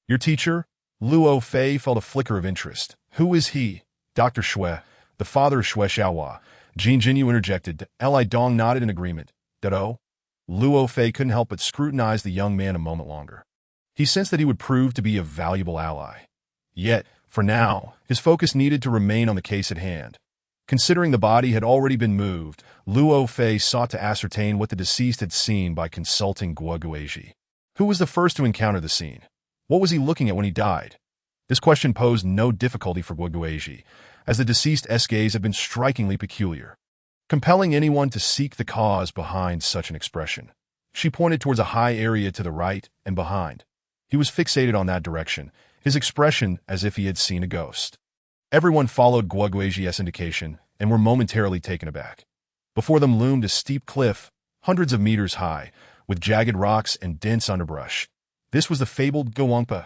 Your teacher? Luo Fei felt a flicker of interest. Who is he? Dr. Shui, the father of Shui Xiaohua. Jean Jinyu interjected. Li Dong nodded in agreement. That Luo Fei couldn't help but scrutinize the young man a moment longer. He sensed that he would prove to be a valuable ally. Yet, for now, his focus needed to remain on the case at hand. Considering the body had already been moved, Luo Fei sought to ascertain what the deceased had seen by consulting Guo Guizhi. Who was the first to encounter the scene? What was he looking at when he died? This question posed no difficulty for Guo Guizhi, as the deceased's gaze had been strikingly peculiar, compelling anyone to seek the cause behind such an expression. She pointed towards a high area to the right and behind. He was fixated on that direction, his expression as if he had seen a ghost. Everyone followed Guo Guizhi's indication and were momentarily taken aback. Before them loomed a steep cliff, hundreds of meters high, with jagged rocks and dense underbrush. This was the fabled Guangpa.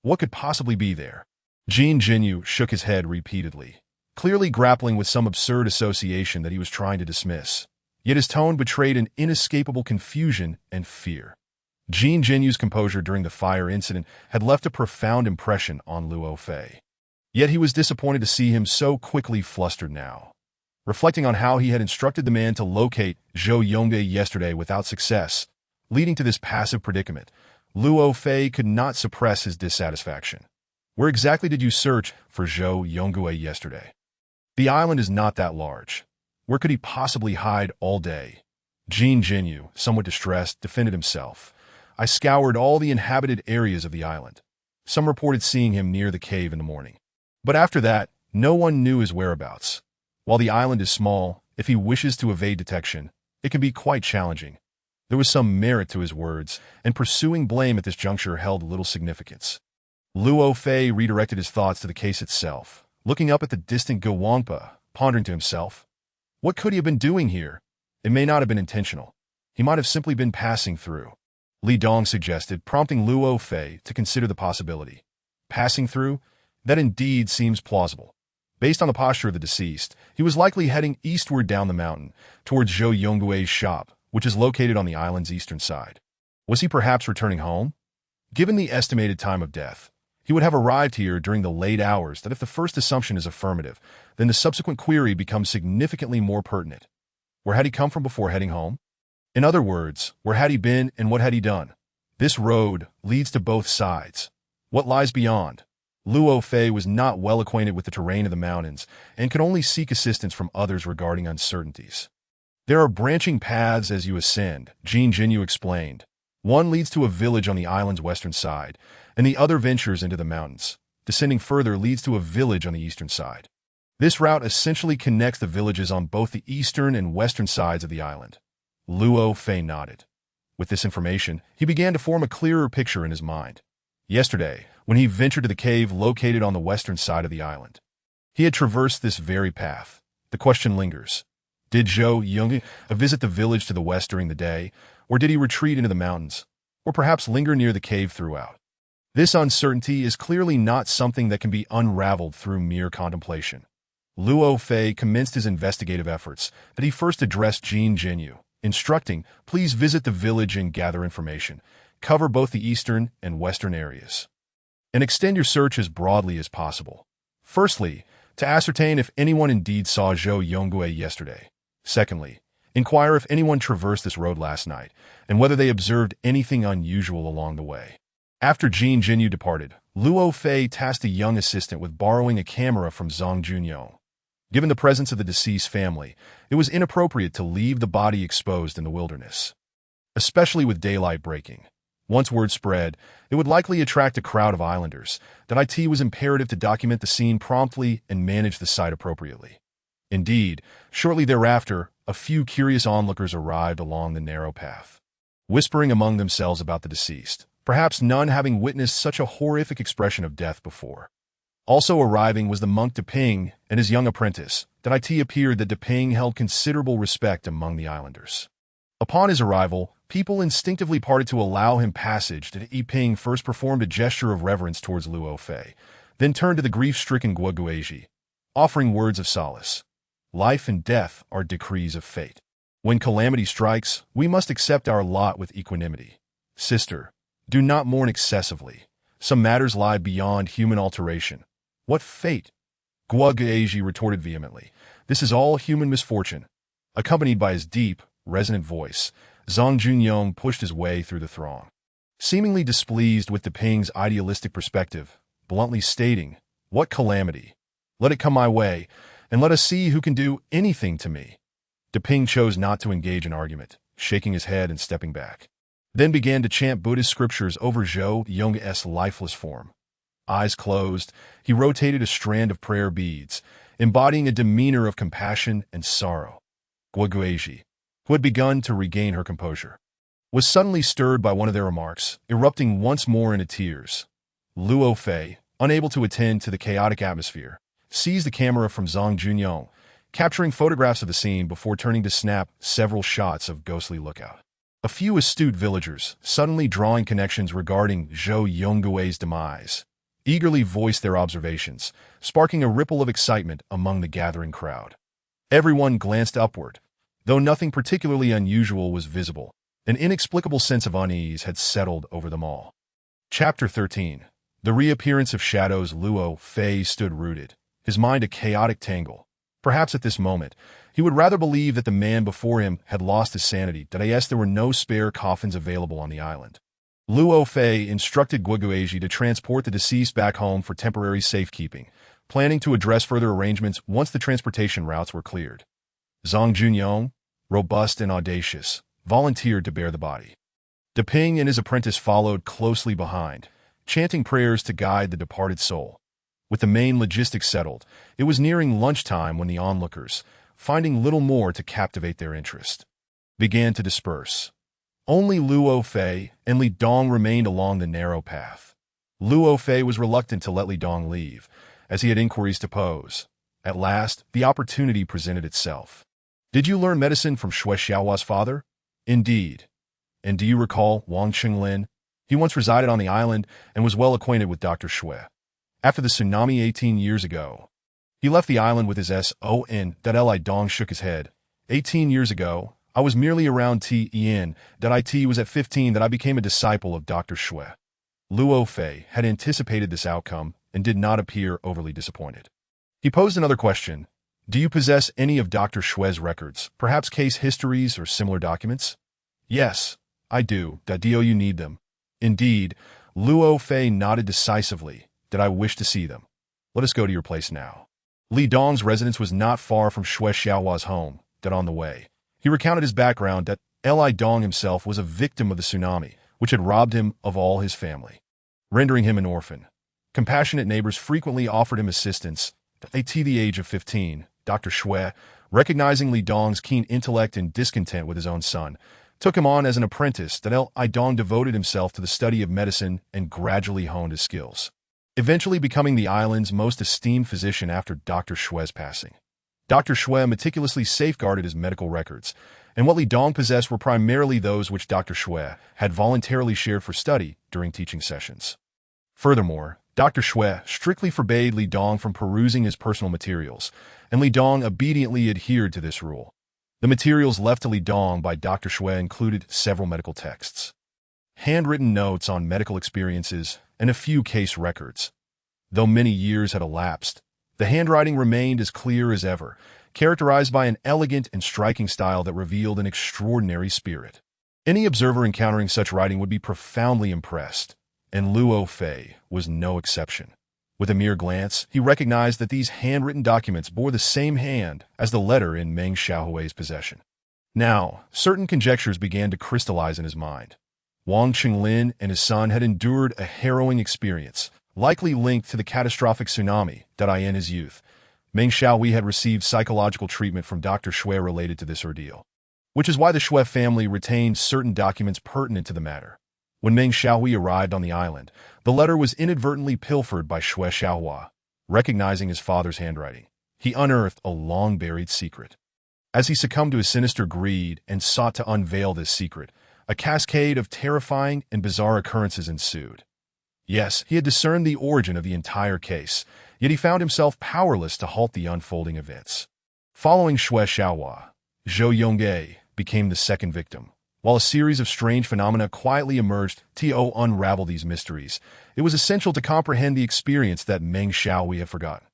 What could possibly be there? Jean Jinyu shook his head repeatedly, clearly grappling with some absurd association that he was trying to dismiss. Yet his tone betrayed an inescapable confusion and fear. Jean Jinyu's composure during the fire incident had left a profound impression on Luo Fei. Yet he was disappointed to see him so quickly flustered now. Reflecting on how he had instructed the man to locate Zhou Yongge yesterday without success, leading to this passive predicament, Luo Fei could not suppress his dissatisfaction. Where exactly did you search for Zhou Yongge yesterday? The island is not that large. Where could he possibly hide all day? Jean Jinyu, somewhat distressed, defended himself. I scoured all the inhabited areas of the island. Some reported seeing him near the cave in the morning. But after that, no one knew his whereabouts. While the island is small, if he wishes to evade detection, it can be quite challenging. There was some merit to his words, and pursuing blame at this juncture held little significance. Luo Fei redirected his thoughts to the case itself, looking up at the distant Guangpa, pondering to himself. What could he have been doing here? It may not have been intentional. He might have simply been passing through. Li Dong suggested, prompting Luo Fei to consider the possibility. Passing through? That indeed seems plausible. Based on the posture of the deceased, he was likely heading eastward down the mountain, towards Zhou Yonggui's shop, which is located on the island's eastern side. Was he perhaps returning home? Given the estimated time of death, he would have arrived here during the late hours. That if the first assumption is affirmative, then the subsequent query becomes significantly more pertinent. Where had he come from before heading home? In other words, where had he been and what had he done? This road leads to both sides. What lies beyond? Luo Fei was not well acquainted with the terrain of the mountains and could only seek assistance from others regarding uncertainties. There are branching paths as you ascend, Jin Jinyu explained. One leads to a village on the island's western side, and the other ventures into the mountains. Descending further leads to a village on the eastern side. This route essentially connects the villages on both the eastern and western sides of the island. Luo Fei nodded. With this information, he began to form a clearer picture in his mind. Yesterday, when he ventured to the cave located on the western side of the island, he had traversed this very path. The question lingers. Did Zhou Yong visit the village to the west during the day, or did he retreat into the mountains, or perhaps linger near the cave throughout? This uncertainty is clearly not something that can be unraveled through mere contemplation. Luo Fei commenced his investigative efforts that he first addressed Jin Jinyu, instructing, please visit the village and gather information, cover both the eastern and western areas, and extend your search as broadly as possible. Firstly, to ascertain if anyone indeed saw Zhou Yonggui yesterday. Secondly, inquire if anyone traversed this road last night, and whether they observed anything unusual along the way. After Jin Jinyu departed, Luo Fei tasked a young assistant with borrowing a camera from Zhang Junyong. Given the presence of the deceased family, it was inappropriate to leave the body exposed in the wilderness, especially with daylight breaking. Once word spread, it would likely attract a crowd of islanders. That it was imperative to document the scene promptly and manage the site appropriately. Indeed, shortly thereafter, a few curious onlookers arrived along the narrow path, whispering among themselves about the deceased, perhaps none having witnessed such a horrific expression of death before. Also arriving was the monk Deping and his young apprentice. That it appeared that Deping held considerable respect among the islanders. Upon his arrival, people instinctively parted to allow him passage. Ping first performed a gesture of reverence towards Luo Fei, then turned to the grief-stricken Guoguizhi, offering words of solace. Life and death are decrees of fate. When calamity strikes, we must accept our lot with equanimity. Sister, do not mourn excessively. Some matters lie beyond human alteration. What fate? Guoguizhi retorted vehemently. This is all human misfortune. Accompanied by his deep, resonant voice, Zhang Junyong pushed his way through the throng, seemingly displeased with Deping's idealistic perspective, bluntly stating, what calamity? Let it come my way, and let us see who can do anything to me. Deping chose not to engage in argument, shaking his head and stepping back, then began to chant Buddhist scriptures over Zhou Yong's lifeless form. Eyes closed, he rotated a strand of prayer beads, embodying a demeanor of compassion and sorrow. Guoguizhi, who had begun to regain her composure, was suddenly stirred by one of their remarks, erupting once more into tears. Luo Fei, unable to attend to the chaotic atmosphere, seized the camera from Zhang Junyong, capturing photographs of the scene before turning to snap several shots of ghostly lookout. A few astute villagers, suddenly drawing connections regarding Zhou Yonggui's demise, eagerly voiced their observations, sparking a ripple of excitement among the gathering crowd. Everyone glanced upward. Though nothing particularly unusual was visible, an inexplicable sense of unease had settled over them all. Chapter 13. The reappearance of shadows. Luo Fei stood rooted, his mind a chaotic tangle. Perhaps at this moment, he would rather believe that the man before him had lost his sanity. There were no spare coffins available on the island. Luo Fei instructed Guoguizhi to transport the deceased back home for temporary safekeeping, planning to address further arrangements once the transportation routes were cleared. Zhang Junyong, robust and audacious, volunteered to bear the body. Deping and his apprentice followed closely behind, chanting prayers to guide the departed soul. With the main logistics settled, it was nearing lunchtime when the onlookers, finding little more to captivate their interest, began to disperse. Only Luo Fei and Li Dong remained along the narrow path. Luo Fei was reluctant to let Li Dong leave, as he had inquiries to pose. At last, the opportunity presented itself. Did you learn medicine from Shui Xiaohua's father? Indeed. And do you recall Wang Qinglin? He once resided on the island and was well acquainted with Dr. Shui. After the tsunami 18 years ago, he left the island with his son. Li Dong shook his head. 18 years ago, I was merely around T.En. It was at 15 that I became a disciple of Dr. Shui. Luo Fei had anticipated this outcome and did not appear overly disappointed. He posed another question. Do you possess any of Dr. Shui's records, perhaps case histories or similar documents? Yes, I do. Do you need them? Indeed, Luo Fei nodded decisively. Did I wish to see them? Let us go to your place now. Li Dong's residence was not far from Shui Xiaohua's home. On the way, He recounted his background that Li Dong himself was a victim of the tsunami, which had robbed him of all his family, rendering him an orphan. Compassionate neighbors frequently offered him assistance. At the age of 15, Dr. Shui, recognizing Li Dong's keen intellect and discontent with his own son, took him on as an apprentice. Li Dong devoted himself to the study of medicine and gradually honed his skills, eventually becoming the island's most esteemed physician after Dr. Shui's passing. Dr. Shui meticulously safeguarded his medical records, and what Li Dong possessed were primarily those which Dr. Shui had voluntarily shared for study during teaching sessions. Furthermore, Dr. Shui strictly forbade Li Dong from perusing his personal materials, and Li Dong obediently adhered to this rule. The materials left to Li Dong by Dr. Shui included several medical texts, handwritten notes on medical experiences, and a few case records. Though many years had elapsed, the handwriting remained as clear as ever, characterized by an elegant and striking style that revealed an extraordinary spirit. Any observer encountering such writing would be profoundly impressed, and Luo Fei was no exception. With a mere glance, he recognized that these handwritten documents bore the same hand as the letter in Meng Haohui's possession. Now, certain conjectures began to crystallize in his mind. Wang Qinglin and his son had endured a harrowing experience, likely linked to the catastrophic tsunami in his youth. Meng Haohui had received psychological treatment from Dr. Shui related to this ordeal, which is why the Shui family retained certain documents pertinent to the matter. When Meng Haohui arrived on the island, the letter was inadvertently pilfered by Shui Xiaohua. Recognizing his father's handwriting, he unearthed a long-buried secret. As he succumbed to his sinister greed and sought to unveil this secret, a cascade of terrifying and bizarre occurrences ensued. Yes, he had discerned the origin of the entire case, yet he found himself powerless to halt the unfolding events. Following Shui Xiaohua, Zhou Yongge became the second victim. While a series of strange phenomena quietly emerged to unravel these mysteries, it was essential to comprehend the experience that Meng Haohui had forgotten.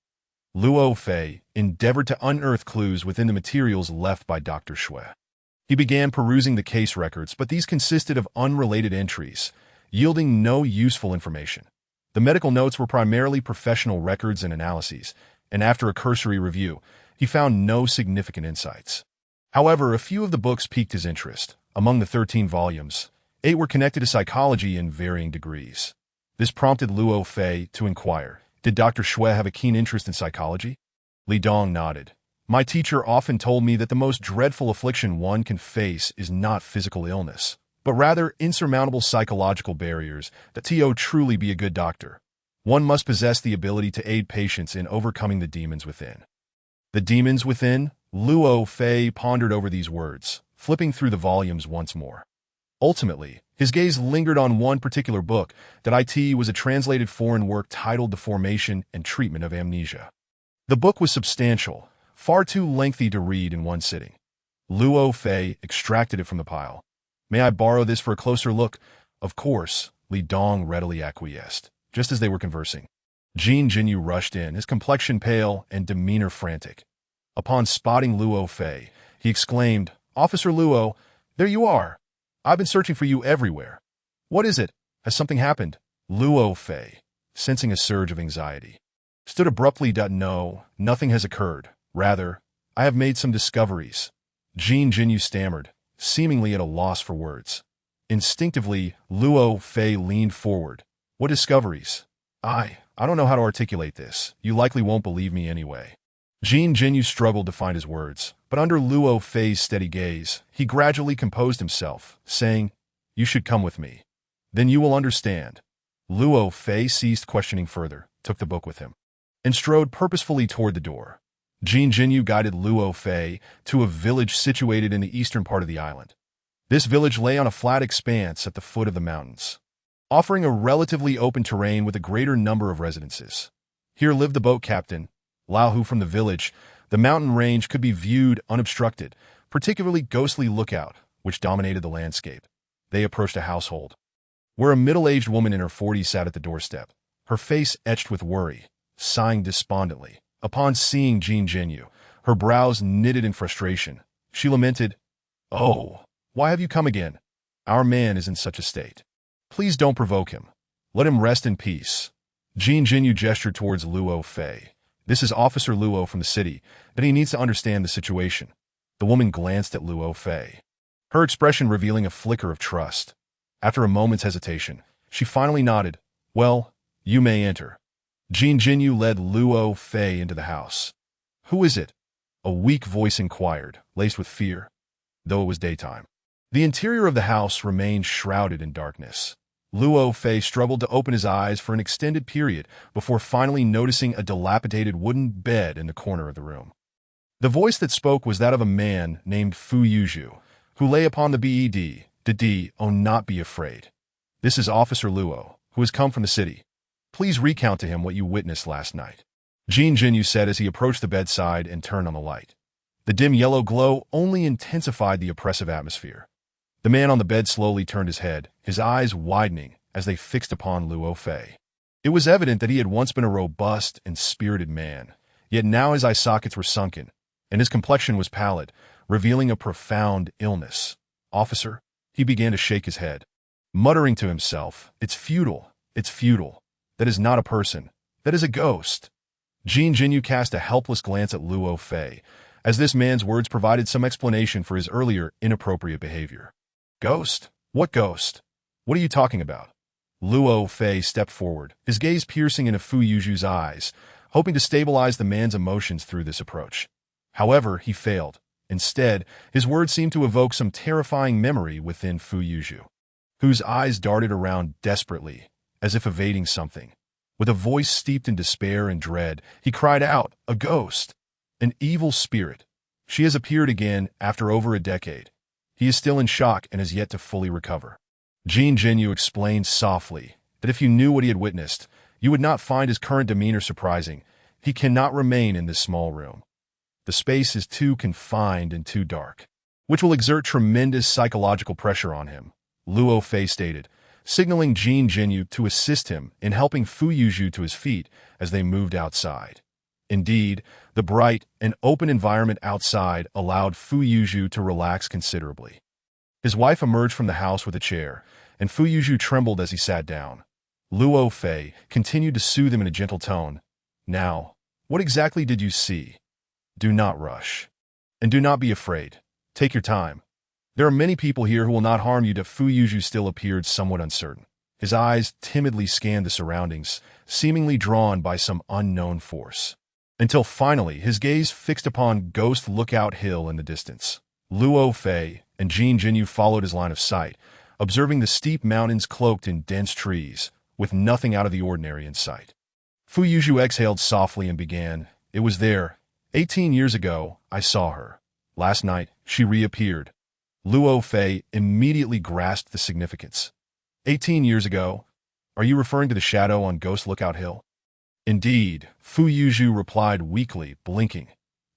Luo Fei endeavored to unearth clues within the materials left by Dr. Shui. He began perusing the case records, but these consisted of unrelated entries, yielding no useful information. The medical notes were primarily professional records and analyses, and after a cursory review, he found no significant insights. However, a few of the books piqued his interest. Among the 13 volumes, 8 were connected to psychology in varying degrees. This prompted Luo Fei to inquire, did Dr. Shui have a keen interest in psychology? Li Dong nodded. My teacher often told me that the most dreadful affliction one can face is not physical illness, but rather insurmountable psychological barriers. That to truly be a good doctor, one must possess the ability to aid patients in overcoming the demons within. The demons within? Luo Fei pondered over these words, flipping through the volumes once more. Ultimately, his gaze lingered on one particular book that was a translated foreign work titled The Formation and Treatment of Amnesia. The book was substantial, far too lengthy to read in one sitting. Luo Fei extracted it from the pile. May I borrow this for a closer look? Of course, Li Dong readily acquiesced. Just as they were conversing, Jin Jinyu rushed in, his complexion pale and demeanor frantic. Upon spotting Luo Fei, he exclaimed, Officer Luo, there you are. I've been searching for you everywhere. What is it? Has something happened? Luo Fei, sensing a surge of anxiety, stood abruptly. No, nothing has occurred. Rather, I have made some discoveries. Jin Jinyu stammered, seemingly at a loss for words. Instinctively, Luo Fei leaned forward. What discoveries? I don't know how to articulate this. You likely won't believe me anyway. Jin Jinyu struggled to find his words, but under Luo Fei's steady gaze, he gradually composed himself, saying, You should come with me. Then you will understand. Luo Fei ceased questioning further, took the book with him, and strode purposefully toward the door. Jin Jinyu guided Luo Fei to a village situated in the eastern part of the island. This village lay on a flat expanse at the foot of the mountains, offering a relatively open terrain with a greater number of residences. Here lived the boat captain, Laohu. From the village, the mountain range could be viewed unobstructed, particularly ghostly lookout, which dominated the landscape. They approached a household, where a middle-aged woman in her 40s sat at the doorstep, her face etched with worry, sighing despondently. Upon seeing Jin Jinyu, her brows knitted in frustration. She lamented, Oh, why have you come again? Our man is in such a state. Please don't provoke him. Let him rest in peace. Jin Jinyu gestured towards Luo Fei. This is Officer Luo from the city, but he needs to understand the situation. The woman glanced at Luo Fei, her expression revealing a flicker of trust. After a moment's hesitation, she finally nodded. Well, you may enter. Jin Jinyu led Luo Fei into the house. Who is it? A weak voice inquired, laced with fear, though it was daytime. The interior of the house remained shrouded in darkness. Luo Fei struggled to open his eyes for an extended period before finally noticing a dilapidated wooden bed in the corner of the room. The voice that spoke was that of a man named Fu Yuzhu, who lay upon the bed. Oh, not be afraid. This is Officer Luo, who has come from the city. Please recount to him what you witnessed last night. Jin Jinyu said as he approached the bedside and turned on the light. The dim yellow glow only intensified the oppressive atmosphere. The man on the bed slowly turned his head, his eyes widening as they fixed upon Luo Fei. It was evident that he had once been a robust and spirited man, yet now his eye sockets were sunken, and his complexion was pallid, revealing a profound illness. Officer, he began to shake his head, muttering to himself, it's futile. That is not a person. That is a ghost. Jin Jinyu cast a helpless glance at Luo Fei, as this man's words provided some explanation for his earlier inappropriate behavior. Ghost? What ghost? What are you talking about? Luo Fei stepped forward, his gaze piercing into Fu Yuzhu's eyes, hoping to stabilize the man's emotions through this approach. However, he failed. Instead, his words seemed to evoke some terrifying memory within Fu Yuzhu, whose eyes darted around desperately, as if evading something. With a voice steeped in despair and dread, he cried out, a ghost! An evil spirit. She has appeared again after over a decade. He is still in shock and has yet to fully recover. Jin Jinyu explained softly that if you knew what he had witnessed, you would not find his current demeanor surprising. He cannot remain in this small room. The space is too confined and too dark, which will exert tremendous psychological pressure on him, Luo Fei stated, signaling Jin Jinyu to assist him in helping Fu Yuzhu to his feet as they moved outside. Indeed, the bright and open environment outside allowed Fu Yuzhu to relax considerably. His wife emerged from the house with a chair, and Fu Yuzhu trembled as he sat down. Luo Fei continued to soothe him in a gentle tone. Now, what exactly did you see? Do not rush. And do not be afraid. Take your time. There are many people here who will not harm you. Fu Yuzhu still appeared somewhat uncertain. His eyes timidly scanned the surroundings, seemingly drawn by some unknown force, until finally his gaze fixed upon Ghost Lookout Hill in the distance. Luo Fei and Jin Jinyu followed his line of sight, observing the steep mountains cloaked in dense trees, with nothing out of the ordinary in sight. Fu Yuzhu exhaled softly and began, It was there. 18 years ago, I saw her. Last night, she reappeared. Luo Fei immediately grasped the significance. 18 years ago? Are you referring to the shadow on Ghost Lookout Hill? Indeed, Fu Yuzhu replied weakly, blinking.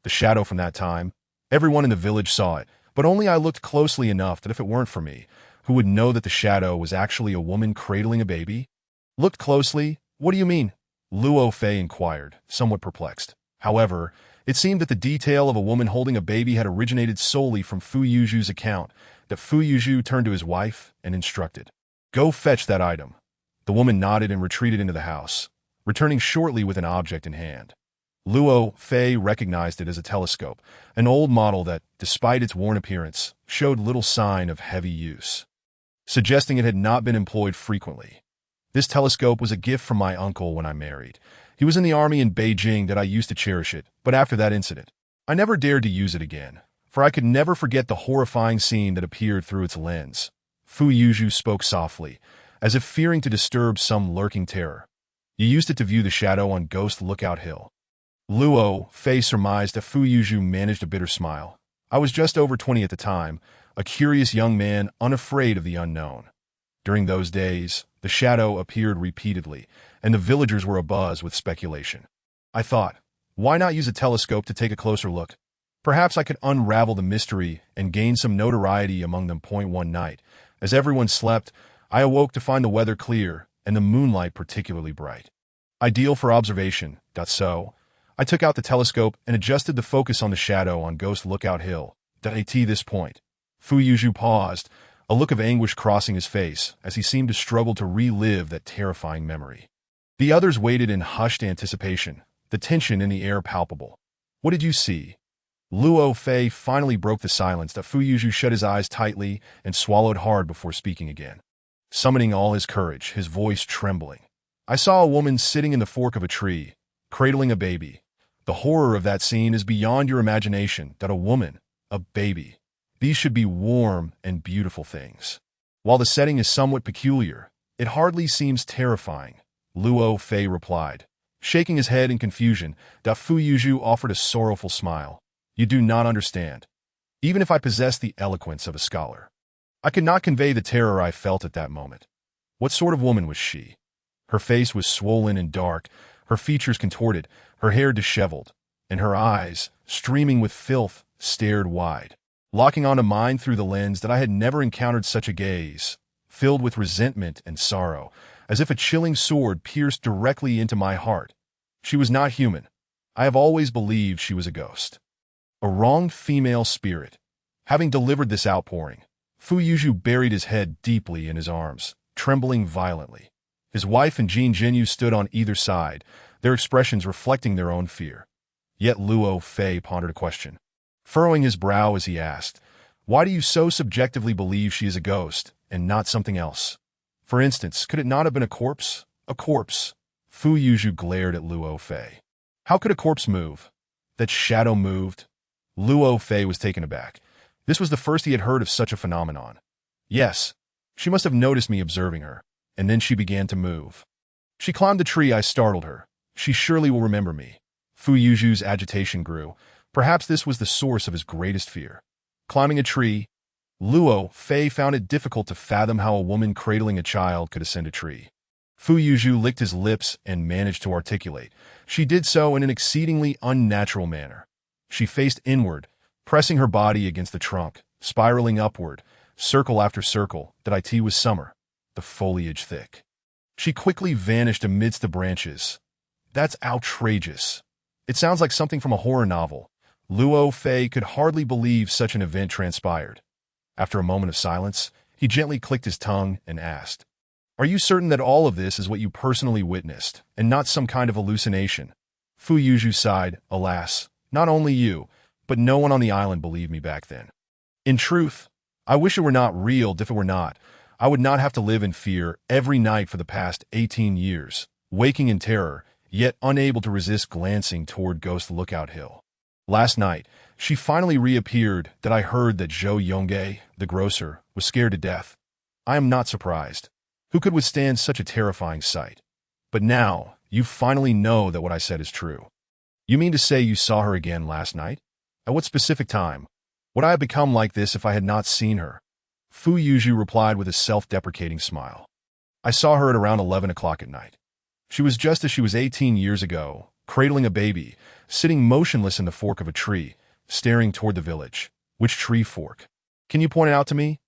The shadow from that time? Everyone in the village saw it, but only I looked closely enough that if it weren't for me, who would know that the shadow was actually a woman cradling a baby? Looked closely? What do you mean? Luo Fei inquired, somewhat perplexed. However, it seemed that the detail of a woman holding a baby had originated solely from Fu Yuzhu's account, that Fu Yuzhu turned to his wife and instructed, Go fetch that item. The woman nodded and retreated into the house, returning shortly with an object in hand. Luo Fei recognized it as a telescope, an old model that, despite its worn appearance, showed little sign of heavy use, suggesting it had not been employed frequently. This telescope was a gift from my uncle when I married. He was in the army in Beijing that I used to cherish it, but after that incident, I never dared to use it again, for I could never forget the horrifying scene that appeared through its lens. Fu Yuzhu spoke softly, as if fearing to disturb some lurking terror. You used it to view the shadow on Ghost Lookout Hill. Luo Fei surmised that Fu Yuzhu managed a bitter smile. I was just over 20 at the time, a curious young man unafraid of the unknown. During those days, the shadow appeared repeatedly, and the villagers were abuzz with speculation. I thought, why not use a telescope to take a closer look? Perhaps I could unravel the mystery and gain some notoriety among them. One night, as everyone slept, I awoke to find the weather clear and the moonlight particularly bright. Ideal for observation. So, I took out the telescope and adjusted the focus on the shadow on Ghost Lookout Hill. At this point, Fu Yuzhu paused, a look of anguish crossing his face as he seemed to struggle to relive that terrifying memory. The others waited in hushed anticipation, the tension in the air palpable. What did you see? Luo Fei finally broke the silence that Fu Yuzhu shut his eyes tightly and swallowed hard before speaking again. Summoning all his courage, his voice trembling. I saw a woman sitting in the fork of a tree, cradling a baby. The horror of that scene is beyond your imagination, that a woman, a baby. These should be warm and beautiful things. While the setting is somewhat peculiar, it hardly seems terrifying, Luo Fei replied. Shaking his head in confusion, Fu Yuzhu offered a sorrowful smile. You do not understand. Even if I possessed the eloquence of a scholar, I could not convey the terror I felt at that moment. What sort of woman was she? Her face was swollen and dark, her features contorted, her hair disheveled, and her eyes, streaming with filth, stared wide, locking onto mine through the lens that I had never encountered such a gaze, filled with resentment and sorrow, as if a chilling sword pierced directly into my heart. She was not human. I have always believed she was a ghost. A wronged female spirit. Having delivered this outpouring, Fu Yuzhu buried his head deeply in his arms, trembling violently. His wife and Jin Jinyu stood on either side, their expressions reflecting their own fear. Yet Luo Fei pondered a question, furrowing his brow as he asked, "Why do you so subjectively believe she is a ghost, and not something else? For instance, could it not have been a corpse? A corpse?" Fu Yuzhu glared at Luo Fei. How could a corpse move? That shadow moved? Luo Fei was taken aback. This was the first he had heard of such a phenomenon. Yes, she must have noticed me observing her, and then she began to move. She climbed the tree. I startled her. She surely will remember me. Fu Yuzhu's agitation grew. Perhaps this was the source of his greatest fear. Climbing a tree, Luo Fei found it difficult to fathom how a woman cradling a child could ascend a tree. Fu Yuzhu licked his lips and managed to articulate. She did so in an exceedingly unnatural manner. She faced inward, pressing her body against the trunk, spiraling upward, circle after circle. That it was summer, the foliage thick. She quickly vanished amidst the branches. That's outrageous. It sounds like something from a horror novel. Luo Fei could hardly believe such an event transpired. After a moment of silence, he gently clicked his tongue and asked, "Are you certain that all of this is what you personally witnessed, and not some kind of hallucination?" Fu Yuzhu sighed. Alas, not only you, but no one on the island believed me back then. In truth, I wish it were not real. If it were not, I would not have to live in fear every night for the past 18 years, waking in terror, yet unable to resist glancing toward Ghost Lookout Hill. Last night, she finally reappeared. That I heard that Zhou Yongge, the grocer, was scared to death. I am not surprised. Who could withstand such a terrifying sight? But now, you finally know that what I said is true. You mean to say you saw her again last night? At what specific time? Would I have become like this if I had not seen her? Fu Yuzhu replied with a self-deprecating smile. I saw her at around 11 o'clock at night. She was just as she was 18 years ago, cradling a baby, sitting motionless in the fork of a tree, staring toward the village. Which tree fork? Can you point it out to me?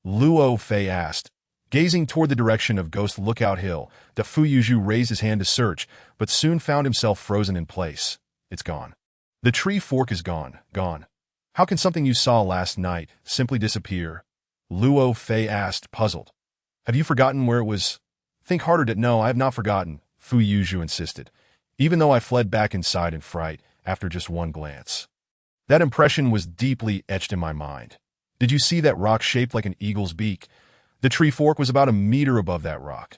Luo Fei asked, gazing toward the direction of Ghost Lookout Hill. Fu Yuzhu raised his hand to search, but soon found himself frozen in place. It's gone. The tree fork is gone. Gone. How can something you saw last night simply disappear? Luo Fei asked, puzzled. Have you forgotten where it was? Think harder. No, I have not forgotten, Fu Yuzhu insisted, even though I fled back inside in fright after just one glance. That impression was deeply etched in my mind. Did you see that rock shaped like an eagle's beak? The tree fork was about a meter above that rock.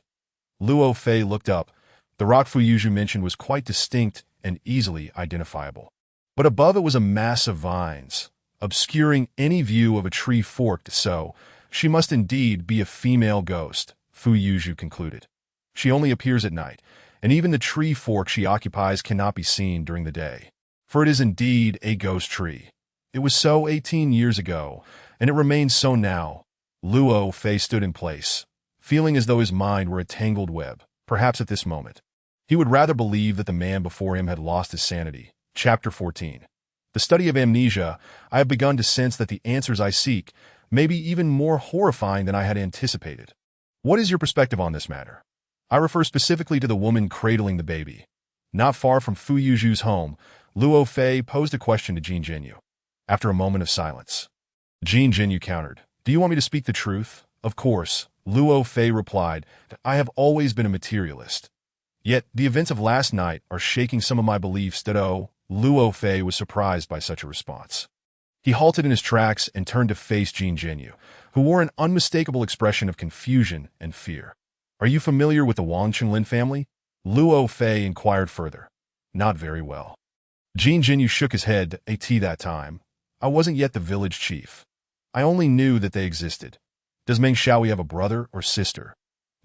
Luo Fei looked up. The rock Fu Yuzhu mentioned was quite distinct and easily identifiable. But above it was a mass of vines, obscuring any view of a tree forked. So, she must indeed be a female ghost, Fu Yuzhu concluded. She only appears at night, and even the tree fork she occupies cannot be seen during the day. For it is indeed a ghost tree. It was so 18 years ago, and it remains so now. Luo Fei stood in place, feeling as though his mind were a tangled web. Perhaps at this moment, he would rather believe that the man before him had lost his sanity. Chapter 14. The study of amnesia. I have begun to sense that the answers I seek may be even more horrifying than I had anticipated. What is your perspective on this matter? I refer specifically to the woman cradling the baby. Not far from Fu Yuzhu's home, Luo Fei posed a question to Jin Jinyu. After a moment of silence, Jin Jinyu countered, "Do you want me to speak the truth?" "Of course," Luo Fei replied. "I have always been a materialist. Yet, the events of last night are shaking some of my beliefs." Luo Fei was surprised by such a response. He halted in his tracks and turned to face Jin Jinyu, who wore an unmistakable expression of confusion and fear. "Are you familiar with the Wang Qinglin family?" Luo Fei inquired further. "Not very well." Jin Jinyu shook his head. "At that time, I wasn't yet the village chief. I only knew that they existed. Does Meng Xiaohui have a brother or sister?"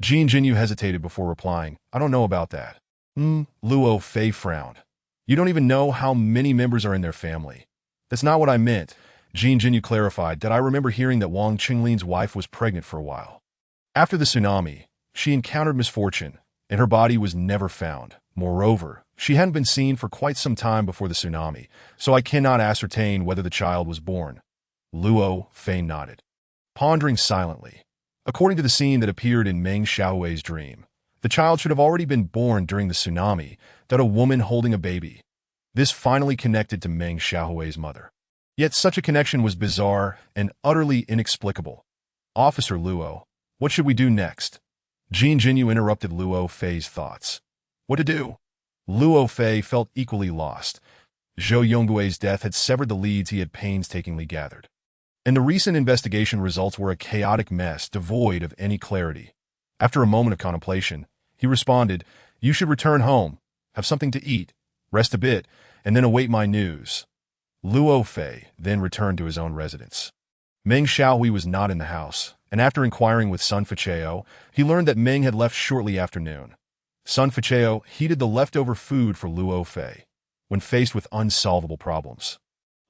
Jin Jinyu hesitated before replying, "I don't know about that." Luo Fei frowned. "You don't even know how many members are in their family." "That's not what I meant," Jin Jinyu clarified, "that I remember hearing that Wang Qinglin's wife was pregnant for a while. After the tsunami, she encountered misfortune, and her body was never found. Moreover, she hadn't been seen for quite some time before the tsunami, so I cannot ascertain whether the child was born." Luo Fei nodded, pondering silently. According to the scene that appeared in Meng Xiaohui's dream, the child should have already been born during the tsunami, that a woman holding a baby. This finally connected to Meng Xiaohui's mother. Yet such a connection was bizarre and utterly inexplicable. "Officer Luo, what should we do next?" Jin Jinyu interrupted Luo Fei's thoughts. "What to do?" Luo Fei felt equally lost. Zhou Yonggui's death had severed the leads he had painstakingly gathered, and the recent investigation results were a chaotic mess devoid of any clarity. After a moment of contemplation, he responded, "You should return home, have something to eat, rest a bit, and then await my news." Luo Fei then returned to his own residence. Meng Xiaohui was not in the house, and after inquiring with Sun Fichao, he learned that Meng had left shortly after noon. Sun Fichao heated the leftover food for Luo Fei when faced with unsolvable problems.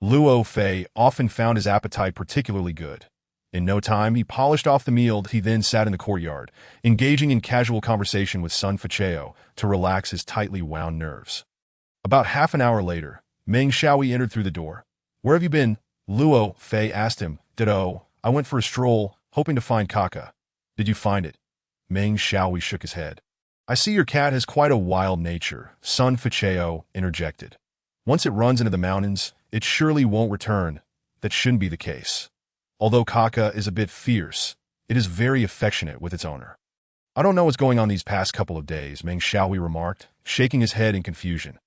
Luo Fei often found his appetite particularly good. In no time, he polished off the meal. He then sat in the courtyard, engaging in casual conversation with Sun Fichao to relax his tightly wound nerves. About half an hour later, Meng Xiaohui entered through the door. "Where have you been?" Luo Fei asked him. "Ditto. I went for a stroll, hoping to find Kaka." "Did you find it?" Meng Xiaohui shook his head. "I see your cat has quite a wild nature," Sun Fichao interjected. "Once it runs into the mountains, it surely won't return." "That shouldn't be the case. Although Kaka is a bit fierce, it is very affectionate with its owner." "I don't know what's going on these past couple of days," Meng Xiaohui remarked, shaking his head in confusion.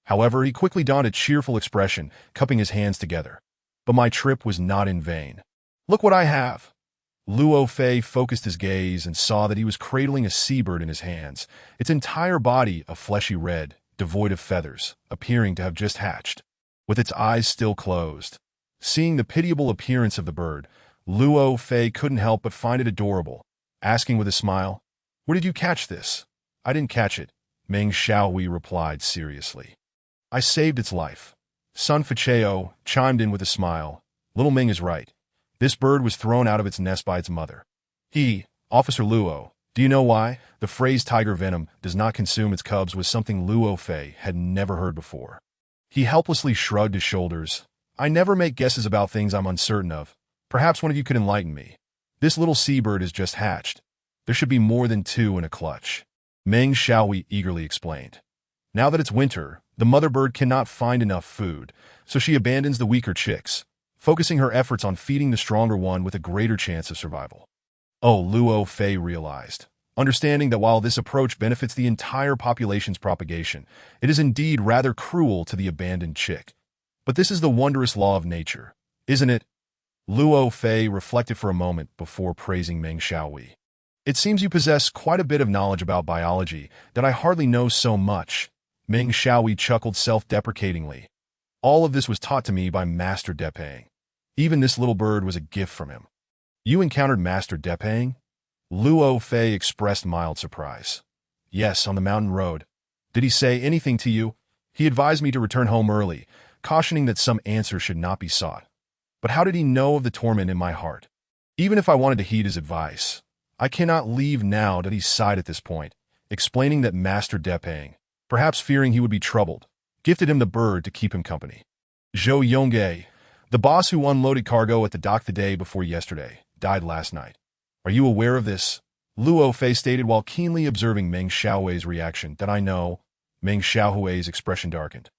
However, he quickly donned a cheerful expression, cupping his hands together. "But my trip was not in vain. Look what I have." Luo Fei focused his gaze and saw that he was cradling a seabird in his hands, its entire body a fleshy red, devoid of feathers, appearing to have just hatched, with its eyes still closed. Seeing the pitiable appearance of the bird, Luo Fei couldn't help but find it adorable, asking with a smile, "Where did you catch this?" "I didn't catch it," Meng Xiaohui replied seriously. "I saved its life." Sun Fichao chimed in with a smile. "Little Ming is right. This bird was thrown out of its nest by its mother." Officer Luo, do you know why the phrase tiger venom does not consume its cubs was something Luo Fei had never heard before. He helplessly shrugged his shoulders. "I never make guesses about things I'm uncertain of. Perhaps one of you could enlighten me. This little seabird is just hatched. There should be more than two in a clutch." Meng Xiaohui eagerly explained. "Now that it's winter, the mother bird cannot find enough food, so she abandons the weaker chicks, focusing her efforts on feeding the stronger one with a greater chance of survival." Oh, Luo Fei realized, understanding that while this approach benefits the entire population's propagation, it is indeed rather cruel to the abandoned chick. But this is the wondrous law of nature, isn't it? Luo Fei reflected for a moment before praising Meng Xiaohui. "It seems you possess quite a bit of knowledge about biology that I hardly know so much." Meng Xiaohui chuckled self-deprecatingly. "All of this was taught to me by Master Depang. Even this little bird was a gift from him." "You encountered Master Depang?" Luo Fei expressed mild surprise. "Yes, on the mountain road." "Did he say anything to you?" "He advised me to return home early, cautioning that some answer should not be sought." "But how did he know of the torment in my heart?" "Even if I wanted to heed his advice, I cannot leave now that he's sighed at this point," explaining that Master Depang, perhaps fearing he would be troubled, gifted him the bird to keep him company. "Zhou Yongge, the boss who unloaded cargo at the dock the day before yesterday, died last night. Are you aware of this?" Luo Fei stated while keenly observing Meng Xiaohui's reaction. "That I know." Meng Xiaohui's expression darkened,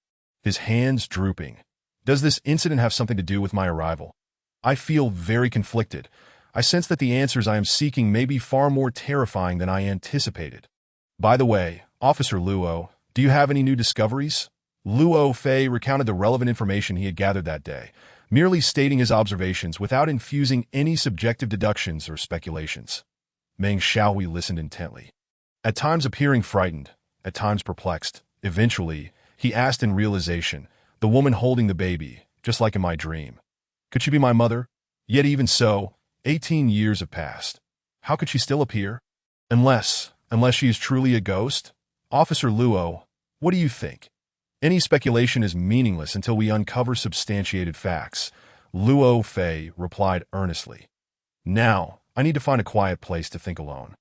his hands drooping. "Does this incident have something to do with my arrival?" "I feel very conflicted. I sense that the answers I am seeking may be far more terrifying than I anticipated." "By the way, Officer Luo, do you have any new discoveries?" Luo Fei recounted the relevant information he had gathered that day, merely stating his observations without infusing any subjective deductions or speculations. Meng Xiaohui listened intently, at times appearing frightened, at times perplexed. Eventually, he asked in realization, "The woman holding the baby, just like in my dream. Could she be my mother? Yet even so, 18 years have passed. How could she still appear? Unless she is truly a ghost? Officer Luo, what do you think?" "Any speculation is meaningless until we uncover substantiated facts," Luo Fei replied earnestly. "Now, I need to find a quiet place to think alone."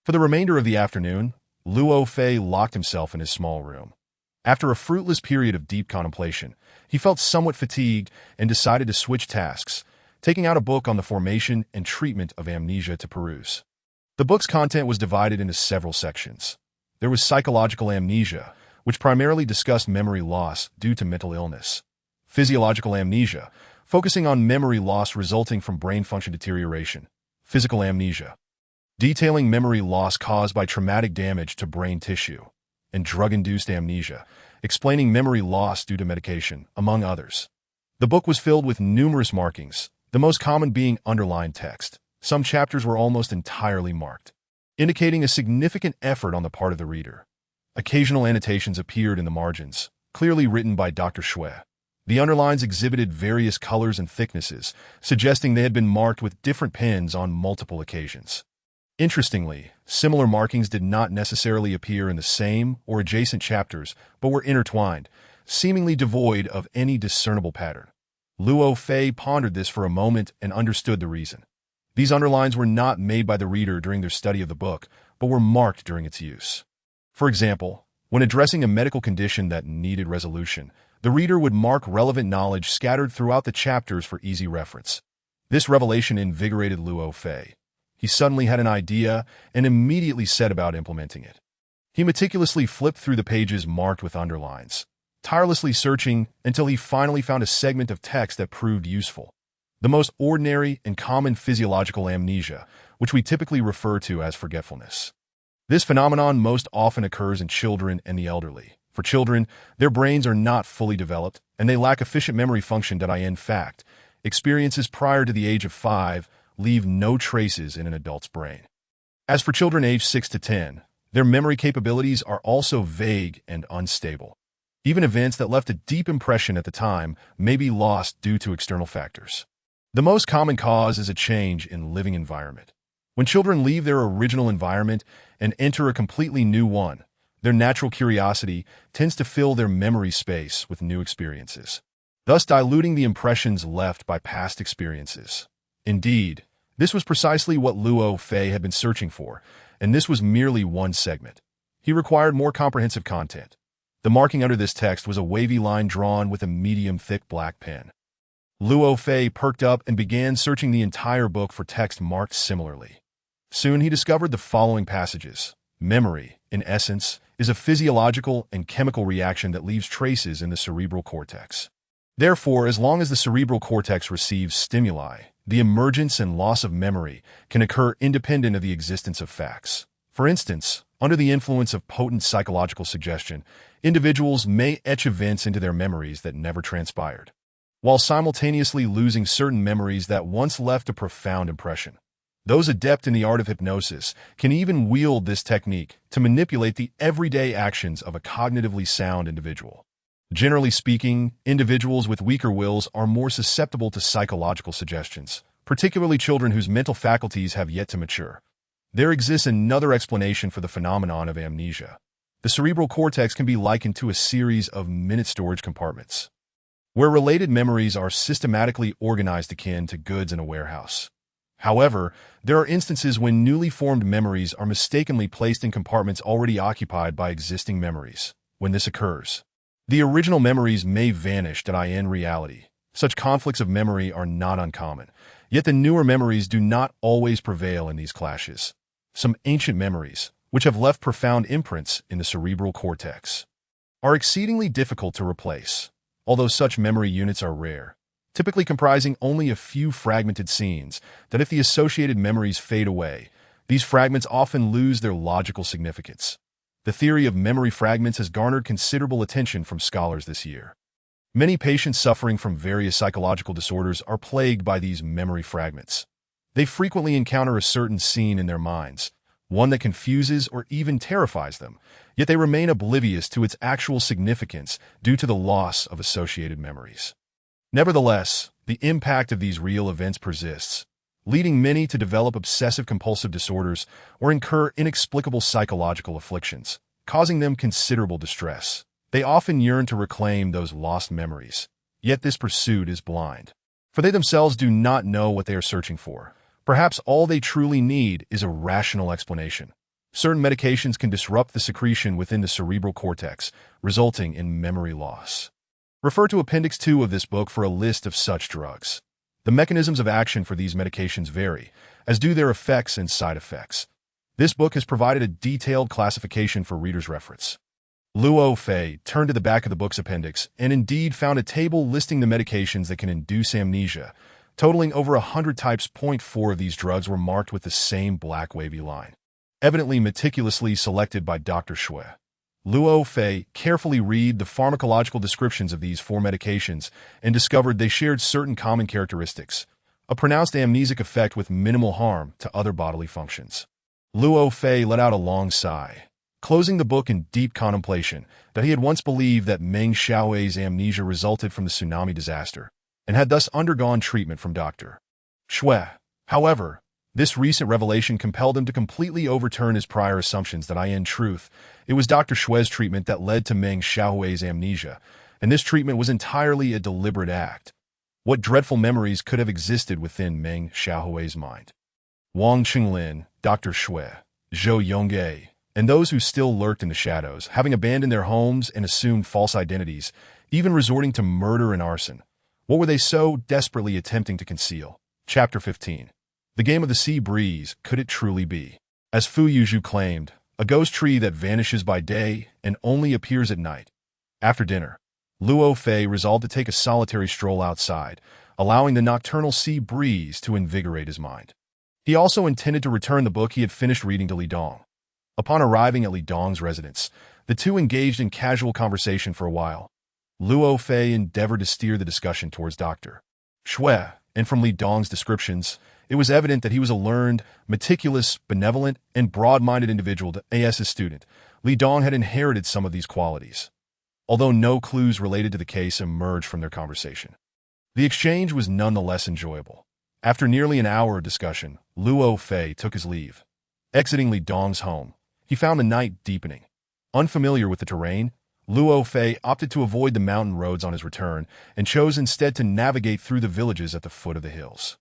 For the remainder of the afternoon, Luo Fei locked himself in his small room. After a fruitless period of deep contemplation, he felt somewhat fatigued and decided to switch tasks, taking out a book on the formation and treatment of amnesia to peruse. The book's content was divided into several sections. There was psychological amnesia, which primarily discussed memory loss due to mental illness. Physiological amnesia, focusing on memory loss resulting from brain function deterioration. Physical amnesia, detailing memory loss caused by traumatic damage to brain tissue. And drug-induced amnesia, explaining memory loss due to medication, among others. The book was filled with numerous markings, the most common being underlined text. Some chapters were almost entirely marked, indicating a significant effort on the part of the reader. Occasional annotations appeared in the margins, clearly written by Dr. Shui. The underlines exhibited various colors and thicknesses, suggesting they had been marked with different pens on multiple occasions. Interestingly, similar markings did not necessarily appear in the same or adjacent chapters, but were intertwined, seemingly devoid of any discernible pattern. Luo Fei pondered this for a moment and understood the reason. These underlines were not made by the reader during their study of the book, but were marked during its use. For example, when addressing a medical condition that needed resolution, the reader would mark relevant knowledge scattered throughout the chapters for easy reference. This revelation invigorated Luo Fei. He suddenly had an idea and immediately set about implementing it. He meticulously flipped through the pages marked with underlines, tirelessly searching until he finally found a segment of text that proved useful. The most ordinary and common physiological amnesia, which we typically refer to as forgetfulness. This phenomenon most often occurs in children and the elderly. For children, their brains are not fully developed, and they lack efficient memory function. In fact, experiences prior to the age of 5 leave no traces in an adult's brain. As for children aged 6 to 10, their memory capabilities are also vague and unstable. Even events that left a deep impression at the time may be lost due to external factors. The most common cause is a change in living environment. When children leave their original environment and enter a completely new one, their natural curiosity tends to fill their memory space with new experiences, thus diluting the impressions left by past experiences. Indeed, this was precisely what Luo Fei had been searching for, and this was merely one segment. He required more comprehensive content. The marking under this text was a wavy line drawn with a medium-thick black pen. Luo Fei perked up and began searching the entire book for text marked similarly. Soon he discovered the following passages. Memory, in essence, is a physiological and chemical reaction that leaves traces in the cerebral cortex. Therefore, as long as the cerebral cortex receives stimuli, the emergence and loss of memory can occur independent of the existence of facts. For instance, under the influence of potent psychological suggestion, individuals may etch events into their memories that never transpired, while simultaneously losing certain memories that once left a profound impression. Those adept in the art of hypnosis can even wield this technique to manipulate the everyday actions of a cognitively sound individual. Generally speaking, individuals with weaker wills are more susceptible to psychological suggestions, particularly children whose mental faculties have yet to mature. There exists another explanation for the phenomenon of amnesia. The cerebral cortex can be likened to a series of minute storage compartments, where related memories are systematically organized akin to goods in a warehouse. However, there are instances when newly formed memories are mistakenly placed in compartments already occupied by existing memories. When this occurs, the original memories may vanish. In reality, such conflicts of memory are not uncommon, yet the newer memories do not always prevail in these clashes. Some ancient memories, which have left profound imprints in the cerebral cortex, are exceedingly difficult to replace, although such memory units are rare, typically comprising only a few fragmented scenes that if the associated memories fade away, these fragments often lose their logical significance. The theory of memory fragments has garnered considerable attention from scholars this year. Many patients suffering from various psychological disorders are plagued by these memory fragments. They frequently encounter a certain scene in their minds, one that confuses or even terrifies them, yet they remain oblivious to its actual significance due to the loss of associated memories. Nevertheless, the impact of these real events persists, leading many to develop obsessive-compulsive disorders or incur inexplicable psychological afflictions, causing them considerable distress. They often yearn to reclaim those lost memories, yet this pursuit is blind. For they themselves do not know what they are searching for. Perhaps all they truly need is a rational explanation. Certain medications can disrupt the secretion within the cerebral cortex, resulting in memory loss. Refer to Appendix 2 of this book for a list of such drugs. The mechanisms of action for these medications vary, as do their effects and side effects. This book has provided a detailed classification for readers' reference. Luo Fei turned to the back of the book's appendix and indeed found a table listing the medications that can induce amnesia, totaling over 100 types. 4 of these drugs were marked with the same black wavy line, evidently meticulously selected by Dr. Zhou. Luo Fei carefully read the pharmacological descriptions of these 4 medications and discovered they shared certain common characteristics, a pronounced amnesic effect with minimal harm to other bodily functions. Luo Fei let out a long sigh, closing the book in deep contemplation that he had once believed that Meng Xiaohui's amnesia resulted from the tsunami disaster, and had thus undergone treatment from Dr. Zhou. However, this recent revelation compelled him to completely overturn his prior assumptions that in truth, it was Dr. Zhu's treatment that led to Meng Xiaohui's amnesia, and this treatment was entirely a deliberate act. What dreadful memories could have existed within Meng Xiaohui's mind? Wang Qinglin, Dr. Zhou, Zhou Yongge, and those who still lurked in the shadows, having abandoned their homes and assumed false identities, even resorting to murder and arson. What were they so desperately attempting to conceal? Chapter 15. The Game of the Sea Breeze, could it truly be? As Fu Yuzhu claimed, a ghost tree that vanishes by day and only appears at night. After dinner, Luo Fei resolved to take a solitary stroll outside, allowing the nocturnal sea breeze to invigorate his mind. He also intended to return the book he had finished reading to Li Dong. Upon arriving at Li Dong's residence, the two engaged in casual conversation for a while. Luo Fei endeavored to steer the discussion towards Dr. Zhou, and from Li Dong's descriptions, it was evident that he was a learned, meticulous, benevolent, and broad-minded individual. As his student, Li Dong had inherited some of these qualities, although no clues related to the case emerged from their conversation. The exchange was nonetheless enjoyable. After nearly an hour of discussion, Luo Fei took his leave. Exiting Li Dong's home, he found the night deepening. Unfamiliar with the terrain, Luo Fei opted to avoid the mountain roads on his return and chose instead to navigate through the villages at the foot of the hills.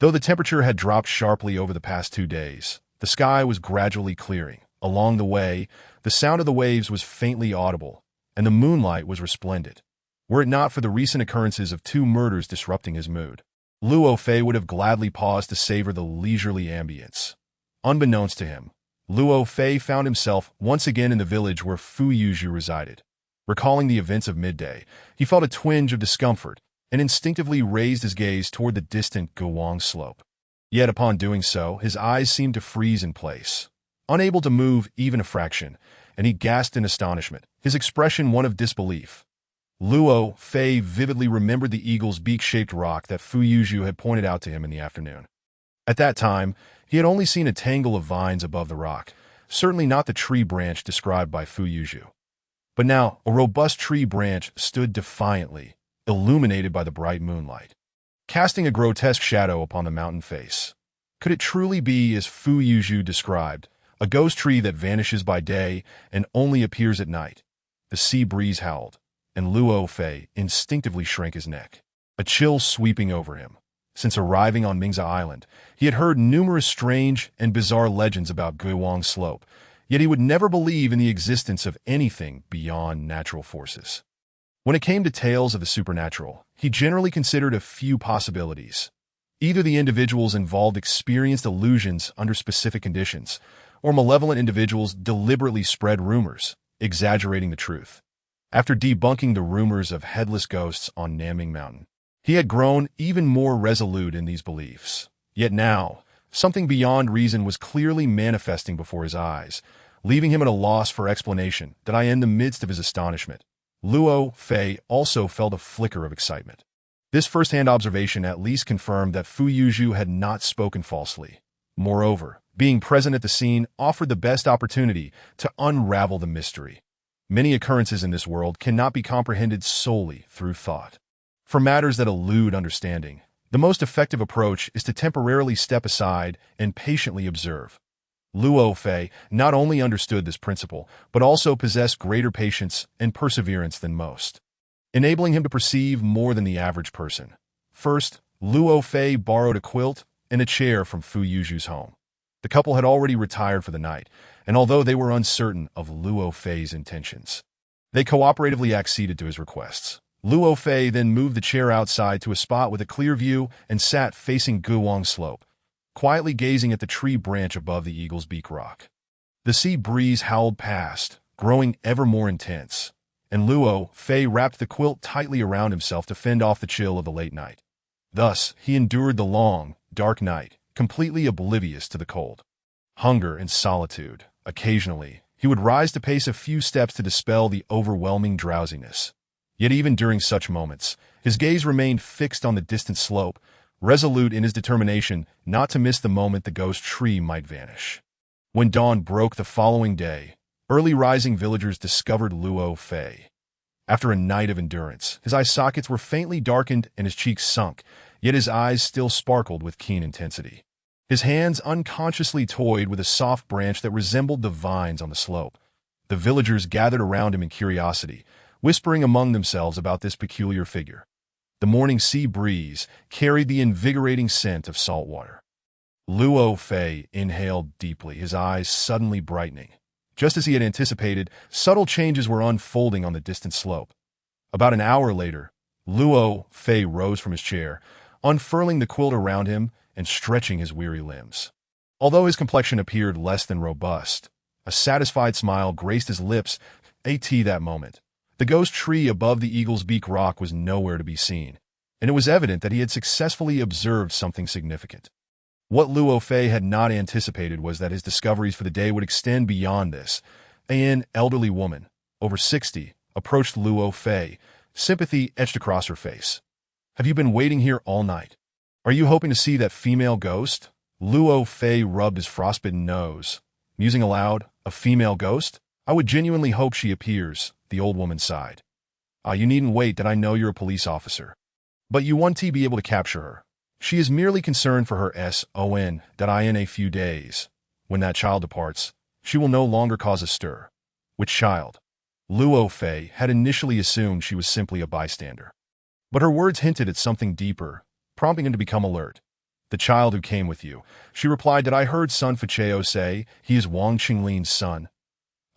Though the temperature had dropped sharply over the past 2 days, the sky was gradually clearing. Along the way, the sound of the waves was faintly audible, and the moonlight was resplendent. Were it not for the recent occurrences of 2 murders disrupting his mood, Luo Fei would have gladly paused to savor the leisurely ambience. Unbeknownst to him, Luo Fei found himself once again in the village where Fu Yuzhu resided. Recalling the events of midday, he felt a twinge of discomfort and instinctively raised his gaze toward the distant Guoang slope. Yet upon doing so, his eyes seemed to freeze in place, unable to move even a fraction, and he gasped in astonishment, his expression one of disbelief. Luo Fei vividly remembered the eagle's beak-shaped rock that Fu Yuzhu had pointed out to him in the afternoon. At that time, he had only seen a tangle of vines above the rock, certainly not the tree branch described by Fu Yuzhu. But now, a robust tree branch stood defiantly, illuminated by the bright moonlight, casting a grotesque shadow upon the mountain face. Could it truly be as Fu Yuzhu described, a ghost tree that vanishes by day and only appears at night? The sea breeze howled, and Luo Fei instinctively shrank his neck, a chill sweeping over him. Since arriving on Mingza Island, he had heard numerous strange and bizarre legends about Guiwang Slope, yet he would never believe in the existence of anything beyond natural forces. When it came to tales of the supernatural, he generally considered a few possibilities. Either the individuals involved experienced illusions under specific conditions, or malevolent individuals deliberately spread rumors, exaggerating the truth. After debunking the rumors of headless ghosts on Naming Mountain, he had grown even more resolute in these beliefs. Yet now, something beyond reason was clearly manifesting before his eyes. leaving him at a loss for explanation. In the midst of his astonishment, Luo Fei also felt a flicker of excitement. This first-hand observation at least confirmed that Fu Yuzhu had not spoken falsely. Moreover, being present at the scene offered the best opportunity to unravel the mystery. Many occurrences in this world cannot be comprehended solely through thought. For matters that elude understanding, the most effective approach is to temporarily step aside and patiently observe. Luo Fei not only understood this principle, but also possessed greater patience and perseverance than most, enabling him to perceive more than the average person. First, Luo Fei borrowed a quilt and a chair from Fu Yuzhu's home. The couple had already retired for the night, and although they were uncertain of Luo Fei's intentions, they cooperatively acceded to his requests. Luo Fei then moved the chair outside to a spot with a clear view and sat facing Guwang Slope, quietly gazing at the tree branch above the Eagle's Beak Rock. The sea breeze howled past, growing ever more intense, and Luo Fei wrapped the quilt tightly around himself to fend off the chill of the late night. Thus, he endured the long, dark night, completely oblivious to the cold, hunger, and solitude. Occasionally, he would rise to pace a few steps to dispel the overwhelming drowsiness. Yet even during such moments, his gaze remained fixed on the distant slope, resolute in his determination not to miss the moment the ghost tree might vanish. When dawn broke the following day, early rising villagers discovered Luo Fei. After a night of endurance, his eye sockets were faintly darkened and his cheeks sunk, yet his eyes still sparkled with keen intensity. His hands unconsciously toyed with a soft branch that resembled the vines on the slope. The villagers gathered around him in curiosity, whispering among themselves about this peculiar figure. The morning sea breeze carried the invigorating scent of salt water. Luo Fei inhaled deeply, his eyes suddenly brightening. Just as he had anticipated, subtle changes were unfolding on the distant slope. About an hour later, Luo Fei rose from his chair, unfurling the quilt around him and stretching his weary limbs. Although his complexion appeared less than robust, a satisfied smile graced his lips. That moment, the ghost tree above the Eagle's Beak Rock was nowhere to be seen, and it was evident that he had successfully observed something significant. What Luo Fei had not anticipated was that his discoveries for the day would extend beyond this. An elderly woman, over 60, approached Luo Fei, sympathy etched across her face. "Have you been waiting here all night? Are you hoping to see that female ghost?" Luo Fei rubbed his frostbitten nose, musing aloud. "A female ghost? I would genuinely hope she appears," the old woman sighed. "You needn't wait, that I know you're a police officer. But you won't be able to capture her. She is merely concerned for her son that in a few days. When that child departs, she will no longer cause a stir." "Which child?" Luo Fei had initially assumed she was simply a bystander, but her words hinted at something deeper, prompting him to become alert. "The child who came with you," she replied. "I heard Sun Fucheo say he is Wang Qinglin's son."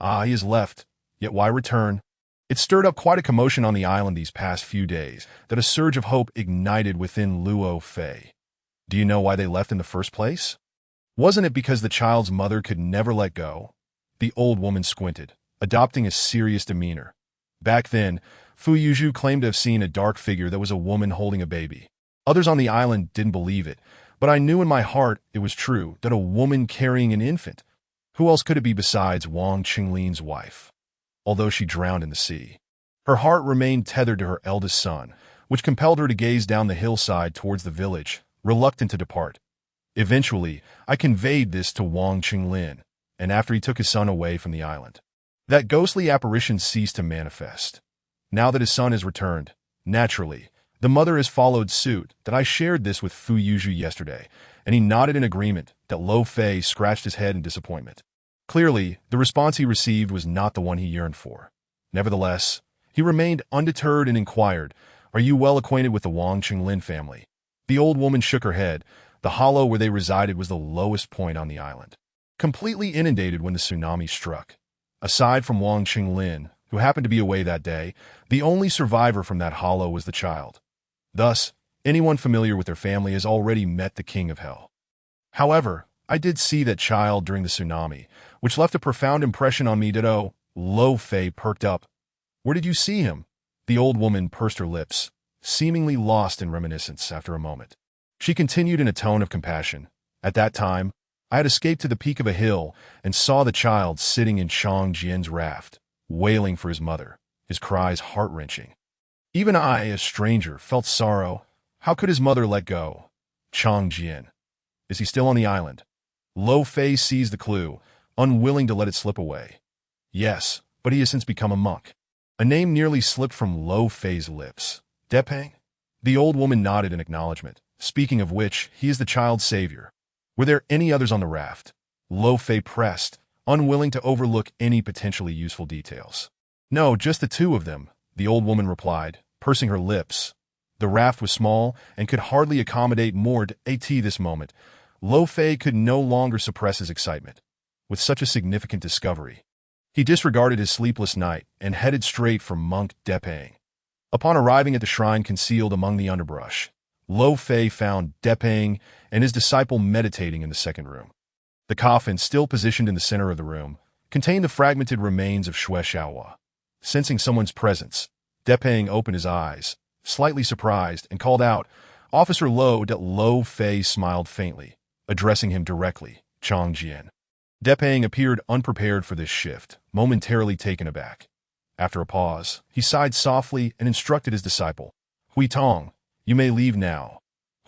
He has left. Yet why return?" It stirred up quite a commotion on the island these past few days, that a surge of hope ignited within Luo Fei. "Do you know why they left in the first place? Wasn't it because the child's mother could never let go?" The old woman squinted, adopting a serious demeanor. "Back then, Fu Yuzhu claimed to have seen a dark figure that was a woman holding a baby. Others on the island didn't believe it, but I knew in my heart it was true, that a woman carrying an infant. Who else could it be besides Wang Qinglin's wife? Although she drowned in the sea, her heart remained tethered to her eldest son, which compelled her to gaze down the hillside towards the village, reluctant to depart. Eventually, I conveyed this to Wang Qinglin, and after he took his son away from the island, that ghostly apparition ceased to manifest. Now that his son has returned, naturally, the mother has followed suit. That I shared this with Fu Yuzhu yesterday, and he nodded in agreement. That Luo Fei scratched his head in disappointment. Clearly, the response he received was not the one he yearned for. Nevertheless, he remained undeterred and inquired, "Are you well acquainted with the Wang Qinglin family?" The old woman shook her head. The hollow where they resided was the lowest point on the island, completely inundated when the tsunami struck. Aside from Wang Qinglin, who happened to be away that day, the only survivor from that hollow was the child. Thus, anyone familiar with their family has already met the king of hell. However, I did see that child during the tsunami, which left a profound impression on me. Luo Fei perked up. "Where did you see him?" The old woman pursed her lips, seemingly lost in reminiscence. After a moment, she continued in a tone of compassion. "At that time, I had escaped to the peak of a hill and saw the child sitting in Chang Jian's raft, wailing for his mother, his cries heart-wrenching. Even I, a stranger, felt sorrow. How could his mother let go? Chang Jian. Is he still on the island? Lo Fei seized the clue, unwilling to let it slip away. Yes, but he has since become a monk. A name nearly slipped from Lo Fei's lips. Depeng? The old woman nodded in acknowledgement. Speaking of which, he is the child's savior. Were there any others on the raft? Lo Fei pressed, unwilling to overlook any potentially useful details. No, just the two of them, the old woman replied, pursing her lips. The raft was small and could hardly accommodate more at this moment. Lo Fei could no longer suppress his excitement. With such a significant discovery, he disregarded his sleepless night and headed straight for Monk Depeng. Upon arriving at the shrine concealed among the underbrush, Lo Fei found Depeng and his disciple meditating in the second room. The coffin, still positioned in the center of the room, contained the fragmented remains of Xue Xiaohua. Sensing someone's presence, Depeng opened his eyes, slightly surprised, and called out, "Officer Lo." Lo Fei smiled faintly, addressing him directly, Chang Jian. Depeng appeared unprepared for this shift, momentarily taken aback. After a pause, he sighed softly and instructed his disciple, "Hui Tong, you may leave now."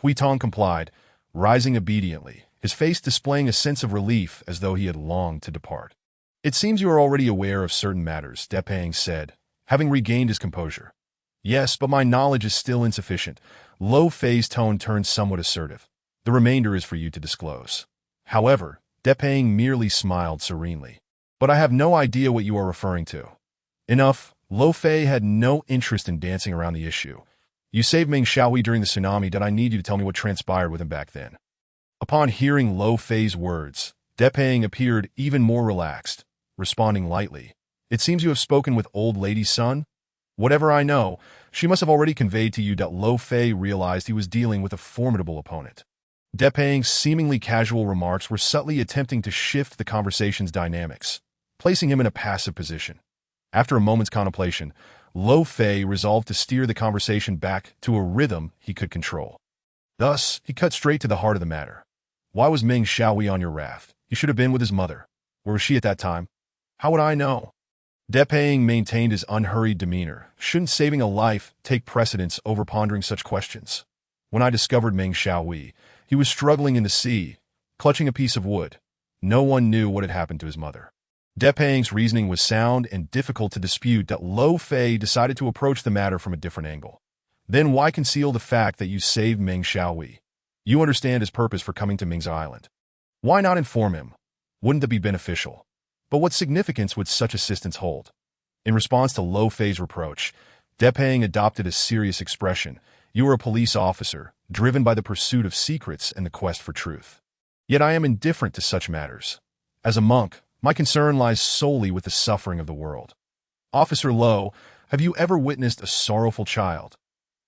Hui Tong complied, rising obediently, his face displaying a sense of relief as though he had longed to depart. "It seems you are already aware of certain matters," Depeng said, having regained his composure. "Yes, but my knowledge is still insufficient." Lo Fei's tone turned somewhat assertive. "The remainder is for you to disclose." However, Depeng merely smiled serenely. "But I have no idea what you are referring to." Enough. Lo Fei had no interest in dancing around the issue. "You saved Meng Xiaohui during the tsunami. Did I need you to tell me what transpired with him back then?" Upon hearing Lo Fei's words, Depeng appeared even more relaxed, responding lightly. "It seems you have spoken with old lady's son? Whatever I know, she must have already conveyed to you." Lo Fei realized he was dealing with a formidable opponent. Depeng's seemingly casual remarks were subtly attempting to shift the conversation's dynamics, placing him in a passive position. After a moment's contemplation, Lo Fei resolved to steer the conversation back to a rhythm he could control. Thus, he cut straight to the heart of the matter. "Why was Meng Xiaohui on your raft? He should have been with his mother. Where was she at that time?" "How would I know?" Depeng maintained his unhurried demeanor. "Shouldn't saving a life take precedence over pondering such questions? When I discovered Meng Xiaohui, he was struggling in the sea, clutching a piece of wood. No one knew what had happened to his mother." Depeng's reasoning was sound and difficult to dispute. Lo Fei decided to approach the matter from a different angle. "Then why conceal the fact that you saved Meng Xiaohui? You understand his purpose for coming to Ming's island. Why not inform him? Wouldn't that be beneficial? But what significance would such assistance hold?" In response to Lo Fei's reproach, Depeng adopted a serious expression. "You are a police officer, driven by the pursuit of secrets and the quest for truth. Yet I am indifferent to such matters. As a monk, my concern lies solely with the suffering of the world. Officer Lo, have you ever witnessed a sorrowful child?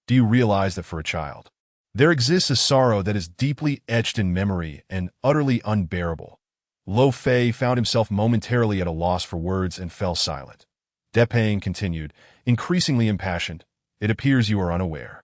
Do you realize that for a child, there exists a sorrow that is deeply etched in memory and utterly unbearable?" Lo Fei found himself momentarily at a loss for words and fell silent. Depeng continued, increasingly impassioned, "It appears you are unaware.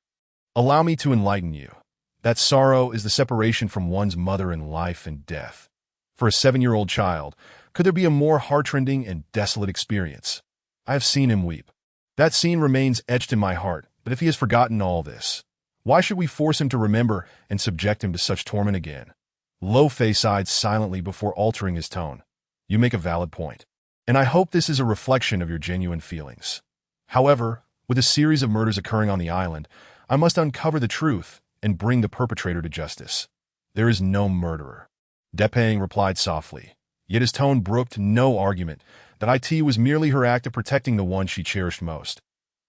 Allow me to enlighten you. That sorrow is the separation from one's mother in life and death. For a 7-year-old child, could there be a more heartrending and desolate experience? I have seen him weep. That scene remains etched in my heart, but if he has forgotten all this, why should we force him to remember and subject him to such torment again?" Lo Fei sighed silently before altering his tone. "You make a valid point, and I hope this is a reflection of your genuine feelings. However, with a series of murders occurring on the island, I must uncover the truth and bring the perpetrator to justice. There is no murderer." Depeng replied softly, yet his tone brooked no argument. That it was merely her act of protecting the one she cherished most.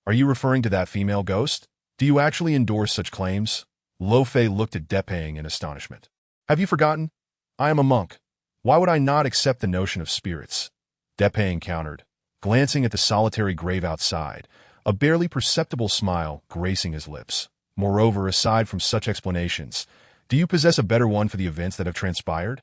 "Are you referring to that female ghost? Do you actually endorse such claims?" Lo Fei looked at Depeng in astonishment. "Have you forgotten? I am a monk. Why would I not accept the notion of spirits?" Depeng countered, glancing at the solitary grave outside, a barely perceptible smile gracing his lips. "Moreover, aside from such explanations, do you possess a better one for the events that have transpired?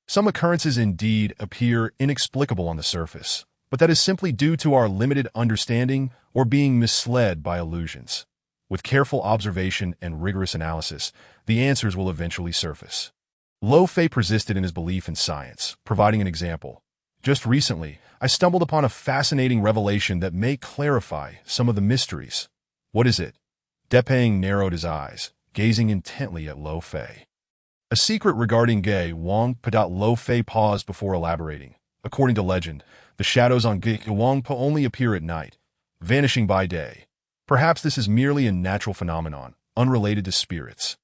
Some occurrences indeed appear inexplicable on the surface, but that is simply due to our limited understanding or being misled by illusions. With careful observation and rigorous analysis, the answers will eventually surface." Lo Fei persisted in his belief in science, providing an example. Just recently, I stumbled upon a fascinating revelation that may clarify some of the mysteries. What is it? Depeng narrowed his eyes, gazing intently at Lo Fei. A secret regarding Ge Wang Pa. Lo Fei paused before elaborating. According to legend, the shadows on Ge Wang Pa only appear at night, vanishing by day. Perhaps this is merely a natural phenomenon, unrelated to spirits.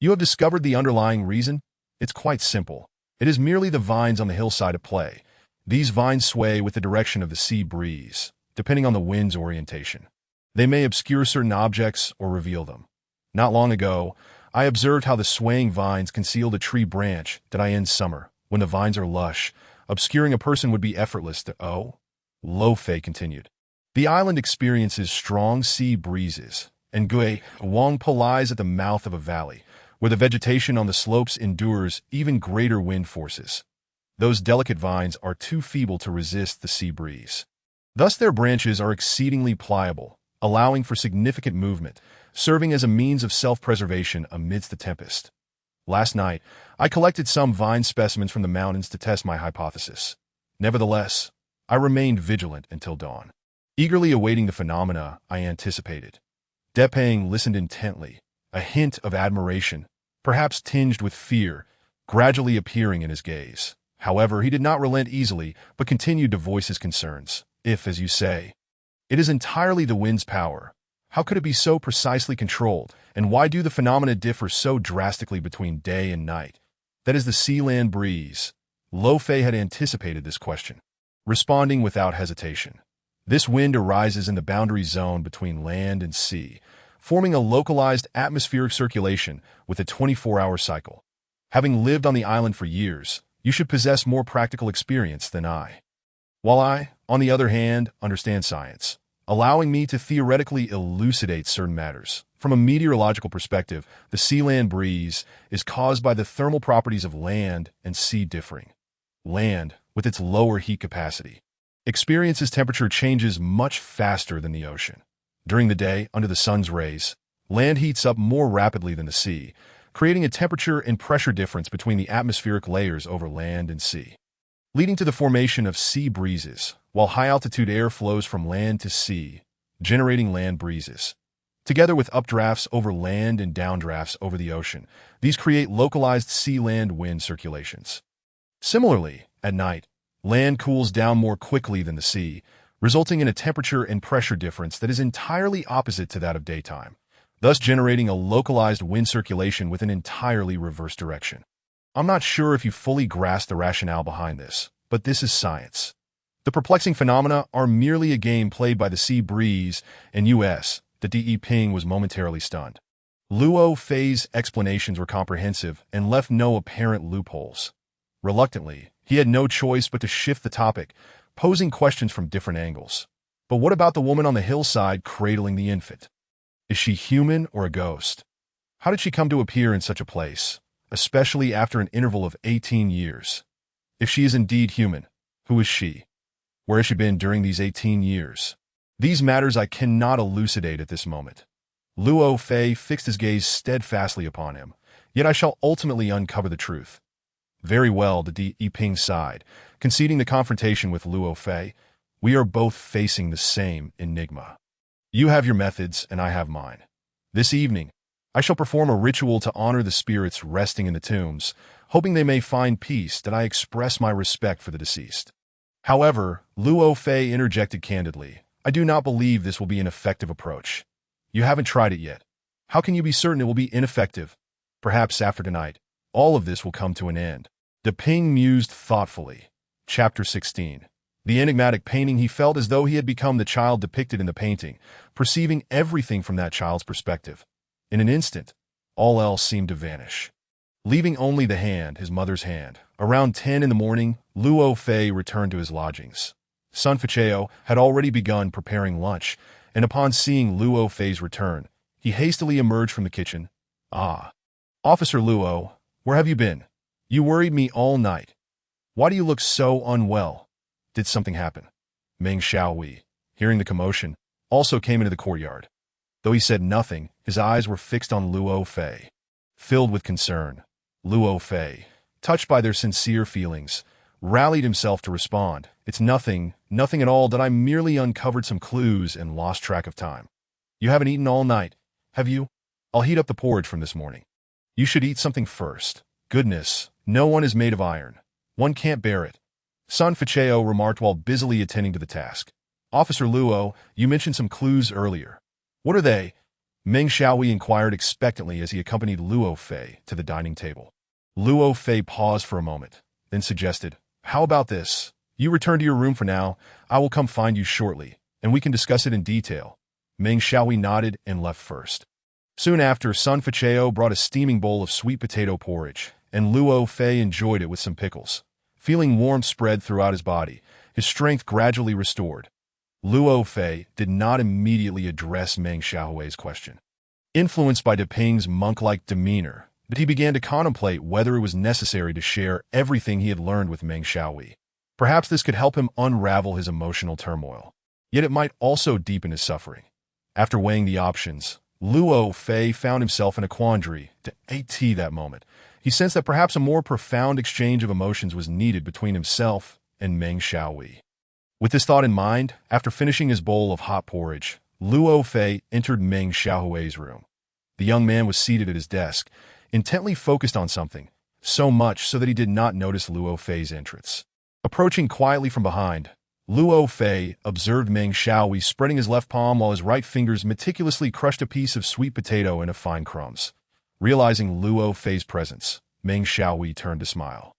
You have discovered the underlying reason? It's quite simple. It is merely the vines on the hillside at play. These vines sway with the direction of the sea breeze, depending on the wind's orientation. They may obscure certain objects or reveal them. Not long ago, I observed how the swaying vines concealed a tree branch that in summer, when the vines are lush, obscuring a person would be effortless to Lo Fei continued. The island experiences strong sea breezes, and Ge Wang Pa lies at the mouth of a valley, where the vegetation on the slopes endures even greater wind forces. Those delicate vines are too feeble to resist the sea breeze. Thus their branches are exceedingly pliable, allowing for significant movement, serving as a means of self-preservation amidst the tempest. Last night, I collected some vine specimens from the mountains to test my hypothesis. Nevertheless, I remained vigilant until dawn, eagerly awaiting the phenomena I anticipated. Depeng listened intently, a hint of admiration, perhaps tinged with fear, gradually appearing in his gaze. However, he did not relent easily, but continued to voice his concerns. If, as you say, it is entirely the wind's power, how could it be so precisely controlled, and why do the phenomena differ so drastically between day and night? That is the sea-land breeze. Lo Fei had anticipated this question, responding without hesitation. This wind arises in the boundary zone between land and sea, forming a localized atmospheric circulation with a 24-hour cycle. Having lived on the island for years, you should possess more practical experience than I. While I, on the other hand, understand science, allowing me to theoretically elucidate certain matters. From a meteorological perspective, the sea-land breeze is caused by the thermal properties of land and sea differing. Land, with its lower heat capacity, experiences temperature changes much faster than the ocean. During the day, under the sun's rays, land heats up more rapidly than the sea, creating a temperature and pressure difference between the atmospheric layers over land and sea, leading to the formation of sea breezes, while high-altitude air flows from land to sea, generating land breezes. Together with updrafts over land and downdrafts over the ocean, these create localized sea-land wind circulations. Similarly, at night, land cools down more quickly than the sea, resulting in a temperature and pressure difference that is entirely opposite to that of daytime, thus generating a localized wind circulation with an entirely reverse direction. I'm not sure if you fully grasp the rationale behind this, but this is science. The perplexing phenomena are merely a game played by the sea breeze and U.S. The Depeng was momentarily stunned. Luo Fei's explanations were comprehensive and left no apparent loopholes. Reluctantly, he had no choice but to shift the topic, posing questions from different angles. But what about the woman on the hillside cradling the infant? Is she human or a ghost? How did she come to appear in such a place, especially after an interval of 18 years? If she is indeed human, who is she? Where has she been during these 18 years? These matters I cannot elucidate at this moment. Luo Fei fixed his gaze steadfastly upon him, yet I shall ultimately uncover the truth. Very well, the Depeng sighed, conceding the confrontation with Luo Fei. We are both facing the same enigma. You have your methods, and I have mine. This evening, I shall perform a ritual to honor the spirits resting in the tombs, hoping they may find peace that I express my respect for the deceased. However, Luo Fei interjected candidly, I do not believe this will be an effective approach. You haven't tried it yet. How can you be certain it will be ineffective? Perhaps after tonight, all of this will come to an end. Depeng mused thoughtfully. Chapter 16. The enigmatic painting. He felt as though he had become the child depicted in the painting, perceiving everything from that child's perspective. In an instant, all else seemed to vanish, leaving only the hand, his mother's hand. Around 10 in the morning, Luo Fei returned to his lodgings. Sun Ficao had already begun preparing lunch, and upon seeing Luo Fei's return, he hastily emerged from the kitchen. Ah, Officer Luo, where have you been? You worried me all night. Why do you look so unwell? Did something happen? Meng Haohui, hearing the commotion, also came into the courtyard. Though he said nothing, his eyes were fixed on Luo Fei. Filled with concern, Luo Fei, touched by their sincere feelings, rallied himself to respond. "It's nothing, nothing at all, that I merely uncovered some clues and lost track of time." "You haven't eaten all night, have you?" "I'll heat up the porridge from this morning." "You should eat something first." "Goodness, no one is made of iron. One can't bear it," Sun Ficao remarked while busily attending to the task. "Officer Luo, you mentioned some clues earlier. What are they?" Meng Xiaohui inquired expectantly as he accompanied Luo Fei to the dining table. Luo Fei paused for a moment, then suggested, "How about this? You return to your room for now. I will come find you shortly, and we can discuss it in detail." Meng Xiaohui nodded and left first. Soon after, Sun Ficao brought a steaming bowl of sweet potato porridge, and Luo Fei enjoyed it with some pickles. Feeling warmth spread throughout his body, his strength gradually restored. Luo Fei did not immediately address Meng Xiaohui's question. Influenced by Deping's monk-like demeanor, but he began to contemplate whether it was necessary to share everything he had learned with Meng Xiaohui. Perhaps this could help him unravel his emotional turmoil. Yet it might also deepen his suffering. After weighing the options, Luo Fei found himself in a quandary. At that moment, he sensed that perhaps a more profound exchange of emotions was needed between himself and Meng Xiaohui. With this thought in mind, after finishing his bowl of hot porridge, Luo Fei entered Meng Xiaohui's room. The young man was seated at his desk, intently focused on something, so much so that he did not notice Luo Fei's entrance. Approaching quietly from behind, Luo Fei observed Meng Xiaohui spreading his left palm while his right fingers meticulously crushed a piece of sweet potato into fine crumbs. Realizing Luo Fei's presence, Meng Xiaohui turned to smile.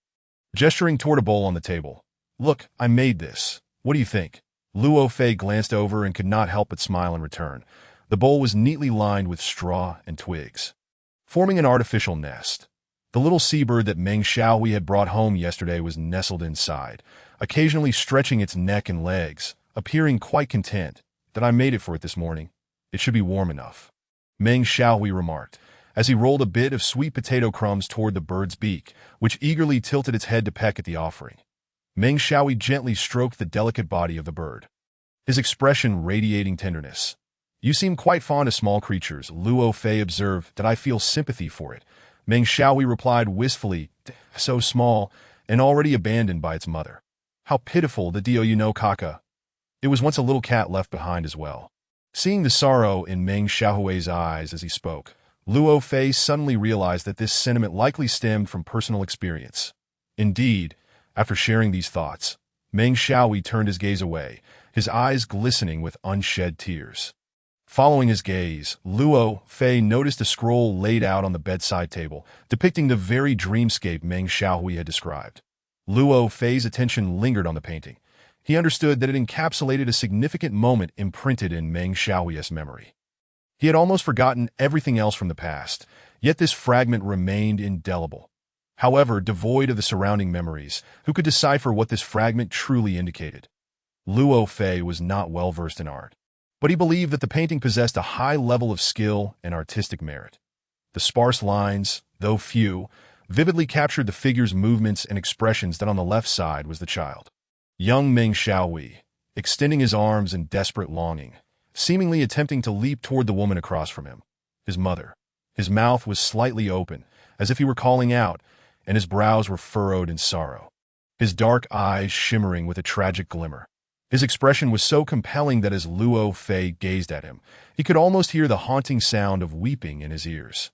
Gesturing toward a bowl on the table, "Look, I made this. What do you think?" Luo Fei glanced over and could not help but smile in return. The bowl was neatly lined with straw and twigs, forming an artificial nest. The little seabird that Meng Xiaohui had brought home yesterday was nestled inside, occasionally stretching its neck and legs, appearing quite content. "That I made it for it this morning. It should be warm enough," Meng Xiaohui remarked, as he rolled a bit of sweet potato crumbs toward the bird's beak, which eagerly tilted its head to peck at the offering. Meng Xiaohui gently stroked the delicate body of the bird, his expression radiating tenderness. "You seem quite fond of small creatures," Luo Fei observed. "That I feel sympathy for it," Meng Xiaohui replied wistfully. "So small, and already abandoned by its mother. How pitiful the Dio you know Kaka. It was once a little cat left behind as well." Seeing the sorrow in Meng Xiaohui's eyes as he spoke, Luo Fei suddenly realized that this sentiment likely stemmed from personal experience. Indeed, after sharing these thoughts, Meng Xiaohui turned his gaze away, his eyes glistening with unshed tears. Following his gaze, Luo Fei noticed a scroll laid out on the bedside table, depicting the very dreamscape Meng Xiaohui had described. Luo Fei's attention lingered on the painting. He understood that it encapsulated a significant moment imprinted in Meng Xiaohui's memory. He had almost forgotten everything else from the past, yet this fragment remained indelible. However, devoid of the surrounding memories, who could decipher what this fragment truly indicated? Luo Fei was not well versed in art, but he believed that the painting possessed a high level of skill and artistic merit. The sparse lines, though few, vividly captured the figure's movements and expressions. That on the left side was the child, young Meng Xiaohui, extending his arms in desperate longing, seemingly attempting to leap toward the woman across from him, his mother. His mouth was slightly open, as if he were calling out, and his brows were furrowed in sorrow, his dark eyes shimmering with a tragic glimmer. His expression was so compelling that as Luo Fei gazed at him, he could almost hear the haunting sound of weeping in his ears.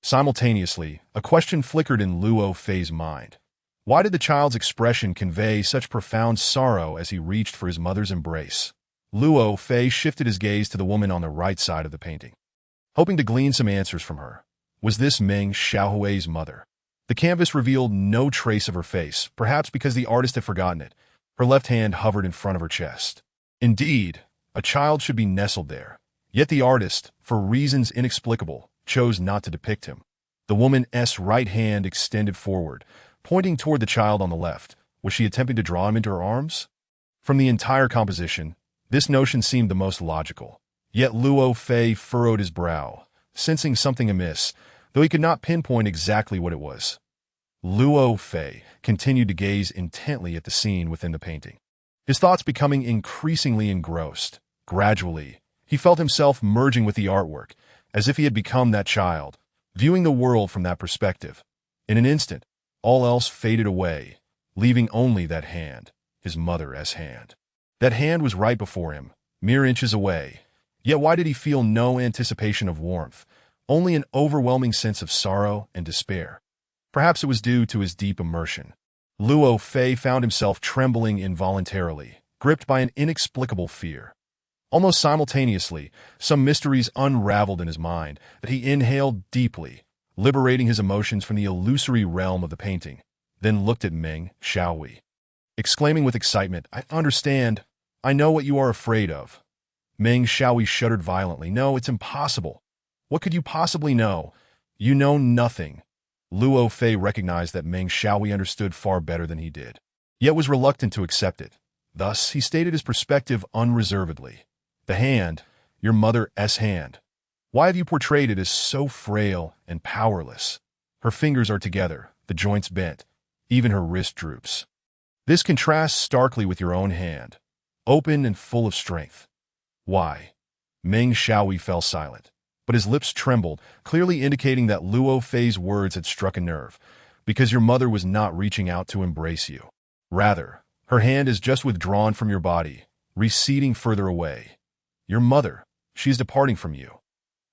Simultaneously, a question flickered in Luo Fei's mind. Why did the child's expression convey such profound sorrow as he reached for his mother's embrace? Luo Fei shifted his gaze to the woman on the right side of the painting, hoping to glean some answers from her. Was this Meng Xiaohui's mother? The canvas revealed no trace of her face, perhaps because the artist had forgotten it. Her left hand hovered in front of her chest. Indeed, a child should be nestled there. Yet the artist, for reasons inexplicable, chose not to depict him. The woman's right hand extended forward, pointing toward the child on the left. Was she attempting to draw him into her arms? From the entire composition, this notion seemed the most logical. Yet Luo Fei furrowed his brow, sensing something amiss, though he could not pinpoint exactly what it was. Luo Fei continued to gaze intently at the scene within the painting, his thoughts becoming increasingly engrossed. Gradually, he felt himself merging with the artwork, as if he had become that child, viewing the world from that perspective. In an instant, All else faded away, leaving only that hand, his mother's hand. That hand was right before him, mere inches away. Yet why did he feel no anticipation of warmth, only an overwhelming sense of sorrow and despair? Perhaps it was due to his deep immersion. Luo Fei found himself trembling involuntarily, gripped by an inexplicable fear. Almost simultaneously, some mysteries unraveled in his mind that he inhaled deeply, liberating his emotions from the illusory realm of the painting, then looked at Meng Xiaohui, exclaiming with excitement, "I understand. I know what you are afraid of." Meng Xiaohui shuddered violently. "No, it's impossible. What could you possibly know? You know nothing." Luo Fei recognized that Meng Xiaohui understood far better than he did, yet was reluctant to accept it. Thus, he stated his perspective unreservedly. "The hand, your mother's hand. Why have you portrayed it as so frail and powerless? Her fingers are together, the joints bent, even her wrist droops. This contrasts starkly with your own hand, open and full of strength. Why?" Meng Xiaohui fell silent, but his lips trembled, clearly indicating that Luo Fei's words had struck a nerve. "Because your mother was not reaching out to embrace you. Rather, her hand is just withdrawn from your body, receding further away. Your mother, she is departing from you."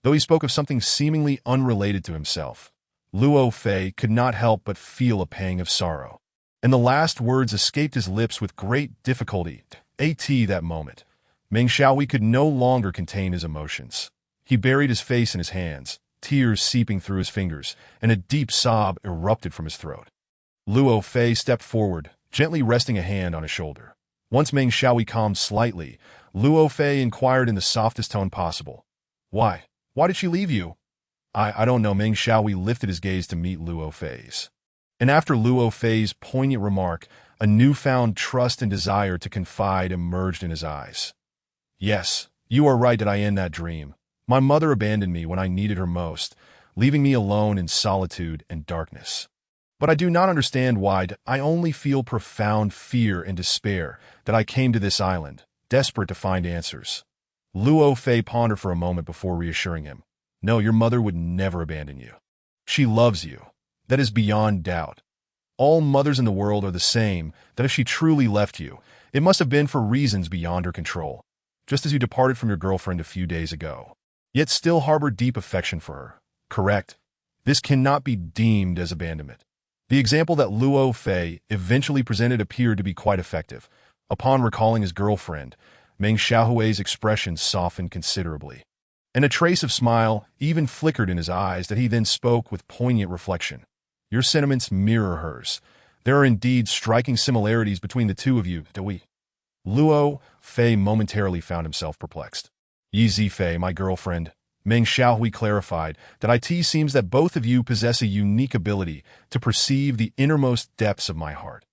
Though he spoke of something seemingly unrelated to himself, Luo Fei could not help but feel a pang of sorrow. And the last words escaped his lips with great difficulty. At that moment, Meng Xiaohui could no longer contain his emotions. He buried his face in his hands, tears seeping through his fingers, and a deep sob erupted from his throat. Luo Fei stepped forward, gently resting a hand on his shoulder. Once Meng Xiaohui calmed slightly, Luo Fei inquired in the softest tone possible, "Why? Why did she leave you?" I don't know." Meng Xiaohui lifted his gaze to meet Luo Fei's. And after Luo Fei's poignant remark, a newfound trust and desire to confide emerged in his eyes. "Yes, you are right that I end that dream. My mother abandoned me when I needed her most, leaving me alone in solitude and darkness. But I do not understand why. I only feel profound fear and despair that I came to this island, desperate to find answers." Luo Fei pondered for a moment before reassuring him. "No, your mother would never abandon you. She loves you. That is beyond doubt. All mothers in the world are the same, that if she truly left you, it must have been for reasons beyond her control, just as you departed from your girlfriend a few days ago, yet still harbor deep affection for her. Correct? This cannot be deemed as abandonment." The example that Luo Fei eventually presented appeared to be quite effective. Upon recalling his girlfriend, Meng Xiaohui's expression softened considerably, and a trace of smile even flickered in his eyes that he then spoke with poignant reflection. "Your sentiments mirror hers. There are indeed striking similarities between the two of you, do we?" Luo Fei momentarily found himself perplexed. "Yi Zifei, my girlfriend," Meng Xiaohui clarified, "that it seems that both of you possess a unique ability to perceive the innermost depths of my heart."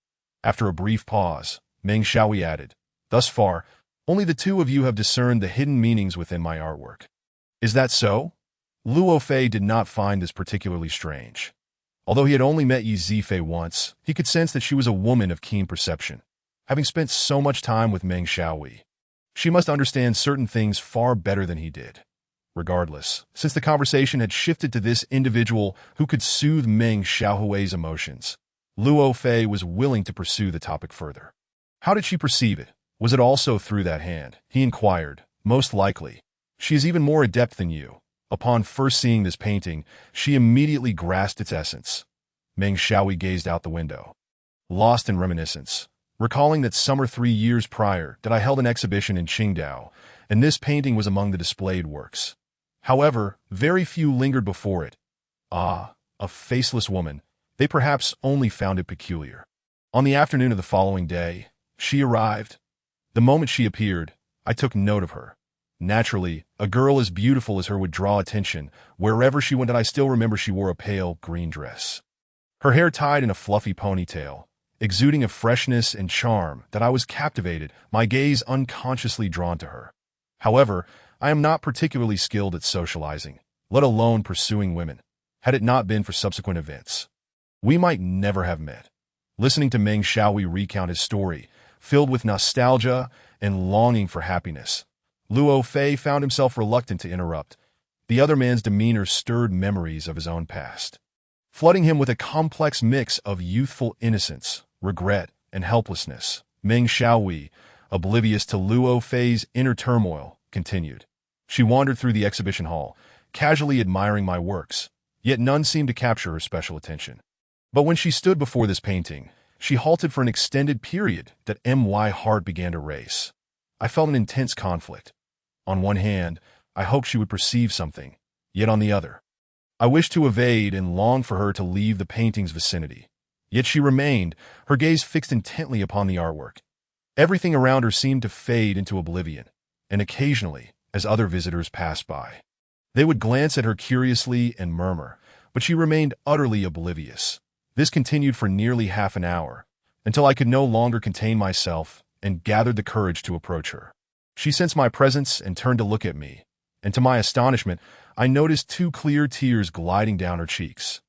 After a brief pause, Meng Xiaohui added, "Thus far, only the two of you have discerned the hidden meanings within my artwork. Is that so?" Luo Fei did not find this particularly strange. Although he had only met Yi Zifei once, he could sense that she was a woman of keen perception. Having spent so much time with Meng Xiaohui, she must understand certain things far better than he did. Regardless, since the conversation had shifted to this individual who could soothe Meng Xiaohui's emotions, Luo Fei was willing to pursue the topic further. "How did she perceive it? Was it also through that hand?" he inquired. "Most likely. She is even more adept than you. Upon first seeing this painting, she immediately grasped its essence." Meng Xiaohui gazed out the window, lost in reminiscence, recalling that summer 3 years prior that I held an exhibition in Qingdao, and this painting was among the displayed works. However, very few lingered before it. Ah, a faceless woman. They perhaps only found it peculiar. On the afternoon of the following day, she arrived. The moment she appeared, I took note of her. Naturally, a girl as beautiful as her would draw attention wherever she went, and I still remember she wore a pale green dress. Her hair tied in a fluffy ponytail, exuding a freshness and charm that I was captivated, my gaze unconsciously drawn to her. However, I am not particularly skilled at socializing, let alone pursuing women. Had it not been for subsequent events, we might never have met. Listening to Meng Xiaohui recount his story, filled with nostalgia and longing for happiness, Luo Fei found himself reluctant to interrupt. The other man's demeanor stirred memories of his own past. flooding him with a complex mix of youthful innocence, regret, and helplessness. Meng Xiaohui, oblivious to Luo Fei's inner turmoil, continued. She wandered through the exhibition hall, casually admiring my works, yet none seemed to capture her special attention. But when she stood before this painting, she halted for an extended period that my heart began to race. I felt an intense conflict. On one hand, I hoped she would perceive something, yet on the other, I wished to evade and longed for her to leave the painting's vicinity. Yet she remained, her gaze fixed intently upon the artwork. Everything around her seemed to fade into oblivion, and occasionally, as other visitors passed by, they would glance at her curiously and murmur, but she remained utterly oblivious. This continued for nearly half an hour, until I could no longer contain myself and gathered the courage to approach her. She sensed my presence and turned to look at me, and to my astonishment, I noticed 2 clear tears gliding down her cheeks.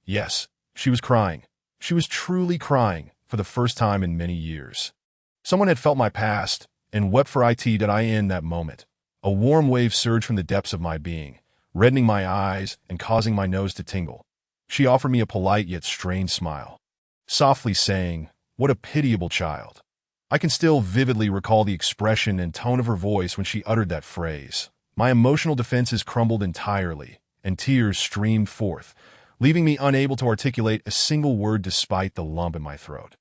Yes, she was crying. She was truly crying for the first time in many years. Someone had felt my past and wept for I in that moment. A warm wave surged from the depths of my being, reddening my eyes and causing my nose to tingle. She offered me a polite yet strained smile, softly saying, "What a pitiable child." I can still vividly recall the expression and tone of her voice when she uttered that phrase. My emotional defenses crumbled entirely, and tears streamed forth, leaving me unable to articulate a single word despite the lump in my throat.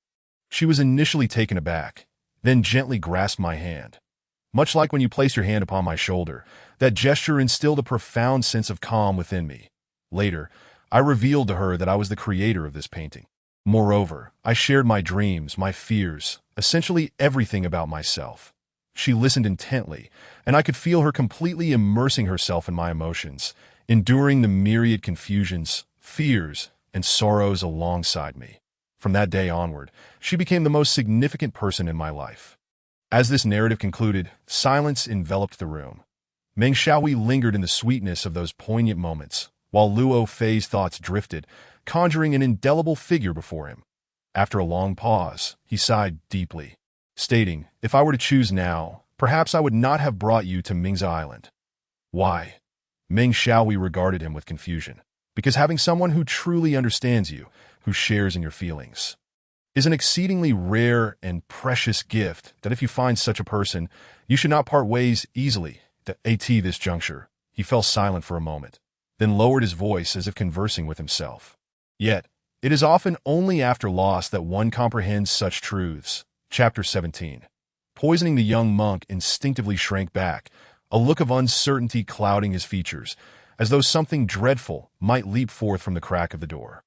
She was initially taken aback, then gently grasped my hand. Much like when you place your hand upon my shoulder, that gesture instilled a profound sense of calm within me. Later, I revealed to her that I was the creator of this painting. Moreover, I shared my dreams, my fears, essentially everything about myself. She listened intently, and I could feel her completely immersing herself in my emotions, enduring the myriad confusions, fears, and sorrows alongside me. From that day onward, she became the most significant person in my life. As this narrative concluded, silence enveloped the room. Meng Xiaohui lingered in the sweetness of those poignant moments, while Luo Fei's thoughts drifted, conjuring an indelible figure before him. After a long pause, he sighed deeply, stating, "If I were to choose now, perhaps I would not have brought you to Ming's Island." Why? Meng Xiaohui regarded him with confusion. Because having someone who truly understands you, who shares in your feelings, is an exceedingly rare and precious gift that if you find such a person, you should not part ways easily. At this juncture, he fell silent for a moment, then lowered his voice as if conversing with himself. Yet, it is often only after loss that one comprehends such truths. Chapter 17. Poisoning the young monk instinctively shrank back, a look of uncertainty clouding his features, as though something dreadful might leap forth from the crack of the door.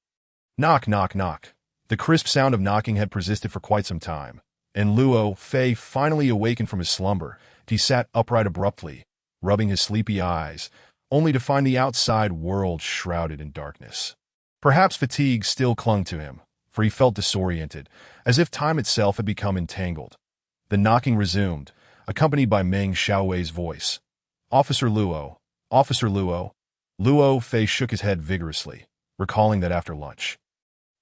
Knock, knock, knock. The crisp sound of knocking had persisted for quite some time, and Luo Fei finally awakened from his slumber. He sat upright abruptly, rubbing his sleepy eyes, only to find the outside world shrouded in darkness. Perhaps fatigue still clung to him, for he felt disoriented, as if time itself had become entangled. The knocking resumed, accompanied by Meng Xiaohui's voice. "Officer Luo, Officer Luo." Luo Fei shook his head vigorously, recalling that after lunch,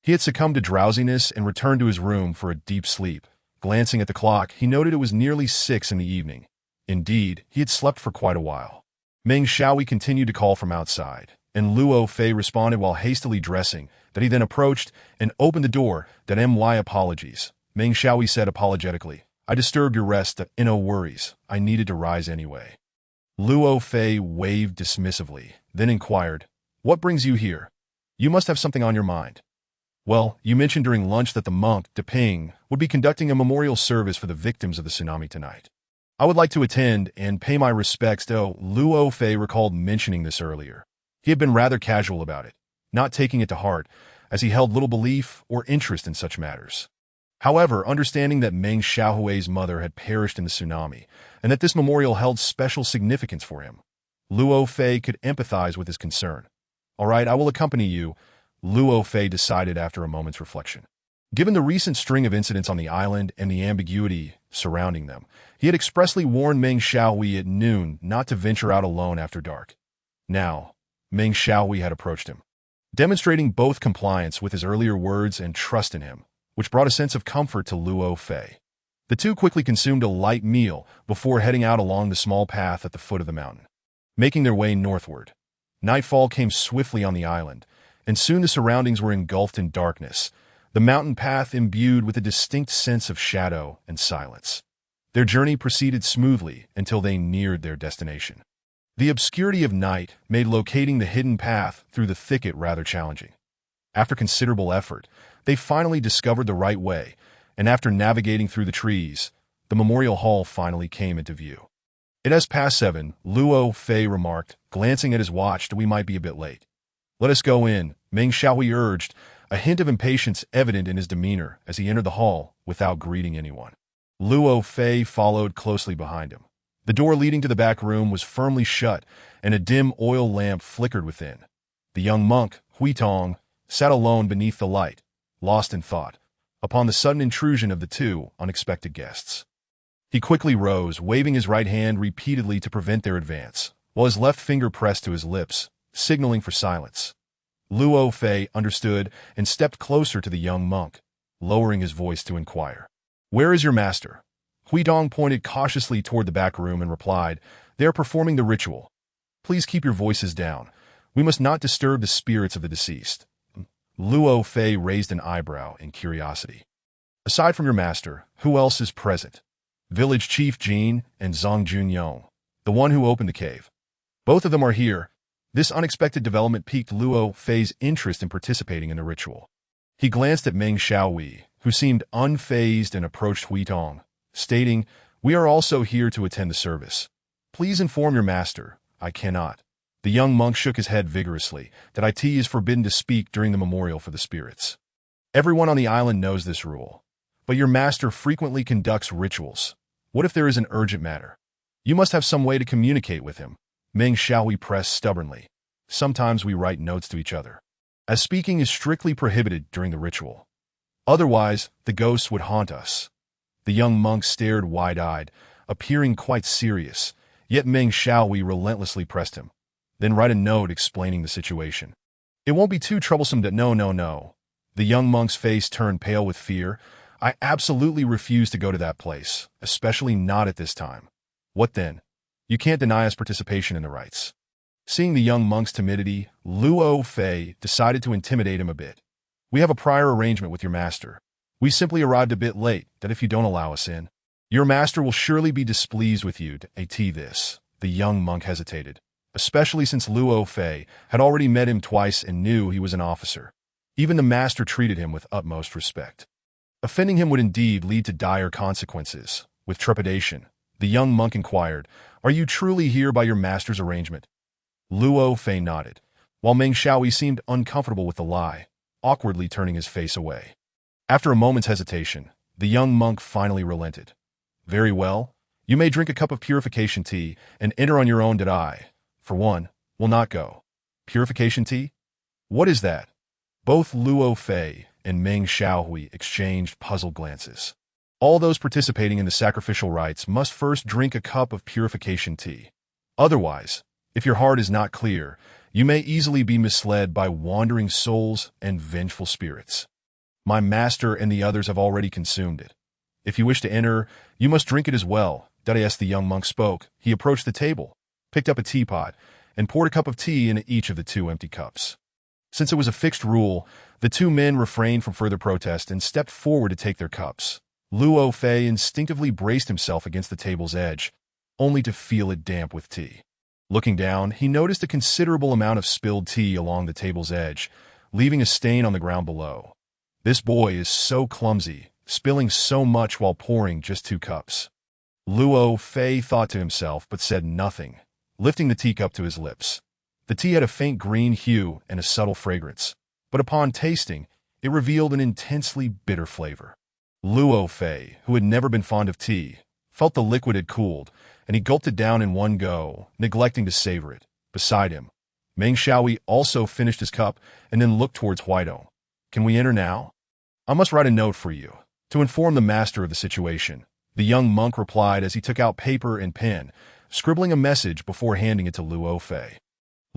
he had succumbed to drowsiness and returned to his room for a deep sleep. Glancing at the clock, he noted it was nearly 6 in the evening. Indeed, he had slept for quite a while. Meng Xiaohui continued to call from outside, and Luo Fei responded while hastily dressing, that he then approached and opened the door. "My apologies," Meng Xiaohui said apologetically. "I disturbed your rest. No worries. I needed to rise anyway." Luo Fei waved dismissively, then inquired, "What brings you here? You must have something on your mind." "Well, you mentioned during lunch that the monk, De Ping, would be conducting a memorial service for the victims of the tsunami tonight. I would like to attend and pay my respects to..." Luo Fei recalled mentioning this earlier. He had been rather casual about it, not taking it to heart, as he held little belief or interest in such matters. However, understanding that Meng Xiaohui's mother had perished in the tsunami, and that this memorial held special significance for him, Luo Fei could empathize with his concern. "All right, I will accompany you," Luo Fei decided after a moment's reflection. Given the recent string of incidents on the island and the ambiguity surrounding them, he had expressly warned Meng Xiaohui at noon not to venture out alone after dark. Now, Meng Xiaohui had approached him, demonstrating both compliance with his earlier words and trust in him, which brought a sense of comfort to Luo Fei. The two quickly consumed a light meal before heading out along the small path at the foot of the mountain. Making their way northward, nightfall came swiftly on the island, and soon the surroundings were engulfed in darkness, the mountain path imbued with a distinct sense of shadow and silence. Their journey proceeded smoothly until they neared their destination. The obscurity of night made locating the hidden path through the thicket rather challenging. After considerable effort, they finally discovered the right way, and after navigating through the trees, the memorial hall finally came into view. "It has passed 7, Luo Fei remarked, glancing at his watch that we might be a bit late. "Let us go in," Meng Xiaohui urged, a hint of impatience evident in his demeanor as he entered the hall without greeting anyone. Luo Fei followed closely behind him. The door leading to the back room was firmly shut, and a dim oil lamp flickered within. The young monk, Huitong, sat alone beneath the light, lost in thought, upon the sudden intrusion of the two unexpected guests. He quickly rose, waving his right hand repeatedly to prevent their advance, while his left finger pressed to his lips, signaling for silence. Luo Fei understood and stepped closer to the young monk, lowering his voice to inquire. "Where is your master?" Huitong pointed cautiously toward the back room and replied, "They are performing the ritual. Please keep your voices down. We must not disturb the spirits of the deceased." Luo Fei raised an eyebrow in curiosity. "Aside from your master, who else is present?" "Village Chief Jin and Zhang Junyong, the one who opened the cave. Both of them are here." This unexpected development piqued Luo Fei's interest in participating in the ritual. He glanced at Meng Xiaohui, who seemed unfazed, and approached Huitong, stating, "We are also here to attend the service. Please inform your master." "I cannot." The young monk shook his head vigorously, that "It is forbidden to speak during the memorial for the spirits. Everyone on the island knows this rule. But your master frequently conducts rituals. What if there is an urgent matter? You must have some way to communicate with him." Meng Xiaohui pressed stubbornly. "Sometimes we write notes to each other, as speaking is strictly prohibited during the ritual. Otherwise, the ghosts would haunt us." The young monk stared wide-eyed, appearing quite serious, yet Meng Xiaohui relentlessly pressed him. "Then write a note explaining the situation. It won't be too troublesome to—" No. The young monk's face turned pale with fear. "I absolutely refuse to go to that place, especially not at this time." "What then? You can't deny us participation in the rites." Seeing the young monk's timidity, Luo Fei decided to intimidate him a bit. "We have a prior arrangement with your master. We simply arrived a bit late, that if you don't allow us in, your master will surely be displeased with you." This. The young monk hesitated, especially since Luo Fei had already met him twice and knew he was an officer. Even the master treated him with utmost respect. Offending him would indeed lead to dire consequences. With trepidation, the young monk inquired, "Are you truly here by your master's arrangement?" Luo Fei nodded, while Meng Xiaohui seemed uncomfortable with the lie, awkwardly turning his face away. After a moment's hesitation, the young monk finally relented. "Very well. You may drink a cup of purification tea and enter on your own, that I, for one, will not go." "Purification tea? What is that?" Both Luo Fei and Meng Xiaohui exchanged puzzled glances. "All those participating in the sacrificial rites must first drink a cup of purification tea. Otherwise, if your heart is not clear, you may easily be misled by wandering souls and vengeful spirits. My master and the others have already consumed it. If you wish to enter, you must drink it as well." As the young monk spoke, he approached the table, picked up a teapot, and poured a cup of tea into each of the two empty cups. Since it was a fixed rule, the two men refrained from further protest and stepped forward to take their cups. Luo Fei instinctively braced himself against the table's edge, only to feel it damp with tea. Looking down, he noticed a considerable amount of spilled tea along the table's edge, leaving a stain on the ground below. "This boy is so clumsy, spilling so much while pouring just 2 cups. Luo Fei thought to himself, but said nothing, lifting the teacup to his lips. The tea had a faint green hue and a subtle fragrance, but upon tasting, it revealed an intensely bitter flavor. Luo Fei, who had never been fond of tea, felt the liquid had cooled, and he gulped it down in one go, neglecting to savor it. Beside him, Meng Xiaohui also finished his cup and then looked towards Huitong. "Can we enter now?" "I must write a note for you, to inform the master of the situation," the young monk replied as he took out paper and pen, scribbling a message before handing it to Luo Fei.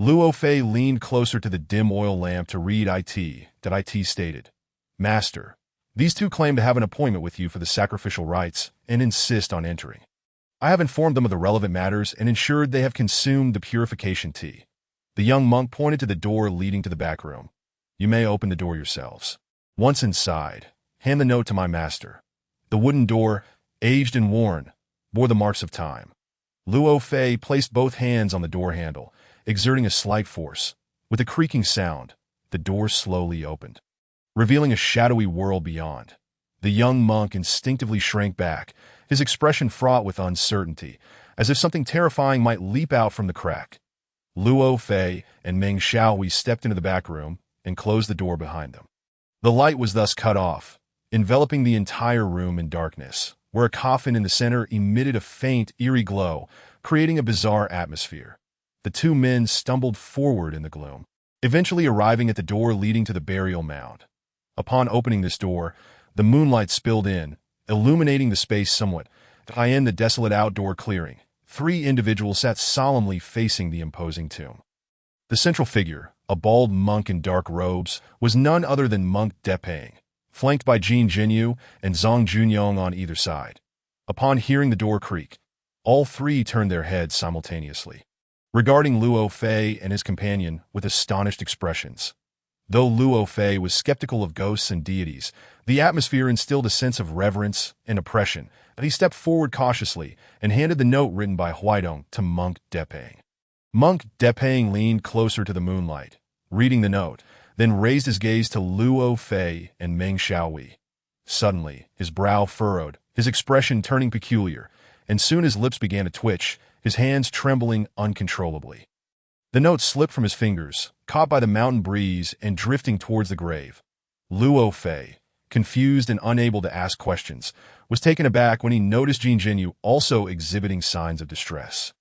Luo Fei leaned closer to the dim oil lamp to read it stated, "Master, these two claim to have an appointment with you for the sacrificial rites and insist on entering. I have informed them of the relevant matters and ensured they have consumed the purification tea." The young monk pointed to the door leading to the back room. You may open the door yourselves. Once inside, hand the note to my master. The wooden door, aged and worn, bore the marks of time. Luo Fei placed both hands on the door handle, exerting a slight force. With a creaking sound, the door slowly opened, revealing a shadowy world beyond. The young monk instinctively shrank back, his expression fraught with uncertainty, as if something terrifying might leap out from the crack. Luo Fei and Meng Xiaohui stepped into the back room and closed the door behind them. The light was thus cut off, enveloping the entire room in darkness, where a coffin in the center emitted a faint, eerie glow, creating a bizarre atmosphere. The two men stumbled forward in the gloom, eventually arriving at the door leading to the burial mound. Upon opening this door, the moonlight spilled in, illuminating the space somewhat. In the desolate outdoor clearing, 3 individuals sat solemnly facing the imposing tomb. The central figure, a bald monk in dark robes, was none other than Monk Depeng, flanked by Jin Jinyu and Zhang Junyong on either side. Upon hearing the door creak, all 3 turned their heads simultaneously, regarding Luo Fei and his companion with astonished expressions. Though Luo Fei was skeptical of ghosts and deities, the atmosphere instilled a sense of reverence and oppression, but he stepped forward cautiously and handed the note written by Huaidong to Monk Depeng. Monk Depeng leaned closer to the moonlight, reading the note, then raised his gaze to Luo Fei and Meng Xiaohui. Suddenly, his brow furrowed, his expression turning peculiar, and soon his lips began to twitch, his hands trembling uncontrollably. The note slipped from his fingers, caught by the mountain breeze and drifting towards the grave. Luo Fei, confused and unable to ask questions, was taken aback when he noticed Jin Jinyu also exhibiting signs of distress.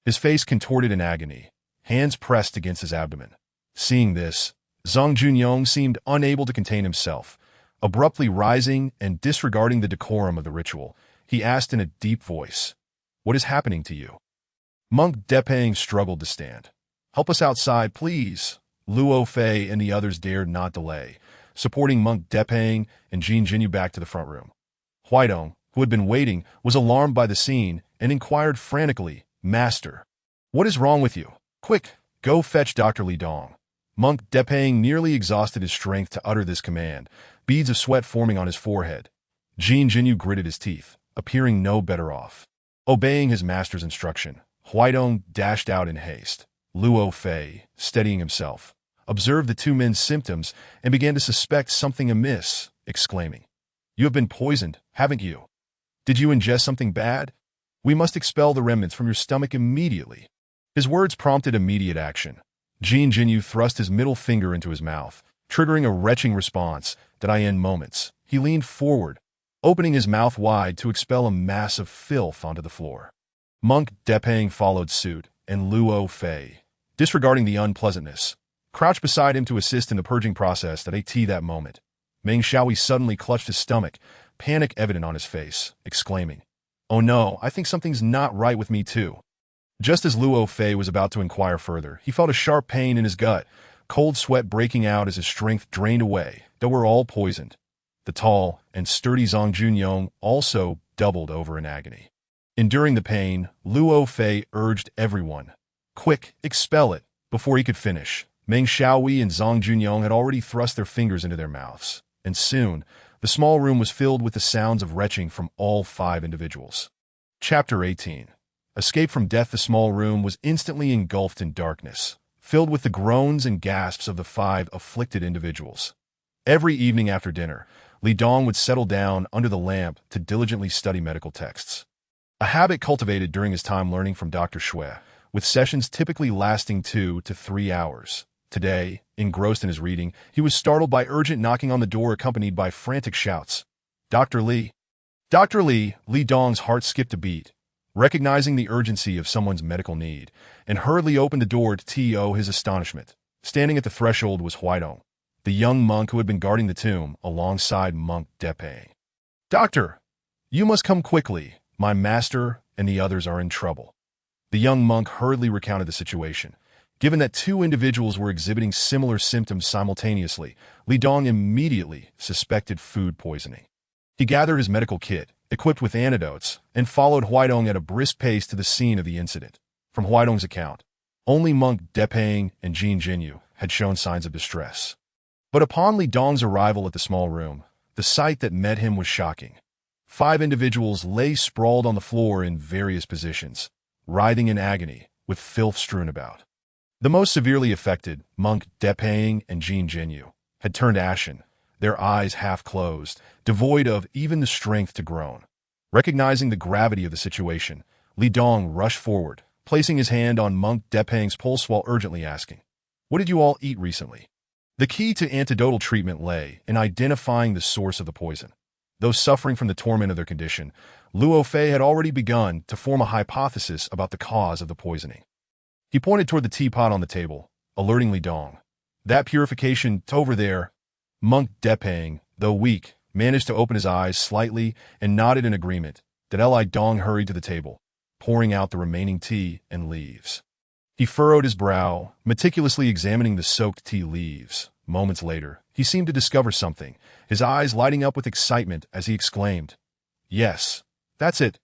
His face contorted in agony, hands pressed against his abdomen. Seeing this, Zhang Junyong seemed unable to contain himself. Abruptly rising and disregarding the decorum of the ritual, he asked in a deep voice, "What is happening to you?" Monk Depeng struggled to stand. "Help us outside, please." Luo Fei and the others dared not delay, supporting Monk Depeng and Jin Jinyu back to the front room. Huaidong, who had been waiting, was alarmed by the scene and inquired frantically, "Master, what is wrong with you? Quick, go fetch Dr. Li Dong." Monk Depeng nearly exhausted his strength to utter this command, beads of sweat forming on his forehead. Jin Jinyu gritted his teeth, appearing no better off. Obeying his master's instruction, Huaidong dashed out in haste. Luo Fei, steadying himself, observed the 2 men's symptoms and began to suspect something amiss, exclaiming, "You have been poisoned, haven't you? Did you ingest something bad? We must expel the remnants from your stomach immediately." His words prompted immediate action. Jin Jinyu thrust his middle finger into his mouth, triggering a retching response that in moments. He leaned forward, opening his mouth wide to expel a mass of filth onto the floor. Monk Depeng followed suit, and Luo Fei, disregarding the unpleasantness, crouched beside him to assist in the purging process that moment. Meng Xiaohui suddenly clutched his stomach, panic evident on his face, exclaiming, "Oh no, I think something's not right with me too." Just as Luo Fei was about to inquire further, he felt a sharp pain in his gut, cold sweat breaking out as his strength drained away, though we're all poisoned. The tall and sturdy Zhang Junyong also doubled over in agony. Enduring the pain, Luo Fei urged everyone, "Quick, expel it," before he could finish. Meng Xiaohui and Zhang Junyong had already thrust their fingers into their mouths, and soon, the small room was filled with the sounds of retching from all 5 individuals. Chapter 18. Escape from death. The small room was instantly engulfed in darkness, filled with the groans and gasps of the 5 afflicted individuals. Every evening after dinner, Li Dong would settle down under the lamp to diligently study medical texts, a habit cultivated during his time learning from Dr. Shui, with sessions typically lasting 2 to 3 hours. Today, engrossed in his reading, he was startled by urgent knocking on the door accompanied by frantic shouts. "Dr. Li! Dr. Li!" Li Dong's heart skipped a beat, recognizing the urgency of someone's medical need, and hurriedly opened the door to his astonishment. Standing at the threshold was Huaidong, the young monk who had been guarding the tomb alongside Monk Depeng. "Doctor, you must come quickly. My master and the others are in trouble." The young monk hurriedly recounted the situation. Given that 2 individuals were exhibiting similar symptoms simultaneously, Li Dong immediately suspected food poisoning. He gathered his medical kit, equipped with antidotes, and followed Huaidong at a brisk pace to the scene of the incident. From Huaidong's account, only Monk Depeng and Jin Jinyu had shown signs of distress. But upon Li Dong's arrival at the small room, the sight that met him was shocking. 5 individuals lay sprawled on the floor in various positions, writhing in agony, with filth strewn about. The most severely affected, Monk Depaying and Jean Jinyu, had turned ashen, their eyes half closed, devoid of even the strength to groan. Recognizing the gravity of the situation, Li Dong rushed forward, placing his hand on Monk Depaying's pulse while urgently asking, "What did you all eat recently?" The key to antidotal treatment lay in identifying the source of the poison. Though suffering from the torment of their condition, Luo Fei had already begun to form a hypothesis about the cause of the poisoning. He pointed toward the teapot on the table, alerting Li Dong. "That purification over there." Monk Depaying, though weak, managed to open his eyes slightly and nodded in agreement. Li Dong hurried to the table, pouring out the remaining tea and leaves. He furrowed his brow, meticulously examining the soaked tea leaves. Moments later, he seemed to discover something, his eyes lighting up with excitement as he exclaimed, "Yes, that's it."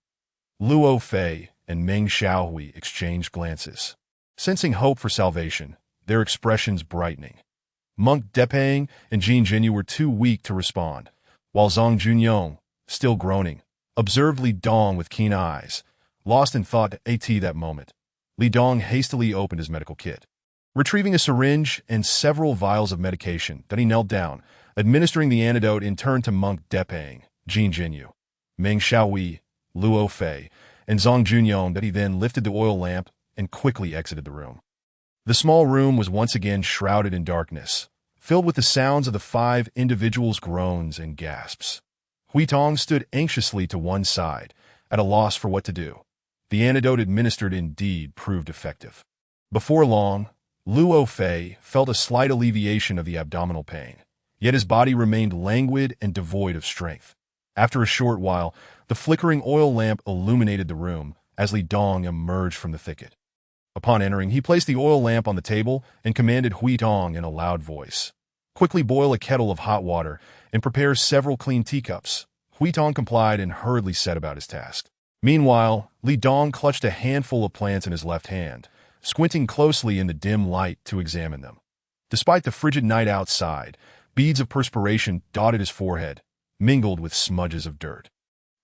Luo Fei and Meng Haohui exchanged glances, sensing hope for salvation, their expressions brightening. Monk Depaying and Jean Jinyu were too weak to respond, while Zhang Junyong, still groaning, observed Li Dong with keen eyes, lost in thought at that moment. Li Dong hastily opened his medical kit, retrieving a syringe and several vials of medication that he knelt down, administering the antidote in turn to Monk Depaying, Jean Jinyu, Meng Haohui, Luo Fei, and Zhang Junyong that he then lifted the oil lamp and quickly exited the room. The small room was once again shrouded in darkness, filled with the sounds of the 5 individuals' groans and gasps. Huitong stood anxiously to one side, at a loss for what to do. The antidote administered indeed proved effective. Before long, Luo Fei felt a slight alleviation of the abdominal pain, yet his body remained languid and devoid of strength. After a short while, the flickering oil lamp illuminated the room as Li Dong emerged from the thicket. Upon entering, he placed the oil lamp on the table and commanded Huitong in a loud voice, "Quickly boil a kettle of hot water and prepare several clean teacups." Huitong complied and hurriedly set about his task. Meanwhile, Li Dong clutched a handful of plants in his left hand, squinting closely in the dim light to examine them. Despite the frigid night outside, beads of perspiration dotted his forehead, mingled with smudges of dirt,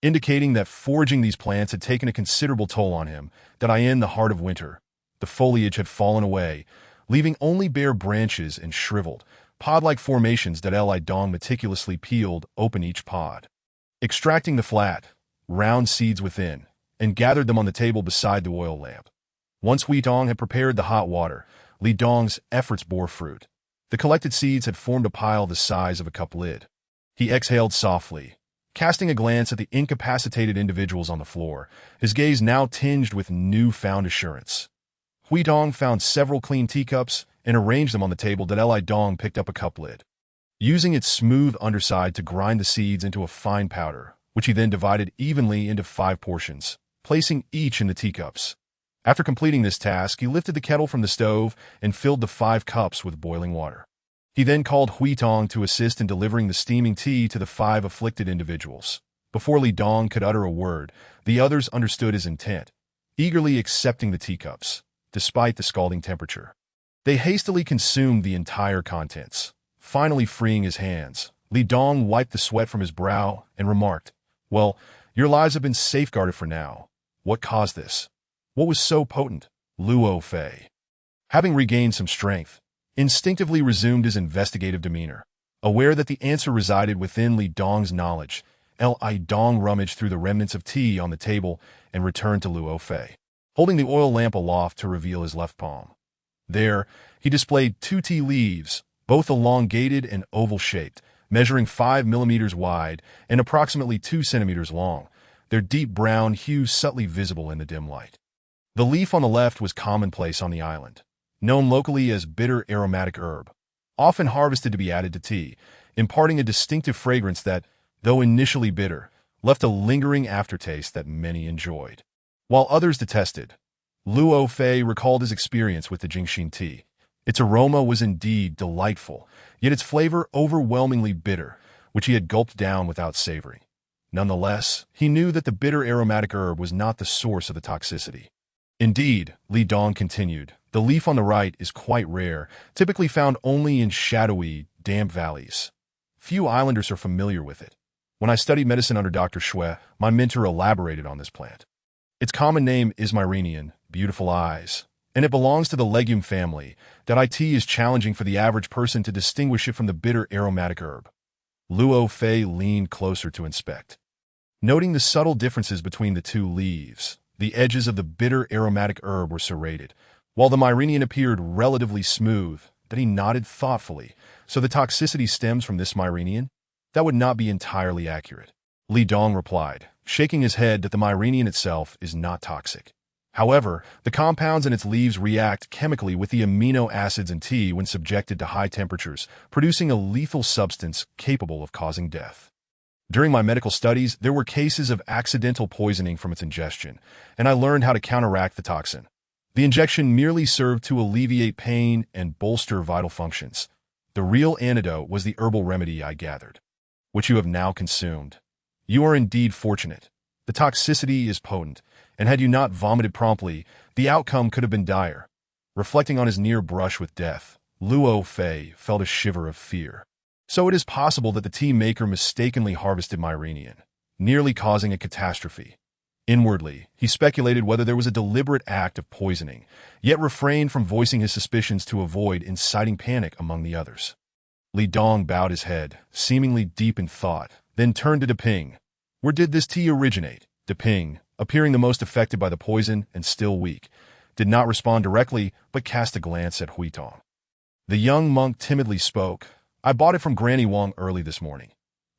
indicating that foraging these plants had taken a considerable toll on him, that in the heart of winter, the foliage had fallen away, leaving only bare branches and shriveled, pod-like formations that Li Dong meticulously peeled open each pod, extracting the flat, round seeds within, and gathered them on the table beside the oil lamp. Once Huitong had prepared the hot water, Li Dong's efforts bore fruit. The collected seeds had formed a pile the size of a cup lid. He exhaled softly, casting a glance at the incapacitated individuals on the floor, his gaze now tinged with newfound assurance. Huitong found several clean teacups and arranged them on the table. Li Dong picked up a cup lid, using its smooth underside to grind the seeds into a fine powder, which he then divided evenly into 5 portions, placing each in the teacups. After completing this task, he lifted the kettle from the stove and filled the 5 cups with boiling water. He then called Huitong to assist in delivering the steaming tea to the 5 afflicted individuals. Before Li Dong could utter a word, the others understood his intent, eagerly accepting the teacups, despite the scalding temperature. They hastily consumed the entire contents. Finally freeing his hands, Li Dong wiped the sweat from his brow and remarked, "Well, your lives have been safeguarded for now. What caused this? What was so potent?" Luo Fei, having regained some strength, instinctively resumed his investigative demeanor. Aware that the answer resided within Li Dong's knowledge, Li Dong rummaged through the remnants of tea on the table and returned to Luo Fei, holding the oil lamp aloft to reveal his left palm. There, he displayed 2 tea leaves, both elongated and oval-shaped, measuring 5 millimeters wide and approximately 2 centimeters long, their deep brown hue subtly visible in the dim light. The leaf on the left was commonplace on the island, known locally as bitter aromatic herb, often harvested to be added to tea, imparting a distinctive fragrance that, though initially bitter, left a lingering aftertaste that many enjoyed, while others detested. Luo Fei recalled his experience with the Jingxin tea. Its aroma was indeed delightful, yet its flavor overwhelmingly bitter, which he had gulped down without savoring. Nonetheless, he knew that the bitter aromatic herb was not the source of the toxicity. Indeed, Li Dong continued, the leaf on the right is quite rare, typically found only in shadowy, damp valleys. Few islanders are familiar with it. When I studied medicine under Dr. Zhou, my mentor elaborated on this plant. Its common name is Myrenian, beautiful eyes, and it belongs to the legume family. It is challenging for the average person to distinguish it from the bitter aromatic herb. Luo Fei leaned closer to inspect. Noting the subtle differences between the two leaves, the edges of the bitter aromatic herb were serrated, while the Myrenian appeared relatively smooth. He nodded thoughtfully. So the toxicity stems from this Myrenian? That would not be entirely accurate. Li Dong replied, shaking his head that the Myrenian itself is not toxic. However, the compounds in its leaves react chemically with the amino acids in tea when subjected to high temperatures, producing a lethal substance capable of causing death. During my medical studies, there were cases of accidental poisoning from its ingestion, and I learned how to counteract the toxin. The injection merely served to alleviate pain and bolster vital functions. The real antidote was the herbal remedy I gathered, which you have now consumed. You are indeed fortunate. The toxicity is potent, and had you not vomited promptly, the outcome could have been dire. Reflecting on his near brush with death, Luo Fei felt a shiver of fear. So it is possible that the tea maker mistakenly harvested Myrenian, nearly causing a catastrophe. Inwardly, he speculated whether there was a deliberate act of poisoning, yet refrained from voicing his suspicions to avoid inciting panic among the others. Li Dong bowed his head, seemingly deep in thought, then turned to Deping. Where did this tea originate? Deping, appearing the most affected by the poison and still weak, did not respond directly, but cast a glance at Huitong. The young monk timidly spoke. I bought it from Granny Wang early this morning.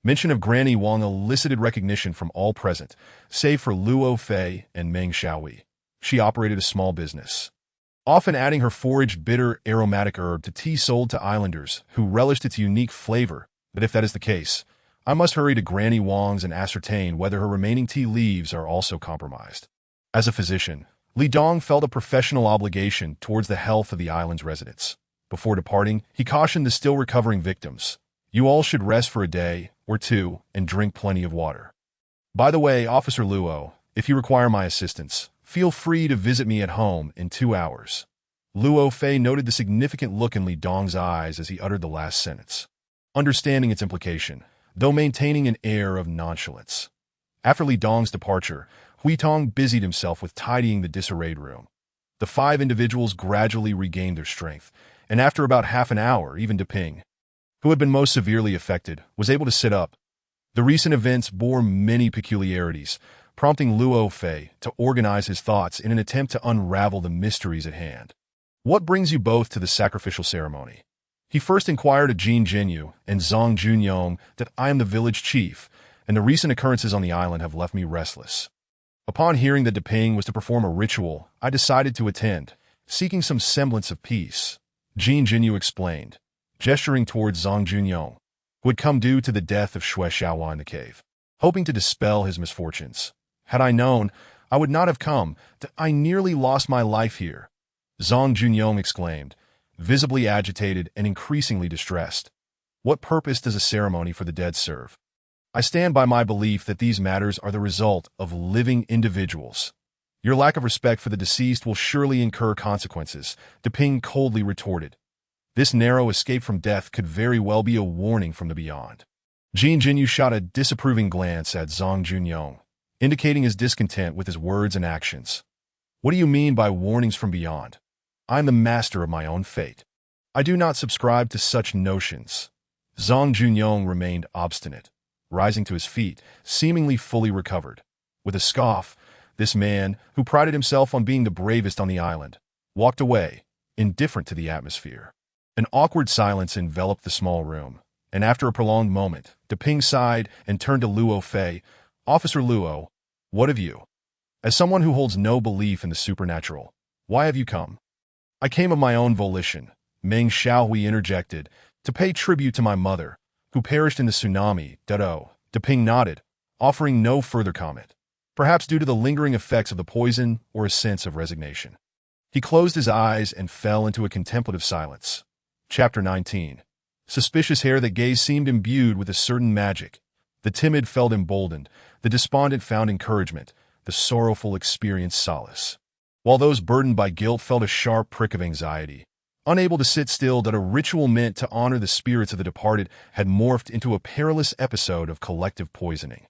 Mention of Granny Wang elicited recognition from all present, save for Luo Fei and Meng Haohui. She operated a small business, often adding her foraged bitter aromatic herb to tea sold to islanders who relished its unique flavor. But if that is the case, I must hurry to Granny Wang's and ascertain whether her remaining tea leaves are also compromised. As a physician, Li Dong felt a professional obligation towards the health of the island's residents. Before departing, he cautioned the still recovering victims. You all should rest for a day or two and drink plenty of water. By the way, Officer Luo, if you require my assistance, feel free to visit me at home in 2 hours. Luo Fei noted the significant look in Li Dong's eyes as he uttered the last sentence, understanding its implication, though maintaining an air of nonchalance. After Li Dong's departure, Huitong busied himself with tidying the disarrayed room. The 5 individuals gradually regained their strength, and after about half an hour, even Deping, who had been most severely affected, was able to sit up. The recent events bore many peculiarities, prompting Luo Fei to organize his thoughts in an attempt to unravel the mysteries at hand. What brings you both to the sacrificial ceremony? He first inquired of Jin Jinyu and Zhang Junyong that I am the village chief, and the recent occurrences on the island have left me restless. Upon hearing that Deping was to perform a ritual, I decided to attend, seeking some semblance of peace. Jin Jinyu explained, gesturing towards Zhang Junyong, who had come due to the death of Shui Xiaohua in the cave, hoping to dispel his misfortunes. Had I known, I would not have come. I nearly lost my life here. Zhang Junyong exclaimed, visibly agitated and increasingly distressed. What purpose does a ceremony for the dead serve? I stand by my belief that these matters are the result of living individuals. Your lack of respect for the deceased will surely incur consequences, Deping coldly retorted. This narrow escape from death could very well be a warning from the beyond. Jin Jinyu shot a disapproving glance at Zhang Junyong, indicating his discontent with his words and actions. What do you mean by warnings from beyond? I am the master of my own fate. I do not subscribe to such notions. Zhang Junyong remained obstinate, rising to his feet, seemingly fully recovered. With a scoff, this man, who prided himself on being the bravest on the island, walked away, indifferent to the atmosphere. An awkward silence enveloped the small room, and after a prolonged moment, Deping sighed and turned to Luo Fei. Officer Luo, what of you? As someone who holds no belief in the supernatural, why have you come? I came of my own volition, Meng Haohui interjected, to pay tribute to my mother, who perished in the tsunami. Deping nodded, offering no further comment, perhaps due to the lingering effects of the poison or a sense of resignation. He closed his eyes and fell into a contemplative silence. Chapter 19. Suspicious hair that gaze seemed imbued with a certain magic. The timid felt emboldened, the despondent found encouragement, the sorrowful experienced solace, while those burdened by guilt felt a sharp prick of anxiety. Unable to sit still, that a ritual meant to honor the spirits of the departed had morphed into a perilous episode of collective poisoning.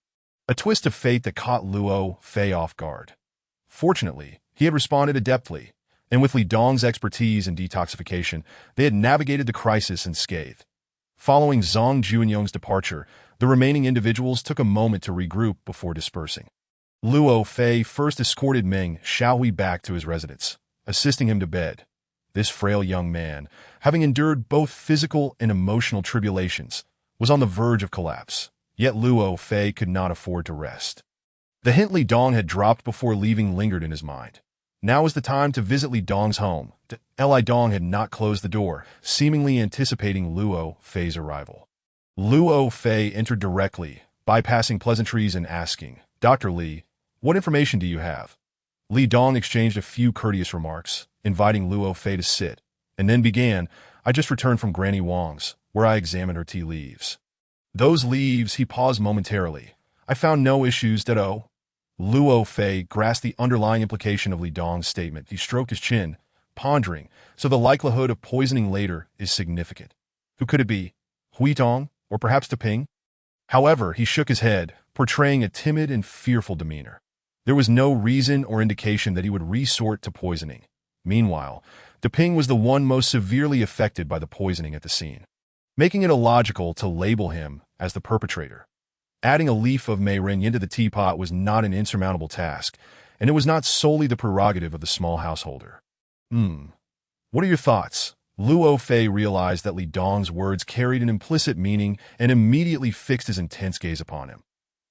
A twist of fate that caught Luo Fei off guard. Fortunately, he had responded adeptly, and with Li Dong's expertise in detoxification, they had navigated the crisis unscathed. Following Zhang Junyong's departure, the remaining individuals took a moment to regroup before dispersing. Luo Fei first escorted Meng Haohui back to his residence, assisting him to bed. This frail young man, having endured both physical and emotional tribulations, was on the verge of collapse, yet Luo Fei could not afford to rest. The hint Li Dong had dropped before leaving lingered in his mind. Now was the time to visit Li Dong's home. Li Dong had not closed the door, seemingly anticipating Luo Fei's arrival. Luo Fei entered directly, bypassing pleasantries and asking, "Dr. Li, what information do you have?" Li Dong exchanged a few courteous remarks, inviting Luo Fei to sit, and then began, "I just returned from Granny Wang's, where I examined her tea leaves. Those leaves," he paused momentarily, "I found no issues that Luo Fei grasped the underlying implication of Li Dong's statement. He stroked his chin, pondering, "So the likelihood of poisoning later is significant. Who could it be? Hui Tong, or perhaps Ping?" However, he shook his head, portraying a timid and fearful demeanor. There was no reason or indication that he would resort to poisoning. Meanwhile, Ping was the one most severely affected by the poisoning at the scene, making it illogical to label him as the perpetrator. Adding a leaf of Mei Ren into the teapot was not an insurmountable task, and it was not solely the prerogative of the small householder. What are your thoughts?" Luo Fei realized that Li Dong's words carried an implicit meaning and immediately fixed his intense gaze upon him.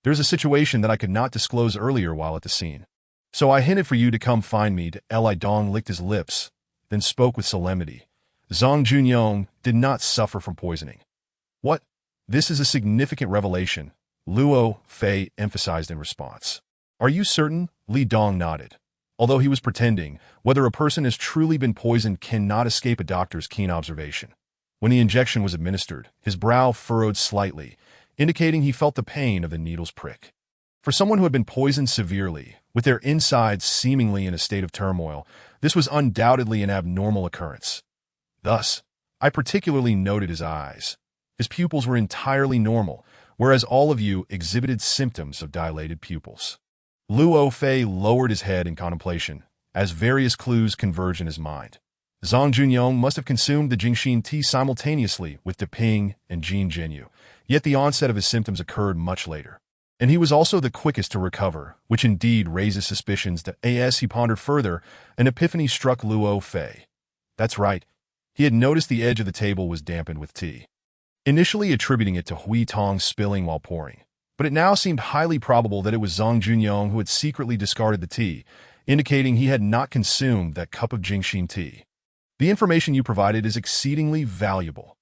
"There's a situation that I could not disclose earlier while at the scene. So I hinted for you to come find me." Li Dong licked his lips, then spoke with solemnity. "Zhang Junyong did not suffer from poisoning." "What? This is a significant revelation," Luo Fei emphasized in response. "Are you certain?" Li Dong nodded. Although he was pretending, whether a person has truly been poisoned cannot escape a doctor's keen observation. When the injection was administered, his brow furrowed slightly, indicating he felt the pain of the needle's prick. For someone who had been poisoned severely, with their insides seemingly in a state of turmoil, this was undoubtedly an abnormal occurrence. Thus, I particularly noted his eyes. His pupils were entirely normal, whereas all of you exhibited symptoms of dilated pupils. Luo Fei lowered his head in contemplation, as various clues converged in his mind. Zhang Junyong must have consumed the Jingxin tea simultaneously with Ping and Jin Jinyu, yet the onset of his symptoms occurred much later. And he was also the quickest to recover, which indeed raises suspicions that as he pondered further, an epiphany struck Luo Fei. That's right, he had noticed the edge of the table was dampened with tea. Initially attributing it to Hui Tong's spilling while pouring, but it now seemed highly probable that it was Zhang Junyong who had secretly discarded the tea, indicating he had not consumed that cup of Jingxin tea. "The information you provided is exceedingly valuable."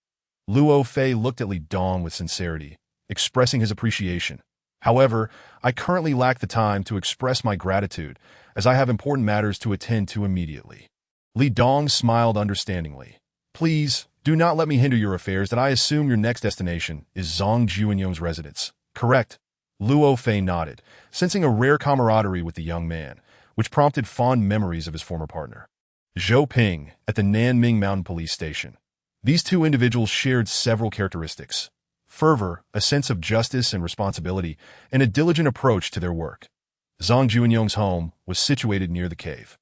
Luo Fei looked at Li Dong with sincerity, expressing his appreciation. "However, I currently lack the time to express my gratitude, as I have important matters to attend to immediately." Li Dong smiled understandingly. "Please, do not let me hinder your affairs. That I assume your next destination is Zhang Junyong's residence, correct?" Luo Fei nodded, sensing a rare camaraderie with the young man, which prompted fond memories of his former partner, Zhou Ping, at the Nanming Mountain Police Station. These two individuals shared several characteristics: fervor, a sense of justice and responsibility, and a diligent approach to their work. Zhang Junyong's home was situated near the cave.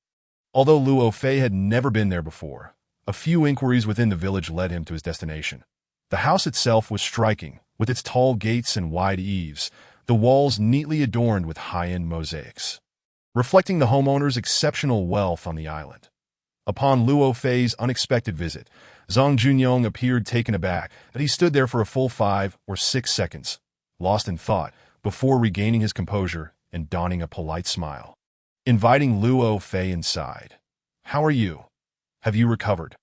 Although Luo Fei had never been there before, a few inquiries within the village led him to his destination. The house itself was striking, with its tall gates and wide eaves, the walls neatly adorned with high-end mosaics, reflecting the homeowner's exceptional wealth on the island. Upon Luo Fei's unexpected visit, Zhang Junyong appeared taken aback that he stood there for a full 5 or 6 seconds, lost in thought, before regaining his composure and donning a polite smile, inviting Luo Fei inside. "How are you? Have you recovered?"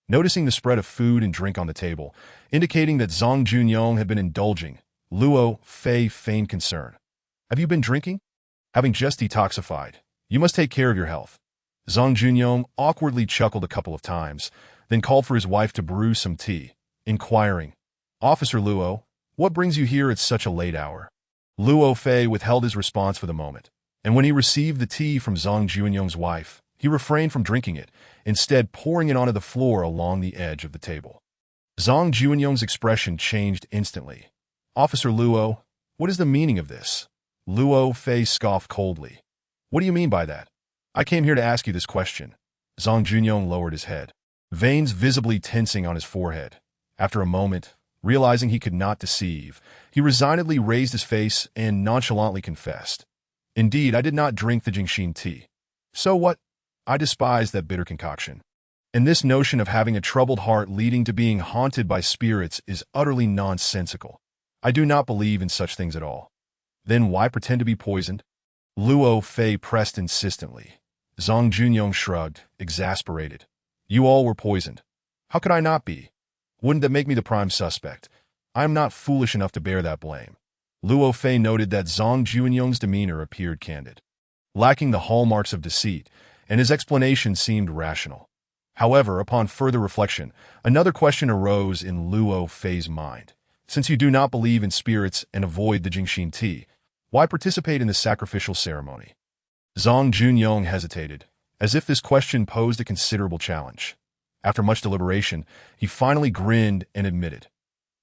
Noticing the spread of food and drink on the table, indicating that Zhang Junyong had been indulging, Luo Fei feigned concern. "Have you been drinking?" "Having just detoxified. You must take care of your health." Zhang Junyong awkwardly chuckled a couple of times, then called for his wife to brew some tea, inquiring, "Officer Luo, what brings you here at such a late hour?" Luo Fei withheld his response for the moment, and when he received the tea from Zhang Junyong's wife, He refrained from drinking it, instead pouring it onto the floor along the edge of the table. Zhang Junyong's expression changed instantly. "Officer Luo, what is the meaning of this?" Luo Fei scoffed coldly. "What do you mean by that? I came here to ask you this question." Zhang Junyong lowered his head, veins visibly tensing on his forehead. After a moment, realizing he could not deceive, he resignedly raised his face and nonchalantly confessed. "Indeed, I did not drink the Jingxin tea. So what? I despise that bitter concoction. And this notion of having a troubled heart leading to being haunted by spirits is utterly nonsensical. I do not believe in such things at all." "Then why pretend to be poisoned?" Luo Fei pressed insistently. Zhang Junyong shrugged, exasperated. "You all were poisoned. How could I not be? Wouldn't that make me the prime suspect? I am not foolish enough to bear that blame." Luo Fei noted that Zhang Junyong's demeanor appeared candid, lacking the hallmarks of deceit, and his explanation seemed rational. However, upon further reflection, another question arose in Luo Fei's mind. Since you do not believe in spirits and avoid the Jingxin tea, why participate in the sacrificial ceremony? Zhang Junyong hesitated, as if this question posed a considerable challenge. After much deliberation, he finally grinned and admitted,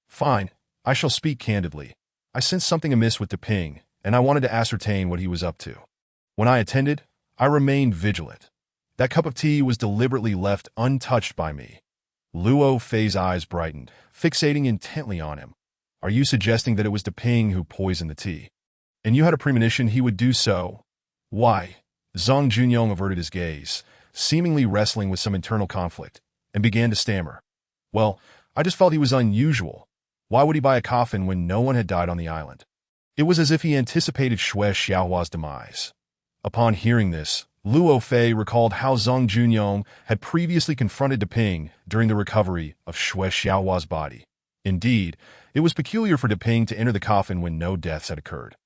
"Fine, I shall speak candidly. I sensed something amiss with Deping, and I wanted to ascertain what he was up to. When I attended, I remained vigilant. That cup of tea was deliberately left untouched by me." Luo Fei's eyes brightened, fixating intently on him. "Are you suggesting that it was Deping who poisoned the tea? And you had a premonition he would do so? Why?" Zhang Junyong averted his gaze, seemingly wrestling with some internal conflict, and began to stammer. "Well, I just felt he was unusual. Why would he buy a coffin when no one had died on the island?" It was as if he anticipated Shui Xiaohua's demise. Upon hearing this, Luo Fei recalled how Zhang Junyong had previously confronted Deping during the recovery of Shui Xiaohua's body. Indeed, it was peculiar for Deping to enter the coffin when no deaths had occurred.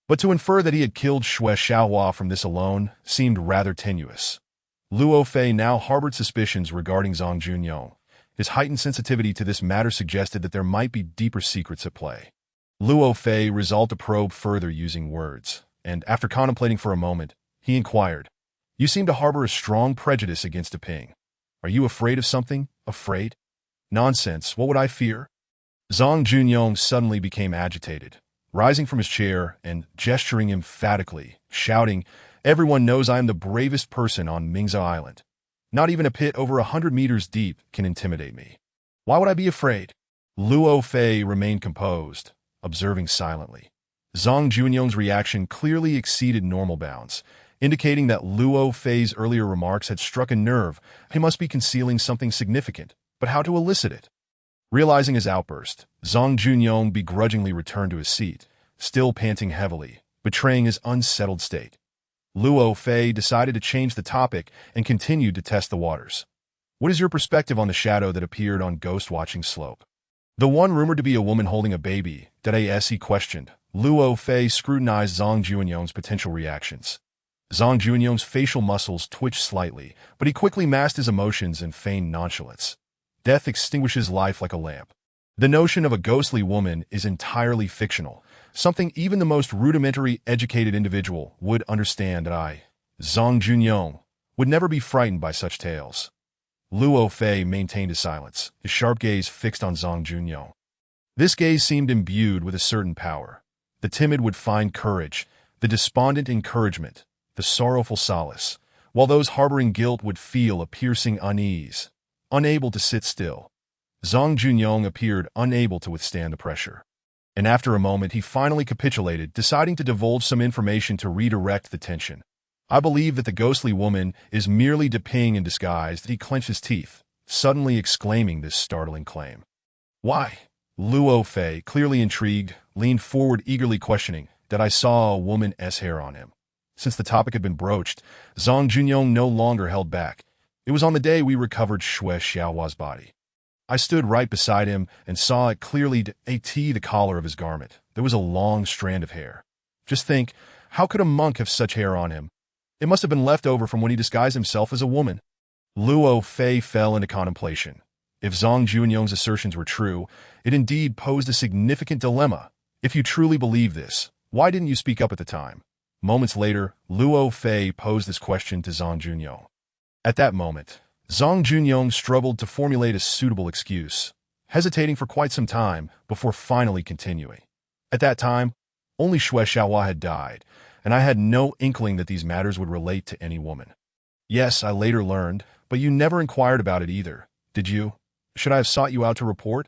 But to infer that he had killed Shui Xiaohua from this alone seemed rather tenuous. Luo Fei now harbored suspicions regarding Zhang Junyong. His heightened sensitivity to this matter suggested that there might be deeper secrets at play. Luo Fei resolved to probe further using words, and after contemplating for a moment, he inquired, "You seem to harbor a strong prejudice against Deping. Are you afraid of something? Afraid? Nonsense, what would I fear?" Zhang Junyong suddenly became agitated, rising from his chair and gesturing emphatically, shouting, "Everyone knows I am the bravest person on Mingzhou Island. Not even a pit over 100 meters deep can intimidate me. Why would I be afraid?" Luo Fei remained composed, observing silently. Zhang Junyong's reaction clearly exceeded normal bounds, indicating that Luo Fei's earlier remarks had struck a nerve. He must be concealing something significant, but how to elicit it? Realizing his outburst, Zhang Junyong begrudgingly returned to his seat, still panting heavily, betraying his unsettled state. Luo Fei decided to change the topic and continued to test the waters. "What is your perspective on the shadow that appeared on Ghost Watching Slope?" "The one rumored to be a woman holding a baby," he questioned. Luo Fei scrutinized Zhang Junyong's potential reactions. Zhang Junyong's facial muscles twitched slightly, but he quickly masked his emotions and feigned nonchalance. Death extinguishes life like a lamp. The notion of a ghostly woman is entirely fictional, something even the most rudimentary educated individual would understand that I, Zhang Junyong, would never be frightened by such tales. Luo Fei maintained his silence, his sharp gaze fixed on Zhang Junyong. This gaze seemed imbued with a certain power. The timid would find courage, the despondent encouragement, the sorrowful solace, while those harboring guilt would feel a piercing unease, unable to sit still. Zhang Junyong appeared unable to withstand the pressure. And after a moment he finally capitulated, deciding to divulge some information to redirect the tension. "I believe that the ghostly woman is merely Deping in disguise." He clenched his teeth, suddenly exclaiming this startling claim. "Why?" Luo Fei, clearly intrigued, leaned forward eagerly questioning that I saw a woman's hair on him. Since the topic had been broached, Zhang Junyong no longer held back. "It was on the day we recovered Shui Xiaohua's body. I stood right beside him and saw it clearly the collar of his garment. There was a long strand of hair. Just think, how could a monk have such hair on him? It must have been left over from when he disguised himself as a woman." Luo Fei fell into contemplation. If Zhang Junyong's assertions were true, it indeed posed a significant dilemma. If you truly believe this, why didn't you speak up at the time? Moments later, Luo Fei posed this question to Zhang Junyong. At that moment, Zhang Junyong struggled to formulate a suitable excuse, hesitating for quite some time before finally continuing. At that time, only Shui Xiaohua had died, and I had no inkling that these matters would relate to any woman. Yes, I later learned, but you never inquired about it either, did you? Should I have sought you out to report?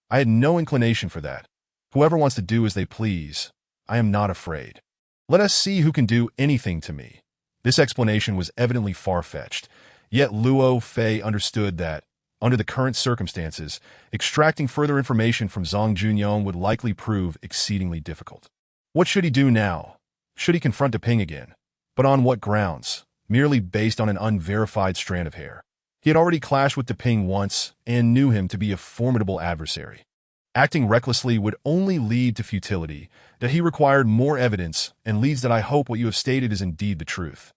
I had no inclination for that. Whoever wants to do as they please, I am not afraid. Let us see who can do anything to me. This explanation was evidently far-fetched, yet Luo Fei understood that, under the current circumstances, extracting further information from Zhang Junyong would likely prove exceedingly difficult. What should he do now? Should he confront Ping again? But on what grounds? Merely based on an unverified strand of hair. He had already clashed with Ping once and knew him to be a formidable adversary. Acting recklessly would only lead to futility, that he required more evidence, and leads that I hope what you have stated is indeed the truth.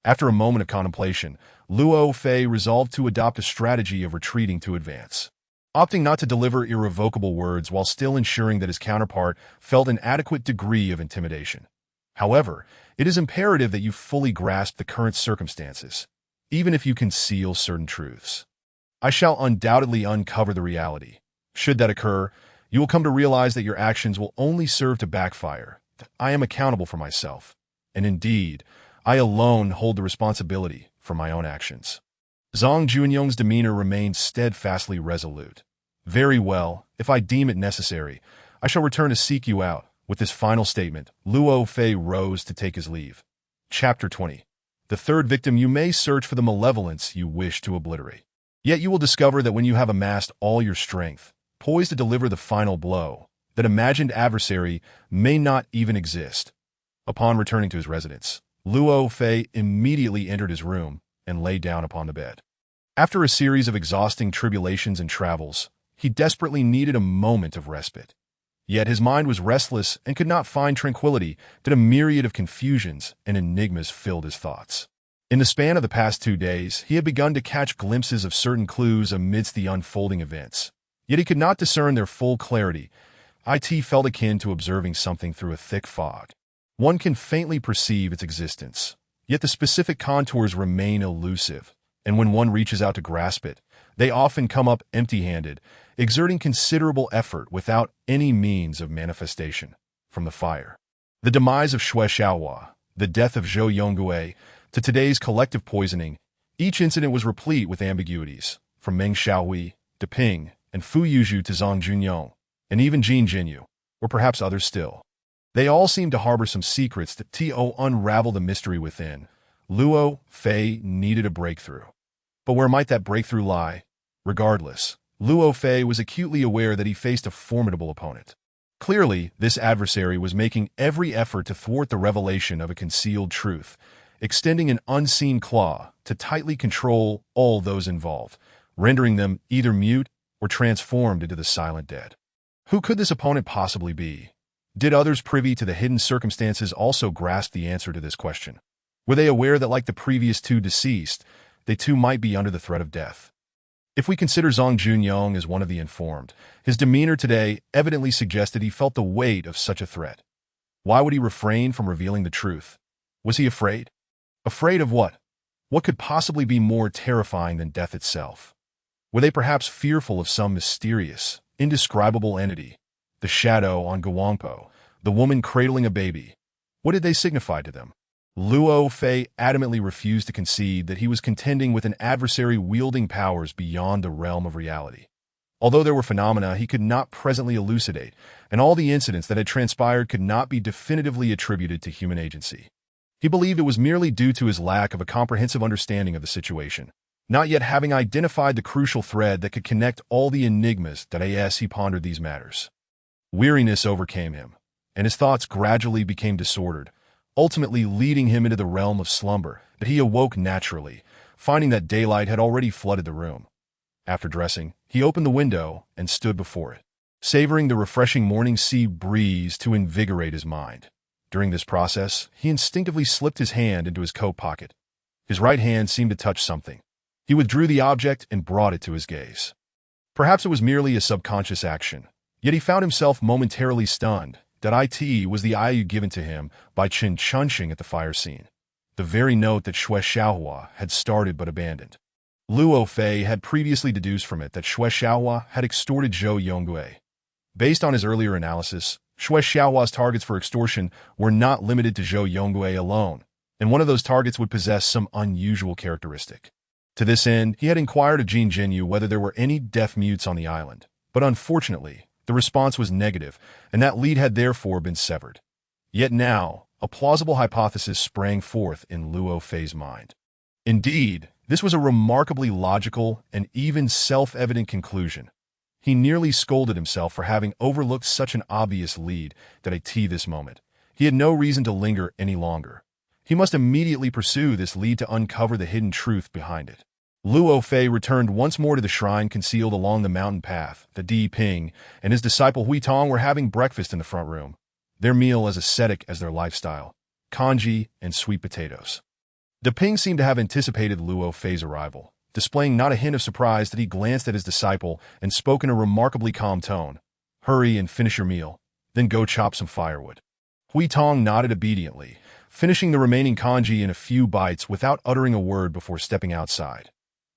After a moment of contemplation, Luo Fei resolved to adopt a strategy of retreating to advance. Opting not to deliver irrevocable words while still ensuring that his counterpart felt an adequate degree of intimidation. However, it is imperative that you fully grasp the current circumstances, even if you conceal certain truths. I shall undoubtedly uncover the reality. Should that occur, you will come to realize that your actions will only serve to backfire, that I am accountable for myself, and indeed, I alone hold the responsibility for my own actions. Zhang Junyong's demeanor remained steadfastly resolute. Very well, if I deem it necessary, I shall return to seek you out. With this final statement, Luo Fei rose to take his leave. Chapter 20. The third victim. You may search for the malevolence you wish to obliterate. Yet you will discover that when you have amassed all your strength, poised to deliver the final blow, that imagined adversary may not even exist. Upon returning to his residence, Luo Fei immediately entered his room and lay down upon the bed. After a series of exhausting tribulations and travels, he desperately needed a moment of respite. Yet his mind was restless and could not find tranquility, that a myriad of confusions and enigmas filled his thoughts. In the span of the past 2 days, he had begun to catch glimpses of certain clues amidst the unfolding events. Yet he could not discern their full clarity. It felt akin to observing something through a thick fog. One can faintly perceive its existence, yet the specific contours remain elusive, and when one reaches out to grasp it, they often come up empty-handed, exerting considerable effort without any means of manifestation from the fire. The demise of Shui Xiaohua, the death of Zhou Yonggui, to today's collective poisoning, each incident was replete with ambiguities, from Meng Haohui, Ping, and Fu Yuzhu to Zhang Junyong, and even Jin Jinyu, or perhaps others still. They all seemed to harbor some secrets that unravel the mystery within. Luo Fei needed a breakthrough. But where might that breakthrough lie? Regardless, Luo Fei was acutely aware that he faced a formidable opponent. Clearly, this adversary was making every effort to thwart the revelation of a concealed truth, extending an unseen claw to tightly control all those involved, rendering them either mute or transformed into the silent dead. Who could this opponent possibly be? Did others privy to the hidden circumstances also grasp the answer to this question? Were they aware that, like the previous 2 deceased, they too might be under the threat of death? If we consider Zhang Junyong as one of the informed, his demeanor today evidently suggested he felt the weight of such a threat. Why would he refrain from revealing the truth? Was he afraid? Afraid of what? What could possibly be more terrifying than death itself? Were they perhaps fearful of some mysterious, indescribable entity? The shadow on Guangpo, the woman cradling a baby. What did they signify to them? Luo Fei adamantly refused to concede that he was contending with an adversary wielding powers beyond the realm of reality. Although there were phenomena he could not presently elucidate, and all the incidents that had transpired could not be definitively attributed to human agency. He believed it was merely due to his lack of a comprehensive understanding of the situation, not yet having identified the crucial thread that could connect all the enigmas that as he pondered these matters. Weariness overcame him, and his thoughts gradually became disordered, ultimately leading him into the realm of slumber. But he awoke naturally, finding that daylight had already flooded the room. After dressing, he opened the window and stood before it, savoring the refreshing morning sea breeze to invigorate his mind. During this process, he instinctively slipped his hand into his coat pocket. His right hand seemed to touch something. He withdrew the object and brought it to his gaze. Perhaps it was merely a subconscious action, yet he found himself momentarily stunned that it was the IU given to him by Qin Chunxing at the fire scene. the very note that Haohui had started but abandoned. Luo Fei had previously deduced from it that Haohui had extorted Zhou Yonggui. Based on his earlier analysis, Haohui's targets for extortion were not limited to Zhou Yonggui alone, and one of those targets would possess some unusual characteristic. To this end, he had inquired of Jin Jinyu whether there were any deaf mutes on the island, but unfortunately, the response was negative, and that lead had therefore been severed. Yet now, a plausible hypothesis sprang forth in Luo Fei's mind. Indeed, this was a remarkably logical and even self-evident conclusion. He nearly scolded himself for having overlooked such an obvious lead at this moment. He had no reason to linger any longer. He must immediately pursue this lead to uncover the hidden truth behind it. Luo Fei returned once more to the shrine concealed along the mountain path. The Di Ping and his disciple Hui Tong were having breakfast in the front room, their meal as ascetic as their lifestyle, congee and sweet potatoes. Di Ping seemed to have anticipated Luo Fei's arrival, displaying not a hint of surprise that he glanced at his disciple and spoke in a remarkably calm tone. "Hurry and finish your meal, then go chop some firewood." Hui Tong nodded obediently, finishing the remaining congee in a few bites without uttering a word before stepping outside.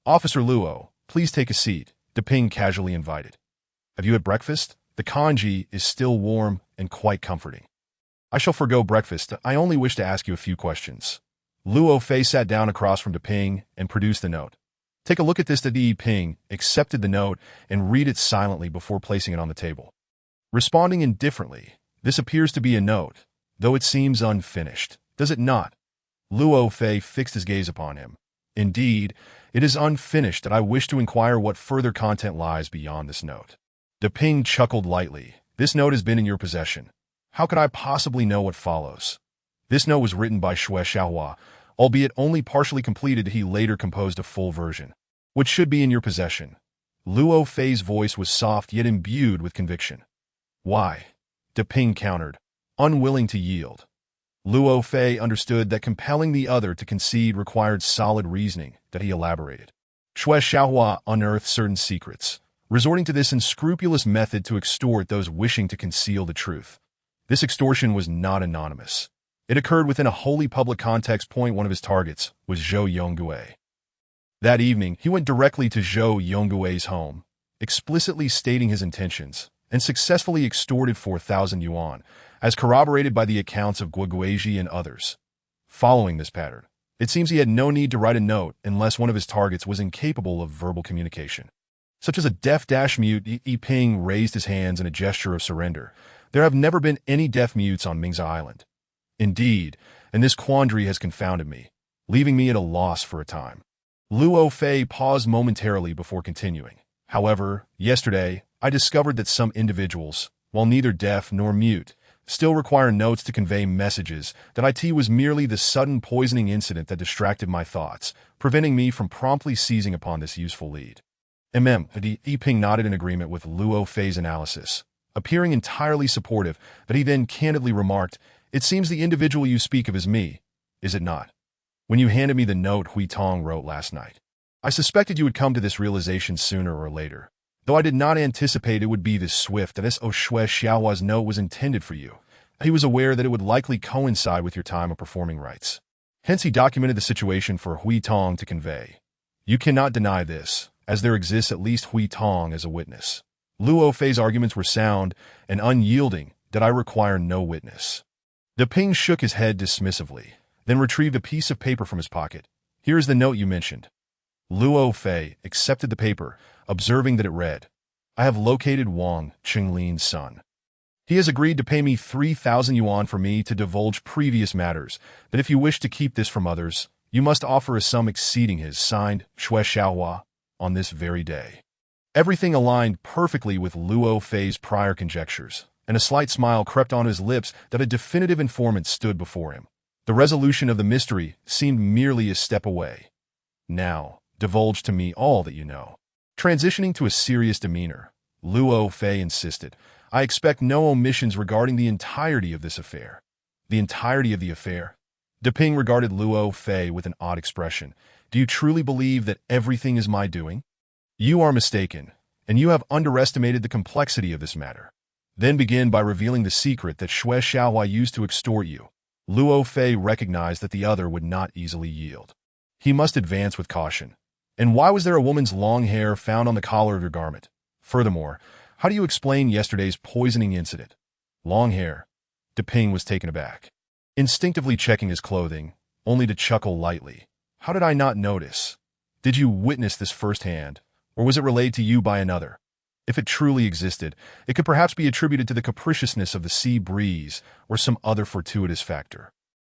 "Officer Luo, please take a seat," Di Ping casually invited. "Have you had breakfast? The congee is still warm and quite comforting." "I shall forgo breakfast. I only wish to ask you a few questions." Luo Fei sat down across from Di Ping and produced the note. "Take a look at this." Di Ping accepted the note and read it silently before placing it on the table. Responding indifferently, "This appears to be a note, though it seems unfinished, does it not?" Luo Fei fixed his gaze upon him. "Indeed, it is unfinished, and I wish to inquire what further content lies beyond this note." Di Ping chuckled lightly. "This note has been in your possession. How could I possibly know what follows? This note was written by Haohui, albeit only partially completed. He later composed a full version, which should be in your possession." Luo Fei's voice was soft yet imbued with conviction. "Why?" Di Ping countered, unwilling to yield. Luo Fei understood that compelling the other to concede required solid reasoning. That he elaborated. Haohui unearthed certain secrets, resorting to this unscrupulous method to extort those wishing to conceal the truth. This extortion was not anonymous. It occurred within a wholly public context. One of his targets was Zhou Yonggui. That evening, he went directly to Zhou Yonggui's home, explicitly stating his intentions, and successfully extorted 4,000 yuan, as corroborated by the accounts of Guoguizhi and others. Following this pattern, it seems he had no need to write a note unless one of his targets was incapable of verbal communication, such as a deaf-mute. Yi Ping raised his hands in a gesture of surrender. "There have never been any deaf mutes on Mingza Island. Indeed, and this quandary has confounded me, leaving me at a loss for a time." Luo Fei paused momentarily before continuing. "However, yesterday, I discovered that some individuals, while neither deaf nor mute, still require notes to convey messages. That it was merely the sudden poisoning incident that distracted my thoughts, preventing me from promptly seizing upon this useful lead." Yi Ping nodded in agreement with Luo Fei's analysis, appearing entirely supportive, but he then candidly remarked, "It seems the individual you speak of is me, is it not? When you handed me the note Hui Tong wrote last night, I suspected you would come to this realization sooner or later, though I did not anticipate it would be this swift. That Haohui's note was intended for you. He was aware that it would likely coincide with your time of performing rites. Hence he documented the situation for Hui Tong to convey. You cannot deny this, as there exists at least Hui Tong as a witness." Luo Fei's arguments were sound and unyielding. "That I require no witness." Di Ping shook his head dismissively, then retrieved a piece of paper from his pocket. "Here is the note you mentioned." Luo Fei accepted the paper, observing that it read, "I have located Wang Qinglin's son. He has agreed to pay me 3,000 yuan for me to divulge previous matters, that if you wish to keep this from others, you must offer a sum exceeding his, signed, Haohui, on this very day." Everything aligned perfectly with Luo Fei's prior conjectures, and a slight smile crept on his lips. That a definitive informant stood before him. The resolution of the mystery seemed merely a step away. "Now, divulge to me all that you know." Transitioning to a serious demeanor, Luo Fei insisted, "I expect no omissions regarding the entirety of this affair." "The entirety of the affair?" Di Ping regarded Luo Fei with an odd expression. "Do you truly believe that everything is my doing?" "You are mistaken, and you have underestimated the complexity of this matter. Then begin by revealing the secret that Haohui used to extort you." Luo Fei recognized that the other would not easily yield. He must advance with caution. And why was there a woman's long hair found on the collar of your garment? Furthermore, how do you explain yesterday's poisoning incident? Long hair. Deping was taken aback, instinctively checking his clothing, only to chuckle lightly. How did I not notice? Did you witness this firsthand, or was it relayed to you by another? If it truly existed, it could perhaps be attributed to the capriciousness of the sea breeze or some other fortuitous factor.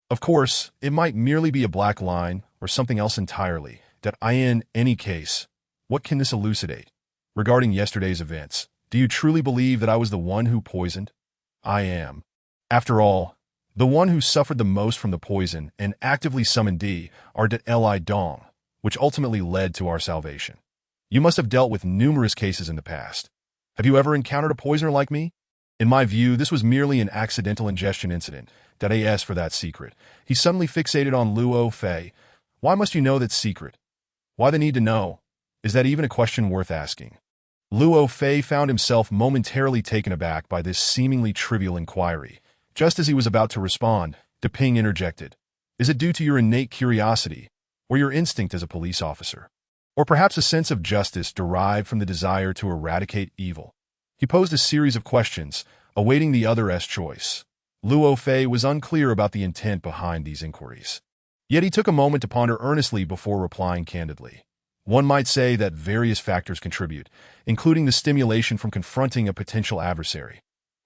Of course, it might merely be a black line or something else entirely. In any case, what can this elucidate? Regarding yesterday's events, do you truly believe that I was the one who poisoned? I am. After all, the one who suffered the most from the poison and actively summoned Li Dong, which ultimately led to our salvation. You must have dealt with numerous cases in the past. Have you ever encountered a poisoner like me? In my view, this was merely an accidental ingestion incident. As for that secret, he suddenly fixated on Luo Fei. Why must you know that secret? Why the need to know? Is that even a question worth asking? Luo Fei found himself momentarily taken aback by this seemingly trivial inquiry. Just as he was about to respond, Deping interjected. Is it due to your innate curiosity, or your instinct as a police officer? Or perhaps a sense of justice derived from the desire to eradicate evil? He posed a series of questions, awaiting the other's choice. Luo Fei was unclear about the intent behind these inquiries. Yet he took a moment to ponder earnestly before replying candidly. One might say that various factors contribute, including the stimulation from confronting a potential adversary.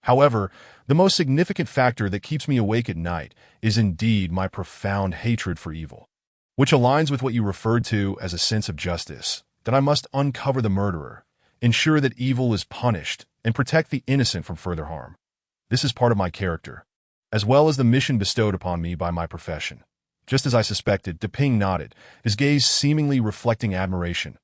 However, the most significant factor that keeps me awake at night is indeed my profound hatred for evil, which aligns with what you referred to as a sense of justice, that I must uncover the murderer, ensure that evil is punished, and protect the innocent from further harm. This is part of my character, as well as the mission bestowed upon me by my profession. Just as I suspected, Deping nodded, his gaze seemingly reflecting admiration.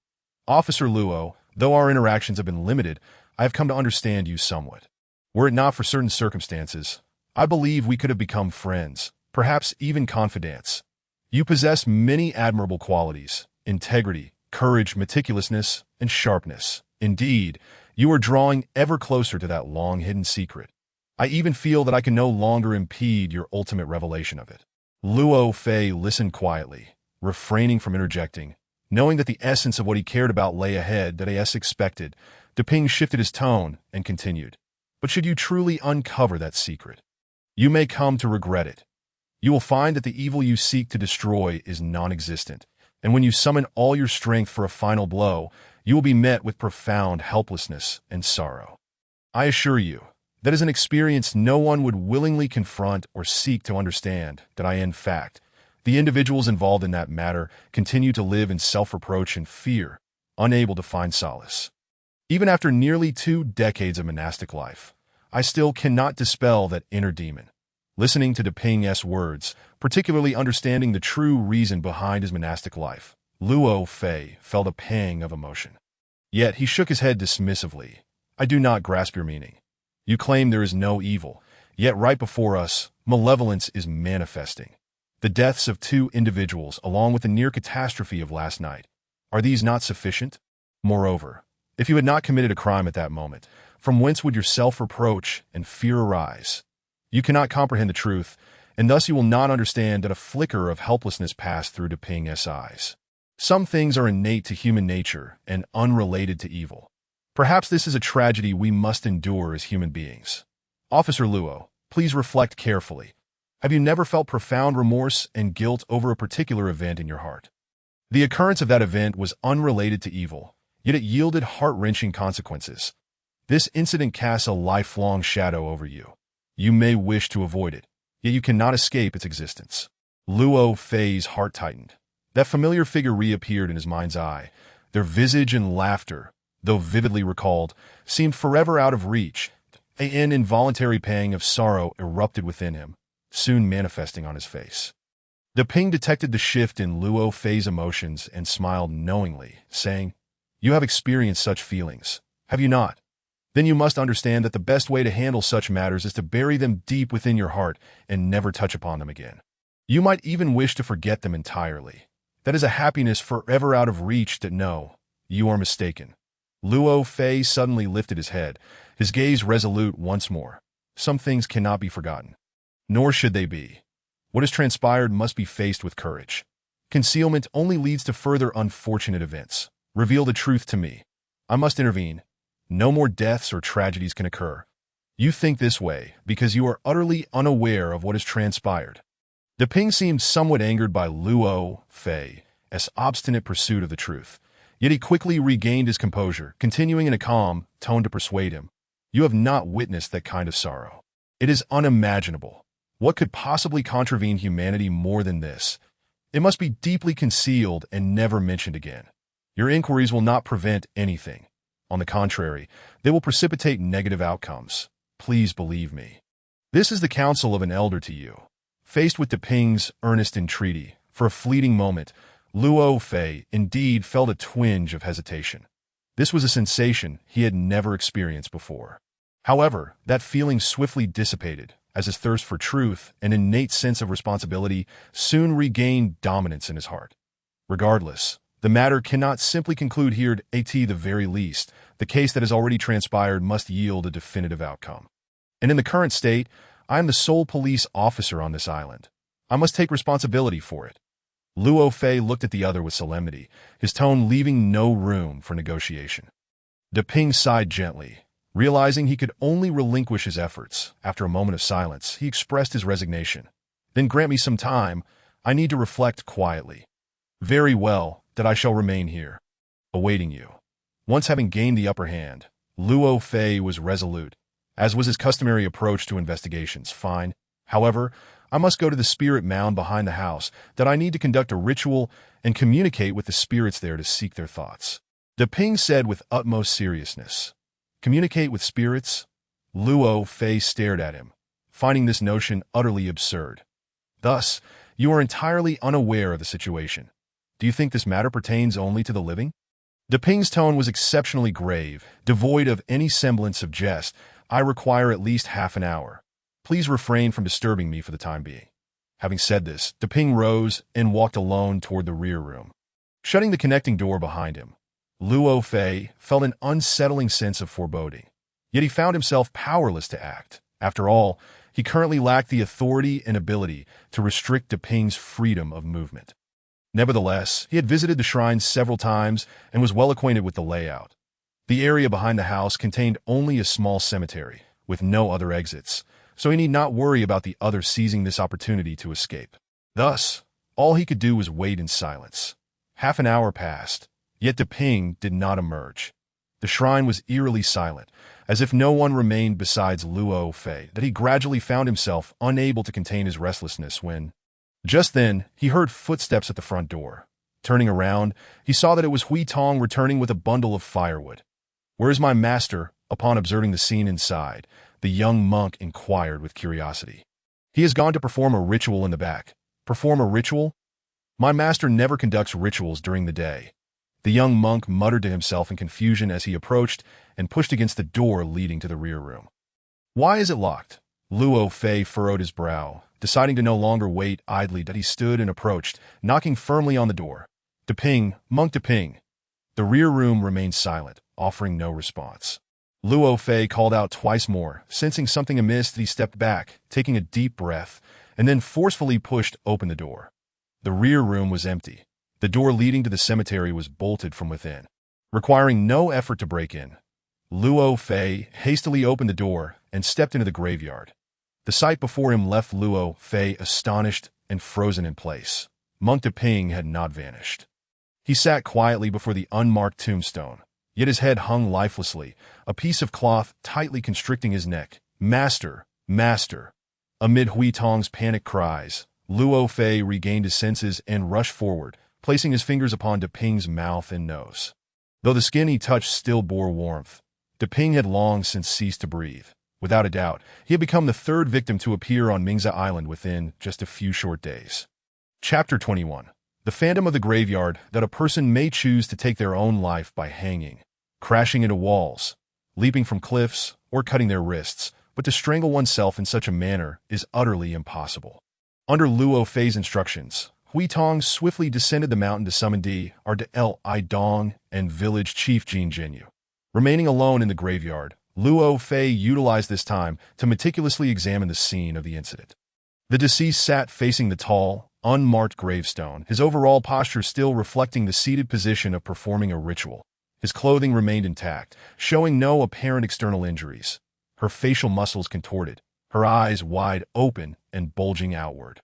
Officer Luo, though our interactions have been limited, I have come to understand you somewhat. Were it not for certain circumstances, I believe we could have become friends, perhaps even confidants. You possess many admirable qualities: integrity, courage, meticulousness, and sharpness. Indeed, you are drawing ever closer to that long-hidden secret. I even feel that I can no longer impede your ultimate revelation of it. Luo Fei listened quietly, refraining from interjecting. Knowing that the essence of what he cared about lay ahead, as expected, Deping shifted his tone and continued. But should you truly uncover that secret, you may come to regret it. You will find that the evil you seek to destroy is non-existent, and when you summon all your strength for a final blow, you will be met with profound helplessness and sorrow. I assure you, that is an experience no one would willingly confront or seek to understand. In fact, the individuals involved in that matter continue to live in self-reproach and fear, unable to find solace. Even after nearly 2 decades of monastic life, I still cannot dispel that inner demon. Listening to Deping's words, particularly understanding the true reason behind his monastic life, Luo Fei felt a pang of emotion. Yet he shook his head dismissively. I do not grasp your meaning. You claim there is no evil, yet right before us, malevolence is manifesting. The deaths of 2 individuals, along with the near catastrophe of last night, are these not sufficient? Moreover, if you had not committed a crime at that moment, from whence would your self-reproach and fear arise? You cannot comprehend the truth, and thus you will not understand that a flicker of helplessness passed through Deping's eyes. Some things are innate to human nature and unrelated to evil. Perhaps this is a tragedy we must endure as human beings. Officer Luo, please reflect carefully. Have you never felt profound remorse and guilt over a particular event in your heart? The occurrence of that event was unrelated to evil, yet it yielded heart-wrenching consequences. This incident casts a lifelong shadow over you. You may wish to avoid it, yet you cannot escape its existence. Luo Fei's heart tightened. That familiar figure reappeared in his mind's eye. Their visage and laughter, though vividly recalled, seemed forever out of reach. An involuntary pang of sorrow erupted within him, soon manifesting on his face. Deping detected the shift in Luo Fei's emotions and smiled knowingly, saying, You have experienced such feelings, have you not? Then you must understand that the best way to handle such matters is to bury them deep within your heart and never touch upon them again. You might even wish to forget them entirely. That is a happiness forever out of reach. No, you are mistaken. Luo Fei suddenly lifted his head, his gaze resolute once more. Some things cannot be forgotten. Nor should they be. What has transpired must be faced with courage. Concealment only leads to further unfortunate events. Reveal the truth to me. I must intervene. No more deaths or tragedies can occur. You think this way because you are utterly unaware of what has transpired. Deping seemed somewhat angered by Luo Fei's obstinate pursuit of the truth. Yet he quickly regained his composure, continuing in a calm tone to persuade him. You have not witnessed that kind of sorrow. It is unimaginable. What could possibly contravene humanity more than this? It must be deeply concealed and never mentioned again. Your inquiries will not prevent anything. On the contrary, they will precipitate negative outcomes. Please believe me. This is the counsel of an elder to you. Faced with Deping's earnest entreaty, for a fleeting moment, Luo Fei indeed felt a twinge of hesitation. This was a sensation he had never experienced before. However, that feeling swiftly dissipated, as his thirst for truth and innate sense of responsibility soon regained dominance in his heart. Regardless, the matter cannot simply conclude here at the very least. The case that has already transpired must yield a definitive outcome. And in the current state, I am the sole police officer on this island. I must take responsibility for it. Luo Fei looked at the other with solemnity, his tone leaving no room for negotiation. Deping sighed gently. Realizing he could only relinquish his efforts, after a moment of silence, he expressed his resignation. Then grant me some time. I need to reflect quietly. Very well, that I shall remain here, awaiting you. Once having gained the upper hand, Luo Fei was resolute, as was his customary approach to investigations. Fine. However, I must go to the spirit mound behind the house, that I need to conduct a ritual and communicate with the spirits there to seek their thoughts. Deping said with utmost seriousness. Communicate with spirits? Luo Fei stared at him, finding this notion utterly absurd. Thus, you are entirely unaware of the situation. Do you think this matter pertains only to the living? Deping's tone was exceptionally grave, devoid of any semblance of jest. I require at least half an hour. Please refrain from disturbing me for the time being. Having said this, Deping rose and walked alone toward the rear room. Shutting the connecting door behind him, Luo Fei felt an unsettling sense of foreboding. Yet he found himself powerless to act. After all, he currently lacked the authority and ability to restrict Deping's freedom of movement. Nevertheless, he had visited the shrine several times and was well acquainted with the layout. The area behind the house contained only a small cemetery, with no other exits, so he need not worry about the other seizing this opportunity to escape. Thus, all he could do was wait in silence. Half an hour passed, yet Deping did not emerge. The shrine was eerily silent, as if no one remained besides Luo Fei, that he gradually found himself unable to contain his restlessness when, just then, he heard footsteps at the front door. Turning around, he saw that it was Hui Tong returning with a bundle of firewood. "Where is my master?" Upon observing the scene inside, the young monk inquired with curiosity. "He has gone to perform a ritual in the back." "Perform a ritual? My master never conducts rituals during the day." The young monk muttered to himself in confusion as he approached and pushed against the door leading to the rear room. "Why is it locked?" Luo Fei furrowed his brow, deciding to no longer wait idly that he stood and approached, knocking firmly on the door. "Deping, Monk Deping." The rear room remained silent, offering no response. Luo Fei called out twice more. Sensing something amiss, he stepped back, taking a deep breath, and then forcefully pushed open the door. The rear room was empty. The door leading to the cemetery was bolted from within. Requiring no effort to break in, Luo Fei hastily opened the door and stepped into the graveyard. The sight before him left Luo Fei astonished and frozen in place. Monk Deping had not vanished. He sat quietly before the unmarked tombstone, yet his head hung lifelessly, a piece of cloth tightly constricting his neck. "Master! Master!" Amid Hui Tong's panic cries, Luo Fei regained his senses and rushed forward, placing his fingers upon Deping's mouth and nose. Though the skin he touched still bore warmth, Deping had long since ceased to breathe. Without a doubt, he had become the third victim to appear on Mingza Island within just a few short days. Chapter 21. The phantom of the graveyard, that a person may choose to take their own life by hanging, crashing into walls, leaping from cliffs, or cutting their wrists, but to strangle oneself in such a manner is utterly impossible. Under Luo Fei's instructions, Hui Tong swiftly descended the mountain to summon R.I. Dong and village chief Jin Jinyu. Remaining alone in the graveyard, Luo Fei utilized this time to meticulously examine the scene of the incident. The deceased sat facing the tall, unmarked gravestone, his overall posture still reflecting the seated position of performing a ritual. His clothing remained intact, showing no apparent external injuries. Her facial muscles contorted, her eyes wide open and bulging outward.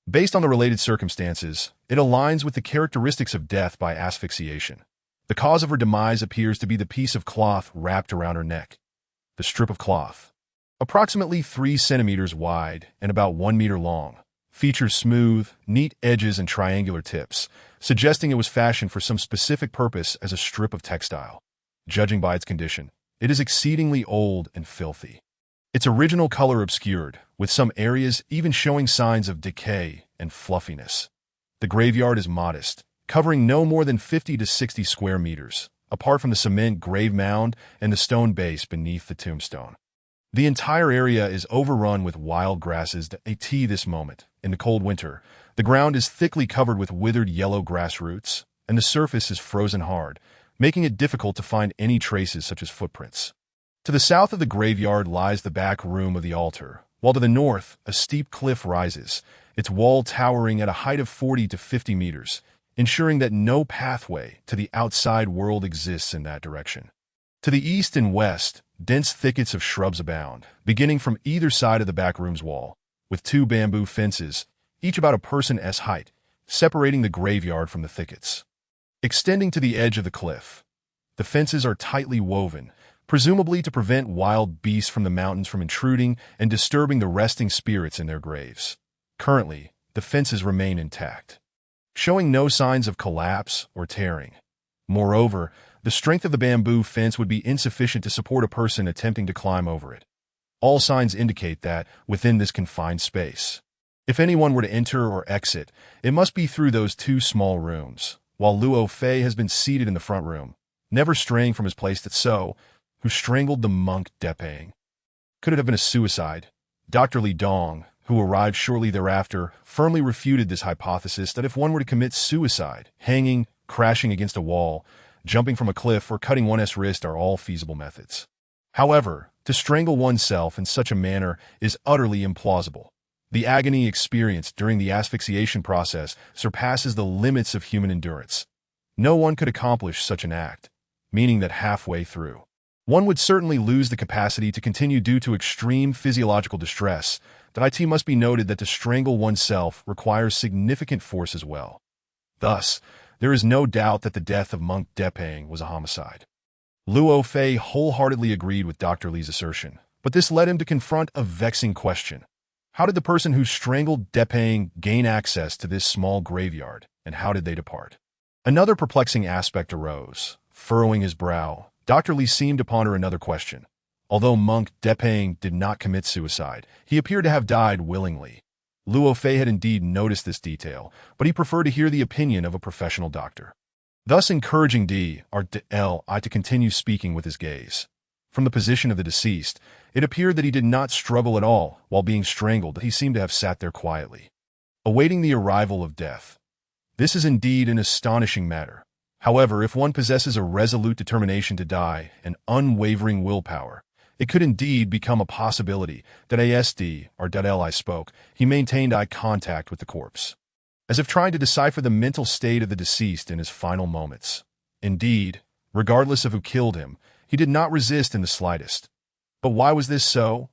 Based on the related circumstances, it aligns with the characteristics of death by asphyxiation. The cause of her demise appears to be the piece of cloth wrapped around her neck. The strip of cloth, approximately 3 centimeters wide and about 1 meter long, features smooth, neat edges and triangular tips, suggesting it was fashioned for some specific purpose as a strip of textile. Judging by its condition, it is exceedingly old and filthy. Its original color obscured, with some areas even showing signs of decay and fluffiness. The graveyard is modest, covering no more than 50 to 60 square meters, apart from the cement grave mound and the stone base beneath the tombstone. The entire area is overrun with wild grasses at this moment. In the cold winter, the ground is thickly covered with withered yellow grass roots, and the surface is frozen hard, making it difficult to find any traces such as footprints. To the south of the graveyard lies the back room of the altar, while to the north, a steep cliff rises, its wall towering at a height of 40 to 50 meters, ensuring that no pathway to the outside world exists in that direction. To the east and west, dense thickets of shrubs abound, beginning from either side of the back room's wall, with 2 bamboo fences, each about a person's height, separating the graveyard from the thickets. Extending to the edge of the cliff, the fences are tightly woven, presumably to prevent wild beasts from the mountains from intruding and disturbing the resting spirits in their graves. Currently, the fences remain intact, showing no signs of collapse or tearing. Moreover, the strength of the bamboo fence would be insufficient to support a person attempting to climb over it. All signs indicate that, within this confined space, if anyone were to enter or exit, it must be through those 2 small rooms, while Luo Fei has been seated in the front room, never straying from his place at Zhou, who strangled the monk Depang. Could it have been a suicide? Dr. Li Dong, who arrived shortly thereafter, firmly refuted this hypothesis that if one were to commit suicide, hanging, crashing against a wall, jumping from a cliff, or cutting one's wrist are all feasible methods. However, to strangle oneself in such a manner is utterly implausible. The agony experienced during the asphyxiation process surpasses the limits of human endurance. No one could accomplish such an act, meaning that halfway through, one would certainly lose the capacity to continue due to extreme physiological distress. That it must be noted that to strangle oneself requires significant force as well. Thus, there is no doubt that the death of monk Depang was a homicide. Luo Fei wholeheartedly agreed with Dr. Li's assertion, but this led him to confront a vexing question. How did the person who strangled Depang gain access to this small graveyard, and how did they depart? Another perplexing aspect arose. Furrowing his brow, Dr. Li seemed to ponder another question. Although monk Depang did not commit suicide, he appeared to have died willingly. Luo Fei had indeed noticed this detail, but he preferred to hear the opinion of a professional doctor, thus encouraging Li to continue speaking with his gaze. From the position of the deceased, it appeared that he did not struggle at all while being strangled, that he seemed to have sat there quietly, awaiting the arrival of death. This is indeed an astonishing matter. However, if one possesses a resolute determination to die and unwavering willpower, it could indeed become a possibility that Li spoke. He maintained eye contact with the corpse, as if trying to decipher the mental state of the deceased in his final moments. Indeed, regardless of who killed him, he did not resist in the slightest. But why was this so?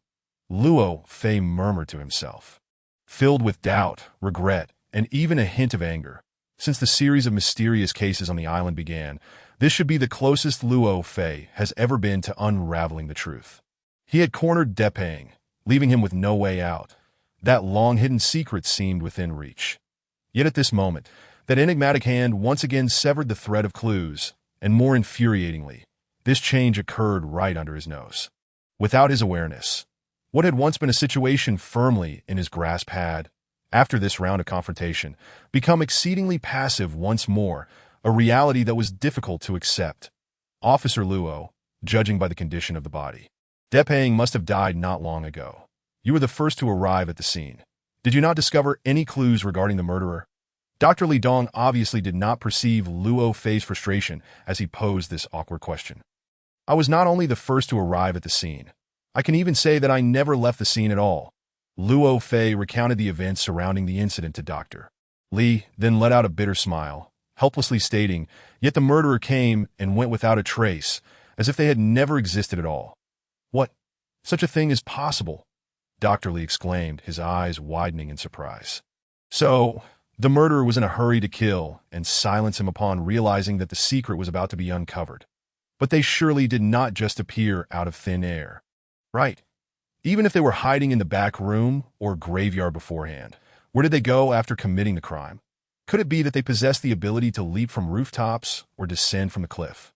Luo Fei murmured to himself, filled with doubt, regret, and even a hint of anger. Since the series of mysterious cases on the island began, this should be the closest Luo Fei has ever been to unraveling the truth. He had cornered Depang, leaving him with no way out. That long-hidden secret seemed within reach. Yet at this moment, that enigmatic hand once again severed the thread of clues, and more infuriatingly, this change occurred right under his nose. Without his awareness, what had once been a situation firmly in his grasp had, after this round of confrontation, become exceedingly passive once more, a reality that was difficult to accept. Officer Luo, judging by the condition of the body, Depang must have died not long ago. You were the first to arrive at the scene. Did you not discover any clues regarding the murderer? Dr. Li Dong obviously did not perceive Luo Fei's frustration as he posed this awkward question. I was not only the first to arrive at the scene. I can even say that I never left the scene at all. Luo Fei recounted the events surrounding the incident to Dr. Li, then let out a bitter smile, helplessly stating, "Yet the murderer came and went without a trace, as if they had never existed at all." "What? Such a thing is possible?" Dr. Li exclaimed, his eyes widening in surprise. "So, the murderer was in a hurry to kill and silence him upon realizing that the secret was about to be uncovered. But they surely did not just appear out of thin air. Right. Even if they were hiding in the back room or graveyard beforehand, where did they go after committing the crime? Could it be that they possessed the ability to leap from rooftops or descend from the cliff?"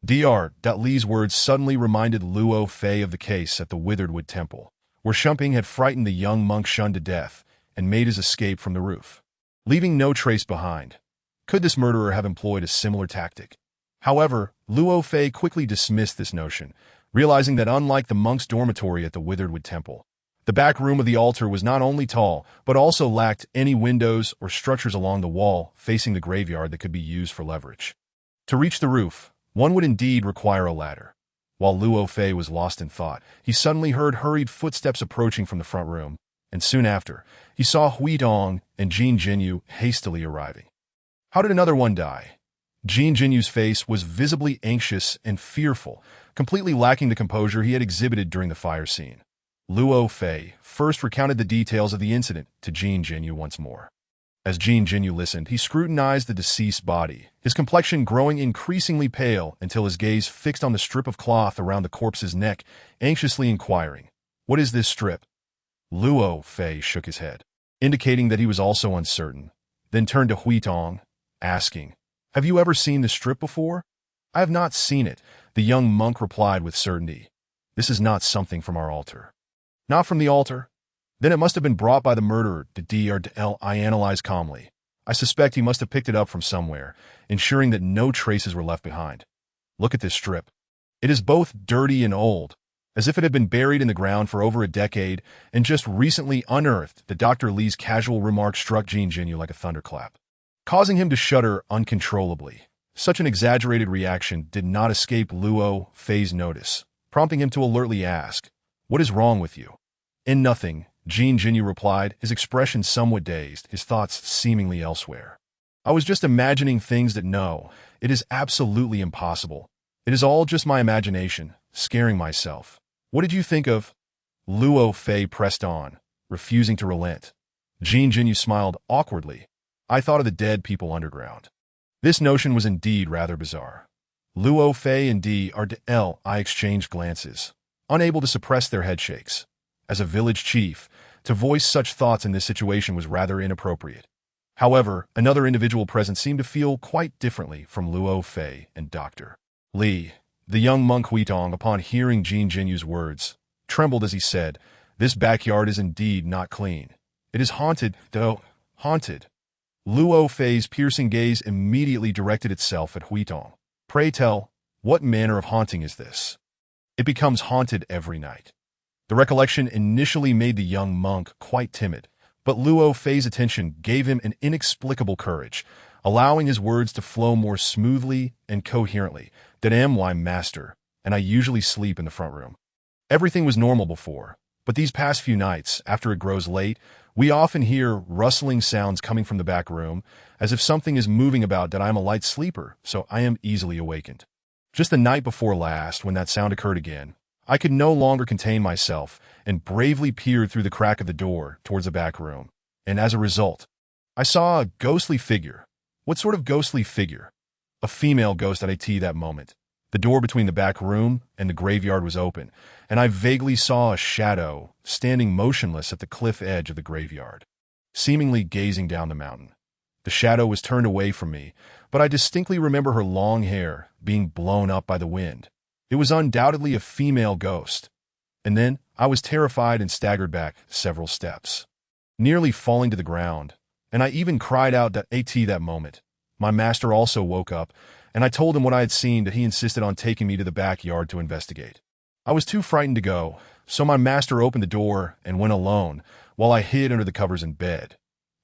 Dr. Li's words suddenly reminded Luo Fei of the case at the Witheredwood Temple, where Shumping had frightened the young monk shunned to death and made his escape from the roof, leaving no trace behind. Could this murderer have employed a similar tactic? However, Luo Fei quickly dismissed this notion, realizing that unlike the monk's dormitory at the Witheredwood Temple, the back room of the altar was not only tall, but also lacked any windows or structures along the wall facing the graveyard that could be used for leverage. To reach the roof, one would indeed require a ladder. While Luo Fei was lost in thought, he suddenly heard hurried footsteps approaching from the front room, and soon after, he saw Hui Dong and Jin Jinyu hastily arriving. How did another one die? Jin Jinyu's face was visibly anxious and fearful, completely lacking the composure he had exhibited during the fire scene. Luo Fei first recounted the details of the incident to Jin Jinyu once more. As Jin Jinyu listened, he scrutinized the deceased's body, his complexion growing increasingly pale until his gaze fixed on the strip of cloth around the corpse's neck, anxiously inquiring, "What is this strip?" Luo Fei shook his head, indicating that he was also uncertain, then turned to Hui Dong, asking, "Have you ever seen this strip before?" "I have not seen it," the young monk replied with certainty. "This is not something from our altar." "Not from the altar? Then it must have been brought by the murderer," I analyzed calmly. "I suspect he must have picked it up from somewhere, ensuring that no traces were left behind. Look at this strip. It is both dirty and old, as if it had been buried in the ground for over a decade and just recently unearthed." The Dr. Li's casual remark struck Jin Jinyu like a thunderclap, causing him to shudder uncontrollably. Such an exaggerated reaction did not escape Luo Fei's notice, prompting him to alertly ask, "What is wrong with you?" "In nothing," Jin Jinyu replied, his expression somewhat dazed, his thoughts seemingly elsewhere. "I was just imagining things that no, it is absolutely impossible. It is all just my imagination, scaring myself." "What did you think of?" Luo Fei pressed on, refusing to relent. Jin Jinyu smiled awkwardly. "I thought of the dead people underground." This notion was indeed rather bizarre. Luo Fei and Dr. Li exchanged glances, unable to suppress their headshakes. As a village chief, to voice such thoughts in this situation was rather inappropriate. However, another individual present seemed to feel quite differently from Luo Fei and Dr. Li. The young monk Hui Dong, upon hearing Jin Jinyu's words, trembled as he said, "This backyard is indeed not clean. It is haunted, though, haunted." Luo Fei's piercing gaze immediately directed itself at Hui Dong. "Pray tell, what manner of haunting is this?" "It becomes haunted every night." The recollection initially made the young monk quite timid, but Luo Fei's attention gave him an inexplicable courage, allowing his words to flow more smoothly and coherently. "That am why, master, and I usually sleep in the front room. Everything was normal before, but these past few nights, after it grows late, we often hear rustling sounds coming from the back room, as if something is moving about. That I am a light sleeper, so I am easily awakened. Just the night before last, when that sound occurred again, I could no longer contain myself and bravely peered through the crack of the door towards the back room, and as a result, I saw a ghostly figure." "What sort of ghostly figure?" "A female ghost at that moment. The door between the back room and the graveyard was open, and I vaguely saw a shadow standing motionless at the cliff edge of the graveyard, seemingly gazing down the mountain. The shadow was turned away from me, but I distinctly remember her long hair being blown up by the wind. It was undoubtedly a female ghost. And then I was terrified and staggered back several steps, nearly falling to the ground, and I even cried out at that moment. My master also woke up, and I told him what I had seen. That he insisted on taking me to the backyard to investigate. I was too frightened to go, so my master opened the door and went alone, while I hid under the covers in bed.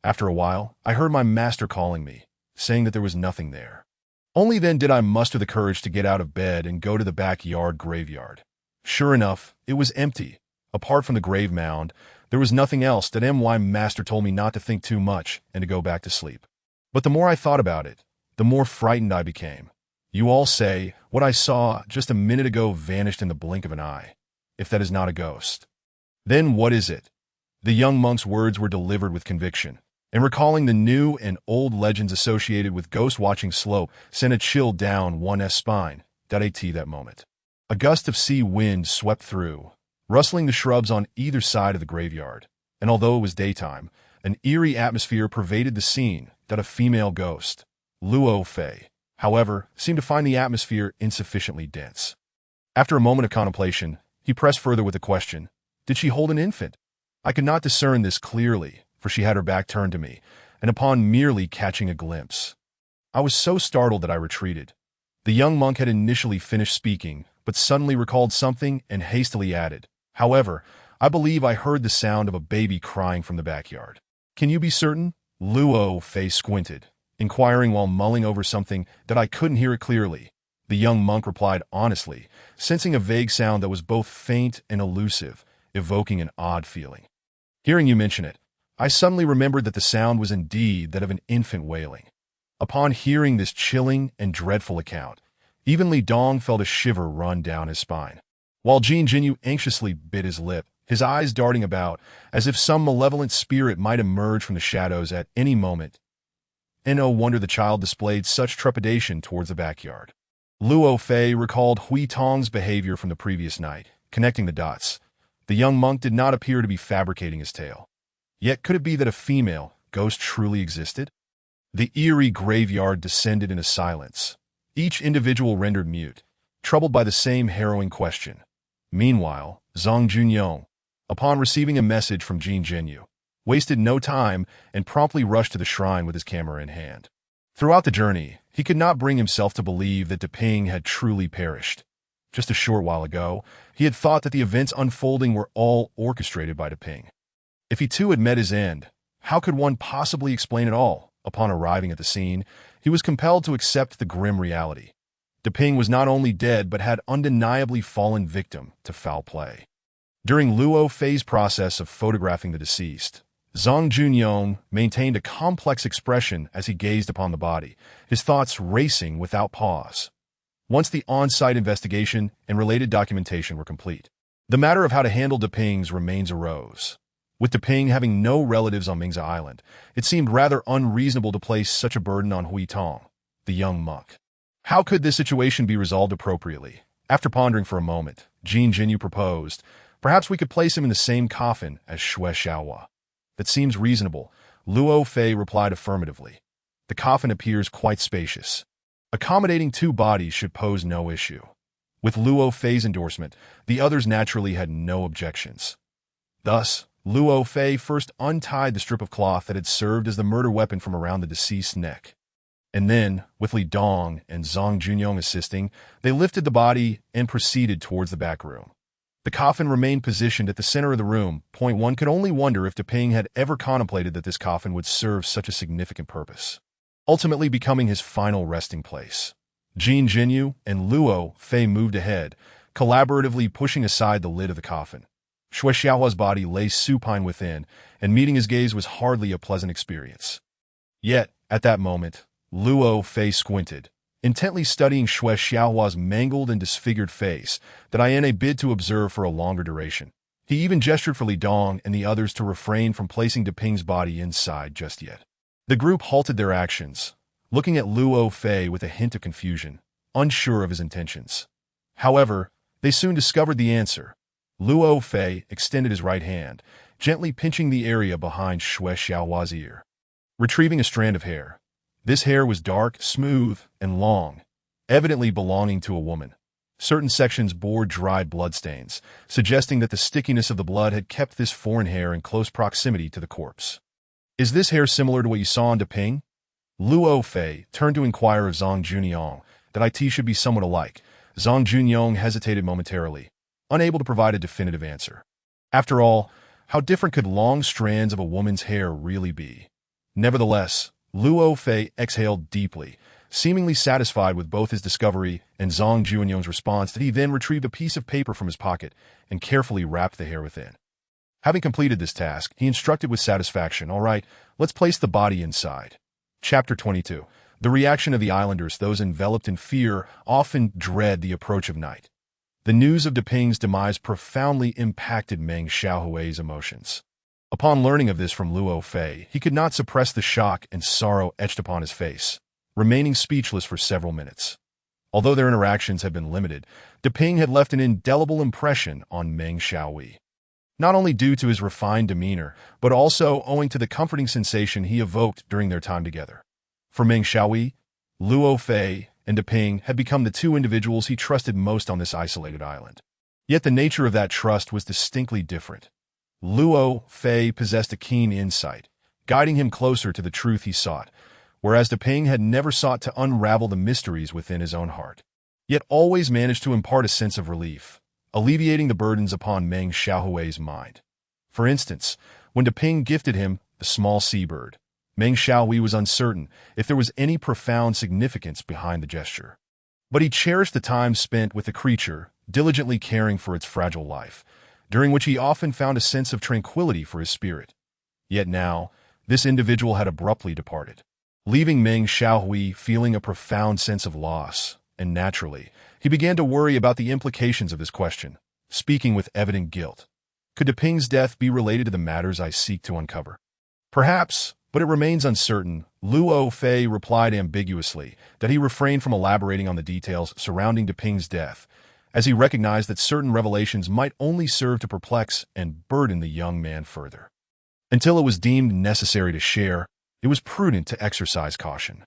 After a while, I heard my master calling me, saying that there was nothing there. Only then did I muster the courage to get out of bed and go to the backyard graveyard. Sure enough, it was empty. Apart from the grave mound, There was nothing else. That my master told me not to think too much and to go back to sleep. But the more I thought about it, the more frightened I became. You all say, what I saw just a minute ago vanished in the blink of an eye. If that is not a ghost, then what is it? The young monk's words were delivered with conviction, and recalling the new and old legends associated with ghost-watching slope sent a chill down one's spine. That moment. A gust of sea wind swept through, rustling the shrubs on either side of the graveyard, and although it was daytime, an eerie atmosphere pervaded the scene. A female ghost, Luo Fei, however, seemed to find the atmosphere insufficiently dense. After a moment of contemplation, he pressed further with a question. Did she hold an infant? I could not discern this clearly, for she had her back turned to me, and upon merely catching a glimpse, I was so startled that I retreated. The young monk had initially finished speaking, but suddenly recalled something and hastily added, however, I believe I heard the sound of a baby crying from the backyard. Can you be certain? Luo Fei squinted, inquiring while mulling over something that I couldn't hear it clearly. The young monk replied honestly, sensing a vague sound that was both faint and elusive, evoking an odd feeling. Hearing you mention it, I suddenly remembered that the sound was indeed that of an infant wailing. Upon hearing this chilling and dreadful account, even Li Dong felt a shiver run down his spine. While Jin Jinyu anxiously bit his lip, his eyes darting about, as if some malevolent spirit might emerge from the shadows at any moment. And no wonder the child displayed such trepidation towards the backyard. Luo Fei recalled Hui Tong's behavior from the previous night, connecting the dots. The young monk did not appear to be fabricating his tale. Yet could it be that a female ghost truly existed? The eerie graveyard descended into silence, each individual rendered mute, troubled by the same harrowing question. Meanwhile, Zhang Junyong, upon receiving a message from Jin Jinyu, wasted no time and promptly rushed to the shrine with his camera in hand. Throughout the journey, he could not bring himself to believe that Deping had truly perished. Just a short while ago, he had thought that the events unfolding were all orchestrated by Deping. If he too had met his end, how could one possibly explain it all? Upon arriving at the scene, he was compelled to accept the grim reality. Deping was not only dead but had undeniably fallen victim to foul play. During Luo Fei's process of photographing the deceased, Zhang Junyong maintained a complex expression as he gazed upon the body, his thoughts racing without pause. Once the on-site investigation and related documentation were complete, the matter of how to handle Deping's remains arose. With Deping having no relatives on Mingza Island, it seemed rather unreasonable to place such a burden on Hui Tong, the young monk. How could this situation be resolved appropriately? After pondering for a moment, Jin Jinyu proposed, perhaps we could place him in the same coffin as Xue Xiaohua. That seems reasonable. Luo Fei replied affirmatively. The coffin appears quite spacious. Accommodating two bodies should pose no issue. With Luo Fei's endorsement, the others naturally had no objections. Thus, Luo Fei first untied the strip of cloth that had served as the murder weapon from around the deceased's neck. And then, with Li Dong and Zhang Junyong assisting, they lifted the body and proceeded towards the back room. The coffin remained positioned at the center of the room. One could only wonder if Deping had ever contemplated that this coffin would serve such a significant purpose, ultimately becoming his final resting place. Jin Jinyu and Luo Fei moved ahead, collaboratively pushing aside the lid of the coffin. Xue Xiaohua's body lay supine within, and meeting his gaze was hardly a pleasant experience. Yet, at that moment, Luo Fei squinted, intently studying Xue Xiaohua's mangled and disfigured face that I in a bid to observe for a longer duration. He even gestured for Li Dong and the others to refrain from placing Deping's body inside just yet. The group halted their actions, looking at Luo Fei with a hint of confusion, unsure of his intentions. However, they soon discovered the answer. Luo Fei extended his right hand, gently pinching the area behind Xue Xiaohua's ear. Retrieving a strand of hair. This hair was dark, smooth, and long, evidently belonging to a woman. Certain sections bore dried bloodstains, suggesting that the stickiness of the blood had kept this foreign hair in close proximity to the corpse. Is this hair similar to what you saw on Deping? Luo Fei turned to inquire of Zhang Junyong. That it should be somewhat alike. Zhang Junyong hesitated momentarily, unable to provide a definitive answer. After all, how different could long strands of a woman's hair really be? Nevertheless, Luo Fei exhaled deeply, seemingly satisfied with both his discovery and Zhang Junyong's response that he then retrieved a piece of paper from his pocket and carefully wrapped the hair within. Having completed this task, he instructed with satisfaction, "All right, let's place the body inside." Chapter 22. The reaction of the islanders, those enveloped in fear, often dread the approach of night. The news of Deping's demise profoundly impacted Meng Xiaohui's emotions. Upon learning of this from Luo Fei, he could not suppress the shock and sorrow etched upon his face, remaining speechless for several minutes. Although their interactions had been limited, Deping had left an indelible impression on Meng Xiaohui. Not only due to his refined demeanor, but also owing to the comforting sensation he evoked during their time together. For Meng Xiaohui, Luo Fei and Deping had become the two individuals he trusted most on this isolated island. Yet the nature of that trust was distinctly different. Luo Fei possessed a keen insight, guiding him closer to the truth he sought, whereas Deping had never sought to unravel the mysteries within his own heart, yet always managed to impart a sense of relief, alleviating the burdens upon Meng Xiaohui's mind. For instance, when Deping gifted him the small seabird, Meng Xiaohui was uncertain if there was any profound significance behind the gesture. But he cherished the time spent with the creature, diligently caring for its fragile life, during which he often found a sense of tranquility for his spirit. Yet now, this individual had abruptly departed, leaving Meng Xiaohui feeling a profound sense of loss, and naturally, he began to worry about the implications of this question, speaking with evident guilt. Could Deping's death be related to the matters I seek to uncover? Perhaps, but it remains uncertain. Luo Fei replied ambiguously that he refrained from elaborating on the details surrounding Deping's death, as he recognized that certain revelations might only serve to perplex and burden the young man further. Until it was deemed necessary to share, it was prudent to exercise caution.